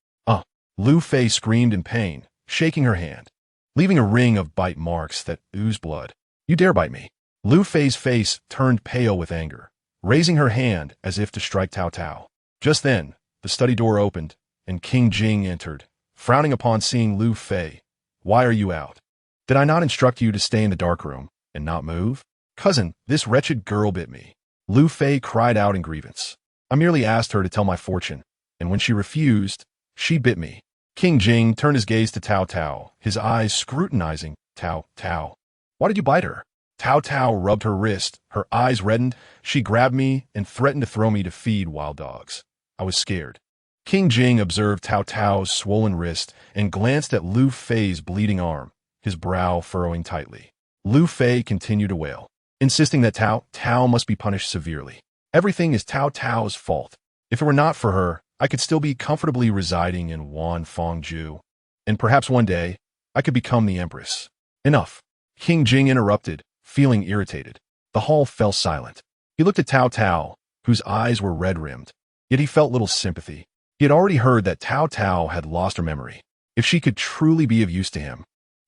Lu Fei screamed in pain, shaking her hand, leaving a ring of bite marks that oozed blood. You dare bite me? Lu Fei's face turned pale with anger, raising her hand as if to strike Taotao. Just then, the study door opened, and King Jing entered, frowning upon seeing Lu Fei. Why are you out? Did I not instruct you to stay in the dark room and not move? Cousin, this wretched girl bit me. Lu Fei cried out in grievance. I merely asked her to tell my fortune, and when she refused, she bit me. King Jing turned his gaze to Taotao, his eyes scrutinizing Taotao. Why did you bite her? Taotao rubbed her wrist, her eyes reddened. She grabbed me and threatened to throw me to feed wild dogs. I was scared. King Jing observed Taotao's swollen wrist and glanced at Lu Fei's bleeding arm, his brow furrowing tightly. Lu Fei continued to wail, insisting that Taotao must be punished severely. Everything is Taotao's fault. If it were not for her, I could still be comfortably residing in Wanfangju, and perhaps one day, I could become the empress. Enough. King Jing interrupted, feeling irritated. The hall fell silent. He looked at Taotao, whose eyes were red-rimmed, yet he felt little sympathy. He had already heard that Taotao had lost her memory. If she could truly be of use to him,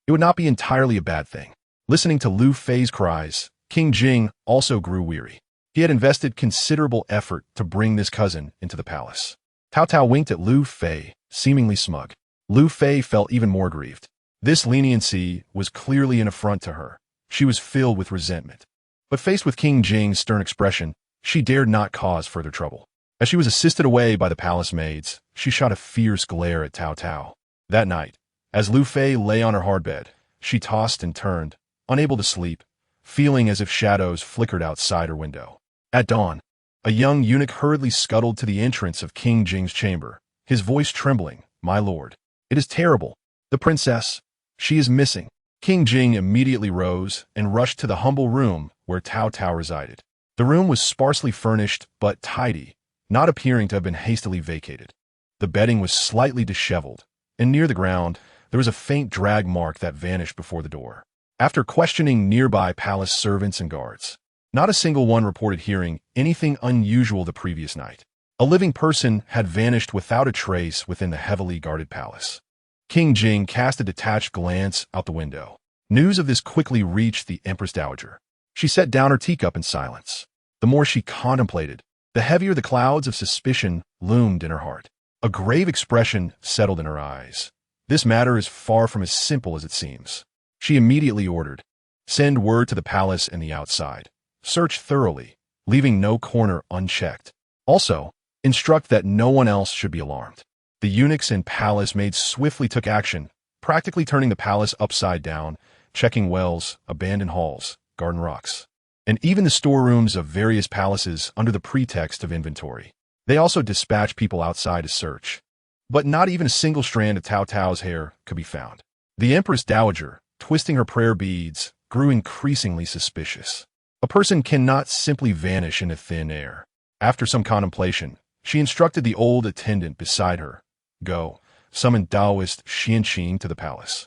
it would not be entirely a bad thing. Listening to Lu Fei's cries, King Jing also grew weary. He had invested considerable effort to bring this cousin into the palace. Taotao winked at Lu Fei, seemingly smug. Lu Fei felt even more grieved. This leniency was clearly an affront to her. She was filled with resentment. But faced with King Jing's stern expression, she dared not cause further trouble. As she was assisted away by the palace maids, she shot a fierce glare at Taotao. That night, as Lu Fei lay on her hard bed, she tossed and turned, unable to sleep, feeling as if shadows flickered outside her window. At dawn, a young eunuch hurriedly scuttled to the entrance of King Jing's chamber, his voice trembling. My lord, it is terrible. The princess, she is missing. King Jing immediately rose and rushed to the humble room where Taotao resided. The room was sparsely furnished but tidy, not appearing to have been hastily vacated. The bedding was slightly disheveled, and near the ground, there was a faint drag mark that vanished before the door. After questioning nearby palace servants and guards, not a single one reported hearing anything unusual the previous night. A living person had vanished without a trace within the heavily guarded palace. King Jing cast a detached glance out the window. News of this quickly reached the Empress Dowager. She set down her teacup in silence. The more she contemplated, the heavier the clouds of suspicion loomed in her heart. A grave expression settled in her eyes. This matter is far from as simple as it seems. She immediately ordered, send word to the palace and the outside. Search thoroughly, leaving no corner unchecked. Also, instruct that no one else should be alarmed. The eunuchs and palace maids swiftly took action, practically turning the palace upside down, checking wells, abandoned halls, garden rocks, and even the storerooms of various palaces under the pretext of inventory. They also dispatched people outside to search. But not even a single strand of Taotao's hair could be found. The Empress Dowager, twisting her prayer beads, grew increasingly suspicious. A person cannot simply vanish into thin air. After some contemplation, she instructed the old attendant beside her, go, summon Taoist Xianqing to the palace.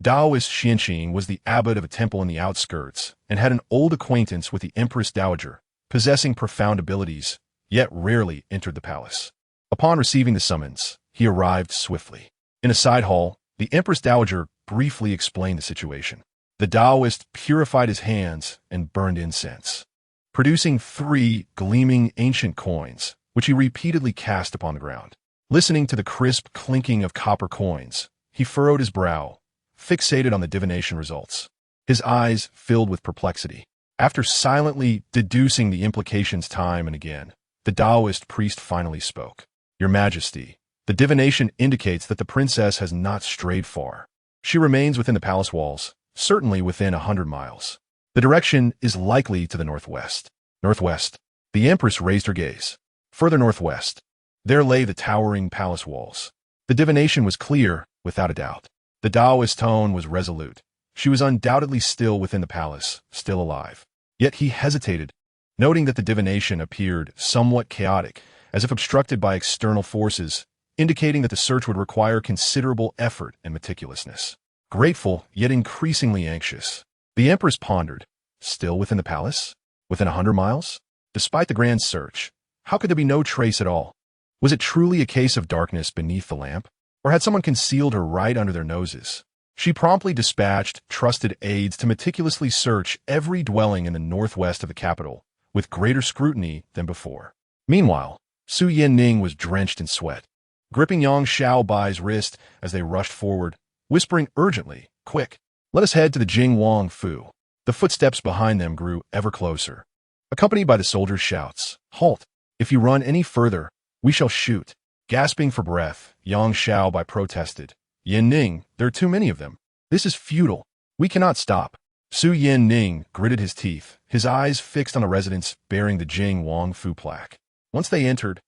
Taoist Xianqing was the abbot of a temple in the outskirts and had an old acquaintance with the Empress Dowager, possessing profound abilities, yet rarely entered the palace. Upon receiving the summons, he arrived swiftly. In a side hall, the Empress Dowager briefly explained the situation. The Taoist purified his hands and burned incense, producing 3 gleaming ancient coins, which he repeatedly cast upon the ground. Listening to the crisp clinking of copper coins, he furrowed his brow, fixated on the divination results. His eyes filled with perplexity. After silently deducing the implications time and again, the Taoist priest finally spoke. Your Majesty, the divination indicates that the princess has not strayed far. She remains within the palace walls, certainly within 100 miles. The direction is likely to the northwest. Northwest. The Empress raised her gaze. Further northwest. There lay the towering palace walls. The divination was clear, without a doubt. The Taoist tone was resolute. She was undoubtedly still within the palace, still alive. Yet he hesitated, noting that the divination appeared somewhat chaotic, as if obstructed by external forces, indicating that the search would require considerable effort and meticulousness. Grateful, yet increasingly anxious, the Empress pondered. Still within the palace? Within 100 miles? Despite the grand search, how could there be no trace at all? Was it truly a case of darkness beneath the lamp? Or had someone concealed her right under their noses? She promptly dispatched trusted aides to meticulously search every dwelling in the northwest of the capital, with greater scrutiny than before. Meanwhile, Su Yanning was drenched in sweat, gripping Yang Xiaobai's wrist as they rushed forward, whispering urgently, "Quick, let us head to the Jing Wang Fu." The footsteps behind them grew ever closer, accompanied by the soldiers' shouts, "Halt! If you run any further, we shall shoot." Gasping for breath, Yang Xiaobai protested, "Yanning, there are too many of them. This is futile. We cannot stop." Su Yanning gritted his teeth, his eyes fixed on a residence bearing the Jing Wang Fu plaque. Once they entered,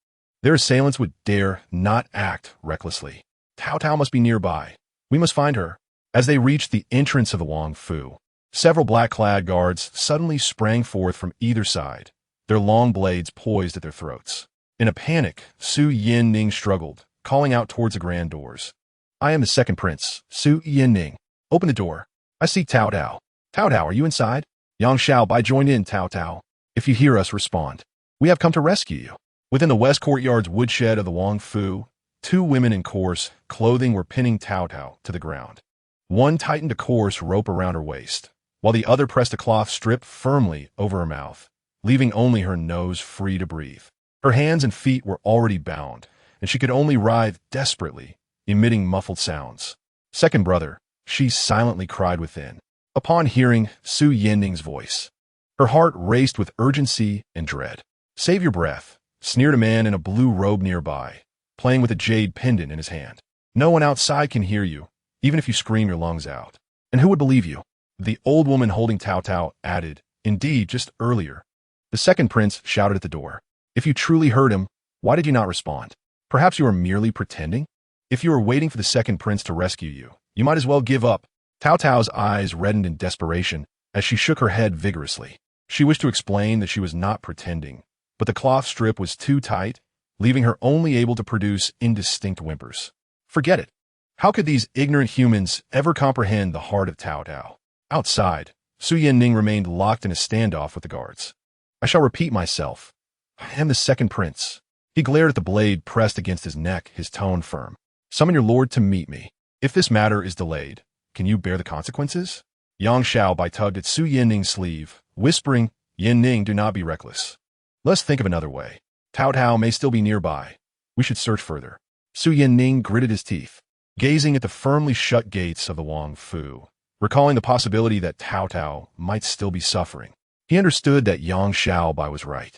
their assailants would dare not act recklessly. Taotao must be nearby. We must find her. As they reached the entrance of the Wang Fu, several black-clad guards suddenly sprang forth from either side, their long blades poised at their throats. In a panic, Su Yanning struggled, calling out towards the grand doors. "I am the second prince, Su Yanning. Open the door. I seek Taotao." "Taotao, are you inside?" "Yang Xiaobai joined in, Taotao. If you hear us, respond. We have come to rescue you." Within the west courtyard's woodshed of the Wang Fu, 2 women in coarse clothing were pinning Taotao to the ground. One tightened a coarse rope around her waist, while the other pressed a cloth strip firmly over her mouth, leaving only her nose free to breathe. Her hands and feet were already bound, and she could only writhe desperately, emitting muffled sounds. "Second brother," she silently cried within, upon hearing Su Yanning's voice. Her heart raced with urgency and dread. "Save your breath," sneered a man in a blue robe nearby, playing with a jade pendant in his hand. "No one outside can hear you, even if you scream your lungs out. And who would believe you?" The old woman holding Taotao added, "Indeed, just earlier." The second prince shouted at the door. "If you truly heard him, why did you not respond? Perhaps you are merely pretending? If you are waiting for the second prince to rescue you, you might as well give up." Taotao's eyes reddened in desperation as she shook her head vigorously. She wished to explain that she was not pretending, but the cloth strip was too tight, leaving her only able to produce indistinct whimpers. Forget it. How could these ignorant humans ever comprehend the heart of Taotao? Outside, Su Yanning remained locked in a standoff with the guards. "I shall repeat myself. I am the second prince." He glared at the blade pressed against his neck, his tone firm. "Summon your lord to meet me. If this matter is delayed, can you bear the consequences?" Yang Xiaobai tugged at Su Yanning's sleeve, whispering, "Yanning, do not be reckless. Let's think of another way. Taotao may still be nearby. We should search further." Su Yanning gritted his teeth, gazing at the firmly shut gates of the Wang Fu, recalling the possibility that Taotao might still be suffering. He understood that Yang Xiaobai was right.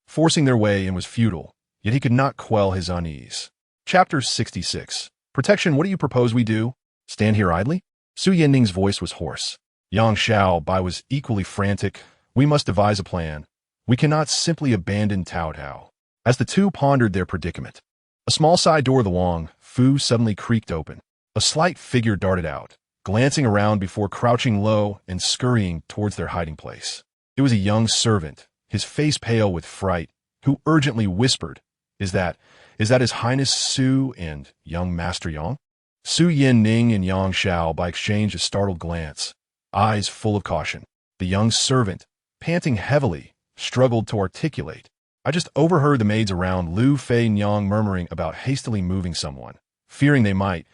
Forcing their way in was futile, yet he could not quell his unease. Chapter 66. Protection, what do you propose we do? Stand here idly? Su Yanning's voice was hoarse. Yang Xiaobai was equally frantic. We must devise a plan. We cannot simply abandon Taotao. As the two pondered their predicament, a small side door of the Wang Fu suddenly creaked open. A slight figure darted out, glancing around before crouching low and scurrying towards their hiding place. It was a young servant, his face pale with fright, who urgently whispered, Is that His Highness Su and young Master Yang?" Su Yin-ning and Yang Xiao by exchanged a startled glance, eyes full of caution. The young servant, panting heavily, struggled to articulate. I just overheard the maids around Lu Fei Nyang murmuring about hastily moving someone, fearing they might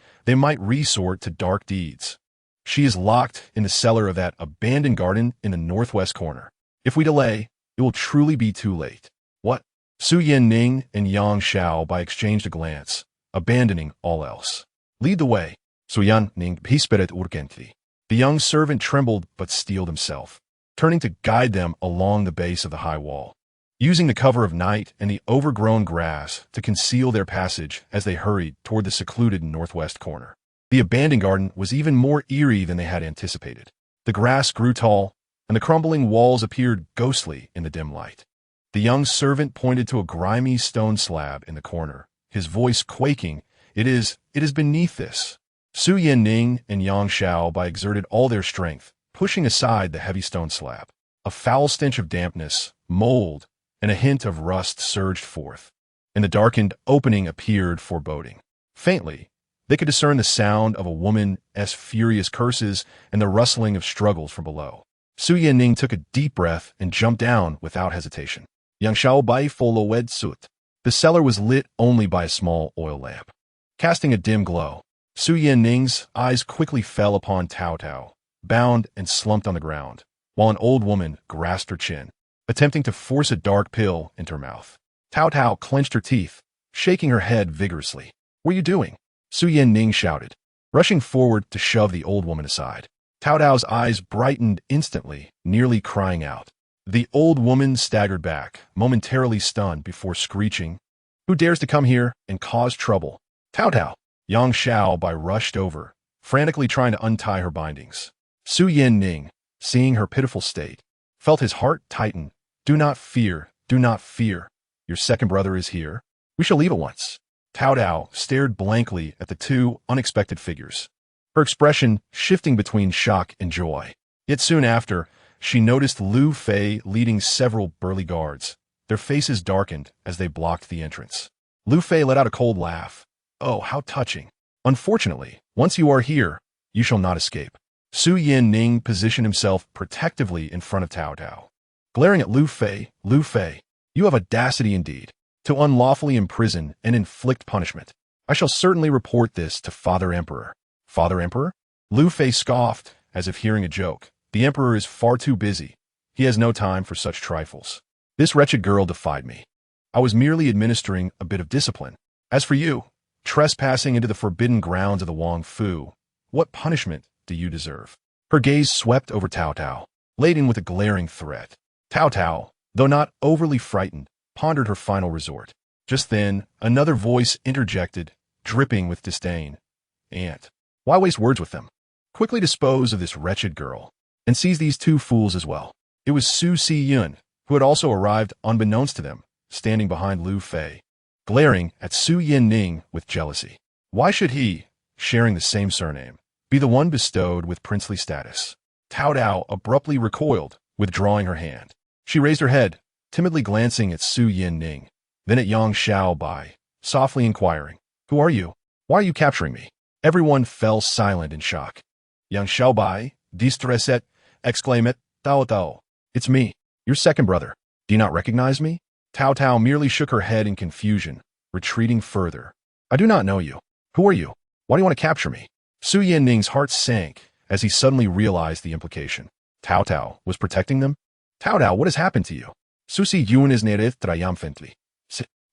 resort to dark deeds. She is locked in the cellar of that abandoned garden in the northwest corner. If we delay, it will truly be too late. What? Su Yin-ning and Yang Xiao by exchanged a glance, abandoning all else. Lead the way. Su Yan-ning pisperet urgently. The young servant trembled but steeled himself, turning to guide them along the base of the high wall, using the cover of night and the overgrown grass to conceal their passage as they hurried toward the secluded northwest corner. The abandoned garden was even more eerie than they had anticipated. The grass grew tall, and the crumbling walls appeared ghostly in the dim light. The young servant pointed to a grimy stone slab in the corner, his voice quaking. It is beneath this. Su Yin-ning and Yang Xiao by exerted all their strength, pushing aside the heavy stone slab. A foul stench of dampness, mold, and a hint of rust surged forth, and the darkened opening appeared foreboding. Faintly, they could discern the sound of a woman's furious curses and the rustling of struggles from below. Su Yin-ning took a deep breath and jumped down without hesitation. Yang Xiao bai followed suit. The cellar was lit only by a small oil lamp, casting a dim glow. Su Yin-ning's eyes quickly fell upon Taotao, bound and slumped on the ground, while an old woman grasped her chin, attempting to force a dark pill into her mouth. Taotao clenched her teeth, shaking her head vigorously. "What are you doing?" Su Yin-ning shouted, rushing forward to shove the old woman aside. Taotao's eyes brightened instantly, nearly crying out. The old woman staggered back, momentarily stunned before screeching, "Who dares to come here and cause trouble?" "Taotao!" Yang Xiao by rushed over, frantically trying to untie her bindings. Su Yin-ning, seeing her pitiful state, felt his heart tighten. Do not fear, do not fear. Your second brother is here. We shall leave at once." Taotao stared blankly at the two unexpected figures, her expression shifting between shock and joy. Yet soon after, she noticed Lu Fei leading several burly guards. Their faces darkened as they blocked the entrance. Lu Fei let out a cold laugh. "Oh, how touching. Unfortunately, once you are here, you shall not escape." Su Yin-ning positioned himself protectively in front of Taotao, glaring at Lu Fei. "Lu Fei, you have audacity indeed, to unlawfully imprison and inflict punishment. I shall certainly report this to Father Emperor." "Father Emperor?" Lu Fei scoffed, as if hearing a joke. "The Emperor is far too busy. He has no time for such trifles. This wretched girl defied me. I was merely administering a bit of discipline. As for you, trespassing into the forbidden grounds of the Wang Fu, what punishment do you deserve?" Her gaze swept over Taotao, laden with a glaring threat. Taotao, though not overly frightened, pondered her final resort. Just then, another voice interjected, dripping with disdain. "Aunt, why waste words with them? Quickly dispose of this wretched girl, and seize these two fools as well." It was Su Si-yun, who had also arrived unbeknownst to them, standing behind Lu Fei, glaring at Su Yin-ning with jealousy. Why should he, sharing the same surname, be the one bestowed with princely status? Taotao abruptly recoiled, withdrawing her hand. She raised her head, timidly glancing at Su Yin-ning, then at Yang Xiao Bai, softly inquiring, "Who are you? Why are you capturing me?" Everyone fell silent in shock. Yang Xiao Bai, distressed, exclaimed, "Taotao, it's me, your second brother. Do you not recognize me?" Taotao merely shook her head in confusion, retreating further. "I do not know you. Who are you? Why do you want to capture me?" Su Yin-ning's heart sank as he suddenly realized the implication. Taotao was protecting them? "Taotao, what has happened to you?" Su Si-yun is native triumphantly.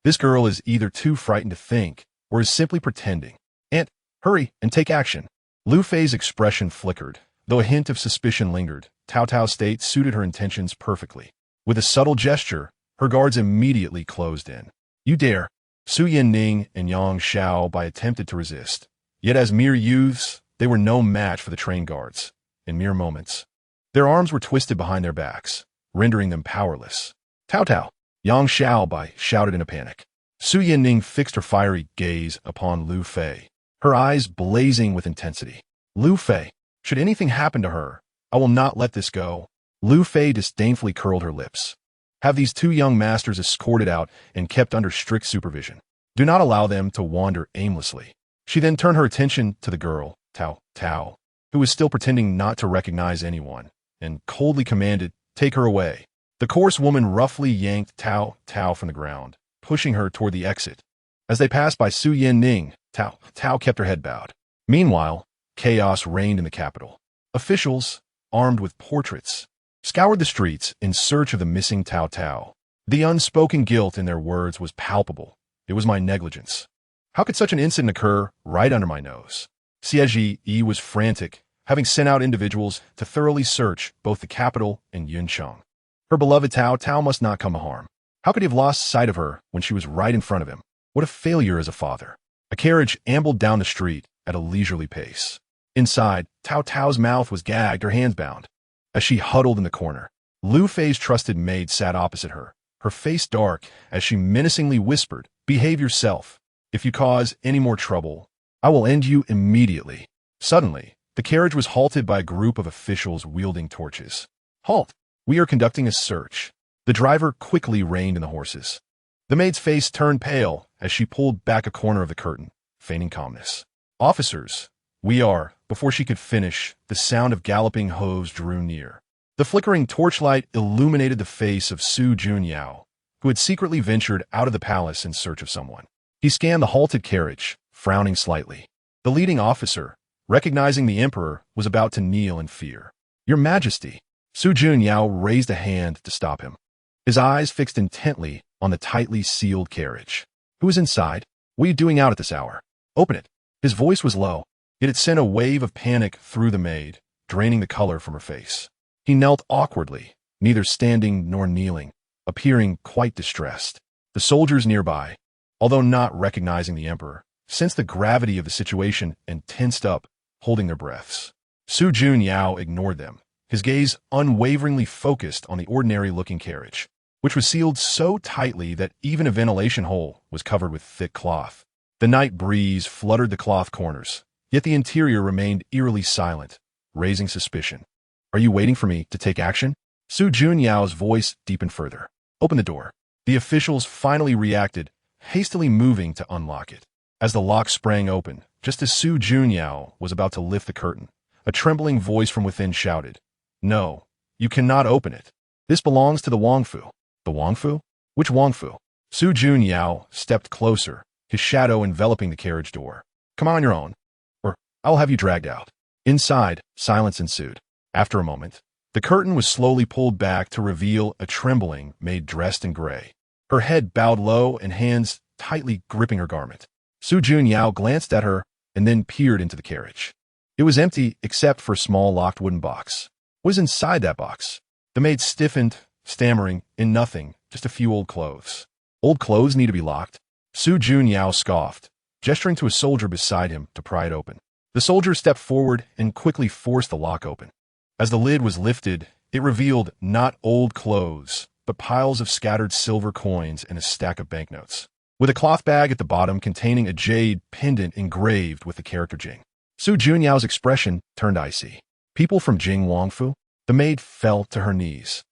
This girl is either too frightened to think, or is simply pretending. "Aunt, hurry and take action." Lu Fei's expression flickered, though a hint of suspicion lingered. Taotao's state suited her intentions perfectly. With a subtle gesture, her guards immediately closed in. "You dare!" Su Yin-ning and Yang Xiao Bai attempted to resist. Yet as mere youths, they were no match for the trained guards. In mere moments, their arms were twisted behind their backs, rendering them powerless. "Taotao!" Yang Xiao Bai shouted in a panic. Su Yin-ning fixed her fiery gaze upon Lu Fei, her eyes blazing with intensity. "Lu Fei, should anything happen to her, I will not let this go." Lu Fei disdainfully curled her lips. "Have these two young masters escorted out and kept under strict supervision. Do not allow them to wander aimlessly." She then turned her attention to the girl, Taotao, who was still pretending not to recognize anyone, and coldly commanded, "Take her away." The coarse woman roughly yanked Taotao from the ground, pushing her toward the exit. As they passed by Su Yanning, Taotao kept her head bowed. Meanwhile, chaos reigned in the capital. Officials, armed with portraits, scoured the streets in search of the missing Taotao. The unspoken guilt in their words was palpable. It was my negligence. How could such an incident occur right under my nose? Xie was frantic, having sent out individuals to thoroughly search both the capital and Yuncheng. Her beloved Taotao must not come to harm. How could he have lost sight of her when she was right in front of him? What a failure as a father. A carriage ambled down the street at a leisurely pace. Inside, Taotao's mouth was gagged, her hands bound. As she huddled in the corner, Lu Fei's trusted maid sat opposite her, her face dark as she menacingly whispered, "Behave yourself. If you cause any more trouble, I will end you immediately." Suddenly, the carriage was halted by a group of officials wielding torches. "Halt! We are conducting a search." The driver quickly reined in the horses. The maid's face turned pale as she pulled back a corner of the curtain, feigning calmness. "Officers, we are..." Before she could finish, the sound of galloping hooves drew near. The flickering torchlight illuminated the face of Su Junyao, who had secretly ventured out of the palace in search of someone. He scanned the halted carriage, frowning slightly. The leading officer, recognizing the emperor, was about to kneel in fear. "Your Majesty!" Su Junyao raised a hand to stop him, his eyes fixed intently on the tightly sealed carriage. "Who is inside? What are you doing out at this hour? Open it." His voice was low, yet it sent a wave of panic through the maid, draining the color from her face. He knelt awkwardly, neither standing nor kneeling, appearing quite distressed. The soldiers nearby, although not recognizing the emperor, sensed the gravity of the situation and tensed up, holding their breaths. Su Junyao ignored them, his gaze unwaveringly focused on the ordinary-looking carriage, which was sealed so tightly that even a ventilation hole was covered with thick cloth. The night breeze fluttered the cloth corners, yet the interior remained eerily silent, raising suspicion. "Are you waiting for me to take action?" Su Junyao's voice deepened further. "Open the door." The officials finally reacted, hastily moving to unlock it. As the lock sprang open, just as Su Junyao was about to lift the curtain, a trembling voice from within shouted, "No, you cannot open it. This belongs to the Wangfu." "The Wangfu? Which Wangfu?" Su Junyao stepped closer, his shadow enveloping the carriage door. "Come on your own, or I'll have you dragged out." Inside, silence ensued. After a moment, the curtain was slowly pulled back to reveal a trembling maid dressed in gray, her head bowed low and hands tightly gripping her garment. Su Junyao glanced at her and then peered into the carriage. It was empty except for a small locked wooden box. What was inside that box? The maid stiffened, stammering, "In nothing, just a few old clothes." "Old clothes need to be locked?" Su Junyao scoffed, gesturing to a soldier beside him to pry it open. The soldier stepped forward and quickly forced the lock open. As the lid was lifted, it revealed not old clothes, but piles of scattered silver coins and a stack of banknotes, with a cloth bag at the bottom containing a jade pendant engraved with the character Jing. Su Junyao's expression turned icy. "People from Jing Wangfu?" The maid fell to her knees,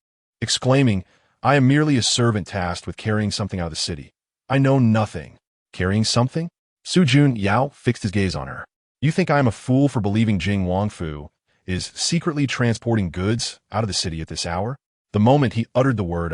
exclaiming, "I am merely a servant tasked with carrying something out of the city. I know nothing." "Carrying something?" Su Junyao fixed his gaze on her. "You think I am a fool for believing Jing Wangfu is secretly transporting goods out of the city at this hour?" The moment he uttered the word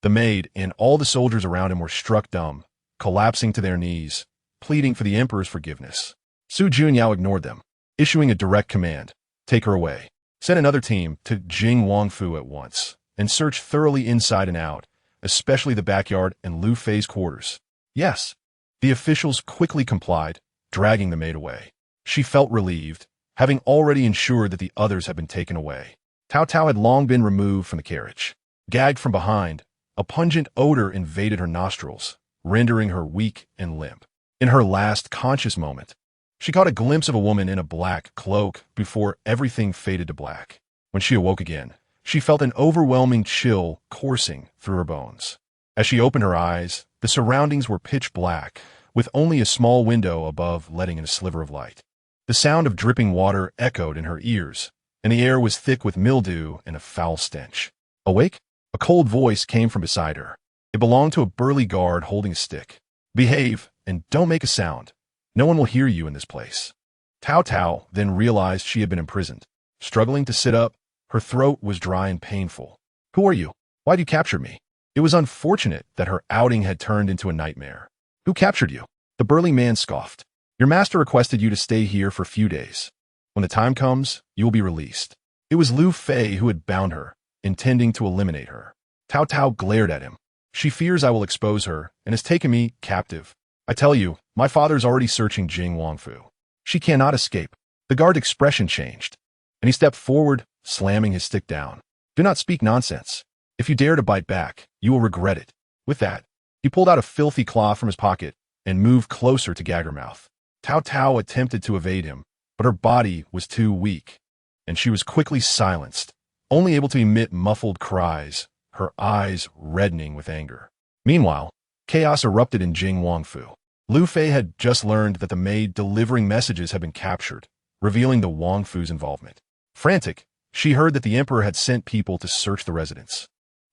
the maid and all the soldiers around him were struck dumb, collapsing to their knees, pleading for the emperor's forgiveness. Su Junyao ignored them, issuing a direct command, "Take her away. Send another team to Jing Wangfu at once, and search thoroughly inside and out, especially the backyard and Lu Fei's quarters." "Yes." The officials quickly complied, dragging the maid away. She felt relieved, having already ensured that the others had been taken away. Taotao had long been removed from the carriage. Gagged from behind, a pungent odor invaded her nostrils, rendering her weak and limp. In her last conscious moment, she caught a glimpse of a woman in a black cloak before everything faded to black. When she awoke again, she felt an overwhelming chill coursing through her bones. As she opened her eyes, the surroundings were pitch black, with only a small window above letting in a sliver of light. The sound of dripping water echoed in her ears, and the air was thick with mildew and a foul stench. "Awake?" A cold voice came from beside her. It belonged to a burly guard holding a stick. "Behave, and don't make a sound. No one will hear you in this place. Taotao then realized she had been imprisoned. Struggling to sit up, her throat was dry and painful. Who are you? Why'd you capture me? It was unfortunate that her outing had turned into a nightmare. Who captured you? The burly man scoffed. Your master requested you to stay here for a few days. When the time comes, you will be released. It was Lu Fei who had bound her, intending to eliminate her. Taotao glared at him. She fears I will expose her and has taken me captive. I tell you, my father's already searching Jing Wangfu. She cannot escape. The guard's expression changed, and he stepped forward, slamming his stick down. Do not speak nonsense. If you dare to bite back, you will regret it. With that, he pulled out a filthy claw from his pocket and moved closer to Gaggermouth. Taotao attempted to evade him, but her body was too weak, and she was quickly silenced, only able to emit muffled cries, her eyes reddening with anger. Meanwhile, chaos erupted in Jing Wangfu. Lu Fei had just learned that the maid delivering messages had been captured, revealing the Wangfu's involvement. Frantic, she heard that the emperor had sent people to search the residence,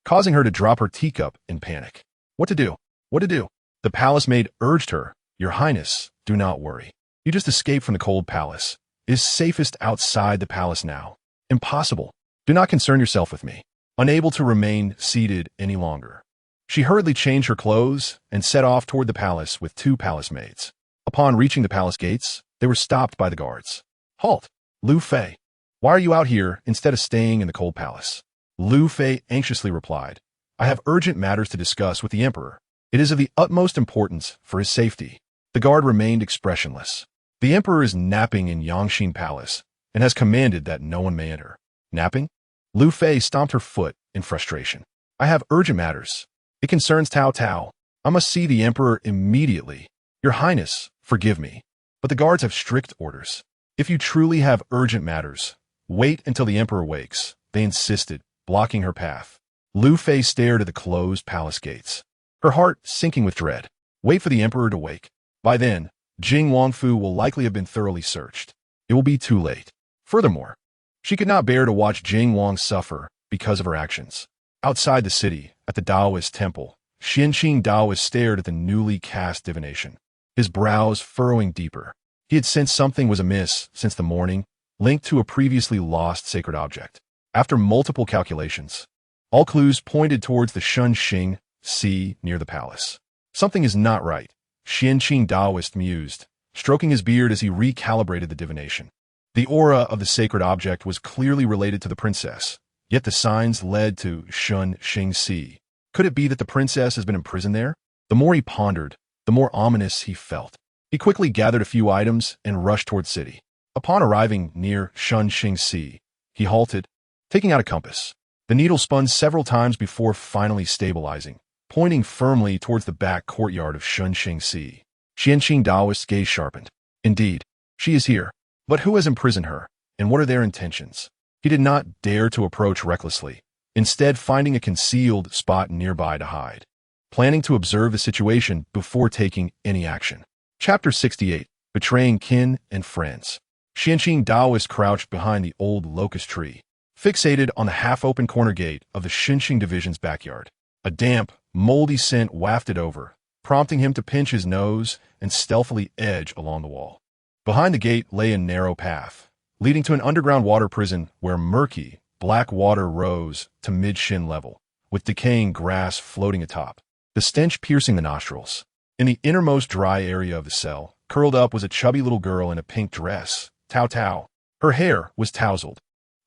causing her to drop her teacup in panic. What to do? What to do? The palace maid urged her. Your Highness, do not worry. You just escaped from the cold palace. It is safest outside the palace now. Impossible. Do not concern yourself with me. Unable to remain seated any longer, she hurriedly changed her clothes and set off toward the palace with 2 palace maids. Upon reaching the palace gates, they were stopped by the guards. Halt! Lu Fei. Why are you out here instead of staying in the cold palace? Lu Fei anxiously replied. I have urgent matters to discuss with the emperor. It is of the utmost importance for his safety. The guard remained expressionless. The emperor is napping in Yangxin Palace and has commanded that no one may enter. Napping? Lu Fei stomped her foot in frustration. I have urgent matters. It concerns Taotao. I must see the emperor immediately. Your Highness, forgive me, but the guards have strict orders. If you truly have urgent matters, wait until the emperor wakes, they insisted, blocking her path. Lu Fei stared at the closed palace gates, her heart sinking with dread. Wait for the emperor to wake. By then, Jing Wangfu will likely have been thoroughly searched. It will be too late. Furthermore, she could not bear to watch Jing Wang suffer because of her actions. Outside the city, at the Taoist temple, Xianqing Taoist stared at the newly cast divination, his brows furrowing deeper. He had sensed something was amiss since the morning, linked to a previously lost sacred object. After multiple calculations, all clues pointed towards the Shunxing Sea near the palace. Something is not right, Xianqing Taoist mused, stroking his beard as he recalibrated the divination. The aura of the sacred object was clearly related to the princess, yet the signs led to Shunxing Sea. Could it be that the princess has been imprisoned there? The more he pondered, the more ominous he felt. He quickly gathered a few items and rushed toward city. Upon arriving near Shunxing Sea, he halted, taking out a compass. The needle spun several times before finally stabilizing, pointing firmly towards the back courtyard of Shunxing Sea. Xianqing Taoist's gaze sharpened. Indeed, she is here. But who has imprisoned her, and what are their intentions? He did not dare to approach recklessly, instead finding a concealed spot nearby to hide, planning to observe the situation before taking any action. Chapter 68, Betraying Kin and Friends. Xianqing Taoist crouched behind the old locust tree, fixated on the half-open corner gate of the Xinqing Division's backyard. A damp, moldy scent wafted over, prompting him to pinch his nose and stealthily edge along the wall. Behind the gate lay a narrow path, leading to an underground water prison where murky, black water rose to mid-shin level, with decaying grass floating atop, the stench piercing the nostrils. In the innermost dry area of the cell, curled up was a chubby little girl in a pink dress, Taotao. Her hair was tousled,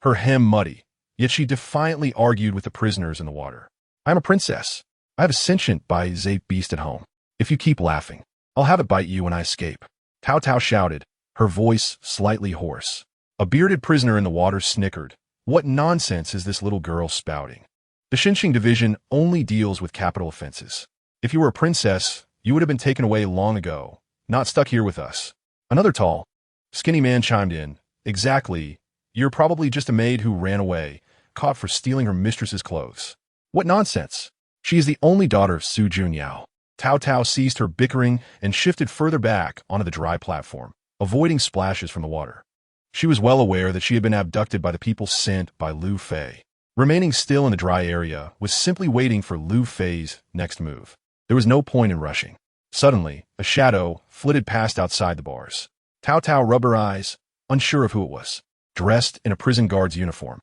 her hem muddy, yet she defiantly argued with the prisoners in the water. I am a princess. I have a sentient by Zape beast at home. If you keep laughing, I'll have it bite you when I escape. Taotao shouted, her voice slightly hoarse. A bearded prisoner in the water snickered. What nonsense is this little girl spouting? The Xinqing Division only deals with capital offenses. If you were a princess, you would have been taken away long ago, not stuck here with us. Another tall, skinny man chimed in. Exactly. You're probably just a maid who ran away, caught for stealing her mistress's clothes. What nonsense. She is the only daughter of Su Junyao. Taotao ceased her bickering and shifted further back onto the dry platform, avoiding splashes from the water. She was well aware that she had been abducted by the people sent by Lu Fei. Remaining still in the dry area was simply waiting for Lu Fei's next move. There was no point in rushing. Suddenly, a shadow flitted past outside the bars. Taotao rubbed her eyes, unsure of who it was, dressed in a prison guard's uniform.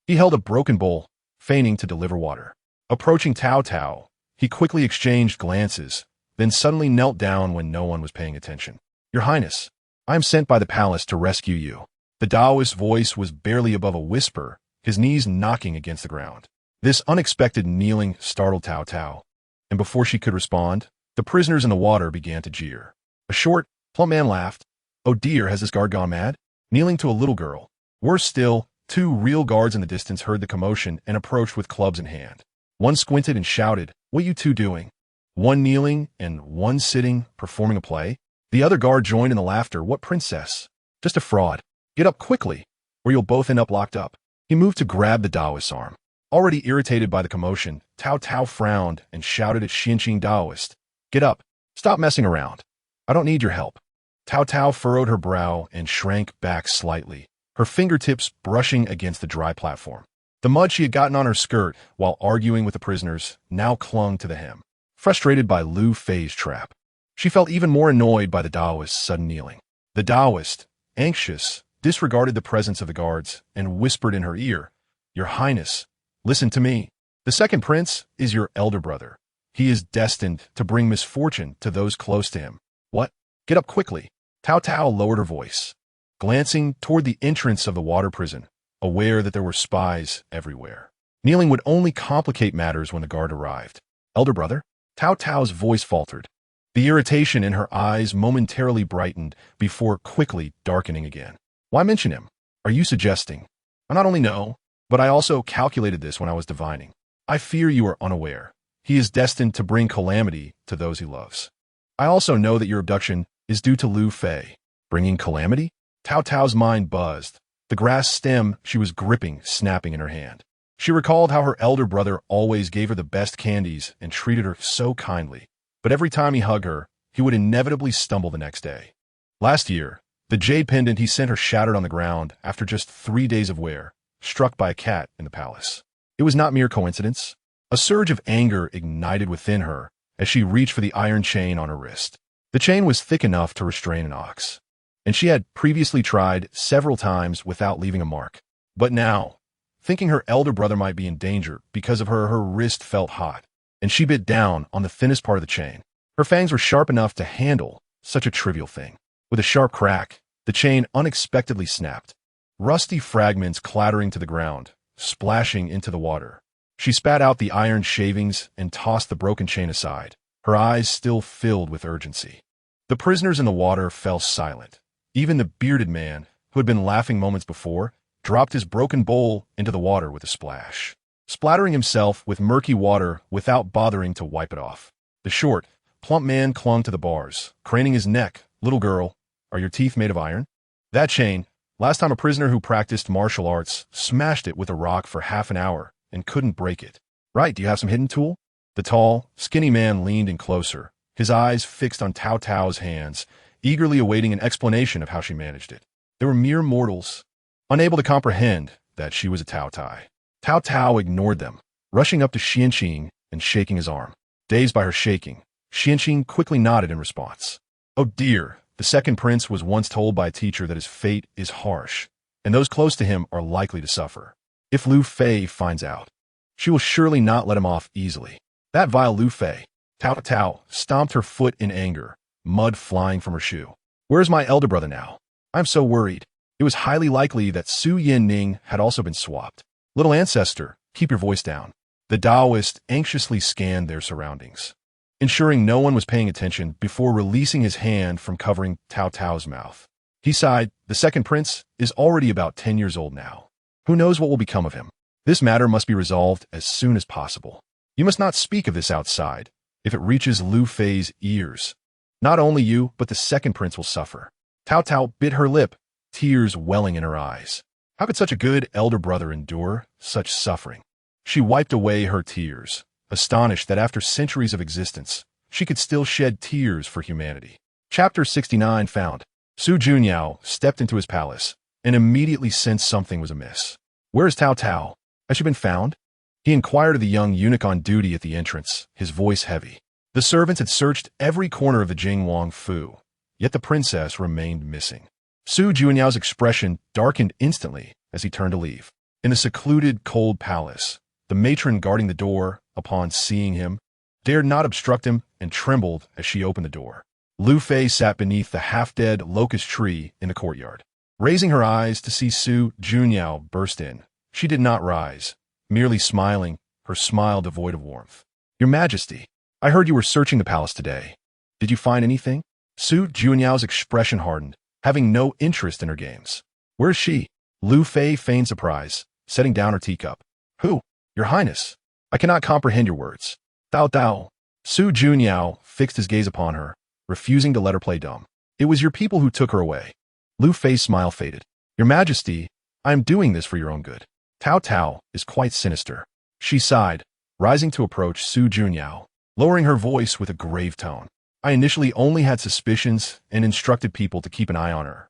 He held a broken bowl, feigning to deliver water. Approaching Taotao, he quickly exchanged glances, then suddenly knelt down when no one was paying attention. "Your Highness, I am sent by the palace to rescue you." The Taoist's voice was barely above a whisper, his knees knocking against the ground. This unexpected kneeling startled Taotao, and before she could respond, the prisoners in the water began to jeer. A short, plump man laughed. "Oh dear, has this guard gone mad?" Kneeling to a little girl. Worse still, two real guards in the distance heard the commotion and approached with clubs in hand. One squinted and shouted, "What you two doing?" One kneeling and one sitting, performing a play. The other guard joined in the laughter. "What princess? Just a fraud. Get up quickly, or you'll both end up locked up." He moved to grab the Taoist's arm. Already irritated by the commotion, Taotao frowned and shouted at Xianqing Taoist, "Get up. Stop messing around. I don't need your help." Taotao furrowed her brow and shrank back slightly, her fingertips brushing against the dry platform. The mud she had gotten on her skirt while arguing with the prisoners now clung to the hem. Frustrated by Lu Fei's trap, she felt even more annoyed by the Taoist's sudden kneeling. The Taoist, anxious, disregarded the presence of the guards and whispered in her ear, "Your Highness, listen to me. The second prince is your elder brother. He is destined to bring misfortune to those close to him." "What? Get up quickly." Taotao lowered her voice, glancing toward the entrance of the water prison, aware that there were spies everywhere. Kneeling would only complicate matters when the guard arrived. "Elder brother?" Taotao's voice faltered. The irritation in her eyes momentarily brightened before quickly darkening again. "Why mention him? Are you suggesting?" "I not only know, but I also calculated this when I was divining. I fear you are unaware. He is destined to bring calamity to those he loves. I also know that your abduction is due to Lu Fei." "Bringing calamity?" Taotao's mind buzzed, the grass stem she was gripping snapping in her hand. She recalled how her elder brother always gave her the best candies and treated her so kindly, but every time he hugged her, he would inevitably stumble the next day. Last year, the jade pendant he sent her shattered on the ground after just 3 days of wear, struck by a cat in the palace. It was not mere coincidence. A surge of anger ignited within her as she reached for the iron chain on her wrist. The chain was thick enough to restrain an ox, and she had previously tried several times without leaving a mark. But now, thinking her elder brother might be in danger because of her wrist felt hot, and she bit down on the thinnest part of the chain. Her fangs were sharp enough to handle such a trivial thing. With a sharp crack, the chain unexpectedly snapped, rusty fragments clattering to the ground, splashing into the water. She spat out the iron shavings and tossed the broken chain aside, her eyes still filled with urgency. The prisoners in the water fell silent. Even the bearded man, who had been laughing moments before, dropped his broken bowl into the water with a splash, splattering himself with murky water without bothering to wipe it off. The short, plump man clung to the bars, craning his neck. "Little girl, are your teeth made of iron?" "That chain, last time a prisoner who practiced martial arts smashed it with a rock for half an hour and couldn't break it." "Right, do you have some hidden tool?" The tall, skinny man leaned in closer, his eyes fixed on Taotao's hands, eagerly awaiting an explanation of how she managed it. They were mere mortals, unable to comprehend that she was a Taotai. Taotao ignored them, rushing up to Xianqing and shaking his arm. Dazed by her shaking, Xianqing quickly nodded in response. "Oh dear, the second prince was once told by a teacher that his fate is harsh, and those close to him are likely to suffer. If Lu Fei finds out, she will surely not let him off easily. That vile Lu Fei." Taotao stomped her foot in anger, mud flying from her shoe. "Where's my elder brother now? I'm so worried." It was highly likely that Su Yanning had also been swapped. "Little ancestor, keep your voice down." The Taoist anxiously scanned their surroundings, ensuring no one was paying attention before releasing his hand from covering Taotao's mouth. He sighed. "The second prince is already about 10 years old now. Who knows what will become of him? This matter must be resolved as soon as possible. You must not speak of this outside. If it reaches Lu Fei's ears, not only you, but the second prince will suffer." Taotao bit her lip, tears welling in her eyes. How could such a good elder brother endure such suffering? She wiped away her tears, astonished that after centuries of existence, she could still shed tears for humanity. Chapter 69 found. Su Junyao stepped into his palace and immediately sensed something was amiss. "Where is Taotao? Has she been found?" He inquired of the young eunuch on duty at the entrance, his voice heavy. The servants had searched every corner of the Jingwang Fu, yet the princess remained missing. Su Junyão's expression darkened instantly as he turned to leave. In the secluded, cold palace, the matron guarding the door, upon seeing him, dared not obstruct him and trembled as she opened the door. Lu Fei sat beneath the half-dead locust tree in the courtyard. Raising her eyes to see Su Junyão burst in, she did not rise, merely smiling, her smile devoid of warmth. "Your Majesty, I heard you were searching the palace today. Did you find anything?" Su Junyão's expression hardened, having no interest in her games. "Where is she?" Lu Fei feigned surprise, setting down her teacup. "Who? Your Highness. I cannot comprehend your words." "Taotao." Su Junyão fixed his gaze upon her, refusing to let her play dumb. "It was your people who took her away." Lu Fei's smile faded. "Your Majesty, I am doing this for your own good." Taotao is quite sinister. She sighed, rising to approach Su Junyão, lowering her voice with a grave tone. "I initially only had suspicions and instructed people to keep an eye on her.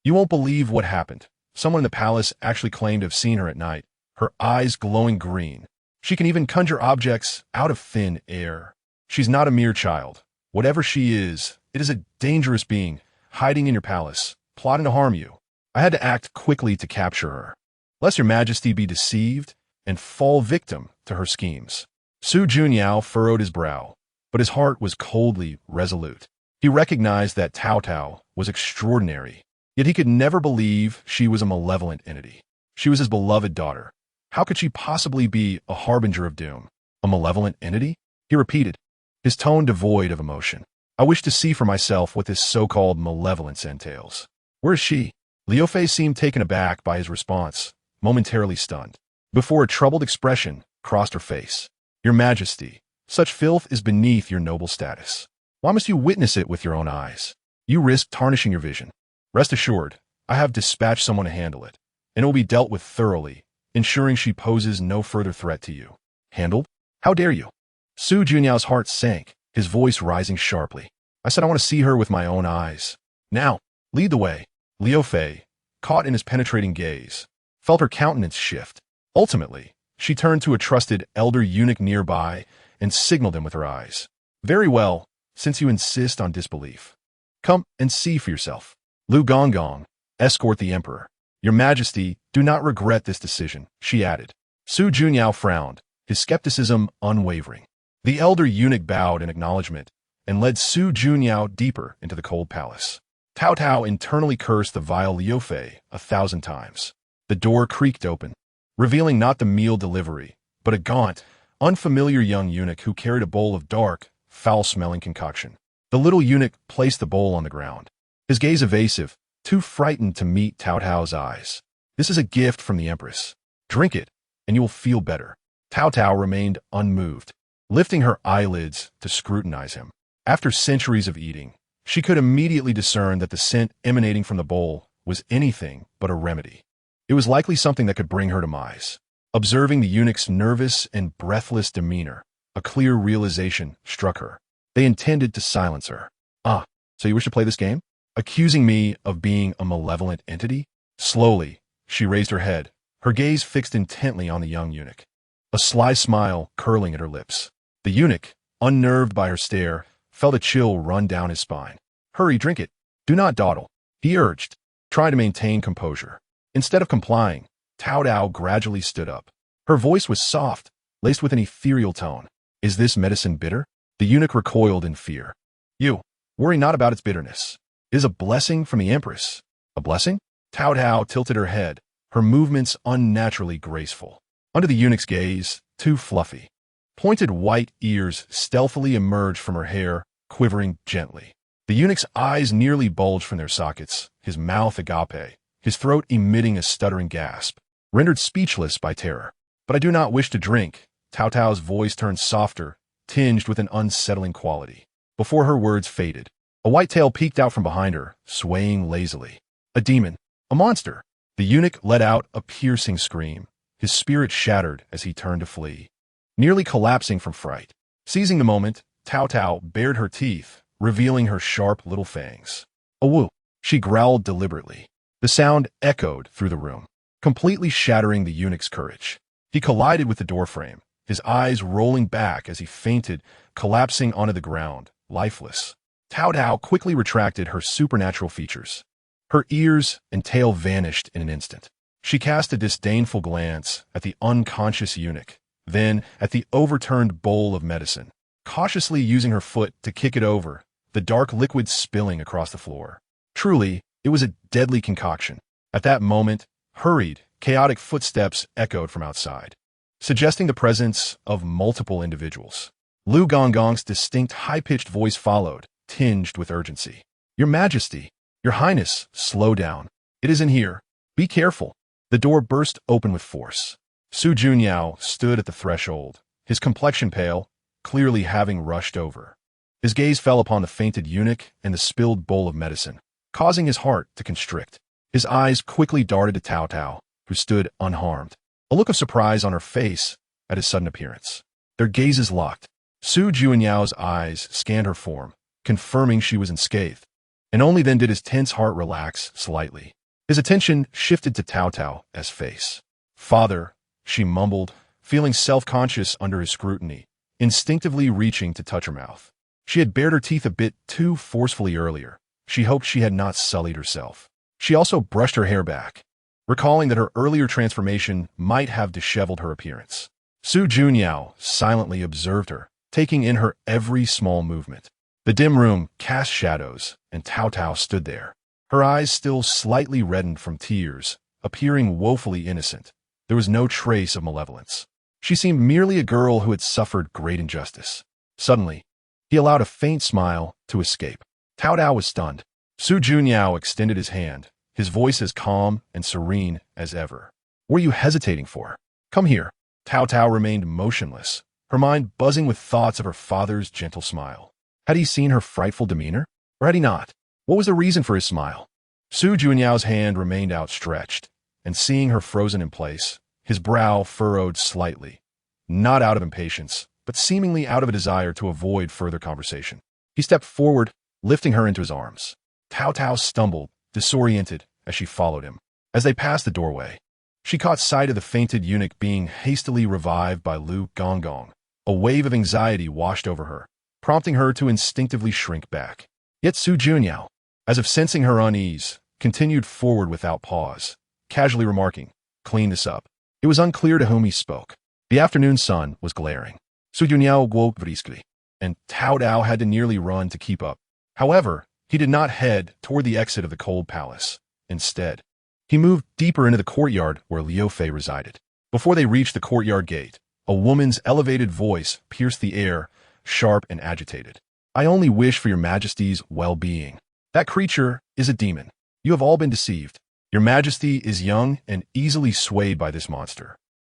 You won't believe what happened. Someone in the palace actually claimed to have seen her at night, her eyes glowing green. She can even conjure objects out of thin air. She's not a mere child. Whatever she is, it is a dangerous being, hiding in your palace, plotting to harm you. I had to act quickly to capture her, lest your Majesty be deceived and fall victim to her schemes." Su Junyão furrowed his brow, but his heart was coldly resolute. He recognized that Taotao was extraordinary, yet he could never believe she was a malevolent entity. She was his beloved daughter. How could she possibly be a harbinger of doom? "A malevolent entity?" he repeated, his tone devoid of emotion. "I wish to see for myself what this so-called malevolence entails." "Where is she?" Liu Fei seemed taken aback by his response, momentarily stunned, before a troubled expression crossed her face. "Your Majesty, such filth is beneath your noble status. Why must you witness it with your own eyes? You risk tarnishing your vision. Rest assured, I have dispatched someone to handle it, and it will be dealt with thoroughly, ensuring she poses no further threat to you." "Handled? How dare you?" Su Junyão's heart sank, his voice rising sharply. "I said I want to see her with my own eyes. Now, lead the way." Liu Fei, caught in his penetrating gaze, felt her countenance shift. Ultimately, she turned to a trusted elder eunuch nearby and signaled him with her eyes. "Very well, since you insist on disbelief. Come and see for yourself. Lu Gonggong, escort the emperor. Your Majesty, do not regret this decision," she added. Su Junyão frowned, his skepticism unwavering. The elder eunuch bowed in acknowledgement and led Su Junyão deeper into the cold palace. Taotao internally cursed the vile Liu Fei 1,000 times. The door creaked open, revealing not the meal delivery, but a gaunt, unfamiliar young eunuch who carried a bowl of dark, foul-smelling concoction. The little eunuch placed the bowl on the ground, his gaze evasive, too frightened to meet Taotao's eyes. "This is a gift from the Empress. Drink it, and you will feel better." Taotao remained unmoved, lifting her eyelids to scrutinize him. After centuries of eating, she could immediately discern that the scent emanating from the bowl was anything but a remedy. It was likely something that could bring her demise. Observing the eunuch's nervous and breathless demeanor, a clear realization struck her. They intended to silence her. "Ah, so you wish to play this game? Accusing me of being a malevolent entity?" Slowly, she raised her head, her gaze fixed intently on the young eunuch, a sly smile curling at her lips. The eunuch, unnerved by her stare, felt a chill run down his spine. "Hurry, drink it. Do not dawdle," he urged, trying to maintain composure. Instead of complying, Taotao gradually stood up. Her voice was soft, laced with an ethereal tone. "Is this medicine bitter?" The eunuch recoiled in fear. "You, worry not about its bitterness. It is a blessing from the Empress." "A blessing?" Taotao tilted her head, her movements unnaturally graceful. Under the eunuch's gaze, two fluffy, pointed white ears stealthily emerged from her hair, quivering gently. The eunuch's eyes nearly bulged from their sockets, his mouth agape, his throat emitting a stuttering gasp, rendered speechless by terror. "But I do not wish to drink." Taotao's voice turned softer, tinged with an unsettling quality. Before her words faded, a white tail peeked out from behind her, swaying lazily. "A demon! A monster!" The eunuch let out a piercing scream, his spirit shattered as he turned to flee, nearly collapsing from fright. Seizing the moment, Taotao bared her teeth, revealing her sharp little fangs. "Awoo!" she growled deliberately. The sound echoed through the room, completely shattering the eunuch's courage. He collided with the doorframe, his eyes rolling back as he fainted, collapsing onto the ground, lifeless. Taotao quickly retracted her supernatural features. Her ears and tail vanished in an instant. She cast a disdainful glance at the unconscious eunuch, then at the overturned bowl of medicine, cautiously using her foot to kick it over, the dark liquid spilling across the floor. Truly, it was a deadly concoction. At that moment, hurried, chaotic footsteps echoed from outside, suggesting the presence of multiple individuals. Lu Gongong's distinct high-pitched voice followed, tinged with urgency. "Your Majesty, Your Highness, slow down. It is in here. Be careful." The door burst open with force. Su Junyao stood at the threshold, his complexion pale, clearly having rushed over. His gaze fell upon the fainted eunuch and the spilled bowl of medicine, causing his heart to constrict. His eyes quickly darted to Taotao, who stood unharmed, a look of surprise on her face at his sudden appearance. Their gazes locked. Su Junyao's eyes scanned her form, confirming she was unscathed, and only then did his tense heart relax slightly. His attention shifted to Taotao's face. "Father," she mumbled, feeling self-conscious under his scrutiny, instinctively reaching to touch her mouth. She had bared her teeth a bit too forcefully earlier. She hoped she had not sullied herself. She also brushed her hair back, recalling that her earlier transformation might have disheveled her appearance. Su Junyao silently observed her, taking in her every small movement. The dim room cast shadows, and Taotao stood there, her eyes still slightly reddened from tears, appearing woefully innocent. There was no trace of malevolence. She seemed merely a girl who had suffered great injustice. Suddenly, he allowed a faint smile to escape. Taotao was stunned. Su Junyao extended his hand, his voice as calm and serene as ever. "What are you hesitating for? Come here." Taotao remained motionless, her mind buzzing with thoughts of her father's gentle smile. Had he seen her frightful demeanor, or had he not? What was the reason for his smile? Su Junyao's hand remained outstretched, and seeing her frozen in place, his brow furrowed slightly, not out of impatience, but seemingly out of a desire to avoid further conversation. He stepped forward, lifting her into his arms. Taotao stumbled, disoriented, as she followed him. As they passed the doorway, she caught sight of the fainted eunuch being hastily revived by Lu Gongong. A wave of anxiety washed over her, prompting her to instinctively shrink back. Yet Su Junyao, as if sensing her unease, continued forward without pause, casually remarking, "Clean this up." It was unclear to whom he spoke. The afternoon sun was glaring. Su Junyao woke briskly, and Taotao had to nearly run to keep up. However, he did not head toward the exit of the cold palace. Instead, he moved deeper into the courtyard where Liu Fei resided. Before they reached the courtyard gate, a woman's elevated voice pierced the air, sharp and agitated. "I only wish for your Majesty's well-being. That creature is a demon. You have all been deceived. Your Majesty is young and easily swayed by this monster.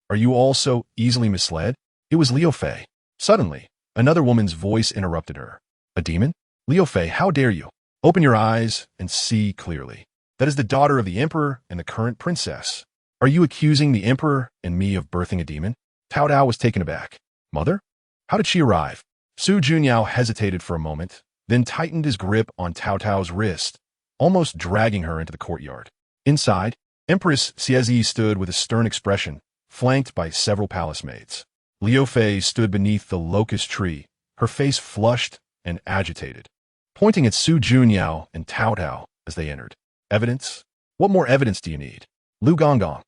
Are you also easily misled?" It was Liu Fei. Suddenly, another woman's voice interrupted her. "A demon? Liu Fei, how dare you? Open your eyes and see clearly. That is the daughter of the Emperor and the current princess. Are you accusing the Emperor and me of birthing a demon?" Taotao was taken aback. "Mother? How did she arrive?" Su Junyao hesitated for a moment, then tightened his grip on Taotao's wrist, almost dragging her into the courtyard. Inside, Empress Xiezi stood with a stern expression, flanked by several palace maids. Liu Fei stood beneath the locust tree, her face flushed and agitated, pointing at Su Junyao and Taotao as they entered. "Evidence? What more evidence do you need? Lu Gongong,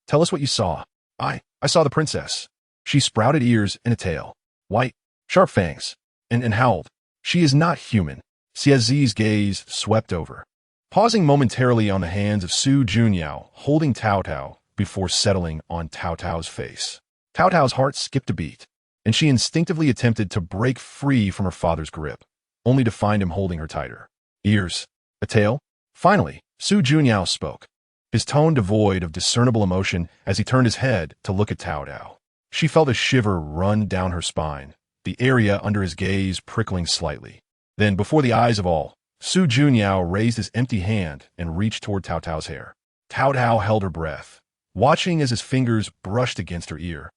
tell us what you saw." I saw the princess. She sprouted ears and a tail, white, sharp fangs, and howled. She is not human." Xiezi's gaze swept over, pausing momentarily on the hands of Su Junyao, holding Taotao before settling on Taotao's face. Taotao's heart skipped a beat, and she instinctively attempted to break free from her father's grip, only to find him holding her tighter. "Ears, a tail?" Finally, Su Junyao spoke, his tone devoid of discernible emotion as he turned his head to look at Taotao. She felt a shiver run down her spine, the area under his gaze prickling slightly. Then, before the eyes of all, Su Junyao raised his empty hand and reached toward Taotao's hair. Taotao held her breath, watching as his fingers brushed against her ear,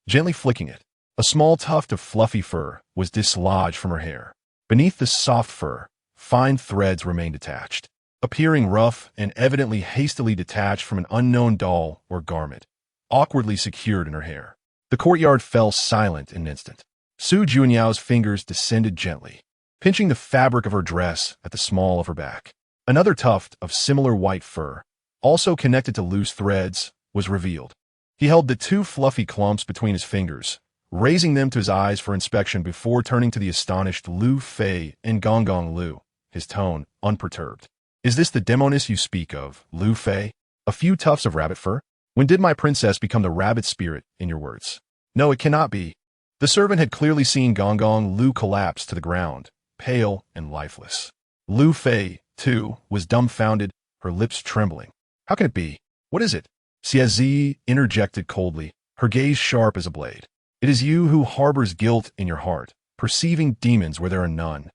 gently flicking it. A small tuft of fluffy fur was dislodged from her hair. Beneath the soft fur, fine threads remained attached, appearing rough and evidently hastily detached from an unknown doll or garment, awkwardly secured in her hair. The courtyard fell silent in an instant. Su Junyao's fingers descended gently, pinching the fabric of her dress at the small of her back. Another tuft of similar white fur, also connected to loose threads, was revealed. He held the two fluffy clumps between his fingers, raising them to his eyes for inspection before turning to the astonished Lu Fei and Gong Gong Lu, his tone unperturbed. Is this the demoness you speak of, Lu Fei? A few tufts of rabbit fur? When did my princess become the rabbit spirit, in your words? No, it cannot be. The servant had clearly seen Gong Gong Lu collapse to the ground, pale and lifeless. Lu Fei, too, was dumbfounded, her lips trembling. How can it be? What is it? Xie interjected coldly, her gaze sharp as a blade. It is you who harbors guilt in your heart, perceiving demons where there are none.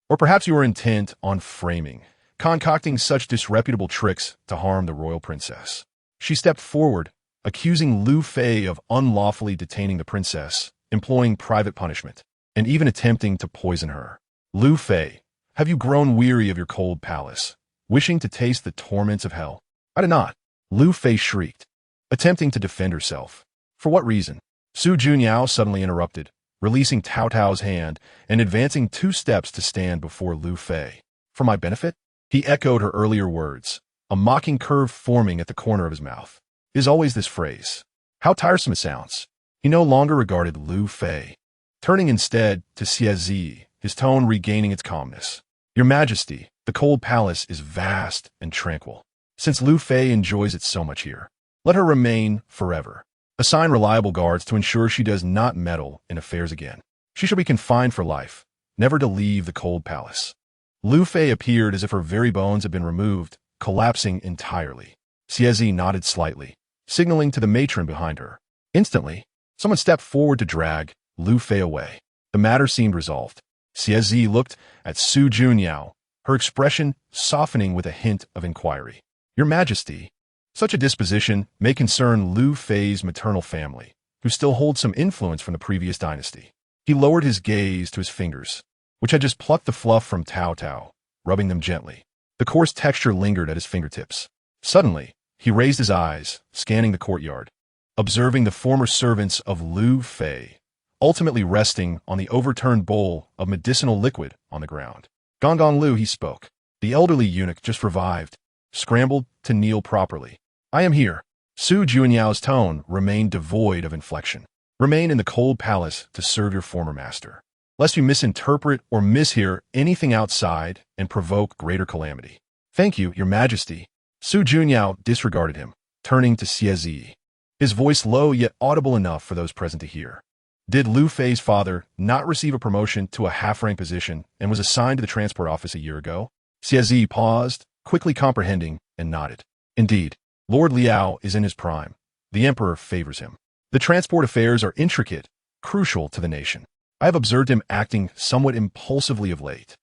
Or perhaps you are intent on framing, concocting such disreputable tricks to harm the royal princess. She stepped forward, accusing Lu Fei of unlawfully detaining the princess, employing private punishment, and even attempting to poison her. Lu Fei, have you grown weary of your cold palace, wishing to taste the torments of hell? I did not. Lu Fei shrieked, attempting to defend herself. For what reason? Su Junyao suddenly interrupted, releasing Taotao's hand and advancing 2 steps to stand before Lu Fei. For my benefit? He echoed her earlier words, a mocking curve forming at the corner of his mouth. It is always this phrase. How tiresome it sounds. He no longer regarded Lu Fei, turning instead to Xie, his tone regaining its calmness. Your Majesty, the cold palace is vast and tranquil. Since Lu Fei enjoys it so much here, let her remain forever. Assign reliable guards to ensure she does not meddle in affairs again. She shall be confined for life, never to leave the cold palace. Lu Fei appeared as if her very bones had been removed, collapsing entirely. Xie nodded slightly, signaling to the matron behind her. Instantly, someone stepped forward to drag Lu Fei away. The matter seemed resolved. Xie looked at Su Junyao, her expression softening with a hint of inquiry. Your Majesty, such a disposition may concern Lu Fei's maternal family, who still holds some influence from the previous dynasty. He lowered his gaze to his fingers, which had just plucked the fluff from Taotao, rubbing them gently. The coarse texture lingered at his fingertips. Suddenly, he raised his eyes, scanning the courtyard, observing the former servants of Lu Fei, ultimately resting on the overturned bowl of medicinal liquid on the ground. Gong Gong Lu, he spoke. The elderly eunuch just revived, scrambled to kneel properly. I am here. Su Junyao's tone remained devoid of inflection. Remain in the cold palace to serve your former master, lest you misinterpret or mishear anything outside and provoke greater calamity. Thank you, your Majesty. Su Junyao disregarded him, turning to Xie, his voice low yet audible enough for those present to hear. Did Lu Fei's father not receive a promotion to a half-rank position and was assigned to the transport office a year ago? Xie paused, quickly comprehending, and nodded. Indeed, Lord Liao is in his prime. The emperor favors him. The transport affairs are intricate, crucial to the nation. I have observed him acting somewhat impulsively of late.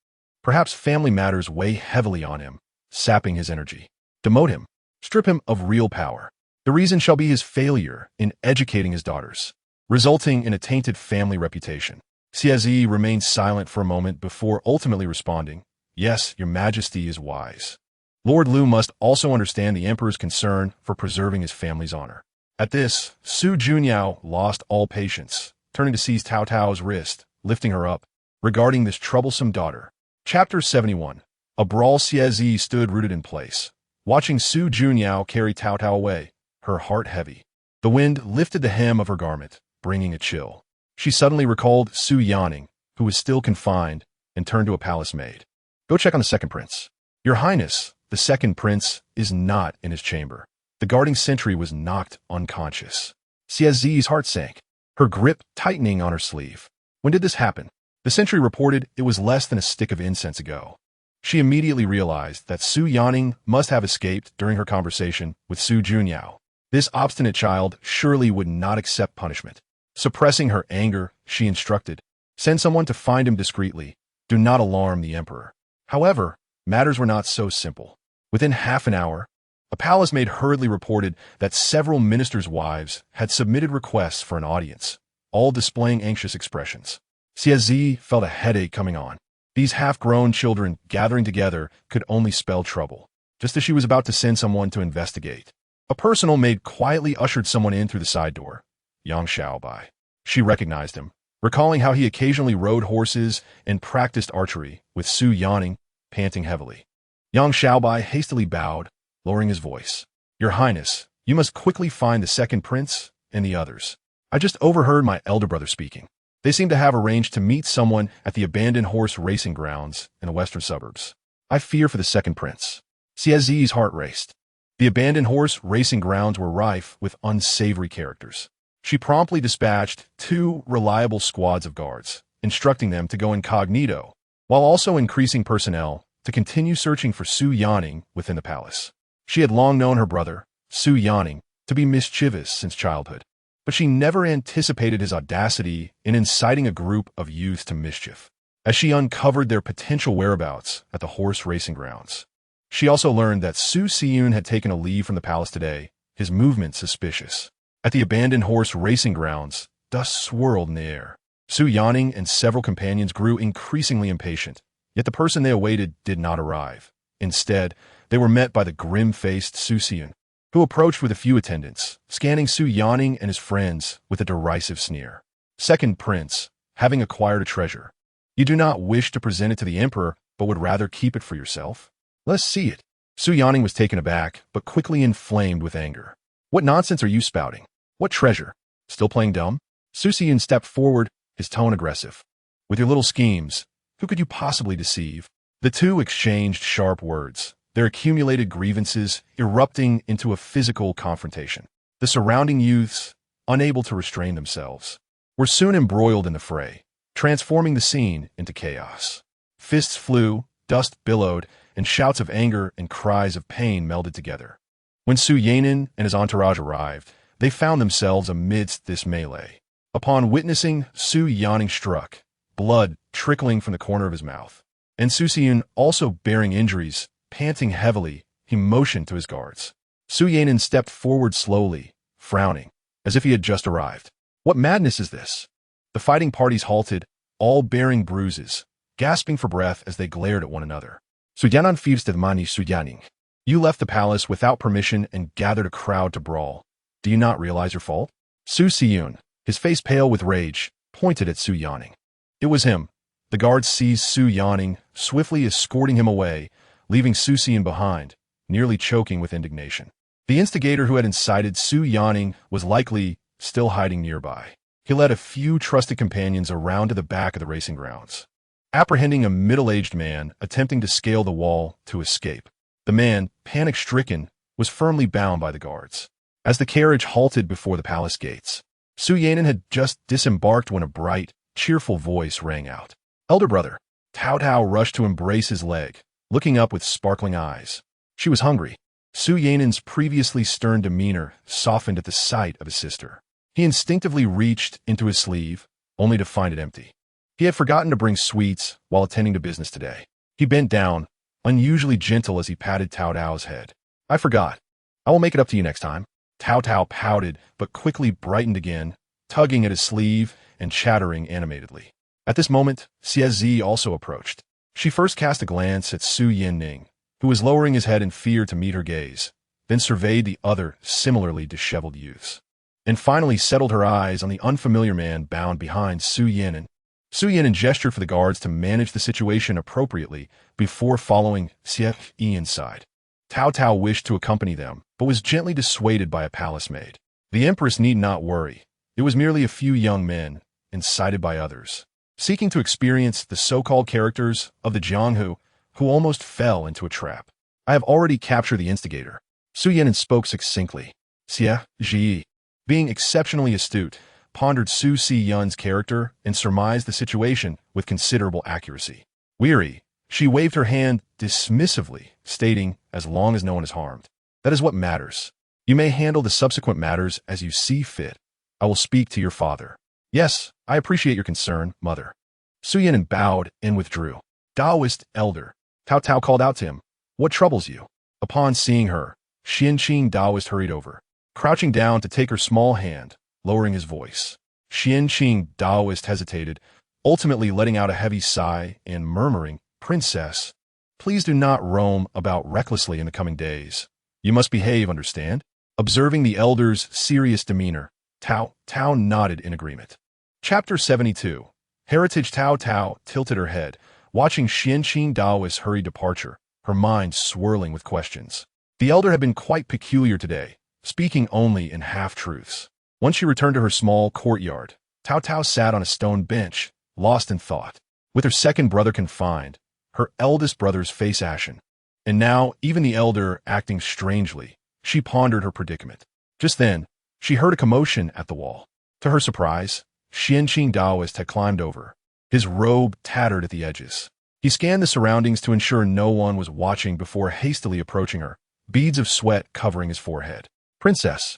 Perhaps family matters weigh heavily on him, sapping his energy. Demote him. Strip him of real power. The reason shall be his failure in educating his daughters, resulting in a tainted family reputation. Xie remained silent for a moment before ultimately responding, Yes, your Majesty is wise. Lord Lu must also understand the emperor's concern for preserving his family's honor. At this, Su Junyao lost all patience, turning to seize Taotao's wrist, lifting her up, regarding this troublesome daughter. Chapter 71. A brawl. Xie stood rooted in place, watching Su Junyao carry Taotao away, her heart heavy. The wind lifted the hem of her garment, bringing a chill. She suddenly recalled Su Yanning, who was still confined, and turned to a palace maid. Go check on the second prince. Your Highness, the second prince is not in his chamber. The guarding sentry was knocked unconscious. Xie's heart sank, her grip tightening on her sleeve. When did this happen? The sentry reported it was less than a stick of incense ago. She immediately realized that Su Yanning must have escaped during her conversation with Su Junyao. This obstinate child surely would not accept punishment. Suppressing her anger, she instructed, Send someone to find him discreetly. Do not alarm the emperor. However, matters were not so simple. Within half an hour, a palace maid hurriedly reported that several ministers' wives had submitted requests for an audience, all displaying anxious expressions. Xie felt a headache coming on. These half-grown children gathering together could only spell trouble. Just as she was about to send someone to investigate, a personal maid quietly ushered someone in through the side door. Yang Xiaobai. She recognized him, recalling how he occasionally rode horses and practiced archery, with Su yawning, panting heavily. Yang Xiaobai hastily bowed, lowering his voice. Your Highness, you must quickly find the second prince and the others. I just overheard my elder brother speaking. They seem to have arranged to meet someone at the abandoned horse racing grounds in the western suburbs. I fear for the second prince. Xiezi's heart raced. The abandoned horse racing grounds were rife with unsavory characters. She promptly dispatched 2 reliable squads of guards, instructing them to go incognito, while also increasing personnel to continue searching for Su Yanning within the palace. She had long known her brother, Su Yanning, to be mischievous since childhood, but she never anticipated his audacity in inciting a group of youth to mischief. As she uncovered their potential whereabouts at the horse racing grounds, she also learned that Su Xiyun had taken a leave from the palace today, his movement suspicious. At the abandoned horse racing grounds, dust swirled in the air. Su Yanning and several companions grew increasingly impatient, yet the person they awaited did not arrive. Instead, they were met by the grim-faced Su Xiyun, who approached with a few attendants, scanning Su Yanning and his friends with a derisive sneer. Second prince, having acquired a treasure, you do not wish to present it to the emperor, but would rather keep it for yourself? Let us see it. Su Yanning was taken aback, but quickly inflamed with anger. What nonsense are you spouting? What treasure? Still playing dumb? Su Xiyun stepped forward, his tone aggressive. With your little schemes, who could you possibly deceive? The two exchanged sharp words, their accumulated grievances erupting into a physical confrontation. The surrounding youths, unable to restrain themselves, were soon embroiled in the fray, transforming the scene into chaos. Fists flew, dust billowed, and shouts of anger and cries of pain melded together. When Su Yanin and his entourage arrived, they found themselves amidst this melee. Upon witnessing Su Yanning struck, blood trickling from the corner of his mouth, and Su Xiyun also bearing injuries, panting heavily, he motioned to his guards. Su Yanin stepped forward slowly, frowning, as if he had just arrived. What madness is this? The fighting parties halted, all bearing bruises, gasping for breath as they glared at one another. Su Yanan fives de mani Su Yanning. You left the palace without permission and gathered a crowd to brawl. Do you not realize your fault? Su Xiyun, his face pale with rage, pointed at Su Yanning. It was him. The guards seized Su Yanning, swiftly escorting him away, leaving Su Xiyun behind, nearly choking with indignation. The instigator who had incited Su Yanning was likely still hiding nearby. He led a few trusted companions around to the back of the racing grounds, apprehending a middle-aged man attempting to scale the wall to escape. The man, panic-stricken, was firmly bound by the guards. As the carriage halted before the palace gates, Su Yanin had just disembarked when a bright, cheerful voice rang out. Elder brother. Taotao rushed to embrace his leg, looking up with sparkling eyes. She was hungry. Su Yanin's previously stern demeanor softened at the sight of his sister. He instinctively reached into his sleeve, only to find it empty. He had forgotten to bring sweets while attending to business today. He bent down, unusually gentle as he patted Taotao's head. I forgot. I will make it up to you next time. Taotao pouted, but quickly brightened again, tugging at his sleeve and chattering animatedly. At this moment, Xiezi also approached. She first cast a glance at Su Yanning, who was lowering his head in fear to meet her gaze, then surveyed the other similarly disheveled youths, and finally settled her eyes on the unfamiliar man bound behind Su Yanning. Su Yanning gestured for the guards to manage the situation appropriately before following Xie inside. Taotao wished to accompany them, but was gently dissuaded by a palace maid. The empress need not worry. It was merely a few young men, incited by others, seeking to experience the so-called characters of the Jianghu, who almost fell into a trap. I have already captured the instigator. Su Yanning spoke succinctly. Xie Ji, being exceptionally astute, pondered Su Xiyun's character and surmised the situation with considerable accuracy. Weary, she waved her hand dismissively, stating, as long as no one is harmed. That is what matters. You may handle the subsequent matters as you see fit. I will speak to your father. Yes, I appreciate your concern, mother. Su Yanning bowed and withdrew. Taoist elder. Taotao called out to him. What troubles you? Upon seeing her, Xianqing Taoist hurried over, crouching down to take her small hand, lowering his voice. Xianqing Taoist hesitated, ultimately letting out a heavy sigh and murmuring, Princess, please do not roam about recklessly in the coming days. You must behave, understand? Observing the elder's serious demeanor, Taotao nodded in agreement. Chapter 72. Heritage. Taotao tilted her head, watching Qianqing Daoist's hurried departure, her mind swirling with questions. The elder had been quite peculiar today, speaking only in half-truths. Once she returned to her small courtyard, Taotao sat on a stone bench, lost in thought. With her second brother confined, her eldest brother's face ashen, and now even the elder acting strangely, she pondered her predicament. Just then, she heard a commotion at the wall. To her surprise, Qianqing Daoist had climbed over, his robe tattered at the edges. He scanned the surroundings to ensure no one was watching before hastily approaching her, beads of sweat covering his forehead. "Princess,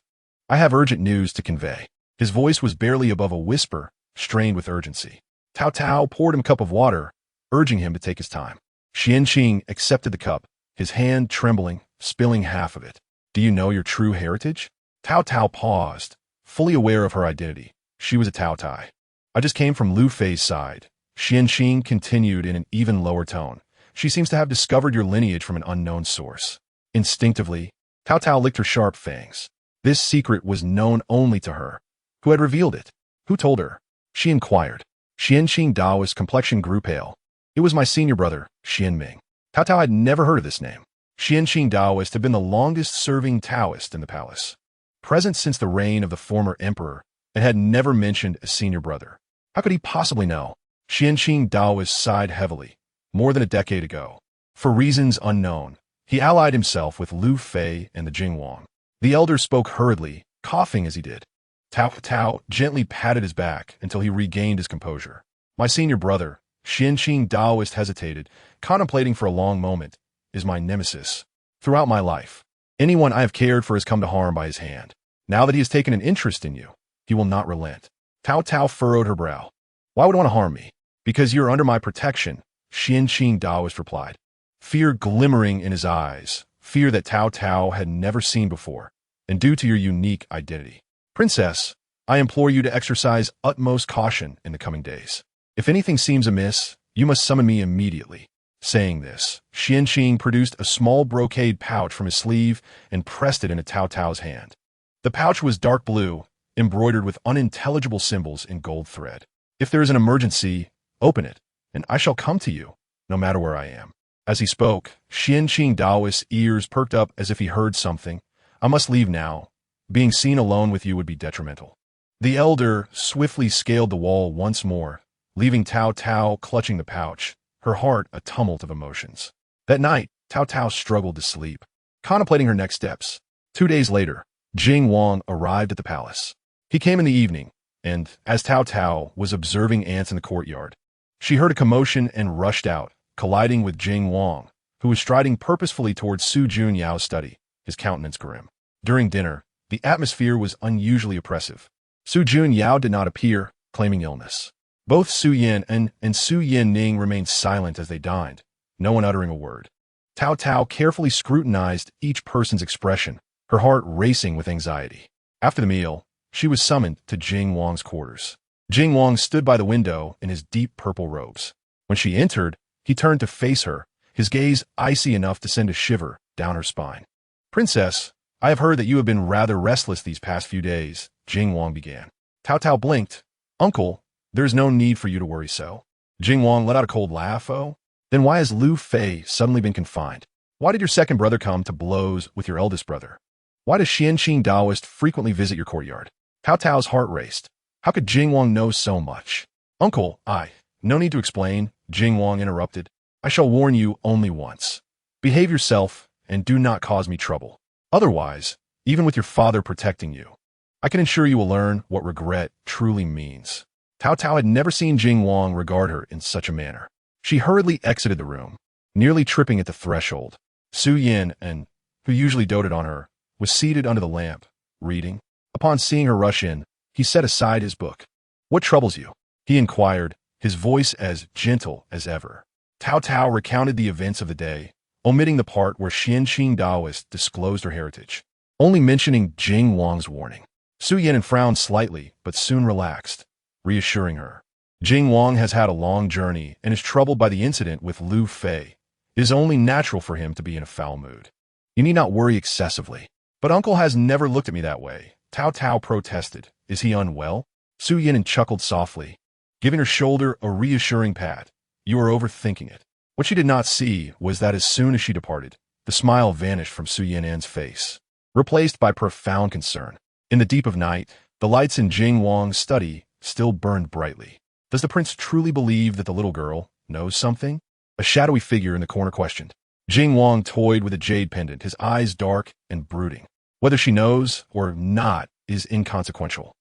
I have urgent news to convey." His voice was barely above a whisper, strained with urgency. Taotao poured him a cup of water, urging him to take his time. Qianqing accepted the cup, his hand trembling, spilling half of it. "Do you know your true heritage?" Taotao paused, fully aware of her identity. She was a Taotai. "I just came from Lu Fei's side," Qianqing continued in an even lower tone. "She seems to have discovered your lineage from an unknown source." Instinctively, Taotao licked her sharp fangs. This secret was known only to her. Who had revealed it? Who told her? She inquired. Qianqing Daoist's complexion grew pale. "It was my senior brother, Qianming." Taotao had never heard of this name. Qianqing Daoist had been the longest-serving Taoist in the palace, present since the reign of the former emperor, and had never mentioned a senior brother. How could he possibly know? Qianqing Daoist sighed heavily. More than a decade ago, for reasons unknown, he allied himself with Lu Fei and the Jingwang. The elder spoke hurriedly, coughing as he did. Taotao gently patted his back until he regained his composure. "My senior brother," Qianqing Daoist hesitated, contemplating for a long moment, "is my nemesis. Throughout my life, anyone I have cared for has come to harm by his hand. Now that he has taken an interest in you, he will not relent." Taotao furrowed her brow. "Why would he want to harm me?" "Because you're under my protection," Qianqing Daoist replied, fear glimmering in his eyes, fear that Taotao had never seen before, and due to your unique identity. "Princess, I implore you to exercise utmost caution in the coming days. If anything seems amiss, you must summon me immediately." Saying this, Qianqing produced a small brocade pouch from his sleeve and pressed it into Taotao's hand. The pouch was dark blue, embroidered with unintelligible symbols in gold thread. "If there is an emergency, open it, and I shall come to you, no matter where I am." As he spoke, Qianqing Daoist's ears perked up as if he heard something. "I must leave now. Being seen alone with you would be detrimental." The elder swiftly scaled the wall once more, leaving Taotao clutching the pouch, her heart a tumult of emotions. That night, Taotao struggled to sleep, contemplating her next steps. 2 days later, Jingwang arrived at the palace. He came in the evening, and, as Taotao was observing ants in the courtyard, she heard a commotion and rushed out, colliding with Jingwang, who was striding purposefully towards Su Junyao's study, his countenance grim. During dinner, the atmosphere was unusually oppressive. Su Junyao did not appear, claiming illness. Both Su Yin and Su Yin-ning remained silent as they dined, no one uttering a word. Taotao carefully scrutinized each person's expression, her heart racing with anxiety. After the meal, she was summoned to Jingwang's quarters. Jingwang stood by the window in his deep purple robes. When she entered, he turned to face her, his gaze icy enough to send a shiver down her spine. "Princess, I have heard that you have been rather restless these past few days," Jingwang began. Taotao blinked. "Uncle, there is no need for you to worry so." Jingwang let out a cold laugh. "Oh? Then why has Lu Fei suddenly been confined? Why did your second brother come to blows with your eldest brother? Why does Qianqing Daoist frequently visit your courtyard?" Taotao's heart raced. How could Jingwang know so much? "Uncle, no need to explain," Jingwang interrupted. "I shall warn you only once. Behave yourself and do not cause me trouble. Otherwise, even with your father protecting you, I can ensure you will learn what regret truly means." Taotao had never seen Jingwang regard her in such a manner. She hurriedly exited the room, nearly tripping at the threshold. Su Yin, who usually doted on her, was seated under the lamp, reading. Upon seeing her rush in, he set aside his book. "What troubles you?" he inquired, his voice as gentle as ever. Taotao recounted the events of the day, omitting the part where Qianqing Daoist disclosed her heritage, only mentioning Jingwang's warning. Su Yin frowned slightly, but soon relaxed, reassuring her. "Jingwang has had a long journey and is troubled by the incident with Lu Fei. It is only natural for him to be in a foul mood. You need not worry excessively." "But uncle has never looked at me that way," Taotao protested. "Is he unwell?" Su Yin chuckled softly, giving her shoulder a reassuring pat. You are overthinking it. What she did not see was that as soon as she departed, the smile vanished from Su Yin's face, replaced by profound concern. In the deep of night, the lights in Jing Wang's study still burned brightly. Does the prince truly believe that the little girl knows something? A shadowy figure in the corner questioned. Jing Wang toyed with a jade pendant, his eyes dark and brooding. Whether she knows or not is inconsequential.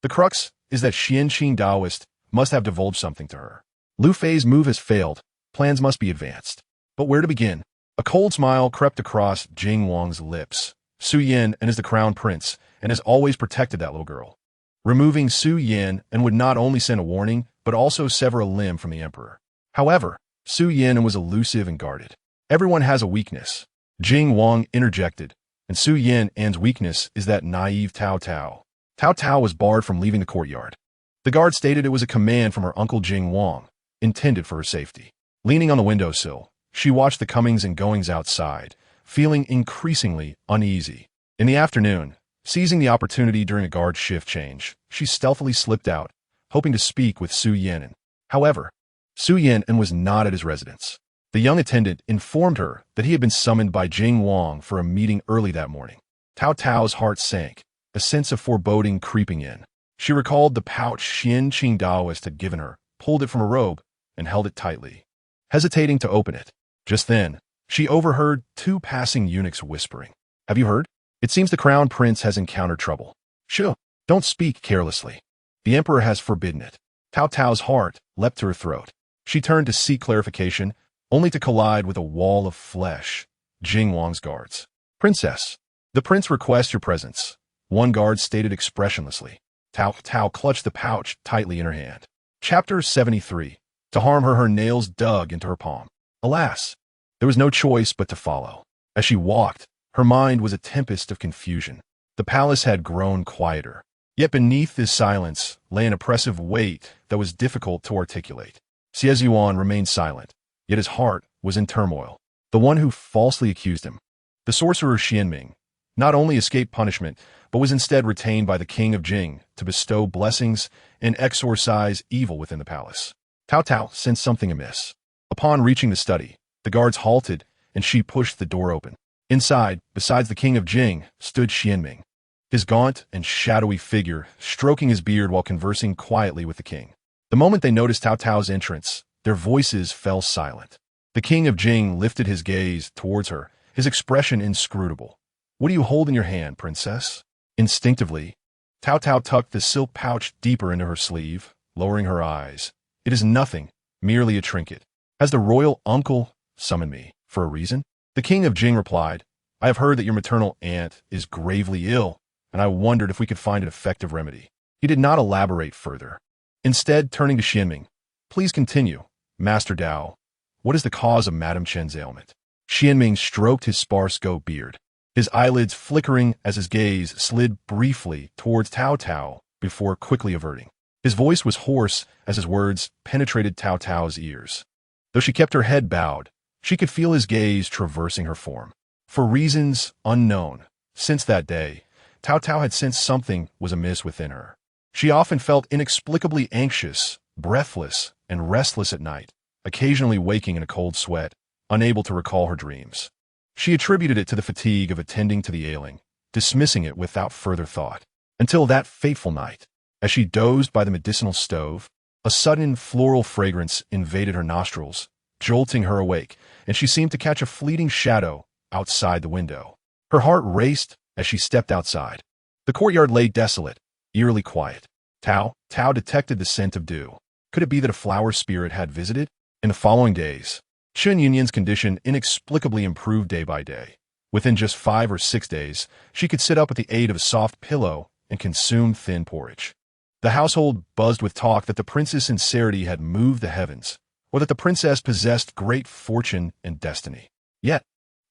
The crux is that Xianqing Daoist must have divulged something to her. Lu Fei's move has failed. Plans must be advanced. But where to begin? A cold smile crept across Jing Wang's lips. Su Yin is the crown prince and has always protected that little girl. Removing Su Yin would not only send a warning, but also sever a limb from the emperor. However, Su Yin was elusive and guarded. Everyone has a weakness. Jing Wang interjected, and Su Yin's weakness is that naive Taotao. Taotao was barred from leaving the courtyard. The guard stated it was a command from her uncle Jing Wang, intended for her safety. Leaning on the windowsill, she watched the comings and goings outside, feeling increasingly uneasy. In the afternoon, seizing the opportunity during a guard shift change, she stealthily slipped out, hoping to speak with Su Yin. However, Su Yin was not at his residence. The young attendant informed her that he had been summoned by Jing Wang for a meeting early that morning. Taotao's heart sank, a sense of foreboding creeping in. She recalled the pouch Xianqing Daoist had given her, pulled it from her robe, and held it tightly, hesitating to open it. Just then, she overheard two passing eunuchs whispering. Have you heard? It seems the crown prince has encountered trouble. Shoo! Don't speak carelessly. The emperor has forbidden it. Taotao's heart leapt to her throat. She turned to seek clarification, only to collide with a wall of flesh. Jing Wang's guards. Princess, the prince requests your presence. One guard stated expressionlessly. Taotao clutched the pouch tightly in her hand. Chapter 73. To harm her, her nails dug into her palm. Alas, there was no choice but to follow. As she walked, her mind was a tempest of confusion. The palace had grown quieter. Yet beneath this silence lay an oppressive weight that was difficult to articulate. Xie remained silent, yet his heart was in turmoil. The one who falsely accused him, the sorcerer Xianming, not only escaped punishment, but was instead retained by the king of Jing to bestow blessings and exorcise evil within the palace. Taotao sensed something amiss. Upon reaching the study, the guards halted and she pushed the door open. Inside, besides the king of Jing, stood Xianming, his gaunt and shadowy figure stroking his beard while conversing quietly with the king. The moment they noticed Taotao's entrance, their voices fell silent. The king of Jing lifted his gaze towards her, his expression inscrutable. What do you hold in your hand, princess? Instinctively, Taotao tucked the silk pouch deeper into her sleeve, lowering her eyes. It is nothing, merely a trinket. Has the royal uncle summoned me for a reason? The king of Jing replied, I have heard that your maternal aunt is gravely ill, and I wondered if we could find an effective remedy. He did not elaborate further. Instead, turning to Xianming, please continue, Master Dao. What is the cause of Madame Chen's ailment? Xianming stroked his sparse goat beard, his eyelids flickering as his gaze slid briefly towards Taotao before quickly averting. His voice was hoarse as his words penetrated Taotao's ears. Though she kept her head bowed, she could feel his gaze traversing her form. For reasons unknown, since that day, Taotao had sensed something was amiss within her. She often felt inexplicably anxious, breathless, and restless at night, occasionally waking in a cold sweat, unable to recall her dreams. She attributed it to the fatigue of attending to the ailing, dismissing it without further thought. Until that fateful night, as she dozed by the medicinal stove, a sudden floral fragrance invaded her nostrils, jolting her awake, and she seemed to catch a fleeting shadow outside the window. Her heart raced as she stepped outside. The courtyard lay desolate, eerily quiet. Tao detected the scent of dew. Could it be that a flower spirit had visited? In the following days, Chen Yunyan's condition inexplicably improved day by day. Within just 5 or 6 days, she could sit up with the aid of a soft pillow and consume thin porridge. The household buzzed with talk that the prince's sincerity had moved the heavens, or that the princess possessed great fortune and destiny. Yet,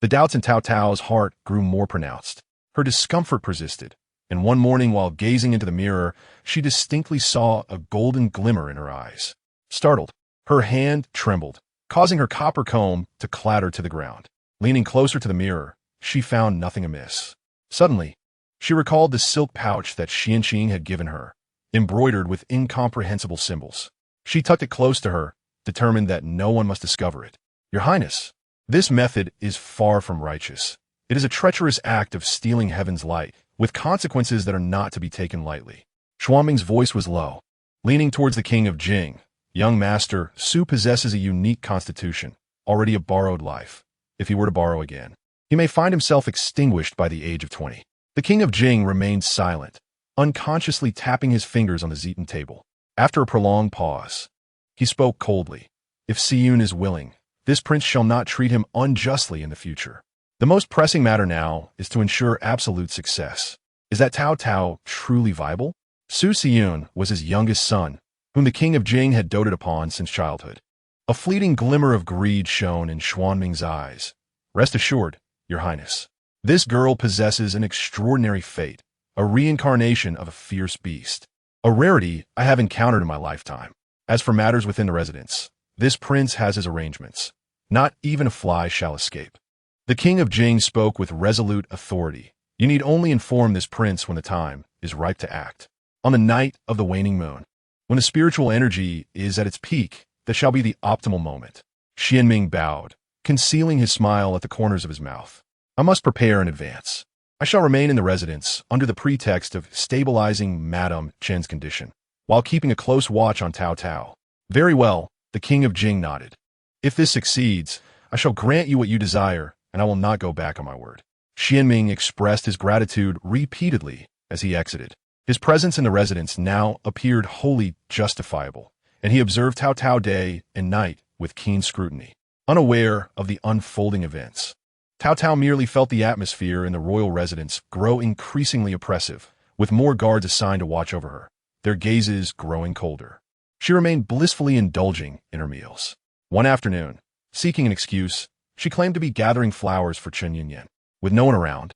the doubts in Taotao's heart grew more pronounced. Her discomfort persisted, and one morning while gazing into the mirror, she distinctly saw a golden glimmer in her eyes. Startled, her hand trembled, causing her copper comb to clatter to the ground. Leaning closer to the mirror, she found nothing amiss. Suddenly, she recalled the silk pouch that Xianqing had given her. embroidered with incomprehensible symbols. She tucked it close to her, determined that no one must discover it. Your Highness, this method is far from righteous. It is a treacherous act of stealing heaven's light, with consequences that are not to be taken lightly. Xuanming's voice was low. Leaning towards the king of Jing, young master, Su possesses a unique constitution, already a borrowed life. If he were to borrow again, he may find himself extinguished by the age of 20. The king of Jing remained silent, unconsciously tapping his fingers on the zetan table. After a prolonged pause, he spoke coldly. If Siyun is willing, this prince shall not treat him unjustly in the future. The most pressing matter now is to ensure absolute success. Is that Taotao truly viable? Su Siyun was his youngest son, whom the king of Jing had doted upon since childhood. A fleeting glimmer of greed shone in Xuanming's eyes. Rest assured, Your Highness, this girl possesses an extraordinary fate, a reincarnation of a fierce beast, a rarity I have encountered in my lifetime. As for matters within the residence, this prince has his arrangements. Not even a fly shall escape. The king of Jing spoke with resolute authority. You need only inform this prince when the time is ripe to act. On the night of the waning moon, when the spiritual energy is at its peak, that shall be the optimal moment. Xianming bowed, concealing his smile at the corners of his mouth. I must prepare in advance. I shall remain in the residence under the pretext of stabilizing Madame Chen's condition, while keeping a close watch on Taotao. Very well, the king of Jing nodded. If this succeeds, I shall grant you what you desire, and I will not go back on my word. Xianming expressed his gratitude repeatedly as he exited. His presence in the residence now appeared wholly justifiable, and he observed Taotao day and night with keen scrutiny, unaware of the unfolding events. Taotao merely felt the atmosphere in the royal residence grow increasingly oppressive, with more guards assigned to watch over her, their gazes growing colder. She remained blissfully indulging in her meals. One afternoon, seeking an excuse, she claimed to be gathering flowers for Chen Yinyan. With no one around,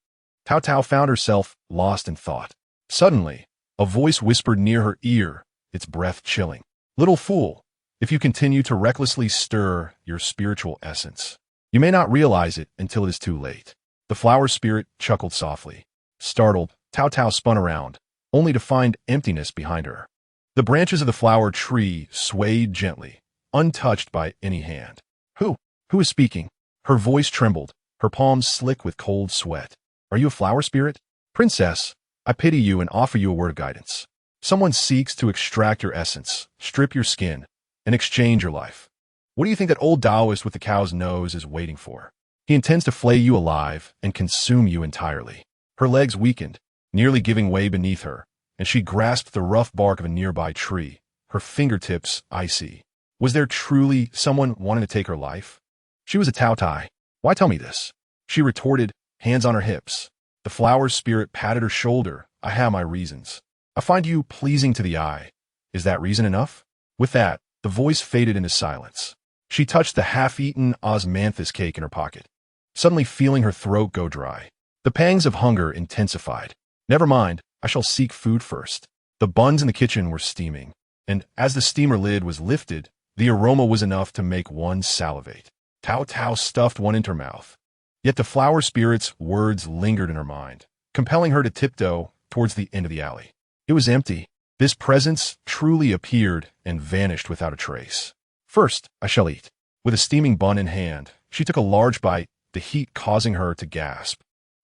Taotao found herself lost in thought. Suddenly, a voice whispered near her ear, its breath chilling. Little fool, if you continue to recklessly stir your spiritual essence, you may not realize it until it is too late. The flower spirit chuckled softly. Startled, Taotao spun around, only to find emptiness behind her. The branches of the flower tree swayed gently, untouched by any hand. Who is speaking? Her voice trembled, her palms slick with cold sweat. Are you a flower spirit? Princess, I pity you and offer you a word of guidance. Someone seeks to extract your essence, strip your skin, and exchange your life. What do you think that old Taoist with the cow's nose is waiting for? He intends to flay you alive and consume you entirely. Her legs weakened, nearly giving way beneath her, and she grasped the rough bark of a nearby tree, her fingertips icy. Was there truly someone wanting to take her life? She was a Taotai. Why tell me this? She retorted, hands on her hips. The flower spirit patted her shoulder. I have my reasons. I find you pleasing to the eye. Is that reason enough? With that, the voice faded into silence. She touched the half-eaten osmanthus cake in her pocket, suddenly feeling her throat go dry. The pangs of hunger intensified. Never mind, I shall seek food first. The buns in the kitchen were steaming, and as the steamer lid was lifted, the aroma was enough to make one salivate. Taotao stuffed one into her mouth. Yet the flower spirit's words lingered in her mind, compelling her to tiptoe towards the end of the alley. It was empty. This presence truly appeared and vanished without a trace. First, I shall eat. With a steaming bun in hand, she took a large bite, the heat causing her to gasp.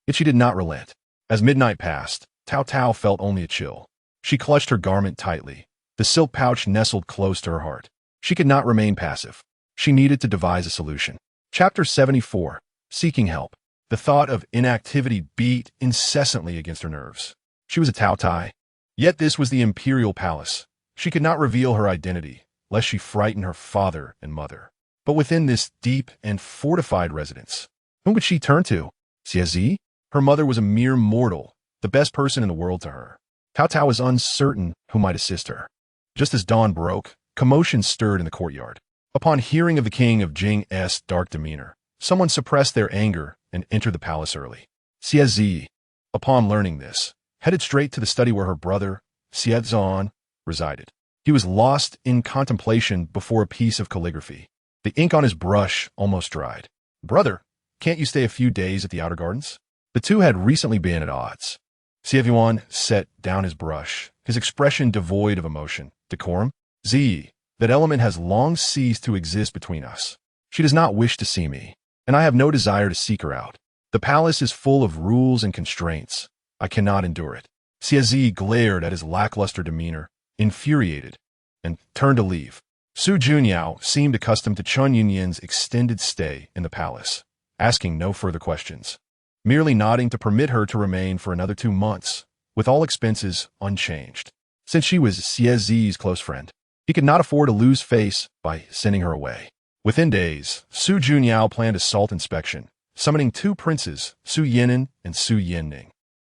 Yet she did not relent. As midnight passed, Taotao felt only a chill. She clutched her garment tightly. The silk pouch nestled close to her heart. She could not remain passive. She needed to devise a solution. Chapter 74. Seeking help. The thought of inactivity beat incessantly against her nerves. She was a Taotai. Yet this was the imperial palace. She could not reveal her identity, lest she frighten her father and mother. But within this deep and fortified residence, whom could she turn to? Xiezi? Her mother was a mere mortal, the best person in the world to her. Taotao was uncertain who might assist her. Just as dawn broke, commotion stirred in the courtyard. Upon hearing of the king of Jing's dark demeanor, someone suppressed their anger and entered the palace early. Xiezi, upon learning this, headed straight to the study where her brother, Xiezan, resided. He was lost in contemplation before a piece of calligraphy. The ink on his brush almost dried. Brother, can't you stay a few days at the outer gardens? The two had recently been at odds. Xiezan set down his brush his expression devoid of emotion. Decorum? Z. That element has long ceased to exist between us. She does not wish to see me, and I have no desire to seek her out. The palace is full of rules and constraints. I cannot endure it. Xiezi glared at his lackluster demeanor, infuriated, and turned to leave. Su Junyao seemed accustomed to Chun Yunyin's extended stay in the palace, asking no further questions, merely nodding to permit her to remain for another 2 months, with all expenses unchanged. Since she was Xiezi's close friend, he could not afford to lose face by sending her away. Within days, Su Junyao planned a salt inspection, summoning 2 princes, Su Yinan and Su Yinning,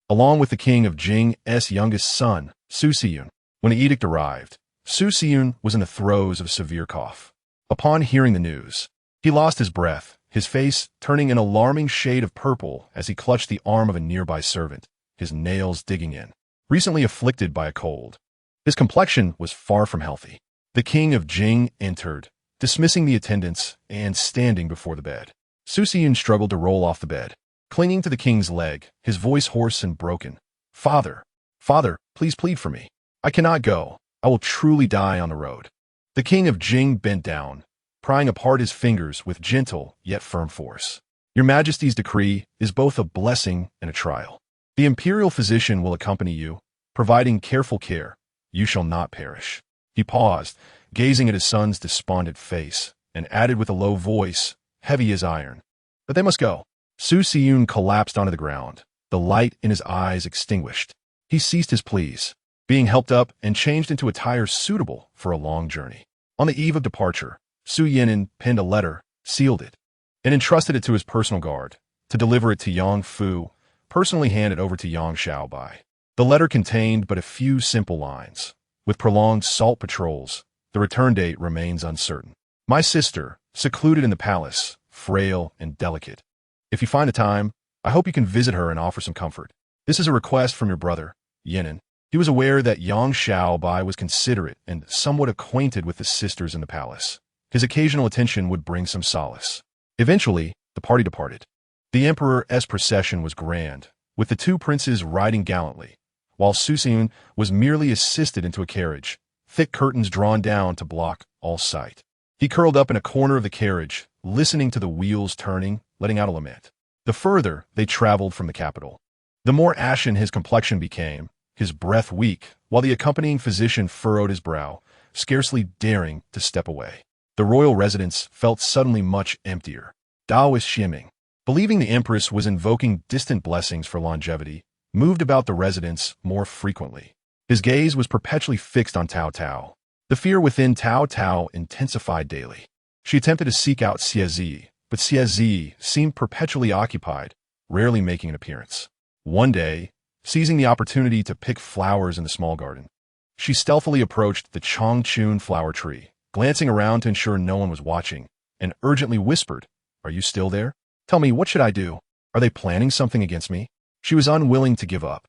along with the king of Jing's youngest son, Su Siyun. When the edict arrived, Su Siyun was in the throes of severe cough. Upon hearing the news, he lost his breath, his face turning an alarming shade of purple as he clutched the arm of a nearby servant, his nails digging in. Recently afflicted by a cold, his complexion was far from healthy. The king of Jing entered, dismissing the attendants and standing before the bed. Su Siyun struggled to roll off the bed, clinging to the king's leg, his voice hoarse and broken. Father, please plead for me. I cannot go. I will truly die on the road. The king of Jing bent down, prying apart his fingers with gentle yet firm force. Your Majesty's decree is both a blessing and a trial. The imperial physician will accompany you, providing careful care. You shall not perish. He paused, gazing at his son's despondent face, and added with a low voice, heavy as iron, but they must go. Su Siyun collapsed onto the ground, the light in his eyes extinguished. He ceased his pleas, being helped up and changed into attire suitable for a long journey. On the eve of departure, Su Yinan penned a letter, sealed it, and entrusted it to his personal guard, to deliver it to Yang Fu, personally hand it over to Yang Xiaobai. The letter contained but a few simple lines. With prolonged salt patrols, the return date remains uncertain. My sister, secluded in the palace, frail and delicate. If you find the time, I hope you can visit her and offer some comfort. This is a request from your brother, Yinan. He was aware that Yang Xiaobai was considerate and somewhat acquainted with the sisters in the palace. His occasional attention would bring some solace. Eventually, the party departed. The emperor's procession was grand, with the 2 princes riding gallantly, while Su Siyun was merely assisted into a carriage, thick curtains drawn down to block all sight. He curled up in a corner of the carriage, listening to the wheels turning, letting out a lament. The further they traveled from the capital, the more ashen his complexion became, his breath weak, while the accompanying physician furrowed his brow, scarcely daring to step away. The royal residence felt suddenly much emptier. Taoist Xieming, believing the empress was invoking distant blessings for longevity, moved about the residence more frequently. His gaze was perpetually fixed on Taotao. The fear within Taotao intensified daily. She attempted to seek out Xiezi, but Xiezi seemed perpetually occupied, rarely making an appearance. One day, seizing the opportunity to pick flowers in the small garden, she stealthily approached the Chongchun flower tree, glancing around to ensure no one was watching, and urgently whispered, "Are you still there? Tell me, what should I do? Are they planning something against me?" She was unwilling to give up,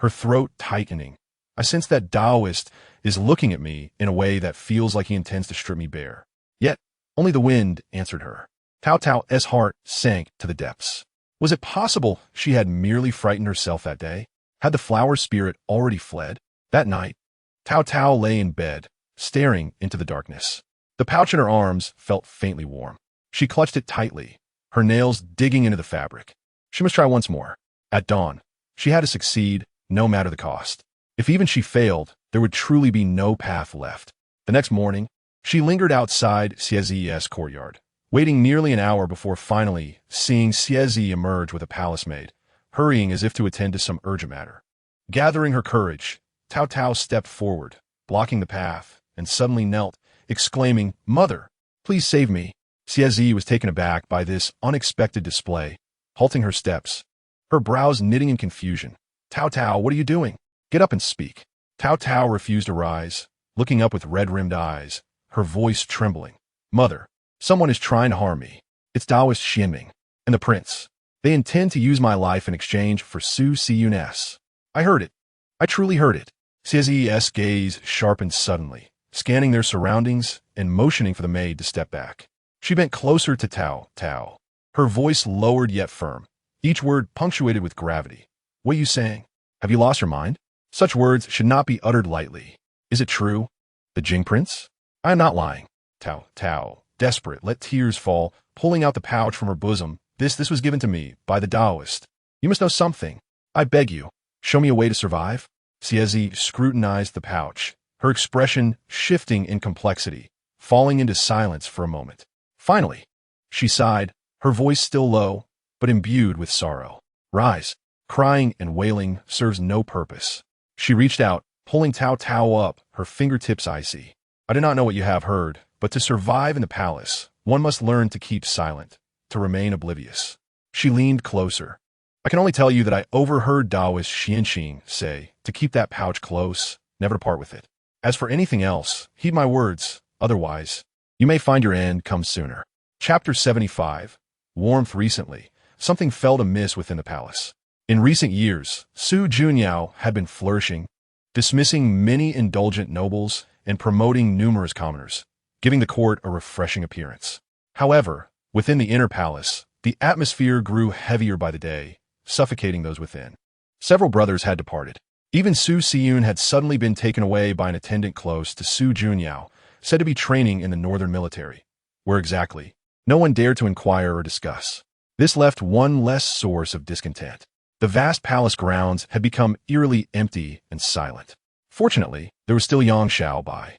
her throat tightening. I sense that Taoist is looking at me in a way that feels like he intends to strip me bare. Yet, only the wind answered her. Taotao's heart sank to the depths. Was it possible she had merely frightened herself that day? Had the flower spirit already fled? That night, Taotao lay in bed, staring into the darkness. The pouch in her arms felt faintly warm. She clutched it tightly, her nails digging into the fabric. She must try once more. At dawn, she had to succeed, no matter the cost. If even she failed, there would truly be no path left. The next morning, she lingered outside Xiezi's courtyard, waiting nearly an hour before finally seeing Xiezi emerge with a palace maid, hurrying as if to attend to some urgent matter. Gathering her courage, Taotao stepped forward, blocking the path, and suddenly knelt, exclaiming, "Mother, please save me." Xiezi was taken aback by this unexpected display, halting her steps, her brows knitting in confusion. "Taotao, what are you doing? Get up and speak." Taotao refused to rise, looking up with red-rimmed eyes, her voice trembling. "Mother, someone is trying to harm me. It's Taoist Xianming and the prince. They intend to use my life in exchange for Su Siyun's." I heard it. I truly heard it. Xiezi's gaze sharpened suddenly, scanning their surroundings and motioning for the maid to step back. She bent closer to Taotao, her voice lowered yet firm, each word punctuated with gravity. "What are you saying? Have you lost your mind? Such words should not be uttered lightly. Is it true? The Jing Prince? I am not lying. Taotao, desperate, let tears fall, pulling out the pouch from her bosom. This was given to me by the Taoist. You must know something. I beg you, show me a way to survive. Siezi scrutinized the pouch, her expression shifting in complexity, falling into silence for a moment. Finally, she sighed, her voice still low, but imbued with sorrow. Rise. Crying and wailing serves no purpose. She reached out, pulling Taotao up, her fingertips icy. I do not know what you have heard, but to survive in the palace, one must learn to keep silent, to remain oblivious. She leaned closer. I can only tell you that I overheard Taoist Xianqing say to keep that pouch close, never to part with it. As for anything else, heed my words, otherwise, you may find your end come sooner. Chapter 75. Warmth. Recently, something felt amiss within the palace. In recent years, Su Junyao had been flourishing, dismissing many indulgent nobles and promoting numerous commoners, giving the court a refreshing appearance. However, within the inner palace, the atmosphere grew heavier by the day, suffocating those within. Several brothers had departed. Even Su Siyun had suddenly been taken away by an attendant close to Su Junyao, said to be training in the northern military. Where exactly? No one dared to inquire or discuss. This left one less source of discontent. The vast palace grounds had become eerily empty and silent. Fortunately, there was still Yang Xiaobai.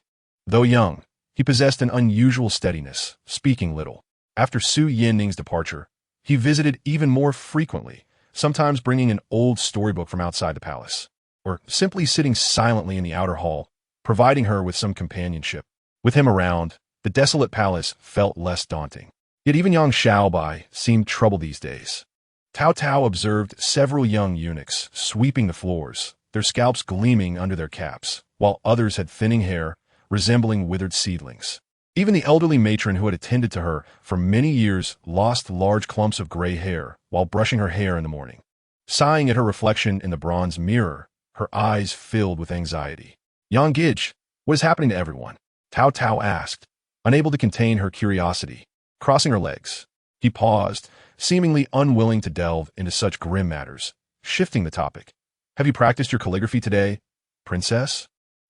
Though young, he possessed an unusual steadiness, speaking little. After Su Yinning's departure, he visited even more frequently, sometimes bringing an old storybook from outside the palace, or simply sitting silently in the outer hall, providing her with some companionship. With him around, the desolate palace felt less daunting. Yet even Yang Xiaobai seemed troubled these days. Taotao observed several young eunuchs sweeping the floors, their scalps gleaming under their caps, while others had thinning hair, resembling withered seedlings. Even the elderly matron who had attended to her for many years lost large clumps of gray hair while brushing her hair in the morning. Sighing at her reflection in the bronze mirror, her eyes filled with anxiety. Yang Gij, what is happening to everyone? Taotao asked, unable to contain her curiosity. Crossing her legs, he paused, seemingly unwilling to delve into such grim matters, shifting the topic. Have you practiced your calligraphy today, princess?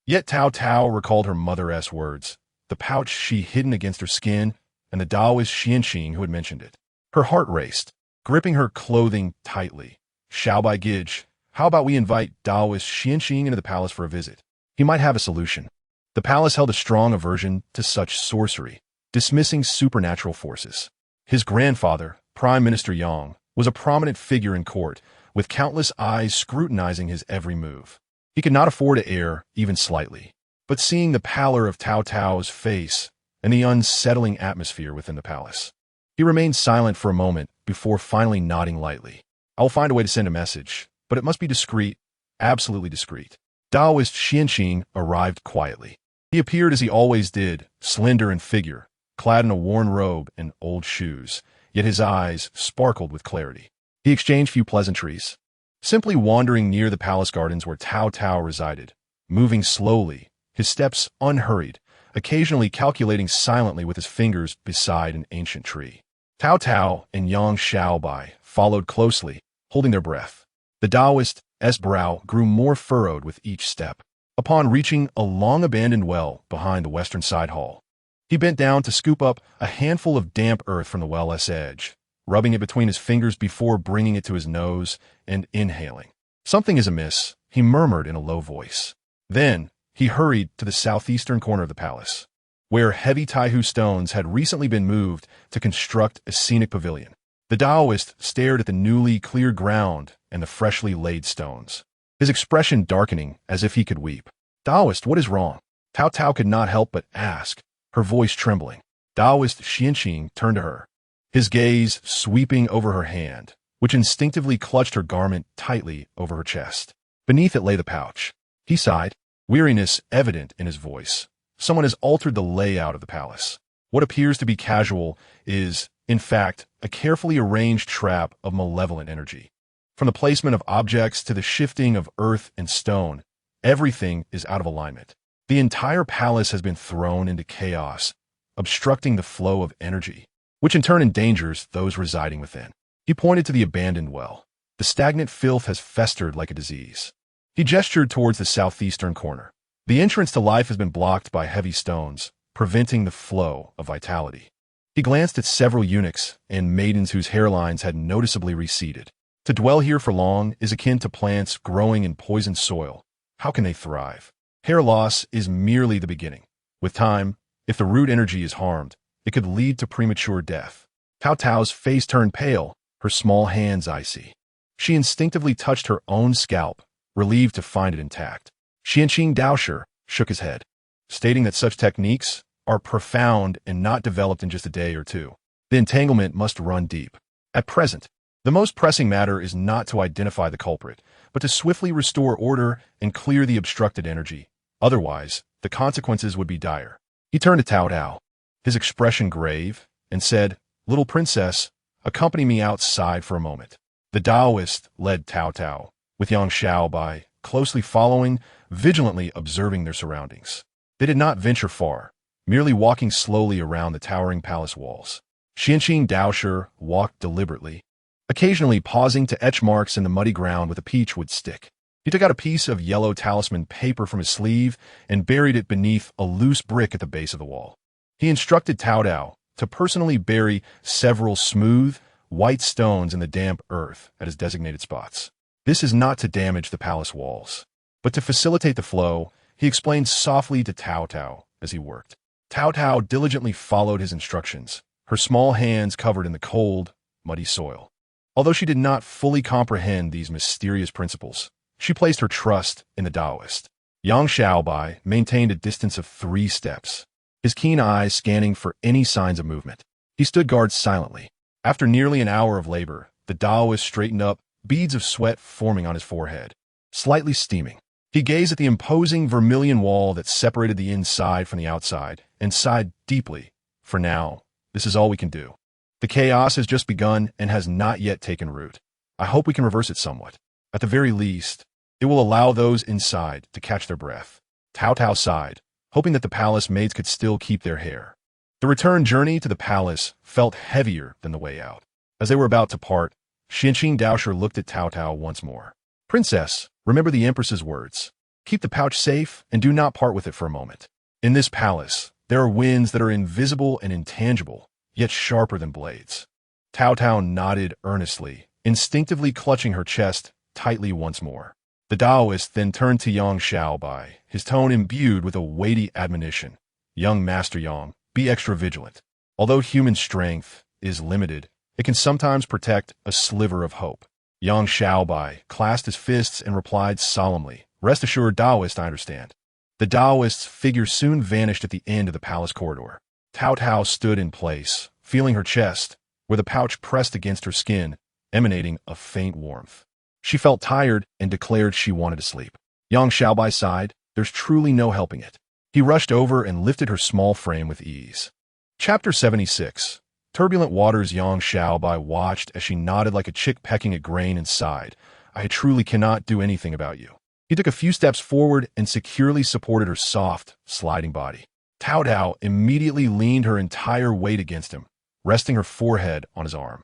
Yet Taotao recalled her mother-esque words, the pouch she hidden against her skin, and the Taoist Xianqing who had mentioned it. Her heart raced, gripping her clothing tightly. Xiaobai Gij, how about we invite Taoist Xianqing into the palace for a visit? He might have a solution. The palace held a strong aversion to such sorcery, dismissing supernatural forces. His grandfather, Prime Minister Yang, was a prominent figure in court, with countless eyes scrutinizing his every move. He could not afford to err, even slightly. But seeing the pallor of Taotao's face and the unsettling atmosphere within the palace, he remained silent for a moment before finally nodding lightly. I will find a way to send a message, but it must be discreet, absolutely discreet. Taoist Xianqing arrived quietly. He appeared as he always did, slender in figure, clad in a worn robe and old shoes, yet his eyes sparkled with clarity. He exchanged few pleasantries, simply wandering near the palace gardens where Taotao resided, moving slowly, his steps unhurried, occasionally calculating silently with his fingers beside an ancient tree. Taotao and Yang Xiaobai followed closely, holding their breath. The Taoist's brow grew more furrowed with each step. Upon reaching a long-abandoned well behind the western side hall, he bent down to scoop up a handful of damp earth from the well's edge, rubbing it between his fingers before bringing it to his nose and inhaling. Something is amiss, he murmured in a low voice. Then, he hurried to the southeastern corner of the palace, where heavy Taihu stones had recently been moved to construct a scenic pavilion. The Taoist stared at the newly cleared ground and the freshly laid stones, his expression darkening as if he could weep. Taoist, what is wrong? Taotao could not help but ask, her voice trembling. Taoist Xianqing turned to her, his gaze sweeping over her hand, which instinctively clutched her garment tightly over her chest. Beneath it lay the pouch. He sighed, weariness evident in his voice. Someone has altered the layout of the palace. What appears to be casual is, in fact, a carefully arranged trap of malevolent energy. From the placement of objects to the shifting of earth and stone, everything is out of alignment. The entire palace has been thrown into chaos, obstructing the flow of energy, which in turn endangers those residing within. He pointed to the abandoned well. The stagnant filth has festered like a disease. He gestured towards the southeastern corner. The entrance to life has been blocked by heavy stones, preventing the flow of vitality. He glanced at several eunuchs and maidens whose hairlines had noticeably receded. To dwell here for long is akin to plants growing in poisoned soil. How can they thrive? Hair loss is merely the beginning. With time, if the root energy is harmed, it could lead to premature death. Taotao's face turned pale, her small hands icy. She instinctively touched her own scalp, relieved to find it intact. Xianqing Daosher shook his head, stating that such techniques are profound and not developed in just a day or two. The entanglement must run deep. At present, the most pressing matter is not to identify the culprit, but to swiftly restore order and clear the obstructed energy. Otherwise, the consequences would be dire. He turned to Taotao, his expression grave, and said, "Little princess, accompany me outside for a moment." The Taoist led Taotao, with Yang Xiaobai closely following, vigilantly observing their surroundings. They did not venture far, merely walking slowly around the towering palace walls. Xianqing Daosher walked deliberately, occasionally pausing to etch marks in the muddy ground with a peachwood stick. He took out a piece of yellow talisman paper from his sleeve and buried it beneath a loose brick at the base of the wall. He instructed Taotao to personally bury several smooth, white stones in the damp earth at his designated spots. This is not to damage the palace walls, but to facilitate the flow, he explained softly to Taotao as he worked. Taotao diligently followed his instructions, her small hands covered in the cold, muddy soil. Although she did not fully comprehend these mysterious principles, she placed her trust in the Taoist. Yang Xiaobai maintained a distance of 3 steps, his keen eyes scanning for any signs of movement. He stood guard silently. After nearly an hour of labor, the Taoist straightened up, beads of sweat forming on his forehead, slightly steaming. He gazed at the imposing vermilion wall that separated the inside from the outside and sighed deeply. For now, this is all we can do. The chaos has just begun and has not yet taken root. I hope we can reverse it somewhat. At the very least, it will allow those inside to catch their breath. Taotao sighed, hoping that the palace maids could still keep their hair. The return journey to the palace felt heavier than the way out. As they were about to part, Xianqing Daosher looked at Taotao once more. "Princess, remember the Empress's words. Keep the pouch safe and do not part with it for a moment. In this palace, there are winds that are invisible and intangible, yet sharper than blades." Taotao nodded earnestly, instinctively clutching her chest tightly once more. The Taoist then turned to Yang Xiaobai, his tone imbued with a weighty admonition. "Young Master Yang, be extra vigilant. Although human strength is limited, it can sometimes protect a sliver of hope." Yang Xiaobai clasped his fists and replied solemnly, "Rest assured, Taoist, I understand." The Taoist's figure soon vanished at the end of the palace corridor. Taotao stood in place, feeling her chest, where the pouch pressed against her skin, emanating a faint warmth. She felt tired and declared she wanted to sleep. Yang Xiaobai sighed, "There's truly no helping it." He rushed over and lifted her small frame with ease. Chapter 76. Turbulent waters. Yang Xiaobai watched as she nodded like a chick pecking at grain and sighed, "I truly cannot do anything about you." He took a few steps forward and securely supported her soft, sliding body. Taotao immediately leaned her entire weight against him, resting her forehead on his arm.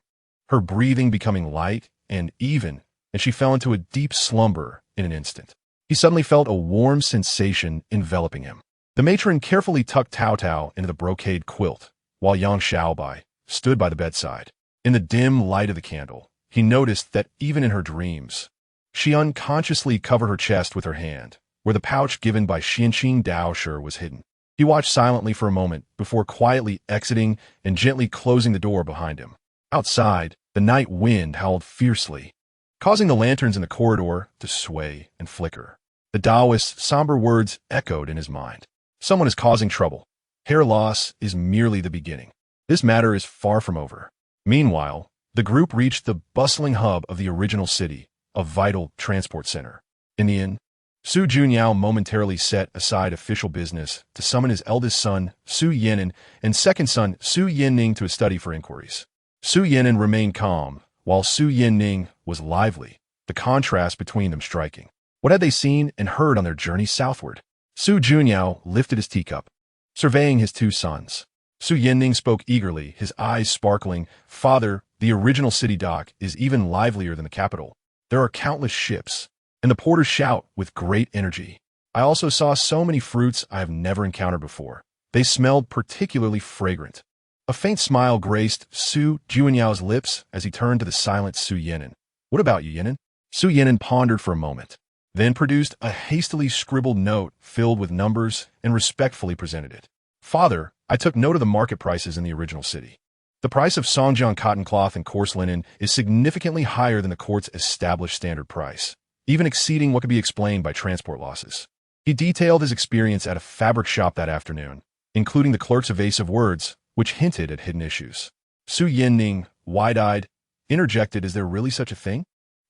Her breathing becoming light and even, and she fell into a deep slumber in an instant. He suddenly felt a warm sensation enveloping him. The matron carefully tucked Taotao into the brocade quilt, while Yang Xiaobai stood by the bedside. In the dim light of the candle, he noticed that even in her dreams, she unconsciously covered her chest with her hand, where the pouch given by Xianqing Daosher was hidden. He watched silently for a moment before quietly exiting and gently closing the door behind him. Outside, the night wind howled fiercely, causing the lanterns in the corridor to sway and flicker. The Taoist's somber words echoed in his mind. "Someone is causing trouble. Hair loss is merely the beginning. This matter is far from over." Meanwhile, the group reached the bustling hub of the original city, a vital transport center. In the inn, Su Junyao momentarily set aside official business to summon his eldest son, Su Yinan, and second son, Su Yinning, to a study for inquiries. Su Yinan remained calm, while Su Yinning was lively, the contrast between them striking. What had they seen and heard on their journey southward? Su Junyao lifted his teacup, surveying his 2 sons. Su Yinning spoke eagerly, his eyes sparkling. "Father, the original city dock is even livelier than the capital. There are countless ships, and and the porters shout with great energy. I also saw so many fruits I have never encountered before. They smelled particularly fragrant. A faint smile graced Su Juanyao's lips as he turned to the silent Su Yinan. What about you, Yinan? Su Yinan pondered for a moment, then produced a hastily scribbled note filled with numbers and respectfully presented it. Father, I took note of the market prices in the original city. The price of Songjiang cotton cloth and coarse linen is significantly higher than the court's established standard price, even exceeding what could be explained by transport losses. He detailed his experience at a fabric shop that afternoon, including the clerk's evasive words, which hinted at hidden issues. Su Yinning, wide-eyed, interjected, "Is there really such a thing?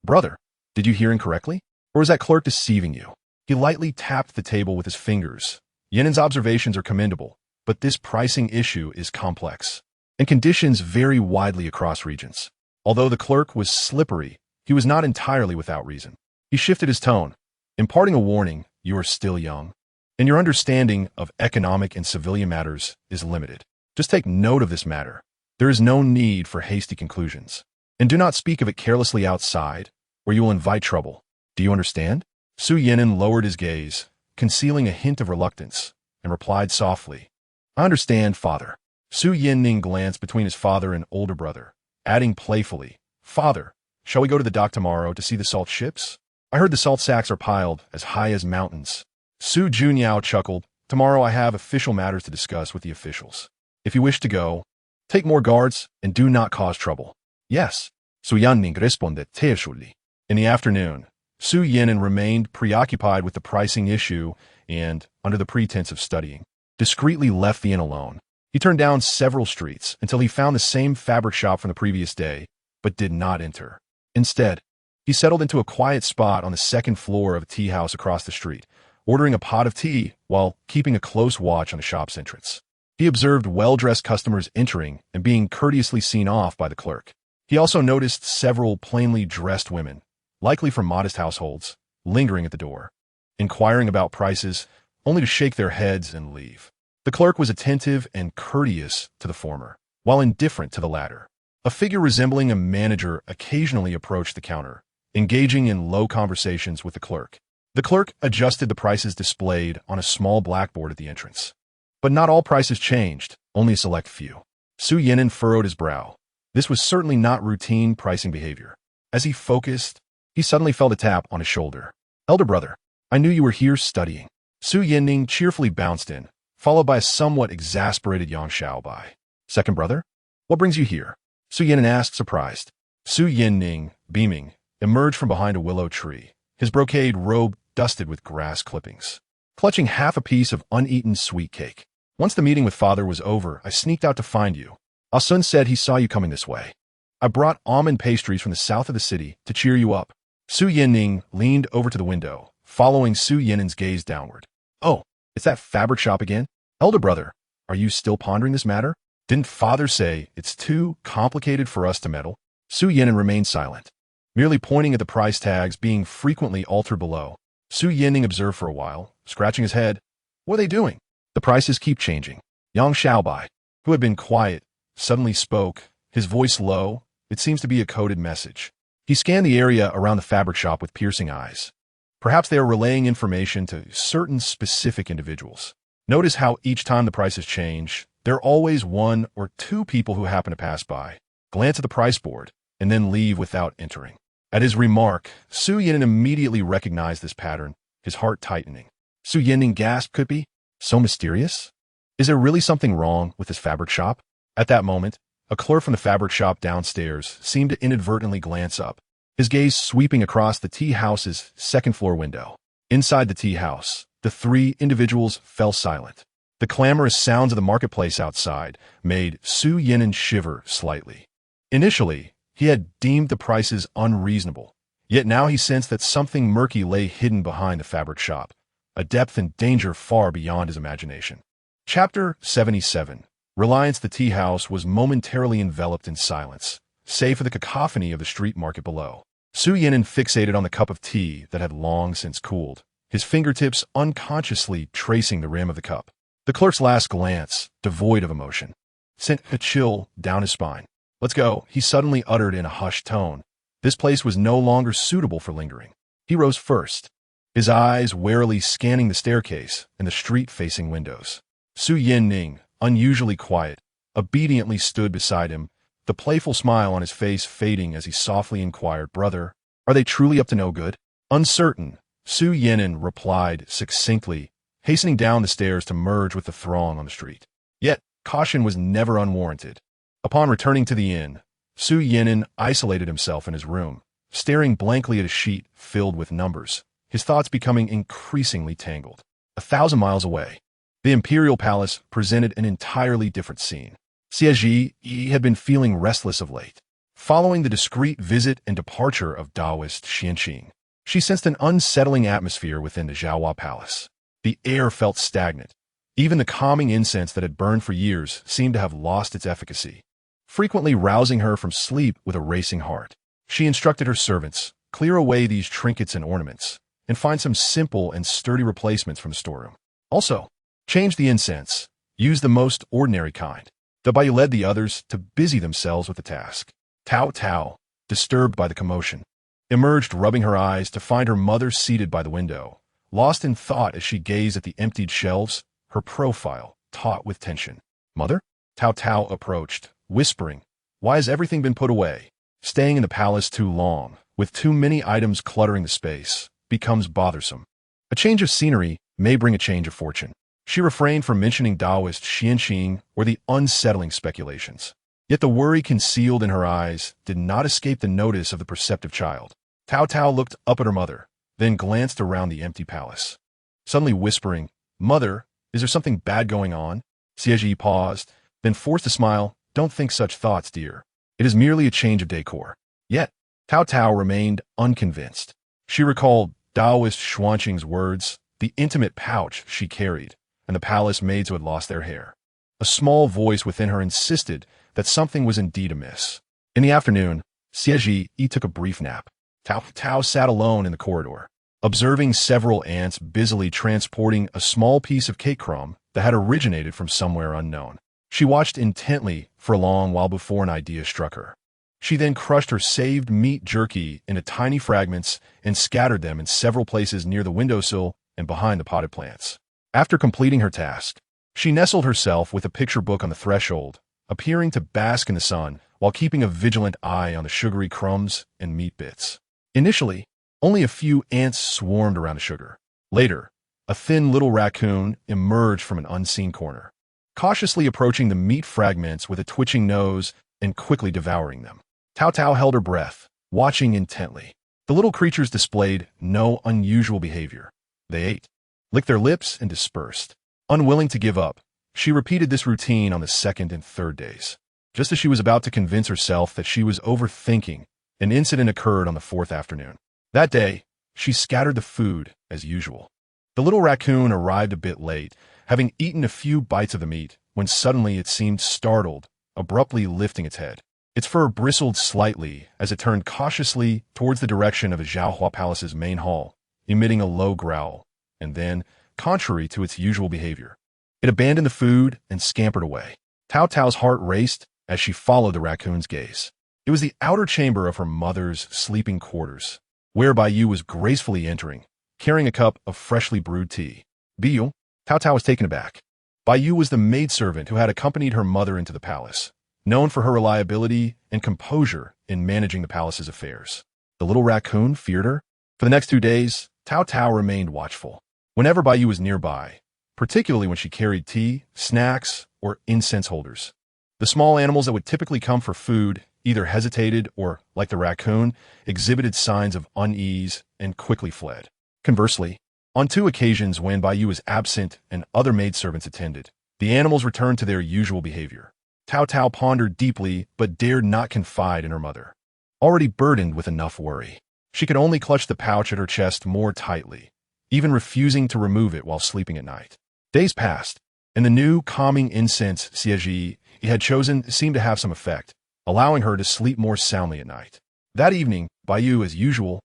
Brother, did you hear incorrectly? Or is that clerk deceiving you?" He lightly tapped the table with his fingers. Yinin's observations are commendable, but this pricing issue is complex, and conditions vary widely across regions. Although the clerk was slippery, he was not entirely without reason. He shifted his tone, imparting a warning: "You are still young, and your understanding of economic and civilian matters is limited. Just take note of this matter. There is no need for hasty conclusions. And do not speak of it carelessly outside, or you will invite trouble. Do you understand?" Su Yinan lowered his gaze, concealing a hint of reluctance, and replied softly, "I understand, father." Su Yinning glanced between his father and older brother, adding playfully, "Father, shall we go to the dock tomorrow to see the salt ships? I heard the salt sacks are piled as high as mountains." Su Junyao chuckled, "Tomorrow I have official matters to discuss with the officials. If you wish to go, take more guards and do not cause trouble." "Yes," Su Yanning responded tearfully. In the afternoon, Su Yinan remained preoccupied with the pricing issue and, under the pretense of studying, discreetly left the inn alone. He turned down several streets until he found the same fabric shop from the previous day, but did not enter. Instead, he settled into a quiet spot on the second floor of a tea house across the street, ordering a pot of tea while keeping a close watch on the shop's entrance. He observed well-dressed customers entering and being courteously seen off by the clerk. He also noticed several plainly dressed women, likely from modest households, lingering at the door, inquiring about prices, only to shake their heads and leave. The clerk was attentive and courteous to the former, while indifferent to the latter. A figure resembling a manager occasionally approached the counter, engaging in low conversations with the clerk. The clerk adjusted the prices displayed on a small blackboard at the entrance. But not all prices changed, only a select few. Su Yinan furrowed his brow. This was certainly not routine pricing behavior. As he focused, he suddenly felt a tap on his shoulder. "Elder brother, I knew you were here studying." Su Yinning cheerfully bounced in, followed by a somewhat exasperated Yang Xiaobai. "Second brother? What brings you here?" Su Yinan asked, surprised. Su Yinning, beaming, emerged from behind a willow tree, his brocade robe dusted with grass clippings, clutching half a piece of uneaten sweet cake. "Once the meeting with father was over, I sneaked out to find you. Asun said he saw you coming this way. I brought almond pastries from the south of the city to cheer you up." Su Yinning leaned over to the window, following Su Yinin's gaze downward. "Oh, it's that fabric shop again? Elder brother, are you still pondering this matter? Didn't father say it's too complicated for us to meddle?" Su Yinan remained silent, merely pointing at the price tags being frequently altered below. Su Yinning observed for a while, scratching his head. "What are they doing? The prices keep changing." Yang Xiaobai, who had been quiet, suddenly spoke, his voice low. It seems to be a coded message. He scanned the area around the fabric shop with piercing eyes. Perhaps they are relaying information to certain specific individuals. Notice how each time the prices change, there are always one or two people who happen to pass by, glance at the price board, and then leave without entering. At his remark, Su Yinan immediately recognized this pattern, his heart tightening. Su Yinan gasped, "Could be? So mysterious? Is there really something wrong with this fabric shop?" At that moment, a clerk from the fabric shop downstairs seemed to inadvertently glance up, his gaze sweeping across the tea house's second-floor window. Inside the tea house, the three individuals fell silent. The clamorous sounds of the marketplace outside made Su Yinan shiver slightly. Initially, he had deemed the prices unreasonable, yet now he sensed that something murky lay hidden behind the fabric shop, a depth and danger far beyond his imagination. Chapter 77. Reliance the tea house was momentarily enveloped in silence, save for the cacophony of the street market below. Su Yinan fixated on the cup of tea that had long since cooled, his fingertips unconsciously tracing the rim of the cup. The clerk's last glance, devoid of emotion, sent a chill down his spine. "Let's go," he suddenly uttered in a hushed tone. This place was no longer suitable for lingering. He rose first, his eyes warily scanning the staircase and the street-facing windows. Su Yin-ning, unusually quiet, obediently stood beside him, the playful smile on his face fading as he softly inquired, "Brother, are they truly up to no good?" "Uncertain," Su Yinan replied succinctly, hastening down the stairs to merge with the throng on the street. Yet, caution was never unwarranted. Upon returning to the inn, Su Yinan isolated himself in his room, staring blankly at a sheet filled with numbers, his thoughts becoming increasingly tangled. 1,000 miles away, the imperial palace presented an entirely different scene. Xie Ji had been feeling restless of late. Following the discreet visit and departure of Taoist Xianqing, she sensed an unsettling atmosphere within the Zhaohua Palace. The air felt stagnant. Even the calming incense that had burned for years seemed to have lost its efficacy, frequently rousing her from sleep with a racing heart. She instructed her servants, "Clear away these trinkets and ornaments, and find some simple and sturdy replacements from the storeroom. Also, change the incense. Use the most ordinary kind." Dabai led the others to busy themselves with the task. Taotao, disturbed by the commotion, emerged, rubbing her eyes to find her mother seated by the window, lost in thought as she gazed at the emptied shelves, her profile taut with tension. "Mother?" Taotao approached, whispering, "Why has everything been put away? Staying in the palace too long, with too many items cluttering the space, becomes bothersome. A change of scenery may bring a change of fortune." She refrained from mentioning Taoist Xianqing or the unsettling speculations. Yet the worry concealed in her eyes did not escape the notice of the perceptive child. Taotao looked up at her mother, then glanced around the empty palace, suddenly whispering, "Mother, is there something bad going on?" Xie paused, then forced a smile. "Don't think such thoughts, dear. It is merely a change of decor." Yet, Taotao remained unconvinced. She recalled Taoist Xuanqing's words, the intimate pouch she carried, and the palace maids who had lost their hair. A small voice within her insisted that something was indeed amiss. In the afternoon, Xie took a brief nap. Taotao sat alone in the corridor, observing several ants busily transporting a small piece of cake crumb that had originated from somewhere unknown. She watched intently for a long while before an idea struck her. She then crushed her saved meat jerky into tiny fragments and scattered them in several places near the windowsill and behind the potted plants. After completing her task, she nestled herself with a picture book on the threshold, appearing to bask in the sun while keeping a vigilant eye on the sugary crumbs and meat bits. Initially, only a few ants swarmed around the sugar. Later, a thin little raccoon emerged from an unseen corner, cautiously approaching the meat fragments with a twitching nose and quickly devouring them. Taotao held her breath, watching intently. The little creatures displayed no unusual behavior. They ate, licked their lips, and dispersed. Unwilling to give up, she repeated this routine on the second and third days. Just as she was about to convince herself that she was overthinking, an incident occurred on the fourth afternoon. That day, she scattered the food as usual. The little raccoon arrived a bit late, having eaten a few bites of the meat, when suddenly it seemed startled, abruptly lifting its head. Its fur bristled slightly as it turned cautiously towards the direction of the Zhaohua Palace's main hall, emitting a low growl, and then, contrary to its usual behavior, it abandoned the food and scampered away. Taotao's heart raced as she followed the raccoon's gaze. It was the outer chamber of her mother's sleeping quarters, where Baiyu was gracefully entering, carrying a cup of freshly brewed tea. "Biyu?" Taotao was taken aback. Baiyu was the maidservant who had accompanied her mother into the palace, known for her reliability and composure in managing the palace's affairs. The little raccoon feared her. For the next 2 days, Taotao remained watchful. Whenever Baiyu was nearby, particularly when she carried tea, snacks, or incense holders, the small animals that would typically come for food either hesitated or, like the raccoon, exhibited signs of unease and quickly fled. Conversely, on 2 occasions when Baiyu was absent and other maidservants attended, the animals returned to their usual behavior. Taotao pondered deeply but dared not confide in her mother, already burdened with enough worry. She could only clutch the pouch at her chest more tightly, even refusing to remove it while sleeping at night. Days passed, and the new calming incense Xie had chosen seemed to have some effect, allowing her to sleep more soundly at night. That evening, Baiyu, as usual,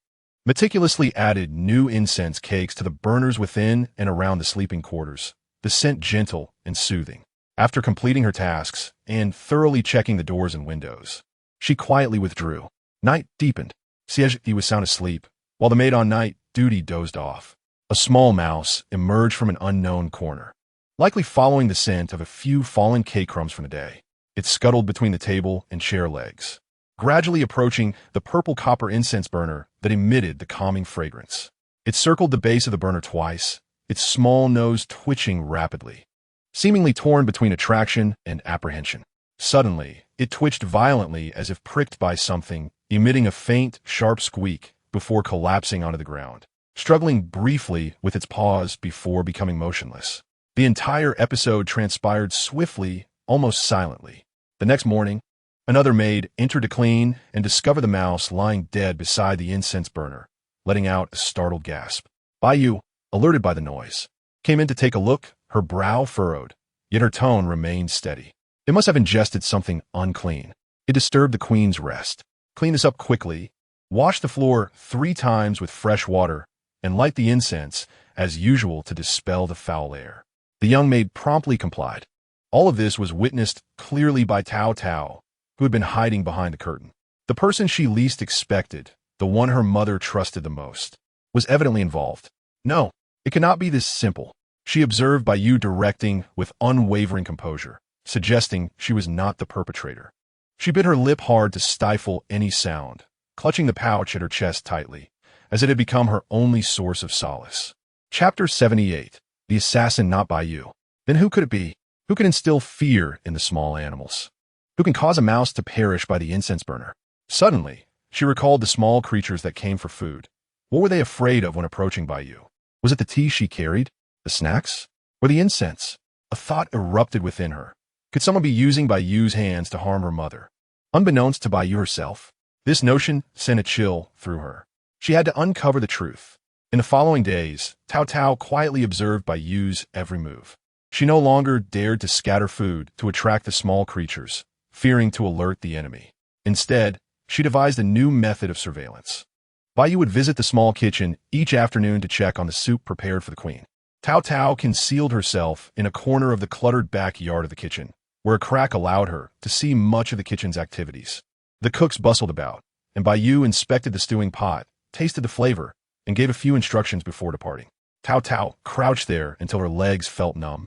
meticulously added new incense cakes to the burners within and around the sleeping quarters, the scent gentle and soothing. After completing her tasks and thoroughly checking the doors and windows, she quietly withdrew. Night deepened. Xie was sound asleep, while the maid on night duty dozed off. A small mouse emerged from an unknown corner, likely following the scent of a few fallen cake crumbs from the day. It scuttled between the table and chair legs, gradually approaching the purple copper incense burner that emitted the calming fragrance. It circled the base of the burner twice, its small nose twitching rapidly, seemingly torn between attraction and apprehension. Suddenly, it twitched violently as if pricked by something, emitting a faint, sharp squeak before collapsing onto the ground, struggling briefly with its paws before becoming motionless. The entire episode transpired swiftly, almost silently. The next morning, another maid entered to clean and discovered the mouse lying dead beside the incense burner, letting out a startled gasp. Baiyu, alerted by the noise, came in to take a look, her brow furrowed, yet her tone remained steady. It must have ingested something unclean. It disturbed the queen's rest. Clean this up quickly, wash the floor 3 times with fresh water, and light the incense, as usual, to dispel the foul air. The young maid promptly complied. All of this was witnessed clearly by Taotao, who had been hiding behind the curtain. The person she least expected, the one her mother trusted the most, was evidently involved. No, it cannot be this simple, she observed Baiyu directing with unwavering composure, suggesting she was not the perpetrator. She bit her lip hard to stifle any sound, clutching the pouch at her chest tightly, as it had become her only source of solace. Chapter 78. The Assassin Not Baiyu. Then who could it be? Who can instill fear in the small animals? Who can cause a mouse to perish by the incense burner? Suddenly, she recalled the small creatures that came for food. What were they afraid of when approaching Baiyu? Was it the tea she carried? The snacks? Or the incense? A thought erupted within her. Could someone be using Baiyu's hands to harm her mother? Unbeknownst to Baiyu herself, this notion sent a chill through her. She had to uncover the truth. In the following days, Taotao quietly observed Baiyu's every move. She no longer dared to scatter food to attract the small creatures, fearing to alert the enemy. Instead, she devised a new method of surveillance. Baiyu would visit the small kitchen each afternoon to check on the soup prepared for the queen. Taotao concealed herself in a corner of the cluttered backyard of the kitchen, where a crack allowed her to see much of the kitchen's activities. The cooks bustled about, and Baiyu inspected the stewing pot, tasted the flavor, and gave a few instructions before departing. Taotao crouched there until her legs felt numb,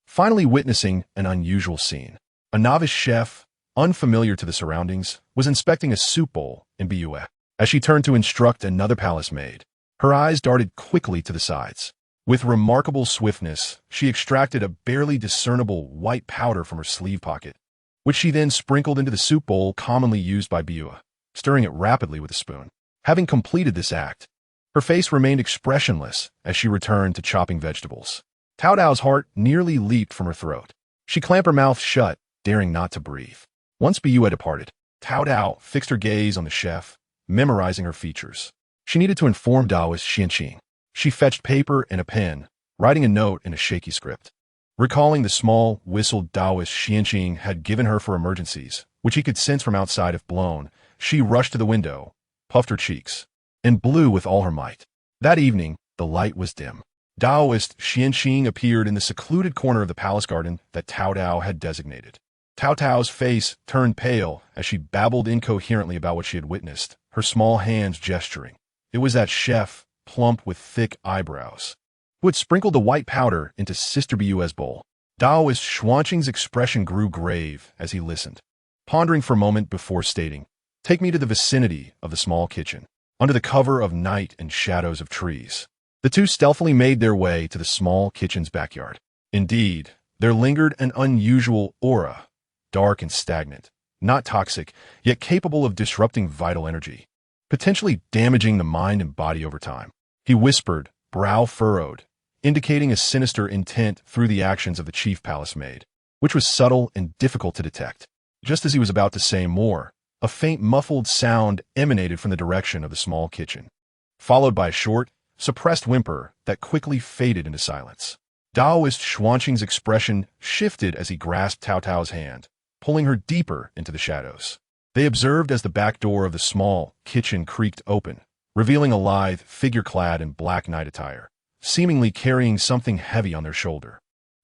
finally witnessing an unusual scene. A novice chef, unfamiliar to the surroundings, was inspecting a soup bowl in Baiyu. As she turned to instruct another palace maid, her eyes darted quickly to the sides. With remarkable swiftness, she extracted a barely discernible white powder from her sleeve pocket, which she then sprinkled into the soup bowl commonly used by Baiyu, stirring it rapidly with a spoon. Having completed this act, her face remained expressionless as she returned to chopping vegetables. Taotao's heart nearly leaped from her throat. She clamped her mouth shut, daring not to breathe. Once Baiyu had departed, Taotao fixed her gaze on the chef, memorizing her features. She needed to inform Daoist Xianqing. She fetched paper and a pen, writing a note in a shaky script. Recalling the small whistle Daoist Xianqing had given her for emergencies, which he could sense from outside if blown, she rushed to the window, puffed her cheeks, and blew with all her might. That evening, the light was dim. Daoist Xianqing appeared in the secluded corner of the palace garden that Taotao had designated. Taotao's face turned pale as she babbled incoherently about what she had witnessed, her small hands gesturing. It was that chef, plump with thick eyebrows, who had sprinkled the white powder into Sister Baiyu's bowl. Daoist Xuanqing's expression grew grave as he listened, pondering for a moment before stating, "Take me to the vicinity of the small kitchen, under the cover of night and shadows of trees." The two stealthily made their way to the small kitchen's backyard. Indeed, there lingered an unusual aura, dark and stagnant, not toxic, yet capable of disrupting vital energy, potentially damaging the mind and body over time. He whispered, brow furrowed, indicating a sinister intent through the actions of the chief palace maid, which was subtle and difficult to detect. Just as he was about to say more, a faint muffled sound emanated from the direction of the small kitchen, followed by a short, suppressed whimper that quickly faded into silence. Daoist Xuanqing's expression shifted as he grasped Taotao's hand, pulling her deeper into the shadows. They observed as the back door of the small kitchen creaked open, revealing a lithe figure clad in black night attire, seemingly carrying something heavy on their shoulder.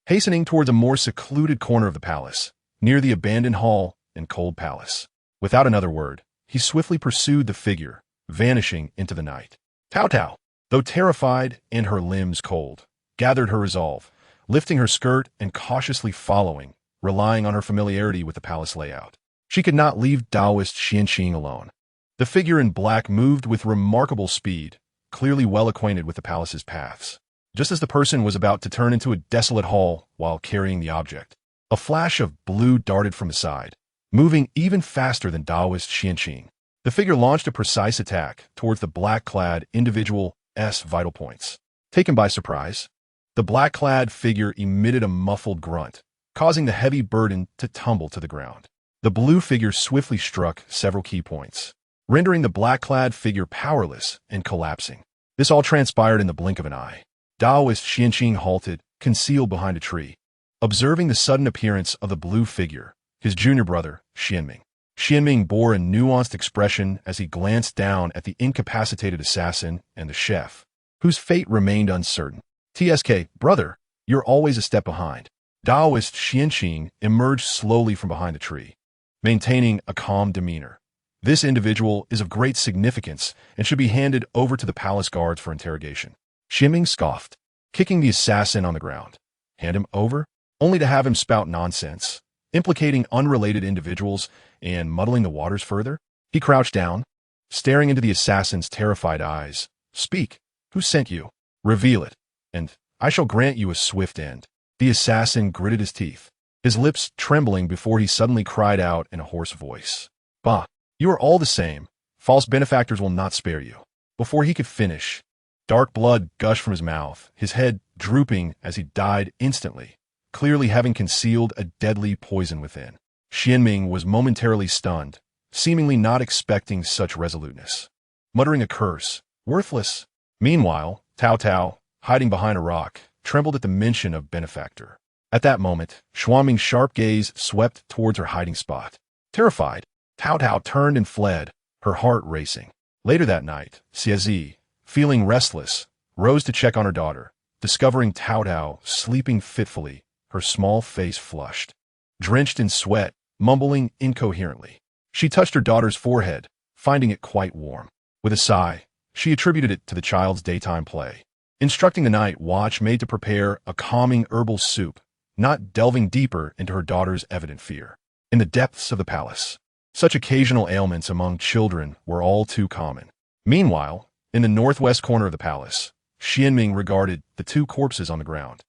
Hastening towards a more secluded corner of the palace, near the abandoned hall and cold palace. Without another word, he swiftly pursued the figure, vanishing into the night. Taotao, though terrified and her limbs cold, gathered her resolve, lifting her skirt and cautiously following, relying on her familiarity with the palace layout. She could not leave Taoist Xianqing alone. The figure in black moved with remarkable speed, clearly well acquainted with the palace's paths. Just as the person was about to turn into a desolate hall while carrying the object, a flash of blue darted from the side, moving even faster than Taoist Xianqing. The figure launched a precise attack towards the black-clad individual's vital points. Taken by surprise, the black-clad figure emitted a muffled grunt, causing the heavy burden to tumble to the ground. The blue figure swiftly struck several key points, rendering the black-clad figure powerless and collapsing. This all transpired in the blink of an eye. Taoist Xianqing halted, concealed behind a tree, observing the sudden appearance of the blue figure, his junior brother, Xianming. Xianming bore a nuanced expression as he glanced down at the incapacitated assassin and the chef, whose fate remained uncertain. "TSK, brother, you're always a step behind." Taoist Xianqing emerged slowly from behind the tree, maintaining a calm demeanor. "This individual is of great significance and should be handed over to the palace guards for interrogation." Xianming scoffed, kicking the assassin on the ground. Hand him over? Only to have him spout nonsense, implicating unrelated individuals and muddling the waters further? He crouched down, staring into the assassin's terrified eyes. "Speak. Who sent you? Reveal it, and I shall grant you a swift end." The assassin gritted his teeth, his lips trembling before he suddenly cried out in a hoarse voice. "Bah, you are all the same. False benefactors will not spare you." Before he could finish, dark blood gushed from his mouth, his head drooping as he died instantly, clearly having concealed a deadly poison within. Xianming was momentarily stunned, seemingly not expecting such resoluteness. Muttering a curse, "Worthless." Meanwhile, Taotao, hiding behind a rock, trembled at the mention of benefactor. At that moment, Xuanming's sharp gaze swept towards her hiding spot. Terrified, Taotao turned and fled, her heart racing. Later that night, Xiazi, feeling restless, rose to check on her daughter, discovering Taotao sleeping fitfully, her small face flushed. Drenched in sweat, mumbling incoherently, she touched her daughter's forehead, finding it quite warm. With a sigh, she attributed it to the child's daytime play, instructing the night watch maid to prepare a calming herbal soup, not delving deeper into her daughter's evident fear. In the depths of the palace, such occasional ailments among children were all too common. Meanwhile, in the northwest corner of the palace, Xianming regarded the two corpses on the ground,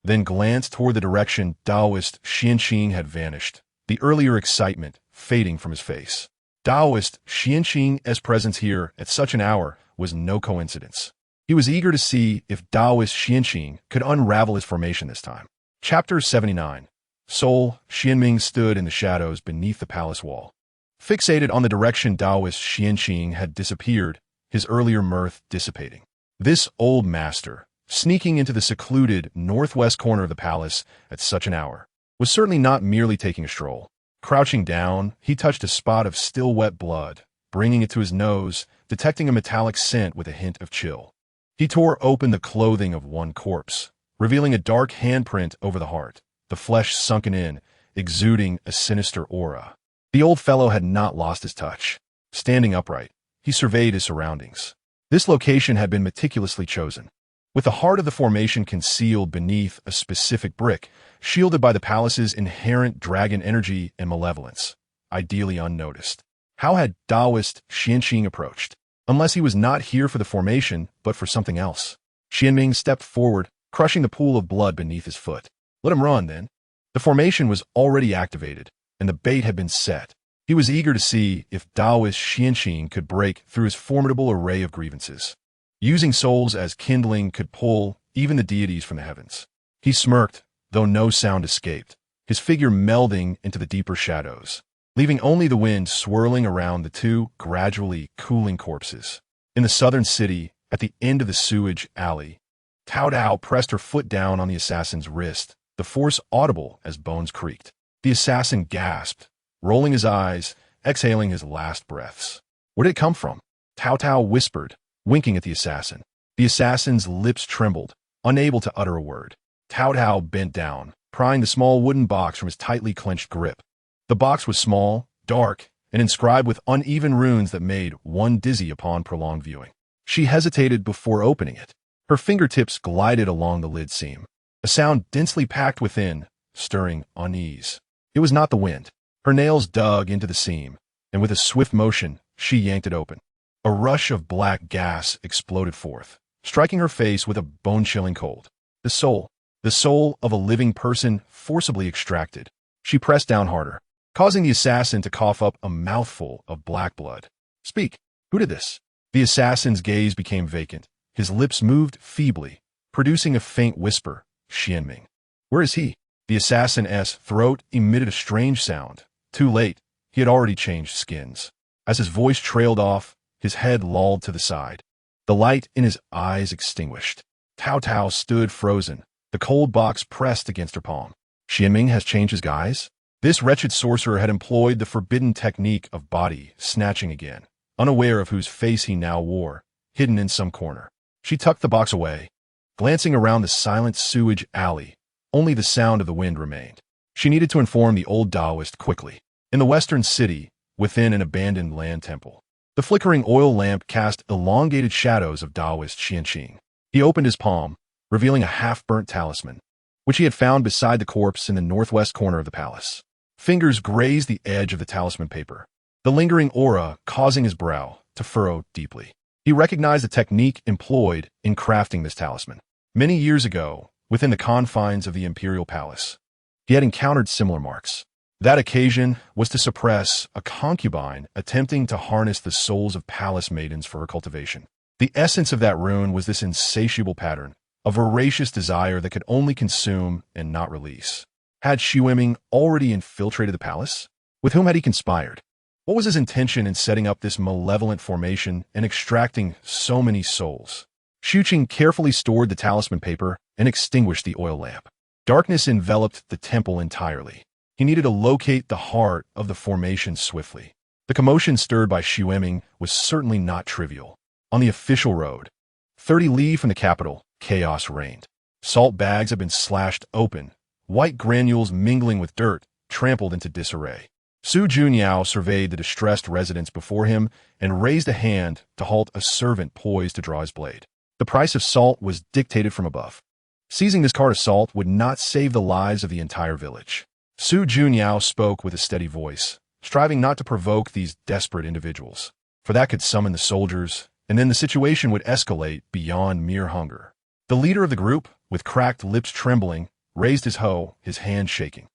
then glanced toward the direction Taoist Xianqing had vanished, the earlier excitement fading from his face. Taoist Xianqing's presence here at such an hour was no coincidence. He was eager to see if Taoist Xianqing could unravel his formation this time. Chapter 79. Seoul. Xianming stood in the shadows beneath the palace wall, fixated on the direction Taoist Xianqing had disappeared, his earlier mirth dissipating. This old master, sneaking into the secluded northwest corner of the palace at such an hour, was certainly not merely taking a stroll. Crouching down, he touched a spot of still wet blood, bringing it to his nose, detecting a metallic scent with a hint of chill. He tore open the clothing of one corpse, revealing a dark handprint over the heart, the flesh sunken in, exuding a sinister aura. The old fellow had not lost his touch. Standing upright, he surveyed his surroundings. This location had been meticulously chosen, with the heart of the formation concealed beneath a specific brick, shielded by the palace's inherent dragon energy and malevolence, ideally unnoticed. How had Taoist Xianqing approached? Unless he was not here for the formation, but for something else. Xianming stepped forward, crushing the pool of blood beneath his foot. Let him run, then. The formation was already activated, and the bait had been set. He was eager to see if Taoist Xianqing could break through his formidable array of grievances. Using souls as kindling could pull even the deities from the heavens. He smirked, though no sound escaped, his figure melding into the deeper shadows, leaving only the wind swirling around the two gradually cooling corpses. In the southern city, at the end of the sewage alley, Taotao pressed her foot down on the assassin's wrist, the force audible as bones creaked. The assassin gasped, rolling his eyes, exhaling his last breaths. Where did it come from? Taotao whispered, winking at the assassin. The assassin's lips trembled, unable to utter a word. Taotao bent down, prying the small wooden box from his tightly clenched grip. The box was small, dark, and inscribed with uneven runes that made one dizzy upon prolonged viewing. She hesitated before opening it. Her fingertips glided along the lid seam, a sound densely packed within, stirring unease. It was not the wind. Her nails dug into the seam, and with a swift motion, she yanked it open. A rush of black gas exploded forth, striking her face with a bone-chilling cold. The soul of a living person forcibly extracted. She pressed down harder, causing the assassin to cough up a mouthful of black blood. "Speak. Who did this?" The assassin's gaze became vacant. His lips moved feebly, producing a faint whisper. "Xianming." "Where is he?" The assassin's throat emitted a strange sound. Too late, he had already changed skins. As his voice trailed off, his head lolled to the side. The light in his eyes extinguished. Taotao stood frozen, the cold box pressed against her palm. "Xianming has changed his guise?" This wretched sorcerer had employed the forbidden technique of body snatching again, unaware of whose face he now wore, hidden in some corner. She tucked the box away. Glancing around the silent sewage alley, only the sound of the wind remained. She needed to inform the old Taoist quickly. In the western city, within an abandoned land temple, the flickering oil lamp cast elongated shadows of Taoist Xianqing. He opened his palm, revealing a half-burnt talisman, which he had found beside the corpse in the northwest corner of the palace. Fingers grazed the edge of the talisman paper, the lingering aura causing his brow to furrow deeply. He recognized the technique employed in crafting this talisman. Many years ago, within the confines of the imperial palace, he had encountered similar marks. That occasion was to suppress a concubine attempting to harness the souls of palace maidens for her cultivation. The essence of that rune was this insatiable pattern, a voracious desire that could only consume and not release. Had Xianming already infiltrated the palace? With whom had he conspired? What was his intention in setting up this malevolent formation and extracting so many souls? Xianqing carefully stored the talisman paper and extinguished the oil lamp. Darkness enveloped the temple entirely. He needed to locate the heart of the formation swiftly. The commotion stirred by Xianming was certainly not trivial. On the official road, 30 li from the capital, chaos reigned. Salt bags had been slashed open, white granules mingling with dirt, trampled into disarray. Su Junyao surveyed the distressed residents before him and raised a hand to halt a servant poised to draw his blade. The price of salt was dictated from above. Seizing this cart of salt would not save the lives of the entire village. Su Junyao spoke with a steady voice, striving not to provoke these desperate individuals, for that could summon the soldiers, and then the situation would escalate beyond mere hunger. The leader of the group, with cracked lips trembling, raised his hoe, his hand shaking.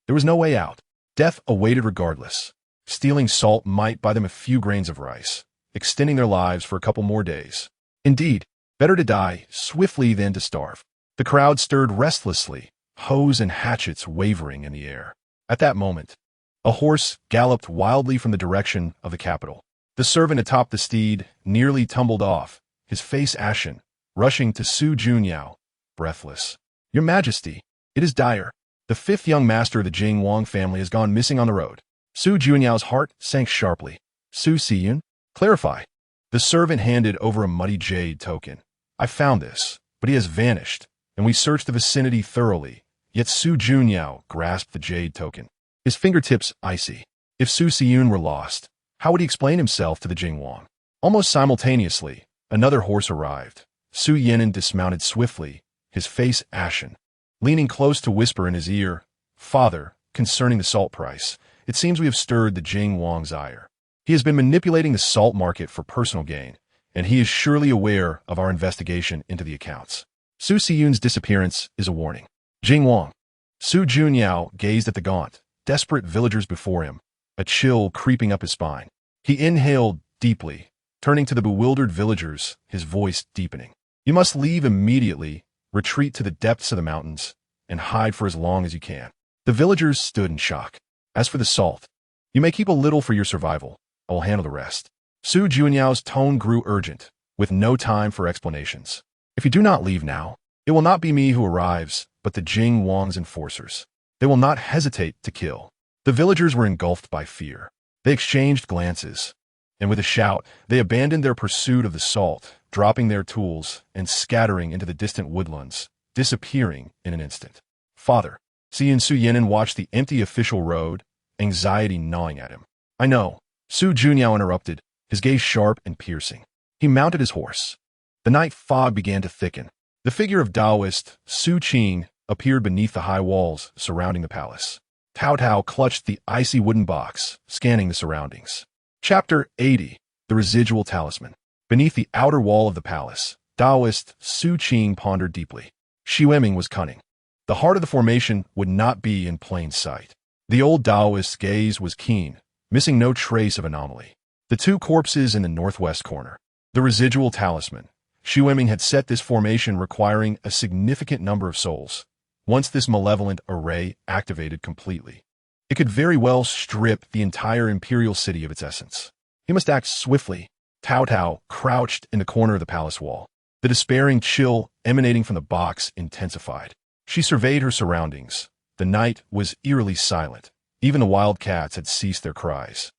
There was no way out. Death awaited regardless. Stealing salt might buy them a few grains of rice, extending their lives for a couple more days. Indeed, better to die swiftly than to starve. The crowd stirred restlessly, hoes and hatchets wavering in the air. At that moment, a horse galloped wildly from the direction of the capital. The servant atop the steed nearly tumbled off, his face ashen, rushing to Su Junyao, breathless. "Your Majesty, it is dire. The fifth young master of the Jing Wang family has gone missing on the road." Su Junyao's heart sank sharply. "Su Siyun? Clarify." The servant handed over a muddy jade token. "I found this, but he has vanished, and we searched the vicinity thoroughly." Yet Su Junyao grasped the jade token, his fingertips icy. If Su Siyun were lost, how would he explain himself to the Jing Wang? Almost simultaneously, another horse arrived. Su Yinan dismounted swiftly, his face ashen, leaning close to whisper in his ear, "Father, concerning the salt price, it seems we have stirred the Jing Wang's ire. He has been manipulating the salt market for personal gain, and he is surely aware of our investigation into the accounts. Su Siyun's disappearance is a warning." Jing Wang. Su Junyao gazed at the gaunt, desperate villagers before him, a chill creeping up his spine. He inhaled deeply, turning to the bewildered villagers, his voice deepening. "You must leave immediately, retreat to the depths of the mountains, and hide for as long as you can." The villagers stood in shock. "As for the salt, you may keep a little for your survival. I will handle the rest." Su Junyao's tone grew urgent, with no time for explanations. "If you do not leave now, it will not be me who arrives, but the Jing Wang's enforcers. They will not hesitate to kill." The villagers were engulfed by fear. They exchanged glances, and with a shout, they abandoned their pursuit of the salt, dropping their tools and scattering into the distant woodlands, disappearing in an instant. "Father." Su Yinan watched the empty official road, anxiety gnawing at him. "I know," Su Junyao interrupted, his gaze sharp and piercing. He mounted his horse. The night fog began to thicken. The figure of Taoist Su Qing appeared beneath the high walls surrounding the palace. Taotao clutched the icy wooden box, scanning the surroundings. Chapter 80. The Residual Talisman. Beneath the outer wall of the palace, Taoist Su Qing pondered deeply. Xueming was cunning. The heart of the formation would not be in plain sight. The old Taoist's gaze was keen, missing no trace of anomaly. The two corpses in the northwest corner. The residual talisman. Xueming had set this formation requiring a significant number of souls. Once this malevolent array activated completely, it could very well strip the entire imperial city of its essence. He must act swiftly. Taotao crouched in the corner of the palace wall. The despairing chill emanating from the box intensified. She surveyed her surroundings. The night was eerily silent. Even the wild cats had ceased their cries.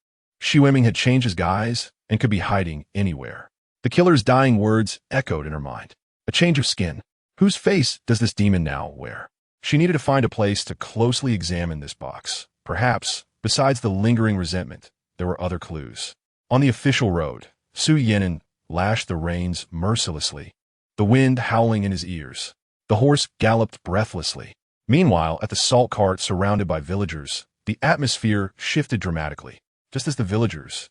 Xueming had changed his guise and could be hiding anywhere. The killer's dying words echoed in her mind. A change of skin. Whose face does this demon now wear? She needed to find a place to closely examine this box. Perhaps, besides the lingering resentment, there were other clues. On the official road, Su Yinan lashed the reins mercilessly, the wind howling in his ears. The horse galloped breathlessly. Meanwhile, at the salt cart surrounded by villagers, the atmosphere shifted dramatically, just as the villagers,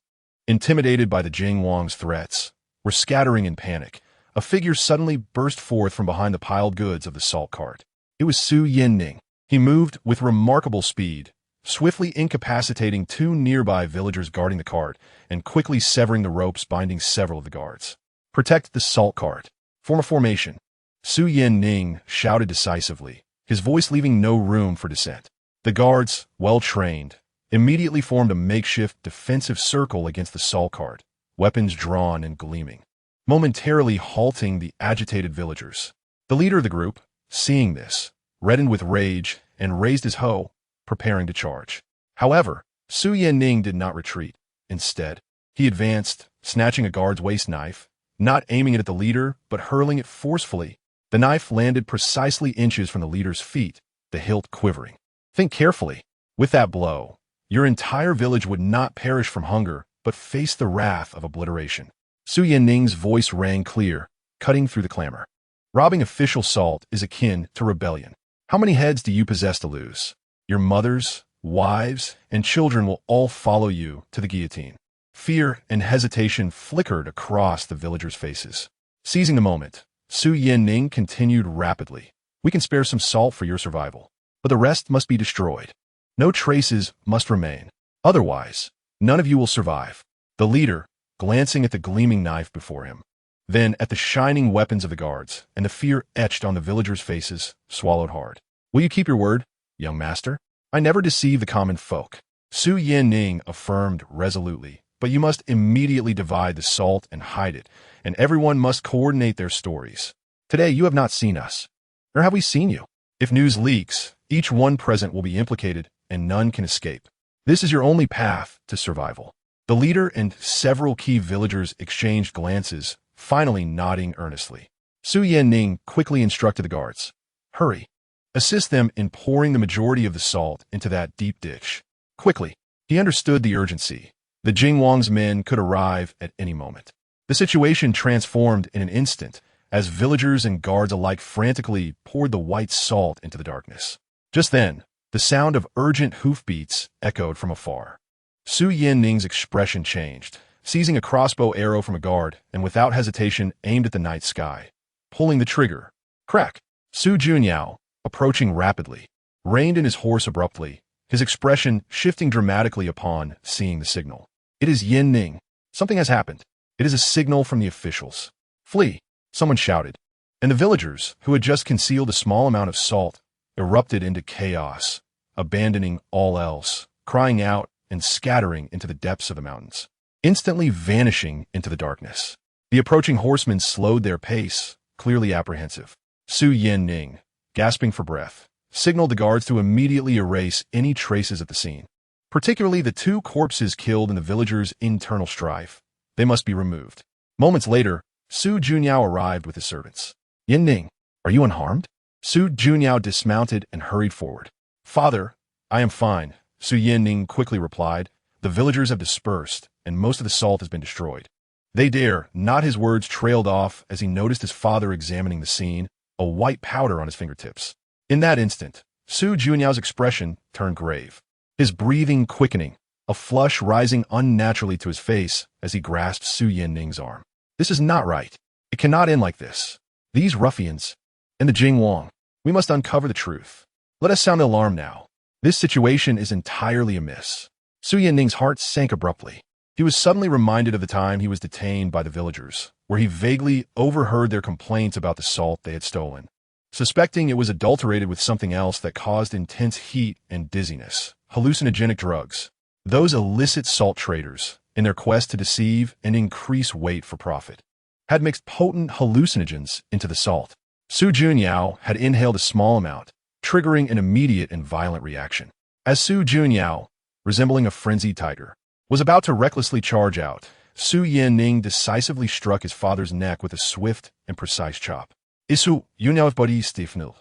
intimidated by the Jing Wang's threats, were scattering in panic. A figure suddenly burst forth from behind the piled goods of the salt cart. It was Su Yining. He moved with remarkable speed, swiftly incapacitating two nearby villagers guarding the cart and quickly severing the ropes binding several of the guards. Protect the salt cart. Form a formation. Su Yining shouted decisively, his voice leaving no room for dissent. The guards, well trained, immediately formed a makeshift defensive circle against the salt cart, weapons drawn and gleaming, momentarily halting the agitated villagers. The leader of the group, seeing this, reddened with rage and raised his hoe, preparing to charge. However, Su Yining did not retreat. Instead, he advanced, snatching a guard's waist knife, not aiming it at the leader, but hurling it forcefully. The knife landed precisely inches from the leader's feet, the hilt quivering. Think carefully. With that blow, your entire village would not perish from hunger, but face the wrath of obliteration. Su Yining's voice rang clear, cutting through the clamor. Robbing official salt is akin to rebellion. How many heads do you possess to lose? Your mothers, wives, and children will all follow you to the guillotine. Fear and hesitation flickered across the villagers' faces. Seizing the moment, Su Yining continued rapidly. We can spare some salt for your survival, but the rest must be destroyed. No traces must remain. Otherwise, none of you will survive. The leader, glancing at the gleaming knife before him, then at the shining weapons of the guards, and the fear etched on the villagers' faces, swallowed hard. Will you keep your word, young master? I never deceive the common folk. Su Yining affirmed resolutely, but you must immediately divide the salt and hide it, and everyone must coordinate their stories. Today you have not seen us, nor have we seen you. If news leaks, each one present will be implicated, and none can escape. This is your only path to survival. The leader and several key villagers exchanged glances, finally nodding earnestly. Su Yining quickly instructed the guards. Hurry. Assist them in pouring the majority of the salt into that deep dish. Quickly. He understood the urgency. The Jing Wang's men could arrive at any moment. The situation transformed in an instant as villagers and guards alike frantically poured the white salt into the darkness. Just then, the sound of urgent hoofbeats echoed from afar. Su Yining's expression changed, seizing a crossbow arrow from a guard and without hesitation aimed at the night sky. Pulling the trigger. Crack! Su Junyao, approaching rapidly, reined in his horse abruptly, his expression shifting dramatically upon seeing the signal. It is Yining. Something has happened. It is a signal from the officials. Flee! Someone shouted, and the villagers, who had just concealed a small amount of salt, erupted into chaos, abandoning all else, crying out and scattering into the depths of the mountains, instantly vanishing into the darkness. The approaching horsemen slowed their pace, clearly apprehensive. Su Yining, gasping for breath, signaled the guards to immediately erase any traces at the scene, particularly the two corpses killed in the villagers' internal strife. They must be removed. Moments later, Su Junyao arrived with his servants. Yining, are you unharmed? Su Junyao dismounted and hurried forward. Father, I am fine, Su Yining quickly replied. The villagers have dispersed, and most of the salt has been destroyed. They dare not. His words trailed off as he noticed his father examining the scene, a white powder on his fingertips. In that instant, Su Junyao's expression turned grave. His breathing quickening, a flush rising unnaturally to his face as he grasped Su Yinning's arm. This is not right. It cannot end like this. These ruffians and the Jing Wang. We must uncover the truth. Let us sound the alarm now. This situation is entirely amiss. Su Yinning's heart sank abruptly. He was suddenly reminded of the time he was detained by the villagers, where he vaguely overheard their complaints about the salt they had stolen. Suspecting it was adulterated with something else that caused intense heat and dizziness, hallucinogenic drugs. Those illicit salt traders, in their quest to deceive and increase weight for profit, had mixed potent hallucinogens into the salt. Su Junyao had inhaled a small amount, triggering an immediate and violent reaction. As Su Junyao, resembling a frenzied tiger, was about to recklessly charge out, Su Yinning decisively struck his father's neck with a swift and precise chop. Isu Yunyao body stiffened.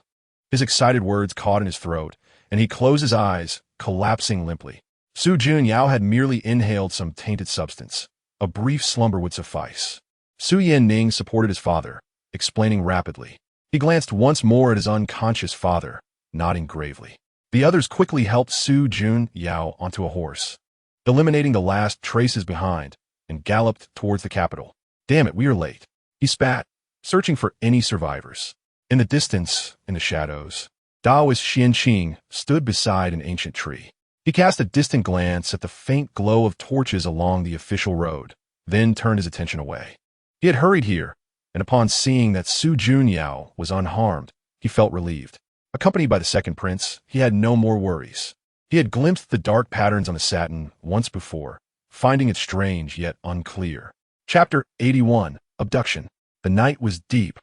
His excited words caught in his throat, and he closed his eyes, collapsing limply. Su Junyao had merely inhaled some tainted substance. A brief slumber would suffice. Su Yinning supported his father, explaining rapidly. He glanced once more at his unconscious father, nodding gravely. The others quickly helped Su Junyao onto a horse, eliminating the last traces behind, and galloped towards the capital. Damn it, we are late. He spat, searching for any survivors. In the distance, in the shadows, Taoist Xianqing stood beside an ancient tree. He cast a distant glance at the faint glow of torches along the official road, then turned his attention away. He had hurried here, and upon seeing that Su Junyao was unharmed, he felt relieved. Accompanied by the second prince, he had no more worries. He had glimpsed the dark patterns on the satin once before, finding it strange yet unclear. Chapter 81, Abduction. The night was deep,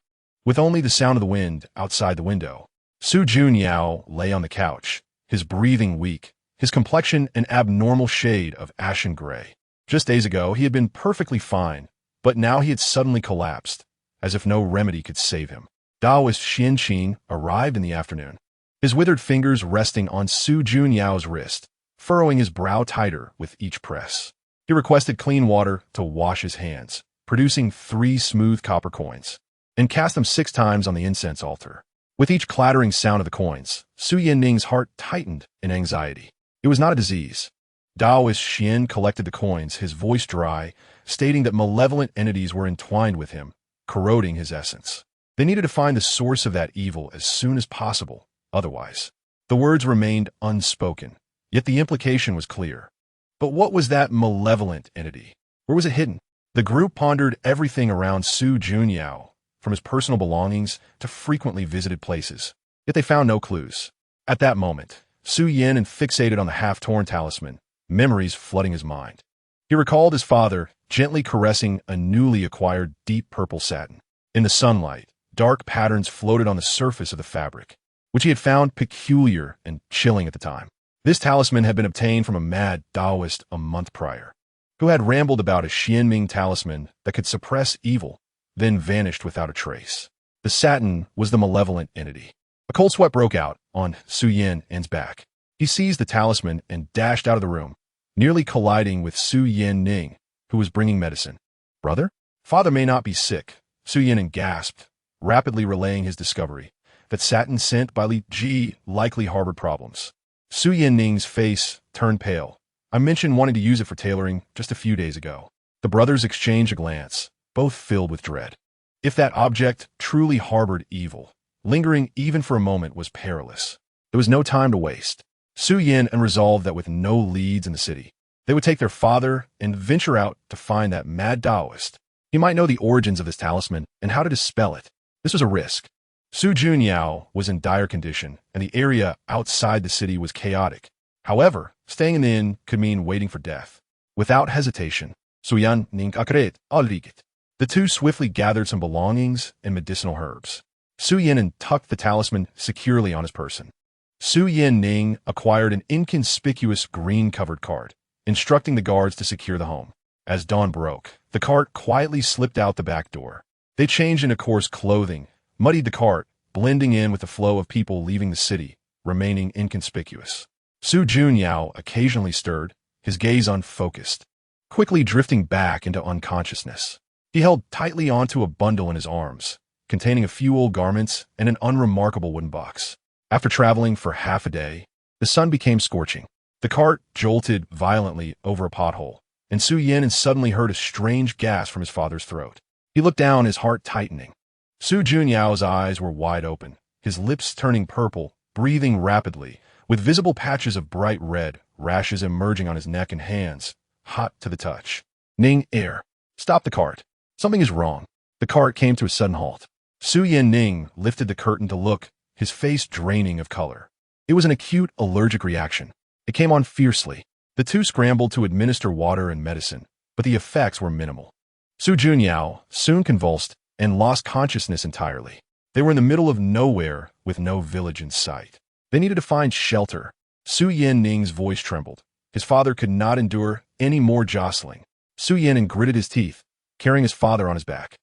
with only the sound of the wind outside the window. Su Junyao lay on the couch, his breathing weak, his complexion an abnormal shade of ashen gray. Just days ago, he had been perfectly fine, but now he had suddenly collapsed, as if no remedy could save him. Taoist Xianqing arrived in the afternoon, his withered fingers resting on Su Junyao's wrist, furrowing his brow tighter with each press. He requested clean water to wash his hands, producing 3 smooth copper coins, and cast them 6 times on the incense altar. With each clattering sound of the coins, Su Yinning's heart tightened in anxiety. It was not a disease. Taoist Xian collected the coins, his voice dry, stating that malevolent entities were entwined with him, corroding his essence. They needed to find the source of that evil as soon as possible, otherwise. The words remained unspoken, yet the implication was clear. But what was that malevolent entity? Where was it hidden? The group pondered everything around Su Junyao, from his personal belongings to frequently visited places, yet they found no clues. At that moment, Su Yin fixated on the half-torn talisman, memories flooding his mind. He recalled his father gently caressing a newly acquired deep purple satin. In the sunlight, dark patterns floated on the surface of the fabric, which he had found peculiar and chilling at the time. This talisman had been obtained from a mad Taoist a month prior, who had rambled about a Xianming talisman that could suppress evil, then vanished without a trace. The satin was the malevolent entity. A cold sweat broke out on Su Yin's back. He seized the talisman and dashed out of the room, nearly colliding with Su Yinning, who was bringing medicine. Brother? Father may not be sick, Su Yinning gasped, rapidly relaying his discovery that satin sent by Li Ji likely harbored problems. Su Yinning's face turned pale. I mentioned wanting to use it for tailoring just a few days ago. The brothers exchanged a glance, both filled with dread. If that object truly harbored evil, lingering even for a moment was perilous. There was no time to waste. Su Yin resolved that with no leads in the city, they would take their father and venture out to find that mad Taoist. He might know the origins of this talisman and how to dispel it. This was a risk. Su Junyao was in dire condition, and the area outside the city was chaotic. However, staying in the inn could mean waiting for death. Without hesitation, Su Yan ning akret alriget. The two swiftly gathered some belongings and medicinal herbs. Su Yin tucked the talisman securely on his person. Su Yin acquired an inconspicuous green-covered cart, instructing the guards to secure the home. As dawn broke, the cart quietly slipped out the back door. They changed into coarse clothing, muddied the cart, blending in with the flow of people leaving the city, remaining inconspicuous. Su Junyao occasionally stirred, his gaze unfocused. quickly drifting back into unconsciousness. He held tightly onto a bundle in his arms, containing a few old garments and an unremarkable wooden box. After traveling for half a day, the sun became scorching. The cart jolted violently over a pothole, and Su Yin suddenly heard a strange gasp from his father's throat. He looked down, his heart tightening. Su Junyao's eyes were wide open, his lips turning purple, breathing rapidly, with visible patches of bright red, rashes emerging on his neck and hands, hot to the touch. Ning, air. Stop the cart. Something is wrong. The cart came to a sudden halt. Su Ning lifted the curtain to look, his face draining of color. It was an acute allergic reaction. It came on fiercely. The two scrambled to administer water and medicine, but the effects were minimal. Su Junyao soon convulsed and lost consciousness entirely. They were in the middle of nowhere with no village in sight. They needed to find shelter. Su Ning's voice trembled. His father could not endure any more jostling. Su Yin gritted his teeth, carrying his father on his back.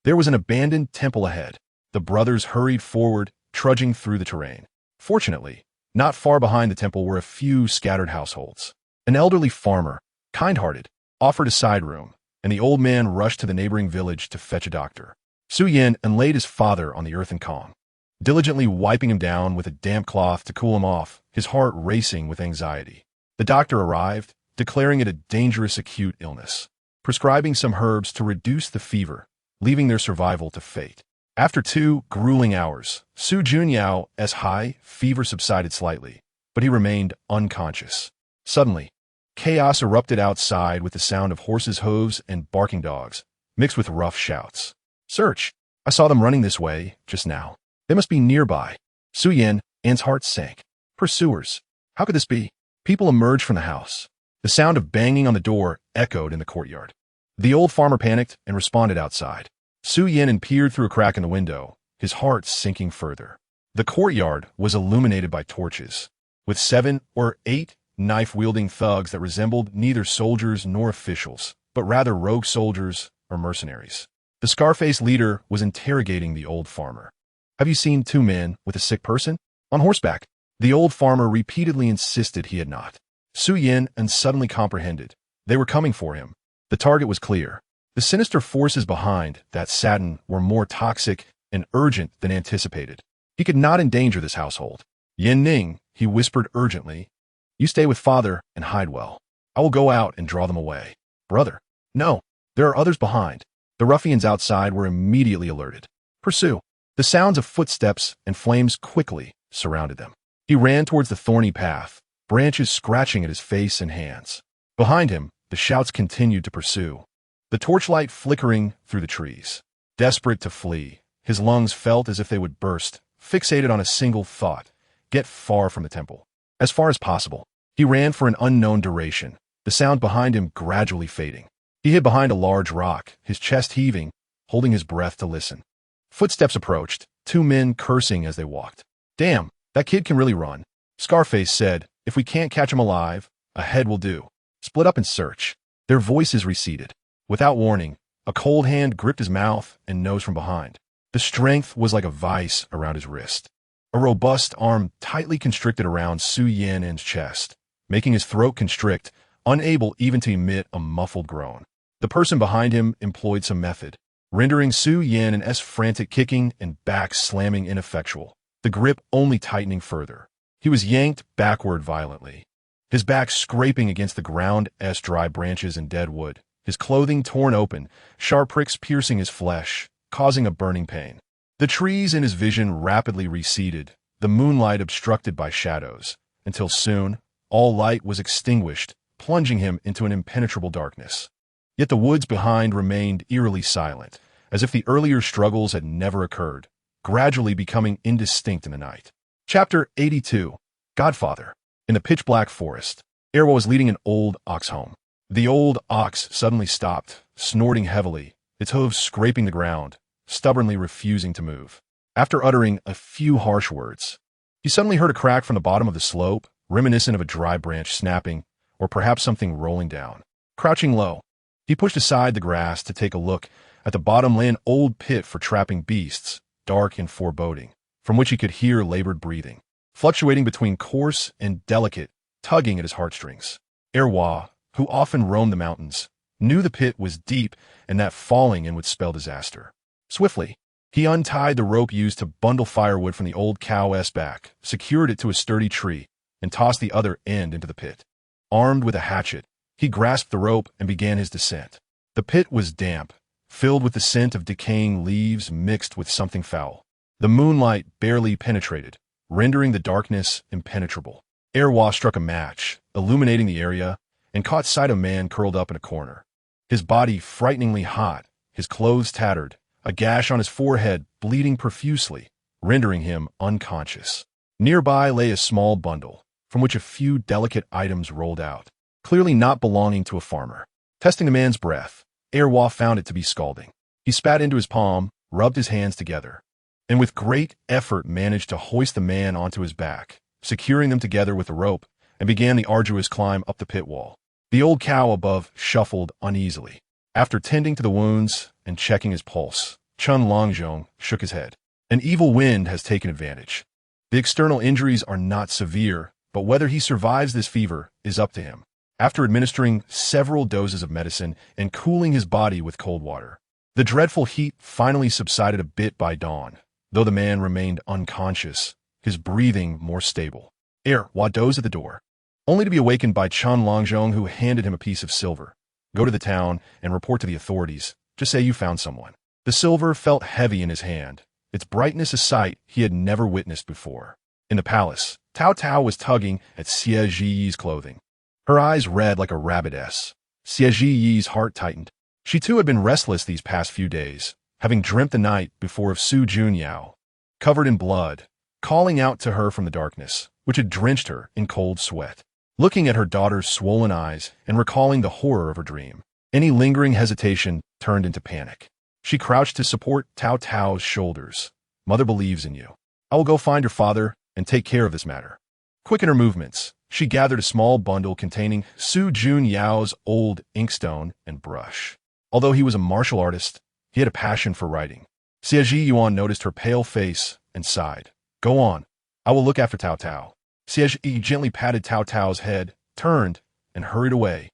There was an abandoned temple ahead. The brothers hurried forward, trudging through the terrain. Fortunately, not far behind the temple were a few scattered households. An elderly farmer, kind-hearted, offered a side room, and the old man rushed to the neighboring village to fetch a doctor. Su Yin laid his father on the earthen kong, diligently wiping him down with a damp cloth to cool him off, his heart racing with anxiety. The doctor arrived, declaring it a dangerous acute illness, prescribing some herbs to reduce the fever, leaving their survival to fate. After 2 grueling hours, Su Junyao's high fever subsided slightly, but he remained unconscious. Suddenly, chaos erupted outside with the sound of horses' hooves and barking dogs, mixed with rough shouts. Search! I saw them running this way, just now. They must be nearby. Su Yin's heart sank. Pursuers! How could this be? People emerged from the house. The sound of banging on the door echoed in the courtyard. The old farmer panicked and responded outside. Su Yin peered through a crack in the window, his heart sinking further. The courtyard was illuminated by torches, with 7 or 8 knife-wielding thugs that resembled neither soldiers nor officials, but rather rogue soldiers or mercenaries. The scar-faced leader was interrogating the old farmer. Have you seen 2 men with a sick person? On horseback. The old farmer repeatedly insisted he had not. Su Yin suddenly comprehended. They were coming for him. The target was clear. The sinister forces behind that satin were more toxic and urgent than anticipated. He could not endanger this household. Yin Ning, he whispered urgently, you stay with father and hide well. I will go out and draw them away. Brother, no, there are others behind. The ruffians outside were immediately alerted. Pursue. The sounds of footsteps and flames quickly surrounded them. He ran towards the thorny path, branches scratching at his face and hands. Behind him, the shouts continued to pursue, the torchlight flickering through the trees. Desperate to flee, his lungs felt as if they would burst, fixated on a single thought, get far from the temple. As far as possible. He ran for an unknown duration, the sound behind him gradually fading. He hid behind a large rock, his chest heaving, holding his breath to listen. Footsteps approached, 2 men cursing as they walked. Damn, that kid can really run. Scarface said, if we can't catch him alive, a head will do. Split up and search. Their voices receded. Without warning, a cold hand gripped his mouth and nose from behind. The strength was like a vice around his wrist. A robust arm tightly constricted around Su Yin's chest, making his throat constrict, unable even to emit a muffled groan. The person behind him employed some method, rendering Su Yin's frantic kicking and back slamming ineffectual, the grip only tightening further. He was yanked backward violently, his back scraping against the ground as dry branches and dead wood, his clothing torn open, sharp pricks piercing his flesh, causing a burning pain. The trees in his vision rapidly receded, the moonlight obstructed by shadows, until soon, all light was extinguished, plunging him into an impenetrable darkness. Yet the woods behind remained eerily silent, as if the earlier struggles had never occurred, gradually becoming indistinct in the night. Chapter 82. Godfather. In the pitch-black forest, Erwa was leading an old ox home. The old ox suddenly stopped, snorting heavily, its hooves scraping the ground, stubbornly refusing to move. After uttering a few harsh words, he suddenly heard a crack from the bottom of the slope, reminiscent of a dry branch snapping, or perhaps something rolling down. Crouching low, he pushed aside the grass to take a look. At the bottom lay an old pit for trapping beasts, dark and foreboding, from which he could hear labored breathing, fluctuating between coarse and delicate, tugging at his heartstrings. Erwa, who often roamed the mountains, knew the pit was deep and that falling in would spell disaster. Swiftly, he untied the rope used to bundle firewood from the old cow's back, secured it to a sturdy tree, and tossed the other end into the pit. Armed with a hatchet, he grasped the rope and began his descent. The pit was damp, filled with the scent of decaying leaves mixed with something foul. The moonlight barely penetrated, rendering the darkness impenetrable. Erwa struck a match, illuminating the area, and caught sight of a man curled up in a corner. His body frighteningly hot, his clothes tattered, a gash on his forehead bleeding profusely, rendering him unconscious. Nearby lay a small bundle, from which a few delicate items rolled out, clearly not belonging to a farmer. Testing the man's breath, Erwa found it to be scalding. He spat into his palm, rubbed his hands together, and with great effort managed to hoist the man onto his back, securing them together with a rope, and began the arduous climb up the pit wall. The old cow above shuffled uneasily. After tending to the wounds and checking his pulse, Chun Longjong shook his head. An evil wind has taken advantage. The external injuries are not severe, but whether he survives this fever is up to him. After administering several doses of medicine and cooling his body with cold water, the dreadful heat finally subsided a bit by dawn, though the man remained unconscious, his breathing more stable. Erwa dozed at the door, only to be awakened by Chun Longjong, who handed him a piece of silver. Go to the town and report to the authorities. Just say you found someone. The silver felt heavy in his hand, its brightness a sight he had never witnessed before. In the palace, Taotao was tugging at Xie Ziyi's clothing. Her eyes read like a rabbitess. Xie Ziyi's heart tightened. She too had been restless these past few days, having dreamt the night before of Su Junyao, covered in blood, calling out to her from the darkness, which had drenched her in cold sweat. Looking at her daughter's swollen eyes and recalling the horror of her dream, any lingering hesitation turned into panic. She crouched to support Taotao's shoulders. Mother believes in you. I will go find your father and take care of this matter. Quick in her movements, she gathered a small bundle containing Su Junyao's old inkstone and brush. Although he was a martial artist, he had a passion for writing. Xie Yuan noticed her pale face and sighed. Go on. I will look after Taotao. Xie gently patted Taotao's head, turned, and hurried away,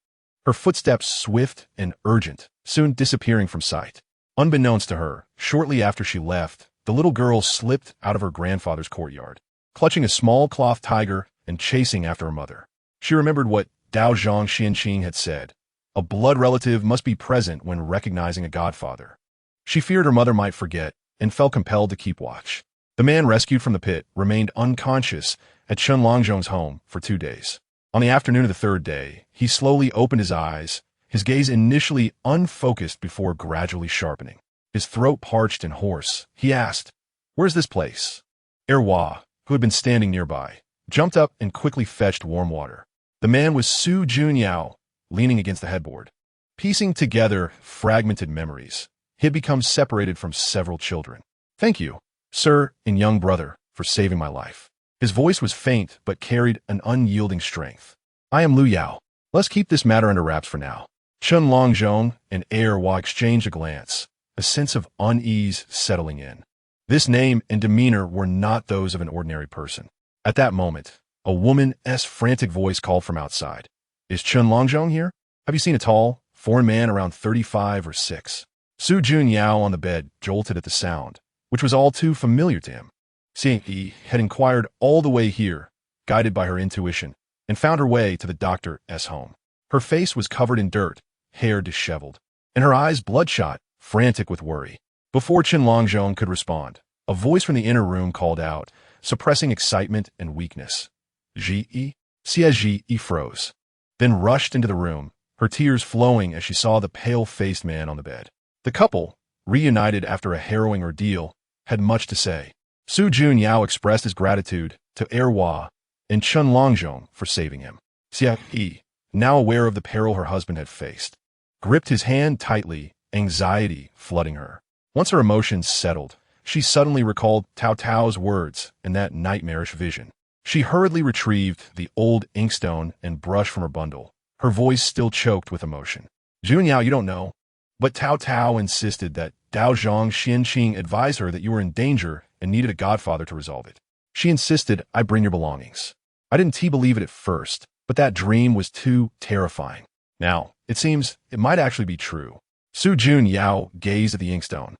her footsteps swift and urgent, soon disappearing from sight. Unbeknownst to her, shortly after she left, the little girl slipped out of her grandfather's courtyard, clutching a small cloth tiger and chasing after her mother. She remembered what Dao Zhang Xianqing had said. A blood relative must be present when recognizing a godfather. She feared her mother might forget and felt compelled to keep watch. The man rescued from the pit remained unconscious at Chun Longjong's home for 2 days. On the afternoon of the third day, he slowly opened his eyes, his gaze initially unfocused before gradually sharpening. His throat parched and hoarse, he asked, Where's this place? Erwa, who had been standing nearby, jumped up and quickly fetched warm water. The man was Su Junyao, leaning against the headboard. Piecing together fragmented memories, he had become separated from several children. Thank you, sir and young brother, for saving my life. His voice was faint but carried an unyielding strength. I am Lu Yao. Let's keep this matter under wraps for now. Chun Longjong and Erwa exchanged a glance, a sense of unease settling in. This name and demeanor were not those of an ordinary person. At that moment, a woman's frantic voice called from outside. Is Chun Longjong here? Have you seen a tall, foreign man around 35 or 6? Su Junyao on the bed jolted at the sound, which was all too familiar to him. Xie had inquired all the way here, guided by her intuition, and found her way to the doctor's home. Her face was covered in dirt, hair disheveled, and her eyes bloodshot, frantic with worry. Before Chun Longjong could respond, a voice from the inner room called out, suppressing excitement and weakness. Xie? Xie froze, then rushed into the room, her tears flowing as she saw the pale-faced man on the bed. The couple, reunited after a harrowing ordeal, had much to say. Su Junyao expressed his gratitude to Erwa and Chun Longjong for saving him. Xie, now aware of the peril her husband had faced, gripped his hand tightly, anxiety flooding her. Once her emotions settled, she suddenly recalled Taotao's words and that nightmarish vision. She hurriedly retrieved the old inkstone and brush from her bundle, her voice still choked with emotion. Junyao, you don't know, but Taotao insisted that Dao Zhang Xianqing advised her that you were in danger and needed a godfather to resolve it. She insisted I bring your belongings. I didn't believe it at first, but that dream was too terrifying. Now, It seems it might actually be true. Su Jun Yao gazed at the inkstone,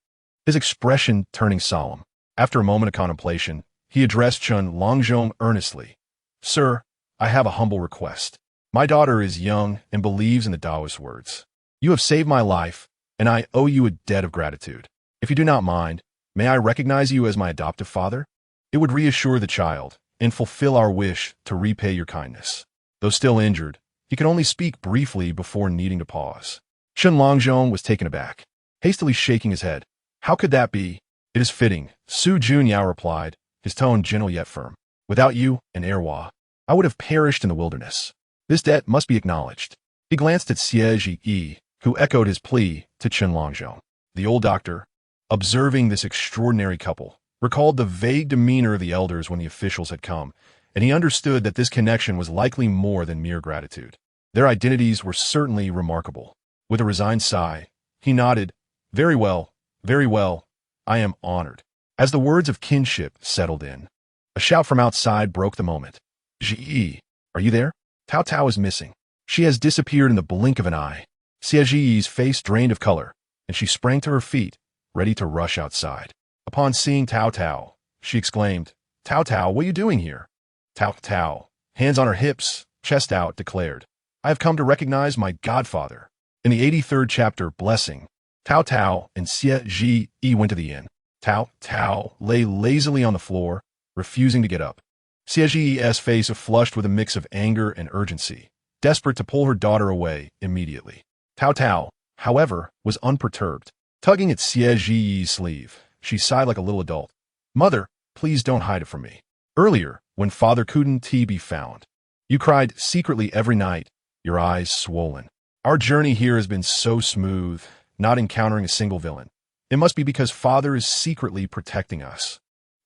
his expression turning solemn. After a moment of contemplation, he addressed Chun Longzhong earnestly. Sir, I have a humble request. My daughter is young and believes in the Taoist words. You have saved my life, and I owe you a debt of gratitude. If you do not mind, may I recognize you as my adoptive father? It would reassure the child and fulfill our wish to repay your kindness. Though still injured, he could only speak briefly before needing to pause. Chun Longzhong was taken aback, hastily shaking his head. How could that be? It is fitting, Su Jun Yao replied, his tone gentle yet firm. Without you and Erwa, I would have perished in the wilderness. This debt must be acknowledged. He glanced at Xie Yi, who echoed his plea to Chun Longzhong. The old doctor, observing this extraordinary couple, recalled the vague demeanor of the elders when the officials had come, and he understood that this connection was likely more than mere gratitude. Their identities were certainly remarkable. With a resigned sigh, he nodded, very well, I am honored. As the words of kinship settled in, a shout from outside broke the moment. Ji, are you there? Taotao is missing. She has disappeared in the blink of an eye. Xie Yi's face drained of color, and she sprang to her feet, ready to rush outside. Upon seeing Taotao, she exclaimed, Taotao, what are you doing here? Taotao, hands on her hips, chest out, declared, I have come to recognize my godfather. In the 83rd chapter, Blessing, Taotao and Xie Yi went to the inn. Taotao lay lazily on the floor, refusing to get up. Xie Yi's face flushed with a mix of anger and urgency, desperate to pull her daughter away immediately. Taotao, however, was unperturbed. Tugging at Xie Yi's sleeve, she sighed like a little adult. Mother, please don't hide it from me. Earlier, when father couldn't be found, you cried secretly every night, your eyes swollen. Our journey here has been so smooth, not encountering a single villain. It must be because father is secretly protecting us.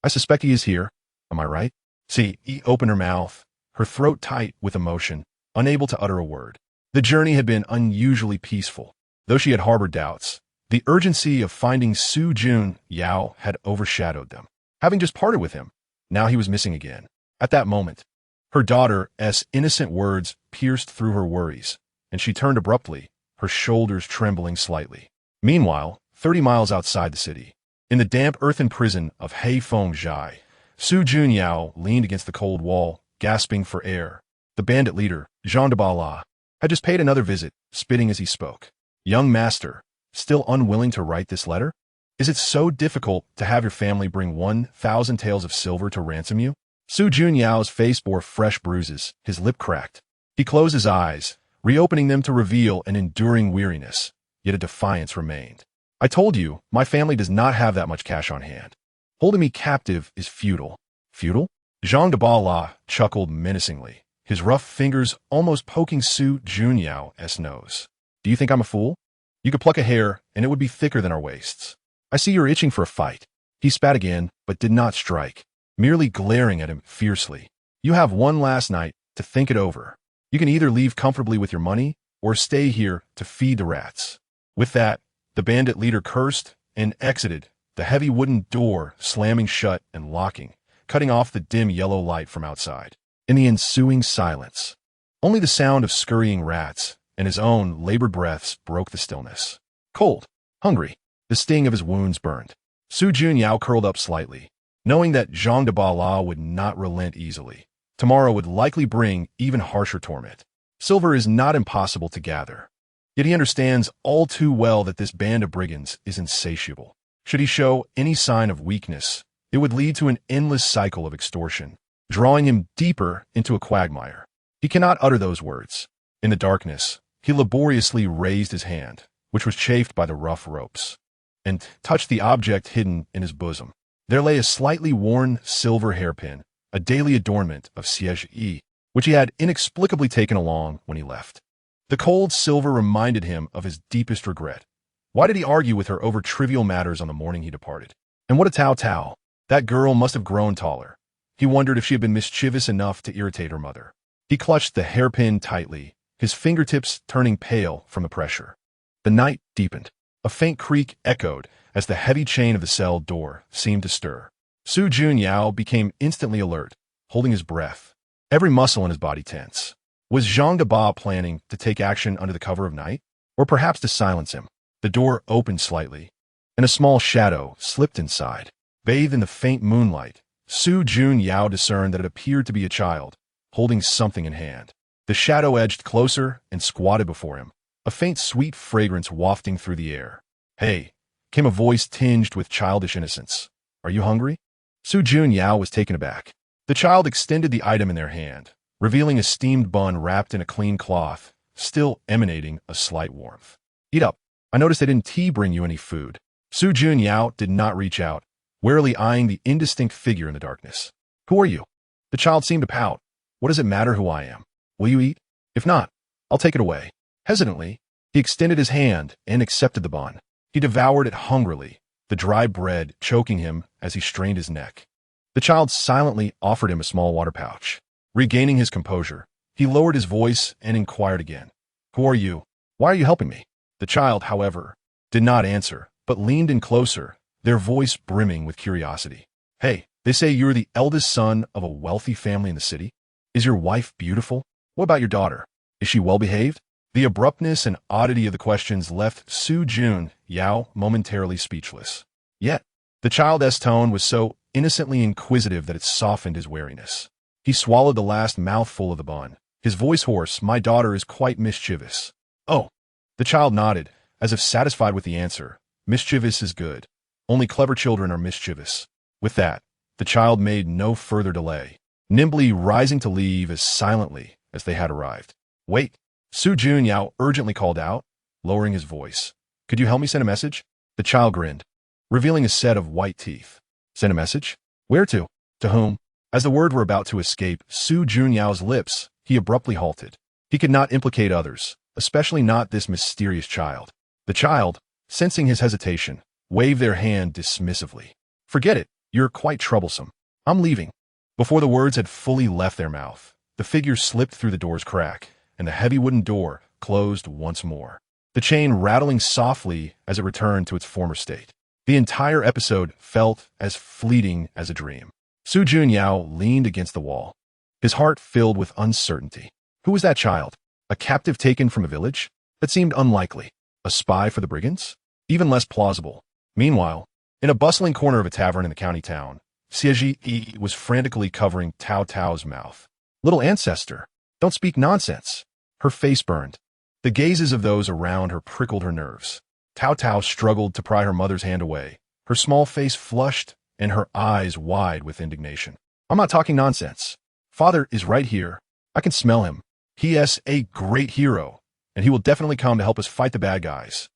I suspect he is here. Am I right? Xie opened her mouth, her throat tight with emotion, unable to utter a word. The journey had been unusually peaceful. Though she had harbored doubts, the urgency of finding Su Jun Yao had overshadowed them. Having just parted with him, now he was missing again. At that moment, her daughter's innocent words pierced through her worries, and she turned abruptly, her shoulders trembling slightly. Meanwhile, 30 miles outside the city, in the damp earthen prison of Heifengzhai, Su Jun Yao leaned against the cold wall, gasping for air. The bandit leader, Jean de Bala, had just paid another visit, spitting as he spoke. Young master, still unwilling to write this letter? Is it so difficult to have your family bring 1,000 taels of silver to ransom you? Su Jun Yao's face bore fresh bruises, his lip cracked. He closed his eyes, reopening them to reveal an enduring weariness, yet a defiance remained. I told you, my family does not have that much cash on hand. Holding me captive is futile. Futile? Jean de Bala chuckled menacingly, his rough fingers almost poking Su Jun Yao's nose. Do you think I'm a fool? You could pluck a hair, and it would be thicker than our waists. I see you're itching for a fight. He spat again, but did not strike, merely glaring at him fiercely. You have one last night to think it over. You can either leave comfortably with your money, or stay here to feed the rats. With that, the bandit leader cursed and exited, the heavy wooden door slamming shut and locking, cutting off the dim yellow light from outside. In the ensuing silence, only the sound of scurrying rats and his own labored breaths broke the stillness. Cold, hungry, the sting of his wounds burned. Su Jun Yao curled up slightly, knowing that Jean de Bala would not relent easily. Tomorrow would likely bring even harsher torment. Silver is not impossible to gather, yet he understands all too well that this band of brigands is insatiable. Should he show any sign of weakness, it would lead to an endless cycle of extortion, drawing him deeper into a quagmire. He cannot utter those words. In the darkness, he laboriously raised his hand, which was chafed by the rough ropes, and touched the object hidden in his bosom. There lay a slightly worn silver hairpin, a daily adornment of Xie Yi, which he had inexplicably taken along when he left. The cold silver reminded him of his deepest regret. Why did he argue with her over trivial matters on the morning he departed? And what a Taotao! That girl must have grown taller. He wondered if she had been mischievous enough to irritate her mother. He clutched the hairpin tightly, his fingertips turning pale from the pressure. The night deepened. A faint creak echoed as the heavy chain of the cell door seemed to stir. Su Jun Yao became instantly alert, holding his breath, every muscle in his body tense. Was Jean Gabba planning to take action under the cover of night? Or perhaps to silence him? The door opened slightly, and a small shadow slipped inside. Bathed in the faint moonlight, Su Jun Yao discerned that it appeared to be a child, holding something in hand. The shadow edged closer and squatted before him, a faint sweet fragrance wafting through the air. "Hey," came a voice tinged with childish innocence. "Are you hungry?" Su Jun Yao was taken aback. The child extended the item in their hand, revealing a steamed bun wrapped in a clean cloth, still emanating a slight warmth. "Eat up. I noticed they didn't bring you any food." Su Jun Yao did not reach out, warily eyeing the indistinct figure in the darkness. "Who are you?" The child seemed to pout. "What does it matter who I am? Will you eat? If not, I'll take it away." Hesitantly, he extended his hand and accepted the bun. He devoured it hungrily, the dry bread choking him as he strained his neck. The child silently offered him a small water pouch. Regaining his composure, he lowered his voice and inquired again. "Who are you? Why are you helping me?" The child, however, did not answer, but leaned in closer, their voice brimming with curiosity. "Hey, they say you're the eldest son of a wealthy family in the city. Is your wife beautiful? What about your daughter? Is she well-behaved?" The abruptness and oddity of the questions left Su Jun Yao momentarily speechless. Yet, the child's tone was so innocently inquisitive that it softened his wariness. He swallowed the last mouthful of the bun, his voice hoarse. "My daughter is quite mischievous." "Oh." The child nodded, as if satisfied with the answer. "Mischievous is good. Only clever children are mischievous." With that, the child made no further delay, nimbly rising to leave as silently as they had arrived. "Wait," Su Jun Yao urgently called out, lowering his voice. "Could you help me send a message?" The child grinned, revealing a set of white teeth. "Send a message? Where to? To whom?" As the words were about to escape Su Jun Yao's lips, he abruptly halted. He could not implicate others, especially not this mysterious child. The child, sensing his hesitation, waved their hand dismissively. "Forget it. You're quite troublesome. I'm leaving." Before the words had fully left their mouth, the figure slipped through the door's crack, and the heavy wooden door closed once more, the chain rattling softly as it returned to its former state. The entire episode felt as fleeting as a dream. Su Jun Yao leaned against the wall, his heart filled with uncertainty. Who was that child? A captive taken from a village? That seemed unlikely. A spy for the brigands? Even less plausible. Meanwhile, in a bustling corner of a tavern in the county town, Xie was frantically covering Taotao's mouth. "Little ancestor, don't speak nonsense." Her face burned. The gazes of those around her prickled her nerves. Taotao struggled to pry her mother's hand away, her small face flushed and her eyes wide with indignation. "I'm not talking nonsense. Father is right here. I can smell him. He is a great hero, and he will definitely come to help us fight the bad guys."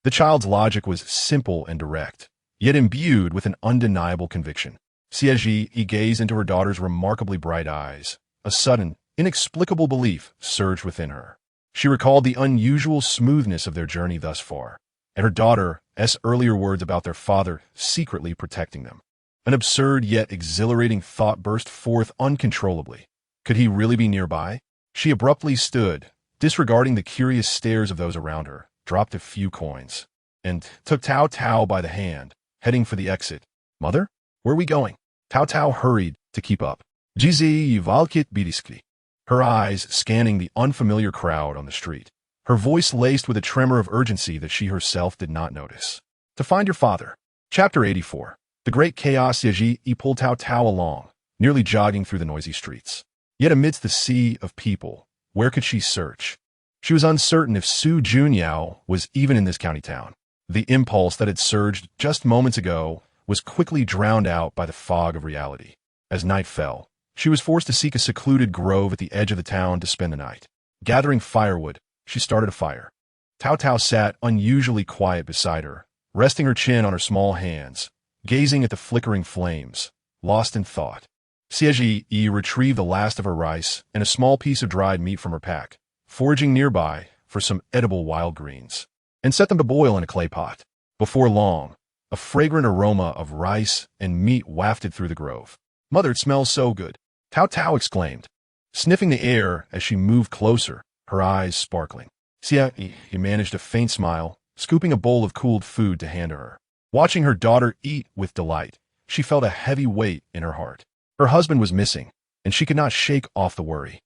The child's logic was simple and direct, yet imbued with an undeniable conviction. Xie gazed into her daughter's remarkably bright eyes. A sudden, inexplicable belief surged within her. She recalled the unusual smoothness of their journey thus far, and her daughter's earlier words about their father secretly protecting them. An absurd yet exhilarating thought burst forth uncontrollably. Could he really be nearby? She abruptly stood, disregarding the curious stares of those around her, dropped a few coins, and took Taotao by the hand, heading for the exit. "Mother, where are we going?" Taotao hurried to keep up. "Jizi Valkit Bidiski." Her eyes scanning the unfamiliar crowd on the street, her voice laced with a tremor of urgency that she herself did not notice. "To find your father." Chapter 84. The great chaos. Xie pulled Taotao along, nearly jogging through the noisy streets. Yet amidst the sea of people, where could she search? She was uncertain if Su Jun Yao was even in this county town. The impulse that had surged just moments ago was quickly drowned out by the fog of reality. As night fell, she was forced to seek a secluded grove at the edge of the town to spend the night. Gathering firewood, she started a fire. Taotao sat unusually quiet beside her, resting her chin on her small hands, gazing at the flickering flames, lost in thought. Xie retrieved the last of her rice and a small piece of dried meat from her pack, foraging nearby for some edible wild greens, and set them to boil in a clay pot. Before long, a fragrant aroma of rice and meat wafted through the grove. "Mother, it smells so good," Taotao exclaimed, sniffing the air as she moved closer, her eyes sparkling. Xie managed a faint smile, scooping a bowl of cooled food to hand to her. Watching her daughter eat with delight, she felt a heavy weight in her heart. Her husband was missing, and she could not shake off the worry.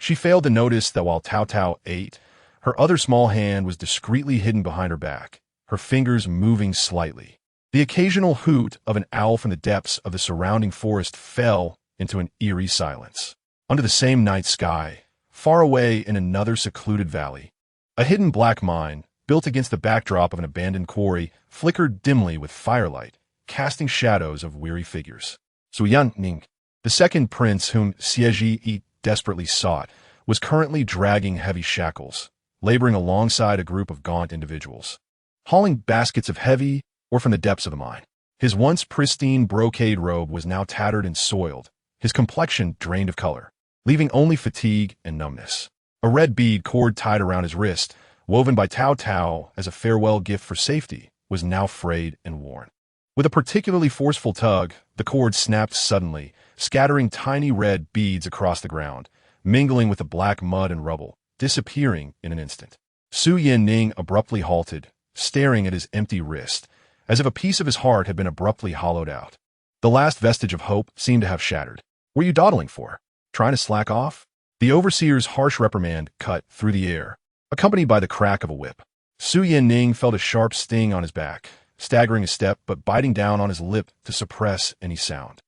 She failed to notice that while Taotao ate, her other small hand was discreetly hidden behind her back, her fingers moving slightly. The occasional hoot of an owl from the depths of the surrounding forest fell into an eerie silence. Under the same night sky, far away in another secluded valley, a hidden black mine, built against the backdrop of an abandoned quarry, flickered dimly with firelight, casting shadows of weary figures. Su Yanning, the second prince whom Xie desperately sought, was currently dragging heavy shackles, laboring alongside a group of gaunt individuals, hauling baskets of heavy ore from the depths of the mine. His once pristine brocade robe was now tattered and soiled, his complexion drained of color, leaving only fatigue and numbness. A red bead cord tied around his wrist, woven by Taotao as a farewell gift for safety, was now frayed and worn. With a particularly forceful tug, the cord snapped suddenly, scattering tiny red beads across the ground, mingling with the black mud and rubble, disappearing in an instant. Su Yanning abruptly halted, staring at his empty wrist, as if a piece of his heart had been abruptly hollowed out. The last vestige of hope seemed to have shattered. "What are you dawdling for? Trying to slack off?" The overseer's harsh reprimand cut through the air, accompanied by the crack of a whip. Su Yanning felt a sharp sting on his back, staggering a step but biting down on his lip to suppress any sound.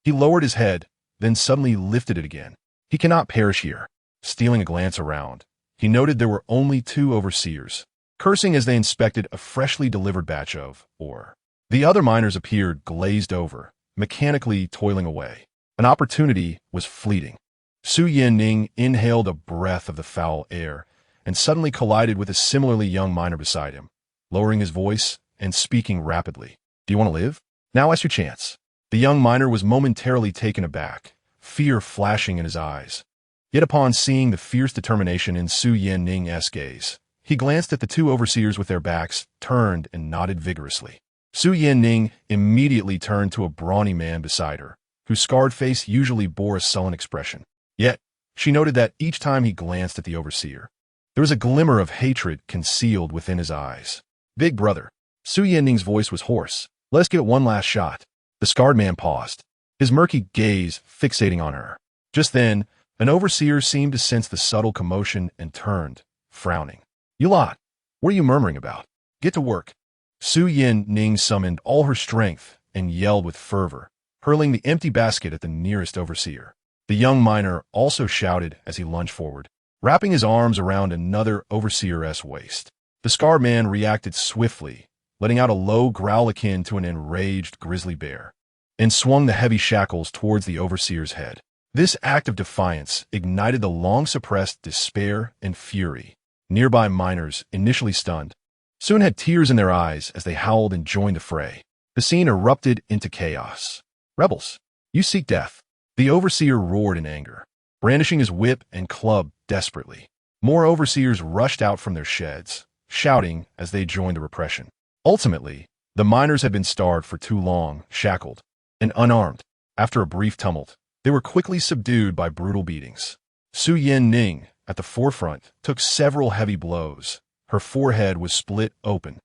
He lowered his head, then suddenly lifted it again. He cannot perish here. Stealing a glance around, he noted there were only two overseers, cursing as they inspected a freshly delivered batch of ore. The other miners appeared glazed over, mechanically toiling away. An opportunity was fleeting. Su Yanning inhaled a breath of the foul air and suddenly collided with a similarly young miner beside him, lowering his voice and speaking rapidly. "Do you want to live? Now is your chance." The young miner was momentarily taken aback, fear flashing in his eyes. Yet upon seeing the fierce determination in Su Yanning's gaze, he glanced at the two overseers with their backs turned and nodded vigorously. Su Yanning immediately turned to a brawny man beside her, whose scarred face usually bore a sullen expression. Yet, she noted that each time he glanced at the overseer, there was a glimmer of hatred concealed within his eyes. "Big brother." Su Yanning's voice was hoarse. "Let's get one last shot." The scarred man paused, his murky gaze fixating on her. Just then, an overseer seemed to sense the subtle commotion and turned, frowning. "You lot, what are you murmuring about? Get to work." Su Yanning summoned all her strength and yelled with fervor, hurling the empty basket at the nearest overseer. The young miner also shouted as he lunged forward, wrapping his arms around another overseer's waist. The scarred man reacted swiftly, letting out a low growl akin to an enraged grizzly bear, and swung the heavy shackles towards the overseer's head. This act of defiance ignited the long-suppressed despair and fury. Nearby miners, initially stunned, soon had tears in their eyes as they howled and joined the fray. The scene erupted into chaos. "Rebels, you seek death." The overseer roared in anger, brandishing his whip and club desperately. More overseers rushed out from their sheds, shouting as they joined the repression. Ultimately, the miners had been starved for too long, shackled, and unarmed. After a brief tumult, they were quickly subdued by brutal beatings. Su Yanning, at the forefront, took several heavy blows. Her forehead was split open,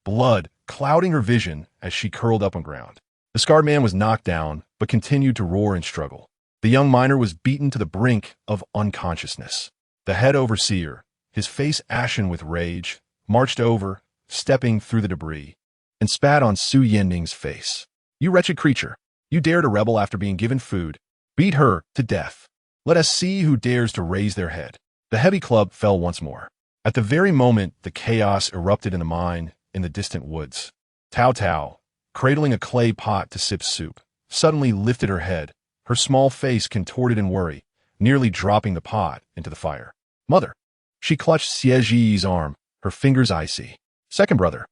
blood clouding her vision as she curled up on ground. The scarred man was knocked down, but continued to roar and struggle. The young miner was beaten to the brink of unconsciousness. The head overseer, his face ashen with rage, marched over, stepping through the debris, and spat on Su Yanning's face. "You wretched creature, you dare to rebel after being given food. Beat her to death. Let us see who dares to raise their head." The heavy club fell once more. At the very moment the chaos erupted in the mine in the distant woods, Taotao, cradling a clay pot to sip soup, suddenly lifted her head, her small face contorted in worry, nearly dropping the pot into the fire. "Mother." She clutched Xieji's arm, her fingers icy. Second brother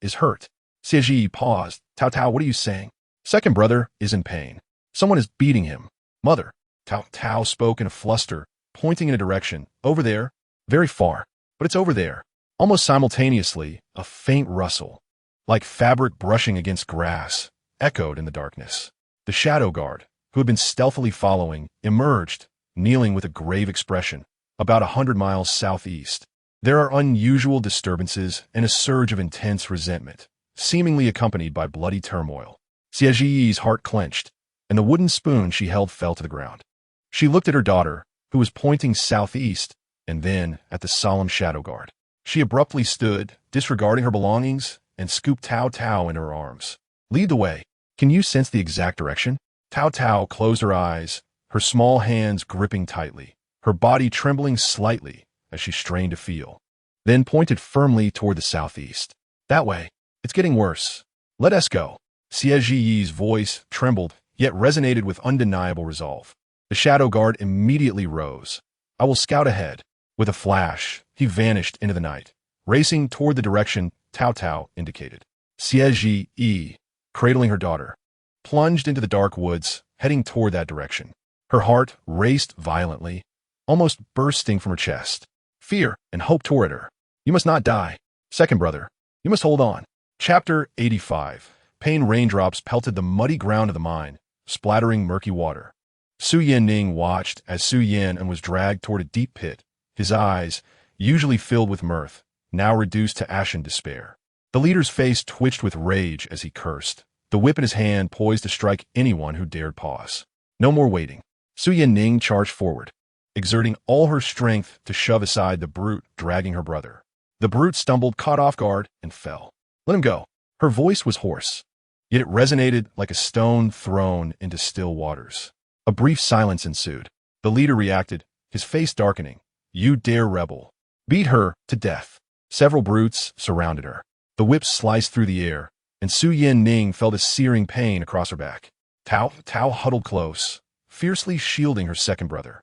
is hurt." Xieji paused. "Taotao, what are you saying?" "Second brother is in pain. Someone is beating him." "Mother." Taotao spoke in a fluster, pointing in a direction. "Over there. Very far, but it's over there." Almost simultaneously, a faint rustle, like fabric brushing against grass, echoed in the darkness. The shadow guard, who had been stealthily following, emerged, kneeling with a grave expression, about 100 miles southeast. There are unusual disturbances and a surge of intense resentment, seemingly accompanied by bloody turmoil. Xieji's heart clenched, and the wooden spoon she held fell to the ground. She looked at her daughter, who was pointing southeast, and then at the solemn shadow guard. She abruptly stood, disregarding her belongings, and scooped Taotao in her arms. Lead the way. Can you sense the exact direction? Taotao closed her eyes, her small hands gripping tightly, her body trembling slightly as she strained to feel, then pointed firmly toward the southeast. That way. It's getting worse. Let us go. Xie voice trembled, yet resonated with undeniable resolve. The shadow guard immediately rose. I will scout ahead. With a flash, he vanished into the night, racing toward the direction Taotao indicated. Xie, cradling her daughter, plunged into the dark woods, heading toward that direction. Her heart raced violently, almost bursting from her chest. Fear and hope tore at her. You must not die. Second brother, you must hold on. Chapter 85. Pain raindrops pelted the muddy ground of the mine, splattering murky water. Su Yanning watched as Su Yan was dragged toward a deep pit, his eyes, usually filled with mirth, now reduced to ashen despair. The leader's face twitched with rage as he cursed, the whip in his hand poised to strike anyone who dared pause. No more waiting. Su Yanning charged forward, exerting all her strength to shove aside the brute dragging her brother. The brute stumbled, caught off guard, and fell. Let him go. Her voice was hoarse, yet it resonated like a stone thrown into still waters. A brief silence ensued. The leader reacted, his face darkening. You dare rebel. Beat her to death. Several brutes surrounded her. The whip sliced through the air, and Su Yanning felt a searing pain across her back. Taotao huddled close, fiercely shielding her second brother.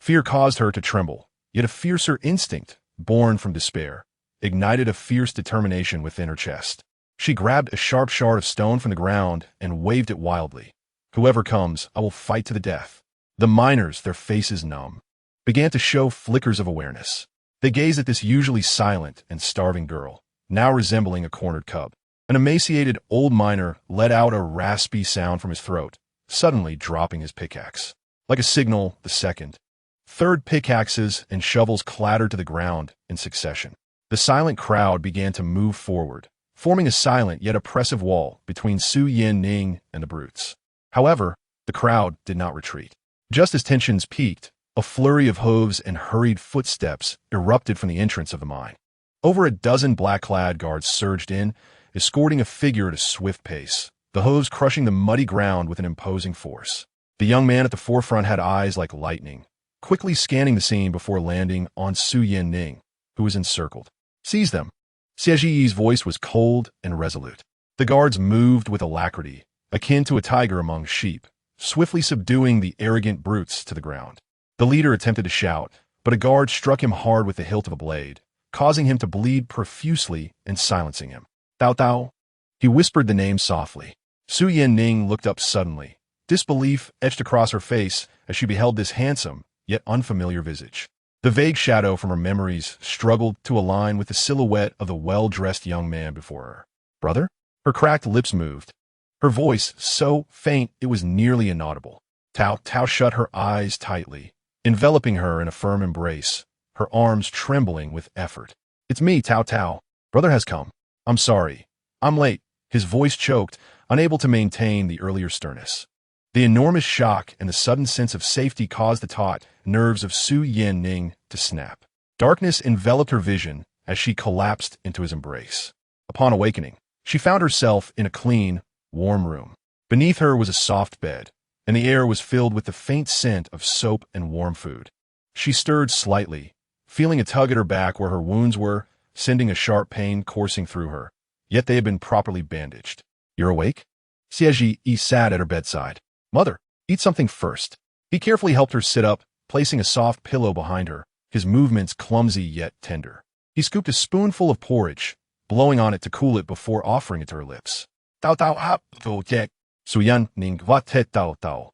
Fear caused her to tremble, yet a fiercer instinct, born from despair, ignited a fierce determination within her chest. She grabbed a sharp shard of stone from the ground and waved it wildly. Whoever comes, I will fight to the death. The miners, their faces numb, began to show flickers of awareness. They gazed at this usually silent and starving girl, now resembling a cornered cub. An emaciated old miner let out a raspy sound from his throat, suddenly dropping his pickaxe. Like a signal, the second, third pickaxes and shovels clattered to the ground in succession. The silent crowd began to move forward, forming a silent yet oppressive wall between Su Yanning and the brutes. However, the crowd did not retreat. Just as tensions peaked, a flurry of hooves and hurried footsteps erupted from the entrance of the mine. Over a dozen black-clad guards surged in, escorting a figure at a swift pace, the hooves crushing the muddy ground with an imposing force. The young man at the forefront had eyes like lightning, quickly scanning the scene before landing on Su Yanning, who was encircled. Seize them. Xieji's voice was cold and resolute. The guards moved with alacrity, akin to a tiger among sheep, swiftly subduing the arrogant brutes to the ground. The leader attempted to shout, but a guard struck him hard with the hilt of a blade, causing him to bleed profusely and silencing him. Taotao. He whispered the name softly. Su Yanning looked up suddenly, disbelief etched across her face as she beheld this handsome, yet unfamiliar visage. The vague shadow from her memories struggled to align with the silhouette of the well-dressed young man before her. Brother? Her cracked lips moved, her voice so faint it was nearly inaudible. Taotao shut her eyes tightly, enveloping her in a firm embrace, her arms trembling with effort. It's me, Taotao. Brother has come. I'm sorry. I'm late. His voice choked, unable to maintain the earlier sternness. The enormous shock and the sudden sense of safety caused the taut nerves of Su Yanning to snap. Darkness enveloped her vision as she collapsed into his embrace. Upon awakening, she found herself in a clean, warm room. Beneath her was a soft bed, and the air was filled with the faint scent of soap and warm food. She stirred slightly, feeling a tug at her back where her wounds were, sending a sharp pain coursing through her, yet they had been properly bandaged. You're awake? Xieji sat at her bedside. Mother, eat something first. He carefully helped her sit up, placing a soft pillow behind her, his movements clumsy yet tender. He scooped a spoonful of porridge, blowing on it to cool it before offering it to her lips. Taotao hap to tek, Su Yanning vatet Taotao.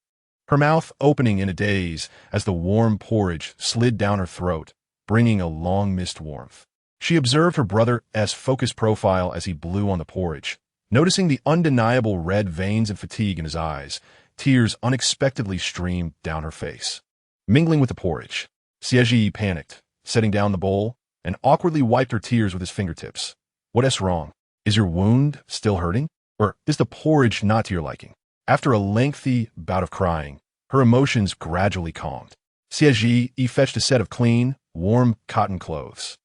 Her mouth opening in a daze as the warm porridge slid down her throat, bringing a long-missed warmth. She observed her brother's focused profile as he blew on the porridge, noticing the undeniable red veins and fatigue in his eyes. Tears unexpectedly streamed down her face, mingling with the porridge. Xieji panicked, setting down the bowl, and awkwardly wiped her tears with his fingertips. What's wrong? Is your wound still hurting? Or is the porridge not to your liking? After a lengthy bout of crying, her emotions gradually calmed. Siege fetched a set of clean, warm cotton clothes.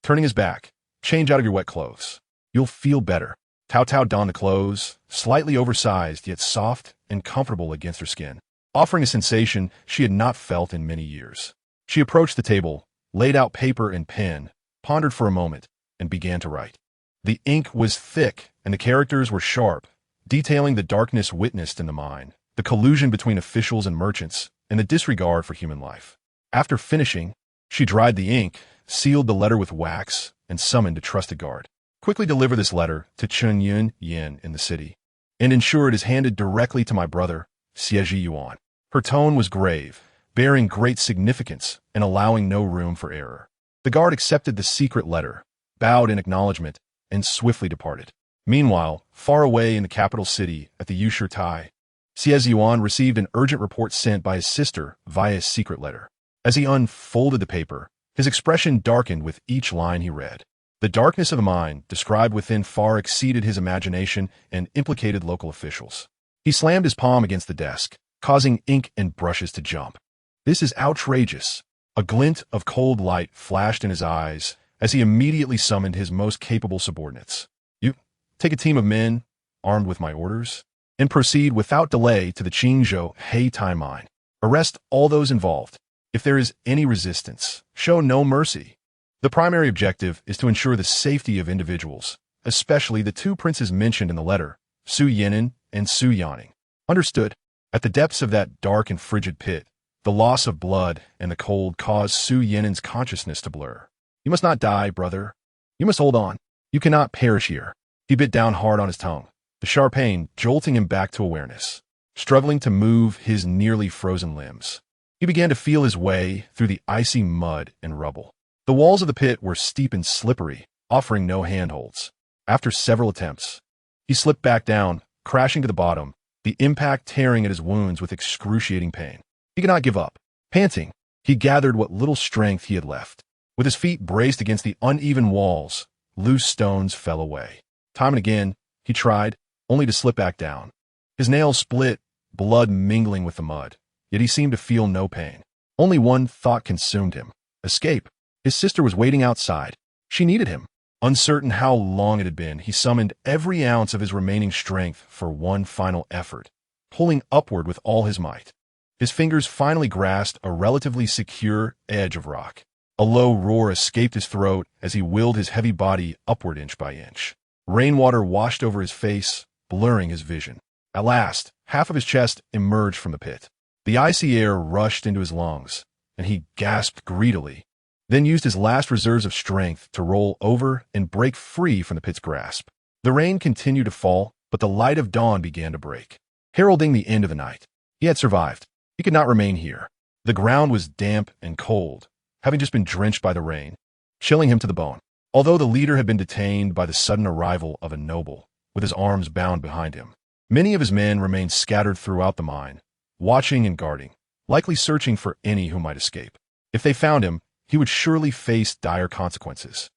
Turning his back, change out of your wet clothes. You'll feel better. Taotao donned the clothes, slightly oversized yet soft and comfortable against her skin, offering a sensation she had not felt in many years. She approached the table, laid out paper and pen, pondered for a moment, and began to write. The ink was thick and the characters were sharp, detailing the darkness witnessed in the mine, the collusion between officials and merchants, and the disregard for human life. After finishing, she dried the ink, sealed the letter with wax, and summoned a trusted guard. Quickly deliver this letter to Chun Yun Yin in the city, and ensure it is handed directly to my brother, Siege Yuan. Her tone was grave, bearing great significance and allowing no room for error. The guard accepted the secret letter, bowed in acknowledgement, and swiftly departed. Meanwhile, far away in the capital city at the Yusher Tai, Siege Yuan received an urgent report sent by his sister via secret letter. As he unfolded the paper, his expression darkened with each line he read. The darkness of the mine described within far exceeded his imagination and implicated local officials. He slammed his palm against the desk, causing ink and brushes to jump. This is outrageous. A glint of cold light flashed in his eyes as he immediately summoned his most capable subordinates. You take a team of men, armed with my orders, and proceed without delay to the Qingzhou Heitai mine. Arrest all those involved. If there is any resistance, show no mercy. The primary objective is to ensure the safety of individuals, especially the two princes mentioned in the letter, Su Yinan and Su Yaning. Understood. At the depths of that dark and frigid pit, the loss of blood and the cold caused Su Yinan's consciousness to blur. You must not die, brother. You must hold on. You cannot perish here. He bit down hard on his tongue, the sharp pain jolting him back to awareness. Struggling to move his nearly frozen limbs, he began to feel his way through the icy mud and rubble. The walls of the pit were steep and slippery, offering no handholds. After several attempts, he slipped back down, crashing to the bottom, the impact tearing at his wounds with excruciating pain. He could not give up. Panting, he gathered what little strength he had left. With his feet braced against the uneven walls, loose stones fell away. Time and again, he tried, only to slip back down. His nails split, blood mingling with the mud, yet he seemed to feel no pain. Only one thought consumed him: escape. His sister was waiting outside. She needed him. Uncertain how long it had been, he summoned every ounce of his remaining strength for one final effort, pulling upward with all his might. His fingers finally grasped a relatively secure edge of rock. A low roar escaped his throat as he willed his heavy body upward inch by inch. Rainwater washed over his face, blurring his vision. At last, half of his chest emerged from the pit. The icy air rushed into his lungs, and he gasped greedily, then used his last reserves of strength to roll over and break free from the pit's grasp. The rain continued to fall, but the light of dawn began to break, heralding the end of the night. He had survived. He could not remain here. The ground was damp and cold, having just been drenched by the rain, chilling him to the bone. Although the leader had been detained by the sudden arrival of a noble, with his arms bound behind him, many of his men remained scattered throughout the mine, watching and guarding, likely searching for any who might escape. If they found him, he would surely face dire consequences.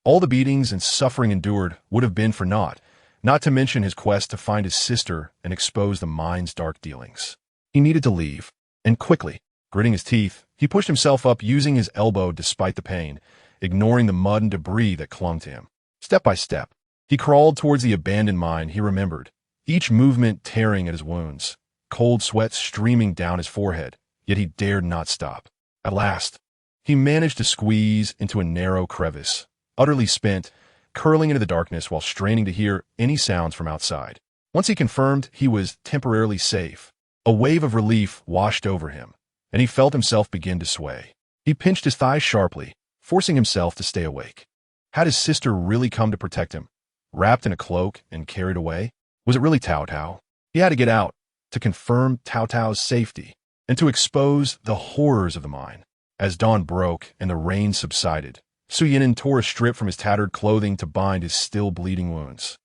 All the beatings and suffering endured would have been for naught, not to mention his quest to find his sister and expose the mine's dark dealings. He needed to leave, and quickly. Gritting his teeth, he pushed himself up using his elbow despite the pain, ignoring the mud and debris that clung to him. Step by step, he crawled towards the abandoned mine he remembered, each movement tearing at his wounds, cold sweat streaming down his forehead, yet he dared not stop. At last, he managed to squeeze into a narrow crevice, utterly spent, curling into the darkness while straining to hear any sounds from outside. Once he confirmed he was temporarily safe, a wave of relief washed over him, and he felt himself begin to sway. He pinched his thighs sharply, forcing himself to stay awake. Had his sister really come to protect him, wrapped in a cloak and carried away? Was it really Taotao? He had to get out, to confirm Taotao's safety, and to expose the horrors of the mine. As dawn broke and the rain subsided, Su Yinan tore a strip from his tattered clothing to bind his still bleeding wounds.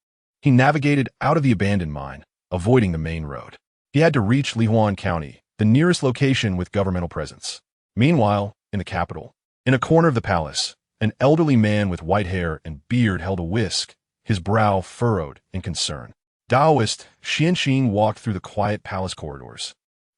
He navigated out of the abandoned mine, avoiding the main road. He had to reach Lihuan County, the nearest location with governmental presence. Meanwhile, in the capital, in a corner of the palace, an elderly man with white hair and beard held a whisk, his brow furrowed in concern. Taoist Xianxing walked through the quiet palace corridors.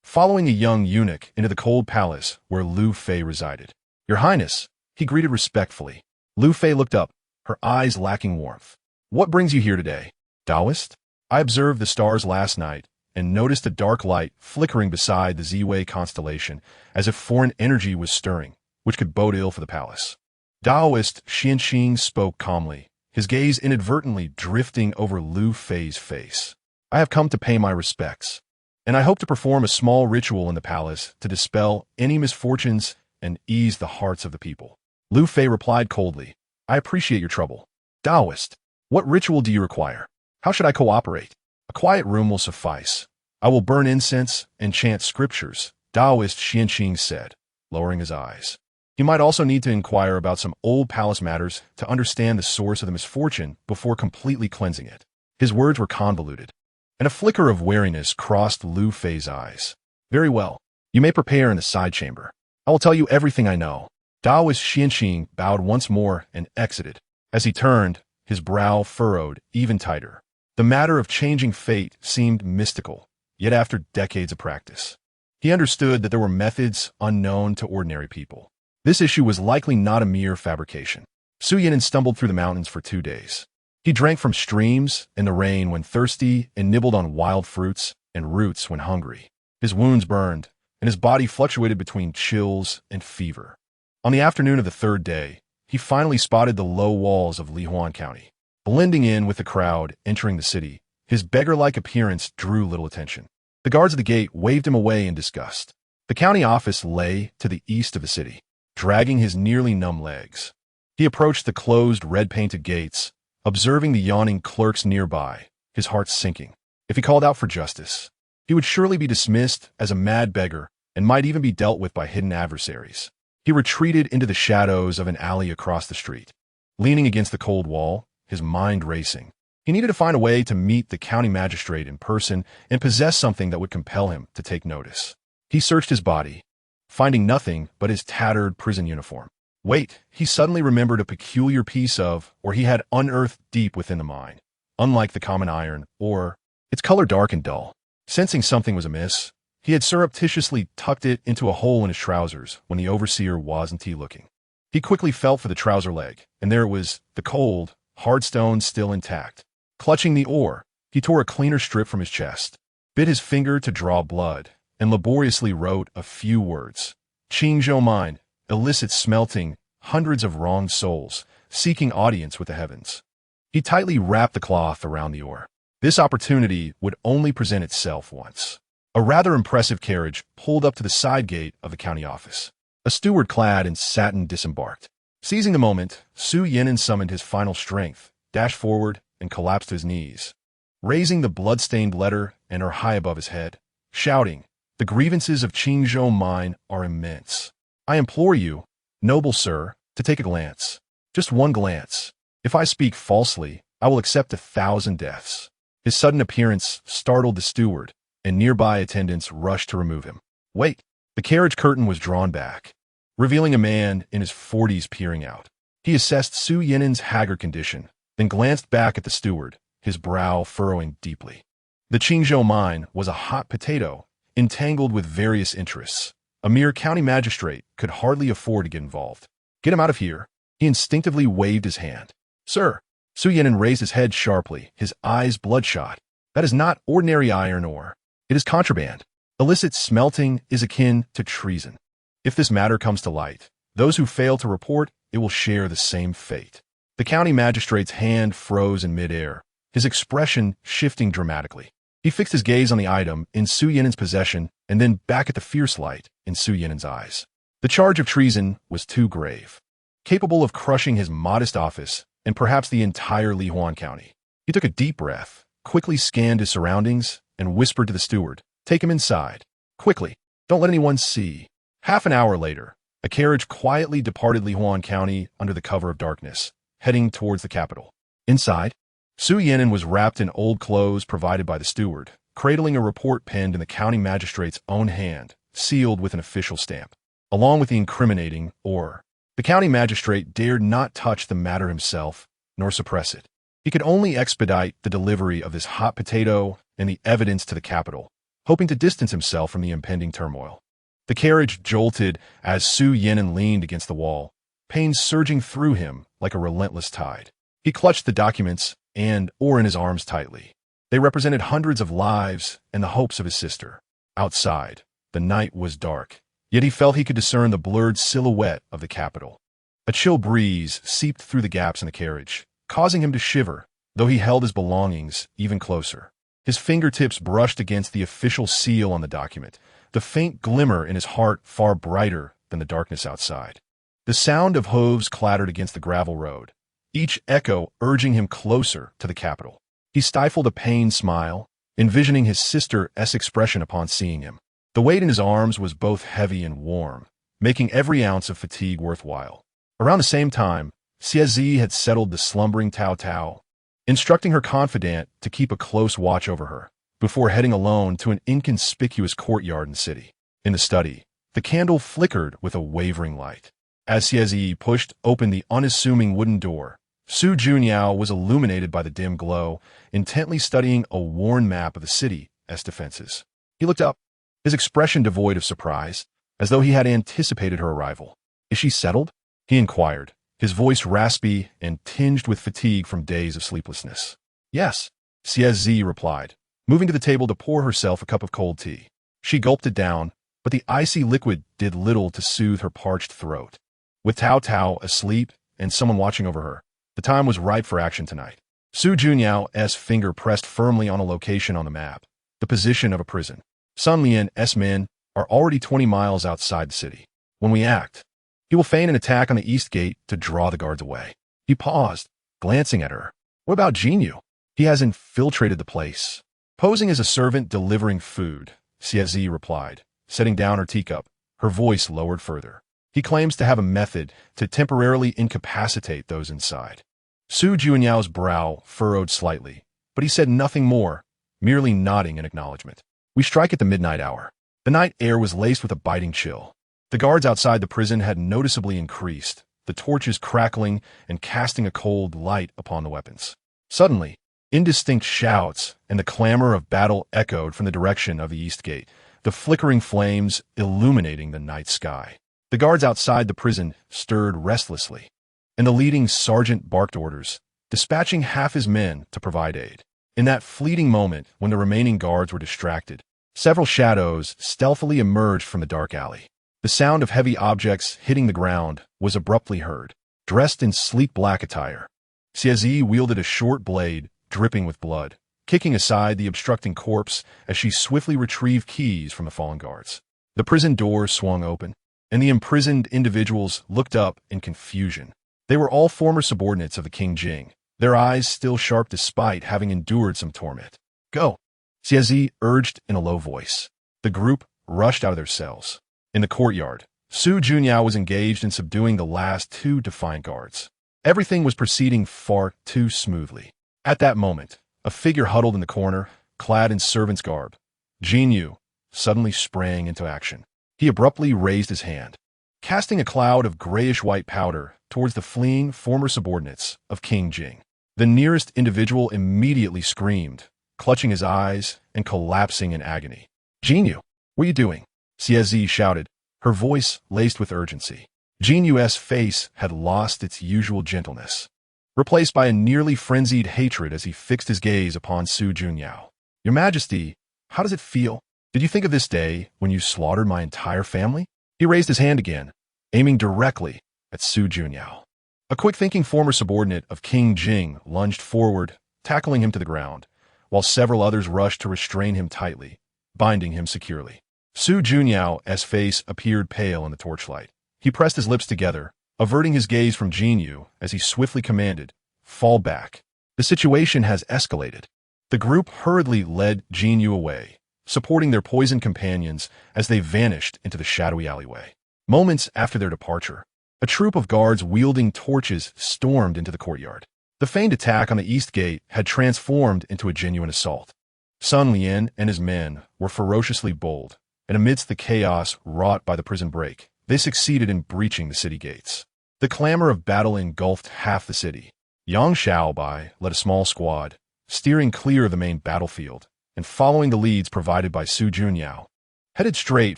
following a young eunuch into the cold palace where Lu Fei resided. "Your Highness," he greeted respectfully. Lu Fei looked up, her eyes lacking warmth. "What brings you here today?" "Taoist? I observed the stars last night and noticed a dark light flickering beside the Ziwei constellation, as if foreign energy was stirring, which could bode ill for the palace." Taoist Xianxing spoke calmly, his gaze inadvertently drifting over Lu Fei's face. "I have come to pay my respects, and I hope to perform a small ritual in the palace to dispel any misfortunes and ease the hearts of the people." Lu Fei replied coldly, "I appreciate your trouble. Taoist, what ritual do you require? How should I cooperate?" "A quiet room will suffice. I will burn incense and chant scriptures," Taoist Xianxing said, lowering his eyes. He might also need to inquire about some old palace matters to understand the source of the misfortune before completely cleansing it. His words were convoluted, and a flicker of wariness crossed Lu Fei's eyes. "Very well. You may prepare in the side chamber. I will tell you everything I know." Taoist Xianxing bowed once more and exited. As he turned, his brow furrowed even tighter. The matter of changing fate seemed mystical, yet after decades of practice, he understood that there were methods unknown to ordinary people. This issue was likely not a mere fabrication. Su Yinan stumbled through the mountains for 2 days. He drank from streams in the rain when thirsty and nibbled on wild fruits and roots when hungry. His wounds burned, and his body fluctuated between chills and fever. On the afternoon of the 3rd day, he finally spotted the low walls of Lihuan County. Blending in with the crowd entering the city, his beggar-like appearance drew little attention. The guards at the gate waved him away in disgust. The county office lay to the east of the city, dragging his nearly numb legs. He approached the closed, red-painted gates, observing the yawning clerks nearby, his heart sinking. If he called out for justice, he would surely be dismissed as a mad beggar and might even be dealt with by hidden adversaries. He retreated into the shadows of an alley across the street. Leaning against the cold wall, his mind racing, he needed to find a way to meet the county magistrate in person and possess something that would compel him to take notice. He searched his body, finding nothing but his tattered prison uniform. Wait, he suddenly remembered a peculiar piece of, or he had unearthed deep within the mine. Unlike the common iron, or its color dark and dull. Sensing something was amiss, he had surreptitiously tucked it into a hole in his trousers when the overseer wasn't looking. He quickly felt for the trouser leg, and there it was, the cold, hard stone still intact. Clutching the ore, he tore a cleaner strip from his chest, bit his finger to draw blood, and laboriously wrote a few words. "Qingzhou mine, illicit smelting, hundreds of wronged souls, seeking audience with the heavens." He tightly wrapped the cloth around the ore. This opportunity would only present itself once. A rather impressive carriage pulled up to the side gate of the county office. A steward clad in satin disembarked. Seizing the moment, Su Yinan summoned his final strength, dashed forward, and collapsed to his knees, raising the blood-stained letter and her high above his head, shouting, "The grievances of Qingzhou mine are immense. I implore you, noble sir, to take a glance. Just one glance. If I speak falsely, I will accept 1,000 deaths." His sudden appearance startled the steward, and nearby attendants rushed to remove him. Wait! The carriage curtain was drawn back, revealing a man in his 40s peering out. He assessed Su Yinan's haggard condition, then glanced back at the steward, his brow furrowing deeply. The Qingzhou mine was a hot potato, entangled with various interests. A mere county magistrate could hardly afford to get involved. "Get him out of here." He instinctively waved his hand. "Sir." Su Yinan raised his head sharply, his eyes bloodshot. "That is not ordinary iron ore. It is contraband. Illicit smelting is akin to treason. If this matter comes to light, those who fail to report it will share the same fate." The county magistrate's hand froze in midair, his expression shifting dramatically. He fixed his gaze on the item in Su Yinan's possession and then back at the fierce light in Su Yinan's eyes. The charge of treason was too grave, capable of crushing his modest office and perhaps the entire Lihuan County. He took a deep breath, quickly scanned his surroundings, and whispered to the steward, "Take him inside. Quickly. Don't let anyone see." Half an hour later, a carriage quietly departed Lihuan County under the cover of darkness, heading towards the capital. Inside, Su Yinan was wrapped in old clothes provided by the steward, cradling a report penned in the county magistrate's own hand, sealed with an official stamp, along with the incriminating or. The county magistrate dared not touch the matter himself, nor suppress it. He could only expedite the delivery of this hot potato and the evidence to the capital, hoping to distance himself from the impending turmoil. The carriage jolted as Su Yinan leaned against the wall, pain surging through him like a relentless tide. He clutched the documents and in his arms tightly. They represented hundreds of lives and the hopes of his sister. Outside, the night was dark, yet he felt he could discern the blurred silhouette of the capital. A chill breeze seeped through the gaps in the carriage, causing him to shiver, though he held his belongings even closer. His fingertips brushed against the official seal on the document, the faint glimmer in his heart far brighter than the darkness outside. The sound of hooves clattered against the gravel road, each echo urging him closer to the capital. He stifled a pained smile, envisioning his sister's expression upon seeing him. The weight in his arms was both heavy and warm, making every ounce of fatigue worthwhile. Around the same time, Xiezi had settled the slumbering Taotao, instructing her confidant to keep a close watch over her, before heading alone to an inconspicuous courtyard in the city. In the study, the candle flickered with a wavering light. As Xiezi pushed open the unassuming wooden door, Su Junyao was illuminated by the dim glow, intently studying a worn map of the city's defenses. He looked up, his expression devoid of surprise, as though he had anticipated her arrival. "Is she settled?" he inquired, his voice raspy and tinged with fatigue from days of sleeplessness. "Yes," Xiezi replied, moving to the table to pour herself a cup of cold tea. She gulped it down, but the icy liquid did little to soothe her parched throat. With Taotao asleep and someone watching over her, the time was ripe for action tonight. Su Junyao's finger pressed firmly on a location on the map, the position of a prison. Sun Lian's men are already 20 miles outside the city. When we act, he will feign an attack on the east gate to draw the guards away. He paused, glancing at her. What about Jinyu? He has infiltrated the place. Posing as a servant delivering food, Xiezi replied, setting down her teacup, her voice lowered further. He claims to have a method to temporarily incapacitate those inside. Su Junyao's brow furrowed slightly, but he said nothing more, merely nodding in acknowledgement. We strike at the midnight hour. The night air was laced with a biting chill. The guards outside the prison had noticeably increased, the torches crackling and casting a cold light upon the weapons. Suddenly, indistinct shouts and the clamor of battle echoed from the direction of the east gate, the flickering flames illuminating the night sky. The guards outside the prison stirred restlessly, and the leading sergeant barked orders, dispatching half his men to provide aid. In that fleeting moment, when the remaining guards were distracted, several shadows stealthily emerged from the dark alley. The sound of heavy objects hitting the ground was abruptly heard. Dressed in sleek black attire, Xiezi wielded a short blade, dripping with blood, kicking aside the obstructing corpse as she swiftly retrieved keys from the fallen guards. The prison doors swung open, and the imprisoned individuals looked up in confusion. They were all former subordinates of the King Jing, their eyes still sharp despite having endured some torment. Go, Xiezi urged in a low voice. The group rushed out of their cells. In the courtyard, Su Junyao was engaged in subduing the last two defiant guards. Everything was proceeding far too smoothly. At that moment, a figure huddled in the corner, clad in servant's garb, Jinyu, suddenly sprang into action. He abruptly raised his hand, casting a cloud of grayish-white powder towards the fleeing former subordinates of King Jing. The nearest individual immediately screamed, clutching his eyes and collapsing in agony. Jinyu, what are you doing? Xiezi shouted, her voice laced with urgency. Jinyu's face had lost its usual gentleness, replaced by a nearly frenzied hatred as he fixed his gaze upon Su Junyao. Your Majesty, how does it feel? Did you think of this day when you slaughtered my entire family? He raised his hand again, aiming directly at Su Junyao. A quick-thinking former subordinate of King Jing lunged forward, tackling him to the ground, while several others rushed to restrain him tightly, binding him securely. Su Junyao's face appeared pale in the torchlight. He pressed his lips together, averting his gaze from Jinyu as he swiftly commanded, "Fall back. The situation has escalated." The group hurriedly led Jinyu away, supporting their poisoned companions as they vanished into the shadowy alleyway. Moments after their departure, a troop of guards wielding torches stormed into the courtyard. The feigned attack on the east gate had transformed into a genuine assault. Sun Lian and his men were ferociously bold, and amidst the chaos wrought by the prison break, they succeeded in breaching the city gates. The clamor of battle engulfed half the city. Yang Shaobai led a small squad, steering clear of the main battlefield, and following the leads provided by Su Junyao, headed straight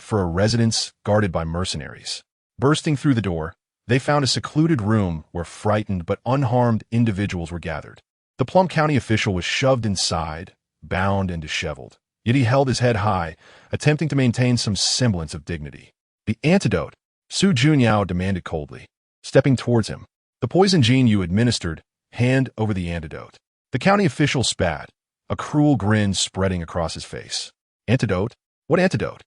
for a residence guarded by mercenaries. Bursting through the door, they found a secluded room where frightened but unharmed individuals were gathered. The Plum County official was shoved inside, bound and disheveled, yet he held his head high, attempting to maintain some semblance of dignity. "The antidote," Su Junyao demanded coldly. Stepping towards him, "The poison gene you administered, hand over the antidote." The county official spat, a cruel grin spreading across his face. "Antidote? What antidote?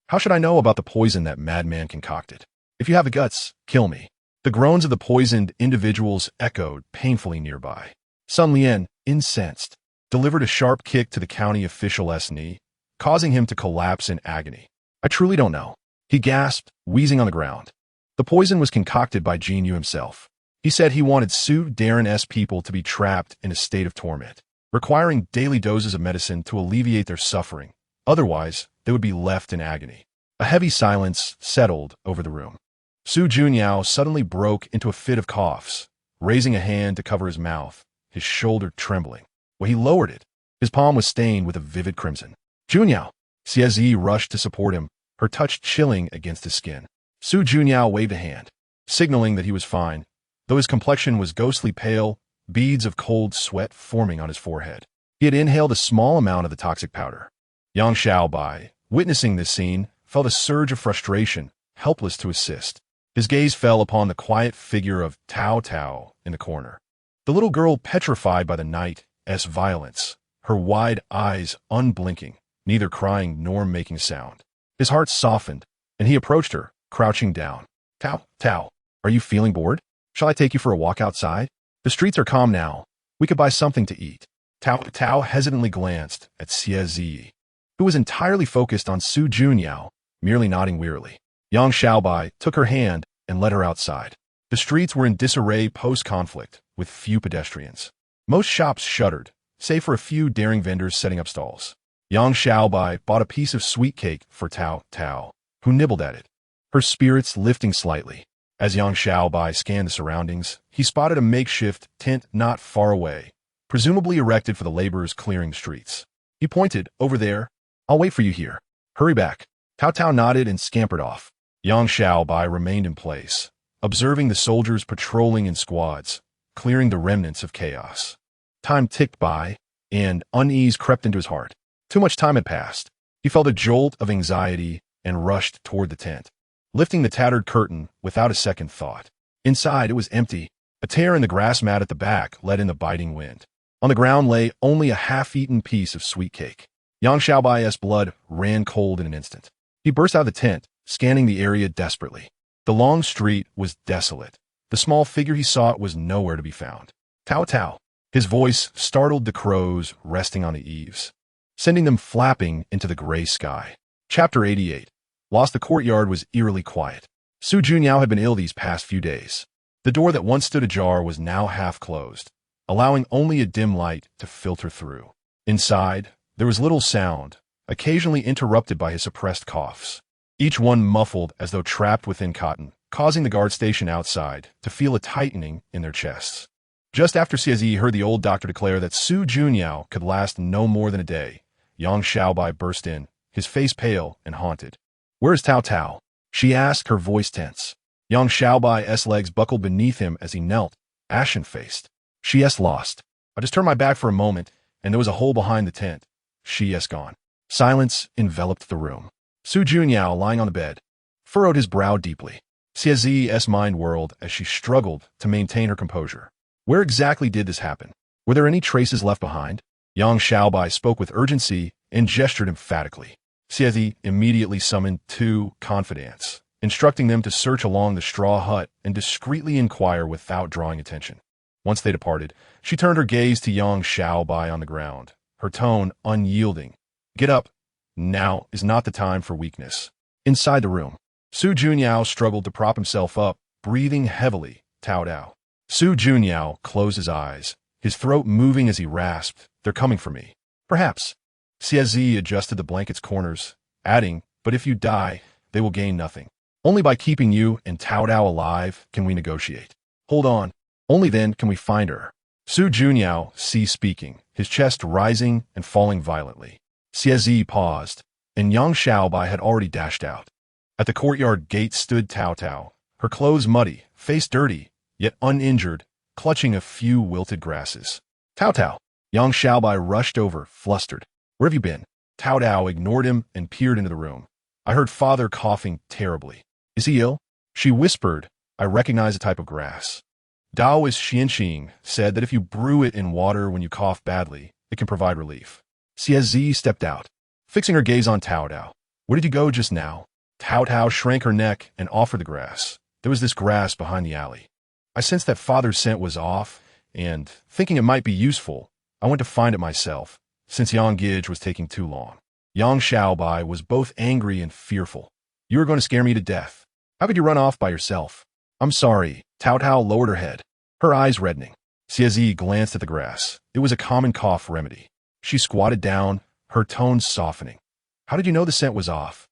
How should I know about the poison that madman concocted? If you have the guts, kill me." The groans of the poisoned individuals echoed painfully nearby. Sun Lian, incensed, delivered a sharp kick to the county official's knee, causing him to collapse in agony. "I truly don't know," he gasped, wheezing on the ground. "The poison was concocted by Jin Yu himself. He said he wanted Su Darren's people to be trapped in a state of torment, requiring daily doses of medicine to alleviate their suffering. Otherwise, they would be left in agony." A heavy silence settled over the room. Su Junyao suddenly broke into a fit of coughs, raising a hand to cover his mouth, his shoulder trembling. When he lowered it, his palm was stained with a vivid crimson. "Junyao!" Xie rushed to support him, her touch chilling against his skin. Su Junyao waved a hand, signaling that he was fine, though his complexion was ghostly pale, beads of cold sweat forming on his forehead. He had inhaled a small amount of the toxic powder. Yang Xiaobai, witnessing this scene, felt a surge of frustration, helpless to assist. His gaze fell upon the quiet figure of Taotao in the corner. The little girl petrified by the night's violence, her wide eyes unblinking, neither crying nor making sound. His heart softened, and he approached her, crouching down. "Tao, are you feeling bored? Shall I take you for a walk outside? The streets are calm now. We could buy something to eat." Tao hesitantly glanced at Xie, who was entirely focused on Su Junyao, merely nodding wearily. Yang Xiaobai took her hand and led her outside. The streets were in disarray post-conflict, with few pedestrians. Most shops shuttered, save for a few daring vendors setting up stalls. Yang Xiaobai bought a piece of sweet cake for Taotao, who nibbled at it, her spirits lifting slightly. As Yang Xiaobai scanned the surroundings, he spotted a makeshift tent not far away, presumably erected for the laborers clearing the streets. He pointed, "Over there. I'll wait for you here. Hurry back." Taotao nodded and scampered off. Yang Xiaobai remained in place, observing the soldiers patrolling in squads, clearing the remnants of chaos. Time ticked by, and unease crept into his heart. Too much time had passed. He felt a jolt of anxiety and rushed toward the tent, lifting the tattered curtain without a second thought. Inside, it was empty. A tear in the grass mat at the back let in the biting wind. On the ground lay only a half-eaten piece of sweet cake. Yang Xiaobai's blood ran cold in an instant. He burst out of the tent, scanning the area desperately. The long street was desolate. The small figure he sought was nowhere to be found. "Taotao!" His voice startled the crows resting on the eaves, sending them flapping into the gray sky. Chapter 88. Lost. The courtyard was eerily quiet. Su Junyao had been ill these past few days. The door that once stood ajar was now half closed, allowing only a dim light to filter through. Inside, there was little sound, occasionally interrupted by his suppressed coughs, each one muffled as though trapped within cotton, causing the guard station outside to feel a tightening in their chests. Just after Xie heard the old doctor declare that Su Junyao could last no more than a day, Yang Xiaobai burst in, his face pale and haunted. "Where is Taotao?" she asked, her voice tense. Yang Xiaobai's legs buckled beneath him as he knelt, ashen-faced. "She's lost. I just turned my back for a moment, and there was a hole behind the tent. She's gone." Silence enveloped the room. Su Junyao, lying on the bed, furrowed his brow deeply. Xie's mind whirled as she struggled to maintain her composure. Where exactly did this happen? Were there any traces left behind? Yang Xiaobai spoke with urgency and gestured emphatically. Xie immediately summoned two confidants, instructing them to search along the straw hut and discreetly inquire without drawing attention. Once they departed, she turned her gaze to Yang Xiaobai on the ground, her tone unyielding. "Get up. Now is not the time for weakness." Inside the room, Su Junyao struggled to prop himself up, breathing heavily. Taotao. Su Junyao closed his eyes, his throat moving as he rasped, "They're coming for me." "Perhaps." Xie adjusted the blanket's corners, adding, "But if you die, they will gain nothing. Only by keeping you and Taotao alive can we negotiate. Hold on. Only then can we find her." Su Junyao ceased speaking, his chest rising and falling violently. Xiezi paused, and Yang Xiaobai had already dashed out. At the courtyard gate stood Taotao, her clothes muddy, face dirty, yet uninjured, clutching a few wilted grasses. Taotao! Yang Xiaobai rushed over, flustered. Where have you been? Taotao ignored him and peered into the room. I heard father coughing terribly. Is he ill? She whispered. I recognize a type of grass. Taoist Xianxing said that if you brew it in water when you cough badly, it can provide relief. Xiezi stepped out, fixing her gaze on Taotao. Where did you go just now? Taotao shrank her neck and offered the grass. There was this grass behind the alley. I sensed that father's scent was off, and, thinking it might be useful, I went to find it myself, since Yang Gij was taking too long. Yang Xiaobai was both angry and fearful. You were going to scare me to death. How could you run off by yourself? I'm sorry. Taotao lowered her head, her eyes reddening. Xiezi glanced at the grass. It was a common cough remedy. She squatted down, her tones softening. How did you know the scent was off?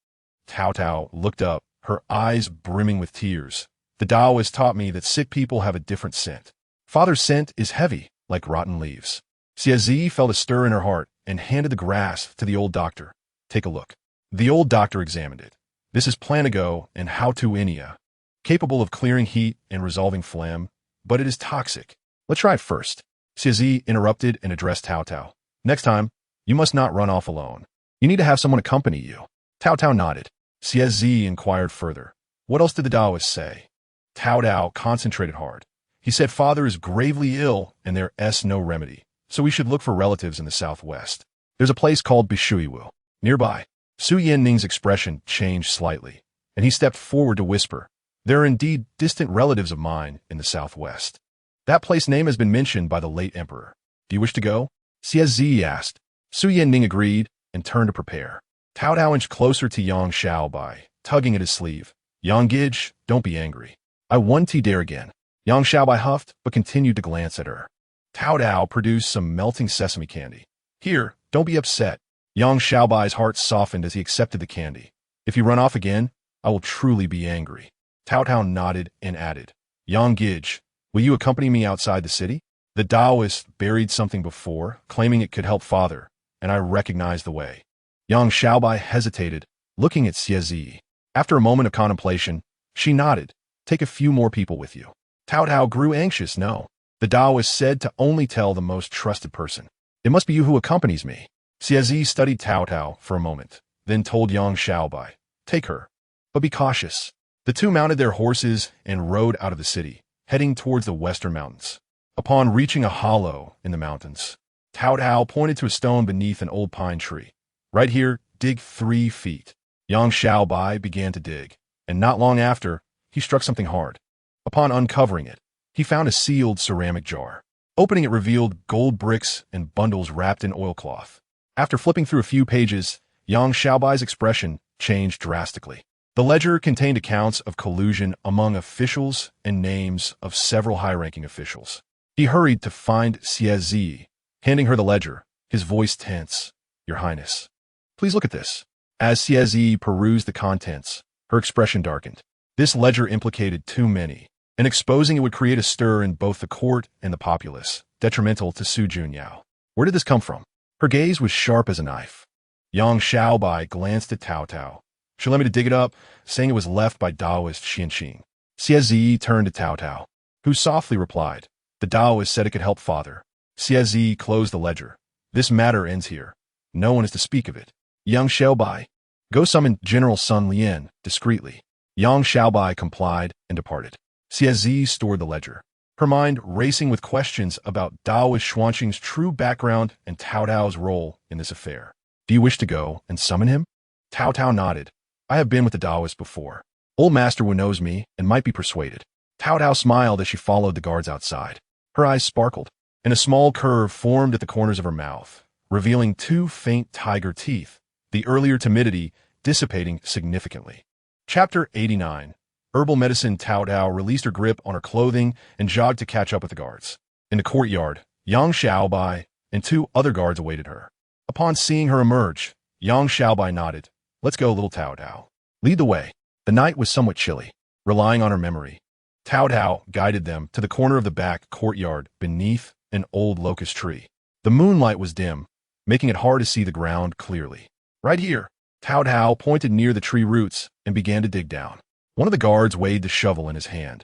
Taotao looked up, her eyes brimming with tears. The Taoist taught me that sick people have a different scent. Father's scent is heavy, like rotten leaves. Xiezi felt a stir in her heart and handed the grass to the old doctor. Take a look. The old doctor examined it. This is Planago and Hautuinia, capable of clearing heat and resolving phlegm, but it is toxic. Let's try it first. Xiezi interrupted and addressed Taotao. Next time, you must not run off alone. You need to have someone accompany you. Taotao nodded. Xiezi inquired further. What else did the Taoist say? Taotao concentrated hard. He said father is gravely ill and there is no remedy, so we should look for relatives in the southwest. There's a place called Bishuiwu, nearby. Su Yanning's expression changed slightly, and he stepped forward to whisper, there are indeed distant relatives of mine in the southwest. That place name has been mentioned by the late emperor. Do you wish to go? Xiezi asked. Su Yanning agreed and turned to prepare. Taotao inched closer to Yang Xiaobai, tugging at his sleeve. Yang Gij, don't be angry. I won dare again. Yang Xiaobai huffed, but continued to glance at her. Taotao produced some melting sesame candy. Here, don't be upset. Yang Xiaobai's heart softened as he accepted the candy. If you run off again, I will truly be angry. Taotao nodded and added, Yang Gij, will you accompany me outside the city? The Taoist buried something before, claiming it could help father, and I recognized the way. Yang Xiaobai hesitated, looking at Xiezi. After a moment of contemplation, she nodded. Take a few more people with you. Taotao grew anxious. No. The Taoist said to only tell the most trusted person. It must be you who accompanies me. Xiezi studied Taotao for a moment, then told Yang Xiaobai, take her. But be cautious. The two mounted their horses and rode out of the city, heading towards the western mountains. Upon reaching a hollow in the mountains, Taotao pointed to a stone beneath an old pine tree. Right here, dig 3 feet. Yang Xiaobai began to dig, and not long after, he struck something hard. Upon uncovering it, he found a sealed ceramic jar. Opening it revealed gold bricks and bundles wrapped in oilcloth. After flipping through a few pages, Yang Xiaobai's expression changed drastically. The ledger contained accounts of collusion among officials and names of several high-ranking officials. He hurried to find Xiezi, handing her the ledger, his voice tense. Your Highness, please look at this. As Xiezi perused the contents, her expression darkened. This ledger implicated too many, and exposing it would create a stir in both the court and the populace, detrimental to Su Junyao. Where did this come from? Her gaze was sharp as a knife. Yang Xiaobai glanced at Taotao. She allowed me to dig it up, saying it was left by Taoist Xianxing. Xiezi turned to Taotao, who softly replied, the Taoist said it could help father. Xiezi closed the ledger. This matter ends here. No one is to speak of it. Yang Xiaobai, go summon General Sun Lian discreetly. Yang Xiaobai complied and departed. Xiezi stored the ledger, her mind racing with questions about Taoist Xuanxing's true background and Taotao's role in this affair. Do you wish to go and summon him? Taotao nodded. I have been with the Taoist before. Old Master Wu knows me and might be persuaded. Taotao smiled as she followed the guards outside. Her eyes sparkled, and a small curve formed at the corners of her mouth, revealing 2 faint tiger teeth, the earlier timidity dissipating significantly. Chapter 89. Herbal medicine. Taotao released her grip on her clothing and jogged to catch up with the guards. In the courtyard, Yang Xiaobai and 2 other guards awaited her. Upon seeing her emerge, Yang Xiaobai nodded. Let's go, little Taotao. Lead the way. The night was somewhat chilly. Relying on her memory, Taotao guided them to the corner of the back courtyard beneath an old locust tree. The moonlight was dim, making it hard to see the ground clearly. Right here. Taotao pointed near the tree roots and began to dig down. One of the guards weighed the shovel in his hand,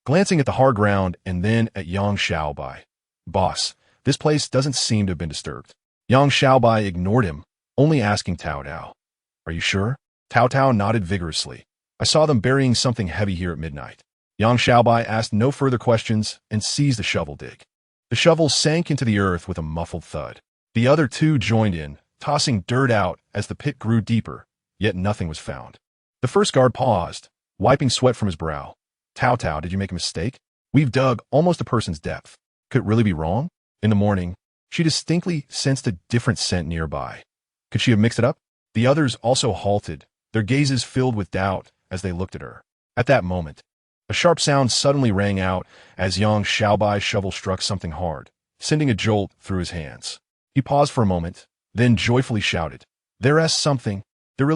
glancing at the hard ground and then at Yang Xiaobai. Boss, this place doesn't seem to have been disturbed. Yang Xiaobai ignored him, only asking Taotao, "Are you sure?" Taotao nodded vigorously. "I saw them burying something heavy here at midnight." Yang Xiaobai asked no further questions and seized the shovel dig. The shovel sank into the earth with a muffled thud. The other two joined in, tossing dirt out as the pit grew deeper, yet nothing was found. The first guard paused, wiping sweat from his brow. "Taotao, did you make a mistake? We've dug almost a person's depth. Could it really be wrong?" In the morning, she distinctly sensed a different scent nearby. Could she have mixed it up? The others also halted, their gazes filled with doubt as they looked at her. At that moment, a sharp sound suddenly rang out as Yang Xiaobai's shovel struck something hard, sending a jolt through his hands. He paused for a moment, then joyfully shouted, "There really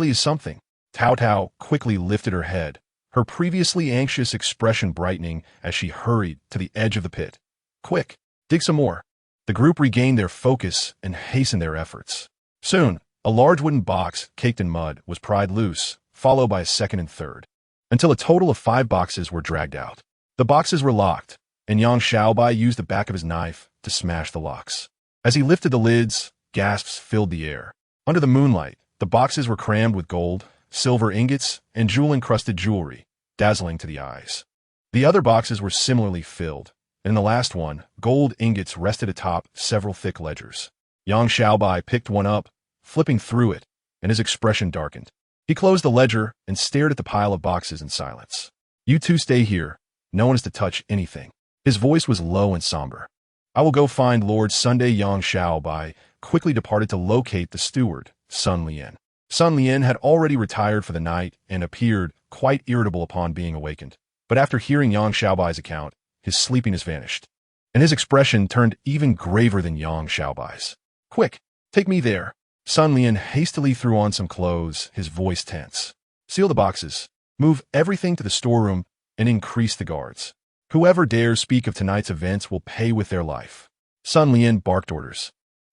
is something." Taotao quickly lifted her head, her previously anxious expression brightening as she hurried to the edge of the pit. "Quick, dig some more." The group regained their focus and hastened their efforts. Soon, a large wooden box caked in mud was pried loose, followed by a second and third, until a total of 5 boxes were dragged out. The boxes were locked, and Yang Xiaobai used the back of his knife to smash the locks. As he lifted the lids, gasps filled the air. Under the moonlight, the boxes were crammed with gold, silver ingots, and jewel-encrusted jewelry, dazzling to the eyes. The other boxes were similarly filled, and in the last one, gold ingots rested atop several thick ledgers. Yang Xiaobai picked one up, flipping through it, and his expression darkened. He closed the ledger and stared at the pile of boxes in silence. "You two stay here. No one is to touch anything." His voice was low and somber. "I will go find Lord Sunday." Yang Xiaobai quickly departed to locate the steward, Sun Lian. Sun Lian had already retired for the night and appeared quite irritable upon being awakened. But after hearing Yang Xiaobai's account, his sleepiness vanished, and his expression turned even graver than Yang Xiaobai's. "Quick, take me there." Sun Lian hastily threw on some clothes, his voice tense. "Seal the boxes, move everything to the storeroom, and increase the guards. Whoever dares speak of tonight's events will pay with their life." Sun Lian barked orders,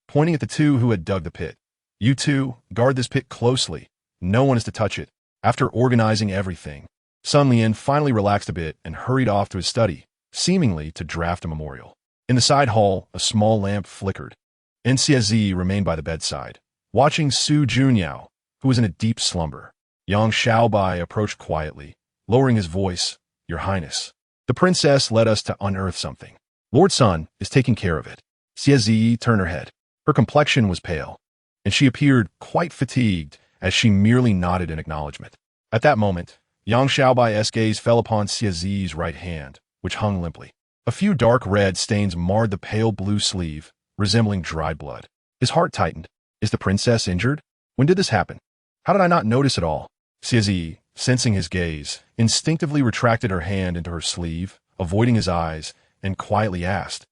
pointing at the two who had dug the pit. "You two, guard this pit closely. No one is to touch it." After organizing everything, Sun Lian finally relaxed a bit and hurried off to his study, seemingly to draft a memorial. In the side hall, a small lamp flickered. Ncizi remained by the bedside, watching Su Junyao, who was in a deep slumber. Yang Xiaobai approached quietly, lowering his voice, "Your Highness, the princess led us to unearth something. Lord Sun is taking care of it." Xiezi turned her head. Her complexion was pale, and she appeared quite fatigued as she merely nodded in acknowledgement. At that moment, Yang Xiaobai's gaze fell upon Xiezi's right hand, which hung limply. A few dark red stains marred the pale blue sleeve, resembling dried blood. His heart tightened. "Is the princess injured? When did this happen? How did I not notice at all?" Xiezi, sensing his gaze, instinctively retracted her hand into her sleeve, avoiding his eyes, and quietly asked,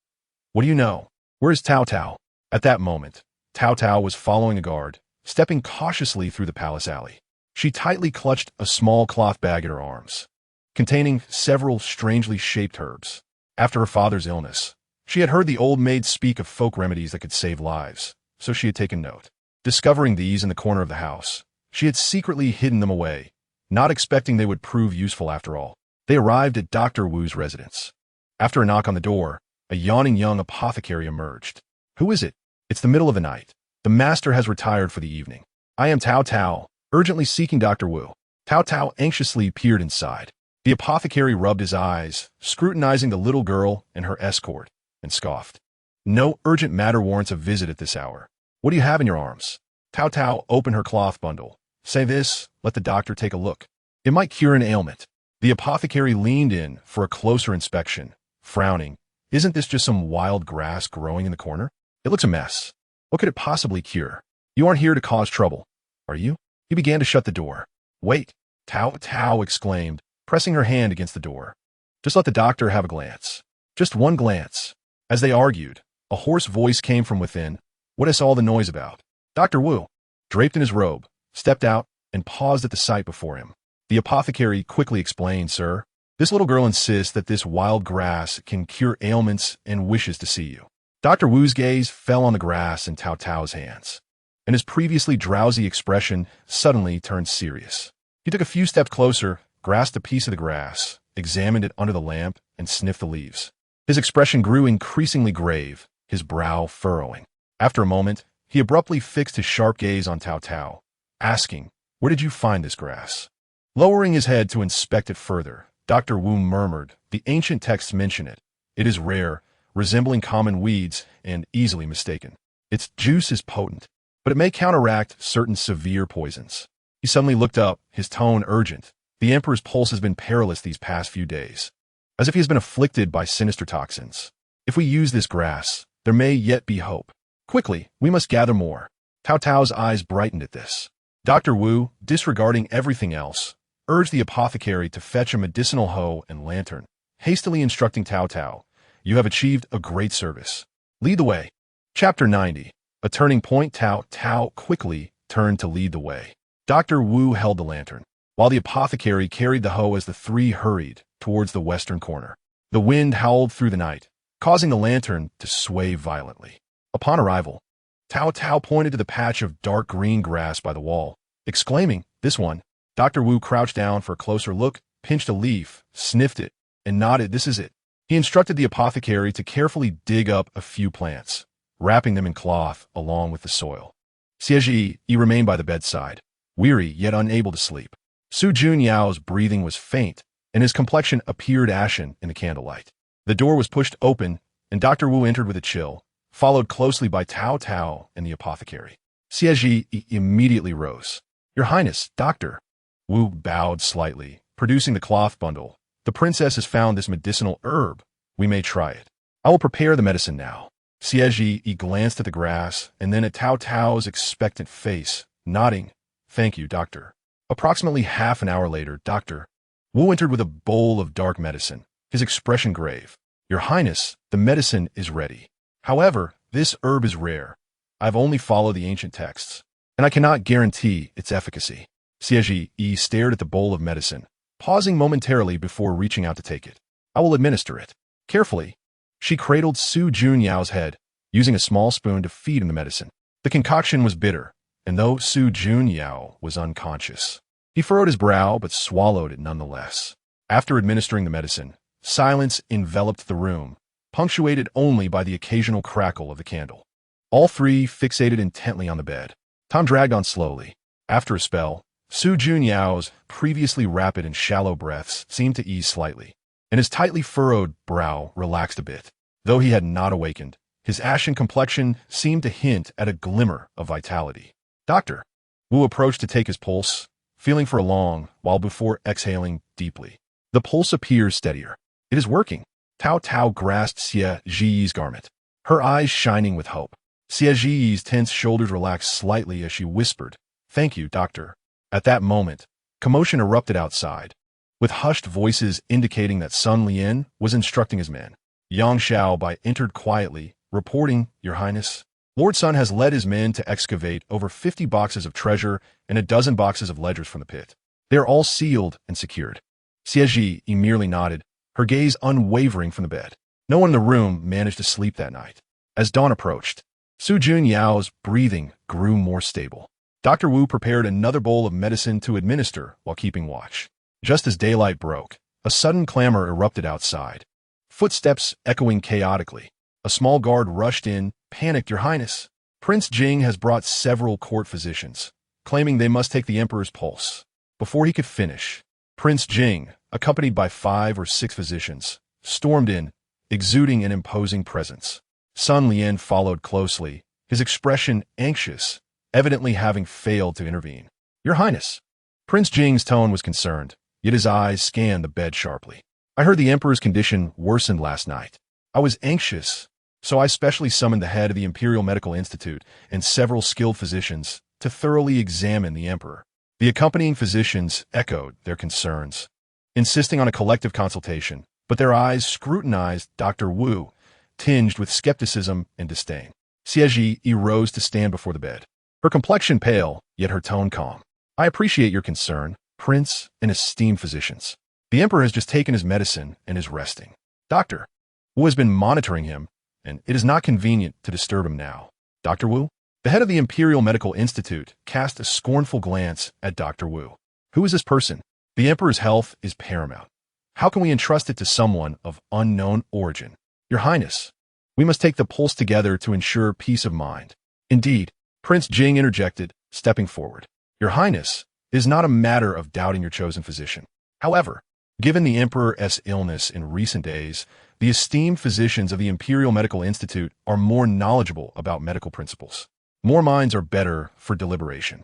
"What do you know? Where is Taotao?" At that moment, Taotao was following a guard, stepping cautiously through the palace alley. She tightly clutched a small cloth bag at her arms, containing several strangely shaped herbs. After her father's illness, she had heard the old maid speak of folk remedies that could save lives, so she had taken note. Discovering these in the corner of the house, she had secretly hidden them away, not expecting they would prove useful after all. They arrived at Dr. Wu's residence. After a knock on the door, a yawning young apothecary emerged. "Who is it? It's the middle of the night. The master has retired for the evening. I am Taotao, urgently seeking Dr. Wu." Taotao anxiously peered inside. The apothecary rubbed his eyes, scrutinizing the little girl and her escort, and scoffed. "No urgent matter warrants a visit at this hour. What do you have in your arms?" Taotao opened her cloth bundle. "Say this, let the doctor take a look. It might cure an ailment." The apothecary leaned in for a closer inspection, frowning. "Isn't this just some wild grass growing in the corner? It looks a mess. What could it possibly cure? You aren't here to cause trouble, are you?" He began to shut the door. "Wait," Taotao exclaimed, pressing her hand against the door. "Just let the doctor have a glance. Just one glance." As they argued, a hoarse voice came from within. "What is all the noise about?" Dr. Wu, draped in his robe, stepped out and paused at the sight before him. The apothecary quickly explained, "Sir, this little girl insists that this wild grass can cure ailments and wishes to see you." Dr. Wu's gaze fell on the grass in Taotao's hands, and his previously drowsy expression suddenly turned serious. He took a few steps closer, grasped a piece of the grass, examined it under the lamp, and sniffed the leaves. His expression grew increasingly grave, his brow furrowing. After a moment, he abruptly fixed his sharp gaze on Taotao, asking, "Where did you find this grass?" Lowering his head to inspect it further, Dr. Wu murmured, "The ancient texts mention it. It is rare, resembling common weeds, and easily mistaken. Its juice is potent, but it may counteract certain severe poisons." He suddenly looked up, his tone urgent. "The Emperor's pulse has been perilous these past few days, as if he has been afflicted by sinister toxins. If we use this grass, there may yet be hope. Quickly, we must gather more." Taotao's eyes brightened at this. Dr. Wu, disregarding everything else, urged the apothecary to fetch a medicinal hoe and lantern, hastily instructing Taotao, "You have achieved a great service. Lead the way." Chapter 90. A turning point. Taotao quickly turned to lead the way. Dr. Wu held the lantern, while the apothecary carried the hoe as the three hurried towards the western corner. The wind howled through the night, causing the lantern to sway violently. Upon arrival, Taotao pointed to the patch of dark green grass by the wall, exclaiming, "This one." Dr. Wu crouched down for a closer look, pinched a leaf, sniffed it, and nodded, "This is it." He instructed the apothecary to carefully dig up a few plants, wrapping them in cloth along with the soil. Xie remained by the bedside, weary yet unable to sleep. Su Junyao's breathing was faint, and his complexion appeared ashen in the candlelight. The door was pushed open, and Dr. Wu entered with a chill, followed closely by Taotao and the apothecary. Xie immediately rose. "Your Highness, Doctor." Wu bowed slightly, producing the cloth bundle. "The princess has found this medicinal herb. We may try it. I will prepare the medicine now." Xie glanced at the grass and then at Taotao's expectant face, nodding, "Thank you, Doctor." Approximately half an hour later, Dr. Wu entered with a bowl of dark medicine, his expression grave. "Your Highness, the medicine is ready. However, this herb is rare. I have only followed the ancient texts, and I cannot guarantee its efficacy." Xie stared at the bowl of medicine, pausing momentarily before reaching out to take it. "I will administer it." Carefully, she cradled Su Junyao's head, using a small spoon to feed him the medicine. The concoction was bitter, and though Su Junyao was unconscious, he furrowed his brow but swallowed it nonetheless. After administering the medicine, silence enveloped the room, punctuated only by the occasional crackle of the candle. All three fixated intently on the bed. Time dragged on slowly. After a spell, Su Junyao's previously rapid and shallow breaths seemed to ease slightly, and his tightly furrowed brow relaxed a bit. Though he had not awakened, his ashen complexion seemed to hint at a glimmer of vitality. "Doctor." Wu approached to take his pulse, feeling for a long while before exhaling deeply. "The pulse appears steadier. It is working." Taotao grasped Xie garment, her eyes shining with hope. Xie's tense shoulders relaxed slightly as she whispered, "Thank you, Doctor." At that moment, commotion erupted outside, with hushed voices indicating that Sun Lian was instructing his men. Yang Xiaobai entered quietly, reporting, "Your Highness, Lord Sun has led his men to excavate over 50 boxes of treasure and a dozen boxes of ledgers from the pit. They are all sealed and secured." Xie merely nodded, her gaze unwavering from the bed. No one in the room managed to sleep that night. As dawn approached, Su Junyao's breathing grew more stable. Dr. Wu prepared another bowl of medicine to administer while keeping watch. Just as daylight broke, a sudden clamor erupted outside. Footsteps echoing chaotically. A small guard rushed in, panicked, "Your Highness, Prince Jing has brought several court physicians, claiming they must take the Emperor's pulse." Before he could finish, Prince Jing, accompanied by 5 or 6 physicians, stormed in, exuding an imposing presence. Sun Lian followed closely, his expression anxious, evidently having failed to intervene. "Your Highness." Prince Jing's tone was concerned, yet his eyes scanned the bed sharply. "I heard the Emperor's condition worsened last night. I was anxious, so I specially summoned the head of the Imperial Medical Institute and several skilled physicians to thoroughly examine the Emperor." The accompanying physicians echoed their concerns, insisting on a collective consultation, but their eyes scrutinized Dr. Wu, tinged with skepticism and disdain. Xie rose to stand before the bed, her complexion pale, yet her tone calm. "I appreciate your concern, Prince and esteemed physicians. The Emperor has just taken his medicine and is resting. Dr. Wu has been monitoring him, and it is not convenient to disturb him now. Dr. Wu? The head of the Imperial Medical Institute cast a scornful glance at Dr. Wu. Who is this person? The Emperor's health is paramount. How can we entrust it to someone of unknown origin? Your Highness, we must take the pulse together to ensure peace of mind. Indeed, Prince Jing interjected, stepping forward. Your Highness, it is not a matter of doubting your chosen physician. However, given the Emperor's illness in recent days, the esteemed physicians of the Imperial Medical Institute are more knowledgeable about medical principles. More minds are better for deliberation.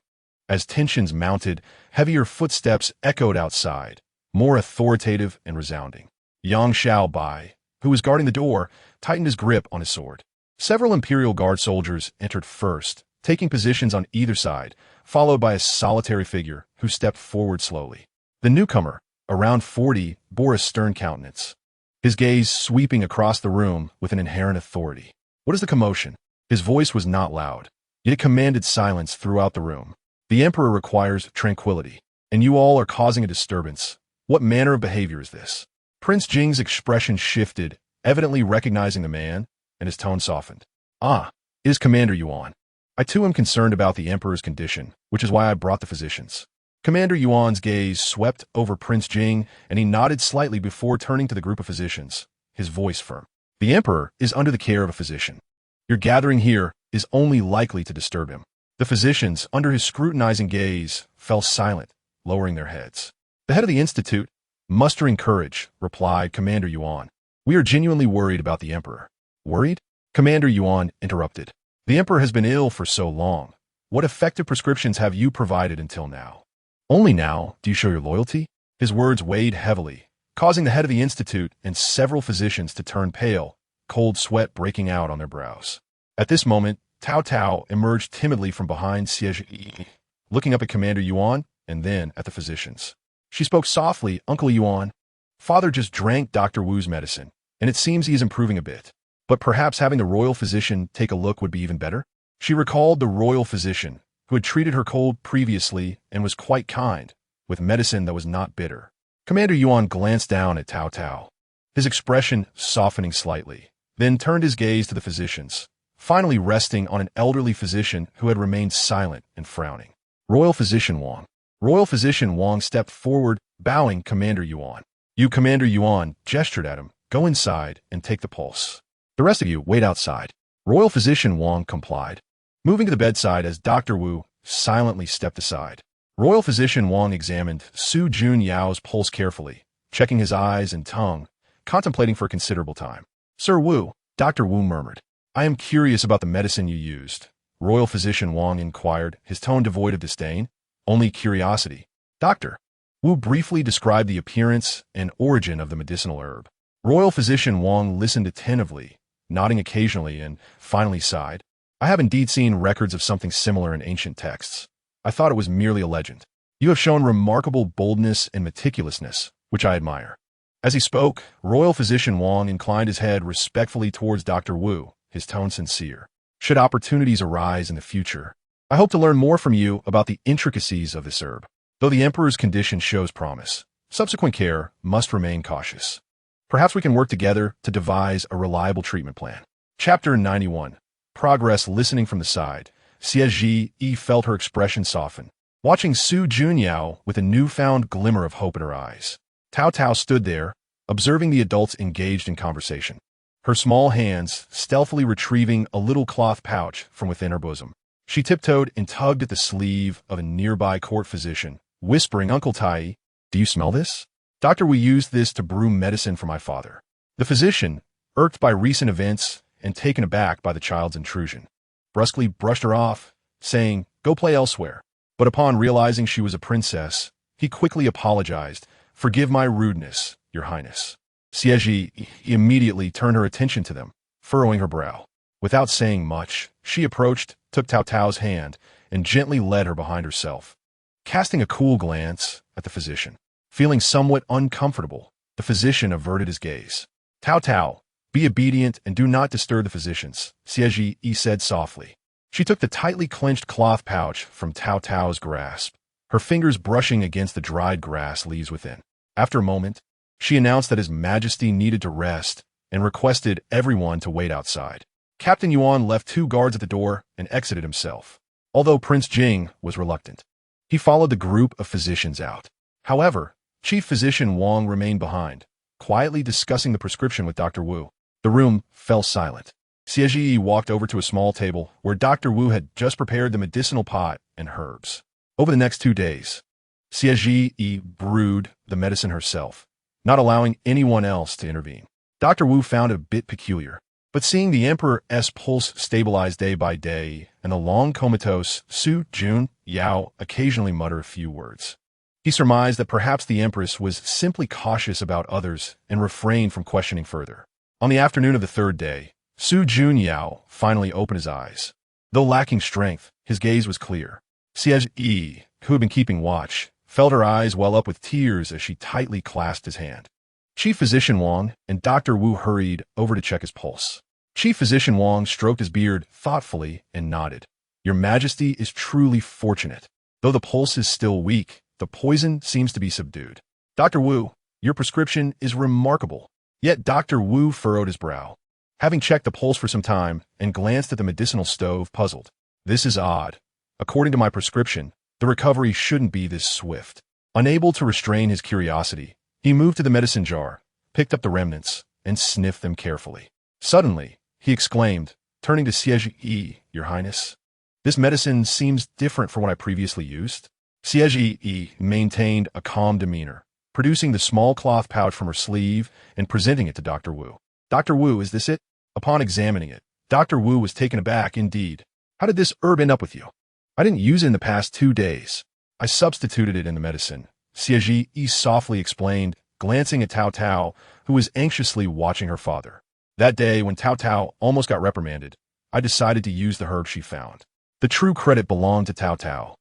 As tensions mounted, heavier footsteps echoed outside, more authoritative and resounding. Yang Xiaobai, who was guarding the door, tightened his grip on his sword. Several Imperial Guard soldiers entered first, taking positions on either side, followed by a solitary figure who stepped forward slowly. The newcomer, around 40, bore a stern countenance, his gaze sweeping across the room with an inherent authority. What is the commotion? His voice was not loud, yet it commanded silence throughout the room. The Emperor requires tranquility, and you all are causing a disturbance. What manner of behavior is this? Prince Jing's expression shifted, evidently recognizing the man, and his tone softened. Ah, it is Commander Yuan. I too am concerned about the Emperor's condition, which is why I brought the physicians. Commander Yuan's gaze swept over Prince Jing, and he nodded slightly before turning to the group of physicians, his voice firm. The Emperor is under the care of a physician. Your gathering here is only likely to disturb him. The physicians, under his scrutinizing gaze, fell silent, lowering their heads. The head of the institute, mustering courage, replied, Commander Yuan, we are genuinely worried about the Emperor. Worried? Commander Yuan interrupted. The Emperor has been ill for so long. What effective prescriptions have you provided until now? Only now do you show your loyalty? His words weighed heavily, causing the head of the institute and several physicians to turn pale, cold sweat breaking out on their brows. At this moment, Taotao emerged timidly from behind Siege, looking up at Commander Yuan and then at the physicians. She spoke softly, Uncle Yuan, Father just drank Dr. Wu's medicine, and it seems he is improving a bit. But perhaps having the royal physician take a look would be even better? She recalled the royal physician, who had treated her cold previously and was quite kind, with medicine that was not bitter. Commander Yuan glanced down at Taotao, his expression softening slightly, then turned his gaze to the physicians, finally resting on an elderly physician who had remained silent and frowning. Royal Physician Wang. Royal Physician Wang stepped forward, bowing Commander Yuan. You, Commander Yuan, gestured at him. Go inside and take the pulse. The rest of you, wait outside. Royal Physician Wang complied, moving to the bedside as Dr. Wu silently stepped aside. Royal Physician Wang examined Su Jun Yao's pulse carefully, checking his eyes and tongue, contemplating for a considerable time. Sir Wu, Dr. Wu murmured, I am curious about the medicine you used. Royal Physician Wang inquired, his tone devoid of disdain, only curiosity. Doctor. Wu briefly described the appearance and origin of the medicinal herb. Royal Physician Wang listened attentively, nodding occasionally, and finally sighed. I have indeed seen records of something similar in ancient texts. I thought it was merely a legend. You have shown remarkable boldness and meticulousness, which I admire. As he spoke, Royal Physician Wang inclined his head respectfully towards Dr. Wu, his tone sincere. Should opportunities arise in the future, I hope to learn more from you about the intricacies of this herb. Though the Emperor's condition shows promise, subsequent care must remain cautious. Perhaps we can work together to devise a reliable treatment plan. Chapter 91. Progress. Listening from the side, Siege felt her expression soften, watching Su Junyao with a newfound glimmer of hope in her eyes. Taotao stood there, observing the adults engaged in conversation, her small hands stealthily retrieving a little cloth pouch from within her bosom. She tiptoed and tugged at the sleeve of a nearby court physician, whispering, Uncle Tai, do you smell this? Doctor, we used this to brew medicine for my father. The physician, irked by recent events and taken aback by the child's intrusion, brusquely brushed her off, saying, go play elsewhere. But upon realizing she was a princess, he quickly apologized. Forgive my rudeness, Your Highness. Siege immediately turned her attention to them, furrowing her brow. Without saying much, she approached, took Taotao's hand, and gently led her behind herself. Casting a cool glance at the physician, feeling somewhat uncomfortable, the physician averted his gaze. Taotao, be obedient and do not disturb the physicians, Siege said softly. She took the tightly clenched cloth pouch from Taotao's grasp, her fingers brushing against the dried grass leaves within. After a moment, she announced that His Majesty needed to rest and requested everyone to wait outside. Captain Yuan left 2 guards at the door and exited himself, although Prince Jing was reluctant. He followed the group of physicians out. However, Chief Physician Wang remained behind, quietly discussing the prescription with Dr. Wu. The room fell silent. Xie walked over to a small table where Dr. Wu had just prepared the medicinal pot and herbs. Over the next 2 days, Xie brewed the medicine herself, not allowing anyone else to intervene. Dr. Wu found it a bit peculiar, but seeing the Emperor's pulse stabilize day by day and the long comatose Su Jun Yao occasionally mutter a few words, he surmised that perhaps the Empress was simply cautious about others and refrained from questioning further. On the afternoon of the 3rd day, Su Jun Yao finally opened his eyes. Though lacking strength, his gaze was clear. Xie, who had been keeping watch, felt her eyes well up with tears as she tightly clasped his hand. Chief Physician Wang and Dr. Wu hurried over to check his pulse. Chief Physician Wang stroked his beard thoughtfully and nodded. Your Majesty is truly fortunate. Though the pulse is still weak, the poison seems to be subdued. Dr. Wu, your prescription is remarkable. Yet Dr. Wu furrowed his brow, having checked the pulse for some time and glanced at the medicinal stove, puzzled. This is odd. According to my prescription, the recovery shouldn't be this swift. Unable to restrain his curiosity, he moved to the medicine jar, picked up the remnants, and sniffed them carefully. Suddenly, he exclaimed, turning to Xie, Your Highness, this medicine seems different from what I previously used. Xie maintained a calm demeanor, producing the small cloth pouch from her sleeve and presenting it to Dr. Wu. Dr. Wu, is this it? Upon examining it, Dr. Wu was taken aback indeed. How did this herb end up with you? I didn't use it in the past 2 days. I substituted it in the medicine, Xie softly explained, glancing at Taotao, who was anxiously watching her father. That day, when Taotao almost got reprimanded, I decided to use the herb she found. The true credit belonged to Taotao.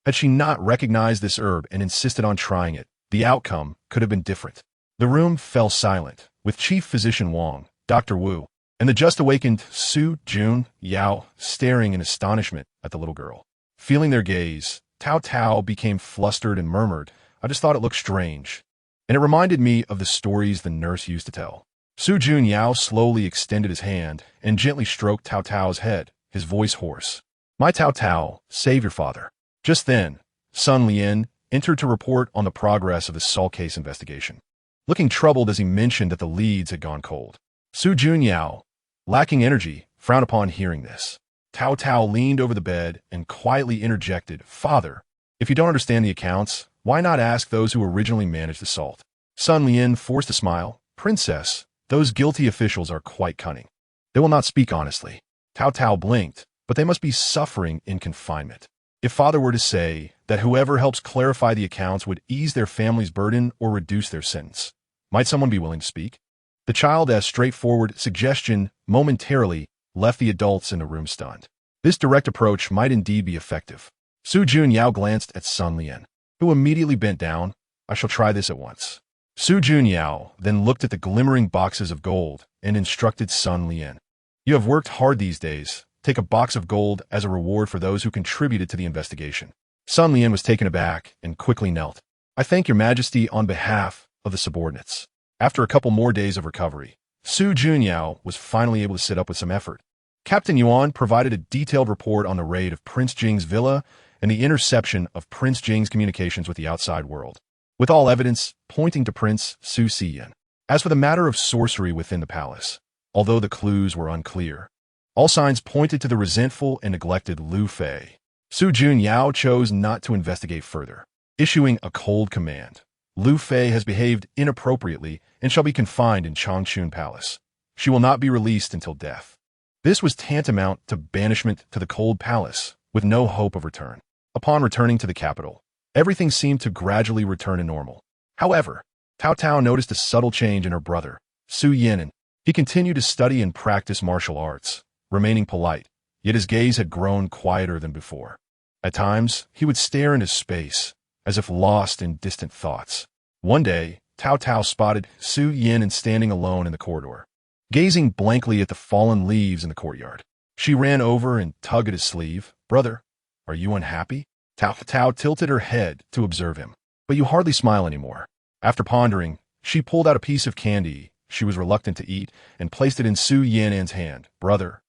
Had she not recognized this herb and insisted on trying it, the outcome could have been different. The room fell silent, with Chief Physician Wang, Dr. Wu, and the just-awakened Su Jun Yao staring in astonishment at the little girl. Feeling their gaze, Taotao became flustered and murmured, I just thought it looked strange. And it reminded me of the stories the nurse used to tell. Su Jun Yao slowly extended his hand and gently stroked Taotao's head, his voice hoarse. My Taotao, save your father. Just then, Sun Lian entered to report on the progress of the Sol case investigation, looking troubled as he mentioned that the leads had gone cold. Su Jun Yao, lacking energy, frowned upon hearing this. Taotao leaned over the bed and quietly interjected, Father, if you don't understand the accounts, why not ask those who originally managed the salt? Sun Lian forced a smile. Princess, those guilty officials are quite cunning. They will not speak honestly. Taotao blinked, but they must be suffering in confinement. If Father were to say that whoever helps clarify the accounts would ease their family's burden or reduce their sentence, might someone be willing to speak? The child's straightforward suggestion momentarily left the adults in the room stunned. This direct approach might indeed be effective. Su Jun Yao glanced at Sun Lian, who immediately bent down. I shall try this at once. Su Jun Yao then looked at the glimmering boxes of gold and instructed Sun Lian. You have worked hard these days. Take a box of gold as a reward for those who contributed to the investigation. Sun Lian was taken aback and quickly knelt. I thank your Majesty on behalf of the subordinates. After a couple more days of recovery, Su Jun Yao was finally able to sit up with some effort. Captain Yuan provided a detailed report on the raid of Prince Jing's villa and the interception of Prince Jing's communications with the outside world, with all evidence pointing to Prince Su Xiyan. As for the matter of sorcery within the palace, although the clues were unclear, all signs pointed to the resentful and neglected Lu Fei. Su Jun Yao chose not to investigate further, issuing a cold command. Lu Fei has behaved inappropriately and shall be confined in Changchun Palace. She will not be released until death. This was tantamount to banishment to the cold palace, with no hope of return. Upon returning to the capital, everything seemed to gradually return to normal. However, Taotao noticed a subtle change in her brother, Su Yinan. He continued to study and practice martial arts, remaining polite, yet his gaze had grown quieter than before. At times, he would stare into space, as if lost in distant thoughts. One day, Taotao spotted Su Yinan standing alone in the corridor, gazing blankly at the fallen leaves in the courtyard. She ran over and tugged at his sleeve. Brother, are you unhappy? Taotao tilted her head to observe him. But you hardly smile anymore. After pondering, she pulled out a piece of candy, she was reluctant to eat and placed it in Su Yan'an's hand. Brother,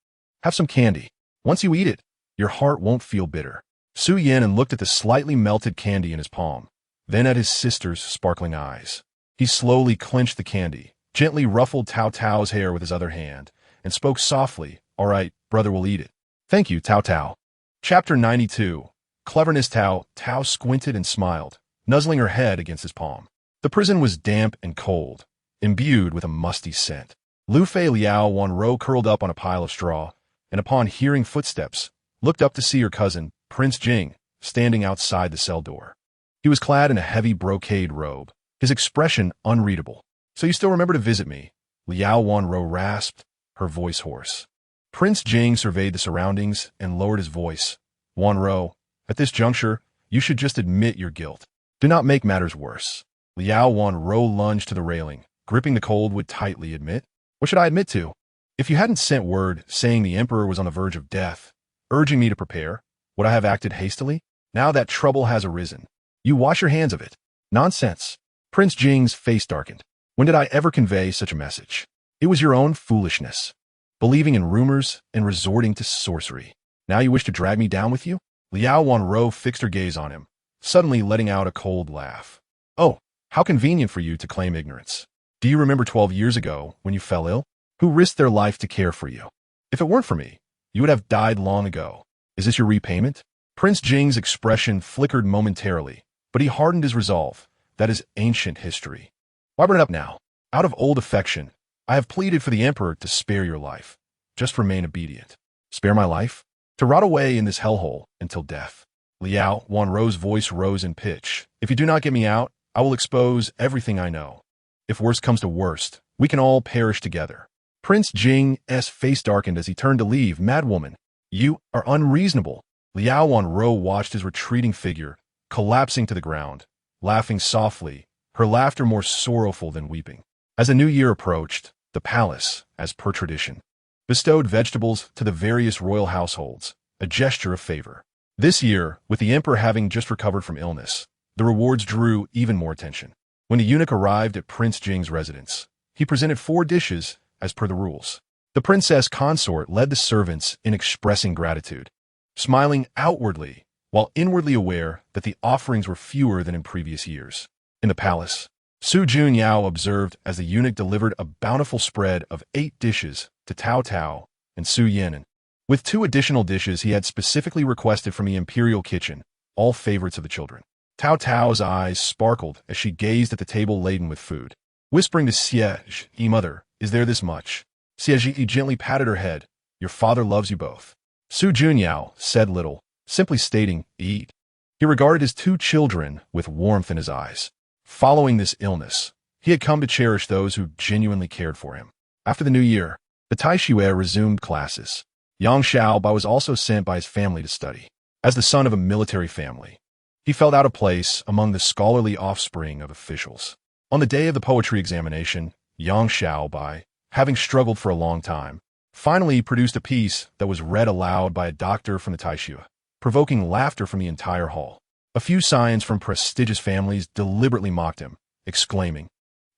have some candy. Once you eat it, your heart won't feel bitter. Su Yan'an looked at the slightly melted candy in his palm, then at his sister's sparkling eyes. He slowly clenched the candy, gently ruffled Taotao's hair with his other hand, and spoke softly. All right, brother will eat it. Thank you, Taotao. Chapter 92. Cleverness. Taotao squinted and smiled, nuzzling her head against his palm. The prison was damp and cold, imbued with a musty scent. Lu Fei Liao Wanro curled up on a pile of straw, and upon hearing footsteps, looked up to see her cousin, Prince Jing, standing outside the cell door. He was clad in a heavy brocade robe, his expression unreadable. So you still remember to visit me? Liao Wanro rasped, her voice hoarse. Prince Jing surveyed the surroundings and lowered his voice. Wanro, at this juncture, you should just admit your guilt. Do not make matters worse. Liao Wanro lunged to the railing, gripping the cold wood tightly. Admit? What should I admit to? If you hadn't sent word saying the emperor was on the verge of death, urging me to prepare, would I have acted hastily? Now that trouble has arisen, you wash your hands of it. Nonsense. Prince Jing's face darkened. When did I ever convey such a message? It was your own foolishness, believing in rumors and resorting to sorcery. Now you wish to drag me down with you? Liao Wanro fixed her gaze on him, suddenly letting out a cold laugh. Oh, how convenient for you to claim ignorance. Do you remember 12 years ago when you fell ill? Who risked their life to care for you? If it weren't for me, you would have died long ago. Is this your repayment? Prince Jing's expression flickered momentarily, but he hardened his resolve. That is ancient history. Why bring it up now? Out of old affection, I have pleaded for the emperor to spare your life. Just remain obedient. Spare my life? To rot away in this hellhole until death. Liao Wanro's voice rose in pitch. If you do not get me out, I will expose everything I know. If worst comes to worst, we can all perish together. Prince Jing's face darkened as he turned to leave. Madwoman, you are unreasonable. Liao Wanro watched his retreating figure, collapsing to the ground, laughing softly, her laughter more sorrowful than weeping. As the new year approached, the palace, as per tradition, bestowed vegetables to the various royal households, a gesture of favor. This year, with the emperor having just recovered from illness, the rewards drew even more attention. When the eunuch arrived at Prince Jing's residence, he presented 4 dishes as per the rules. The princess consort led the servants in expressing gratitude, smiling outwardly while inwardly aware that the offerings were fewer than in previous years. In the palace, Su Junyao observed as the eunuch delivered a bountiful spread of 8 dishes to Taotao and Su Yan'an. With 2 additional dishes he had specifically requested from the imperial kitchen, all favorites of the children. Taotao's eyes sparkled as she gazed at the table laden with food. Whispering to Siege, mother, is there this much? Siege gently patted her head. Your father loves you both. Su Junyao said little, simply stating, eat. He regarded his 2 children with warmth in his eyes. Following this illness, he had come to cherish those who genuinely cared for him. After the new year, the Taishui resumed classes. Yang Xiaobai was also sent by his family to study. As the son of a military family, he felt out of place among the scholarly offspring of officials. On the day of the poetry examination, Yang Xiaobai, having struggled for a long time, finally produced a piece that was read aloud by a doctor from the Taishui, provoking laughter from the entire hall. A few scions from prestigious families deliberately mocked him, exclaiming,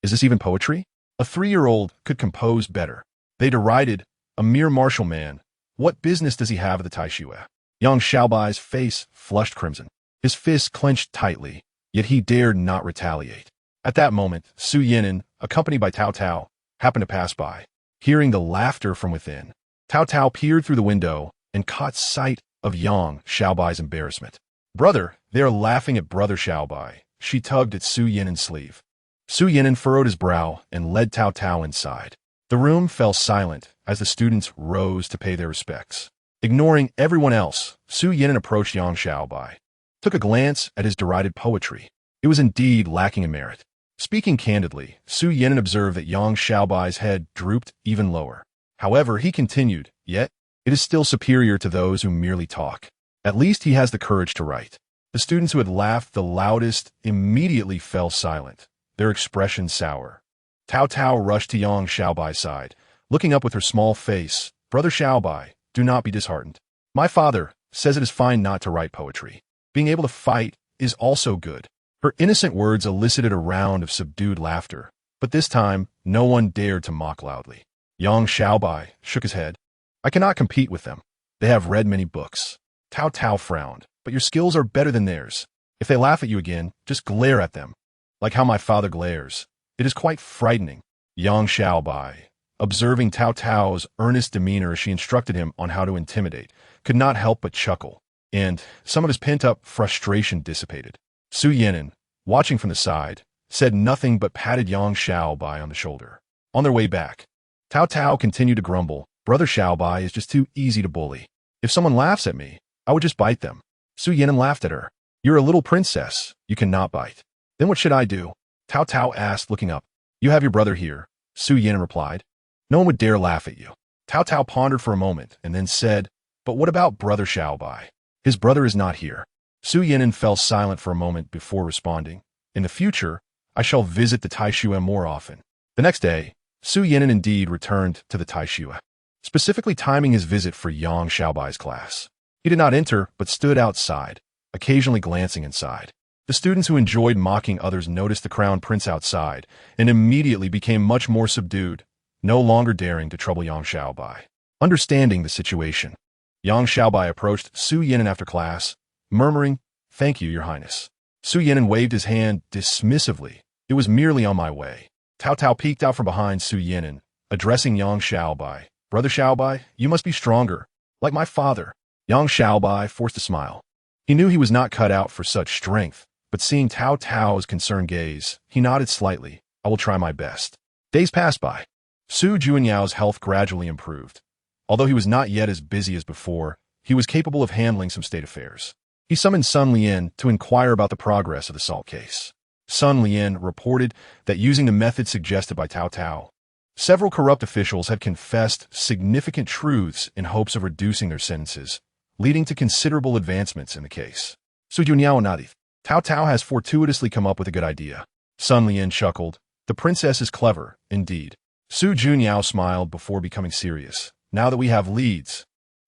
"Is this even poetry? A 3-year-old could compose better." They derided, "A mere martial man. What business does he have at the Taishui?" Yang Xiaobai's face flushed crimson. His fists clenched tightly, yet he dared not retaliate. At that moment, Su Yan'an, accompanied by Taotao, happened to pass by. Hearing the laughter from within, Taotao peered through the window and caught sight of Yang Xiaobai's embarrassment. "Brother, they are laughing at Brother Xiaobai." She tugged at Su Yan'an's sleeve. Su Yan'an furrowed his brow and led Taotao inside. The room fell silent as the students rose to pay their respects. Ignoring everyone else, Su Yan'an approached Yang Xiaobai, took a glance at his derided poetry. It was indeed lacking in merit. Speaking candidly, Su Yan'an observed that Yang Xiaobai's head drooped even lower. However, he continued, "Yet, it is still superior to those who merely talk. At least he has the courage to write." The students who had laughed the loudest immediately fell silent, their expression sour. Taotao rushed to Yang Xiaobai's side, looking up with her small face. "Brother Xiaobai, do not be disheartened. My father says it is fine not to write poetry. Being able to fight is also good." Her innocent words elicited a round of subdued laughter, But this time, no one dared to mock loudly. Yang Xiaobai shook his head. I cannot compete with them. They have read many books. Taotao frowned. But your skills are better than theirs. If they laugh at you again, just glare at them. Like how my father glares. It is quite frightening. Yang Xiaobai, observing Taotao's earnest demeanor as she instructed him on how to intimidate, could not help but chuckle, and some of his pent-up frustration dissipated. Su Yinan, watching from the side, said nothing but patted Yang Xiaobai on the shoulder. On their way back, Taotao continued to grumble. Brother Xiaobai is just too easy to bully. If someone laughs at me, I would just bite them. Su Yinan laughed at her. You're a little princess. You cannot bite. Then what should I do? Taotao asked, looking up. You have your brother here, Su Yinan replied. No one would dare laugh at you. Taotao pondered for a moment and then said, but what about brother Xiaobai? His brother is not here. Su Yinan fell silent for a moment before responding. In the future, I shall visit the Taishui more often. The next day, Su Yinan indeed returned to the Taishui, specifically timing his visit for Yang Xiaobai's class. He did not enter, but stood outside, occasionally glancing inside. The students who enjoyed mocking others noticed the crown prince outside and immediately became much more subdued, no longer daring to trouble Yang Xiaobai. Understanding the situation, Yang Xiaobai approached Su Yinan after class, murmuring, Thank you, Your Highness. Su Yinan waved his hand dismissively. It was merely on my way. Taotao peeked out from behind Su Yinan, addressing Yang Xiaobai. Brother Xiaobai, you must be stronger, like my father. Yang Xiaobai forced a smile. He knew he was not cut out for such strength, but seeing Taotao's concerned gaze, he nodded slightly. I will try my best. Days passed by. Su Juanyao's health gradually improved. Although he was not yet as busy as before, he was capable of handling some state affairs. He summoned Sun Lian to inquire about the progress of the salt case. Sun Lian reported that using the method suggested by Taotao, several corrupt officials had confessed significant truths in hopes of reducing their sentences, leading to considerable advancements in the case. Su Junyao nodded. Taotao has fortuitously come up with a good idea. Sun Lian chuckled. The princess is clever, indeed. Su Junyao smiled before becoming serious. Now that we have leads,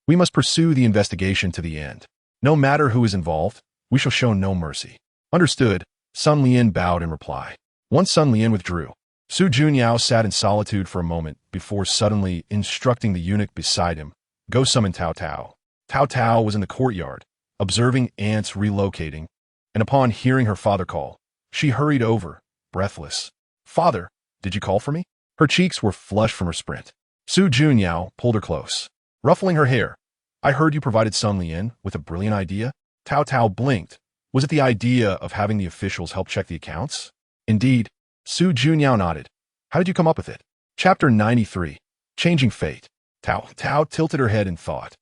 we must pursue the investigation to the end. No matter who is involved, we shall show no mercy. Understood, Sun Lian bowed in reply. Once Sun Lian withdrew, Su Junyao sat in solitude for a moment before suddenly instructing the eunuch beside him, Go summon Taotao. Taotao was in the courtyard, observing ants relocating, and upon hearing her father call, she hurried over, breathless. Father, did you call for me? Her cheeks were flushed from her sprint. Su Junyao pulled her close, ruffling her hair. I heard you provided Sun Lian with a brilliant idea. Taotao blinked. Was it the idea of having the officials help check the accounts? Indeed. Su Junyao nodded. How did you come up with it? Chapter 93. Changing Fate. Taotao tilted her head in thought.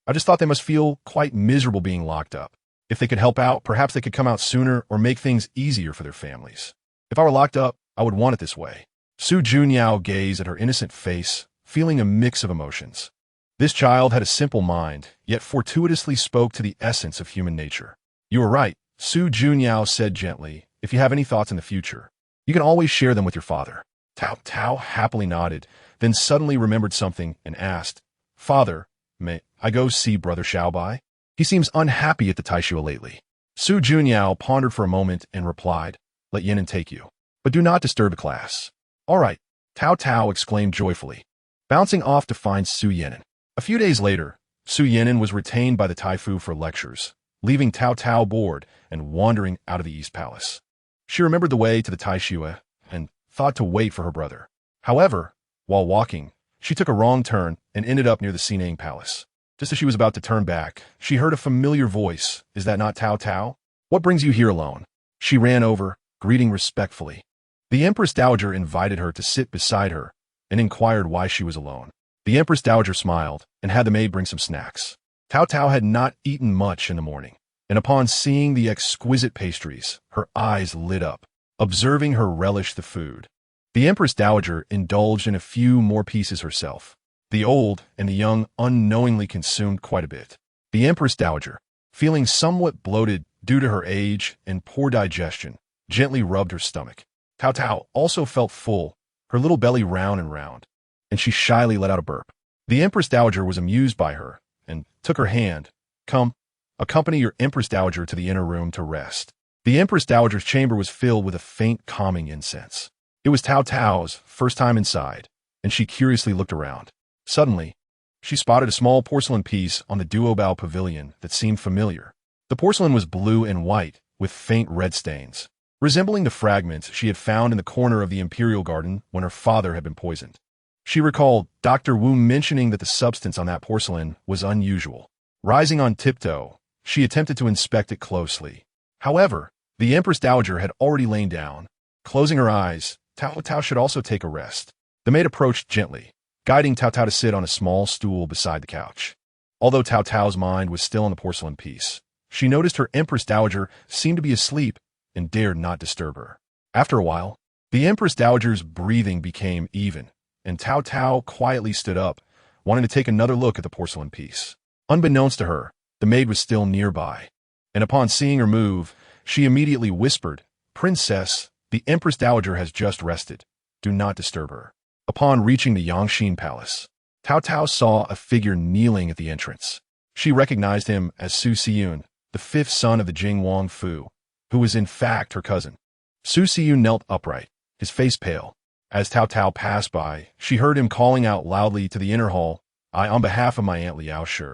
I just thought they must feel quite miserable being locked up. If they could help out, perhaps they could come out sooner or make things easier for their families. If I were locked up, I would want it this way. Su Junyao gazed at her innocent face, feeling a mix of emotions. This child had a simple mind, yet fortuitously spoke to the essence of human nature. You are right, Su Junyao said gently. If you have any thoughts in the future, you can always share them with your father. Taotao happily nodded, then suddenly remembered something and asked, Father, may I go see Brother Xiaobai? He seems unhappy at the Taishui lately. Su Junyao pondered for a moment and replied, Let Yinan take you. But do not disturb the class. All right, Taotao exclaimed joyfully, bouncing off to find Su Yinan. A few days later, Su Yinan was retained by the Taifu for lectures, leaving Taotao bored and wandering out of the East Palace. She remembered the way to the Taishui and thought to wait for her brother. However, while walking, she took a wrong turn and ended up near the Sinang Palace. Just as she was about to turn back, she heard a familiar voice. Is that not Taotao? What brings you here alone? She ran over, greeting respectfully. The Empress Dowager invited her to sit beside her and inquired why she was alone. The Empress Dowager smiled and had the maid bring some snacks. Taotao had not eaten much in the morning, and upon seeing the exquisite pastries, her eyes lit up, observing her relish the food. The Empress Dowager indulged in a few more pieces herself. The old and the young unknowingly consumed quite a bit. The Empress Dowager, feeling somewhat bloated due to her age and poor digestion, gently rubbed her stomach. Taotao also felt full, her little belly round and round, and she shyly let out a burp. The Empress Dowager was amused by her and took her hand. Come, accompany your Empress Dowager to the inner room to rest. The Empress Dowager's chamber was filled with a faint calming incense. It was Taotao's first time inside, and she curiously looked around. Suddenly, she spotted a small porcelain piece on the duobao pavilion that seemed familiar. The porcelain was blue and white, with faint red stains, resembling the fragments she had found in the corner of the imperial garden when her father had been poisoned. She recalled Dr. Wu mentioning that the substance on that porcelain was unusual. Rising on tiptoe, she attempted to inspect it closely. However, the Empress Dowager had already lain down. Closing her eyes, Taotao should also take a rest. The maid approached gently, guiding Taotao to sit on a small stool beside the couch. Although Taotao's mind was still on the porcelain piece, she noticed her Empress Dowager seemed to be asleep and dared not disturb her. After a while, the Empress Dowager's breathing became even, and Taotao quietly stood up, wanting to take another look at the porcelain piece. Unbeknownst to her, the maid was still nearby, and upon seeing her move, she immediately whispered, "Princess, the Empress Dowager has just rested. Do not disturb her." Upon reaching the Yangxin Palace, Taotao saw a figure kneeling at the entrance. She recognized him as Su Siyun, the fifth son of the Jing Wang Fu, who was in fact her cousin. Su Siyun knelt upright, his face pale. As Taotao passed by, she heard him calling out loudly to the inner hall, "I, on behalf of my Aunt Liao Shi,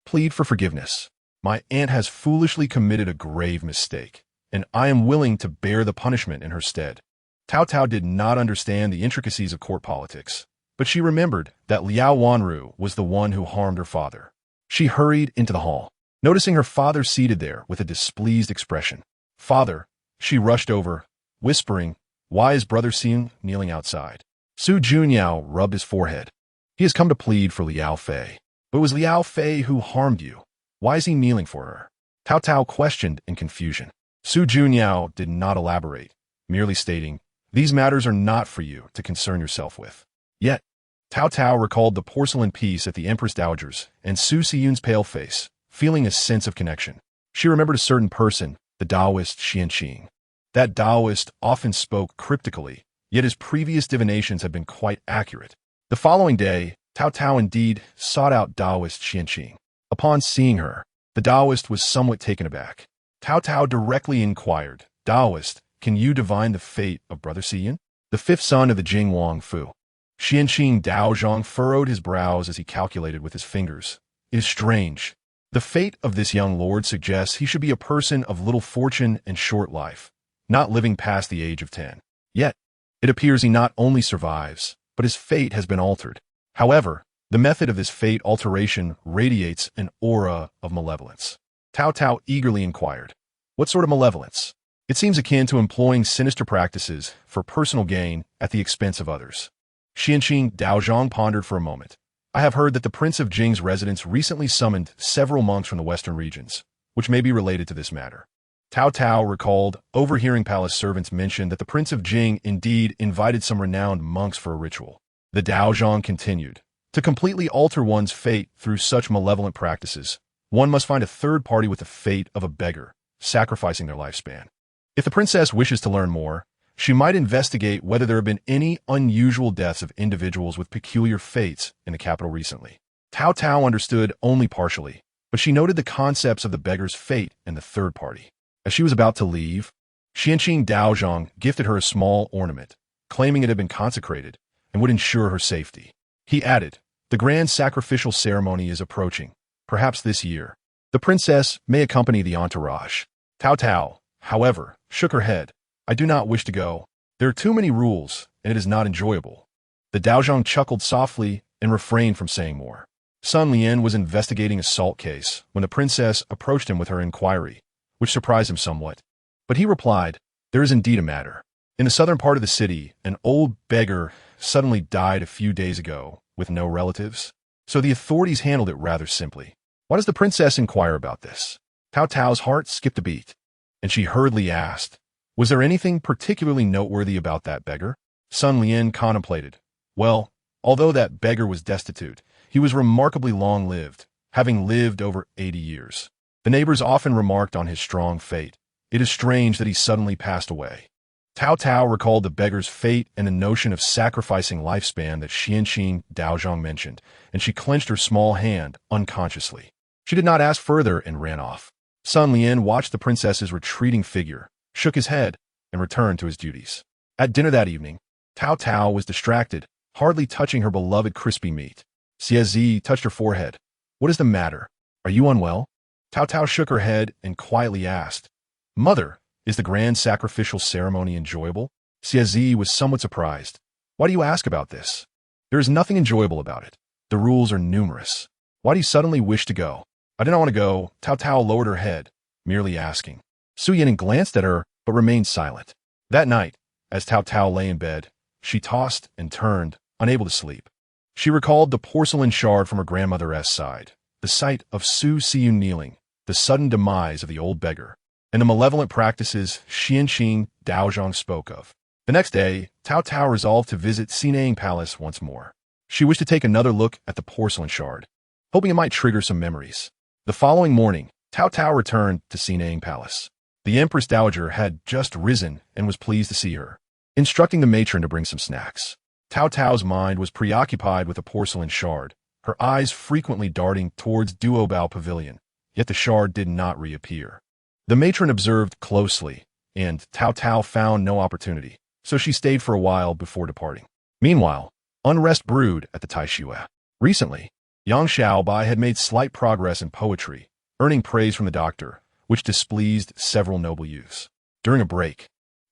plead for forgiveness. My aunt has foolishly committed a grave mistake, and I am willing to bear the punishment in her stead." Taotao did not understand the intricacies of court politics, but she remembered that Liao Wanru was the one who harmed her father. She hurried into the hall, noticing her father seated there with a displeased expression. "Father," she rushed over, whispering, "Why is Brother Xing kneeling outside?" Su Junyao rubbed his forehead. "He has come to plead for Liao Fei. But it was Liao Fei who harmed you. Why is he kneeling for her?" Taotao questioned in confusion. Su Junyao did not elaborate, merely stating, "These matters are not for you to concern yourself with." Yet, Taotao recalled the porcelain piece at the Empress Dowager's and Su Siyun's pale face, feeling a sense of connection. She remembered a certain person, the Taoist Xianqing. That Taoist often spoke cryptically, yet his previous divinations had been quite accurate. The following day, Taotao indeed sought out Taoist Xianqing. Upon seeing her, the Taoist was somewhat taken aback. Taotao directly inquired, "Taoist, can you divine the fate of Brother Siyun, the fifth son of the Jing Wang Fu?" Xianqing Daozhong furrowed his brows as he calculated with his fingers. "It is strange. The fate of this young lord suggests he should be a person of little fortune and short life, not living past the age of 10. Yet, it appears he not only survives, but his fate has been altered. However, the method of this fate alteration radiates an aura of malevolence." Taotao eagerly inquired, "What sort of malevolence?" "It seems akin to employing sinister practices for personal gain at the expense of others." Xianqing Daozhong pondered for a moment. "I have heard that the Prince of Jing's residence recently summoned several monks from the western regions, which may be related to this matter." Taotao recalled overhearing palace servants mention that the Prince of Jing indeed invited some renowned monks for a ritual. The Daozhong continued, "To completely alter one's fate through such malevolent practices, one must find a third party with the fate of a beggar, sacrificing their lifespan. If the princess wishes to learn more, she might investigate whether there have been any unusual deaths of individuals with peculiar fates in the capital recently." Taotao understood only partially, but she noted the concepts of the beggar's fate and the third party. As she was about to leave, Xianqing Daozhong gifted her a small ornament, claiming it had been consecrated and would ensure her safety. He added, "The grand sacrificial ceremony is approaching, perhaps this year. The princess may accompany the entourage." Taotao, however, shook her head. "I do not wish to go. There are too many rules, and it is not enjoyable." The Daozhong chuckled softly and refrained from saying more. Sun Lian was investigating a salt case when the princess approached him with her inquiry, which surprised him somewhat. But he replied, "There is indeed a matter. In the southern part of the city, an old beggar suddenly died a few days ago with no relatives, so the authorities handled it rather simply. Why does the princess inquire about this?" Taotao's heart skipped a beat, and she hurriedly asked, "Was there anything particularly noteworthy about that beggar?" Sun Lian contemplated. "Well, although that beggar was destitute, he was remarkably long-lived, having lived over 80 years. The neighbors often remarked on his strong fate. It is strange that he suddenly passed away." Taotao recalled the beggar's fate and the notion of sacrificing lifespan that Xianqing Daozhong mentioned, and she clenched her small hand unconsciously. She did not ask further and ran off. Sun Lian watched the princess's retreating figure, shook his head, and returned to his duties. At dinner that evening, Taotao was distracted, hardly touching her beloved crispy meat. Cie touched her forehead. What is the matter? Are you unwell? Taotao shook her head and quietly asked, Mother, is the grand sacrificial ceremony enjoyable? Cie was somewhat surprised. Why do you ask about this? There is nothing enjoyable about it. The rules are numerous. Why do you suddenly wish to go? I did not want to go. Taotao lowered her head, merely asking. Su Yinan glanced at her, but remained silent. That night, as Taotao lay in bed, she tossed and turned, unable to sleep. She recalled the porcelain shard from her grandmother's side, the sight of Su Siyu kneeling, the sudden demise of the old beggar, and the malevolent practices Xianqing Daozhong spoke of. The next day, Taotao resolved to visit Xinang Palace once more. She wished to take another look at the porcelain shard, hoping it might trigger some memories. The following morning, Taotao returned to Xinang Palace. The Empress Dowager had just risen and was pleased to see her, instructing the matron to bring some snacks. Taotao's mind was preoccupied with the porcelain shard, her eyes frequently darting towards Duobao Pavilion, yet the shard did not reappear. The matron observed closely, and Taotao found no opportunity, so she stayed for a while before departing. Meanwhile, unrest brewed at the Taishiwei. Recently, Yang Xiaobai had made slight progress in poetry, earning praise from the doctor, which displeased several noble youths. During a break,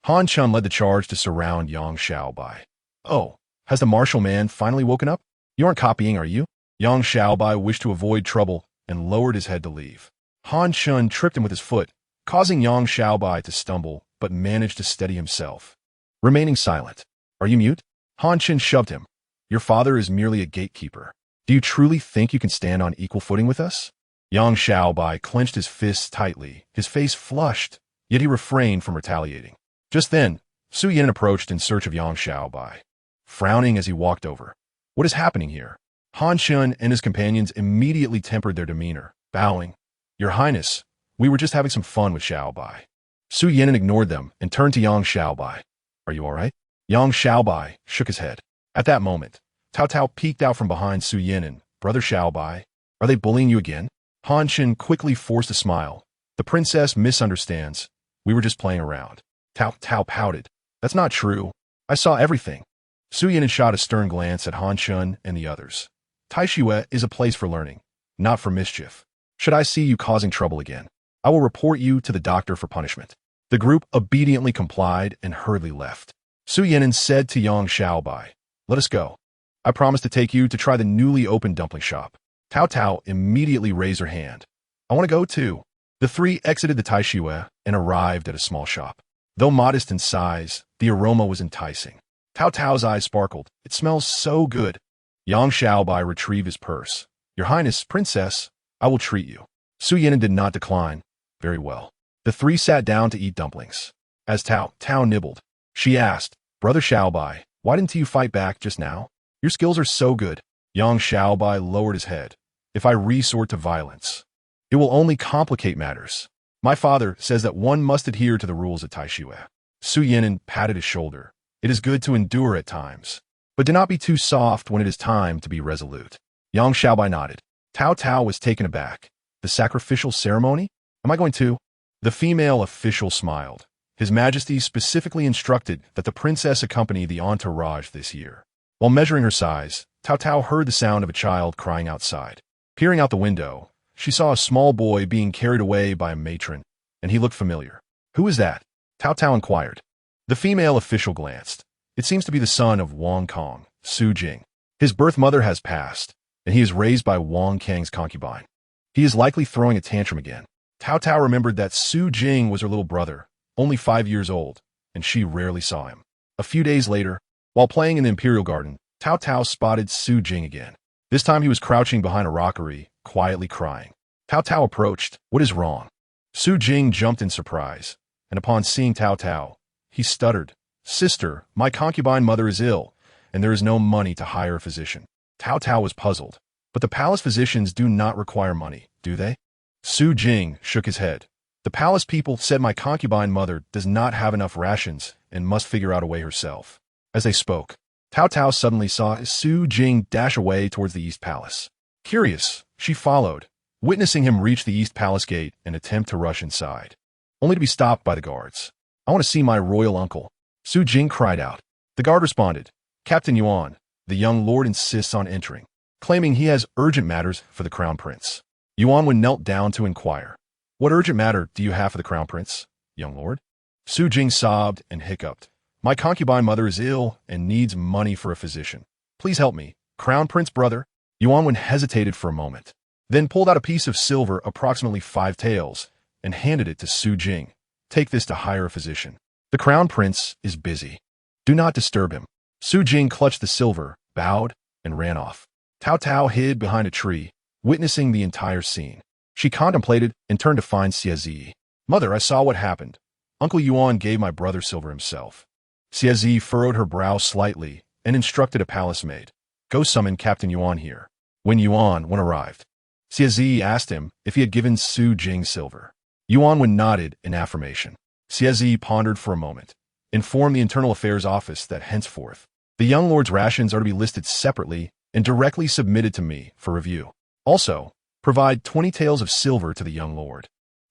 Han Chun led the charge to surround Yang Xiaobai. Oh, has the martial man finally woken up? You aren't copying, are you? Yang Xiaobai wished to avoid trouble and lowered his head to leave. Han Chun tripped him with his foot, causing Yang Xiaobai to stumble, but managed to steady himself. Remaining silent. Are you mute? Han Chun shoved him. Your father is merely a gatekeeper. Do you truly think you can stand on equal footing with us? Yang Xiaobai clenched his fists tightly, his face flushed, yet he refrained from retaliating. Just then, Su Yin approached in search of Yang Xiaobai, frowning as he walked over. What is happening here? Han Chun and his companions immediately tempered their demeanor, bowing. Your Highness, we were just having some fun with Xiaobai. Su Yin ignored them and turned to Yang Xiaobai. Are you all right? Yang Xiaobai shook his head. At that moment, Taotao peeked out from behind Su Yin and, Brother Xiaobai, are they bullying you again? Han Chun quickly forced a smile. The princess misunderstands. We were just playing around. Taotao pouted. That's not true. I saw everything. Su Yin shot a stern glance at Han Chun and the others. Taishiwei is a place for learning, not for mischief. Should I see you causing trouble again, I will report you to the doctor for punishment. The group obediently complied and hurriedly left. Su Yin said to Yang Xiaobai, Let us go. I promise to take you to try the newly opened dumpling shop. Taotao immediately raised her hand. I want to go too. The three exited the Taishiwei and arrived at a small shop. Though modest in size, the aroma was enticing. Taotao's eyes sparkled. It smells so good. Yang Xiaobai retrieved his purse. Your Highness, Princess, I will treat you. Su Yin did not decline. Very well. The three sat down to eat dumplings. As Taotao nibbled, she asked, Brother Xiaobai, why didn't you fight back just now? Your skills are so good. Yang Xiaobai lowered his head. If I resort to violence, it will only complicate matters. My father says that one must adhere to the rules at Taishiwei. Su Yin patted his shoulder. It is good to endure at times, but do not be too soft when it is time to be resolute. Yang Xiaobai nodded. Taotao was taken aback. The sacrificial ceremony? Am I going to? The female official smiled. His Majesty specifically instructed that the princess accompany the entourage this year. While measuring her size, Taotao heard the sound of a child crying outside. Peering out the window, she saw a small boy being carried away by a matron, and he looked familiar. Who is that? Taotao inquired. The female official glanced. It seems to be the son of Wang Kong, Su Jing. His birth mother has passed, and he is raised by Wang Kang's concubine. He is likely throwing a tantrum again. Taotao remembered that Su Jing was her little brother, only 5 years old, and she rarely saw him. A few days later, while playing in the Imperial Garden, Taotao spotted Su Jing again. This time he was crouching behind a rockery, quietly crying. Taotao approached. What is wrong? Su Jing jumped in surprise, and upon seeing Taotao, he stuttered. Sister, my concubine mother is ill, and there is no money to hire a physician. Taotao was puzzled. But the palace physicians do not require money, do they? Su Jing shook his head. The palace people said my concubine mother does not have enough rations and must figure out a way herself. As they spoke, Taotao suddenly saw Su Jing dash away towards the East Palace. Curious, she followed, witnessing him reach the East Palace gate and attempt to rush inside, only to be stopped by the guards. I want to see my royal uncle. Su Jing cried out. The guard responded, Captain Yuan, the young lord insists on entering, claiming he has urgent matters for the crown prince. Yuan knelt down to inquire, What urgent matter do you have for the crown prince, young lord? Su Jing sobbed and hiccuped. My concubine mother is ill and needs money for a physician. Please help me, crown prince brother. Yuan hesitated for a moment, then pulled out a piece of silver approximately 5 taels and handed it to Su Jing. Take this to hire a physician. The crown prince is busy. Do not disturb him. Su Jing clutched the silver, bowed, and ran off. Taotao hid behind a tree, witnessing the entire scene. She contemplated and turned to find Xie. Mother, I saw what happened. Uncle Yuan gave my brother silver himself. Xie furrowed her brow slightly and instructed a palace maid. Go summon Captain Yuan here. When Yuan arrived, Xie asked him if he had given Su Jing silver. Yuan nodded in affirmation. Xie pondered for a moment, informed the Internal Affairs Office that henceforth, the young lord's rations are to be listed separately and directly submitted to me for review. Also, provide 20 taels of silver to the young lord,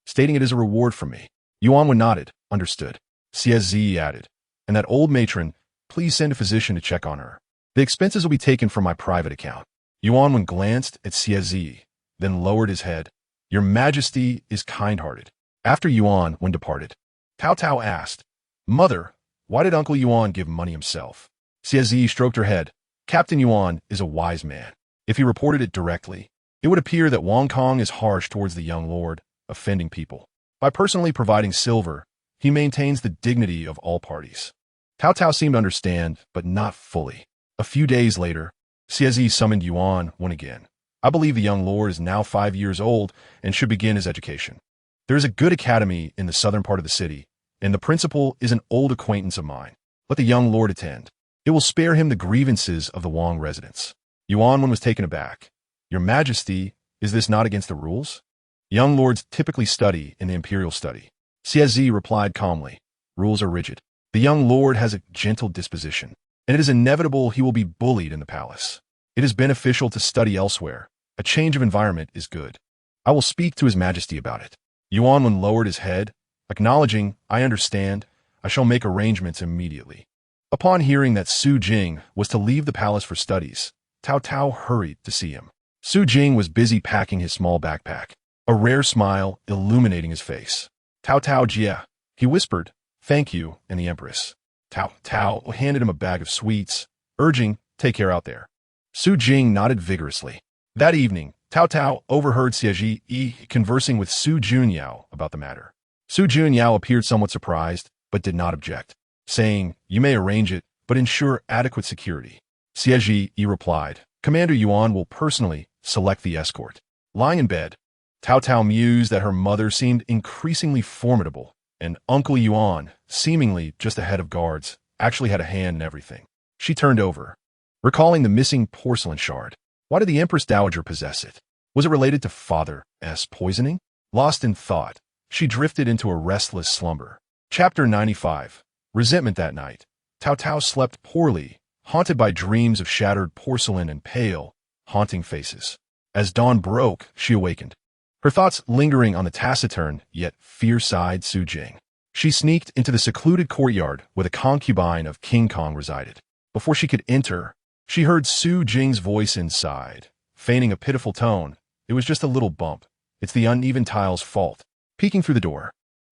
stating it is a reward from me. Yuan nodded, understood. Xie added, and that old matron, please send a physician to check on her. The expenses will be taken from my private account. Yuan glanced at Xie, then lowered his head. Your Majesty is kind-hearted. After Yuan departed, Taotao asked, Mother, why did Uncle Yuan give money himself? Xie stroked her head. Captain Yuan is a wise man. If he reported it directly, it would appear that Wang Kong is harsh towards the young lord, offending people. By personally providing silver, he maintains the dignity of all parties. Taotao seemed to understand, but not fully. A few days later, Xie summoned Yuan again. I believe the young lord is now 5 years old and should begin his education. There is a good academy in the southern part of the city, and the principal is an old acquaintance of mine. Let the young lord attend. It will spare him the grievances of the Wang residents. Yuan was taken aback. Your Majesty, is this not against the rules? Young lords typically study in the imperial study. Xie replied calmly. Rules are rigid. The young lord has a gentle disposition, and it is inevitable he will be bullied in the palace. It is beneficial to study elsewhere. A change of environment is good. I will speak to His Majesty about it. Yuan lowered his head, acknowledging, I understand. I shall make arrangements immediately. Upon hearing that Su Jing was to leave the palace for studies, Taotao hurried to see him. Su Jing was busy packing his small backpack, a rare smile illuminating his face. Taotao Jia, he whispered, thank you, and the Empress. Taotao handed him a bag of sweets, urging, take care out there. Su Jing nodded vigorously. That evening, Taotao overheard Xie conversing with Su Junyao about the matter. Su Junyao appeared somewhat surprised, but did not object, saying, you may arrange it, but ensure adequate security. Xie replied, Commander Yuan will personally select the escort. Lying in bed, Taotao mused that her mother seemed increasingly formidable, and Uncle Yuan, seemingly just a head of guards, actually had a hand in everything. She turned over, recalling the missing porcelain shard. Why did the Empress Dowager possess it? Was it related to Father's poisoning? Lost in thought, she drifted into a restless slumber. Chapter 95. Resentment that night. Taotao slept poorly, haunted by dreams of shattered porcelain and pale, haunting faces. As dawn broke, she awakened, her thoughts lingering on the taciturn yet fierce-eyed Su Jing. She sneaked into the secluded courtyard where the concubine of King Kong resided. Before she could enter, she heard Su Jing's voice inside, feigning a pitiful tone. It was just a little bump. It's the uneven tile's fault. Peeking through the door,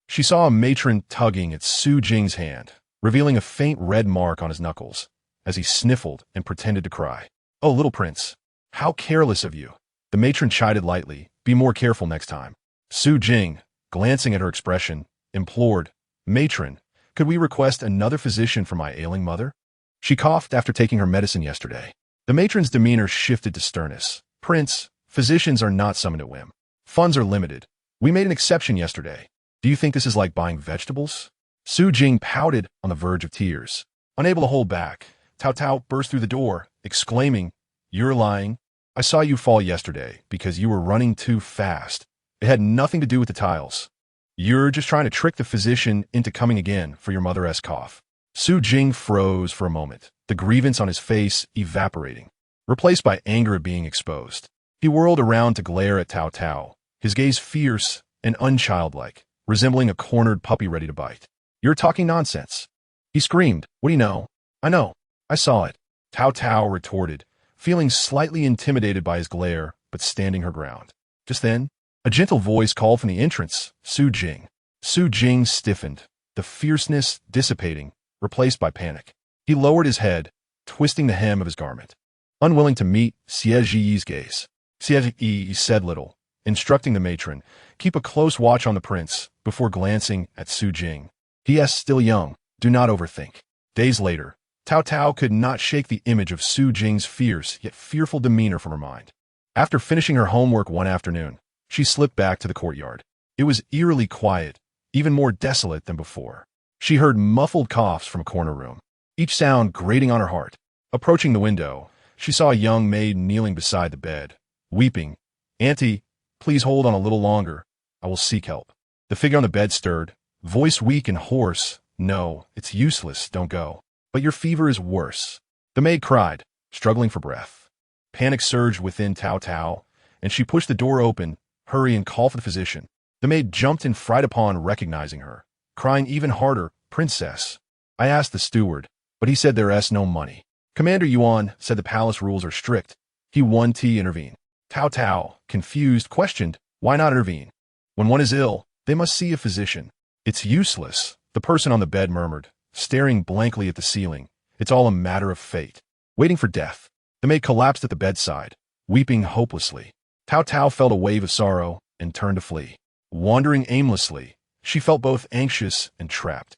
she saw a matron tugging at Su Jing's hand, revealing a faint red mark on his knuckles, as he sniffled and pretended to cry. Oh, little prince, how careless of you. The matron chided lightly. Be more careful next time. Su Jing, glancing at her expression, implored, Matron, could we request another physician for my ailing mother? She coughed after taking her medicine yesterday. The matron's demeanor shifted to sternness. Prince, physicians are not summoned at whim. Funds are limited. We made an exception yesterday. Do you think this is like buying vegetables? Su Jing pouted on the verge of tears. Unable to hold back, Taotao burst through the door, exclaiming, You're lying. I saw you fall yesterday because you were running too fast. It had nothing to do with the tiles. You're just trying to trick the physician into coming again for your mother's cough. Su Jing froze for a moment, the grievance on his face evaporating, replaced by anger at being exposed. He whirled around to glare at Taotao, his gaze fierce and unchildlike, resembling a cornered puppy ready to bite. You're talking nonsense. He screamed. What do you know? I know. I saw it. Taotao retorted, feeling slightly intimidated by his glare, but standing her ground. Just then, a gentle voice called from the entrance, Su Jing. Su Jing stiffened, the fierceness dissipating, replaced by panic. He lowered his head, twisting the hem of his garment. Unwilling to meet Xie Ji's gaze, Xie Ji said little, instructing the matron, keep a close watch on the prince, before glancing at Su Jing. He is still young, do not overthink. Days later, Taotao could not shake the image of Su Jing's fierce yet fearful demeanor from her mind. After finishing her homework one afternoon, she slipped back to the courtyard. It was eerily quiet, even more desolate than before. She heard muffled coughs from a corner room, each sound grating on her heart. Approaching the window, she saw a young maid kneeling beside the bed, weeping. Auntie, please hold on a little longer. I will seek help. The figure on the bed stirred, voice weak and hoarse. No, it's useless, don't go. But your fever is worse. The maid cried, struggling for breath. Panic surged within Taotao, and she pushed the door open, hurry and call for the physician. The maid jumped in fright upon recognizing her, crying even harder, Princess. I asked the steward, but he said there is no money. Commander Yuan said the palace rules are strict. He intervened. Taotao, confused, questioned, why not intervene? When one is ill, they must see a physician. It's useless, the person on the bed murmured, staring blankly at the ceiling. It's all a matter of fate. Waiting for death. The maid collapsed at the bedside, weeping hopelessly. Taotao felt a wave of sorrow and turned to flee. Wandering aimlessly, she felt both anxious and trapped,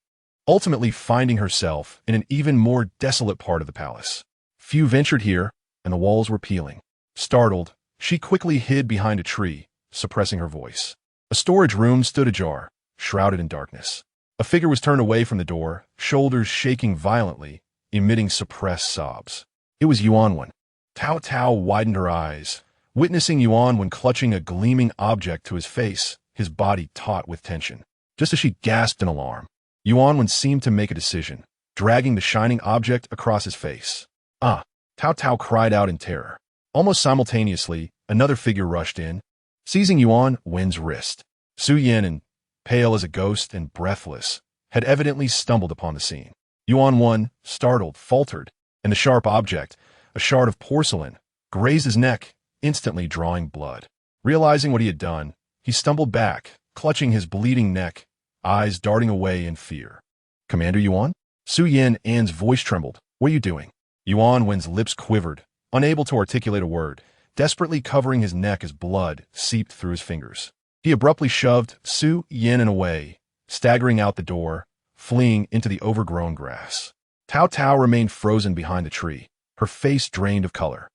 ultimately finding herself in an even more desolate part of the palace. Few ventured here, and the walls were peeling. Startled, she quickly hid behind a tree, suppressing her voice. A storage room stood ajar, shrouded in darkness. A figure was turned away from the door, shoulders shaking violently, emitting suppressed sobs. It was Yuan. Taotao widened her eyes, witnessing Yuan clutching a gleaming object to his face, his body taut with tension. Just as she gasped in alarm, Yuan seemed to make a decision, dragging the shining object across his face. Ah! Taotao cried out in terror. Almost simultaneously, another figure rushed in, seizing Yuan's wrist. Su Yan, pale as a ghost and breathless, had evidently stumbled upon the scene. Yuan, startled, faltered, and the sharp object, a shard of porcelain, grazed his neck, instantly drawing blood. Realizing what he had done, he stumbled back, clutching his bleeding neck, eyes darting away in fear. Commander Yuan? Su Yan's voice trembled. What are you doing? Yuan's lips quivered, unable to articulate a word, desperately covering his neck as blood seeped through his fingers. He abruptly shoved Su Yan away, staggering out the door, fleeing into the overgrown grass. Taotao remained frozen behind the tree, her face drained of color.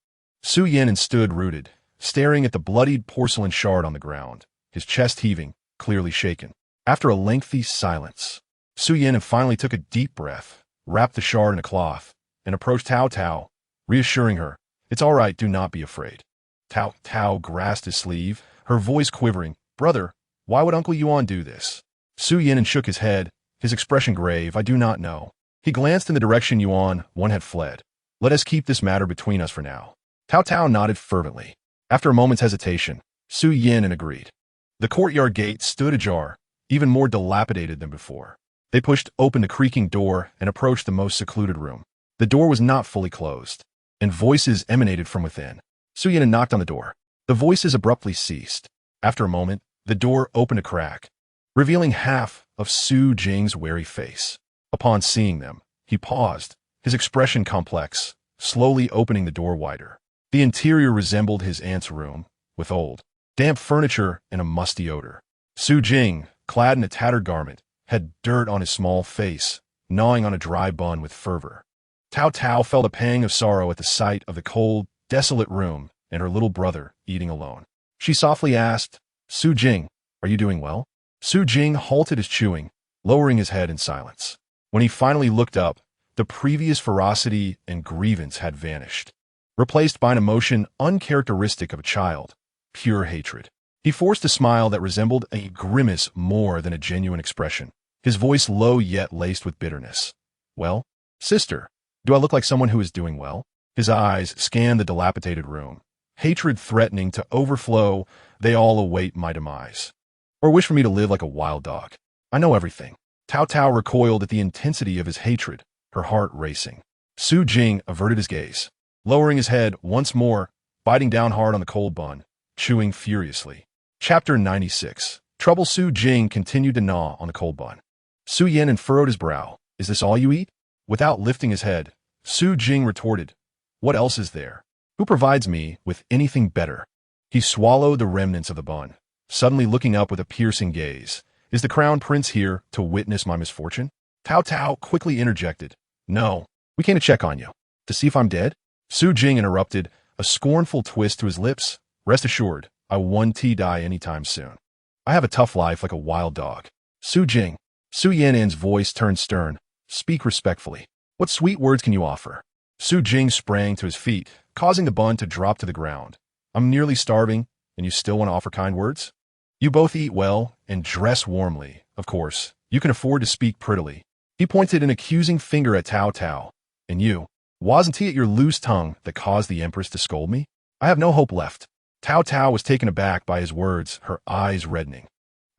Su Yan stood rooted, staring at the bloodied porcelain shard on the ground, his chest heaving, clearly shaken. After a lengthy silence, Su Yan finally took a deep breath, wrapped the shard in a cloth, and approached Taotao, reassuring her, it's all right, do not be afraid. Taotao grasped his sleeve, her voice quivering, brother, why would Uncle Yuan do this? Su Yan shook his head, his expression grave, I do not know. He glanced in the direction Yuan had fled. Let us keep this matter between us for now. Taotao nodded fervently. After a moment's hesitation, Su Yan agreed. The courtyard gate stood ajar, even more dilapidated than before. They pushed open the creaking door and approached the most secluded room. The door was not fully closed, and voices emanated from within. Su Yan knocked on the door. The voices abruptly ceased. After a moment, the door opened a crack, revealing half of Su Jing's wary face. Upon seeing them, he paused, his expression complex, slowly opening the door wider. The interior resembled his aunt's room, with old, damp furniture and a musty odor. Su Jing, clad in a tattered garment, had dirt on his small face, gnawing on a dry bun with fervor. Taotao felt a pang of sorrow at the sight of the cold, desolate room and her little brother eating alone. She softly asked, Su Jing, are you doing well? Su Jing halted his chewing, lowering his head in silence. When he finally looked up, the previous ferocity and grievance had vanished, replaced by an emotion uncharacteristic of a child, pure hatred. He forced a smile that resembled a grimace more than a genuine expression, his voice low yet laced with bitterness. Well, sister, do I look like someone who is doing well? His eyes scanned the dilapidated room, hatred threatening to overflow. They all await my demise, or wish for me to live like a wild dog. I know everything. Taotao recoiled at the intensity of his hatred, her heart racing. Su Jing averted his gaze, lowering his head once more, biting down hard on the cold bun, chewing furiously. Chapter 96. Trouble. Su Jing continued to gnaw on the cold bun. Su Yan furrowed his brow. Is this all you eat? Without lifting his head, Su Jing retorted, what else is there? Who provides me with anything better? He swallowed the remnants of the bun, suddenly looking up with a piercing gaze. Is the crown prince here to witness my misfortune? Taotao quickly interjected. No, we came to check on you. To see if I'm dead? Su Jing interrupted, a scornful twist to his lips. Rest assured, I won't die anytime soon. I have a tough life like a wild dog. Su Jing. Su Yan'an's voice turned stern. Speak respectfully. What sweet words can you offer? Su Jing sprang to his feet, causing the bun to drop to the ground. I'm nearly starving, and you still want to offer kind words? You both eat well and dress warmly. Of course, you can afford to speak prettily. He pointed an accusing finger at Taotao. And you, wasn't it your loose tongue that caused the empress to scold me? I have no hope left. Taotao was taken aback by his words, her eyes reddening.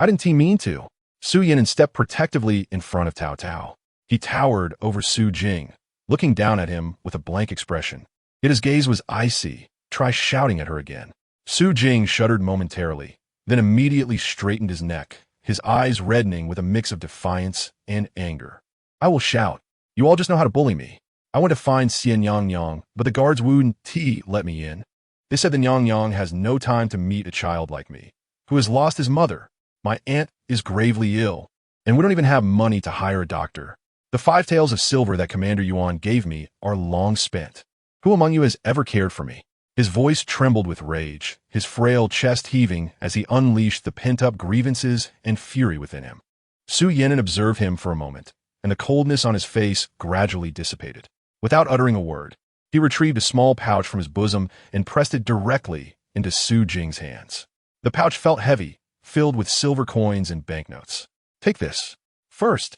I didn't mean to. Su Yan stepped protectively in front of Taotao. He towered over Su Jing, looking down at him with a blank expression. Yet his gaze was icy. Try shouting at her again. Su Jing shuddered momentarily, then immediately straightened his neck, his eyes reddening with a mix of defiance and anger. I will shout. You all just know how to bully me. I went to find Xian Yang Yang, but the guards wouldn't let me in. They said the Yang Yang has no time to meet a child like me, who has lost his mother. My aunt is gravely ill, and we don't even have money to hire a doctor. The 5 taels of silver that Commander Yuan gave me are long spent. Who among you has ever cared for me? His voice trembled with rage, his frail chest heaving as he unleashed the pent-up grievances and fury within him. Su Yan observed him for a moment, and the coldness on his face gradually dissipated. Without uttering a word, he retrieved a small pouch from his bosom and pressed it directly into Su Jing's hands. The pouch felt heavy, filled with silver coins and banknotes. Take this. First,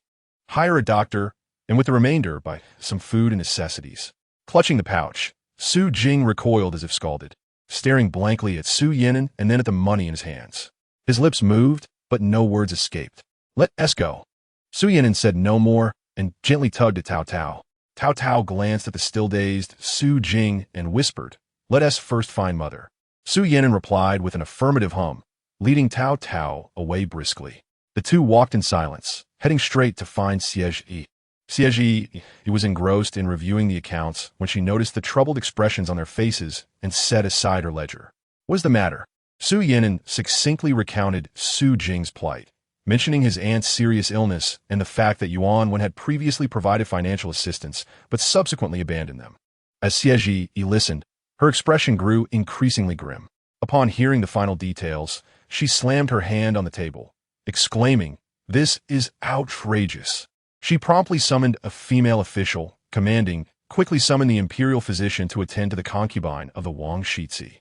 hire a doctor, and with the remainder, buy some food and necessities. Clutching the pouch, Su Jing recoiled as if scalded, staring blankly at Su Yan and then at the money in his hands. His lips moved, but no words escaped. Let us go. Su Yan said no more and gently tugged at Taotao. Taotao glanced at the still-dazed Su Jing and whispered, let us first find mother. Su Yan replied with an affirmative hum, leading Taotao away briskly. The two walked in silence, heading straight to find Xie. Xie was engrossed in reviewing the accounts when she noticed the troubled expressions on their faces and set aside her ledger. What is the matter? Su Yan succinctly recounted Su Jing's plight, mentioning his aunt's serious illness and the fact that Yuan had previously provided financial assistance but subsequently abandoned them. As Xie listened, her expression grew increasingly grim. Upon hearing the final details, she slammed her hand on the table, exclaiming, "This is outrageous." She promptly summoned a female official, commanding, quickly summon the imperial physician to attend to the concubine of the Wang Shizi.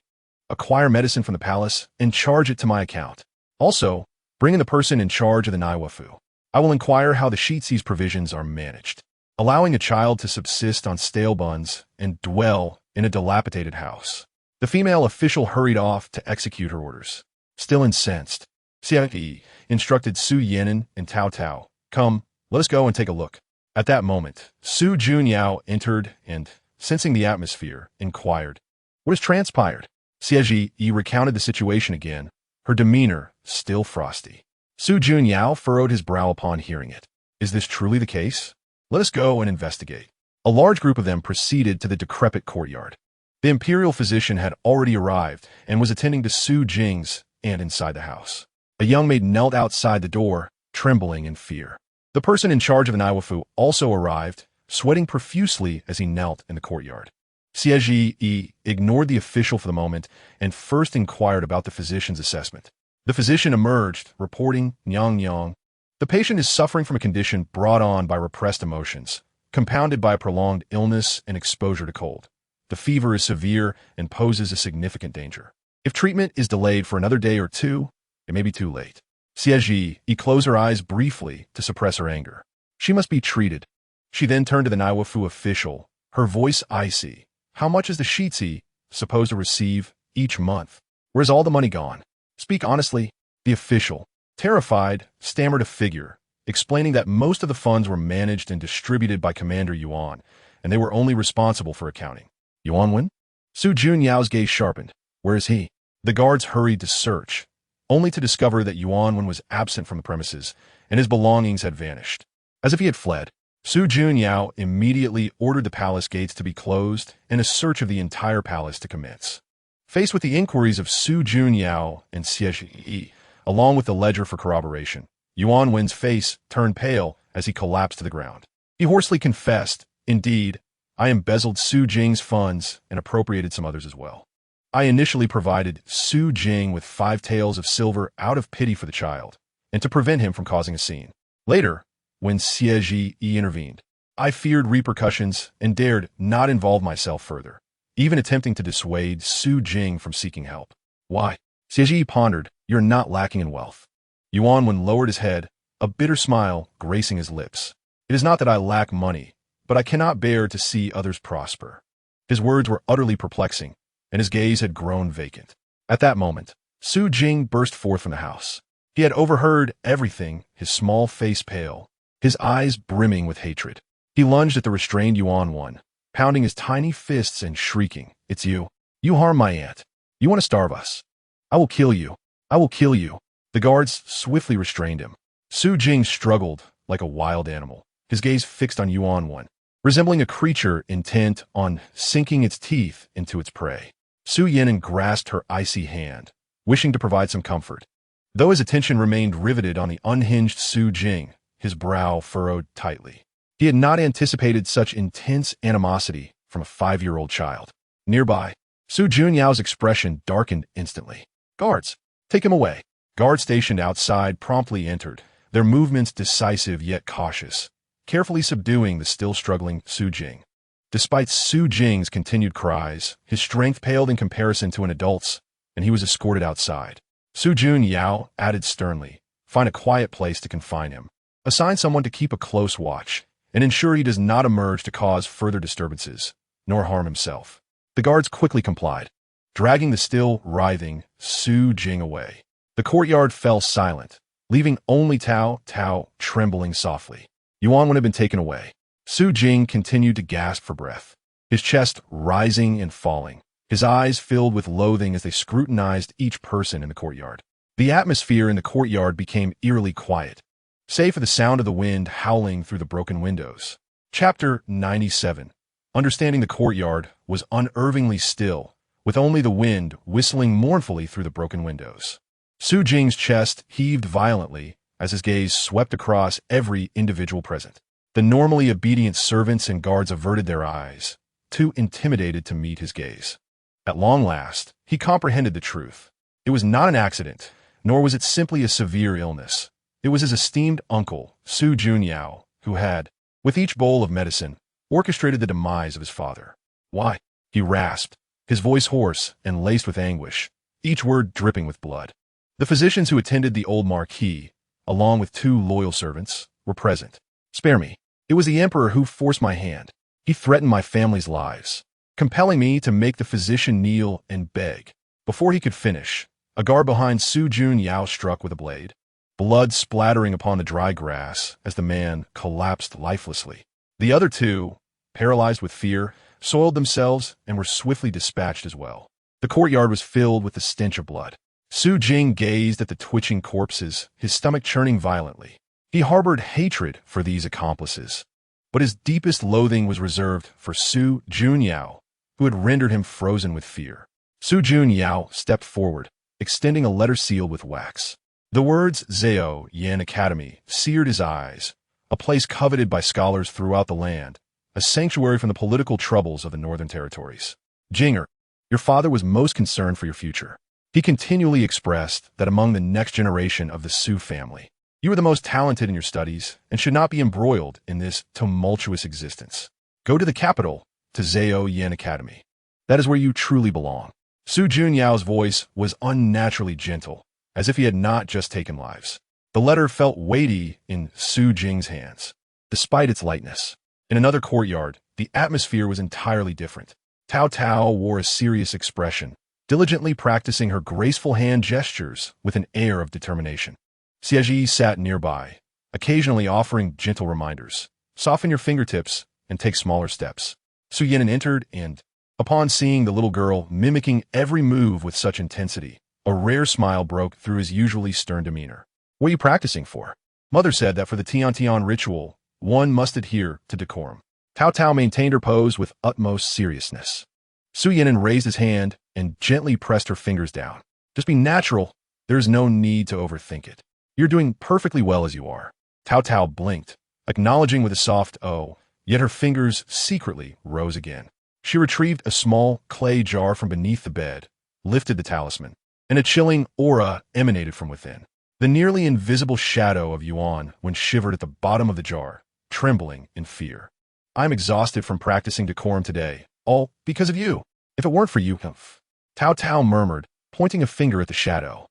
Acquire medicine from the palace and charge it to my account. Also, bring in the person in charge of the Naiwafu. I will inquire how the Shizi's provisions are managed. Allowing a child to subsist on stale buns and dwell in a dilapidated house. The female official hurried off to execute her orders. Still incensed, Xie instructed Su Yan and Taotao, come, let us go and take a look. At that moment, Su Junyao entered and, sensing the atmosphere, inquired, what has transpired? Xie recounted the situation again, her demeanor still frosty. Su Junyao furrowed his brow upon hearing it. Is this truly the case? Let us go and investigate. A large group of them proceeded to the decrepit courtyard. The imperial physician had already arrived and was attending to Su Jing's and inside the house. A young maid knelt outside the door, trembling in fear. The person in charge of the Naiwafu also arrived, sweating profusely as he knelt in the courtyard. Xie ignored the official for the moment and first inquired about the physician's assessment. The physician emerged, reporting, Yang Yang. The patient is suffering from a condition brought on by repressed emotions, compounded by a prolonged illness and exposure to cold. The fever is severe and poses a significant danger. If treatment is delayed for another day or two, it may be too late. Xie closed her eyes briefly to suppress her anger. She must be treated. She then turned to the Naiwafu official, her voice icy. How much is the Shizi supposed to receive each month? Where's all the money gone? Speak honestly. The official, terrified, stammered a figure, explaining that most of the funds were managed and distributed by Commander Yuan, and they were only responsible for accounting. Yuanwen? Su Junyao's gaze sharpened. Where is he? The guards hurried to search, only to discover that Yuanwen was absent from the premises, and his belongings had vanished. As if he had fled, Su Junyao immediately ordered the palace gates to be closed and a search of the entire palace to commence. Faced with the inquiries of Su Junyao and Xie, along with the ledger for corroboration, Yuan Wen's face turned pale as he collapsed to the ground. He hoarsely confessed, "Indeed, I embezzled Su Jing's funds and appropriated some others as well. I initially provided Su Jing with 5 taels of silver out of pity for the child, and to prevent him from causing a scene. Later, when Xie intervened, I feared repercussions and dared not involve myself further, even attempting to dissuade Su Jing from seeking help. Why?" Xie pondered. "You're not lacking in wealth." Yuanwen lowered his head, a bitter smile gracing his lips. "It is not that I lack money, but I cannot bear to see others prosper." His words were utterly perplexing, and his gaze had grown vacant. At that moment, Su Jing burst forth from the house. He had overheard everything, his small face pale, his eyes brimming with hatred. He lunged at the restrained Yuanwen, pounding his tiny fists and shrieking, "It's you. You harmed my aunt. You want to starve us. I will kill you. I will kill you." The guards swiftly restrained him. Su Jing struggled like a wild animal, his gaze fixed on Yuanwen, resembling a creature intent on sinking its teeth into its prey. Su Yinan grasped her icy hand, wishing to provide some comfort. Though his attention remained riveted on the unhinged Su Jing, his brow furrowed tightly. He had not anticipated such intense animosity from a 5-year-old child. Nearby, Su Junyao's expression darkened instantly. "Guards, take him away." Guards stationed outside promptly entered, their movements decisive yet cautious, carefully subduing the still struggling Su Jing. Despite Su Jing's continued cries, his strength paled in comparison to an adult's, and he was escorted outside. Su Junyao added sternly, "Find a quiet place to confine him. Assign someone to keep a close watch, and ensure he does not emerge to cause further disturbances, nor harm himself." The guards quickly complied, dragging the still writhing Su Jing away. The courtyard fell silent, leaving only Taotao trembling softly. Yuanwen had been taken away. Su Jing continued to gasp for breath, his chest rising and falling, his eyes filled with loathing as they scrutinized each person in the courtyard. The atmosphere in the courtyard became eerily quiet, save for the sound of the wind howling through the broken windows. Chapter 97. Understanding the courtyard was unervingly still, with only the wind whistling mournfully through the broken windows. Su Jing's chest heaved violently as his gaze swept across every individual present. The normally obedient servants and guards averted their eyes, too intimidated to meet his gaze. At long last, he comprehended the truth. It was not an accident, nor was it simply a severe illness. It was his esteemed uncle, Su Junyao, who had, with each bowl of medicine, orchestrated the demise of his father. "Why?" he rasped, his voice hoarse and laced with anguish, each word dripping with blood. The physicians who attended the old marquis, along with 2 loyal servants, were present. "Spare me. It was the emperor who forced my hand. He threatened my family's lives, compelling me to make the physician kneel and beg." Before he could finish, a guard behind Su Junyao struck with a blade, blood splattering upon the dry grass as the man collapsed lifelessly. The other 2, paralyzed with fear, soiled themselves and were swiftly dispatched as well. The courtyard was filled with the stench of blood. Su Jing gazed at the twitching corpses, his stomach churning violently. He harbored hatred for these accomplices, but his deepest loathing was reserved for Su Junyao, who had rendered him frozen with fear. Su Junyao stepped forward, extending a letter sealed with wax. The words Zhao Yan Academy seared his eyes, a place coveted by scholars throughout the land, a sanctuary from the political troubles of the Northern Territories. "Jinger, your father was most concerned for your future. He continually expressed that among the next generation of the Su family, you are the most talented in your studies and should not be embroiled in this tumultuous existence. Go to the capital, to Zhao Yan Academy. That is where you truly belong." Su Junyao's voice was unnaturally gentle, as if he had not just taken lives. The letter felt weighty in Su Jing's hands, despite its lightness. In another courtyard, the atmosphere was entirely different. Taotao wore a serious expression, diligently practicing her graceful hand gestures with an air of determination. Xie sat nearby, occasionally offering gentle reminders. "Soften your fingertips and take smaller steps. Su Yinan entered and, upon seeing the little girl mimicking every move with such intensity, a rare smile broke through his usually stern demeanor. What are you practicing for? Mother said that for the Tian ritual, one must adhere to decorum. Taotao maintained her pose with utmost seriousness. Su Yinan raised his hand and gently pressed her fingers down. Just be natural. There is no need to overthink it. You're doing perfectly well as you are. Taotao blinked, acknowledging with a soft "oh," yet her fingers secretly rose again. She retrieved a small clay jar from beneath the bed, lifted the talisman, and a chilling aura emanated from within. The nearly invisible shadow of Yuan when shivered at the bottom of the jar, trembling in fear. I'm exhausted from practicing decorum today, all because of you. If it weren't for you, Taotao murmured, pointing a finger at the shadow.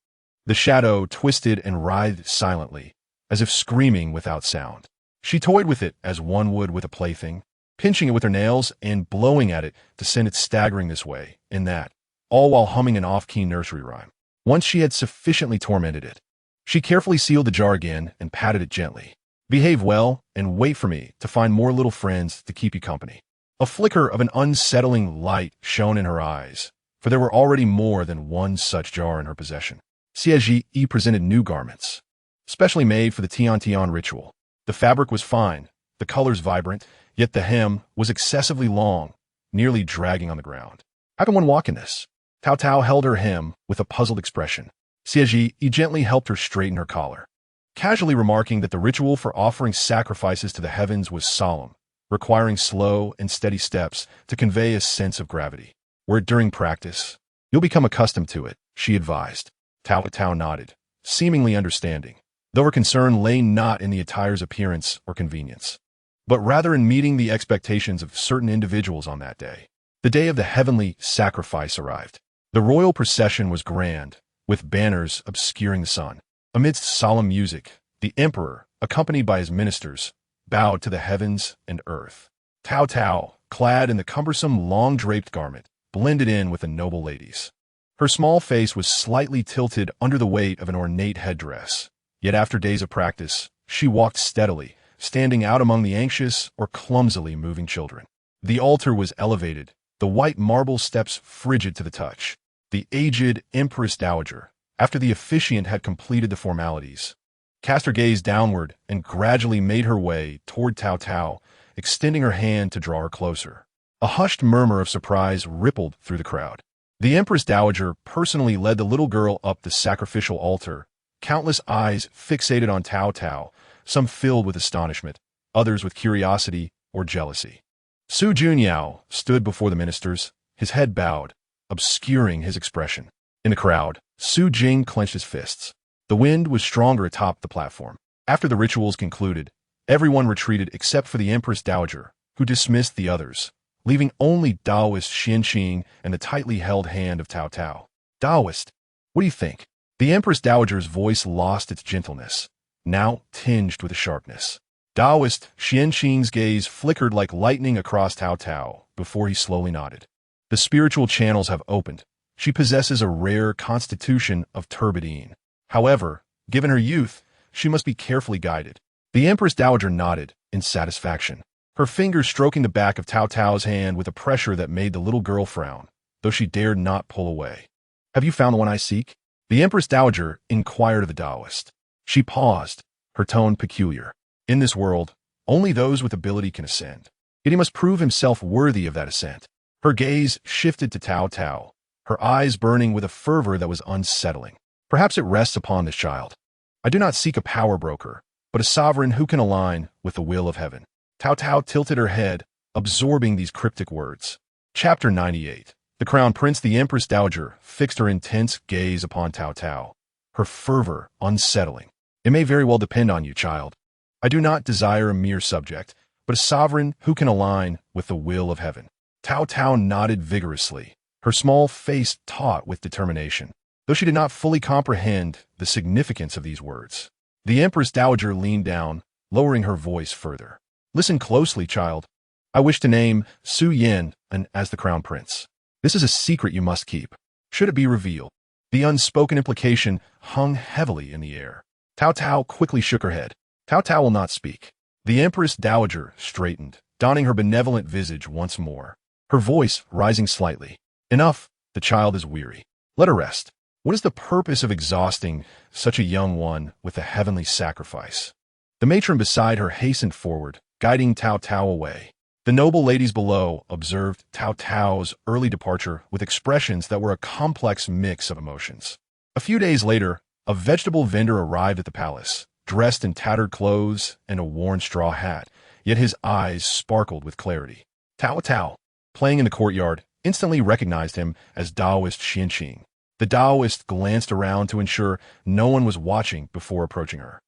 The shadow twisted and writhed silently, as if screaming without sound. She toyed with it as one would with a plaything, pinching it with her nails and blowing at it to send it staggering this way and that, all while humming an off-key nursery rhyme. Once she had sufficiently tormented it, she carefully sealed the jar again and patted it gently. Behave well and wait for me to find more little friends to keep you company. A flicker of an unsettling light shone in her eyes, for there were already more than one such jar in her possession. Xie presented new garments, specially made for the Tian ritual. The fabric was fine, the colors vibrant, yet the hem was excessively long, nearly dragging on the ground. How can one walk in this? Taotao held her hem with a puzzled expression. Xie gently helped her straighten her collar, casually remarking that the ritual for offering sacrifices to the heavens was solemn, requiring slow and steady steps to convey a sense of gravity. Where during practice, you'll become accustomed to it, she advised. Taotao nodded, seemingly understanding, though her concern lay not in the attire's appearance or convenience, but rather in meeting the expectations of certain individuals on that day. The day of the heavenly sacrifice arrived. The royal procession was grand, with banners obscuring the sun. Amidst solemn music, the emperor, accompanied by his ministers, bowed to the heavens and earth. Taotao, clad in the cumbersome long-draped garment, blended in with the noble ladies. Her small face was slightly tilted under the weight of an ornate headdress, yet after days of practice, she walked steadily, standing out among the anxious or clumsily moving children. The altar was elevated, the white marble steps frigid to the touch. The aged Empress Dowager, after the officiant had completed the formalities, cast her gaze downward and gradually made her way toward Taotao, extending her hand to draw her closer. A hushed murmur of surprise rippled through the crowd. The Empress Dowager personally led the little girl up the sacrificial altar, countless eyes fixated on Taotao, some filled with astonishment, others with curiosity or jealousy. Su Junyao stood before the ministers, his head bowed, obscuring his expression. In the crowd, Su Jing clenched his fists. The wind was stronger atop the platform. After the rituals concluded, everyone retreated except for the Empress Dowager, who dismissed the others, leaving only Taoist Xianqing and the tightly held hand of Taotao. Taoist, what do you think? The Empress Dowager's voice lost its gentleness, now tinged with a sharpness. Taoist Xianqing's gaze flickered like lightning across Taotao before he slowly nodded. The spiritual channels have opened. She possesses a rare constitution of turbidine. However, given her youth, she must be carefully guided. The Empress Dowager nodded in satisfaction, her fingers stroking the back of Taotao's hand with a pressure that made the little girl frown, though she dared not pull away. Have you found the one I seek? The Empress Dowager inquired of the Taoist. She paused, her tone peculiar. In this world, only those with ability can ascend. Yet he must prove himself worthy of that ascent. Her gaze shifted to Taotao, her eyes burning with a fervor that was unsettling. Perhaps it rests upon this child. I do not seek a power broker, but a sovereign who can align with the will of heaven. Taotao tilted her head, absorbing these cryptic words. Chapter 98. The Crown Prince. The Empress Dowager fixed her intense gaze upon Taotao, her fervor unsettling. It may very well depend on you, child. I do not desire a mere subject, but a sovereign who can align with the will of heaven. Taotao nodded vigorously, her small face taut with determination, though she did not fully comprehend the significance of these words. The Empress Dowager leaned down, lowering her voice further. Listen closely, child. I wish to name Su Yin as the Crown Prince. This is a secret you must keep. Should it be revealed, the unspoken implication hung heavily in the air. Taotao quickly shook her head. Taotao will not speak. The Empress Dowager straightened, donning her benevolent visage once more, her voice rising slightly. Enough, the child is weary. Let her rest. What is the purpose of exhausting such a young one with a heavenly sacrifice? The matron beside her hastened forward, guiding Taotao away. The noble ladies below observed Taotao's early departure with expressions that were a complex mix of emotions. A few days later, a vegetable vendor arrived at the palace, dressed in tattered clothes and a worn straw hat, yet his eyes sparkled with clarity. Taotao, playing in the courtyard, instantly recognized him as Taoist Xianqing. The Taoist glanced around to ensure no one was watching before approaching her.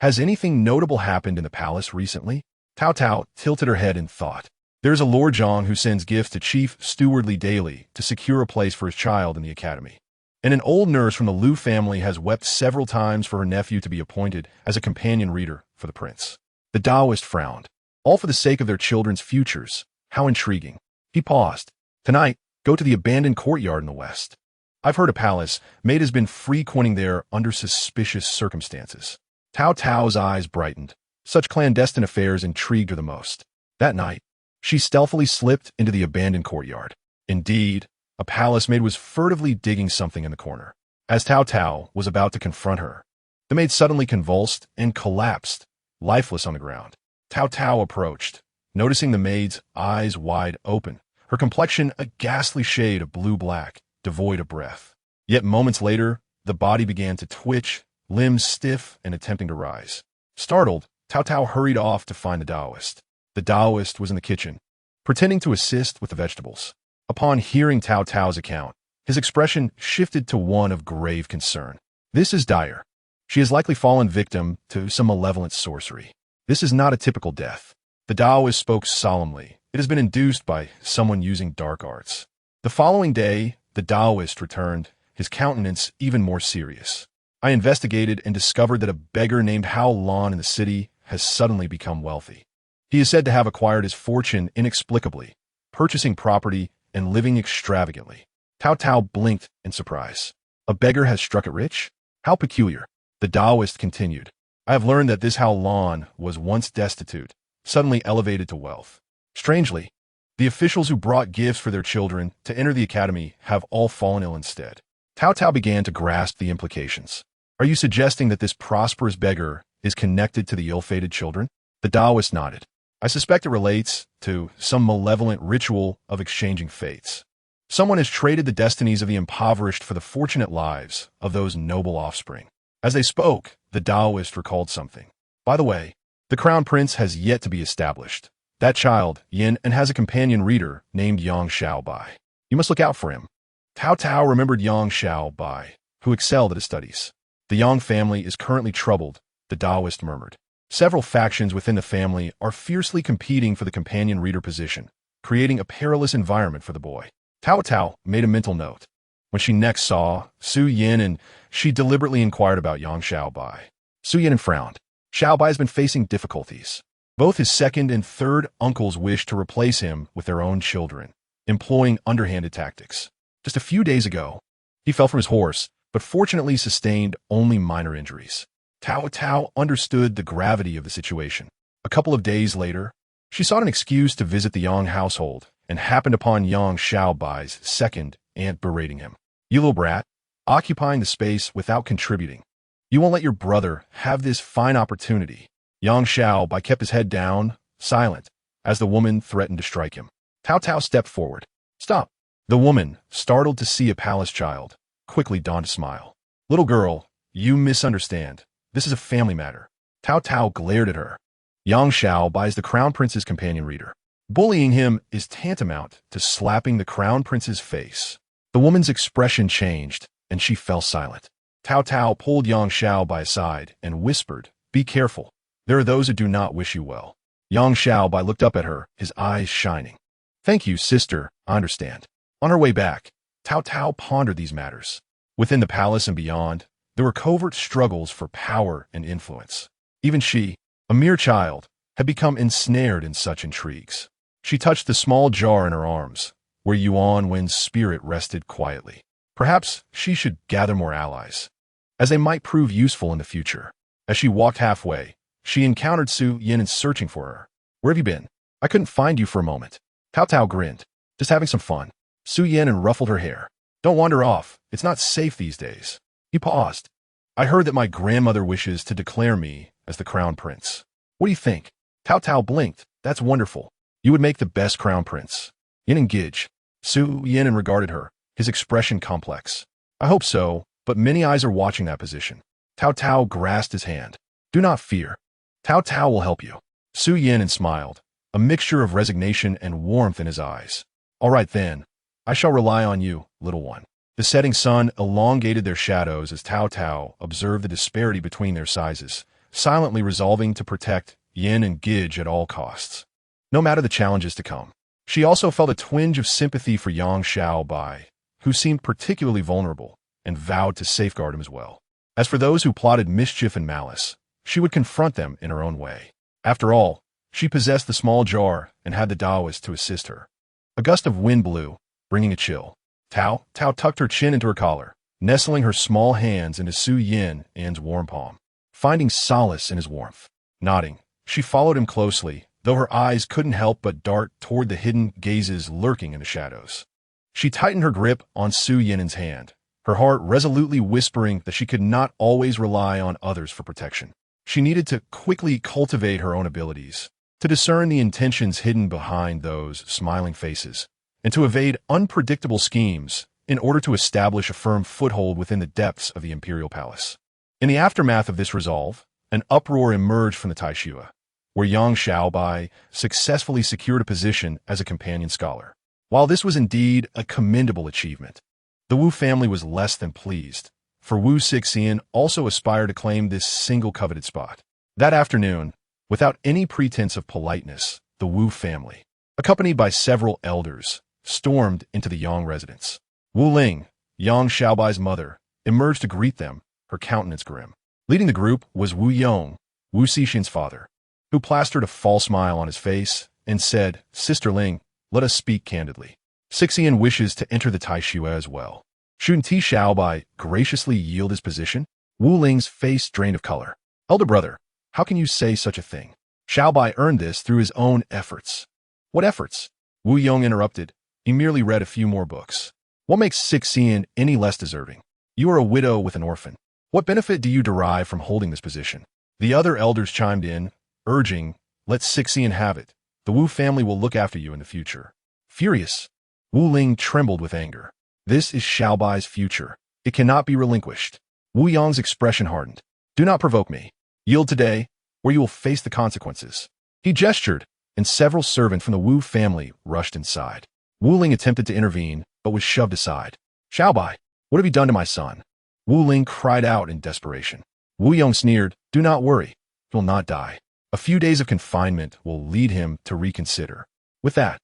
Has anything notable happened in the palace recently? Taotao tilted her head in thought. There's a Lord Zhang who sends gifts to Chief Stewardly daily to secure a place for his child in the academy. And an old nurse from the Liu family has wept several times for her nephew to be appointed as a companion reader for the prince. The Taoist frowned. All for the sake of their children's futures. How intriguing. He paused. Tonight, go to the abandoned courtyard in the west. I've heard a palace maid has been frequenting there under suspicious circumstances. Taotao's eyes brightened. Such clandestine affairs intrigued her the most. That night, she stealthily slipped into the abandoned courtyard. Indeed, a palace maid was furtively digging something in the corner. As Taotao was about to confront her, the maid suddenly convulsed and collapsed, lifeless on the ground. Taotao approached, noticing the maid's eyes wide open, her complexion a ghastly shade of blue-black, devoid of breath. Yet moments later, the body began to twitch, limbs stiff and attempting to rise. Startled, Taotao hurried off to find the Taoist. The Taoist was in the kitchen, pretending to assist with the vegetables. Upon hearing Taotao's account, his expression shifted to one of grave concern. This is dire. She has likely fallen victim to some malevolent sorcery. This is not a typical death. The Taoist spoke solemnly. It has been induced by someone using dark arts. The following day, the Taoist returned, his countenance even more serious. I investigated and discovered that a beggar named Hao Lan in the city has suddenly become wealthy. He is said to have acquired his fortune inexplicably, purchasing property and living extravagantly. Taotao blinked in surprise. A beggar has struck it rich? How peculiar. The Taoist continued. I have learned that this Hao Lan was once destitute, suddenly elevated to wealth. Strangely, the officials who brought gifts for their children to enter the academy have all fallen ill instead. Taotao began to grasp the implications. Are you suggesting that this prosperous beggar is connected to the ill-fated children? The Taoist nodded. I suspect it relates to some malevolent ritual of exchanging fates. Someone has traded the destinies of the impoverished for the fortunate lives of those noble offspring. As they spoke, the Taoist recalled something. By the way, the crown prince has yet to be established. That child, Yin, and has a companion reader named Yang Xiaobai. You must look out for him. Taotao remembered Yang Xiaobai, who excelled at his studies. The Yang family is currently troubled, the Taoist murmured. Several factions within the family are fiercely competing for the companion reader position, creating a perilous environment for the boy. Taotao made a mental note. When she next saw Su Yin, and she deliberately inquired about Yang Xiaobai. Su Yin frowned. Xiaobai has been facing difficulties. Both his second and third uncles wish to replace him with their own children, employing underhanded tactics. Just a few days ago, he fell from his horse, but fortunately sustained only minor injuries. Taotao understood the gravity of the situation. A couple of days later, she sought an excuse to visit the Yang household and happened upon Yang Xiaobai's second aunt berating him. You little brat, occupying the space without contributing. You won't let your brother have this fine opportunity. Yang Xiaobai kept his head down, silent, as the woman threatened to strike him. Taotao stepped forward. Stop. The woman, startled to see a palace child, quickly donned a smile. Little girl, you misunderstand. This is a family matter. Taotao glared at her. Yang Xiaobai is the crown prince's companion reader. Bullying him is tantamount to slapping the crown prince's face. The woman's expression changed, and she fell silent. Taotao pulled Yang Xiaobai aside and whispered, Be careful. There are those who do not wish you well. Yang Xiaobai looked up at her, his eyes shining. Thank you, sister, I understand. On her way back, Taotao pondered these matters. Within the palace and beyond, there were covert struggles for power and influence. Even she, a mere child, had become ensnared in such intrigues. She touched the small jar in her arms, where Yuan Wen's spirit rested quietly. Perhaps she should gather more allies, as they might prove useful in the future. As she walked halfway, she encountered Su Yin searching for her. Where have you been? I couldn't find you for a moment. Taotao grinned. Just having some fun. Su Yan ruffled her hair. Don't wander off. It's not safe these days. He paused. I heard that my grandmother wishes to declare me as the crown prince. What do you think? Taotao blinked. That's wonderful. You would make the best crown prince. Yin engaged. Su Yan regarded her, his expression complex. I hope so, but many eyes are watching that position. Taotao grasped his hand. Do not fear. Taotao will help you. Su Yan smiled, a mixture of resignation and warmth in his eyes. All right then. I shall rely on you, little one. The setting sun elongated their shadows as Taotao observed the disparity between their sizes, silently resolving to protect Yin and Gidge at all costs, no matter the challenges to come. She also felt a twinge of sympathy for Yang Xiaobai, who seemed particularly vulnerable, and vowed to safeguard him as well. As for those who plotted mischief and malice, she would confront them in her own way. After all, she possessed the small jar and had the Taoist to assist her. A gust of wind blew, bringing a chill. Tao tucked her chin into her collar, nestling her small hands into Su Yan's warm palm, finding solace in his warmth. Nodding, she followed him closely, though her eyes couldn't help but dart toward the hidden gazes lurking in the shadows. She tightened her grip on Su Yan's hand, her heart resolutely whispering that she could not always rely on others for protection. She needed to quickly cultivate her own abilities, to discern the intentions hidden behind those smiling faces, and to evade unpredictable schemes in order to establish a firm foothold within the depths of the imperial palace. In the aftermath of this resolve, an uproar emerged from the Taishua, where Yang Xiaobai successfully secured a position as a companion scholar. While this was indeed a commendable achievement, the Wu family was less than pleased, for Wu Sixian also aspired to claim this single coveted spot. That afternoon, without any pretense of politeness, the Wu family, accompanied by several elders, stormed into the Yang residence. Wu Ling, Yang Xiaobai's mother, emerged to greet them, her countenance grim. Leading the group was Wu Yong, Wu Sixian's father, who plastered a false smile on his face and said, Sister Ling, let us speak candidly. Sixian wishes to enter the Taishua as well. Shouldn't Ti Xiaobai graciously yield his position? Wu Ling's face drained of color. Elder brother, how can you say such a thing? Xiaobai earned this through his own efforts. What efforts? Wu Yong interrupted. He merely read a few more books. What makes Sixian any less deserving? You are a widow with an orphan. What benefit do you derive from holding this position? The other elders chimed in, urging, let Sixian have it. The Wu family will look after you in the future. Furious, Wu Ling trembled with anger. This is Xiaobai's future. It cannot be relinquished. Wu Yong's expression hardened. Do not provoke me. Yield today, or you will face the consequences. He gestured, and several servants from the Wu family rushed inside. Wu Ling attempted to intervene, but was shoved aside. Xiaobai, what have you done to my son? Wu Ling cried out in desperation. Wu Yong sneered, do not worry. He will not die. A few days of confinement will lead him to reconsider. With that,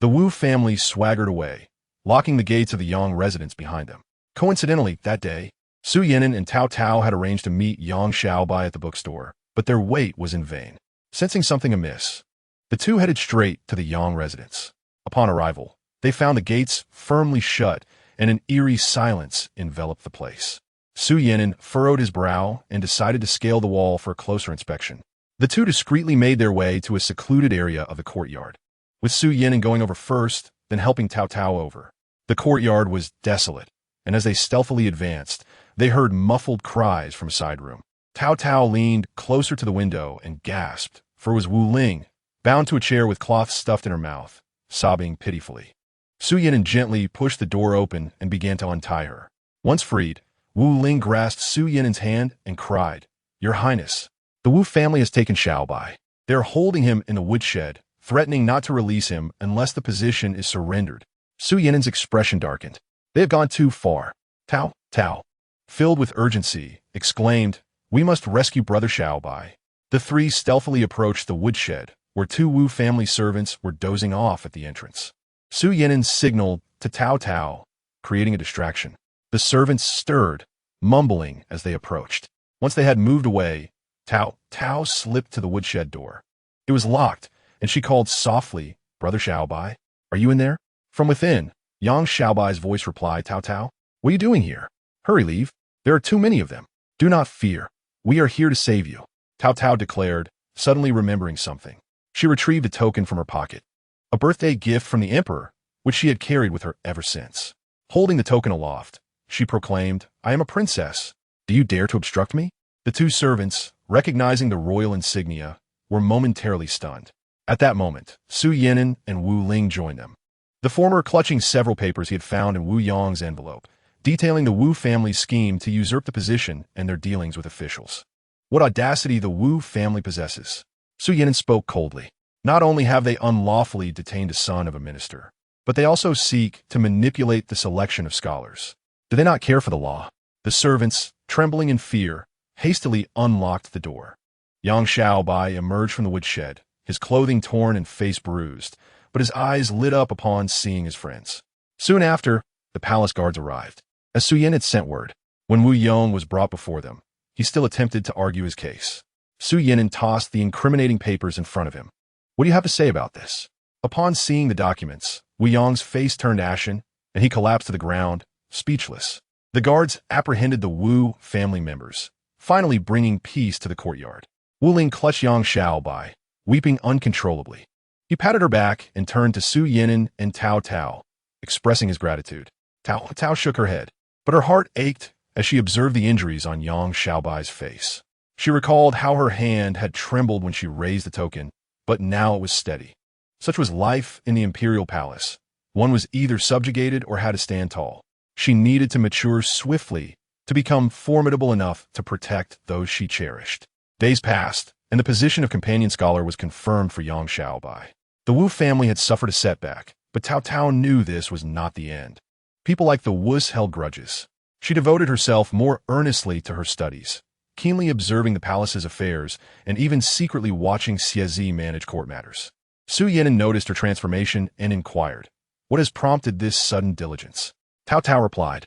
the Wu family swaggered away, locking the gates of the Yang residence behind them. Coincidentally, that day, Su Yinan and Taotao had arranged to meet Yang Xiaobai at the bookstore, but their wait was in vain. Sensing something amiss, the two headed straight to the Yang residence. Upon arrival, they found the gates firmly shut and an eerie silence enveloped the place. Su Yinan furrowed his brow and decided to scale the wall for a closer inspection. The two discreetly made their way to a secluded area of the courtyard, with Su Yinan going over first, then helping Taotao over. The courtyard was desolate, and as they stealthily advanced, they heard muffled cries from a side room. Taotao leaned closer to the window and gasped, for it was Wu Ling, bound to a chair with cloth stuffed in her mouth, sobbing pitifully. Su Yinan gently pushed the door open and began to untie her. Once freed, Wu Ling grasped Su Yinan's hand and cried, Your Highness, the Wu family has taken Xiaobai. They are holding him in the woodshed, threatening not to release him unless the position is surrendered. Su Yinan's expression darkened. They have gone too far. Tao, filled with urgency, exclaimed, We must rescue Brother Xiaobai. The three stealthily approached the woodshed, where two Wu family servants were dozing off at the entrance. Su Yinan signaled to Taotao, creating a distraction. The servants stirred, mumbling as they approached. Once they had moved away, Taotao slipped to the woodshed door. It was locked, and she called softly, Brother Xiaobai, are you in there? From within, Yang Xiaobai's voice replied, Taotao, what are you doing here? Hurry, leave. There are too many of them. Do not fear. We are here to save you, Taotao declared, suddenly remembering something. She retrieved a token from her pocket, a birthday gift from the emperor, which she had carried with her ever since. Holding the token aloft, she proclaimed, "I am a princess. Do you dare to obstruct me?" The two servants, recognizing the royal insignia, were momentarily stunned. At that moment, Su Yinan and Wu Ling joined them, the former clutching several papers he had found in Wu Yong's envelope, detailing the Wu family's scheme to usurp the position and their dealings with officials. What audacity the Wu family possesses. Su Yinan spoke coldly. Not only have they unlawfully detained a son of a minister, but they also seek to manipulate the selection of scholars. Do they not care for the law? The servants, trembling in fear, hastily unlocked the door. Yang Xiaobai emerged from the woodshed, his clothing torn and face bruised, but his eyes lit up upon seeing his friends. Soon after, the palace guards arrived, as Su Yin had sent word. When Wu Yong was brought before them, he still attempted to argue his case. Su Yinan tossed the incriminating papers in front of him. "What do you have to say about this?" Upon seeing the documents, Wu Yong's face turned ashen, and he collapsed to the ground, speechless. The guards apprehended the Wu family members, finally bringing peace to the courtyard. Wu Ling clutched Yang Xiaobai, weeping uncontrollably. He patted her back and turned to Su Yinan and Taotao, expressing his gratitude. Taotao shook her head, but her heart ached as she observed the injuries on Yang Xiaobai's face. She recalled how her hand had trembled when she raised the token, but now it was steady. Such was life in the imperial palace. One was either subjugated or had to stand tall. She needed to mature swiftly to become formidable enough to protect those she cherished. Days passed, and the position of companion scholar was confirmed for Yang Xiaobai. The Wu family had suffered a setback, but Taotao knew this was not the end. People like the Wus held grudges. She devoted herself more earnestly to her studies, keenly observing the palace's affairs and even secretly watching Xie manage court matters. Su Yinan noticed her transformation and inquired, "What has prompted this sudden diligence?" Taotao replied,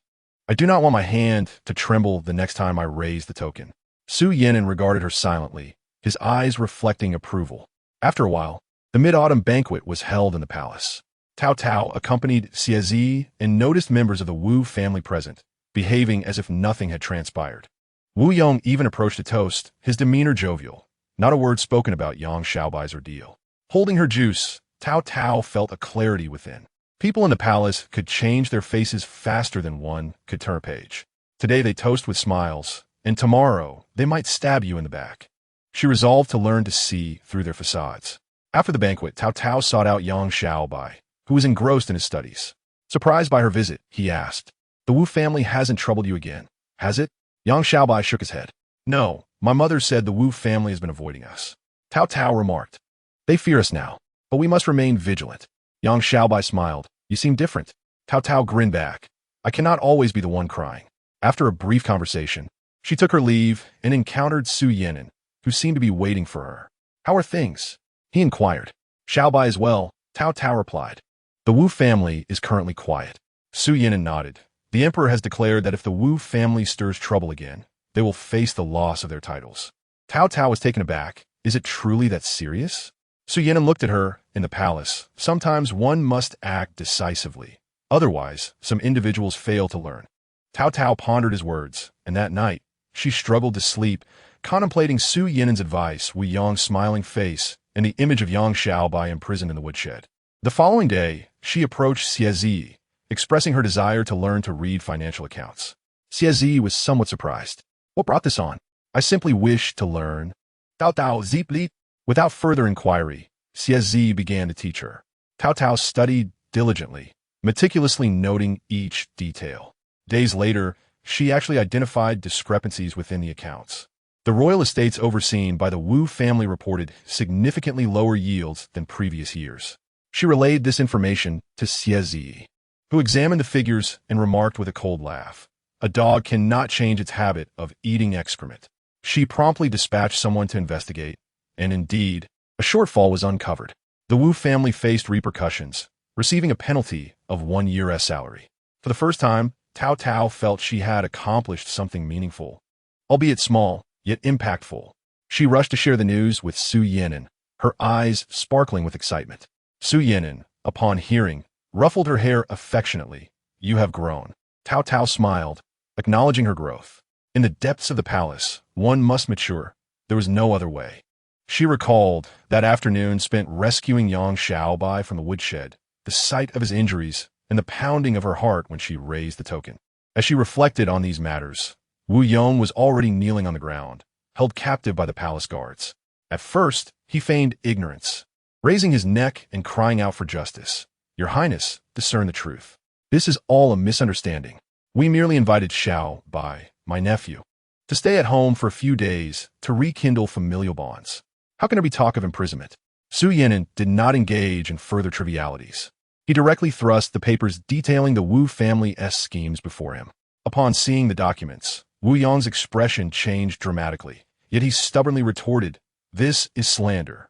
"I do not want my hand to tremble the next time I raise the token." Su Yinan regarded her silently, his eyes reflecting approval. After a while, the mid-autumn banquet was held in the palace. Taotao accompanied Xie and noticed members of the Wu family present, behaving as if nothing had transpired. Wu Yong even approached a toast, his demeanor jovial, not a word spoken about Yang Xiaobai's ordeal. Holding her juice, Taotao felt a clarity within. People in the palace could change their faces faster than one could turn a page. Today they toast with smiles, and tomorrow they might stab you in the back. She resolved to learn to see through their facades. After the banquet, Taotao sought out Yang Xiaobai, who was engrossed in his studies. Surprised by her visit, he asked, "The Wu family hasn't troubled you again, has it?" Yang Xiaobai shook his head. "No, my mother said the Wu family has been avoiding us." Taotao remarked, "They fear us now, but we must remain vigilant." Yang Xiaobai smiled. "You seem different." Taotao grinned back. "I cannot always be the one crying." After a brief conversation, she took her leave and encountered Su Yinan, who seemed to be waiting for her. "How are things?" he inquired. "Xiaobai is well," Taotao replied. "The Wu family is currently quiet." Su Yinan nodded. "The emperor has declared that if the Wu family stirs trouble again, they will face the loss of their titles." Taotao was taken aback. "Is it truly that serious?" Su Yinan looked at her. "In the palace, sometimes one must act decisively. Otherwise, some individuals fail to learn." Taotao pondered his words, and that night, she struggled to sleep, contemplating Su Yinan's advice, Wu Yong's smiling face, and the image of Yang Xiaobai imprisoned in the woodshed. The following day, she approached Xie, expressing her desire to learn to read financial accounts. Xie was somewhat surprised. "What brought this on?" "I simply wish to learn." Taotao zipled. Without further inquiry, Xie began to teach her. Taotao studied diligently, meticulously noting each detail. Days later, she actually identified discrepancies within the accounts. The royal estates overseen by the Wu family reported significantly lower yields than previous years. She relayed this information to Xie, who examined the figures and remarked with a cold laugh, "A dog cannot change its habit of eating excrement." She promptly dispatched someone to investigate, and indeed, a shortfall was uncovered. The Wu family faced repercussions, receiving a penalty of 1 year's salary. For the first time, Taotao felt she had accomplished something meaningful, albeit small, yet impactful. She rushed to share the news with Su Yinan, her eyes sparkling with excitement. Su Yinan, upon hearing, ruffled her hair affectionately. "You have grown." Taotao smiled, acknowledging her growth. In the depths of the palace, one must mature. There was no other way. She recalled that afternoon spent rescuing Yang Xiaobai from the woodshed, the sight of his injuries, and the pounding of her heart when she raised the token. As she reflected on these matters, Wu Yong was already kneeling on the ground, held captive by the palace guards. At first, he feigned ignorance, raising his neck and crying out for justice. Your Highness, discern the truth. This is all a misunderstanding. We merely invited Xiao Bai, my nephew, to stay at home for a few days to rekindle familial bonds. How can there be talk of imprisonment? Su Yinan did not engage in further trivialities. He directly thrust the papers detailing the Wu family's schemes before him. Upon seeing the documents, Wu Yong's expression changed dramatically, yet he stubbornly retorted, "This is slander.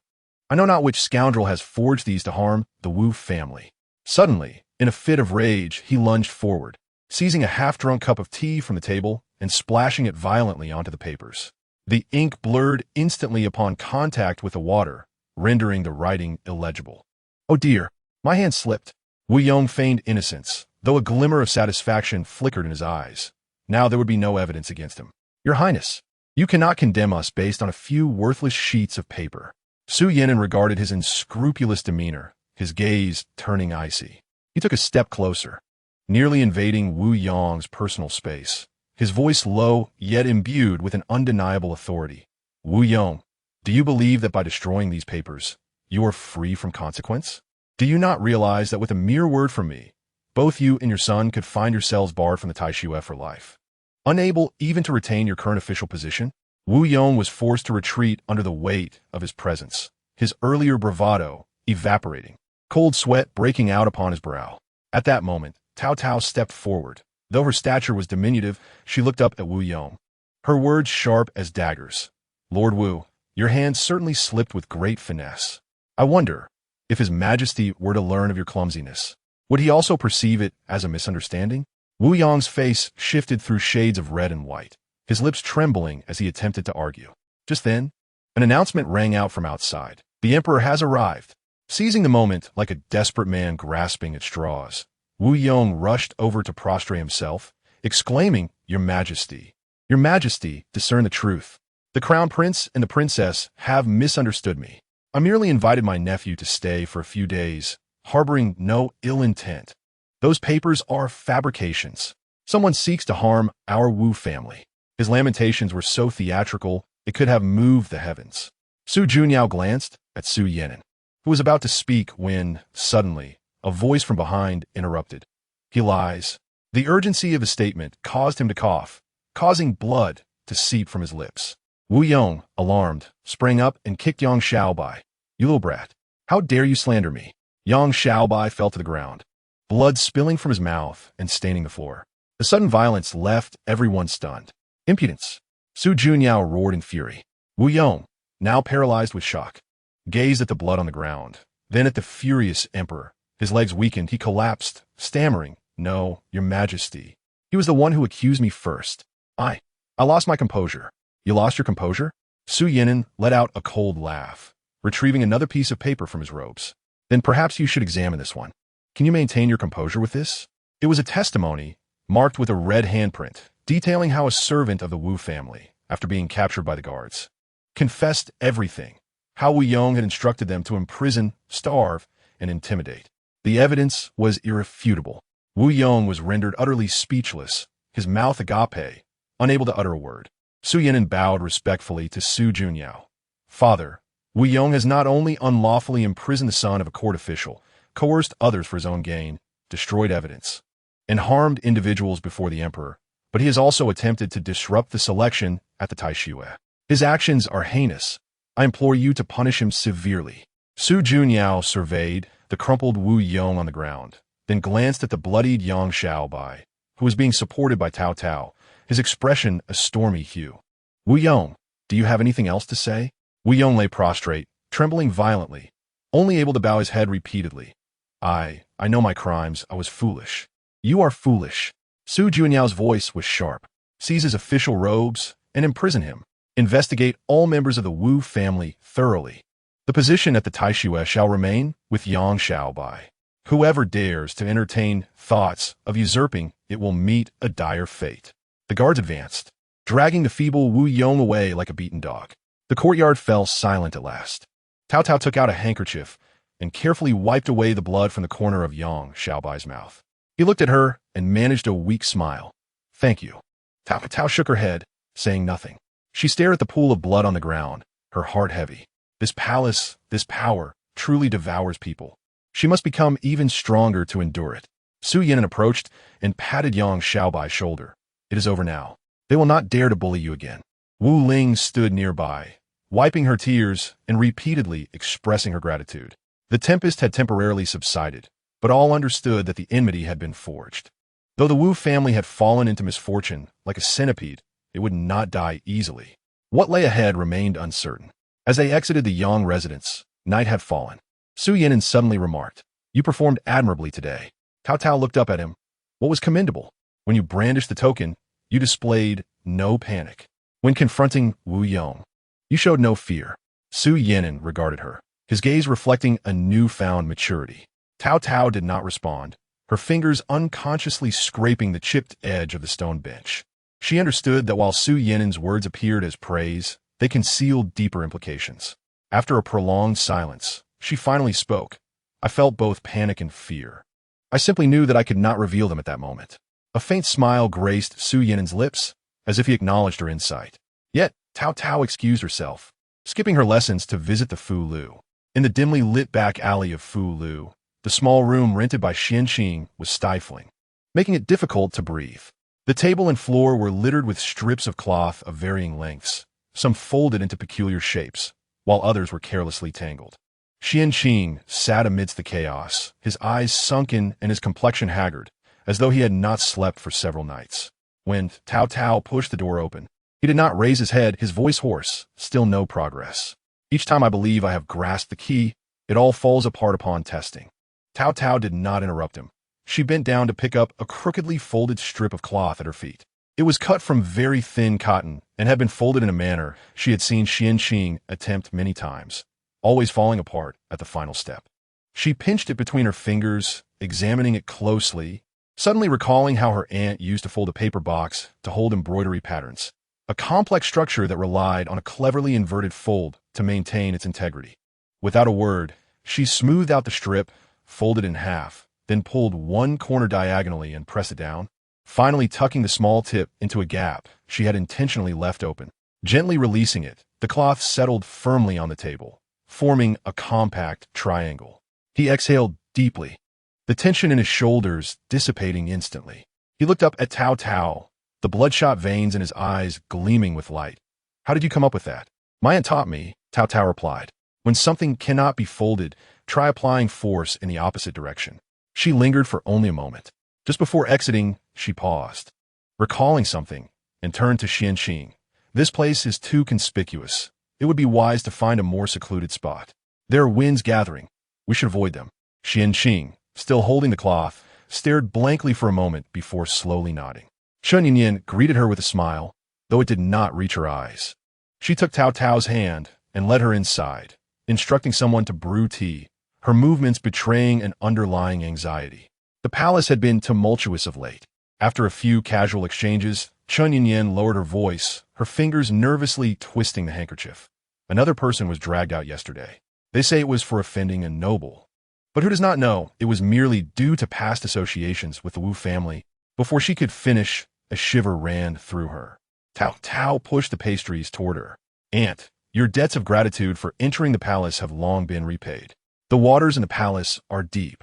I know not which scoundrel has forged these to harm the Wu family." Suddenly, in a fit of rage, he lunged forward, seizing a half-drunk cup of tea from the table and splashing it violently onto the papers. The ink blurred instantly upon contact with the water, rendering the writing illegible. "Oh dear, my hand slipped." Wu Yong feigned innocence, though a glimmer of satisfaction flickered in his eyes. Now there would be no evidence against him. "Your Highness, you cannot condemn us based on a few worthless sheets of paper." Su Yinan regarded his unscrupulous demeanor, his gaze turning icy. He took a step closer, nearly invading Wu Yong's personal space, his voice low yet imbued with an undeniable authority. "Wu Yong, do you believe that by destroying these papers, you are free from consequence? Do you not realize that with a mere word from me, both you and your son could find yourselves barred from the Taishuo for life? Unable even to retain your current official position?" Wu Yong was forced to retreat under the weight of his presence, his earlier bravado evaporating, cold sweat breaking out upon his brow. At that moment, Taotao stepped forward. Though her stature was diminutive, she looked up at Wu Yong, her words sharp as daggers. "Lord Wu, your hand certainly slipped with great finesse. I wonder, if His Majesty were to learn of your clumsiness, would he also perceive it as a misunderstanding?" Wu Yong's face shifted through shades of red and white, his lips trembling as he attempted to argue. Just then, an announcement rang out from outside. "The Emperor has arrived." Seizing the moment like a desperate man grasping at straws, Wu Yong rushed over to prostrate himself, exclaiming, "Your Majesty, Your Majesty, discern the truth. The Crown Prince and the Princess have misunderstood me. I merely invited my nephew to stay for a few days, harboring no ill intent. Those papers are fabrications. Someone seeks to harm our Wu family." His lamentations were so theatrical, it could have moved the heavens. Su Junyao glanced at Su Yinan, who was about to speak when, suddenly, a voice from behind interrupted. "He lies." The urgency of his statement caused him to cough, causing blood to seep from his lips. Wu Yong, alarmed, sprang up and kicked Yang Xiaobai. "You little brat, how dare you slander me?" Yang Xiaobai fell to the ground, blood spilling from his mouth and staining the floor. The sudden violence left everyone stunned. "Impudence!" Su Junyao roared in fury. Wu Yong, now paralyzed with shock, gazed at the blood on the ground, then at the furious emperor. His legs weakened, he collapsed, stammering, "No, Your Majesty. He was the one who accused me first. I lost my composure." "You lost your composure?" Su Yinan let out a cold laugh, retrieving another piece of paper from his robes. "Then perhaps you should examine this one. Can you maintain your composure with this?" It was a testimony, marked with a red handprint, detailing how a servant of the Wu family, after being captured by the guards, confessed everything, how Wu Yong had instructed them to imprison, starve, and intimidate. The evidence was irrefutable. Wu Yong was rendered utterly speechless, his mouth agape, unable to utter a word. Su Yinan bowed respectfully to Su Junyao. "Father, Wu Yong has not only unlawfully imprisoned the son of a court official, coerced others for his own gain, destroyed evidence, and harmed individuals before the emperor, but he has also attempted to disrupt the selection at the Taishuo. His actions are heinous. I implore you to punish him severely." Su Junyao surveyed the crumpled Wu Yong on the ground, then glanced at the bloodied Yang Xiaobai, who was being supported by Taotao, his expression a stormy hue. "Wu Yong, do you have anything else to say?" Wu Yong lay prostrate, trembling violently, only able to bow his head repeatedly. I know my crimes. I was foolish." "You are foolish." Su Junyao's voice was sharp. "Seize his official robes and imprison him. Investigate all members of the Wu family thoroughly. The position at the Taishuo shall remain with Yang Xiaobai. Whoever dares to entertain thoughts of usurping it will meet a dire fate." The guards advanced, dragging the feeble Wu Yong away like a beaten dog. The courtyard fell silent at last. Taotao took out a handkerchief and carefully wiped away the blood from the corner of Yang Xiaobai's mouth. He looked at her and managed a weak smile. "Thank you." Taotao shook her head, saying nothing. She stared at the pool of blood on the ground, her heart heavy. This palace, this power, truly devours people. She must become even stronger to endure it. Su Yinan approached and patted Yang Xiaobai's shoulder. "It is over now. They will not dare to bully you again." Wu Ling stood nearby, wiping her tears and repeatedly expressing her gratitude. The tempest had temporarily subsided, but all understood that the enmity had been forged. Though the Wu family had fallen into misfortune like a centipede, it would not die easily. What lay ahead remained uncertain. As they exited the Yang residence, night had fallen. Su Yinan suddenly remarked, "You performed admirably today." Taotao looked up at him. "What was commendable? When you brandished the token, you displayed no panic. When confronting Wu Yong, you showed no fear." Su Yinan regarded her, his gaze reflecting a newfound maturity. Taotao did not respond, her fingers unconsciously scraping the chipped edge of the stone bench. She understood that while Su Yinan's words appeared as praise, they concealed deeper implications. After a prolonged silence, she finally spoke. "I felt both panic and fear. I simply knew that I could not reveal them at that moment." A faint smile graced Su Yinan's lips, as if he acknowledged her insight. Yet, Taotao excused herself, skipping her lessons to visit the Fu Lu. In the dimly lit back alley of Fu Lu, the small room rented by Xianqing was stifling, making it difficult to breathe. The table and floor were littered with strips of cloth of varying lengths, some folded into peculiar shapes, while others were carelessly tangled. Xianqing sat amidst the chaos, his eyes sunken and his complexion haggard, as though he had not slept for several nights. When Taotao pushed the door open, he did not raise his head, his voice hoarse. "Still no progress. Each time I believe I have grasped the key, it all falls apart upon testing." Taotao did not interrupt him. She bent down to pick up a crookedly folded strip of cloth at her feet. It was cut from very thin cotton and had been folded in a manner she had seen Xianqing attempt many times, always falling apart at the final step. She pinched it between her fingers, examining it closely, suddenly recalling how her aunt used to fold a paper box to hold embroidery patterns, a complex structure that relied on a cleverly inverted fold to maintain its integrity. Without a word, she smoothed out the strip, folded in half, then pulled one corner diagonally and pressed it down, finally tucking the small tip into a gap she had intentionally left open. Gently releasing it, the cloth settled firmly on the table, forming a compact triangle. He exhaled deeply, the tension in his shoulders dissipating instantly. He looked up at Taotao, the bloodshot veins in his eyes gleaming with light. "How did you come up with that?" "My aunt taught me," Taotao replied. "When something cannot be folded, try applying force in the opposite direction." She lingered for only a moment. Just before exiting, she paused, recalling something, and turned to Xianqing. "This place is too conspicuous. It would be wise to find a more secluded spot. There are winds gathering. We should avoid them." Xianqing, still holding the cloth, stared blankly for a moment before slowly nodding. Chen Yinyan greeted her with a smile, though it did not reach her eyes. She took Taotao's hand and led her inside, instructing someone to brew tea, her movements betraying an underlying anxiety. The palace had been tumultuous of late. After a few casual exchanges, Chen Yinyan lowered her voice, her fingers nervously twisting the handkerchief. "Another person was dragged out yesterday. They say it was for offending a noble. But who does not know it was merely due to past associations with the Wu family?" Before she could finish, a shiver ran through her. Taotao pushed the pastries toward her. "Aunt, your debts of gratitude for entering the palace have long been repaid. The waters in the palace are deep,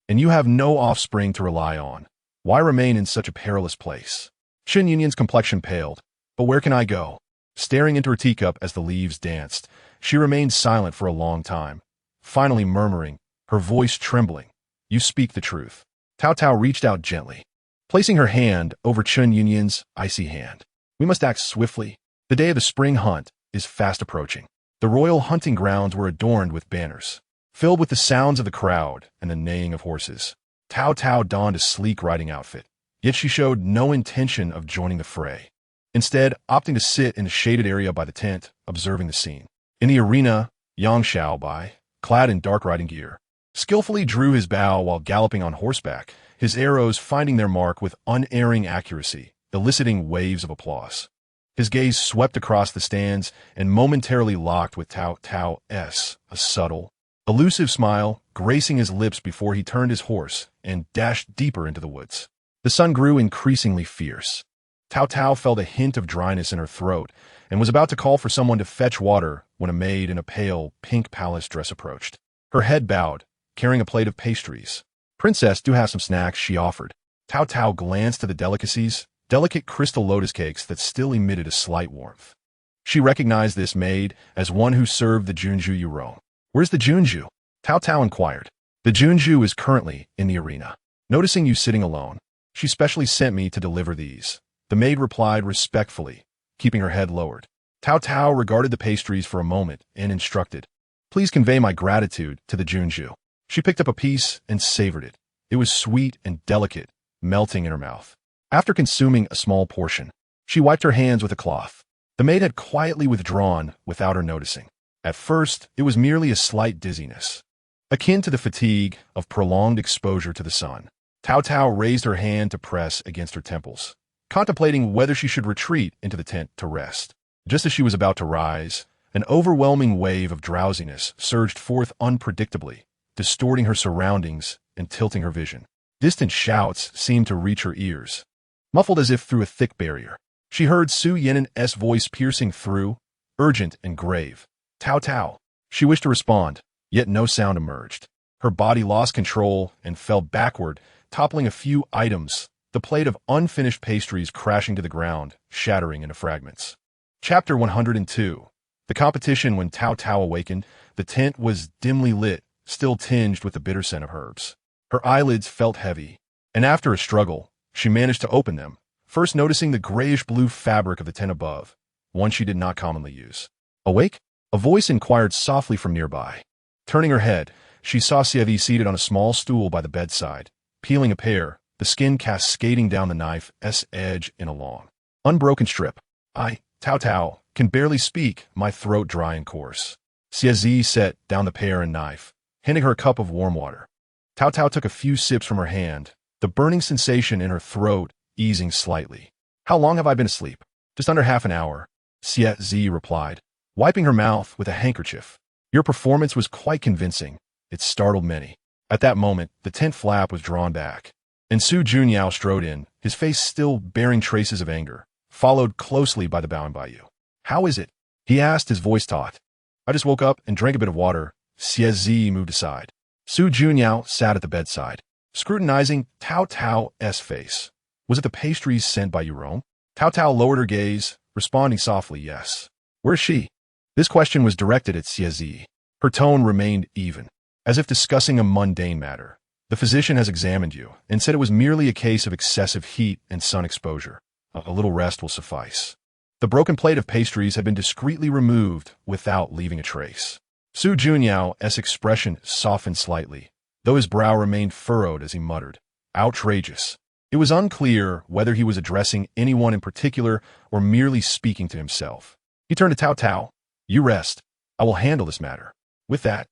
and you have no offspring to rely on. Why remain in such a perilous place?" Chen Yinyan's complexion paled. "But where can I go?" Staring into her teacup as the leaves danced, she remained silent for a long time, finally murmuring, her voice trembling, "You speak the truth." Taotao reached out gently, placing her hand over Chen Yinyan's icy hand. "We must act swiftly. The day of the spring hunt is fast approaching." The royal hunting grounds were adorned with banners, filled with the sounds of the crowd and the neighing of horses. Taotao donned a sleek riding outfit, yet she showed no intention of joining the fray, instead opting to sit in a shaded area by the tent, observing the scene. In the arena, Yang Xiaobai, clad in dark riding gear, skillfully drew his bow while galloping on horseback, his arrows finding their mark with unerring accuracy, eliciting waves of applause. His gaze swept across the stands and momentarily locked with Taotao's, a subtle, elusive smile gracing his lips before he turned his horse and dashed deeper into the woods. The sun grew increasingly fierce. Taotao felt a hint of dryness in her throat and was about to call for someone to fetch water when a maid in a pale, pink palace dress approached. Her head bowed, carrying a plate of pastries. "Princess, do have some snacks," she offered. Taotao glanced at the delicacies, delicate crystal lotus cakes that still emitted a slight warmth. She recognized this maid as one who served the Junju Yurong. "Where's the Junju?" Taotao inquired. "The Junju is currently in the arena. Noticing you sitting alone, she specially sent me to deliver these." The maid replied respectfully, keeping her head lowered. Taotao regarded the pastries for a moment and instructed, "Please convey my gratitude to the Junju." She picked up a piece and savored it. It was sweet and delicate, melting in her mouth. After consuming a small portion, she wiped her hands with a cloth. The maid had quietly withdrawn without her noticing. At first, it was merely a slight dizziness, akin to the fatigue of prolonged exposure to the sun. Taotao raised her hand to press against her temples, contemplating whether she should retreat into the tent to rest. Just as she was about to rise, an overwhelming wave of drowsiness surged forth unpredictably, distorting her surroundings and tilting her vision. Distant shouts seemed to reach her ears, muffled as if through a thick barrier. She heard Su Yanen's voice piercing through, urgent and grave. "Taotao." She wished to respond, yet no sound emerged. Her body lost control and fell backward, toppling a few items, the plate of unfinished pastries crashing to the ground, shattering into fragments. Chapter 102. The competition. When Taotao awakened, the tent was dimly lit, still tinged with the bitter scent of herbs. Her eyelids felt heavy, and after a struggle, she managed to open them, first noticing the grayish-blue fabric of the tent above, one she did not commonly use. "Awake?" A voice inquired softly from nearby. Turning her head, she saw Sever seated on a small stool by the bedside, peeling a pear, the skin cascading down the knife's edge in a long, unbroken strip. "I, Taotao, can barely speak, my throat dry and coarse." Sever set down the pear and knife, handing her a cup of warm water. Taotao took a few sips from her hand, the burning sensation in her throat easing slightly. "How long have I been asleep?" "Just under half an hour," Sever replied, wiping her mouth with a handkerchief. "Your performance was quite convincing. It startled many." At that moment, the tent flap was drawn back, and Su Junyao strode in, his face still bearing traces of anger, followed closely by the bowing Baiyu. "How is it?" he asked, his voice taut. "I just woke up and drank a bit of water." Sever moved aside. Su Junyao sat at the bedside, scrutinizing Taotao's face. Was it the pastries sent by Yurong? Taotao lowered her gaze, responding softly, "Yes." "Where's she?" This question was directed at Sever. Her tone remained even, as if discussing a mundane matter. "The physician has examined you and said it was merely a case of excessive heat and sun exposure. A little rest will suffice." The broken plate of pastries had been discreetly removed without leaving a trace. Su Junyao's expression softened slightly, though his brow remained furrowed as he muttered, "Outrageous." It was unclear whether he was addressing anyone in particular or merely speaking to himself. He turned to Taotao. "You rest. I will handle this matter." With that,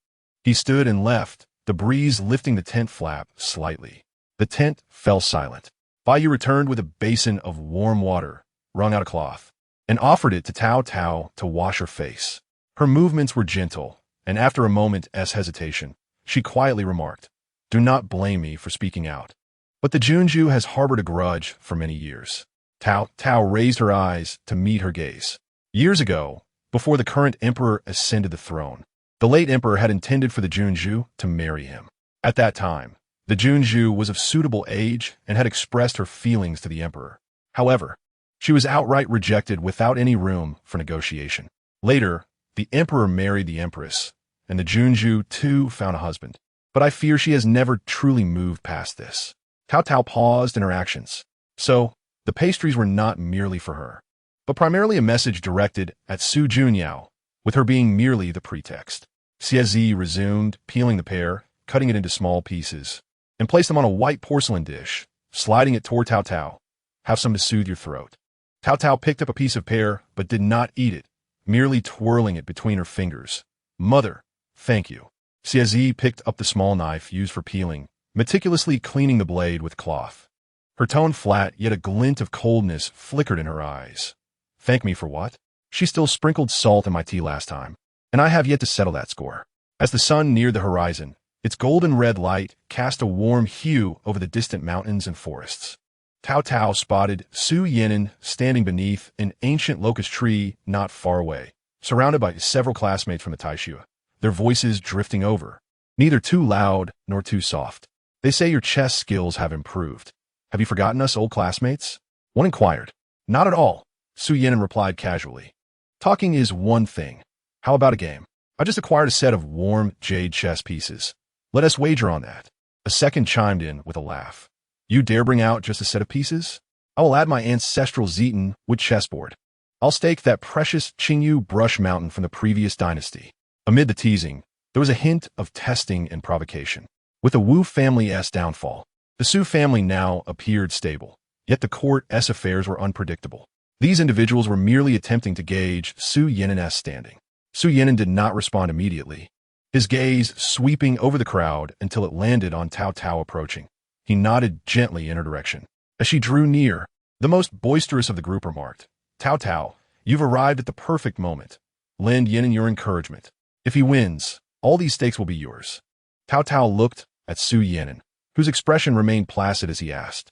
he stood and left, the breeze lifting the tent flap slightly. The tent fell silent. Baiyu returned with a basin of warm water, wrung out a cloth, and offered it to Taotao to wash her face. Her movements were gentle, and after a moment's hesitation, she quietly remarked, "Do not blame me for speaking out, but the Junju has harbored a grudge for many years." Taotao raised her eyes to meet her gaze. Years ago, before the current emperor ascended the throne, the late emperor had intended for the Junju to marry him. At that time, the Junju was of suitable age and had expressed her feelings to the emperor. However, she was outright rejected without any room for negotiation. Later, the emperor married the empress, and the Junju too found a husband. But I fear she has never truly moved past this. Taotao paused in her actions. So, the pastries were not merely for her, but primarily a message directed at Su Junyao, with her being merely the pretext. Sever resumed, peeling the pear, cutting it into small pieces, and placed them on a white porcelain dish, sliding it toward Taotao. "Have some to soothe your throat." Taotao picked up a piece of pear, but did not eat it, merely twirling it between her fingers. "Mother, thank you." Sever picked up the small knife used for peeling, meticulously cleaning the blade with cloth. Her tone flat, yet a glint of coldness flickered in her eyes. Thank me for what? She still sprinkled salt in my tea last time, and I have yet to settle that score. As the sun neared the horizon, its golden red light cast a warm hue over the distant mountains and forests. Taotao spotted Su Yinan standing beneath an ancient locust tree not far away, surrounded by several classmates from the Taishu, their voices drifting over, neither too loud nor too soft. They say your chess skills have improved. Have you forgotten us, old classmates? One inquired. Not at all, Su Yinan replied casually. Talking is one thing. How about a game? I just acquired a set of warm jade chess pieces. Let us wager on that. A second chimed in with a laugh. You dare bring out just a set of pieces? I will add my ancestral Zetan wood chessboard. I'll stake that precious Qingyu brush mountain from the previous dynasty. Amid the teasing, there was a hint of testing and provocation. With the Wu family's downfall, the Su family now appeared stable, yet the court's affairs were unpredictable. These individuals were merely attempting to gauge Su Yinan's standing. Su Yinan did not respond immediately, his gaze sweeping over the crowd until it landed on Taotao approaching. He nodded gently in her direction. As she drew near, the most boisterous of the group remarked, Taotao, you've arrived at the perfect moment. Lend Yinan your encouragement. If he wins, all these stakes will be yours. Taotao looked at Su Yinan, whose expression remained placid as he asked,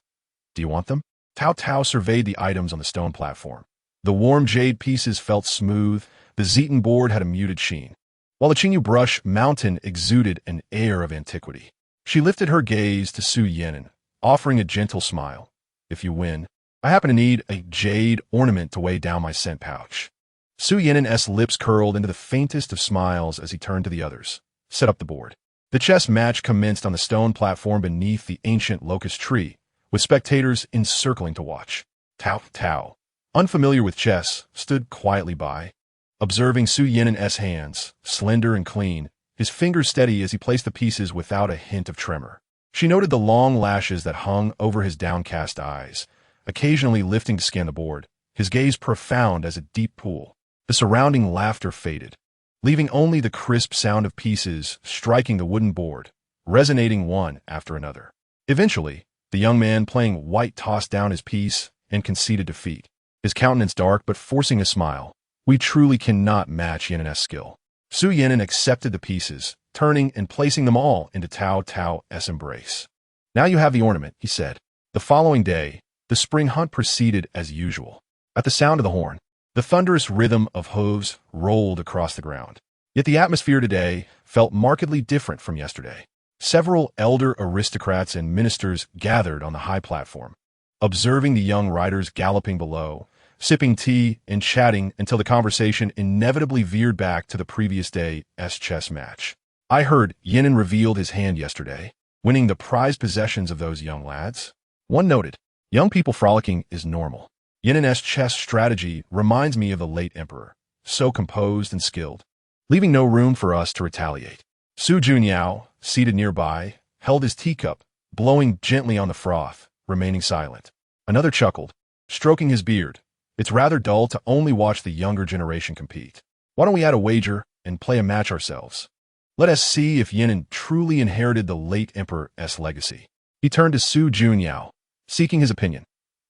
Do you want them? Taotao surveyed the items on the stone platform. The warm jade pieces felt smooth, the Zetan board had a muted sheen, while the Qingyu brush mountain exuded an air of antiquity. She lifted her gaze to Su Yinan, offering a gentle smile. If you win, I happen to need a jade ornament to weigh down my scent pouch. Su Yinan's lips curled into the faintest of smiles as he turned to the others. Set up the board. The chess match commenced on the stone platform beneath the ancient locust tree, with spectators encircling to watch. Taotao, unfamiliar with chess, stood quietly by, observing Su Yinan's hands, slender and clean, his fingers steady as he placed the pieces without a hint of tremor. She noted the long lashes that hung over his downcast eyes, occasionally lifting to scan the board, his gaze profound as a deep pool. The surrounding laughter faded, leaving only the crisp sound of pieces striking the wooden board, resonating one after another. Eventually, the young man playing white tossed down his piece and conceded defeat, his countenance dark but forcing a smile. We truly cannot match Yinan's skill. Su Yinan accepted the pieces, turning and placing them all into Taotao's embrace. Now you have the ornament, he said. The following day, the spring hunt proceeded as usual. At the sound of the horn, the thunderous rhythm of hooves rolled across the ground. Yet the atmosphere today felt markedly different from yesterday. Several elder aristocrats and ministers gathered on the high platform, observing the young riders galloping below, sipping tea and chatting until the conversation inevitably veered back to the previous day's chess match. I heard Yinan revealed his hand yesterday, winning the prized possessions of those young lads. One noted, young people frolicking is normal. Yinan's chess strategy reminds me of the late emperor, so composed and skilled, leaving no room for us to retaliate. Su Junyao, seated nearby, held his teacup, blowing gently on the froth, remaining silent. Another chuckled, stroking his beard. It's rather dull to only watch the younger generation compete. Why don't we add a wager and play a match ourselves? Let us see if Yinan truly inherited the late emperor's legacy. He turned to Su Junyao, seeking his opinion.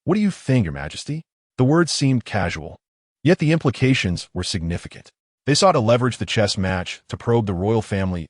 What do you think, Your Majesty? The words seemed casual, yet the implications were significant. They sought to leverage the chess match to probe the royal family's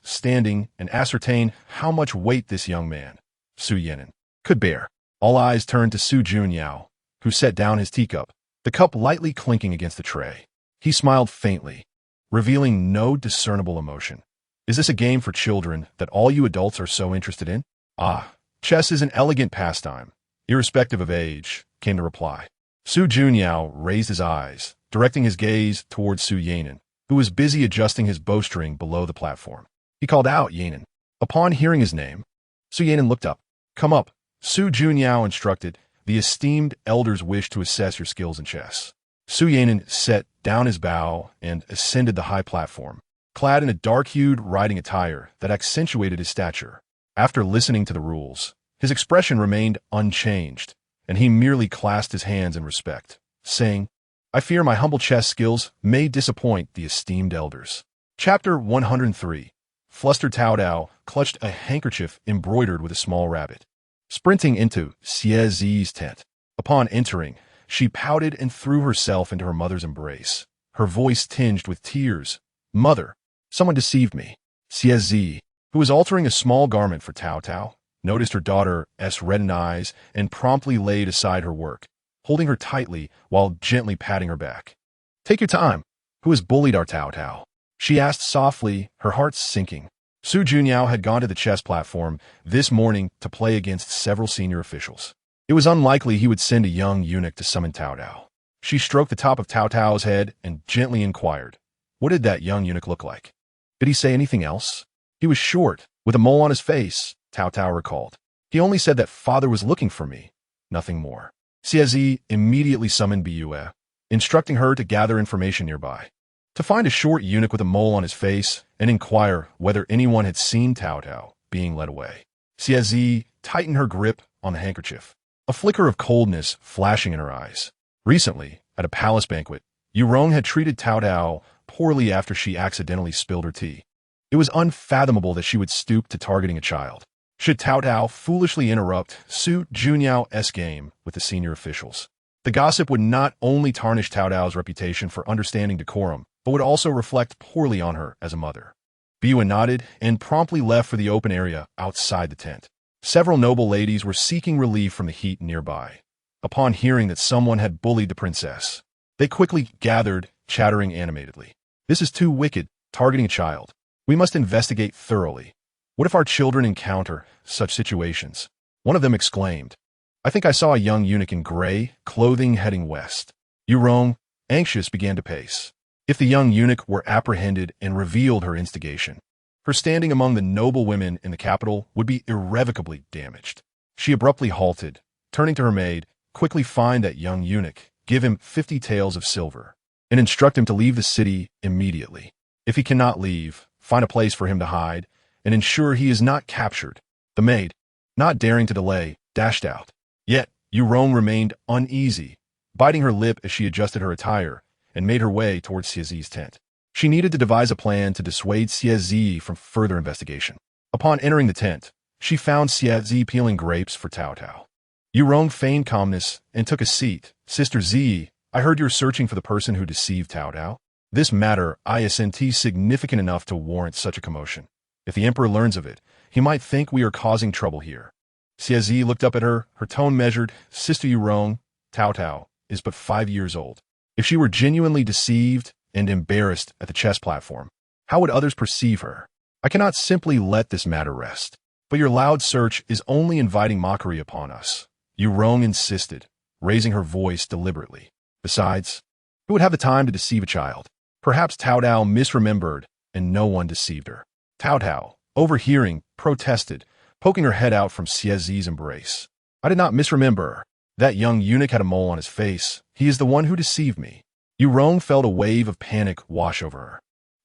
standing and ascertain how much weight this young man, Su Yinan, could bear. All eyes turned to Su Junyao, who set down his teacup, the cup lightly clinking against the tray. He smiled faintly, revealing no discernible emotion. Is this a game for children that all you adults are so interested in? Ah, chess is an elegant pastime, irrespective of age, came the reply. Su Junyao raised his eyes, directing his gaze towards Su Yinan, who was busy adjusting his bowstring below the platform. He called out Yinan. Upon hearing his name, Su Yinan looked up. Come up, Su Junyao instructed. The esteemed elders wish to assess your skills in chess. Su Yinan set down his bow and ascended the high platform, clad in a dark-hued riding attire that accentuated his stature. After listening to the rules, his expression remained unchanged, and he merely clasped his hands in respect, saying, I fear my humble chess skills may disappoint the esteemed elders. Chapter 103. Flustered Taotao clutched a handkerchief embroidered with a small rabbit. Sprinting into Xie Zi's tent. Upon entering, She pouted and threw herself into her mother's embrace, her voice tinged with tears. "Mother, someone deceived me." Xie, who was altering a small garment for Taotao, noticed her daughter's reddened eyes and promptly laid aside her work, holding her tightly while gently patting her back. "Take your time. Who has bullied our Taotao?" she asked softly, her heart sinking. Su Junyao had gone to the chess platform this morning to play against several senior officials. It was unlikely he would send a young eunuch to summon Taotao. She stroked the top of Taotao's head and gently inquired, "What did that young eunuch look like? Did he say anything else?" "He was short, with a mole on his face," Taotao recalled. "He only said that father was looking for me, nothing more." Xie immediately summoned Bue, instructing her to gather information nearby, to find a short eunuch with a mole on his face and inquire whether anyone had seen Taotao being led away. Xie tightened her grip on the handkerchief, a flicker of coldness flashing in her eyes. Recently, at a palace banquet, Yurong had treated Taotao poorly after she accidentally spilled her tea. It was unfathomable that she would stoop to targeting a child. Should Taotao foolishly interrupt Su Junyao's game with the senior officials, the gossip would not only tarnish Taotao's reputation for understanding decorum, but would also reflect poorly on her as a mother. Biwa nodded and promptly left for the open area outside the tent. Several noble ladies were seeking relief from the heat nearby. Upon hearing that someone had bullied the princess, they quickly gathered, chattering animatedly. "This is too wicked, targeting a child. We must investigate thoroughly. What if our children encounter such situations?" One of them exclaimed. "I think I saw a young eunuch in gray clothing heading west." Yurong, anxious, began to pace. If the young eunuch were apprehended and revealed her instigation, her standing among the noble women in the capital would be irrevocably damaged. She abruptly halted, turning to her maid. "Quickly find that young eunuch, give him 50 taels of silver, and instruct him to leave the city immediately. If he cannot leave, find a place for him to hide, and ensure he is not captured." The maid, not daring to delay, dashed out. Yet Yurong remained uneasy, biting her lip as she adjusted her attire and made her way towards Xie's tent. She needed to devise a plan to dissuade Xie from further investigation. Upon entering the tent, she found Xie peeling grapes for Taotao. Yurong feigned calmness and took a seat. "Sister Zi, I heard you're searching for the person who deceived Taotao. This matter isn't significant enough to warrant such a commotion. If the emperor learns of it, he might think we are causing trouble here." Xie looked up at her, her tone measured. "Sister Yurong, Taotao is but 5 years old. If she were genuinely deceived and embarrassed at the chess platform, how would others perceive her? I cannot simply let this matter rest. But your loud search is only inviting mockery upon us." Yurong insisted, raising her voice deliberately. "Besides, who would have the time to deceive a child? Perhaps Taotao misremembered and no one deceived her." Taotao, overhearing, protested, poking her head out from Xie's embrace. "I did not misremember. That young eunuch had a mole on his face. He is the one who deceived me." Yurong felt a wave of panic wash over her.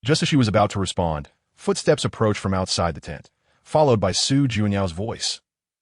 Just as she was about to respond, footsteps approached from outside the tent, followed by Su Junyao's voice.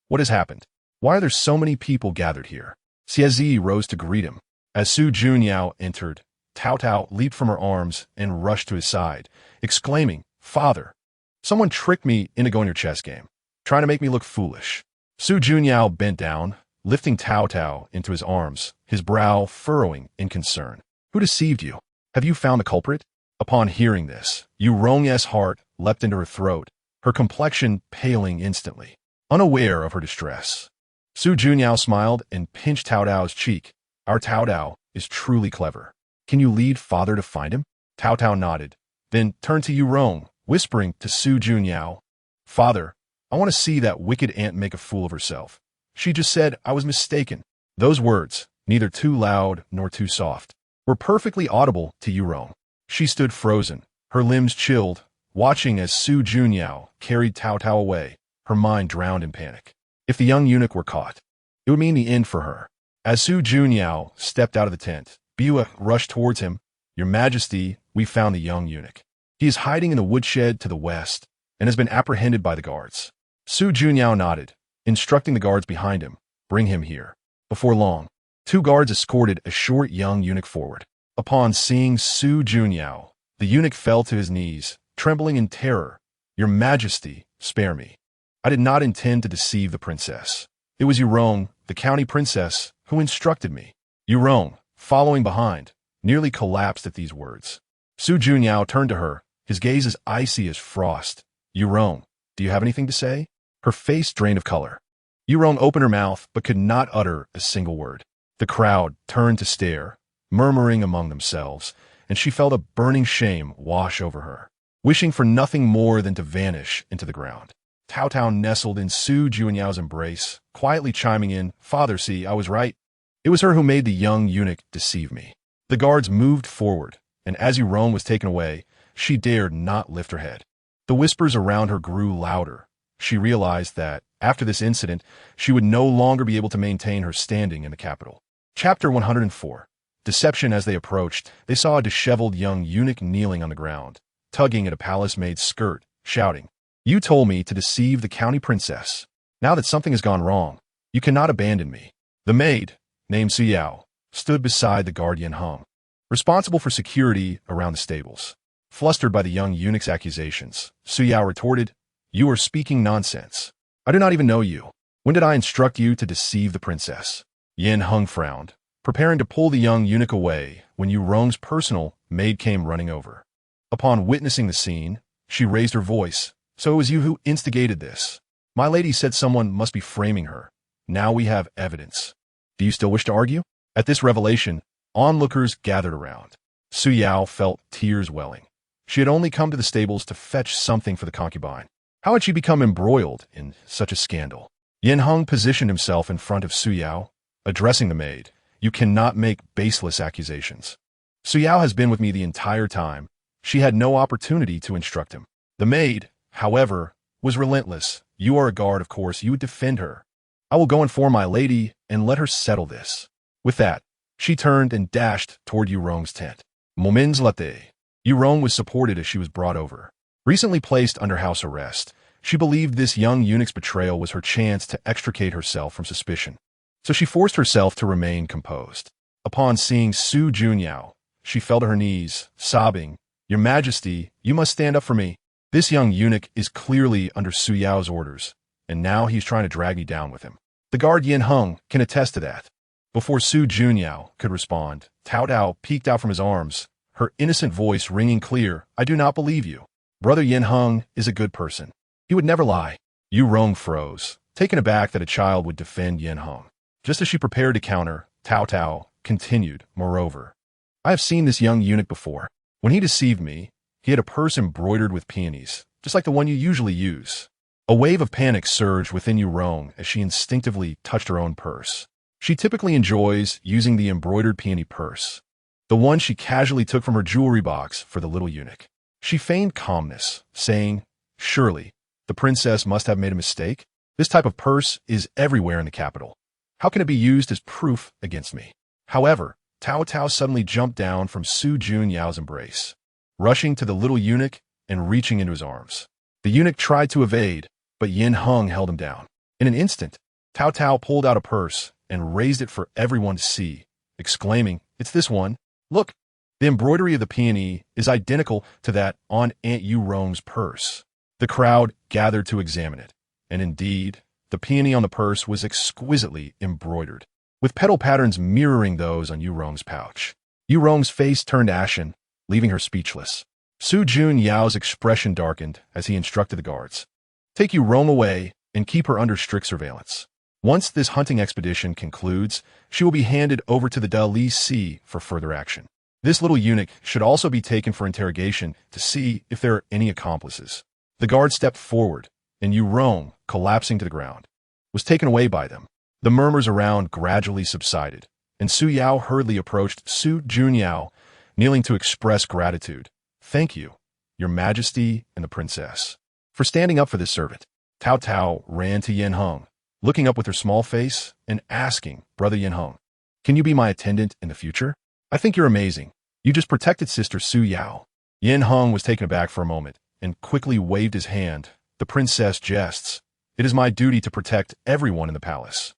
"What has happened? Why are there so many people gathered here?" Xie rose to greet him. As Su Junyao entered, Taotao leaped from her arms and rushed to his side, exclaiming, "Father, someone tricked me into going to your chess game, trying to make me look foolish." Su Junyao bent down, lifting Taotao into his arms, his brow furrowing in concern. "Who deceived you? Have you found the culprit?" Upon hearing this, Yurong's heart leapt into her throat, her complexion paling instantly. Unaware of her distress, Su Junyao smiled and pinched Taotao's cheek. "Our Taotao is truly clever. Can you lead father to find him?" Taotao nodded, then turned to Yurong, whispering to Su Junyao, "Father, I want to see that wicked aunt make a fool of herself. She just said I was mistaken." Those words, neither too loud nor too soft, were perfectly audible to Yurong. She stood frozen, her limbs chilled, watching as Su Junyao carried Taotao away, her mind drowned in panic. If the young eunuch were caught, it would mean the end for her. As Su Junyao stepped out of the tent, Biwa rushed towards him. "Your Majesty, we found the young eunuch. He is hiding in the woodshed to the west and has been apprehended by the guards." Su Junyao nodded, instructing the guards behind him, "Bring him here." Before long, 2 guards escorted a short young eunuch forward. Upon seeing Su Junyao, the eunuch fell to his knees, trembling in terror. "Your Majesty, spare me. I did not intend to deceive the princess. It was Yurong, the county princess, who instructed me." Yurong, following behind, nearly collapsed at these words. Su Junyao turned to her, his gaze as icy as frost. Yurong, do you have anything to say? Her face drained of color. Yurong opened her mouth but could not utter a single word. The crowd turned to stare, murmuring among themselves, and she felt a burning shame wash over her, wishing for nothing more than to vanish into the ground. Taotao nestled in Su Junyao's embrace, quietly chiming in, "Father, see, I was right. It was her who made the young eunuch deceive me." The guards moved forward, and as Yurong was taken away, she dared not lift her head. The whispers around her grew louder. She realized that, after this incident, she would no longer be able to maintain her standing in the capital. Chapter 104. Deception. As they approached, they saw a disheveled young eunuch kneeling on the ground, tugging at a palace-maid's skirt, shouting, "You told me to deceive the county princess. Now that something has gone wrong, you cannot abandon me." The maid, named Suyao, stood beside the guard Yin Hung, responsible for security around the stables. Flustered by the young eunuch's accusations, Suyao retorted, "You are speaking nonsense. I do not even know you. When did I instruct you to deceive the princess?" Yin Hung frowned, preparing to pull the young eunuch away when Yurong's personal maid came running over. Upon witnessing the scene, she raised her voice, "So it was you who instigated this. My lady said someone must be framing her. Now we have evidence. Do you still wish to argue?" At this revelation, onlookers gathered around. Suyao felt tears welling. She had only come to the stables to fetch something for the concubine. How had she become embroiled in such a scandal? Yin Hung positioned himself in front of Suyao, addressing the maid. "You cannot make baseless accusations. Suyao has been with me the entire time. She had no opportunity to instruct him." The maid, however, was relentless. "You are a guard, of course. You would defend her. I will go inform my lady and let her settle this." With that, she turned and dashed toward Yurong's tent. Moments latte. Yurong was supported as she was brought over. Recently placed under house arrest, she believed this young eunuch's betrayal was her chance to extricate herself from suspicion. So she forced herself to remain composed. Upon seeing Su Junyao, she fell to her knees, sobbing, "Your Majesty, you must stand up for me. This young eunuch is clearly under Suyao's orders, and now he's trying to drag me down with him. The guard Yin Hung can attest to that." Before Su Junyao could respond, Taotao peeked out from his arms, her innocent voice ringing clear, "I do not believe you. Brother Yin Hung is a good person. He would never lie." Yurong froze, taken aback that a child would defend Yin Hung. Just as she prepared to counter, Taotao continued, "Moreover, I have seen this young eunuch before. When he deceived me, he had a purse embroidered with peonies, just like the one you usually use." A wave of panic surged within Yurong as she instinctively touched her own purse. She typically enjoys using the embroidered peony purse, the one she casually took from her jewelry box for the little eunuch. She feigned calmness, saying, "Surely, the princess must have made a mistake. This type of purse is everywhere in the capital. How can it be used as proof against me?" However, Taotao suddenly jumped down from Su Junyao's embrace, rushing to the little eunuch and reaching into his arms. The eunuch tried to evade, but Yin Hung held him down. In an instant, Taotao pulled out a purse and raised it for everyone to see, exclaiming, "It's this one. Look, the embroidery of the peony is identical to that on Aunt Yurong's purse." The crowd gathered to examine it, and indeed, the peony on the purse was exquisitely embroidered, with petal patterns mirroring those on Yurong's pouch. Yurong's face turned ashen, leaving her speechless. Su Junyao's expression darkened as he instructed the guards, "Take Yurong away and keep her under strict surveillance. Once this hunting expedition concludes, she will be handed over to the delusions for further action. This little eunuch should also be taken for interrogation to see if there are any accomplices." The guard stepped forward, and Yurong, collapsing to the ground, was taken away by them. The murmurs around gradually subsided, and Suyao hurriedly approached Su Junyao, kneeling to express gratitude. "Thank you, Your Majesty and the princess, for standing up for this servant." Taotao ran to Yin Hung, looking up with her small face and asking, "Brother Yin Hung, can you be my attendant in the future? I think you're amazing. You just protected Sister Suyao." Yin Hung was taken aback for a moment and quickly waved his hand. "The princess jests. It is my duty to protect everyone in the palace.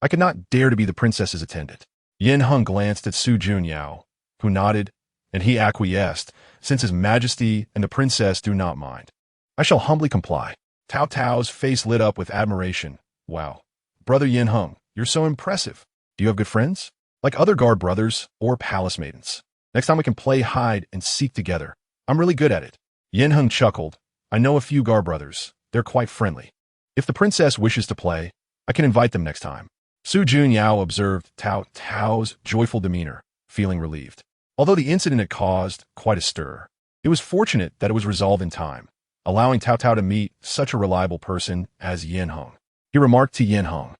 I could not dare to be the princess's attendant." Yin Hung glanced at Su Junyao, who nodded, and he acquiesced, since His Majesty and the princess do not mind. "I shall humbly comply." Taotao's face lit up with admiration. "Wow. Brother Yin Hung, you're so impressive. Do you have good friends?" like other guard brothers or palace maidens. Next time we can play hide and seek together. I'm really good at it. Yin Hung chuckled. I know a few guard brothers. They're quite friendly. If the princess wishes to play, I can invite them next time. Su Junyao observed Taotao's joyful demeanor, feeling relieved. Although the incident had caused quite a stir, it was fortunate that it was resolved in time, allowing Taotao to meet such a reliable person as Yin Hung. He remarked to Yin Hung,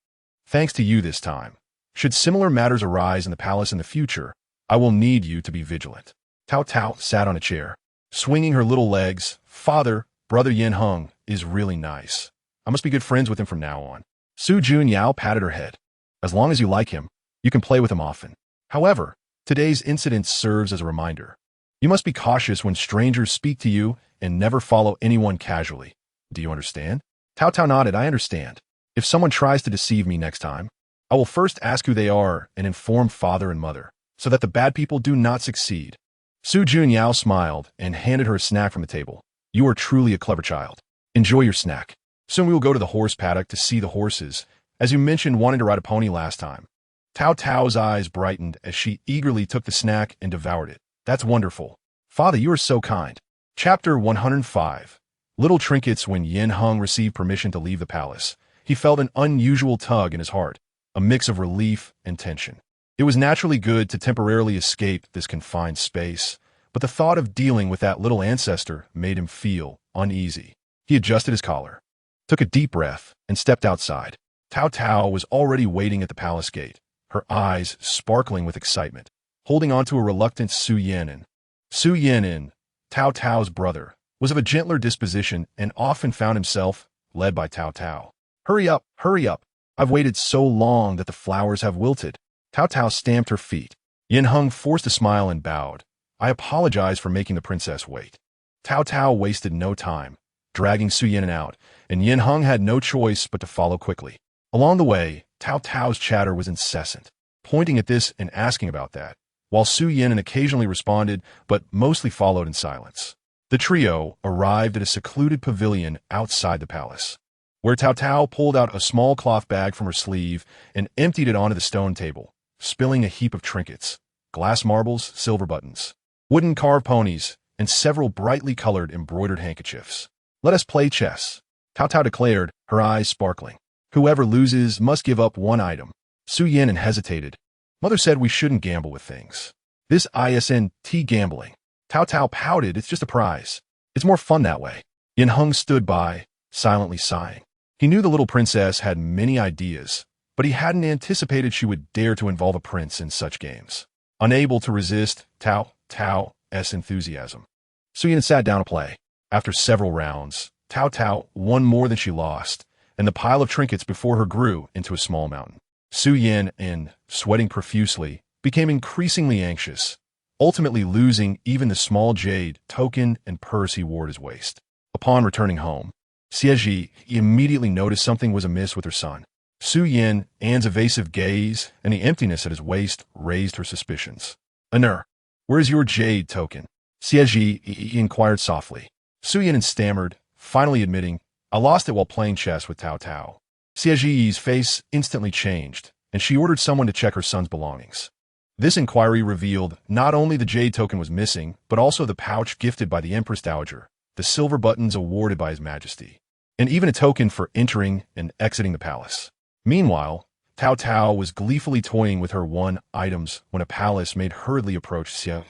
thanks to you this time. Should similar matters arise in the palace in the future, I will need you to be vigilant. Taotao sat on a chair, swinging her little legs. Father, brother Yin Hung is really nice. I must be good friends with him from now on. Su Junyao patted her head. As long as you like him, you can play with him often. However, today's incident serves as a reminder. You must be cautious when strangers speak to you and never follow anyone casually. Do you understand? Taotao nodded. I understand. If someone tries to deceive me next time, I will first ask who they are and inform father and mother, so that the bad people do not succeed. Su Junyao smiled and handed her a snack from the table. You are truly a clever child. Enjoy your snack. Soon we will go to the horse paddock to see the horses, as you mentioned wanting to ride a pony last time. Taotao's eyes brightened as she eagerly took the snack and devoured it. That's wonderful. Father, you are so kind. Chapter 105. Little trinkets. When Yin Hung received permission to leave the palace, he felt an unusual tug in his heart, a mix of relief and tension. It was naturally good to temporarily escape this confined space, but the thought of dealing with that little ancestor made him feel uneasy. He adjusted his collar, took a deep breath, and stepped outside. Taotao was already waiting at the palace gate, her eyes sparkling with excitement, holding on to a reluctant Su Yinan. Su Yinan, Taotao's brother, was of a gentler disposition and often found himself led by Taotao. Hurry up, hurry up. I've waited so long that the flowers have wilted. Taotao stamped her feet. Yin Hung forced a smile and bowed. I apologize for making the princess wait. Taotao wasted no time, dragging Su Yinan out, and Yin Hung had no choice but to follow quickly. Along the way, Taotao's chatter was incessant, pointing at this and asking about that, while Su Yinan occasionally responded but mostly followed in silence. The trio arrived at a secluded pavilion outside the palace, where Taotao pulled out a small cloth bag from her sleeve and emptied it onto the stone table, spilling a heap of trinkets, glass marbles, silver buttons, wooden carved ponies, and several brightly colored embroidered handkerchiefs. Let us play chess, Taotao declared, her eyes sparkling. Whoever loses must give up one item. Su Yinan hesitated. Mother said we shouldn't gamble with things. This isn't gambling. Taotao pouted. It's just a prize. It's more fun that way. Yin Hung stood by, silently sighing. He knew the little princess had many ideas, but he hadn't anticipated she would dare to involve a prince in such games. Unable to resist Taotao's enthusiasm, Su Yinan sat down to play. After several rounds, Taotao won more than she lost, and the pile of trinkets before her grew into a small mountain. Su Yinan, sweating profusely, became increasingly anxious, ultimately losing even the small jade token and purse he wore at his waist. Upon returning home, Xieji immediately noticed something was amiss with her son. Su Yinan's evasive gaze and the emptiness at his waist raised her suspicions. Anur, where is your jade token? Xieji inquired softly. Su Yinan stammered, finally admitting, I lost it while playing chess with Taotao. Xieji's face instantly changed, and she ordered someone to check her son's belongings. This inquiry revealed not only the jade token was missing, but also the pouch gifted by the Empress Dowager, the silver buttons awarded by His Majesty, and even a token for entering and exiting the palace. Meanwhile, Taotao was gleefully toying with her items when a palace maid hurriedly approached Xie,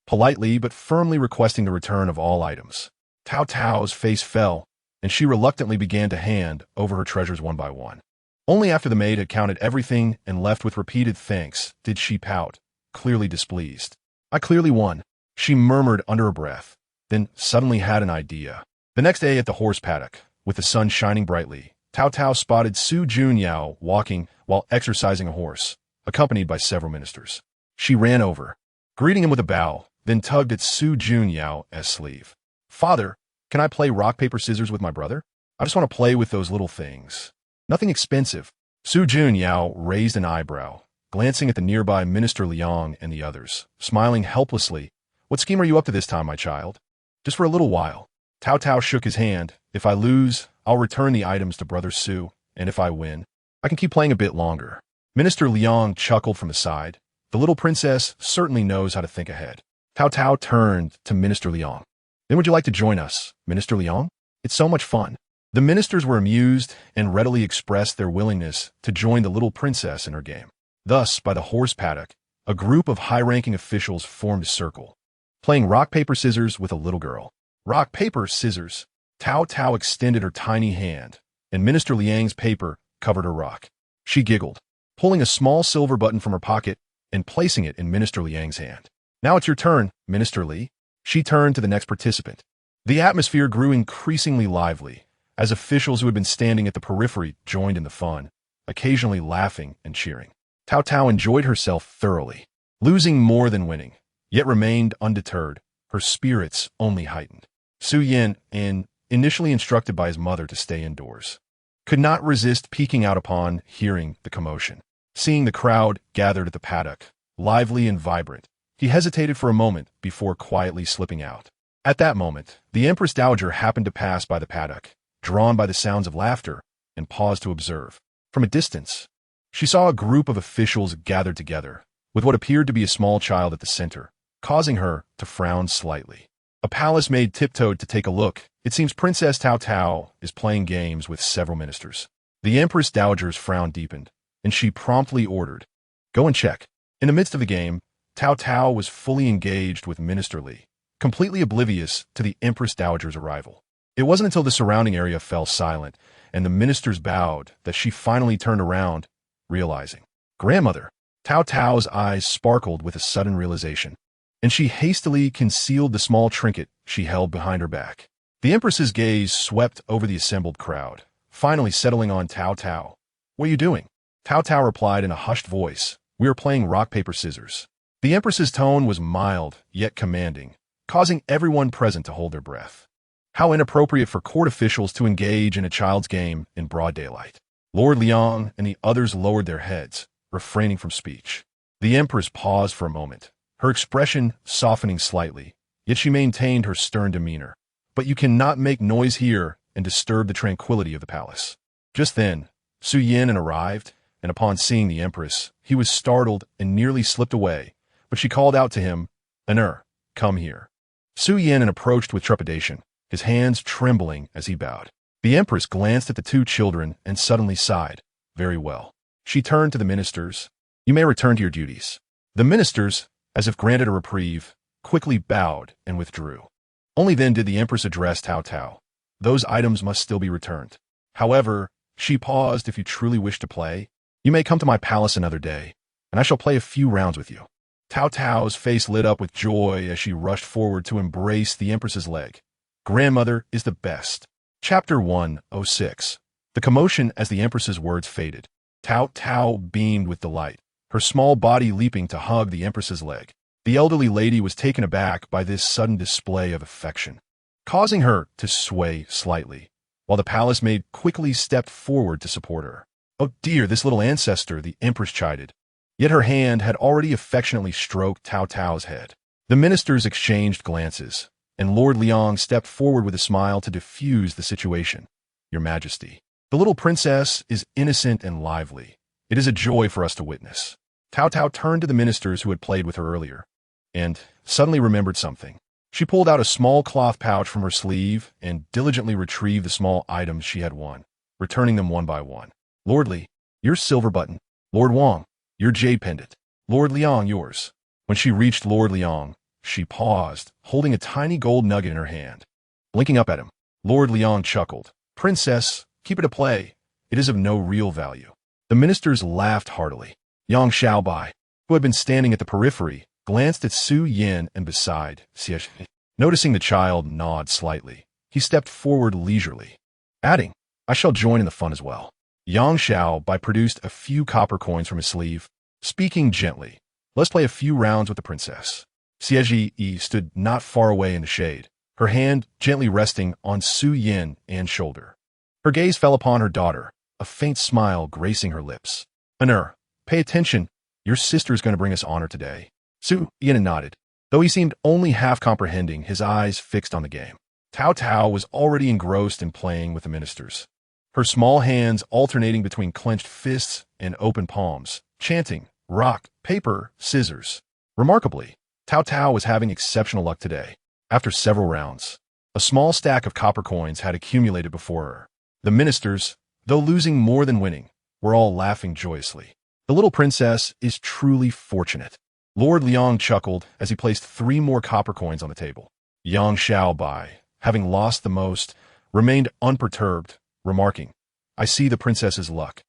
politely but firmly requesting the return of all items. Taotao's face fell, and she reluctantly began to hand over her treasures one by one. Only after the maid had counted everything and left with repeated thanks did she pout, clearly displeased. I clearly won, she murmured under her breath, then suddenly had an idea. The next day at the horse paddock, with the sun shining brightly, Taotao spotted Su Junyao walking while exercising a horse, accompanied by several ministers. She ran over, greeting him with a bow, then tugged at Su Junyao's sleeve. Father, can I play rock, paper, scissors with my brother? I just want to play with those little things. Nothing expensive. Su Junyao raised an eyebrow, glancing at the nearby Minister Liang and the others, smiling helplessly. What scheme are you up to this time, my child? Just for a little while. Taotao shook his hand. If I lose, I'll return the items to Brother Su, and if I win, I can keep playing a bit longer. Minister Liang chuckled from the side. The little princess certainly knows how to think ahead. Taotao turned to Minister Liang. Then would you like to join us, Minister Liang? It's so much fun. The ministers were amused and readily expressed their willingness to join the little princess in her game. Thus, by the horse paddock, a group of high-ranking officials formed a circle, playing rock, paper, scissors with a little girl. Rock, paper, scissors. Taotao extended her tiny hand, and Minister Liang's paper covered her rock. She giggled, pulling a small silver button from her pocket and placing it in Minister Liang's hand. Now it's your turn, Minister Li. She turned to the next participant. The atmosphere grew increasingly lively as officials who had been standing at the periphery joined in the fun, occasionally laughing and cheering. Taotao enjoyed herself thoroughly, losing more than winning, yet remained undeterred, her spirits only heightened. Su Yin, initially instructed by his mother to stay indoors, could not resist peeking out upon hearing the commotion. Seeing the crowd gathered at the paddock, lively and vibrant, he hesitated for a moment before quietly slipping out. At that moment, the Empress Dowager happened to pass by the paddock, drawn by the sounds of laughter, and paused to observe. From a distance, she saw a group of officials gathered together, with what appeared to be a small child at the center, causing her to frown slightly. A palace maid tiptoed to take a look. It seems Princess Taotao is playing games with several ministers. The Empress Dowager's frown deepened, and she promptly ordered, "Go and check." In the midst of the game, Taotao was fully engaged with Minister Li, completely oblivious to the Empress Dowager's arrival. It wasn't until the surrounding area fell silent and the ministers bowed that she finally turned around, realizing. Grandmother! Taotao's eyes sparkled with a sudden realization, and she hastily concealed the small trinket she held behind her back. The Empress's gaze swept over the assembled crowd, finally settling on Taotao. "What are you doing?" Taotao replied in a hushed voice, "We are playing rock, paper, scissors." The Empress's tone was mild, yet commanding, causing everyone present to hold their breath. How inappropriate for court officials to engage in a child's game in broad daylight. Lord Liang and the others lowered their heads, refraining from speech. The Empress paused for a moment, her expression softening slightly, yet she maintained her stern demeanor. "But you cannot make noise here and disturb the tranquility of the palace." Just then, Su Yin arrived, and upon seeing the Empress, he was startled and nearly slipped away, but she called out to him, "Come here." Su Yin approached with trepidation, his hands trembling as he bowed. The Empress glanced at the two children and suddenly sighed. "Very well." She turned to the ministers. "You may return to your duties." The ministers, as if granted a reprieve, quickly bowed and withdrew. Only then did the Empress address Taotao. "Those items must still be returned. However," she paused, "if you truly wish to play, you may come to my palace another day, and I shall play a few rounds with you." Taotao's face lit up with joy as she rushed forward to embrace the Empress's leg. Grandmother is the best. Chapter 106. The commotion as the Empress's words faded. Taotao beamed with delight, her small body leaping to hug the Empress's leg. The elderly lady was taken aback by this sudden display of affection, causing her to sway slightly, while the palace maid quickly stepped forward to support her. "Oh dear, this little ancestor," the Empress chided. Yet her hand had already affectionately stroked Taotao's head. The ministers exchanged glances, and Lord Liang stepped forward with a smile to diffuse the situation. "Your Majesty, the little princess is innocent and lively. It is a joy for us to witness." Taotao turned to the ministers who had played with her earlier, and suddenly remembered something. She pulled out a small cloth pouch from her sleeve and diligently retrieved the small items she had won, returning them one by one. "Lord Li, your silver button. Lord Wang, your jade pendant. Lord Liang, yours." When she reached Lord Liang, she paused, holding a tiny gold nugget in her hand. Blinking up at him, Lord Liang chuckled. "Princess, keep it a play. It is of no real value." The ministers laughed heartily. Yang Xiaobai, who had been standing at the periphery, glanced at Su Yin and beside Xie. Noticing the child nod slightly, he stepped forward leisurely, adding, "I shall join in the fun as well." Yang Xiaobai produced a few copper coins from his sleeve, speaking gently, "Let's play a few rounds with the princess." Xie Yi stood not far away in the shade, her hand gently resting on Su Yin and shoulder. Her gaze fell upon her daughter, a faint smile gracing her lips. Pay attention. Your sister is going to bring us honor today." Su Yin nodded, though he seemed only half comprehending, his eyes fixed on the game. Taotao was already engrossed in playing with the ministers, her small hands alternating between clenched fists and open palms, chanting, rock, paper, scissors. Remarkably, Taotao was having exceptional luck today. After several rounds, a small stack of copper coins had accumulated before her. The ministers, though losing more than winning, were all laughing joyously. The little princess is truly fortunate. Lord Liang chuckled as he placed 3 more copper coins on the table. Yang Xiaobai, having lost the most, remained unperturbed, remarking, "I see the princess's luck.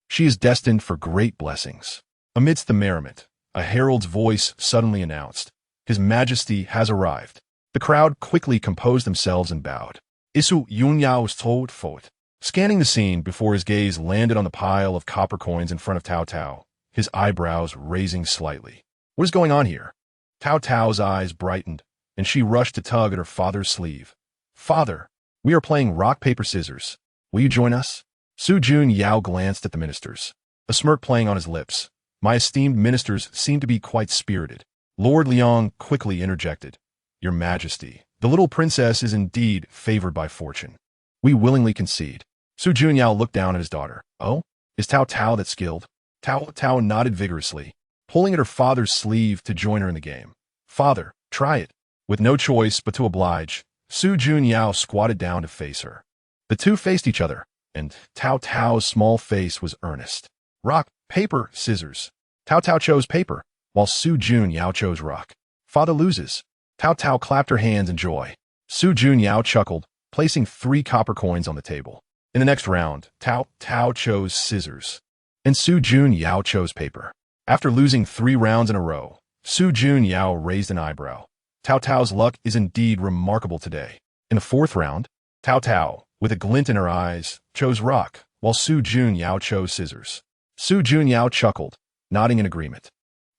She is destined for great blessings." Amidst the merriment, a herald's voice suddenly announced, "His Majesty has arrived." The crowd quickly composed themselves and bowed. Isu Yunyao's told forth. Scanning the scene before his gaze landed on the pile of copper coins in front of Taotao, his eyebrows raising slightly. What is going on here? Taotao's eyes brightened, and she rushed to tug at her father's sleeve. "Father, we are playing rock, paper, scissors. Will you join us?" Su Jun Yao glanced at the ministers, a smirk playing on his lips. My esteemed ministers seem to be quite spirited. Lord Liang quickly interjected, "Your Majesty, the little princess is indeed favored by fortune. We willingly concede." Su Junyao looked down at his daughter. "Oh, is Taotao that skilled?" Taotao nodded vigorously, pulling at her father's sleeve to join her in the game. "Father, try it." With no choice but to oblige, Su Junyao squatted down to face her. The two faced each other, and Taotao's small face was earnest. Rock, paper, scissors. Taotao chose paper, while Su Junyao chose rock. Father loses. Taotao clapped her hands in joy. Su Junyao chuckled, placing 3 copper coins on the table. In the next round, Taotao chose scissors, and Su Junyao chose paper. After losing 3 rounds in a row, Su Junyao raised an eyebrow. Taotao's luck is indeed remarkable today. In the 4th round, Taotao, with a glint in her eyes, chose rock, while Su Junyao chose scissors. Su Junyao chuckled, nodding in agreement.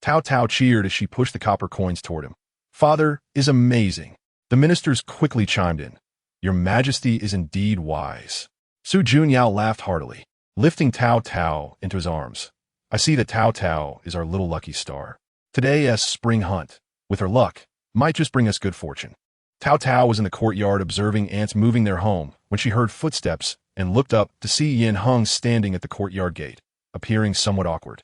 Taotao cheered as she pushed the copper coins toward him. "Father is amazing." The ministers quickly chimed in. "Your Majesty is indeed wise." Su Junyao laughed heartily, lifting Taotao into his arms. "I see that Taotao is our little lucky star. Today's spring hunt, with her luck, might just bring us good fortune." Taotao was in the courtyard observing ants moving their home when she heard footsteps and looked up to see Yin Hung standing at the courtyard gate, appearing somewhat awkward.